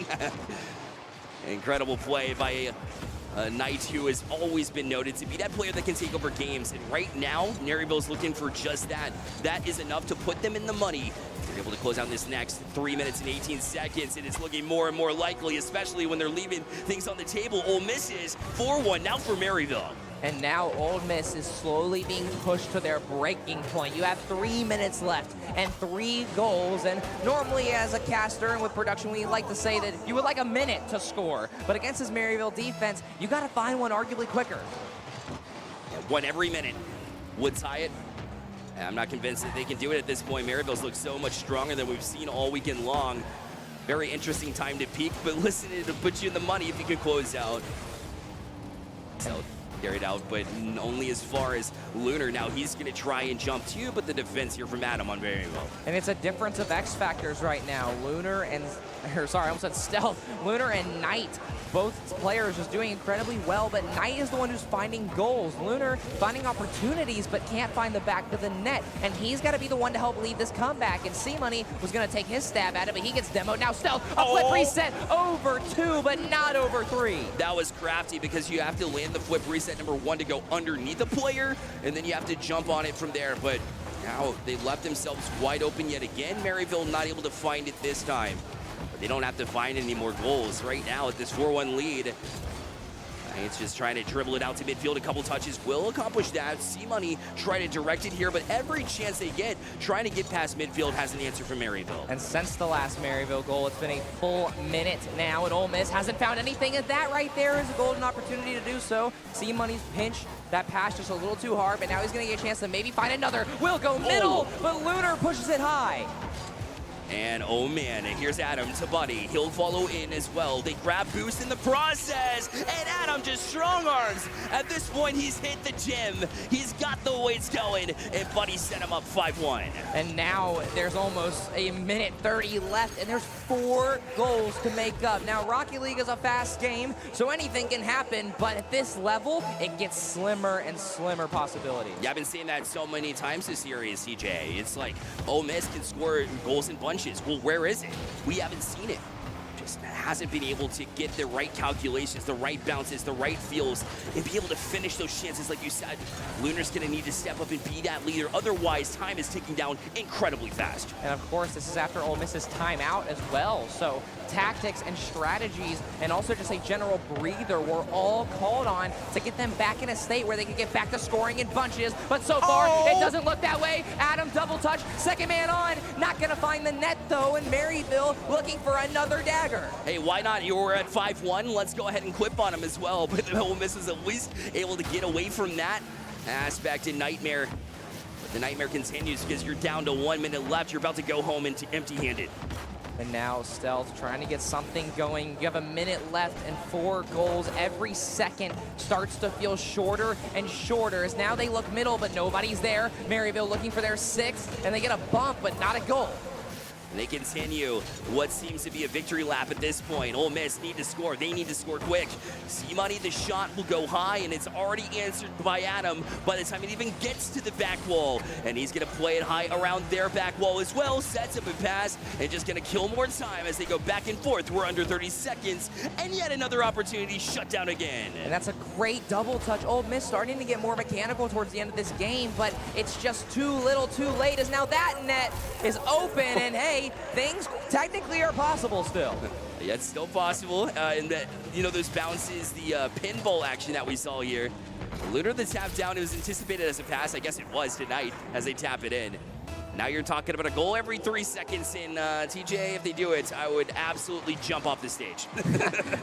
Incredible play by a Knight who has always been noted to be that player that can take over games. And right now, Maryville's looking for just that. That is enough to put them in the money. They're able to close out this next 3 minutes and 18 seconds, and it's looking more and more likely, especially when they're leaving things on the table. Ole Miss is 4-1 now for Maryville. And now Ole Miss is slowly being pushed to their breaking point. You have 3 minutes left and 3 goals. And normally as a caster and with production, we like to say that you would like a minute to score. But against this Maryville defense, you got to find one arguably quicker. One every minute would tie it. I'm not convinced that they can do it at this point. Maryville's look so much stronger than we've seen all weekend long. Very interesting time to peak, but listen, it'll put you in the money if you can close out. So carried out, but only as far as Lunar. Now he's going to try and jump too, but the defense here from Adam on very well. And it's a difference of X factors right now. Lunar and, sorry, I almost said Stealth. Lunar and Knight, both players just doing incredibly well, but Knight is the one who's finding goals. Lunar finding opportunities, but can't find the back of the net. And he's got to be the one to help lead this comeback. And C-Money was going to take his stab at it, but he gets demoed. Now Stealth, a flip reset over 2, but not over 3. That was crafty because you have to land the flip reset number 1 to go underneath the player, and then you have to jump on it from there. But Now they left themselves wide open yet again. Maryville not able to find it this time. But they don't have to find any more goals right now at this 4-1 lead. It's just trying to dribble it out to midfield. A couple touches will accomplish that. C-Money trying to direct it here, but every chance they get, trying to get past midfield has an answer from Maryville. And since the last Maryville goal, it's been a full minute now, and Ole Miss hasn't found anything, and that right there is a golden opportunity to do so. C-Money's pinch, that pass just a little too hard, but now he's going to get a chance to maybe find another. Will go middle, but Lunar pushes it high. And oh man, and here's Adam to Buddy. He'll follow in as well. They grab boost in the process, and Adam just strong arms. At this point, he's hit the gym. He's got the weights going, and Buddy set him up 5-1. And now there's almost a minute 30 left, and there's 4 goals to make up. Now, Rocket League is a fast game, so anything can happen, but at this level, it gets slimmer and slimmer possibilities. Yeah, I've been saying that so many times this series, CJ. It's like, Ole Miss can score goals in bunches. Well, where is it? We haven't seen it. Just hasn't been able to get the right calculations, the right bounces, the right feels, and be able to finish those chances like you said. Lunar's going to need to step up and be that leader. Otherwise, time is ticking down incredibly fast. And of course, this is after Ole Miss's timeout as well. So tactics and strategies and also just a general breather were all called on to get them back in a state where they can get back to scoring in bunches. But so far, it doesn't look that way. Adam double touch, second man on, not going to find the net though, and Maryville looking for another dagger. Hey, why not? You're at 5-1. Let's go ahead and clip on him as well. But Ole Miss is at least able to get away from that aspect in Nightmare. But the Nightmare continues because you're down to 1 minute left. You're about to go home empty-handed. And now Stealth trying to get something going. You have a minute left and 4 goals. Every second starts to feel shorter and shorter as now they look middle, but nobody's there. Maryville looking for their 6th, and they get a bump, but not a goal. And they continue what seems to be a victory lap at this point. Ole Miss need to score. They need to score quick. C-Money, the shot will go high, and it's already answered by Adam by the time it even gets to the back wall. And he's going to play it high around their back wall as well. Sets up a pass and just going to kill more time as they go back and forth. We're under 30 seconds, and yet another opportunity shut down again. And that's a great double touch. Ole Miss starting to get more mechanical towards the end of this game, but it's just too little too late as now that net is open, and hey, things technically are possible still. Yeah, it's still possible. And that, you know, those bounces, the pinball action that we saw here. Lunar the tap down, it was anticipated as a pass. I guess it was tonight as they tap it in. Now you're talking about a goal every 3 seconds in TJ. If they do it, I would absolutely jump off the stage.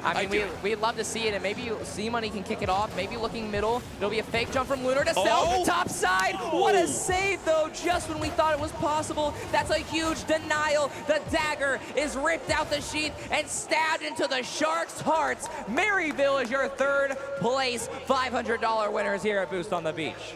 I mean, we'd love to see it, and maybe C-Money can kick it off. Maybe looking middle. It'll be a fake jump from Lunar to Stealth. Top side. What a save, though, just when we thought it was possible. That's a huge denial. The dagger is ripped out the sheath and stabbed into the Sharks' hearts. Maryville is your 3rd place $500 winners here at Boost on the Beach.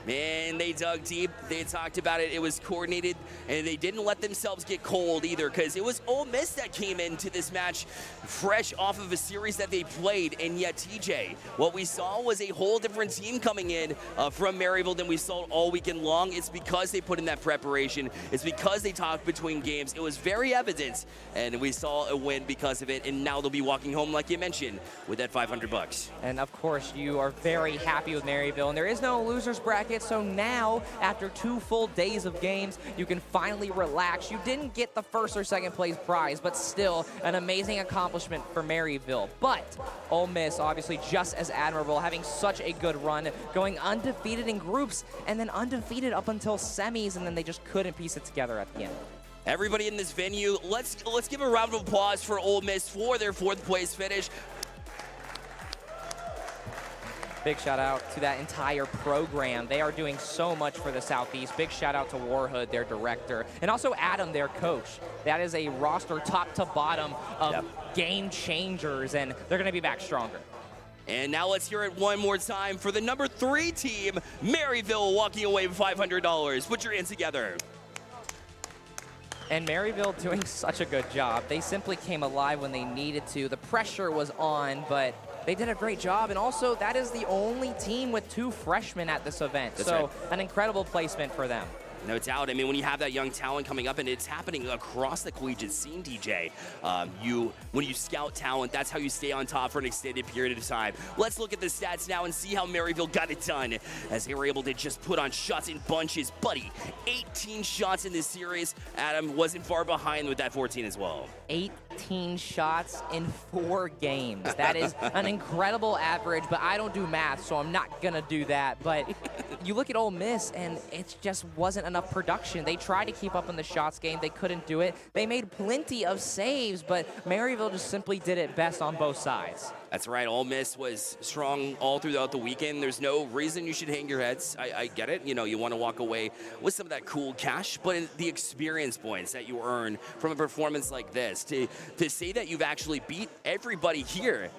Man, they dug deep. They talked about it. It was coordinated, and they didn't let themselves get cold either because it was Ole Miss that came into this match fresh off of a series that they played. And yet, TJ, what we saw was a whole different team coming in from Maryville than we saw all weekend long. It's because they put in that preparation. It's because they talked between games. It was very evident, and we saw a win because of it. And now they'll be walking home, like you mentioned, with that $500. And of course, you are very happy with Maryville, and there is no losers bracket. So now, after 2 full days of games, you can finally relax. You didn't get the 1st or 2nd place prize, but still an amazing accomplishment for Maryville. But Ole Miss, obviously just as admirable, having such a good run, going undefeated in groups, and then undefeated up until semis, and then they just couldn't piece it together at the end. Everybody in this venue, let's give a round of applause for Ole Miss for their 4th place finish. Big shout out to that entire program. They are doing so much for the Southeast. Big shout out to Warhood, their director, and also Adam, their coach. That is a roster top to bottom of game changers, and they're going to be back stronger. And now let's hear it one more time for the number 3 team, Maryville, walking away with $500. Put your hands together. And Maryville doing such a good job. They simply came alive when they needed to. The pressure was on, but they did a great job. And also, that is the only team with 2 freshmen at this event. That's so right. An incredible placement for them. No doubt. I mean, when you have that young talent coming up, and it's happening across the collegiate scene, DJ, when you scout talent, that's how you stay on top for an extended period of time. Let's look at the stats now and see how Maryville got it done, as they were able to just put on shots in bunches. Buddy, 18 shots in this series. Adam wasn't far behind with that 14 as well. 18 shots in 4 games. That is an incredible average, but I don't do math, so I'm not going to do that. But you look at Ole Miss, and it just wasn't enough production. They tried to keep up in the shots game. They couldn't do it. They made plenty of saves, but Maryville just simply did it best on both sides. That's right. Ole Miss was strong all throughout the weekend. There's no reason you should hang your heads. I get it. You know, you want to walk away with some of that cool cash, but the experience points that you earn from a performance like this, to say that you've actually beat everybody here,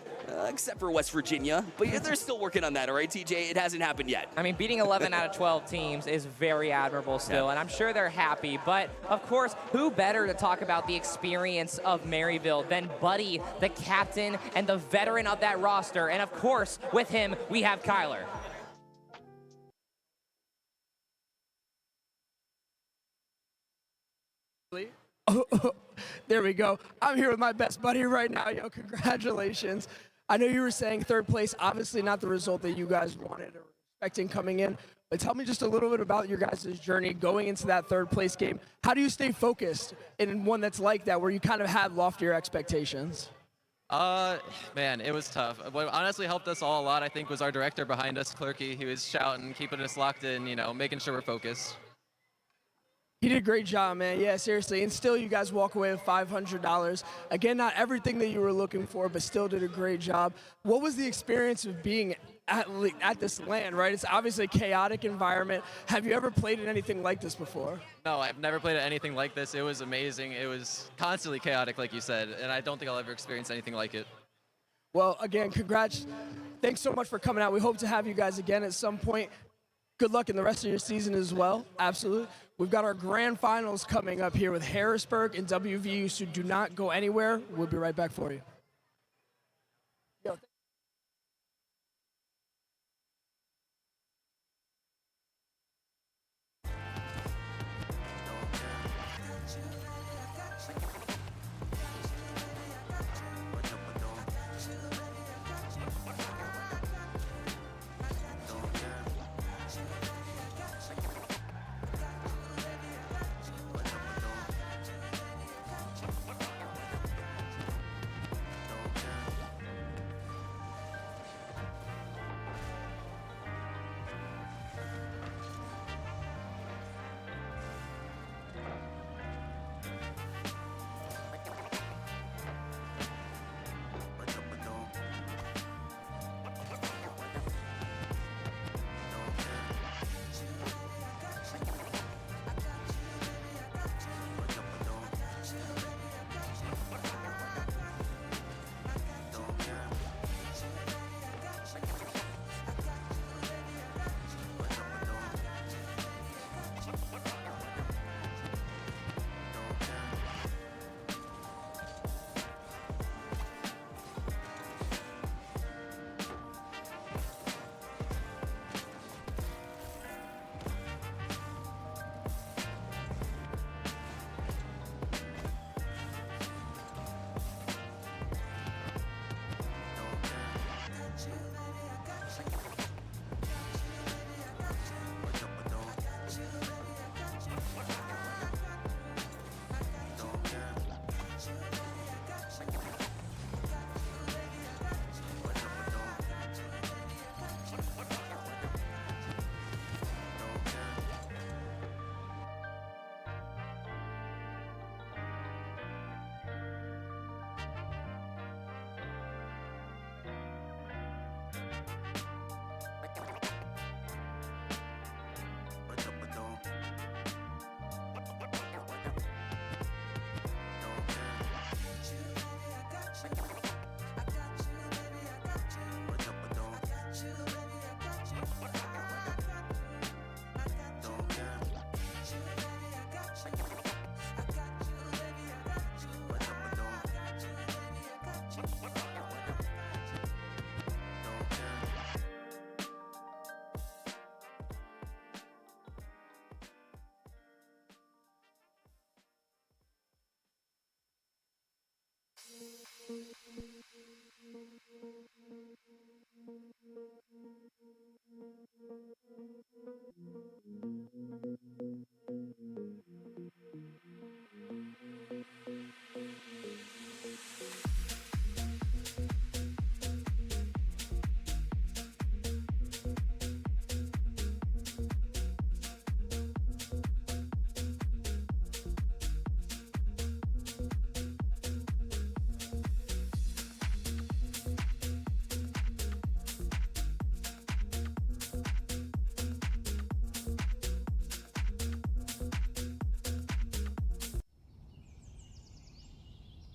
except for West Virginia, but they're still working on that, all right, TJ? It hasn't happened yet. I mean, beating 11 out of 12 teams is very admirable still, and I'm sure they're happy. But, of course, who better to talk about the experience of Maryville than Buddy, the captain and the veteran of that roster? And, of course, with him, we have Kyler. There we go. I'm here with my best buddy right now. Yo, congratulations. I know you were saying third place, obviously not the result that you guys wanted or expecting coming in, but tell me just a little bit about your guys' journey going into that third place game. How do you stay focused in one that's like that, where you kind of have loftier expectations? Man, it was tough. What honestly helped us all a lot, I think, was our director behind us, Clerky. He was shouting, keeping us locked in, you know, making sure we're focused. He did a great job, man. Yeah, seriously. And still, you guys walk away with $500. Again, not everything that you were looking for, but still did a great job. What was the experience of being at this LAN, right? It's obviously a chaotic environment. Have you ever played in anything like this before? No, I've never played at anything like this. It was amazing. It was constantly chaotic, like you said, and I don't think I'll ever experience anything like it. Well, again, congrats. Thanks so much for coming out. We hope to have you guys again at some point. Good luck in the rest of your season as well. Absolutely. We've got our grand finals coming up here with Harrisburg and WVU, so do not go anywhere. We'll be right back for you.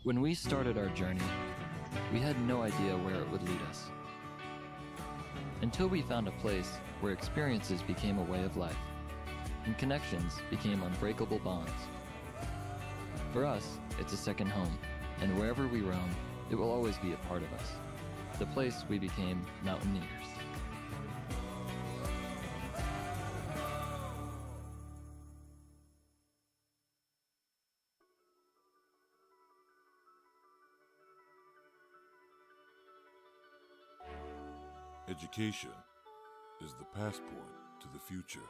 When we started our journey, we had no idea where it would lead us. Until we found a place where experiences became a way of life, and connections became unbreakable bonds. For us, it's a second home, and wherever we roam, it will always be a part of us. The place we became mountaineers. Education is the passport to the future,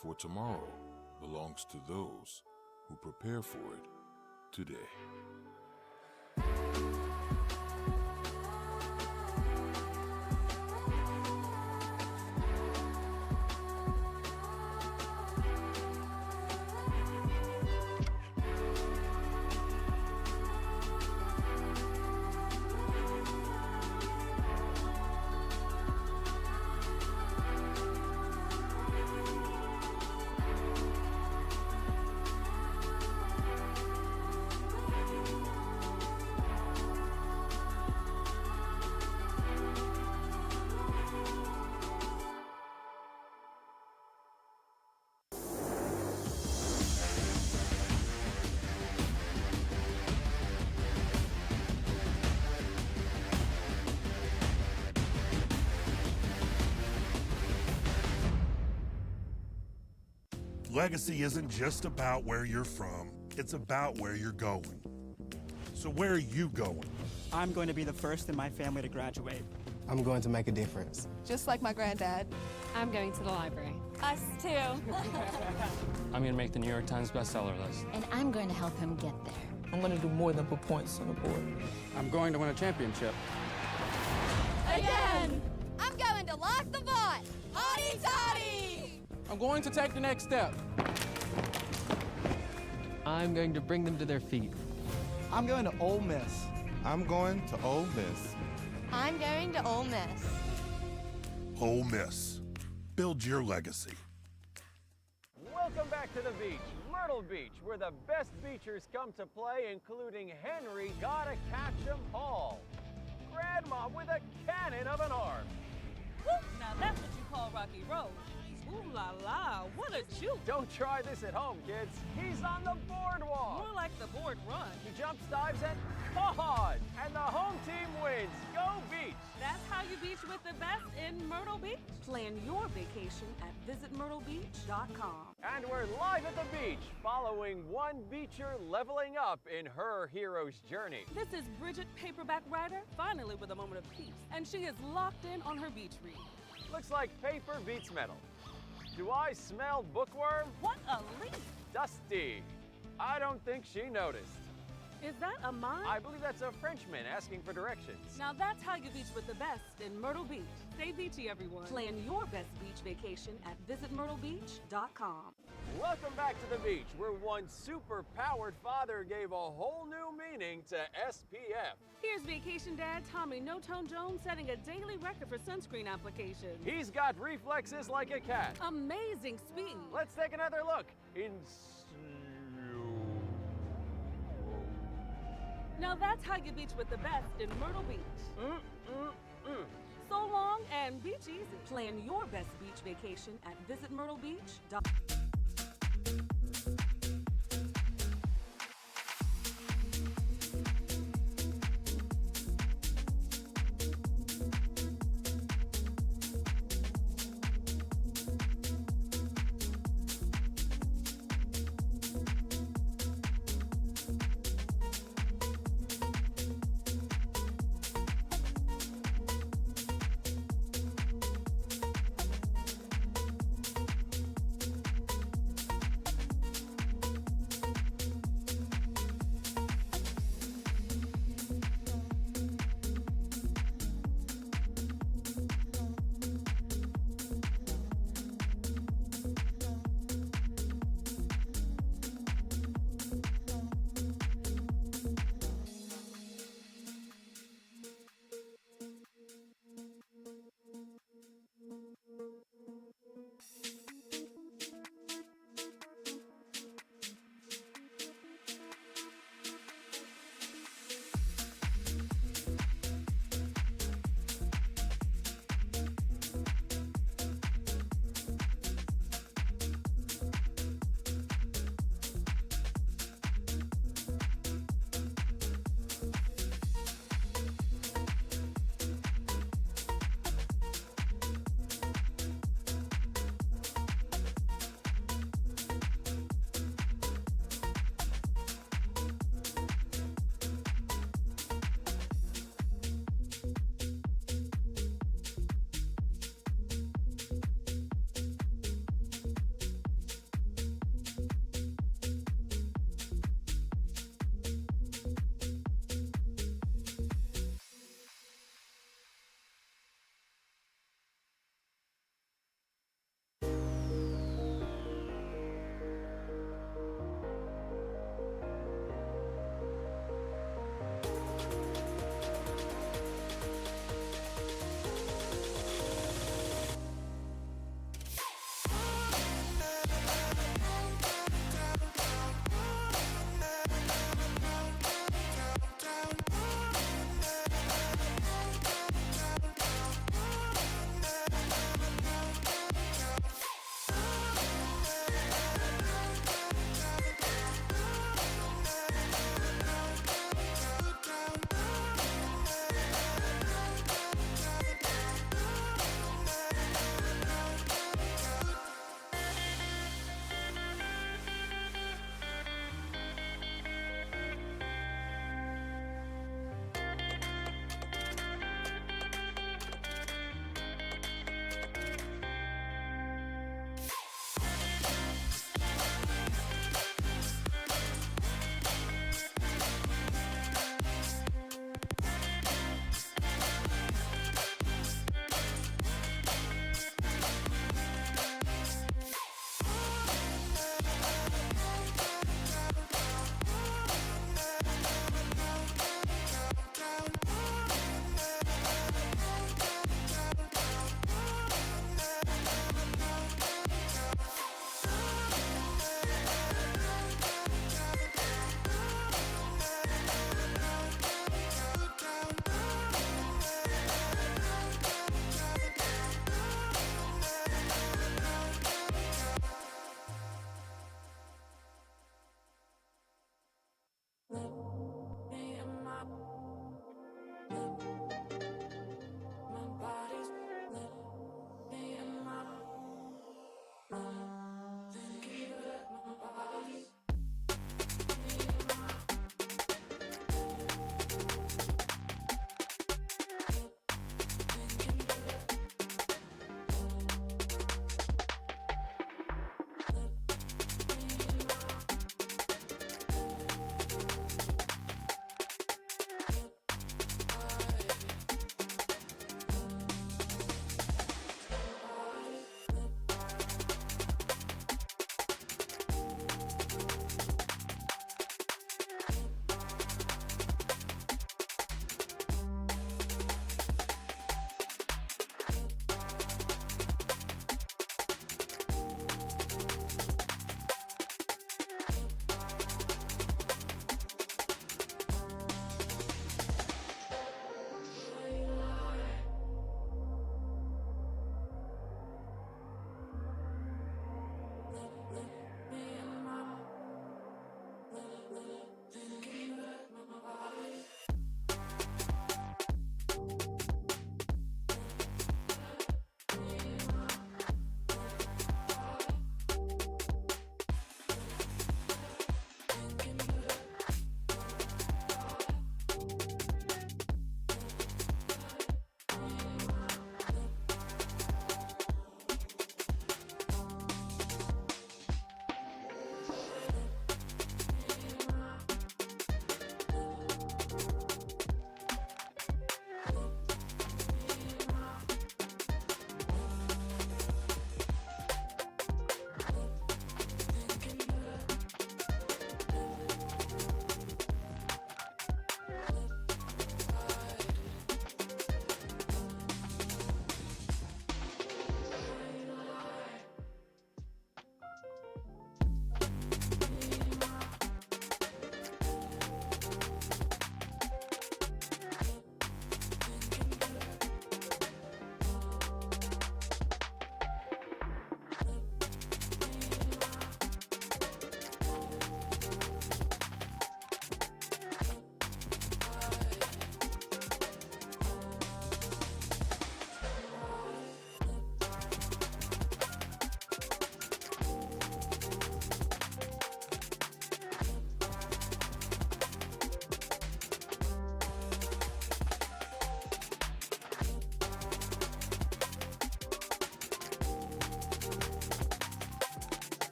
for tomorrow belongs to those who prepare for it today. Legacy isn't just about where you're from, it's about where you're going. So where are you going? I'm going to be the first in my family to graduate. I'm going to make a difference. Just like my granddad. I'm going to the library. Us too. I'm going to make the New York Times bestseller list. And I'm going to help him get there. I'm going to do more than put points on the board. I'm going to win a championship. Again! I'm going to lock the vault. Hotty toddy! I'm going to take the next step. I'm going to bring them to their feet. I'm going to Ole Miss. I'm going to Ole Miss. I'm going to Ole Miss. Ole Miss. Build your legacy. Welcome back to the beach, Myrtle Beach, where the best beachers come to play, including Henry Gotta Catch 'em Hall. Grandma with a cannon of an arm. Whoop, now that's what you call Rocky Road. Ooh la la, what a juke. Don't try this at home, kids. He's on the boardwalk. More like the board run. He jumps, dives, and caught! And the home team wins. Go Beach! That's how you beach with the best in Myrtle Beach. Plan your vacation at visitmyrtlebeach.com. And we're live at the beach, following one beacher leveling up in her hero's journey. This is Bridget, paperback writer, finally with a moment of peace. And she is locked in on her beach read. Looks like paper beats metal. Do I smell bookworm? What a leap! Dusty. I don't think she noticed. Is that a mime? I believe that's a Frenchman asking for directions. Now that's how you beach with the best in Myrtle Beach. Stay beachy, everyone. Plan your best beach vacation at visitmyrtlebeach.com. Welcome back to the beach, where one super-powered father gave a whole new meaning to SPF. Here's Vacation Dad Tommy No-Tone Jones setting a daily record for sunscreen application. He's got reflexes like a cat. Amazing speed. Let's take another look. Now that's how you beach with the best in Myrtle Beach. So long and beach easy. Plan your best beach vacation at visitmyrtlebeach.com.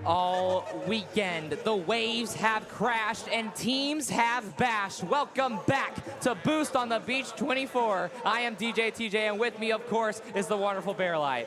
all weekend. The waves have crashed and teams have bashed. Welcome back to Boost on the Beach 24. I am DJ TJ, and with me, of course, is the wonderful Bearlight.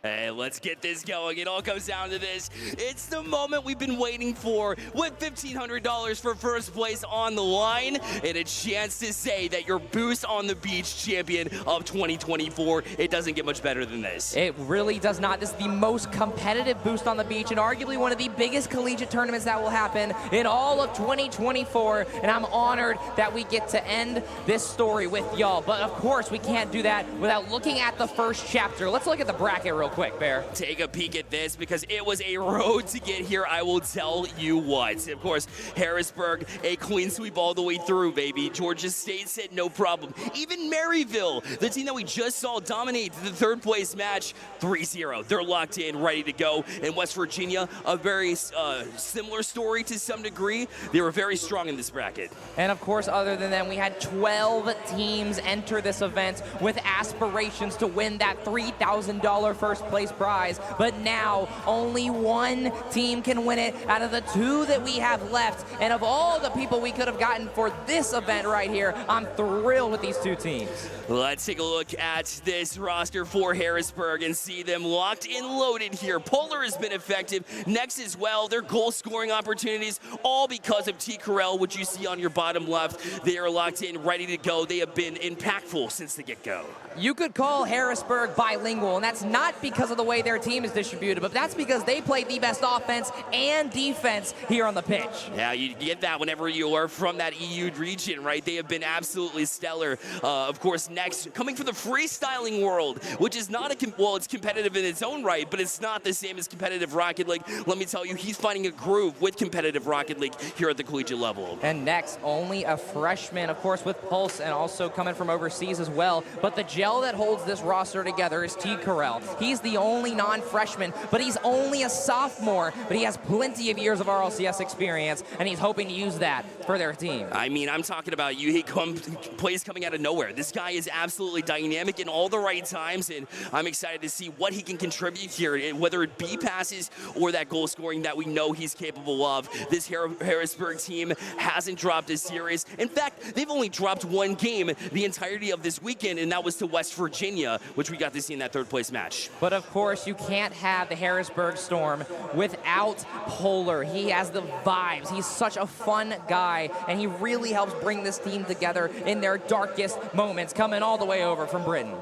Hey, let's get this going. It all comes down to this. It's the moment we've been waiting for, with $1,500 for first place on the line and a chance to say that you're Boost on the Beach champion of 2024. It doesn't get much better than this. It really does not. This is the most competitive Boost on the Beach and arguably one of the biggest collegiate tournaments that will happen in all of 2024. And I'm honored that we get to end this story with y'all. But of course, we can't do that without looking at the first chapter. Let's look at the bracket real quick, Bear. Take a peek at this because it was a road to get here, I will tell you what. Of course, Harrisburg, a clean sweep all the way through, baby. Georgia State said no problem. Even Maryville, the team that we just saw dominate the third place match, 3-0. They're locked in, ready to go. And West Virginia, a very similar story to some degree. They were very strong in this bracket. And of course, other than that, we had 12 teams enter this event with aspirations to win that $3,000 first place prize. But now, only one team can win it out of the two that we have left. And of all the people we could have gotten for this event right here, I'm thrilled with these two teams. Let's take a look at this roster for Harrisburg and see them locked and loaded here. Polar has been effective. Next as well, their goal scoring opportunities, all because of T. Carell, which you see on your bottom left. They are locked in, ready to go. They have been impactful since the get-go. You could call Harrisburg bilingual, and that's not because of the way their team is distributed, but that's because they play the best offense and defense here on the pitch. Yeah, you get that whenever you are from that EU region, right? They have been absolutely stellar. Of course, next, coming from the freestyling world, which is not well, it's competitive in its own right, but it's not the same as competitive Rocket League. Let me tell you, he's finding a groove with competitive Rocket League here at the collegiate level. And next, only a freshman, of course, with Pulse and also coming from overseas as well. But the gel that holds this roster together is T. Carell. He's the only non-freshman, but he's only a sophomore, but he has plenty of years of RLCS experience, and he's hoping to use that for their team. I mean, I'm talking about you. He plays coming out of nowhere. This guy is absolutely dynamic in all the right times, and I'm excited to see what he can contribute here, whether it be passes or that goal scoring that we know he's capable of. This Harrisburg team hasn't dropped a series. In fact, they've only dropped one game the entirety of this weekend, and that was to West Virginia, which we got to see in that third place match. But of course, you can't have the Harrisburg Storm without Polar. He has the vibes. He's such a fun guy, and he really helps bring this team together in their darkest moments, coming all the way over from Britain.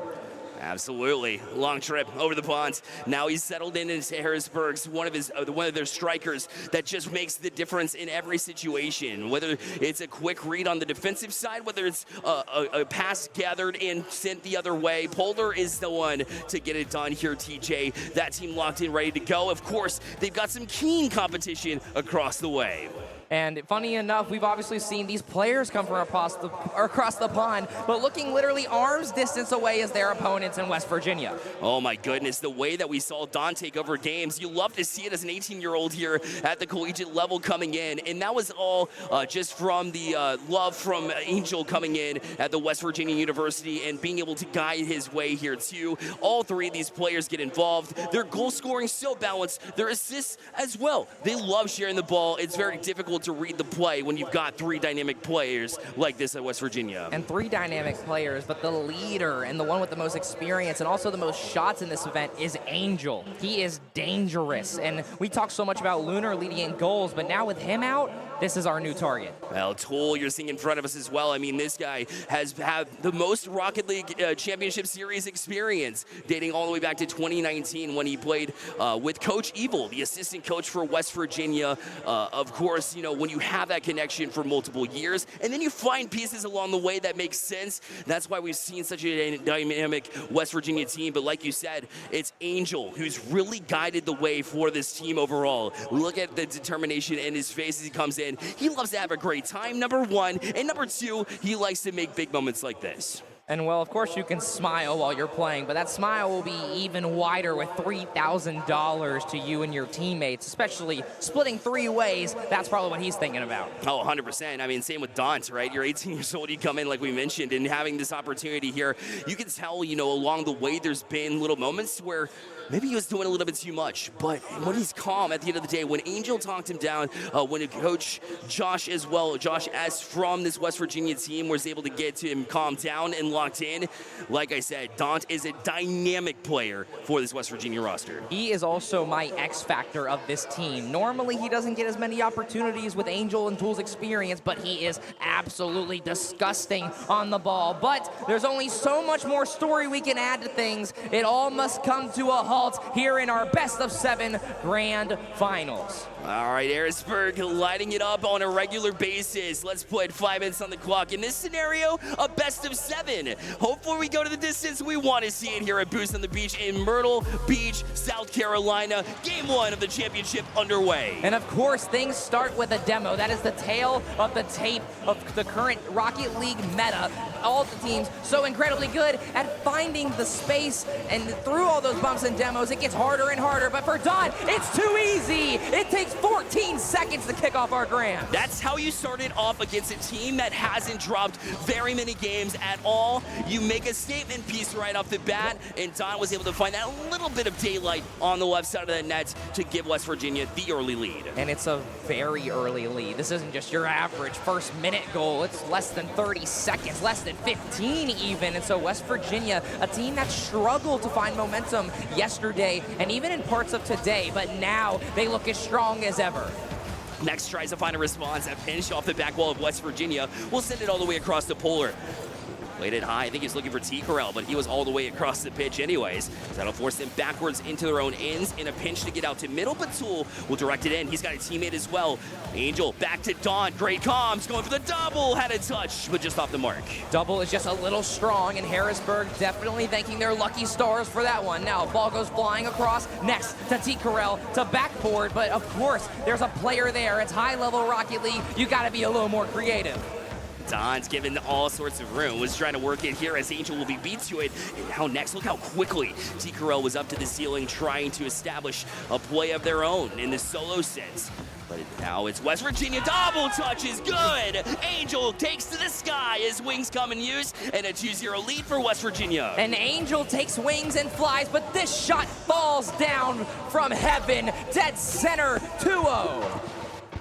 Absolutely. Long trip over the pond. Now he's settled in as Harrisburg's one of their strikers that just makes the difference in every situation. Whether it's a quick read on the defensive side, whether it's a pass gathered and sent the other way, Polar is the one to get it done here, TJ. That team locked in, ready to go. Of course, they've got some keen competition across the way. And funny enough, we've obviously seen these players come from across the pond, but looking literally arm's distance away as their opponents in West Virginia. Oh my goodness, the way that we saw Don take over games, you love to see it as an 18-year-old here at the collegiate level coming in. And that was all just from the love from Angel coming in at the West Virginia University and being able to guide his way here too. All three of these players get involved. Their goal scoring so balanced, their assists as well. They love sharing the ball. It's very difficult to read the play when you've got three dynamic players like this at West Virginia. And three dynamic players, but the leader and the one with the most experience and also the most shots in this event is Angel. He is dangerous. And we talk so much about Lunar leading in goals, but now with him out, this is our new target. Well, Tool, you're seeing in front of us as well. I mean, this guy has had the most Rocket League Championship Series experience, dating all the way back to 2019 when he played with Coach Evil, the assistant coach for West Virginia. Of course, you know, when you have that connection for multiple years, and then you find pieces along the way that make sense, that's why we've seen such a dynamic West Virginia team. But like you said, it's Angel who's really guided the way for this team overall. Look at the determination in his face as he comes in. He loves to have a great time, number one, and number two, he likes to make big moments like this. And well, of course you can smile while you're playing, but that smile will be even wider with $3,000 to you and your teammates, especially splitting 3 ways. That's probably what he's thinking about. Oh, 100%. I mean, same with Daunt, right? You're 18 years old, you come in like we mentioned, and having this opportunity here, you can tell, you know, along the way there's been little moments where maybe he was doing a little bit too much, but when he's calm at the end of the day, when Angel talked him down, when Coach Josh as well, Josh S. from this West Virginia team was able to get to him calm down and locked in, like I said, Daunt is a dynamic player for this West Virginia roster. He is also my X factor of this team. Normally he doesn't get as many opportunities with Angel and Tool's experience, but he is absolutely disgusting on the ball. But there's only so much more story we can add to things. It all must come to a halt here in our best of 7 grand finals. All right, Harrisburg lighting it up on a regular basis. Let's put 5 minutes on the clock. In this scenario, a best of 7. Hopefully we go to the distance we want to see it here at Boost on the Beach in Myrtle Beach, South Carolina. Game 1 of the championship underway. And of course, things start with a demo. That is the tale of the tape of the current Rocket League meta. All the teams so incredibly good at finding the space, and through all those bumps and demos, it gets harder and harder. But for Don, it's too easy. It takes 14 seconds to kick off our grand. That's how you started off against a team that hasn't dropped very many games at all. You make a statement piece right off the bat, and Don was able to find that little bit of daylight on the left side of the net to give West Virginia the early lead. And it's a very early lead. This isn't just your average first minute goal. It's less than 30 seconds, less than 15 even. And so West Virginia, a team that struggled to find momentum yesterday and even in parts of today, but now they look as strong as ever. Next tries to find a response. A pinch off the back wall of West Virginia will send it all the way across to Polar. Played it high. I think he's looking for T. Corral, but he was all the way across the pitch anyways. That'll force them backwards into their own ends in a pinch to get out to middle, but Tool will direct it in. He's got a teammate as well. Angel back to Dawn. Great comms. Going for the double. Had a touch, but just off the mark. Double is just a little strong, and Harrisburg definitely thanking their lucky stars for that one. Now, ball goes flying across. Next to T. Corral to backboard, but of course, there's a player there. It's high-level Rocket League. You got to be a little more creative. Don's given all sorts of room, was trying to work it here as Angel will be beat to it. And now next, look how quickly T. Corral was up to the ceiling trying to establish a play of their own in the solo sense. But now it's West Virginia. Double touch is good. Angel takes to the sky as wings come in use, and a 2-0 lead for West Virginia. And Angel takes wings and flies, but this shot falls down from heaven, dead center, 2-0.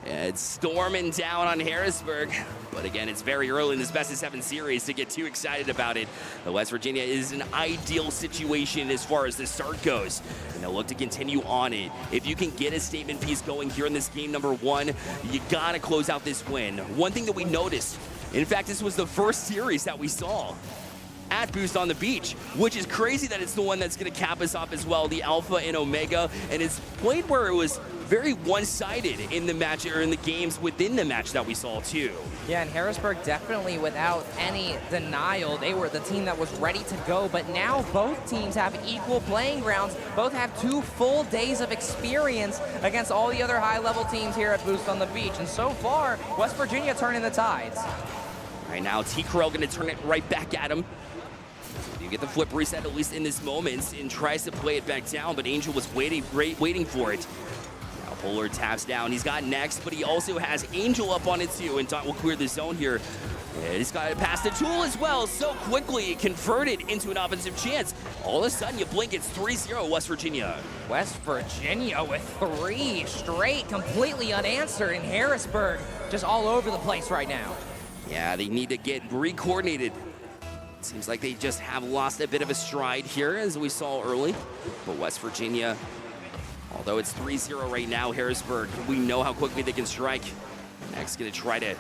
Yeah, it's storming down on Harrisburg. But again, it's very early in this best of 7 series to get too excited about it. The West Virginia is an ideal situation as far as the start goes. And they'll look to continue on it. If you can get a statement piece going here in this game number 1, you gotta close out this win. One thing that we noticed, in fact, this was the first series that we saw at Boost on the Beach, which is crazy that it's the one that's gonna cap us off as well, the Alpha and Omega. And it's played where it was very one-sided in the match, or in the games within the match that we saw too. Yeah, and Harrisburg definitely, without any denial, they were the team that was ready to go, but now both teams have equal playing grounds. Both have 2 full days of experience against all the other high-level teams here at Boost on the Beach, and so far, West Virginia turning the tides. Right now, T. Corral gonna turn it right back at him. You get the flip reset, at least in this moment, and tries to play it back down, but Angel was waiting for it. Polar taps down. He's got next, but he also has Angel up on it too, and Dot will clear the zone here. And he's got to pass the Tool as well. So quickly converted into an offensive chance. All of a sudden, you blink, it's 3-0 West Virginia. West Virginia with 3 straight, completely unanswered, and Harrisburg just all over the place right now. Yeah, they need to get re-coordinated. Seems like they just have lost a bit of a stride here, as we saw early. But West Virginia, although it's 3-0 right now, Harrisburg, we know how quickly they can strike. Next, gonna try to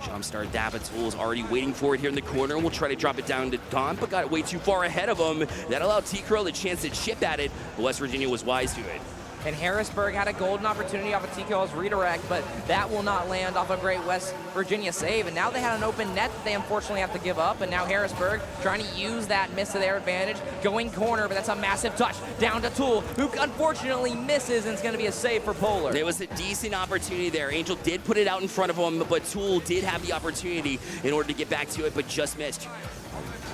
jumpstart that, but Tool's already waiting for it here in the corner. We'll try to drop it down to Don, but got it way too far ahead of him. That allowed T. Curl the chance to chip at it, but West Virginia was wise to it. And Harrisburg had a golden opportunity off of TKO's redirect, but that will not land off a great West Virginia save. And now they had an open net that they unfortunately have to give up. And now Harrisburg trying to use that miss to their advantage, going corner, but that's a massive touch down to Tool, who unfortunately misses, and it's going to be a save for Polar. There was a decent opportunity there. Angel did put it out in front of him, but Tool did have the opportunity in order to get back to it, but just missed.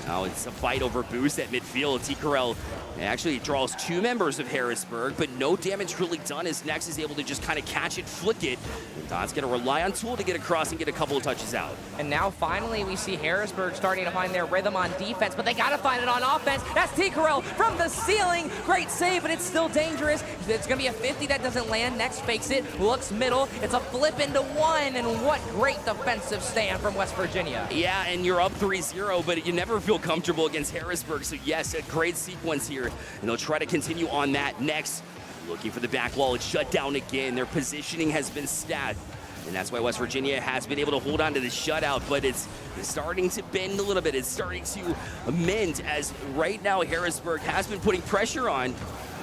Now it's a fight over boost at midfield. T-Corel actually draws 2 members of Harrisburg, but no damage really done as Nex is able to just kind of catch it, flick it. And Don's going to rely on Tool to get across and get a couple of touches out. And now finally we see Harrisburg starting to find their rhythm on defense, but they got to find it on offense. That's T-Corel from the ceiling. Great save, but it's still dangerous. It's going to be a 50 that doesn't land. Nex fakes it, looks middle. It's a flip into 1, and what great defensive stand from West Virginia. Yeah, and you're up 3-0, but you never feel comfortable against Harrisburg. So yes, a great sequence here, and they'll try to continue on that. Next, looking for the back wall. It's shut down again. Their positioning has been stacked, and that's why West Virginia has been able to hold on to the shutout, but it's starting to bend a little bit. It's starting to mend, as right now Harrisburg has been putting pressure on.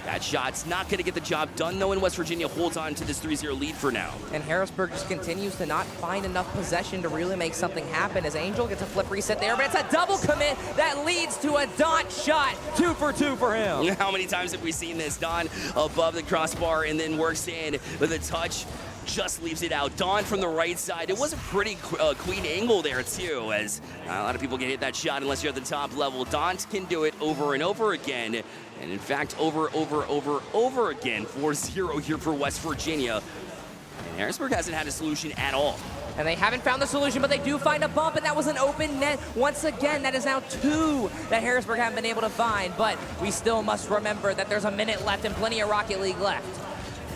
That shot's not going to get the job done, though, and West Virginia holds on to this 3-0 lead for now. And Harrisburg just continues to not find enough possession to really make something happen, as Angel gets a flip reset there, but it's a double commit that leads to a Don shot. 2 for 2 for him. How many times have we seen this? Don above the crossbar and then works in with a touch. Just leaves it out. Don from the right side. It was a pretty clean angle there, too, as a lot of people can hit that shot unless you're at the top level. Don can do it over and over again. And in fact, over again. 4-0 here for West Virginia. And Harrisburg hasn't had a solution at all. And they haven't found the solution, but they do find a bump, and that was an open net. Once again, that is now 2 that Harrisburg haven't been able to find, but we still must remember that there's a minute left and plenty of Rocket League left.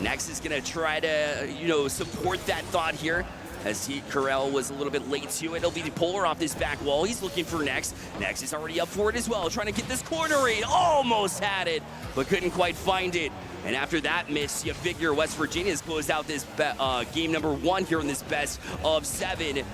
Nex is going to try to, support that thought here, as T-Corel was a little bit late to it. It'll be the Polar off this back wall. He's looking for Nex. Nex is already up for it as well, trying to get this corner read. Almost had it, but couldn't quite find it. And after that miss, you figure West Virginia's closed out this game number 1 here in this best of 7.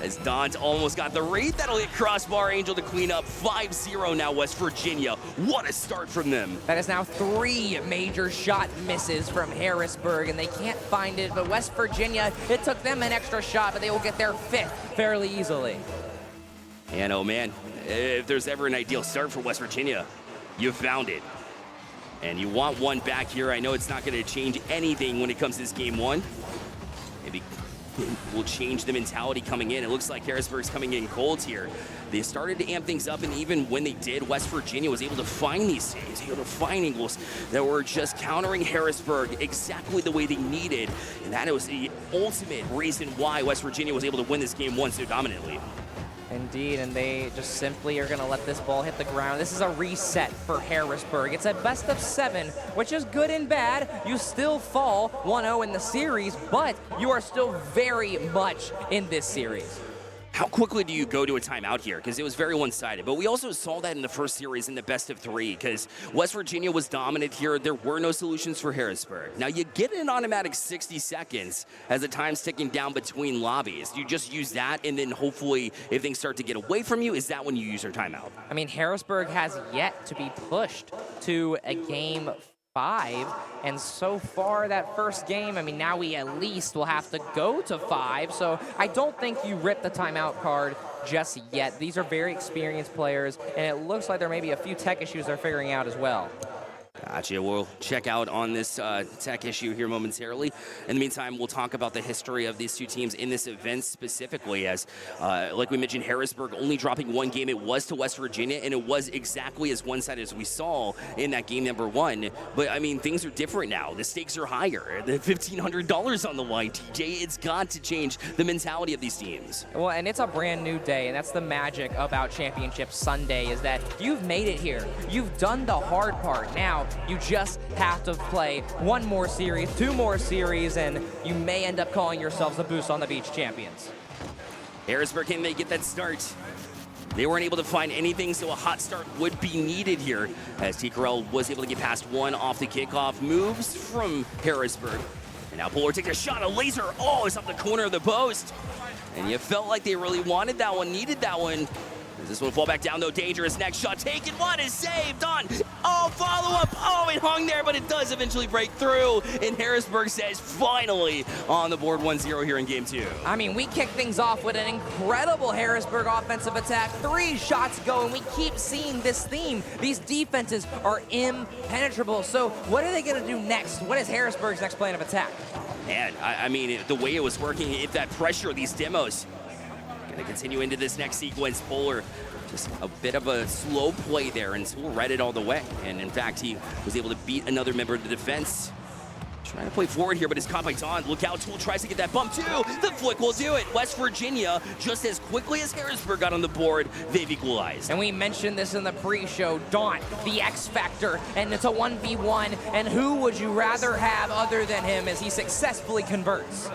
As Don's almost got the read. That'll hit crossbar. Angel to clean up. 5-0 now West Virginia. What a start from them. That is now 3 major shot misses from Harrisburg, and they can't find it. But West Virginia, it took them an extra shot, but they will get their 5th fairly easily. And oh man, if there's ever an ideal start for West Virginia, you found it. And you want one back here. I know it's not going to change anything when it comes to this game 1. Maybe will change the mentality coming in. It looks like Harrisburg's coming in cold here. They started to amp things up, and even when they did, West Virginia was able to find these saves, able to find angles that were just countering Harrisburg exactly the way they needed. And that was the ultimate reason why West Virginia was able to win this game 1 so dominantly. Indeed, and they just simply are going to let this ball hit the ground. This is a reset for Harrisburg. It's a best of 7, which is good and bad. You still fall 1-0 in the series, but you are still very much in this series. How quickly do you go to a timeout here? Because it was very one-sided. But we also saw that in the first series in the best of 3, because West Virginia was dominant here. There were no solutions for Harrisburg. Now, you get an automatic 60 seconds as the time's ticking down between lobbies. You just use that, and then hopefully, if things start to get away from you, is that when you use your timeout? I mean, Harrisburg has yet to be pushed to a game 5, and so far that first game, I mean, now we at least will have to go to 5, so I don't think you rip the timeout card just yet. These are very experienced players, and it looks like there may be a few tech issues they're figuring out as well. Gotcha. We'll check out on this tech issue here momentarily. In the meantime, we'll talk about the history of these 2 teams in this event specifically, as, like we mentioned, Harrisburg only dropping 1 game. It was to West Virginia, and it was exactly as one-sided as we saw in that game number 1. But, I mean, things are different now. The stakes are higher. The $1,500 on the line, TJ. It's got to change the mentality of these teams. Well, and it's a brand new day, and that's the magic about Championship Sunday, is that you've made it here. You've done the hard part. Now, you just have to play 1 more series, 2 more series, and you may end up calling yourselves the Boost on the Beach champions. Harrisburg, can they get that start? They weren't able to find anything, so a hot start would be needed here, as T-Corel was able to get past 1 off the kickoff. Moves from Harrisburg. And now Polar takes a shot, a laser. Oh, it's off the corner of the post. And you felt like they really wanted that one, needed that one. Does this one fall back down, though? Dangerous. Next shot taken. What is saved on? Oh, follow-up. Oh, it hung there, but it does eventually break through. And Harrisburg says finally on the board 1-0 here in game 2. I mean, we kick things off with an incredible Harrisburg offensive attack. 3 shots go, and we keep seeing this theme. These defenses are impenetrable. So what are they going to do next? What is Harrisburg's next plan of attack? Man, I mean, the way it was working, if that pressure, these demos, Gonna continue into this next sequence. Polar, just a bit of a slow play there, and Tool read it all the way. And in fact, he was able to beat another member of the defense. Trying to play forward here, but it's caught by Dawn. Look out, Tool tries to get that bump too. The flick will do it. West Virginia, just as quickly as Harrisburg got on the board, they've equalized. And we mentioned this in the pre-show, Daunt, the X Factor, and it's a 1v1, and who would you rather have other than him as he successfully converts?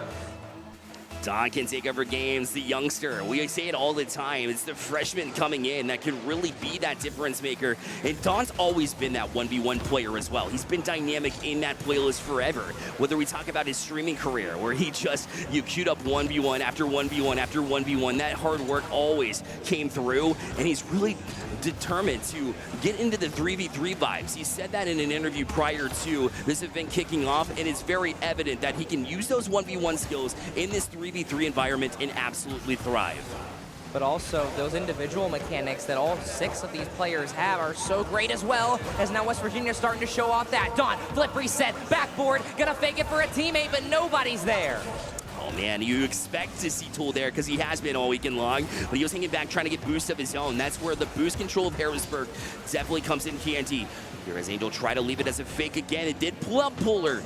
Don can take over games, the youngster. We say it all the time. It's the freshman coming in that can really be that difference maker. And Don's always been that 1v1 player as well. He's been dynamic in that playlist forever. Whether we talk about his streaming career, where he just, you queued up 1v1 after 1v1 after 1v1, that hard work always came through. And he's really determined to get into the 3v3 vibes. He said that in an interview prior to this event kicking off, and it's very evident that he can use those 1v1 skills in this 3v3 environment and absolutely thrive. But also, those individual mechanics that all 6 of these players have are so great as well, as now West Virginia is starting to show off that. Dawn, flip reset, backboard, gonna fake it for a teammate, but nobody's there. Oh man, you expect to see Tool there because he has been all weekend long, but he was hanging back trying to get boost of his own. That's where the boost control of Harrisburg definitely comes in handy. Here as Angel try to leave it as a fake again. It did pull up Polar,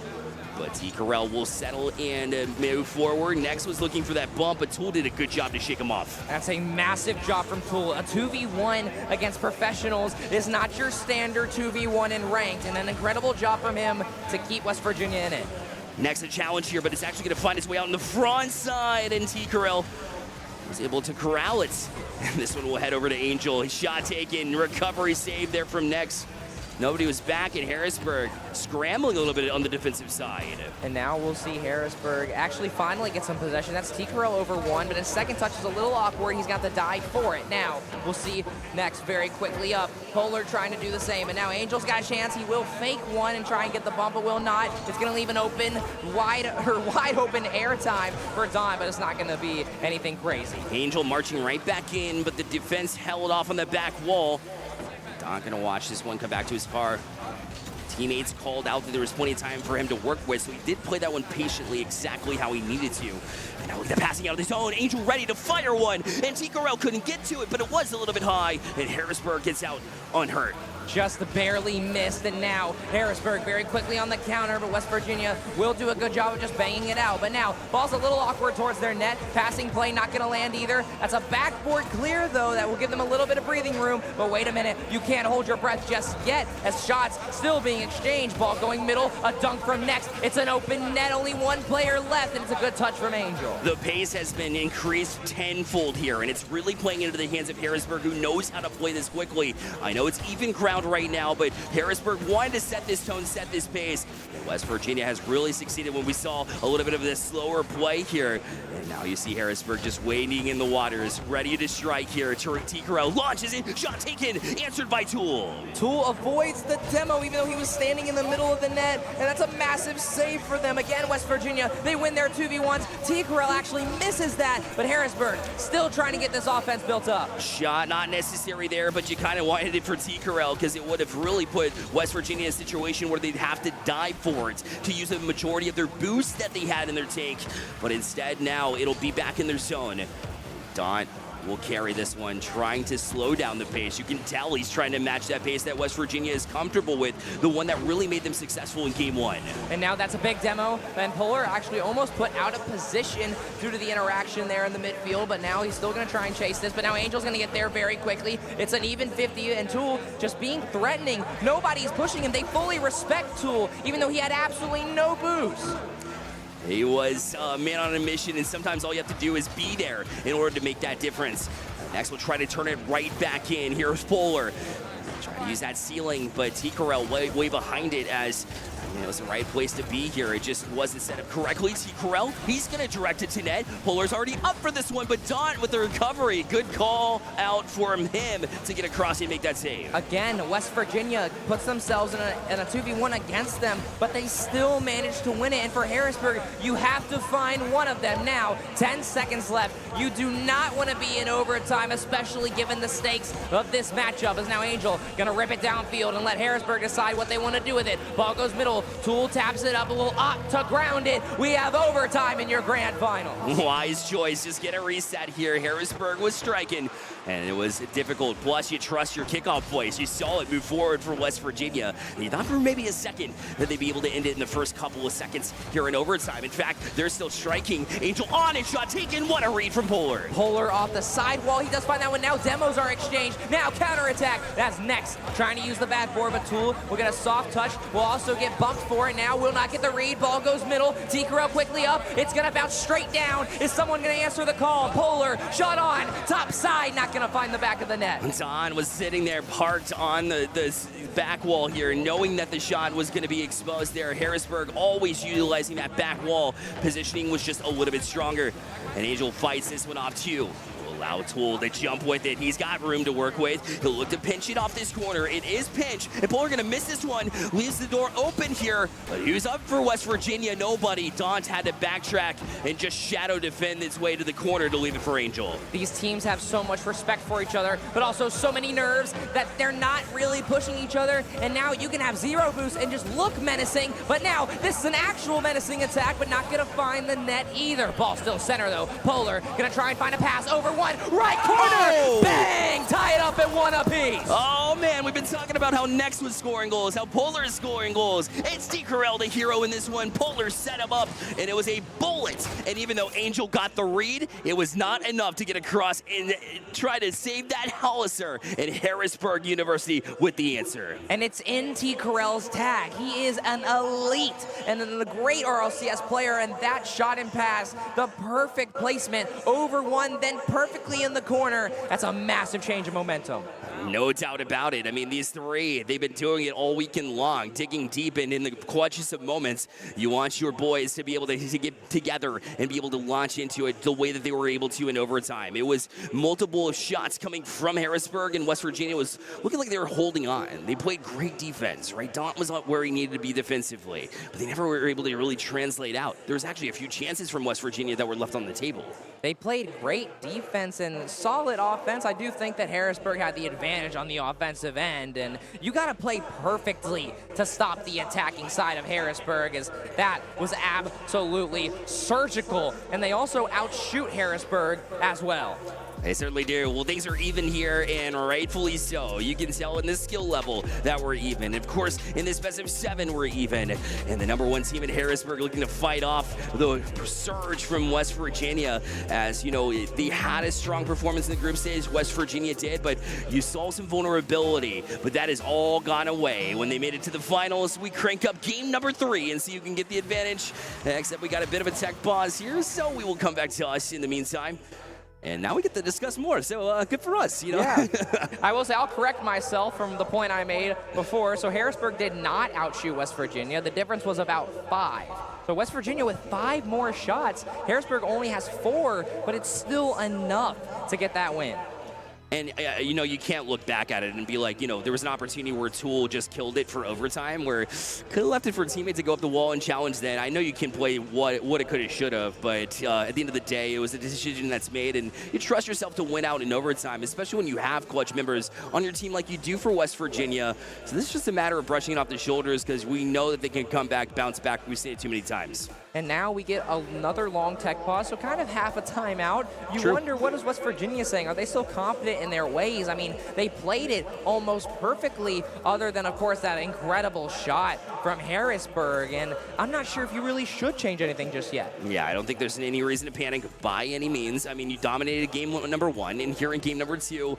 but T. Carell will settle and move forward. Next was looking for that bump, but Tool did a good job to shake him off. That's a massive job from Tool. A 2v1 against professionals is not your standard 2v1 in ranked, and an incredible job from him to keep West Virginia in it. Next, a challenge here, but it's actually going to find its way out on the front side, and T. Carell was able to corral it. And this one will head over to Angel. Shot taken, recovery save there from Next. Nobody was back in Harrisburg, scrambling a little bit on the defensive side. And now we'll see Harrisburg actually finally get some possession. That's T. Carell over 1, but his second touch is a little awkward. He's got the dive for it. Now, we'll see Next very quickly up. Polar trying to do the same, and now Angel's got a chance. He will fake one and try and get the bump, but will not. It's gonna leave an open, wide open air time for Don, but it's not gonna be anything crazy. Angel marching right back in, but the defense held off on the back wall. Don gonna watch this one come back to his car. Teammates called out that there was plenty of time for him to work with, so he did play that one patiently exactly how he needed to. And now with the passing out of the zone, Angel ready to fire one, and T. Carell couldn't get to it, but it was a little bit high, and Harrisburg gets out unhurt. Just barely missed, and now Harrisburg very quickly on the counter, but West Virginia will do a good job of just banging it out. But now, ball's a little awkward towards their net. Passing play not gonna land either. That's a backboard clear, though. That will give them a little bit of breathing room, but wait a minute. You can't hold your breath just yet, as shots still being exchanged. Ball going middle, a dunk from Next. It's an open net, only one player left, and it's a good touch from Angel. The pace has been increased tenfold here, and it's really playing into the hands of Harrisburg, who knows how to play this quickly. I know it's even ground right now, but Harrisburg wanted to set this tone, set this pace. And West Virginia has really succeeded when we saw a little bit of this slower play here. And now you see Harrisburg just wading in the waters, ready to strike here. T. Carell launches in, shot taken, answered by Tool. Tool avoids the demo, even though he was standing in the middle of the net, and that's a massive save for them. Again, West Virginia, they win their 2v1s. T. Carell actually misses that, but Harrisburg still trying to get this offense built up. Shot not necessary there, but you kind of wanted it for T. Carell because it would have really put West Virginia in a situation where they'd have to dive for it to use the majority of their boost that they had in their tank. But instead now it'll be back in their zone. Don will carry this one, trying to slow down the pace. You can tell he's trying to match that pace that West Virginia is comfortable with, the one that really made them successful in Game 1. And now that's a big demo, and Polar actually almost put out of position due to the interaction there in the midfield, but now he's still gonna try and chase this, but now Angel's gonna get there very quickly. It's an even 50, and Tool just being threatening. Nobody's pushing him. They fully respect Tool, even though he had absolutely no boost. He was a man on a mission, and sometimes all you have to do is be there in order to make that difference. Next, we'll try to turn it right back in. Here's Polar. Try to use that ceiling, but T. Carell way behind it as it was the right place to be here. It just wasn't set up correctly. T. Carell, he's going to direct it to net. Polar's already up for this one, but Don with the recovery. Good call out for him to get across and make that save. Again, West Virginia puts themselves in a 2v1 against them, but they still manage to win it. And for Harrisburg, you have to find one of them now. 10 seconds left. You do not want to be in overtime, especially given the stakes of this matchup. As now Angel Gonna rip it downfield and let Harrisburg decide what they want to do with it. Ball goes middle. Tool taps it up a little up to ground it. We have overtime in your grand final. Wise choice. Just get a reset here. Harrisburg was striking, and it was difficult. Plus, you trust your kickoff voice. You saw it move forward for West Virginia. And you thought for maybe a second that they'd be able to end it in the first couple of seconds here in overtime. In fact, they're still striking. Angel on and shot taken. What a read from Polar. Polar off the sidewall. He does find that one. Now demos are exchanged. Now counterattack. That's next. Trying to use the backboard, but Tool will get a soft touch. Will also get bumped for it. Now will not get the read. Ball goes middle. Tikaro quickly up. It's going to bounce straight down. Is someone going to answer the call? Polar shot on. Top side. Not going to find the back of the net. Don was sitting there parked on the back wall here, knowing that the shot was going to be exposed there. Harrisburg always utilizing that back wall. Positioning was just a little bit stronger. And Angel fights this one off too. Allow Tool to jump with it. He's got room to work with. He'll look to pinch it off this corner. It is pinch, and Polar going to miss this one. Leaves the door open here, but who's up for West Virginia? Nobody. Daunt had to backtrack and just shadow defend its way to the corner to leave it for Angel. These teams have so much respect for each other, but also so many nerves that they're not really pushing each other, and now you can have zero boost and just look menacing, but now this is an actual menacing attack, but not going to find the net either. Ball still center, though. Polar going to try and find a pass over one. Right corner! Oh! Bang! Tie it up at one apiece. Oh man, we've been talking about how Next was scoring goals, how Polar is scoring goals. It's Tikaro, the hero in this one. Polar set him up, and it was a bullet. And even though Angel got the read, it was not enough to get across and try to save that howitzer. And Harrisburg University with the answer. And it's in T. Carell's tag. He is an elite and the great RLCS player, and that shot and pass, the perfect placement over one, then perfectly in the corner. That's a massive change of momentum. No doubt about it. I mean, these three, they've been doing it all weekend long, digging deep, and in the clutchest of moments, you want your boys to be able to get together and be able to launch into it the way that they were able to in overtime. It was multiple shots coming from Harrisburg, and West Virginia was looking like they were holding on. They played great defense, right? Daunt was not where he needed to be defensively, but they never were able to really translate out. There was actually a few chances from West Virginia that were left on the table. They played great defense and solid offense. I do think that Harrisburg had the advantage on the offensive end, and you got to play perfectly to stop the attacking side of Harrisburg, as that was absolutely surgical, and they also outshoot Harrisburg as well. They certainly do. Well, things are even here, and rightfully so. You can tell in this skill level that we're even. Of course, in this best of 7, we're even. And the number 1 team in Harrisburg looking to fight off the surge from West Virginia. As, you know, they had a strong performance in the group stage, West Virginia did, but you saw some vulnerability. But that has all gone away. When they made it to the finals, we crank up game number 3 and see who can get the advantage. Except we got a bit of a tech pause here, so we will come back to us in the meantime. And now we get to discuss more, so good for us, you know? Yeah. I will say, I'll correct myself from the point I made before. So Harrisburg did not outshoot West Virginia. The difference was about 5. So West Virginia with 5 more shots. Harrisburg only has 4, but it's still enough to get that win. And, you know, you can't look back at it and be like, you know, there was an opportunity where Tool just killed it for overtime, where could have left it for a teammate to go up the wall and challenge that. I know you can play what it could have, should have, but at the end of the day, it was a decision that's made, and you trust yourself to win out in overtime, especially when you have clutch members on your team like you do for West Virginia. So this is just a matter of brushing it off the shoulders, because we know that they can come back, bounce back. We've seen it too many times. And now we get another long tech pause, so kind of half a timeout. You wonder, what is West Virginia saying? Are they still confident in their ways? I mean, they played it almost perfectly, other than, of course, that incredible shot from Harrisburg. And I'm not sure if you really should change anything just yet. Yeah, I don't think there's any reason to panic by any means. I mean, you dominated game number 1, and here in game number 2,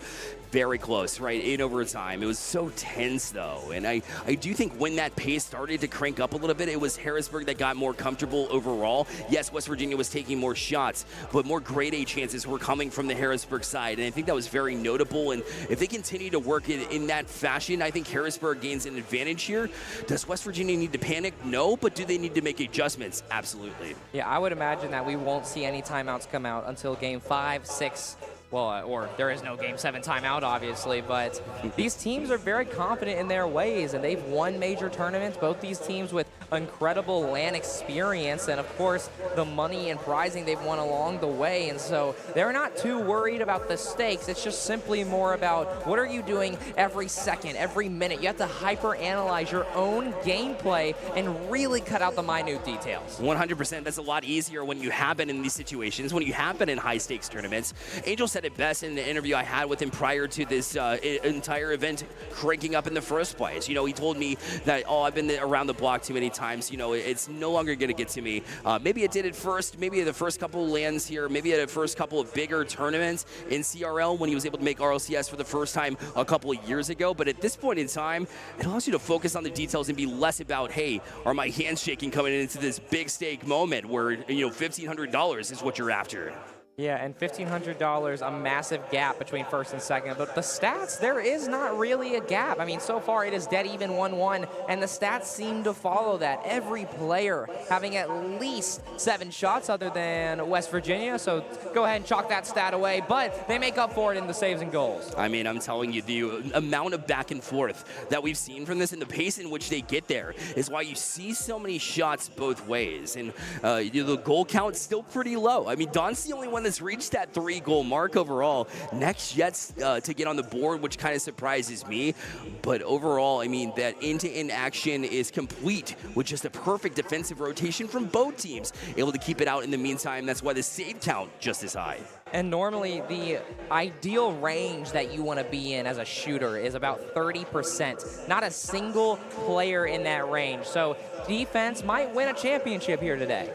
very close, right, in overtime. It was so tense, though. And I do think when that pace started to crank up a little bit, it was Harrisburg that got more comfortable overall. Yes, West Virginia was taking more shots, but more grade A chances were coming from the Harrisburg side, and I think that was very notable. And if they continue to work in that fashion, I think Harrisburg gains an advantage here. Does West Virginia need to panic? No, but do they need to make adjustments? Absolutely. Yeah, I would imagine that we won't see any timeouts come out until game 5, 6, well, or there is no Game 7 timeout, obviously, but these teams are very confident in their ways, and they've won major tournaments, both these teams with incredible LAN experience and, of course, the money and prizing they've won along the way. And so they're not too worried about the stakes. It's just simply more about what are you doing every second, every minute. You have to hyper-analyze your own gameplay and really cut out the minute details. 100%. That's a lot easier when you have been in these situations, when you have been in high-stakes tournaments. Angel said it best in the interview I had with him prior to this entire event cranking up in the first place. You know, he told me that, oh, I've been around the block too many times. You know, it's no longer going to get to me. Maybe it did at first, maybe the first couple of lands here, maybe at the first couple of bigger tournaments in CRL when he was able to make RLCS for the first time a couple of years ago. But at this point in time, it allows you to focus on the details and be less about, hey, are my hands shaking coming into this big stake moment where, you know, $1,500 is what you're after. Yeah, and $1,500, a massive gap between first and second. But the stats, there is not really a gap. I mean, so far it is dead even 1-1, and the stats seem to follow that. Every player having at least 7 shots other than West Virginia, so go ahead and chalk that stat away, but they make up for it in the saves and goals. I mean, I'm telling you, the amount of back and forth that we've seen from this and the pace in which they get there is why you see so many shots both ways. And the goal count's still pretty low. I mean, Don's the only one that's reached that 3-goal mark overall. Next Jets to get on the board, which kind of surprises me. But overall, I mean, that end-to-end action is complete with just a perfect defensive rotation from both teams. Able to keep it out in the meantime. That's why the save count just as high. And normally the ideal range that you want to be in as a shooter is about 30%. Not a single player in that range. So defense might win a championship here today.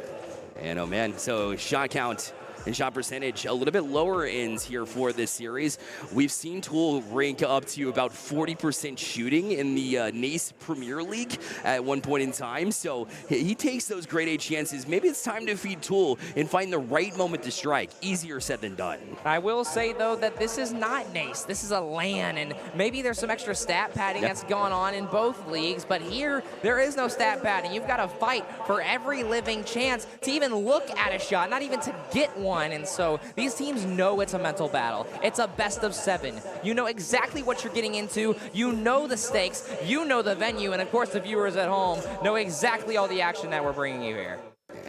And oh man, so shot count and shot percentage a little bit lower ends here for this series. We've seen Tool rank up to about 40% shooting in the NACE Premier League at one point in time. So he takes those grade A chances. Maybe it's time to feed Tool and find the right moment to strike. Easier said than done. I will say, though, that this is not NACE. This is a LAN, and maybe there's some extra stat padding that's gone on in both leagues, but here, there is no stat padding. You've got to fight for every living chance to even look at a shot, not even to get one. And so these teams know it's a mental battle. It's a best of 7. You know exactly what you're getting into. You know the stakes. You know the venue. And, of course, the viewers at home know exactly all the action that we're bringing you here.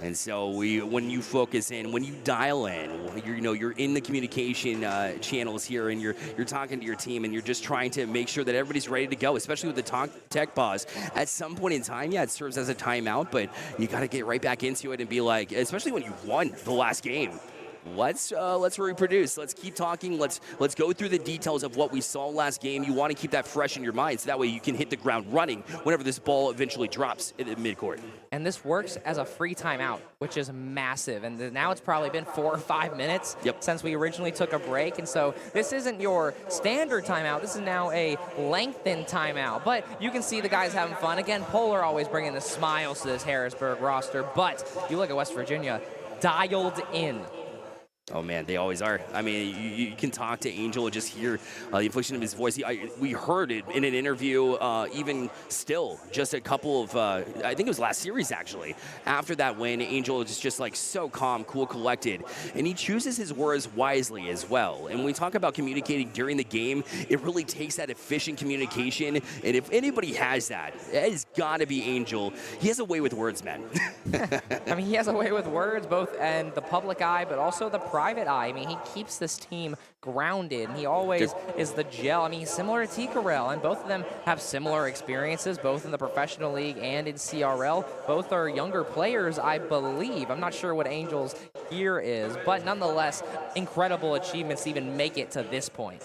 And so when you focus in, when you dial in, you're in the communication channels here, and you're talking to your team, and you're just trying to make sure that everybody's ready to go, especially with the tech pause. At some point in time, yeah, it serves as a timeout, but you got to get right back into it and be like, especially when you've won the last game. Let's reproduce. Let's keep talking. Let's go through the details of what we saw last game. You want to keep that fresh in your mind, so that way you can hit the ground running whenever this ball eventually drops in the midcourt. And this works as a free timeout, which is massive. And now it's probably been 4 or 5 minutes since we originally took a break. And so this isn't your standard timeout. This is now a lengthened timeout. But you can see the guys having fun. Again, Polar always bringing the smiles to this Harrisburg roster. But you look at West Virginia, dialed in. Oh, man, they always are. I mean, you can talk to Angel and just hear the inflection of his voice. We heard it in an interview, even still, just a couple of, I think it was last series, actually. After that win, Angel is just like so calm, cool, collected. And he chooses his words wisely as well. And when we talk about communicating during the game, it really takes that efficient communication. And if anybody has that, it has got to be Angel. He has a way with words, man. I mean, he has a way with words, both in the public eye, but also the private eye. I mean, he keeps this team grounded, and he always is the gel. I mean, he's similar to T. Carell, and both of them have similar experiences, both in the professional league and in CRL. Both are younger players, I believe. I'm not sure what Angel's year is, but nonetheless, incredible achievements to even make it to this point.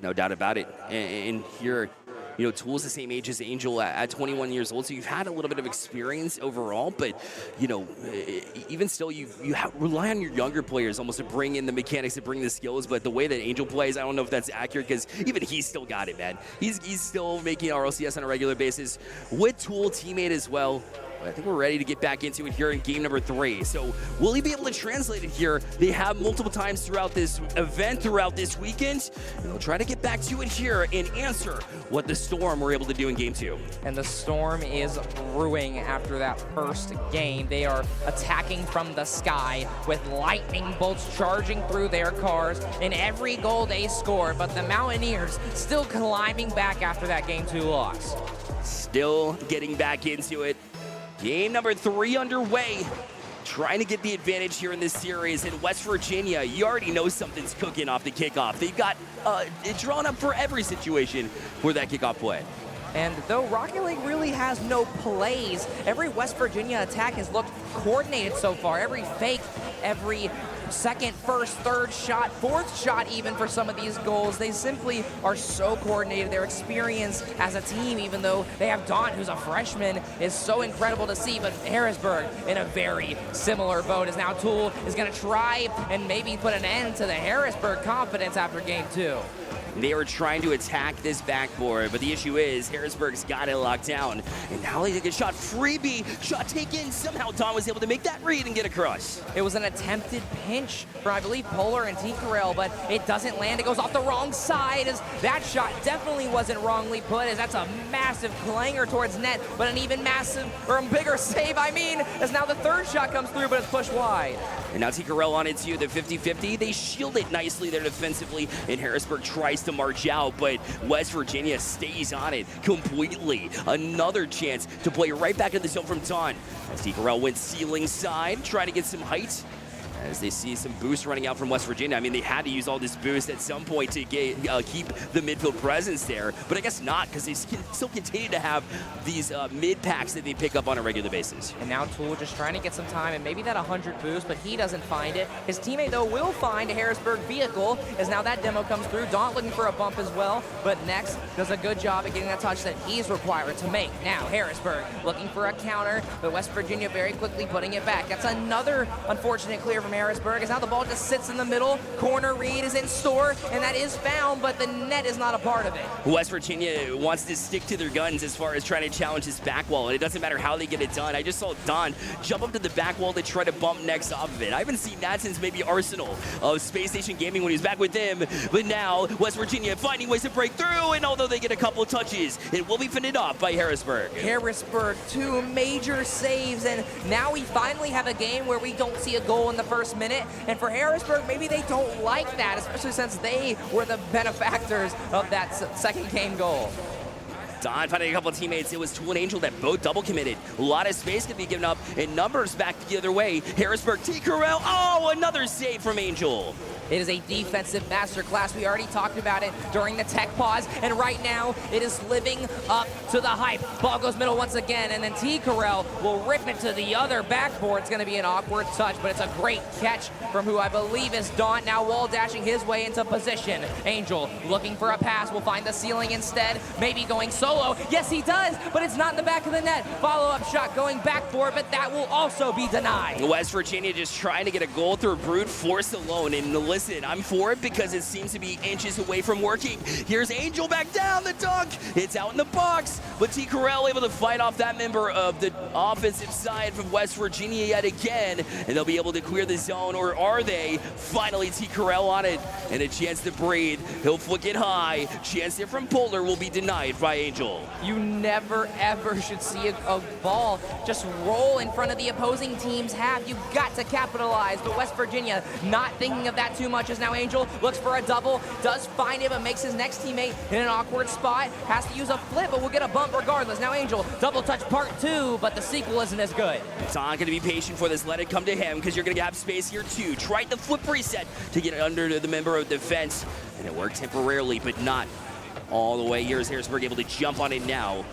No doubt about it. And here, you know, Tool's the same age as Angel at 21 years old, so you've had a little bit of experience overall, but, you know, even still, you rely on your younger players almost to bring in the mechanics, to bring the skills, but the way that Angel plays, I don't know if that's accurate, because even he's still got it, man. He's still making RLCS on a regular basis with Tool, teammate as well. I think we're ready to get back into it here in game number 3. So will he be able to translate it here? They have multiple times throughout this event, throughout this weekend. And they'll try to get back to it here and answer what the Storm were able to do in game 2. And the Storm is brewing after that first game. They are attacking from the sky with lightning bolts charging through their cars in every goal they score. But the Mountaineers still climbing back after that game 2 loss. Still getting back into it. Game number 3 underway. Trying to get the advantage here in this series. In West Virginia, you already know something's cooking off the kickoff. They've got it drawn up for every situation for that kickoff play. And though Rocket League really has no plays, every West Virginia attack has looked coordinated so far. Every fake, every second, first, third shot, fourth shot even for some of these goals. They simply are so coordinated. Their experience as a team, even though they have Daunt, who's a freshman, is so incredible to see. But Harrisburg in a very similar boat as now Tool is going to try and maybe put an end to the Harrisburg confidence after game 2. They were trying to attack this backboard, but the issue is Harrisburg's got it locked down. And now they take a shot. Freebie, shot taken. Somehow Don was able to make that read and get across. It was an attempted pinch from, I believe, Polar and Tinkerell, but it doesn't land. It goes off the wrong side, as that shot definitely wasn't wrongly put, as that's a massive clanger towards net, but an even massive, or a bigger save, as now the third shot comes through, but it's pushed wide. And now Tinkerell on into the 50-50. They shield it nicely there defensively, and Harrisburg tries to march out, but West Virginia stays on it completely. Another chance to play right back in the zone from Don. As Tinkerell went ceiling side, trying to get some height. As they see some boost running out from West Virginia. I mean, they had to use all this boost at some point to keep the midfield presence there, but I guess not, because they still continue to have these mid packs that they pick up on a regular basis. And now Tool just trying to get some time, and maybe that 100 boost, but he doesn't find it. His teammate, though, will find a Harrisburg vehicle, as now that demo comes through. Daunt looking for a bump as well, but Next does a good job at getting that touch that he's required to make. Now Harrisburg looking for a counter, but West Virginia very quickly putting it back. That's another unfortunate clear from Harrisburg, as now the ball just sits in the middle. Corner read is in store, and that is found, but the net is not a part of it. West Virginia wants to stick to their guns as far as trying to challenge this back wall, and it doesn't matter how they get it done. I just saw Don jump up to the back wall to try to bump Next off of it. I haven't seen that since maybe Arsenal of Space Station Gaming when he was back with them, but now West Virginia finding ways to break through, and although they get a couple touches, it will be fended off by Harrisburg. Harrisburg, 2 major saves, and now we finally have a game where we don't see a goal in the first minute. And for Harrisburg, maybe they don't like that, especially since they were the benefactors of that second game goal. Don finding a couple of teammates. It was Tool and Angel that both double committed. A lot of space could be given up, and numbers back the other way. Harrisburg, Tinkerell. Oh, another save from Angel. It is a defensive masterclass. We already talked about it during the tech pause, and right now it is living up to the hype. Ball goes middle once again, and then Tinkerell will rip it to the other backboard. It's going to be an awkward touch, but it's a great catch from who I believe is Daunt. Now wall dashing his way into position. Angel looking for a pass, will find the ceiling instead. Maybe going solo. Yes, he does, but it's not in the back of the net. Follow-up shot going backboard, but that will also be denied. West Virginia just trying to get a goal through brute force alone, and listen, I'm for it because it seems to be inches away from working. Here's Angel back down, the dunk. It's out in the box, but Tinkerell able to fight off that member of the offensive side from West Virginia yet again, and they'll be able to clear the zone, or are they? Finally, Tinkerell on it, and a chance to breathe. He'll flick it high. Chance there from Polar will be denied by Angel. You never, ever should see a ball just roll in front of the opposing team's half. You've got to capitalize, but West Virginia not thinking of that too much, as now Angel looks for a double, does find it, but makes his next teammate in an awkward spot, has to use a flip, but will get a bump regardless. Now Angel, double touch part 2, but the sequel isn't as good. Don gonna be patient for this, let it come to him, because you're gonna have space here too. Tried the flip reset to get it under the member of defense, and it worked temporarily, but not all the way. Here's Harrisburg able to jump on it now.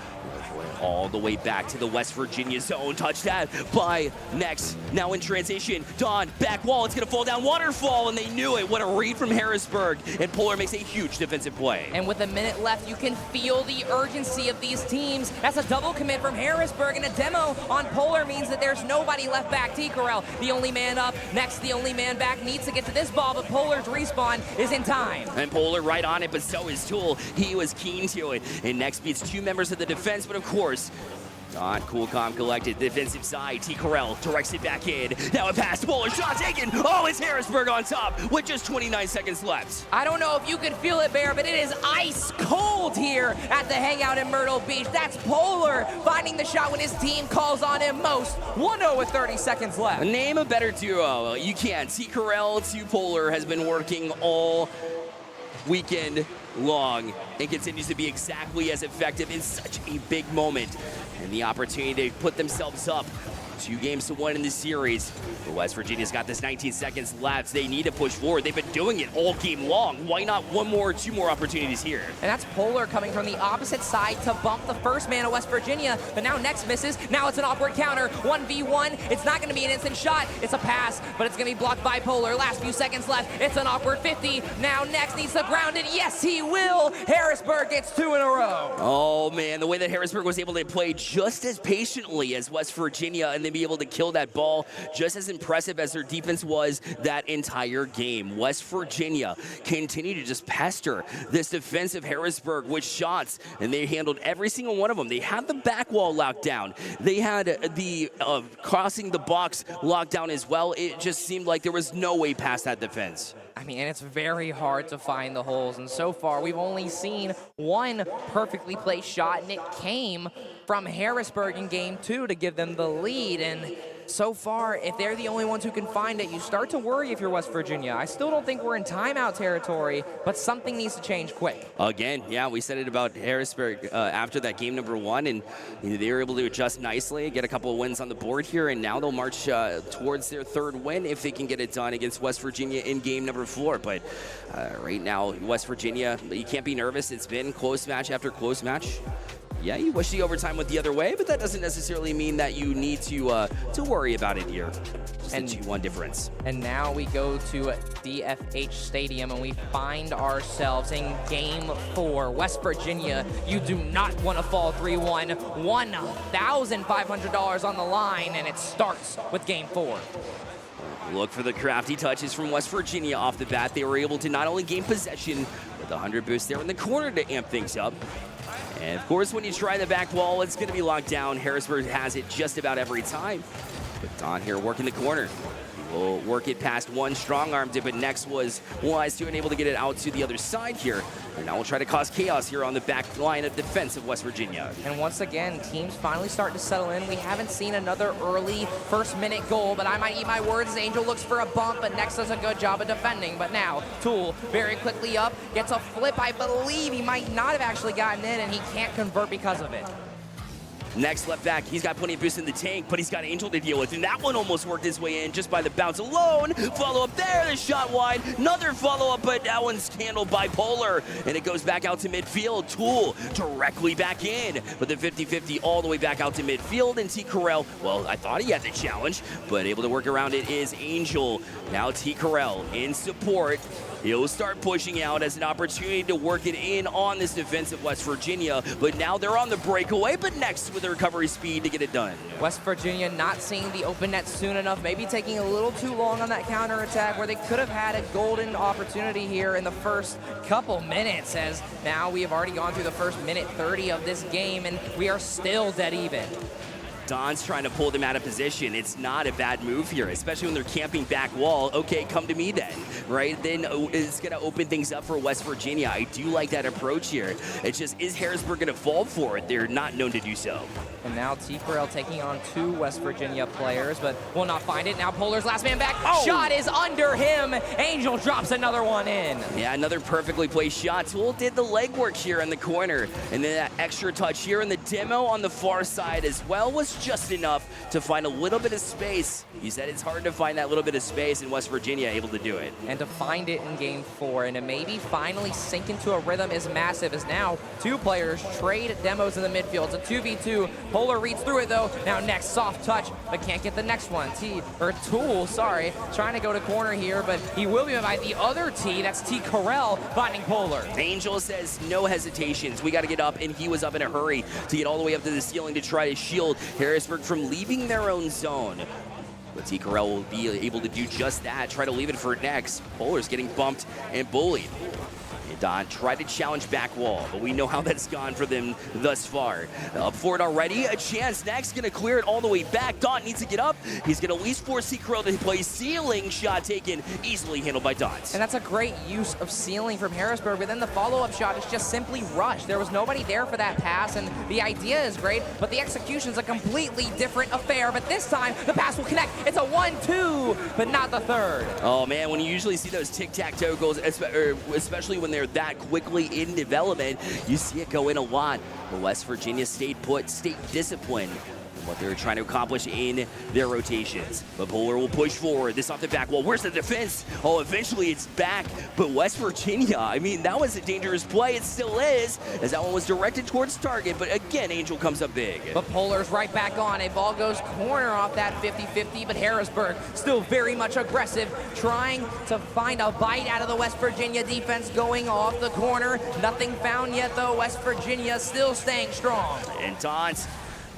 All the way back to the West Virginia zone. Touch that by Next. Now in transition. Don, back wall. It's going to fall down. Waterfall, and they knew it. What a read from Harrisburg. And Polar makes a huge defensive play. And with a minute left, you can feel the urgency of these teams. That's a double commit from Harrisburg, and a demo on Polar means that there's nobody left back. Tinkerell, the only man up. Next, the only man back, needs to get to this ball, but Polar's respawn is in time. And Polar right on it, but so is Tool. He was keen to it. And Next beats 2 members of the defense, but of course, Don, cool, calm, collected. Defensive side, Tinkerell directs it back in. Now a pass, Polar, shot taken. Oh, it's Harrisburg on top with just 29 seconds left. I don't know if you can feel it, Bear, but it is ice cold here at the Hangout in Myrtle Beach. That's Polar finding the shot when his team calls on him most. 1-0 with 30 seconds left. Name a better duo. You can't. Tinkerell to Polar has been working all weekend long and continues to be exactly as effective in such a big moment. And the opportunity to put themselves up 2-1 in the series. But West Virginia's got this 19 seconds left. They need to push forward. They've been doing it all game long. Why not one more or two more opportunities here? And that's Polar coming from the opposite side to bump the first man of West Virginia. But now Next misses. Now it's an awkward counter. 1v1. It's not going to be an instant shot. It's a pass, but it's going to be blocked by Polar. Last few seconds left. It's an awkward 50. Now Next needs to ground it. Yes, he will. Harrisburg gets 2 in a row. Oh, man. The way that Harrisburg was able to play just as patiently as West Virginia and then be able to kill that ball, just as impressive as their defense was that entire game. West Virginia continued to just pester this defensive Harrisburg with shots, and they handled every single one of them. They had the back wall locked down. They had the crossing the box locked down as well. It just seemed like there was no way past that defense. I mean, and it's very hard to find the holes, and so far we've only seen one perfectly placed shot, and it came from Harrisburg in game 2 to give them the lead. And so far, if they're the only ones who can find it, you start to worry if you're West Virginia. I still don't think we're in timeout territory, but something needs to change quick. Again, yeah, we said it about Harrisburg after that game number 1, and they were able to adjust nicely, get a couple of wins on the board here, and now they'll march towards their 3rd win if they can get it done against West Virginia in game number 4. But right now, West Virginia, you can't be nervous. It's been close match after close match. Yeah, you wish the overtime went the other way, but that doesn't necessarily mean that you need to worry about it here. Just a 2-1 difference. And now we go to DFH Stadium, and we find ourselves in Game 4. West Virginia, you do not want to fall 3-1. $1,500 on the line, and it starts with Game 4. Look for the crafty touches from West Virginia off the bat. They were able to not only gain possession, but the 100 boost there in the corner to amp things up. And of course, when you try the back wall, it's going to be locked down. Harrisburg has it just about every time. But Don here working the corner. He will work it past one, strong-armed it, but Next was wise to and able to get it out to the other side here. And now we'll try to cause chaos here on the back line of defense of West Virginia. And once again, teams finally starting to settle in. We haven't seen another early first-minute goal, but I might eat my words as Angel looks for a bump, but Next does a good job of defending. But now, Tool very quickly up, gets a flip. I believe he might not have actually gotten in, and he can't convert because of it. Next left back, he's got plenty of boost in the tank, but he's got Angel to deal with, and that one almost worked his way in just by the bounce alone. Follow up there, the shot wide, another follow up, but that one's handled by Polar, and it goes back out to midfield. Tool directly back in, with the 50-50 all the way back out to midfield, and T. Carell, well, I thought he had the challenge, but able to work around it is Angel. Now T. Carell in support. He'll start pushing out as an opportunity to work it in on this defense of West Virginia, but now they're on the breakaway, but Next with the recovery speed to get it done. West Virginia not seeing the open net soon enough, maybe taking a little too long on that counterattack where they could have had a golden opportunity here in the first couple minutes, as now we have already gone through the first minute 30 of this game and we are still dead even. Don's trying to pull them out of position. It's not a bad move here, especially when they're camping back wall. Okay, come to me then, right? Then it's going to open things up for West Virginia. I do like that approach here. It's just, is Harrisburg going to fall for it? They're not known to do so. And now T. Corral taking on 2 West Virginia players, but will not find it. Now Polar's last man back. Oh! Shot is under him. Angel drops another one in. Yeah, another perfectly placed shot. Tool did the legwork here in the corner. And then that extra touch here in the demo on the far side as well was just enough to find a little bit of space. You said it's hard to find that little bit of space, and West Virginia able to do it. And to find it in game 4 and to maybe finally sink into a rhythm is massive, as now 2 players trade demos in the midfield. It's a 2v2. Polar reads through it though. Now Next soft touch, but can't get the next one. Tool, sorry, trying to go to corner here, but he will be by the other T. That's T. Carell finding Polar. Angel says no hesitations. We got to get up, and he was up in a hurry to get all the way up to the ceiling to try to shield Harrisburg from leaving their own zone. But T. Carell will be able to do just that, try to leave it for Next. Polar's getting bumped and bullied. Don tried to challenge back wall, but we know how that's gone for them thus far. Up for it already, a chance. Next gonna clear it all the way back. Don needs to get up. He's gonna at least force T. Carell to play ceiling. Shot taken, easily handled by Don. And that's a great use of ceiling from Harrisburg, but then the follow-up shot is just simply rushed. There was nobody there for that pass, and the idea is great, but the execution's a completely different affair. But this time, the pass will connect. It's a 1-2, but not the third. Oh man, when you usually see those tic-tac-toe goals, especially when they're of that quickly in development. You see it go in a lot. But West Virginia stayed put, stayed disciplined. What they're trying to accomplish in their rotations. But Polar will push forward. This off the back wall. Where's the defense? Oh, eventually it's back. But West Virginia, I mean, that was a dangerous play. It still is, as that one was directed towards target. But again, Angel comes up big. But Polar's right back on. A ball goes corner off that 50-50, but Harrisburg still very much aggressive, trying to find a bite out of the West Virginia defense going off the corner. Nothing found yet, though. West Virginia still staying strong. And Taunt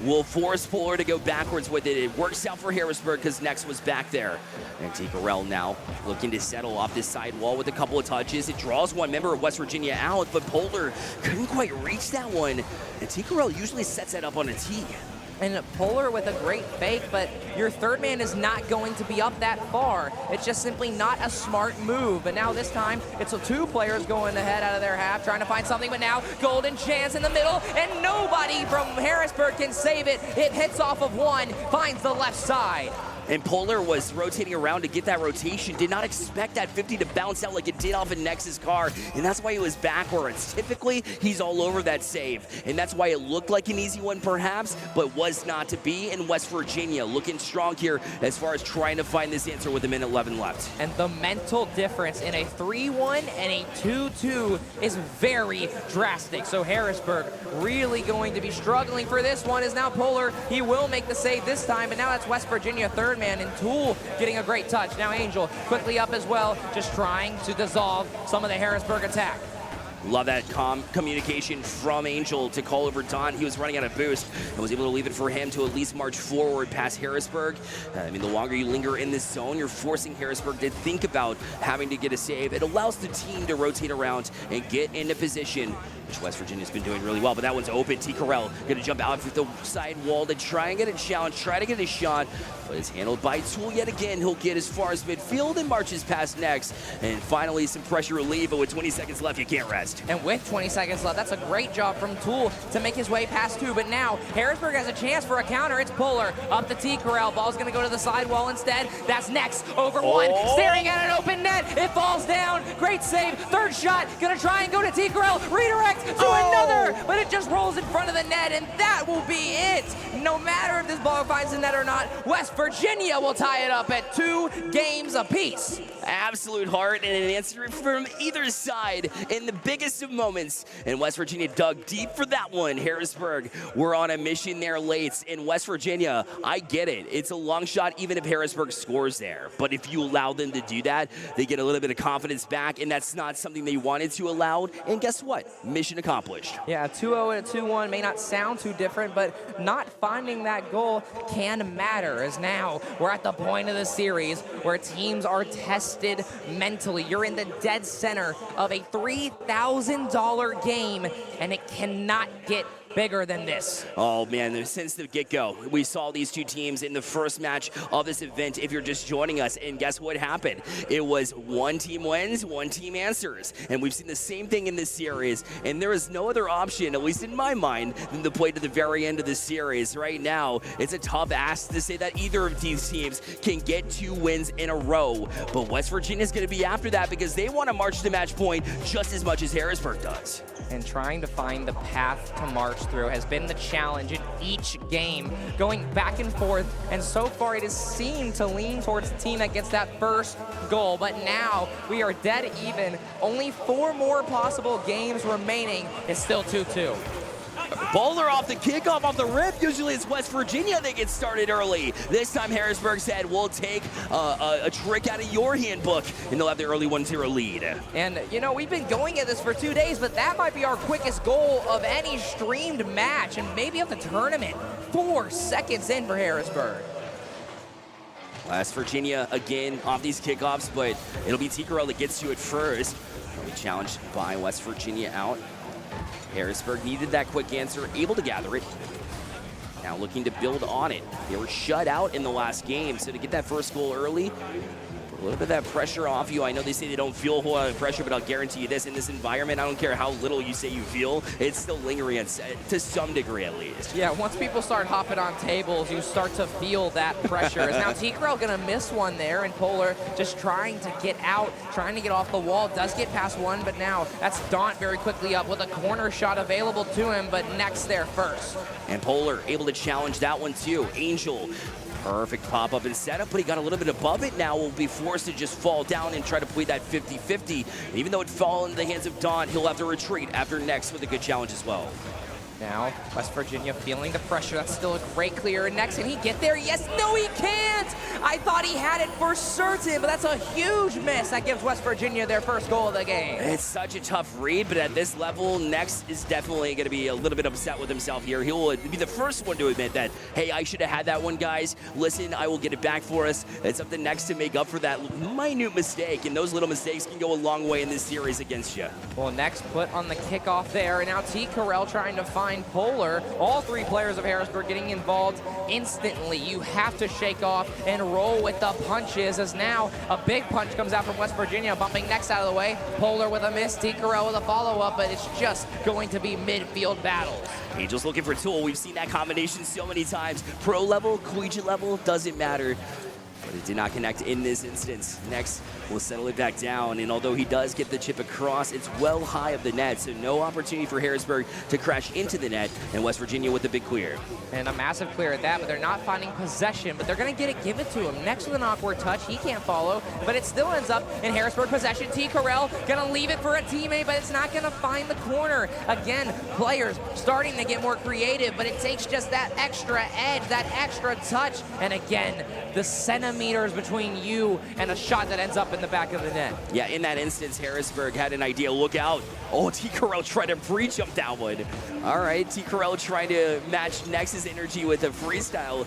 will force Polar to go backwards with it. It works out for Harrisburg because Nex was back there. And Ticarel now looking to settle off this side wall with a couple of touches. It draws one member of West Virginia out, but Polar couldn't quite reach that one. And Ticarel usually sets that up on a tee. And Polar with a great fake, but your third man is not going to be up that far. It's just simply not a smart move. But now this time, it's two players going ahead out of their half, trying to find something, but now golden chance in the middle, and nobody from Harrisburg can save it. It hits off of one, finds the left side. And Polar was rotating around to get that rotation. Did not expect that 50 to bounce out like it did off of Nex's car. And that's why he was backwards. Typically, he's all over that save. And that's why it looked like an easy one perhaps, but was not to be. In West Virginia looking strong here as far as trying to find this answer with a minute 11 left. And the mental difference in a 3-1 and a 2-2 is very drastic. So Harrisburg really going to be struggling for this one. Is now Polar. He will make the save this time, but now that's West Virginia third man, and Tool getting a great touch. Now Angel quickly up as well, just trying to dissolve some of the Harrisburg attack. Love that communication from Angel to call over Don. He was running out of boost and was able to leave it for him to at least march forward past Harrisburg. I mean, the longer you linger in this zone, you're forcing Harrisburg to think about having to get a save. It allows the team to rotate around and get into position, which West Virginia's been doing really well. But that one's open. Ticarel going to jump out for the side wall to try and get a challenge, try to get a shot, but it's handled by Tool yet again. He'll get as far as midfield and marches past Nex. And finally, some pressure relief, but with 20 seconds left, you can't rest. And with 20 seconds left, that's a great job from Tool to make his way past two. But now, Harrisburg has a chance for a counter. It's Polar up the Ticarel. Ball's going to go to the sidewall instead. That's Nex over one, staring at an open net. It falls down. Great save. Third shot. Going to try and go to Ticarel. Redirect to another, but it just rolls in front of the net, and that will be it. No matter if this ball finds the net or not, West Virginia will tie it up at 2 games apiece. Absolute heart and an answer from either side in the biggest of moments. And West Virginia dug deep for that one. Harrisburg were on a mission there late. In West Virginia, I get it. It's a long shot even if Harrisburg scores there. But if you allow them to do that, they get a little bit of confidence back, and that's not something they wanted to allow. And guess what? Mission accomplished. Yeah, 2-0 and a 2-1 may not sound too different, but not finding that goal can matter, as now we're at the point of the series where teams are tested mentally. You're in the dead center of a $3,000 game, and it cannot get bigger than this. Oh man, since the get-go, we saw these two teams in the first match of this event, if you're just joining us, and guess what happened? It was one team wins, one team answers. And we've seen the same thing in this series, and there is no other option, at least in my mind, than to play to the very end of the series. Right now, it's a tough ask to say that either of these teams can get 2 wins in a row, but West Virginia's gonna be after that because they want to march to match point just as much as Harrisburg does. And trying to find the path to march through has been the challenge in each game, going back and forth, and so far it has seemed to lean towards the team that gets that first goal. But now we are dead even. Only 4 more possible games remaining. It's still 2-2. Bowler off the kickoff, off the rip. Usually it's West Virginia that gets started early. This time Harrisburg said, we'll take a trick out of your handbook, and they'll have the early 1-0 lead. And, you know, we've been going at this for 2 days, but that might be our quickest goal of any streamed match, and maybe of the tournament. 4 seconds in for Harrisburg. West Virginia, again, off these kickoffs, but it'll be Ticarel that gets to it first. He'll be challenged by West Virginia out. Harrisburg needed that quick answer, able to gather it. Now looking to build on it. They were shut out in the last game, so to get that first goal early, A little bit of that pressure off you. I know they say they don't feel a whole lot of pressure, but I'll guarantee you this, in this environment, I don't care how little you say you feel, it's still lingering to some degree at least. Yeah, once people start hopping on tables, you start to feel that pressure. Is now T-Corral gonna miss one there, and Polar just trying to get out, trying to get off the wall, does get past one, but now that's Daunt very quickly up with a corner shot available to him, but next there first. And Polar able to challenge that one too. Angel, perfect pop-up and setup, but he got a little bit above it now. Will be forced to just fall down and try to play that 50-50. Even though it fell into the hands of Daunt, he'll have to retreat after next with a good challenge as well. Now, West Virginia feeling the pressure. That's still a great clear. And next, can he get there? Yes, no, he can't! I thought he had it for certain, but that's a huge miss. That gives West Virginia their first goal of the game. It's such a tough read, but at this level, Next is definitely going to be a little bit upset with himself here. He will be the first one to admit that, hey, I should have had that one, guys. Listen, I will get it back for us. It's up to Next to make up for that minute mistake, and those little mistakes can go a long way in this series against you. Well, Next put on the kickoff there, and now T. Corral trying to find Polar. All three players of Harrisburg getting involved instantly. You have to shake off and roll with the punches, as now a big punch comes out from West Virginia, bumping Next out of the way. Polar with a miss, T. Corral with a follow-up, but it's just going to be midfield battles. Angel's looking for Tool. We've seen that combination so many times. Pro level, collegiate level, doesn't matter. But it did not connect in this instance. Next, will settle it back down, and although he does get the chip across, it's well high of the net, so no opportunity for Harrisburg to crash into the net, and West Virginia with the big clear. And a massive clear at that, but they're not finding possession, but they're going to get it given to him. Next with an awkward touch, he can't follow, but it still ends up in Harrisburg possession. T. Corral going to leave it for a teammate, but it's not going to find the corner. Again, players starting to get more creative, but it takes just that extra edge, that extra touch, and again, the centimeters between you and a shot that ends up in the back of the net. Yeah, in that instance, Harrisburg had an idea. Look out. Oh, T. Corral tried to pre-jump that one. All right, T. Corral trying to match Nex's energy with a freestyle.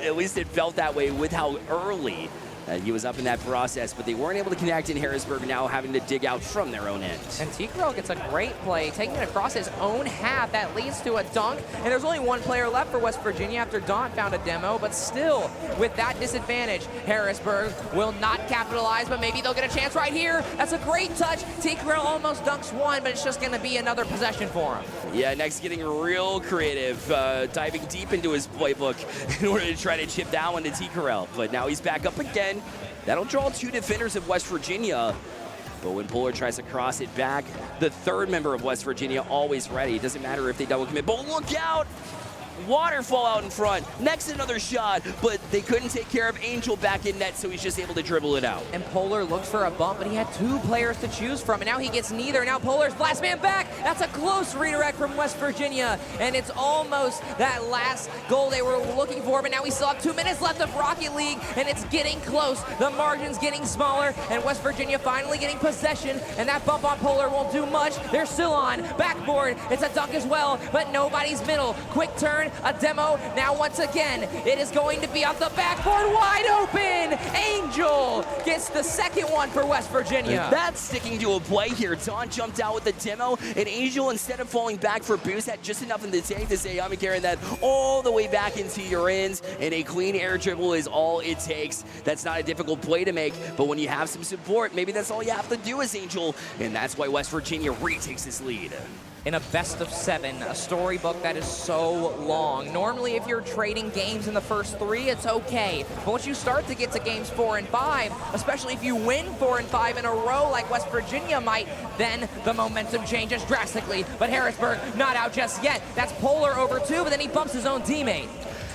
At least it felt that way with how early he was up in that process, but they weren't able to connect, in Harrisburg now having to dig out from their own end. And T-Corral gets a great play, taking it across his own half. That leads to a dunk, and there's only one player left for West Virginia after Daunt found a demo, but still, with that disadvantage, Harrisburg will not capitalize, but maybe they'll get a chance right here. That's a great touch. T-Corral almost dunks one, but it's just going to be another possession for him. Yeah, Next getting real creative, diving deep into his playbook in order to try to chip that one to T-Corral, but now he's back up again. That'll draw two defenders of West Virginia. But when Polar tries to cross it back, the third member of West Virginia always ready. It doesn't matter if they double commit, but look out! Waterfall out in front. Next, another shot, but they couldn't take care of Angel back in net, so he's just able to dribble it out. And Polar looks for a bump, but he had two players to choose from, and now he gets neither. Now Polar's last man back. That's a close redirect from West Virginia, and it's almost that last goal they were looking for, but now we still have 2 minutes left of Rocket League, and it's getting close. The margin's getting smaller, and West Virginia finally getting possession, and that bump on Polar won't do much. They're still on. Backboard, it's a dunk as well, but nobody's middle. Quick turn, a demo. Now once again, it is going to be off the backboard, wide open. Angel gets the second one for West Virginia. That's sticking to a play here. Daunt jumped out with the demo, and Angel, instead of falling back for boost, had just enough in the tank to say, I'm carrying that all the way back into your ends, and a clean air dribble is all it takes. That's not a difficult play to make, but when you have some support, maybe that's all you have to do as Angel, and that's why West Virginia retakes this lead. In a best of 7, a storybook that is so long. Normally, if you're trading games in the first 3, it's okay. But once you start to get to games 4 and 5, especially if you win 4 and 5 in a row like West Virginia might, then the momentum changes drastically. But Harrisburg not out just yet. That's Polar over 2, but then he bumps his own teammate.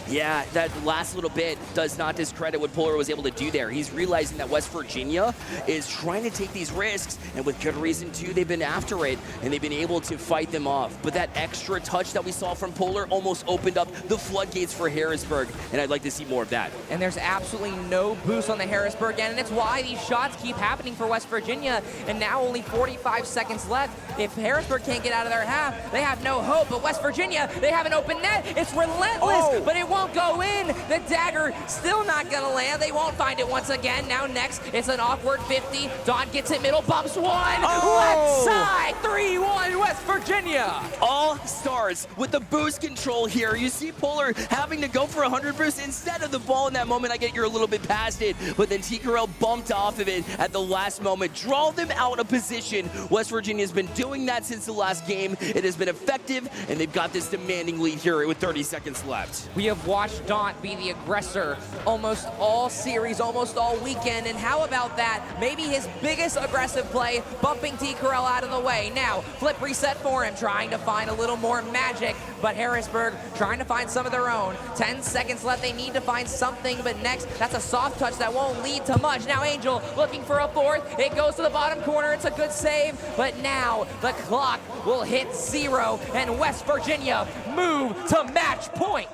Yeah, that last little bit does not discredit what Polar was able to do there. He's realizing that West Virginia is trying to take these risks, and with good reason too, they've been after it, and they've been able to fight them off. But that extra touch that we saw from Polar almost opened up the floodgates for Harrisburg, and I'd like to see more of that. And there's absolutely no boost on the Harrisburg end, and it's why these shots keep happening for West Virginia, and now only 45 seconds left. If Harrisburg can't get out of their half, they have no hope, but West Virginia, they have an open net. It's relentless, but it won't won't go in. The dagger still not gonna land. They won't find it once again. Now next, it's an awkward 50. Dawn gets it middle, bumps one. Left side, 3-1 West Virginia. All starts with the boost control here. You see Polar having to go for 100 boost instead of the ball in that moment. I get you're a little bit past it, but then T-Corral bumped off of it at the last moment. Draw them out of position. West Virginia's been doing that since the last game. It has been effective, and they've got this demanding lead here with 30 seconds left. We have watched Daunt be the aggressor almost all series, almost all weekend, and how about that? Maybe his biggest aggressive play, bumping T-Corral out of the way. Now, flip reset for him, trying to find a little more magic, but Harrisburg trying to find some of their own. 10 seconds left, they need to find something, but next, that's a soft touch that won't lead to much. Now Angel looking for a fourth, it goes to the bottom corner, it's a good save, but now the clock will hit 0, and West Virginia move to match point.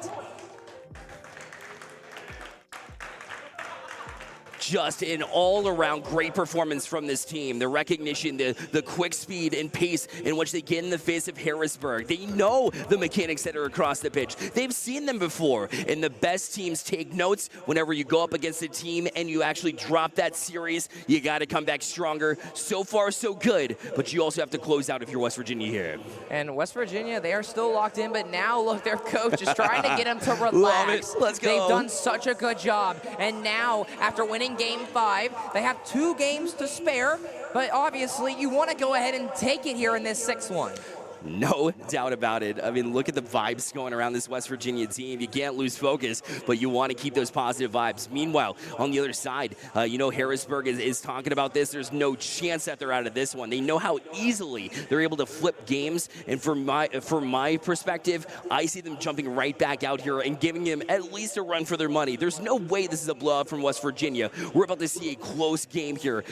Just an all-around great performance from this team. The recognition, the quick speed and pace in which they get in the face of Harrisburg. They know the mechanics that are across the pitch. They've seen them before, and the best teams take notes whenever you go up against a team and you actually drop that series. You got to come back stronger. So far, so good, but you also have to close out if you're West Virginia here. And West Virginia, they are still locked in, but now look, their coach is trying to get them to relax. Love it. Let's go. They've done such a good job, and now after winning Game 5, they have 2 games to spare, but obviously you want to go ahead and take it here in this 6-1. No doubt about it. I mean, look at the vibes going around this West Virginia team. You can't lose focus, but you want to keep those positive vibes. Meanwhile, on the other side, you know, Harrisburg is talking about this. There's no chance that they're out of this one. They know how easily they're able to flip games, and from my perspective, I see them jumping right back out here and giving them at least a run for their money. There's no way this is a blowout from West Virginia. We're about to see a close game here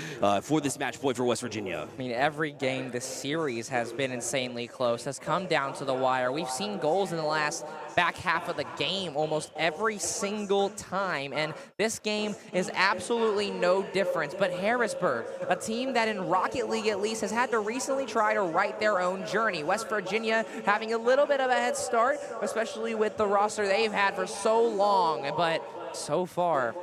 for this match point for West Virginia. I mean, every game this series has been insanely close, has come down to the wire. We've seen goals in the last back half of the game almost every single time, and this game is absolutely no difference. But Harrisburg, a team that in Rocket League at least has had to recently try to write their own journey. West Virginia having a little bit of a head start, especially with the roster they've had for so long, but so far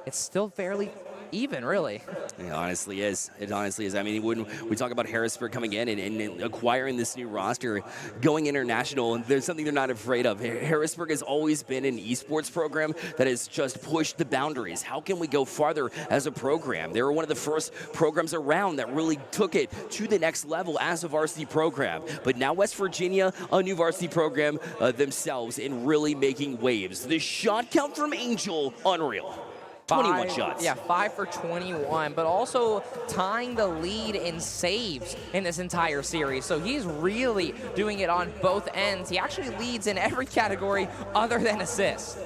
it's still fairly even, really. It honestly is. It honestly is. I mean, when we talk about Harrisburg coming in and acquiring this new roster, going international, and there's something they're not afraid of. Harrisburg has always been an esports program that has just pushed the boundaries. How can we go farther as a program? They were one of the first programs around that really took it to the next level as a varsity program. But now West Virginia, a new varsity program themselves, and really making waves. The shot count from Angel, unreal. 21 shots. Yeah, 5 for 21, but also tying the lead in saves in this entire series. So he's really doing it on both ends. He actually leads in every category other than assists.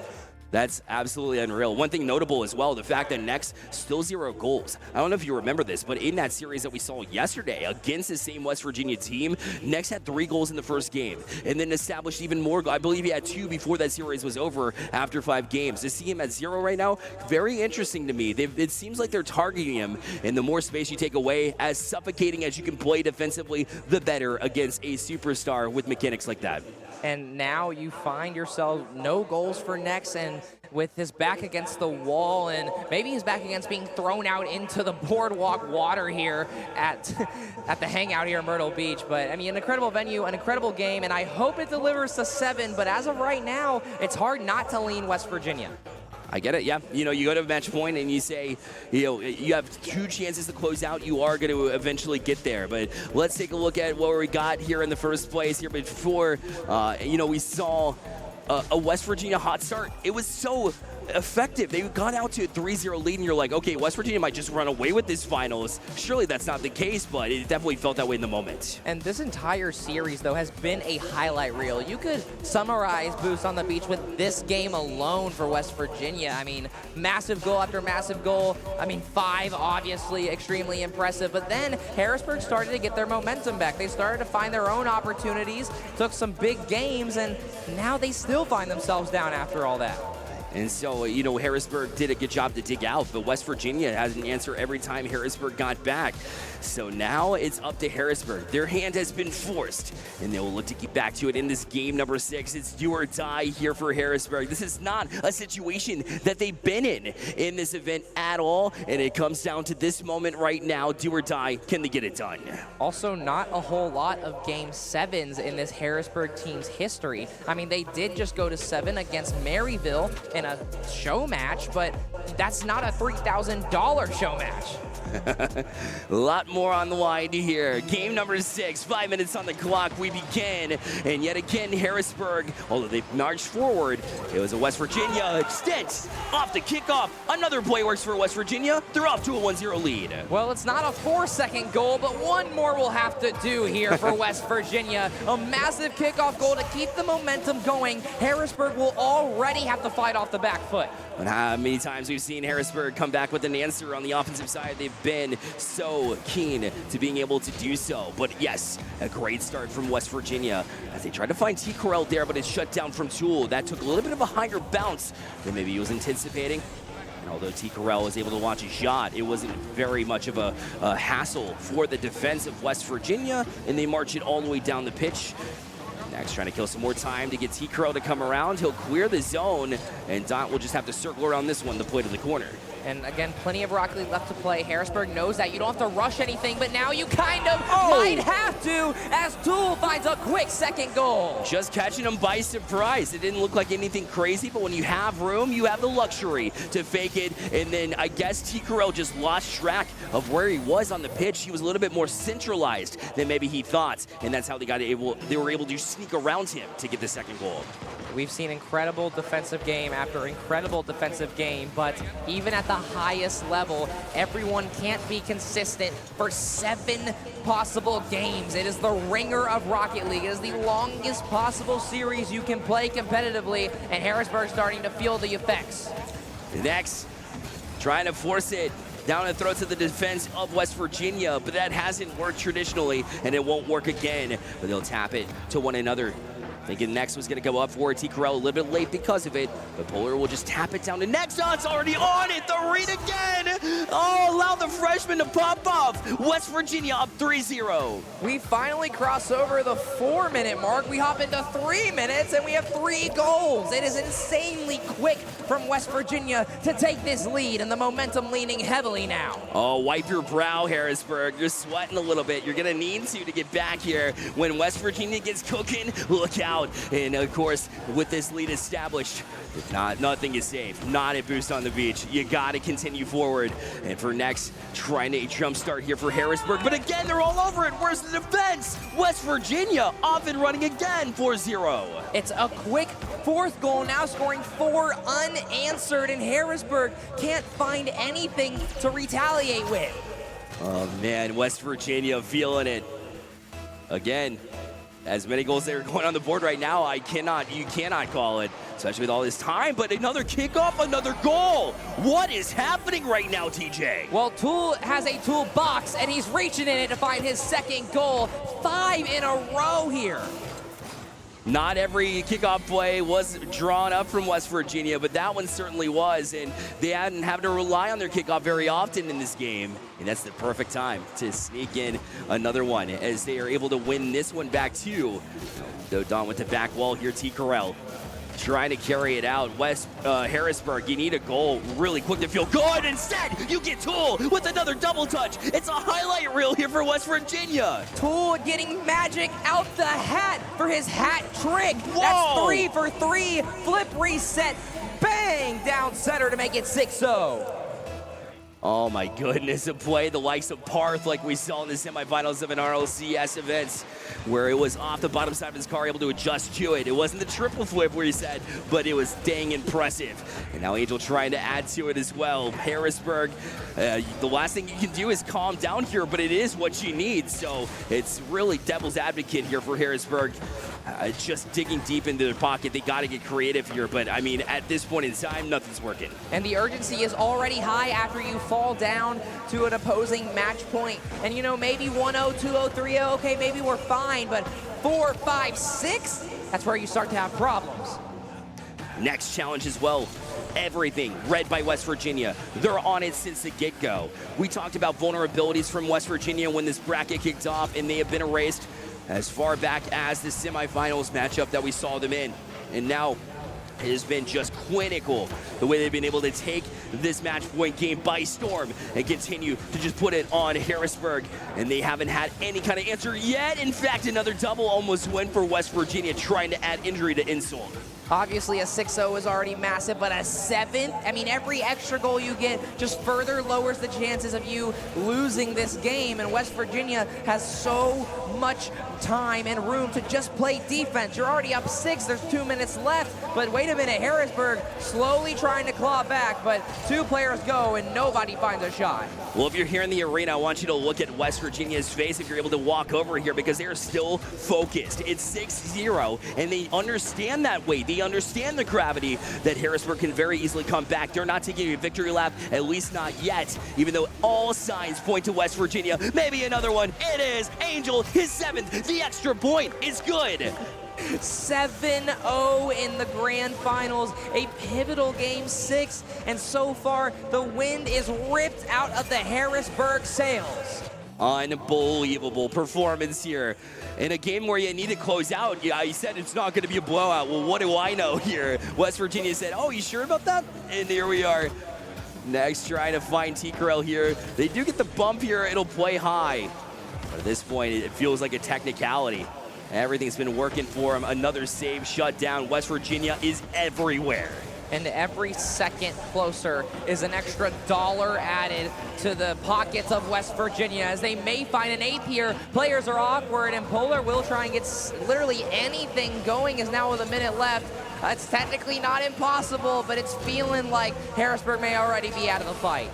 That's absolutely unreal. One thing notable as well, the fact that Nex still 0 goals. I don't know if you remember this, but in that series that we saw yesterday against the same West Virginia team, Nex had 3 goals in the first game and then established even more. I believe he had 2 before that series was over after 5 games. To see him at 0 right now, very interesting to me. It seems like they're targeting him, and the more space you take away, as suffocating as you can play defensively, the better against a superstar with mechanics like that. And now you find yourself no goals for Nex, and with his back against the wall, and maybe his back against being thrown out into the boardwalk water here at the Hangout here in Myrtle Beach. But I mean, an incredible venue, an incredible game, and I hope it delivers to 7, but as of right now, it's hard not to lean West Virginia. I get it, yeah. You know, you go to match point and you say, you know, you have 2 chances to close out. You are going to eventually get there. But let's take a look at what we got here in the first place here before, you know, we saw a West Virginia hot start. It was so effective. They got out to a 3-0 lead, and you're like, okay, West Virginia might just run away with this finals. Surely that's not the case, but it definitely felt that way in the moment. And this entire series, though, has been a highlight reel. You could summarize Boost on the Beach with this game alone for West Virginia. I mean, massive goal after massive goal. I mean, 5, obviously, extremely impressive. But then Harrisburg started to get their momentum back. They started to find their own opportunities, took some big games, and now they still find themselves down after all that. And so, you know, Harrisburg did a good job to dig out, but West Virginia had an answer every time Harrisburg got back. So now it's up to Harrisburg. Their hand has been forced, and they will look to get back to it in this game number 6. It's do or die here for Harrisburg. This is not a situation that they've been in this event at all, and it comes down to this moment right now. Do or die, can they get it done? Also, not a whole lot of Game 7s in this Harrisburg team's history. I mean, they did just go to 7 against Maryville in a show match, but that's not a $3,000 show match. A lot more on the line here. Game number 6, 5 minutes on the clock. We begin, and yet again, Harrisburg, although they marched forward, it was a West Virginia extent off the kickoff. Another play works for West Virginia. They're off to a 1-0 lead. Well, it's not a 4-second goal, but one more will have to do here for West Virginia. A massive kickoff goal to keep the momentum going. Harrisburg will already have to fight off the back foot. And how many times we've seen Harrisburg come back with an answer on the offensive side. They've been so keen to being able to do so. But yes, a great start from West Virginia as they tried to find T. Correll there, but it's shut down from Tool. That took a little bit of a higher bounce than maybe he was anticipating. And although T. Correll was able to launch a shot, it wasn't very much of a hassle for the defense of West Virginia, and they march it all the way down the pitch. Next, trying to kill some more time to get T. Crow to come around. He'll clear the zone, and Dont will just have to circle around this one to play to the corner. And again, plenty of Rocket League left to play. Harrisburg knows that. You don't have to rush anything, but now you kind of might have to as Tool finds a quick second goal. Just catching him by surprise. It didn't look like anything crazy, but when you have room, you have the luxury to fake it. And then I guess T. Correll just lost track of where he was on the pitch. He was a little bit more centralized than maybe he thought, and that's how they were able to sneak around him to get the second goal. We've seen incredible defensive game after incredible defensive game, but even at the highest level, everyone can't be consistent for 7 possible games. It is the ringer of Rocket League. It is the longest possible series you can play competitively, and Harrisburg's starting to feel the effects. Next, trying to force it down the throats of the defense of West Virginia, but that hasn't worked traditionally, and it won't work again, but they'll tap it to one another. Thinking Next was going to go up for T. Correll a little bit late because of it, but Polar will just tap it down to Next. Oh, it's already on it. The read again. Oh, allow the freshman to pop off. West Virginia up 3-0. We finally cross over the 4-minute mark. We hop into 3 minutes, and we have 3 goals. It is insanely quick from West Virginia to take this lead, and the momentum leaning heavily now. Oh, wipe your brow, Harrisburg. You're sweating a little bit. You're going to need to get back here. When West Virginia gets cooking, look out. And of course, with this lead established, if not, nothing is safe. Not a boost on the beach. You got to continue forward. And for Next, trying to jumpstart here for Harrisburg. But again, they're all over it. Where's the defense? West Virginia off and running again, 4-0. It's a quick 4th goal, now scoring 4 unanswered, and Harrisburg can't find anything to retaliate with. Oh man, West Virginia feeling it. Again, as many goals that are going on the board right now, you cannot call it, especially with all this time, but another kickoff, another goal. What is happening right now, TJ? Well, Tool has a tool box, and he's reaching in it to find his 2nd goal. 5 in a row here. Not every kickoff play was drawn up from West Virginia, but that one certainly was, and they hadn't had to rely on their kickoff very often in this game, and that's the perfect time to sneak in another one as they are able to win this one back too. Though Don with the back wall here, T. Correll trying to carry it out. Harrisburg, you need a goal really quick to feel good. Instead, you get Tool with another double touch. It's a highlight reel here for West Virginia. Tool getting magic out the hat for his hat trick. Whoa. That's 3 for 3. Flip reset. Bang! Down center to make it 6-0. Oh my goodness, a play the likes of Parth like we saw in the semifinals of an RLCS event where it was off the bottom side of his car, able to adjust to it. It wasn't the triple flip where he said, but it was dang impressive. And now Angel trying to add to it as well. Harrisburg, the last thing you can do is calm down here, but it is what you need. So it's really devil's advocate here for Harrisburg. Just digging deep into their pocket. They got to get creative here, but I mean, at this point in time, nothing's working. And the urgency is already high after you fall down to an opposing match point. And you know, maybe 1-0, 2-0, 3-0, okay, maybe we're fine, but 4, 5, 6, that's where you start to have problems. Next challenge as well. Everything read by West Virginia. They're on it since the get-go. We talked about vulnerabilities from West Virginia when this bracket kicked off, and they have been erased as far back as the semifinals matchup that we saw them in. And now it has been just clinical the way they've been able to take this match point game by storm and continue to just put it on Harrisburg. And they haven't had any kind of answer yet. In fact, another double almost win for West Virginia, trying to add injury to insult. Obviously, a 6-0 is already massive, but a 7th, I mean, every extra goal you get just further lowers the chances of you losing this game. And West Virginia has so much time and room to just play defense. You're already up 6, there's 2 minutes left, but wait a minute, Harrisburg slowly trying to claw back, but 2 players go and nobody finds a shot. Well, if you're here in the arena, I want you to look at West Virginia's face if you're able to walk over here, because they are still focused. It's 6-0, and they understand that weight. They understand the gravity that Harrisburg can very easily come back. They're not taking a victory lap, at least not yet, even though all signs point to West Virginia. Maybe another one. It is Angel, his 7th. The extra point is good. 7-0 in the grand finals, a pivotal game 6, and so far the wind is ripped out of the Harrisburg sails. Unbelievable performance here in a game where you need to close out. Yeah, you said it's not going to be a blowout. Well, what do I know here? West Virginia said, oh, you sure about that? And here we are. Next, trying to find T-Corell here. They do get the bump here. It'll play high. But at this point, it feels like a technicality. Everything's been working for him. Another save shut down. West Virginia is everywhere. And every second closer is an extra $1 added to the pockets of West Virginia, as they may find an 8th here. Players are awkward, and Polar will try and get literally anything going, as now with a minute left. It's technically not impossible, but it's feeling like Harrisburg may already be out of the fight.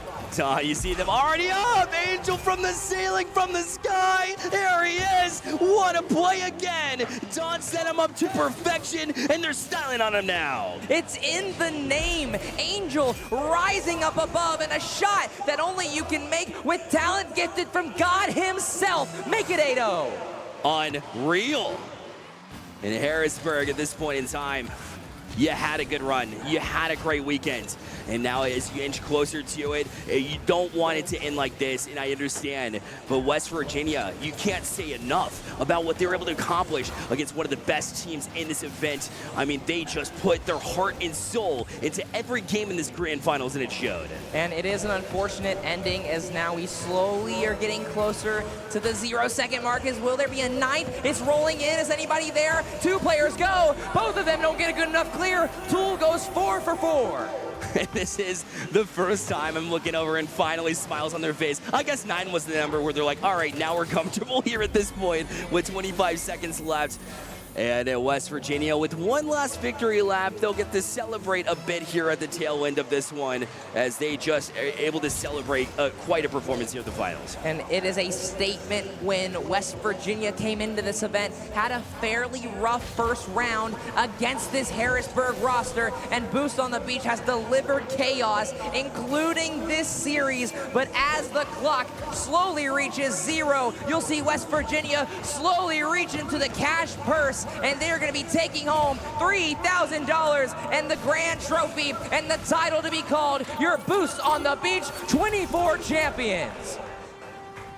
You see them already up. Angel from the ceiling, from the sky. There he is. What a play again. Don set him up to perfection, and they're styling on him now. It's in the name. Angel rising up above, and a shot that only you can make with talent gifted from God himself. Make it 8-0. Unreal. In Harrisburg at this point in time, you had a good run. You had a great weekend. And now as you inch closer to it, you don't want it to end like this, and I understand. But West Virginia, you can't say enough about what they were able to accomplish against one of the best teams in this event. I mean, they just put their heart and soul into every game in this grand finals, and it showed. And it is an unfortunate ending, as now we slowly are getting closer to the 0-second mark. Will there be a 9th? It's rolling in. Is anybody there? 2 players go. Both of them don't get a good enough clear. Tool goes 4 for 4. This is the first time I'm looking over and finally smiles on their face. I guess 9 was the number where they're like, all right, now we're comfortable here at this point with 25 seconds left. And at West Virginia, with one last victory lap, they'll get to celebrate a bit here at the tail end of this one, as they just are able to celebrate quite a performance here at the finals. And it is a statement when West Virginia came into this event, had a fairly rough first round against this Harrisburg roster, and Boost on the Beach has delivered chaos, including this series. But as the clock slowly reaches 0, you'll see West Virginia slowly reach into the cash purse, and they're going to be taking home $3,000 and the grand trophy and the title to be called your Boost on the Beach 24 champions.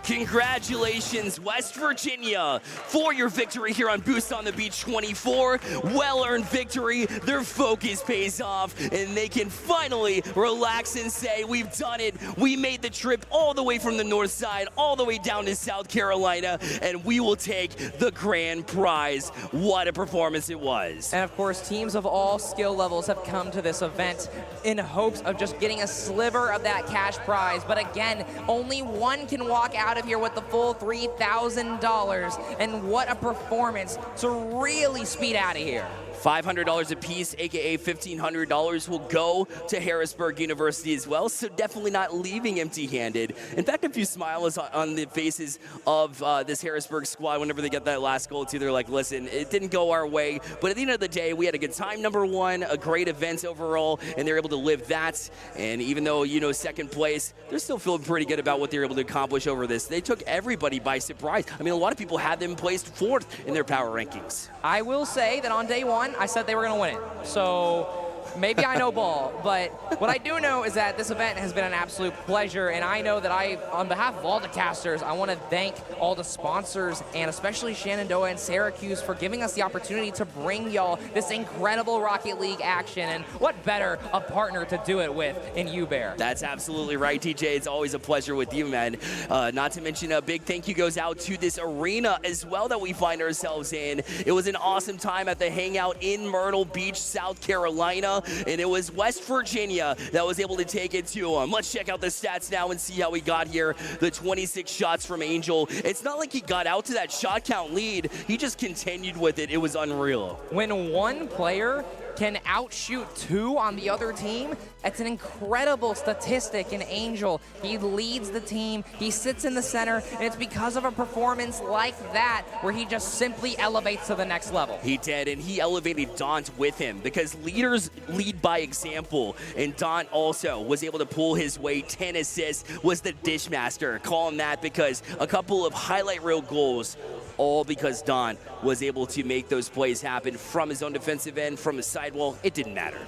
Congratulations, West Virginia, for your victory here on Boost on the Beach 24. Well-earned victory. Their focus pays off, and they can finally relax and say, we've done it. We made the trip all the way from the north side, all the way down to South Carolina, and we will take the grand prize. What a performance it was. And of course, teams of all skill levels have come to this event in hopes of just getting a sliver of that cash prize. But again, only one can walk out of here with the full $3,000, and what a performance to really speed out of here. $500 a piece, aka $1,500, will go to Harrisburg University as well, so definitely not leaving empty-handed. In fact, a few smiles on the faces of this Harrisburg squad whenever they get that last goal too. They're like, listen, it didn't go our way, but at the end of the day, we had a good time, number one, a great event overall, and they're able to live that. And even though, you know, second place, they're still feeling pretty good about what they're able to accomplish over this. They took everybody by surprise. I mean, a lot of people had them placed 4th in their power rankings. I will say that on day one, I said they were going to win it. So Maybe I know ball, but what I do know is that this event has been an absolute pleasure, and I know that on behalf of all the casters, I want to thank all the sponsors, and especially Shenandoah and Syracuse for giving us the opportunity to bring y'all this incredible Rocket League action, and what better a partner to do it with in Ubear. That's absolutely right, TJ. It's always a pleasure with you, man. Not to mention a big thank you goes out to this arena as well that we find ourselves in. It was an awesome time at the Hangout in Myrtle Beach, South Carolina. And it was West Virginia that was able to take it to him. Let's check out the stats now and see how we got here. The 26 shots from Angel. It's not like he got out to that shot count lead. He just continued with it. It was unreal. When one player can outshoot 2 on the other team, it's an incredible statistic in Angel. He leads the team, he sits in the center, and it's because of a performance like that where he just simply elevates to the next level. He did, and he elevated Daunt with him because leaders lead by example, and Daunt also was able to pull his weight. 10 assists, was the dish master. Call him that because a couple of highlight reel goals, all because Daunt was able to make those plays happen from his own defensive end, from his sidewall. It didn't matter.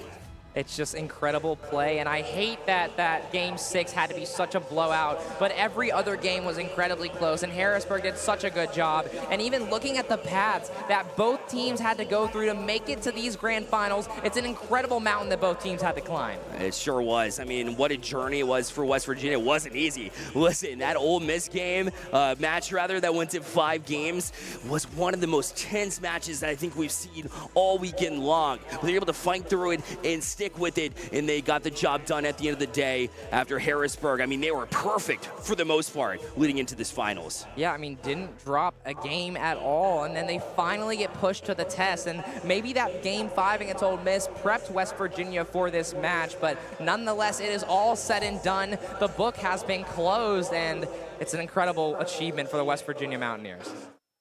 It's just incredible play, and I hate that Game 6 had to be such a blowout, but every other game was incredibly close, and Harrisburg did such a good job. And even looking at the paths that both teams had to go through to make it to these grand finals, it's an incredible mountain that both teams had to climb. It sure was. I mean, what a journey it was for West Virginia. It wasn't easy. Listen, that Ole Miss match that went to 5 games was one of the most tense matches that I think we've seen all weekend long. They were able to fight through it and stick with it, and they got the job done at the end of the day after Harrisburg. I mean, they were perfect for the most part leading into this finals. Yeah, I mean, didn't drop a game at all, and then they finally get pushed to the test, and maybe that Game 5 against Ole Miss prepped West Virginia for this match, but nonetheless, it is all said and done. The book has been closed, and it's an incredible achievement for the West Virginia Mountaineers.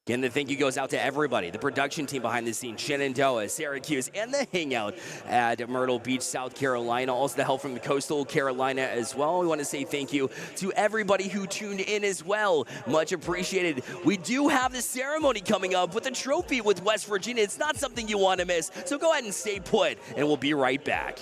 Again, the thank you goes out to everybody, the production team behind the scenes, Shenandoah, Syracuse, and the Hangout at Myrtle Beach, South Carolina. Also the help from the Coastal Carolina as well. We want to say thank you to everybody who tuned in as well. Much appreciated. We do have the ceremony coming up with a trophy with West Virginia. It's not something you want to miss, so go ahead and stay put, and we'll be right back.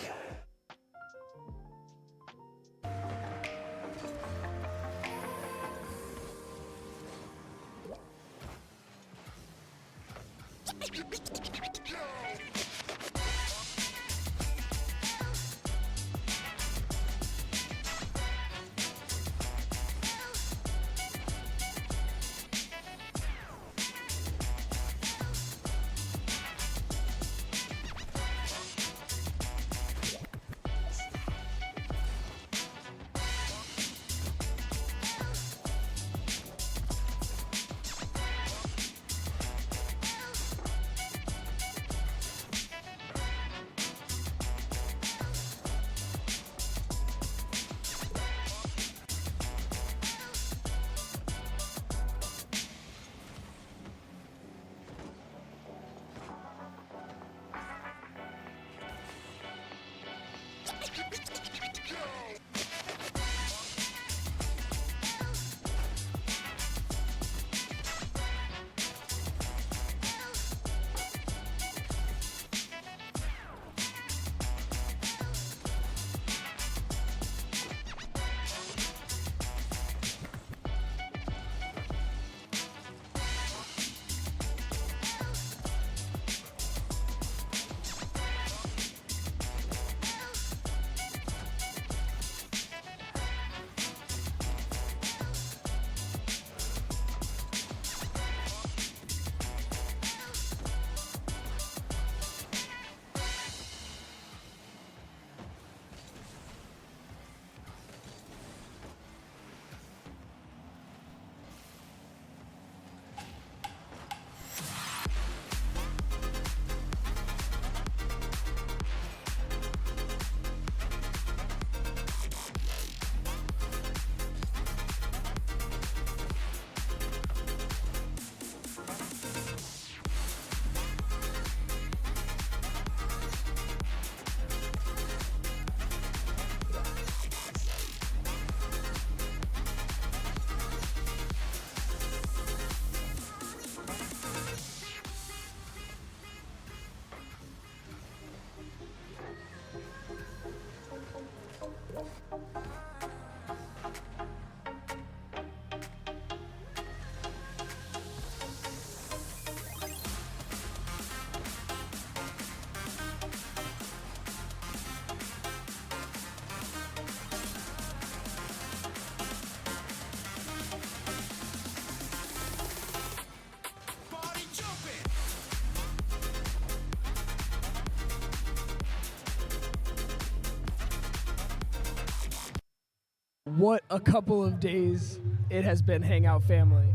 What a couple of days it has been, Hangout family.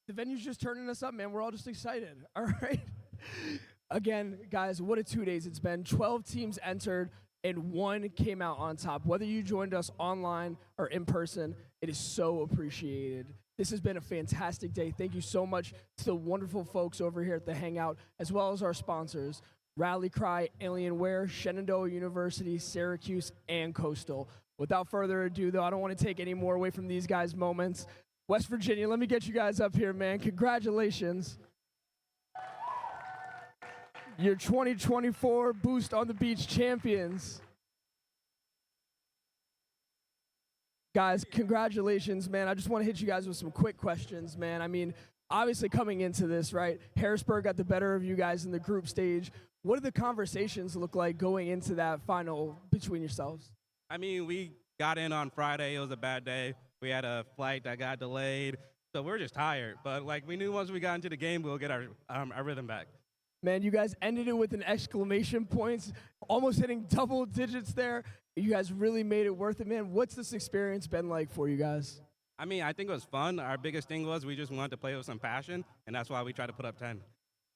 The venue's just turning us up, man. We're all just excited. All right. Again, guys, what a 2 days it's been. 12 teams entered and 1 came out on top. Whether you joined us online or in person, it is so appreciated. This has been a fantastic day. Thank you so much to the wonderful folks over here at the Hangout, as well as our sponsors, Rally Cry, Alienware, Shenandoah University, Syracuse, and Coastal. Without further ado, though, I don't want to take any more away from these guys' moments. West Virginia, let me get you guys up here, man. Congratulations. Your 2024 Boost on the Beach champions. Guys, congratulations, man. I just want to hit you guys with some quick questions, man. I mean, obviously coming into this, right, Harrisburg got the better of you guys in the group stage. What did the conversations look like going into that final between yourselves? I mean, we got in on Friday. It was a bad day. We had a flight that got delayed, so we're just tired. But, like, we knew once we got into the game, we'll get our rhythm back. Man, you guys ended it with an exclamation points, almost hitting double digits there. You guys really made it worth it, man. What's this experience been like for you guys? I mean, I think it was fun. Our biggest thing was we just wanted to play with some passion, and that's why we tried to put up 10.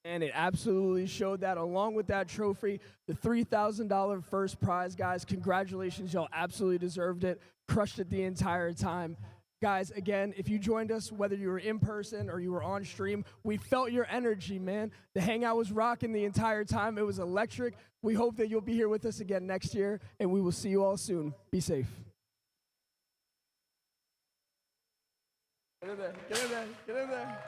And it absolutely showed that. Along with that trophy, the $3,000 first prize, guys. Congratulations, y'all absolutely deserved it. Crushed it the entire time. Guys, again, if you joined us, whether you were in person or you were on stream, we felt your energy, man. The Hangout was rocking the entire time. It was electric. We hope that you'll be here with us again next year, and we will see you all soon. Be safe. Get in there, get in there, get in there.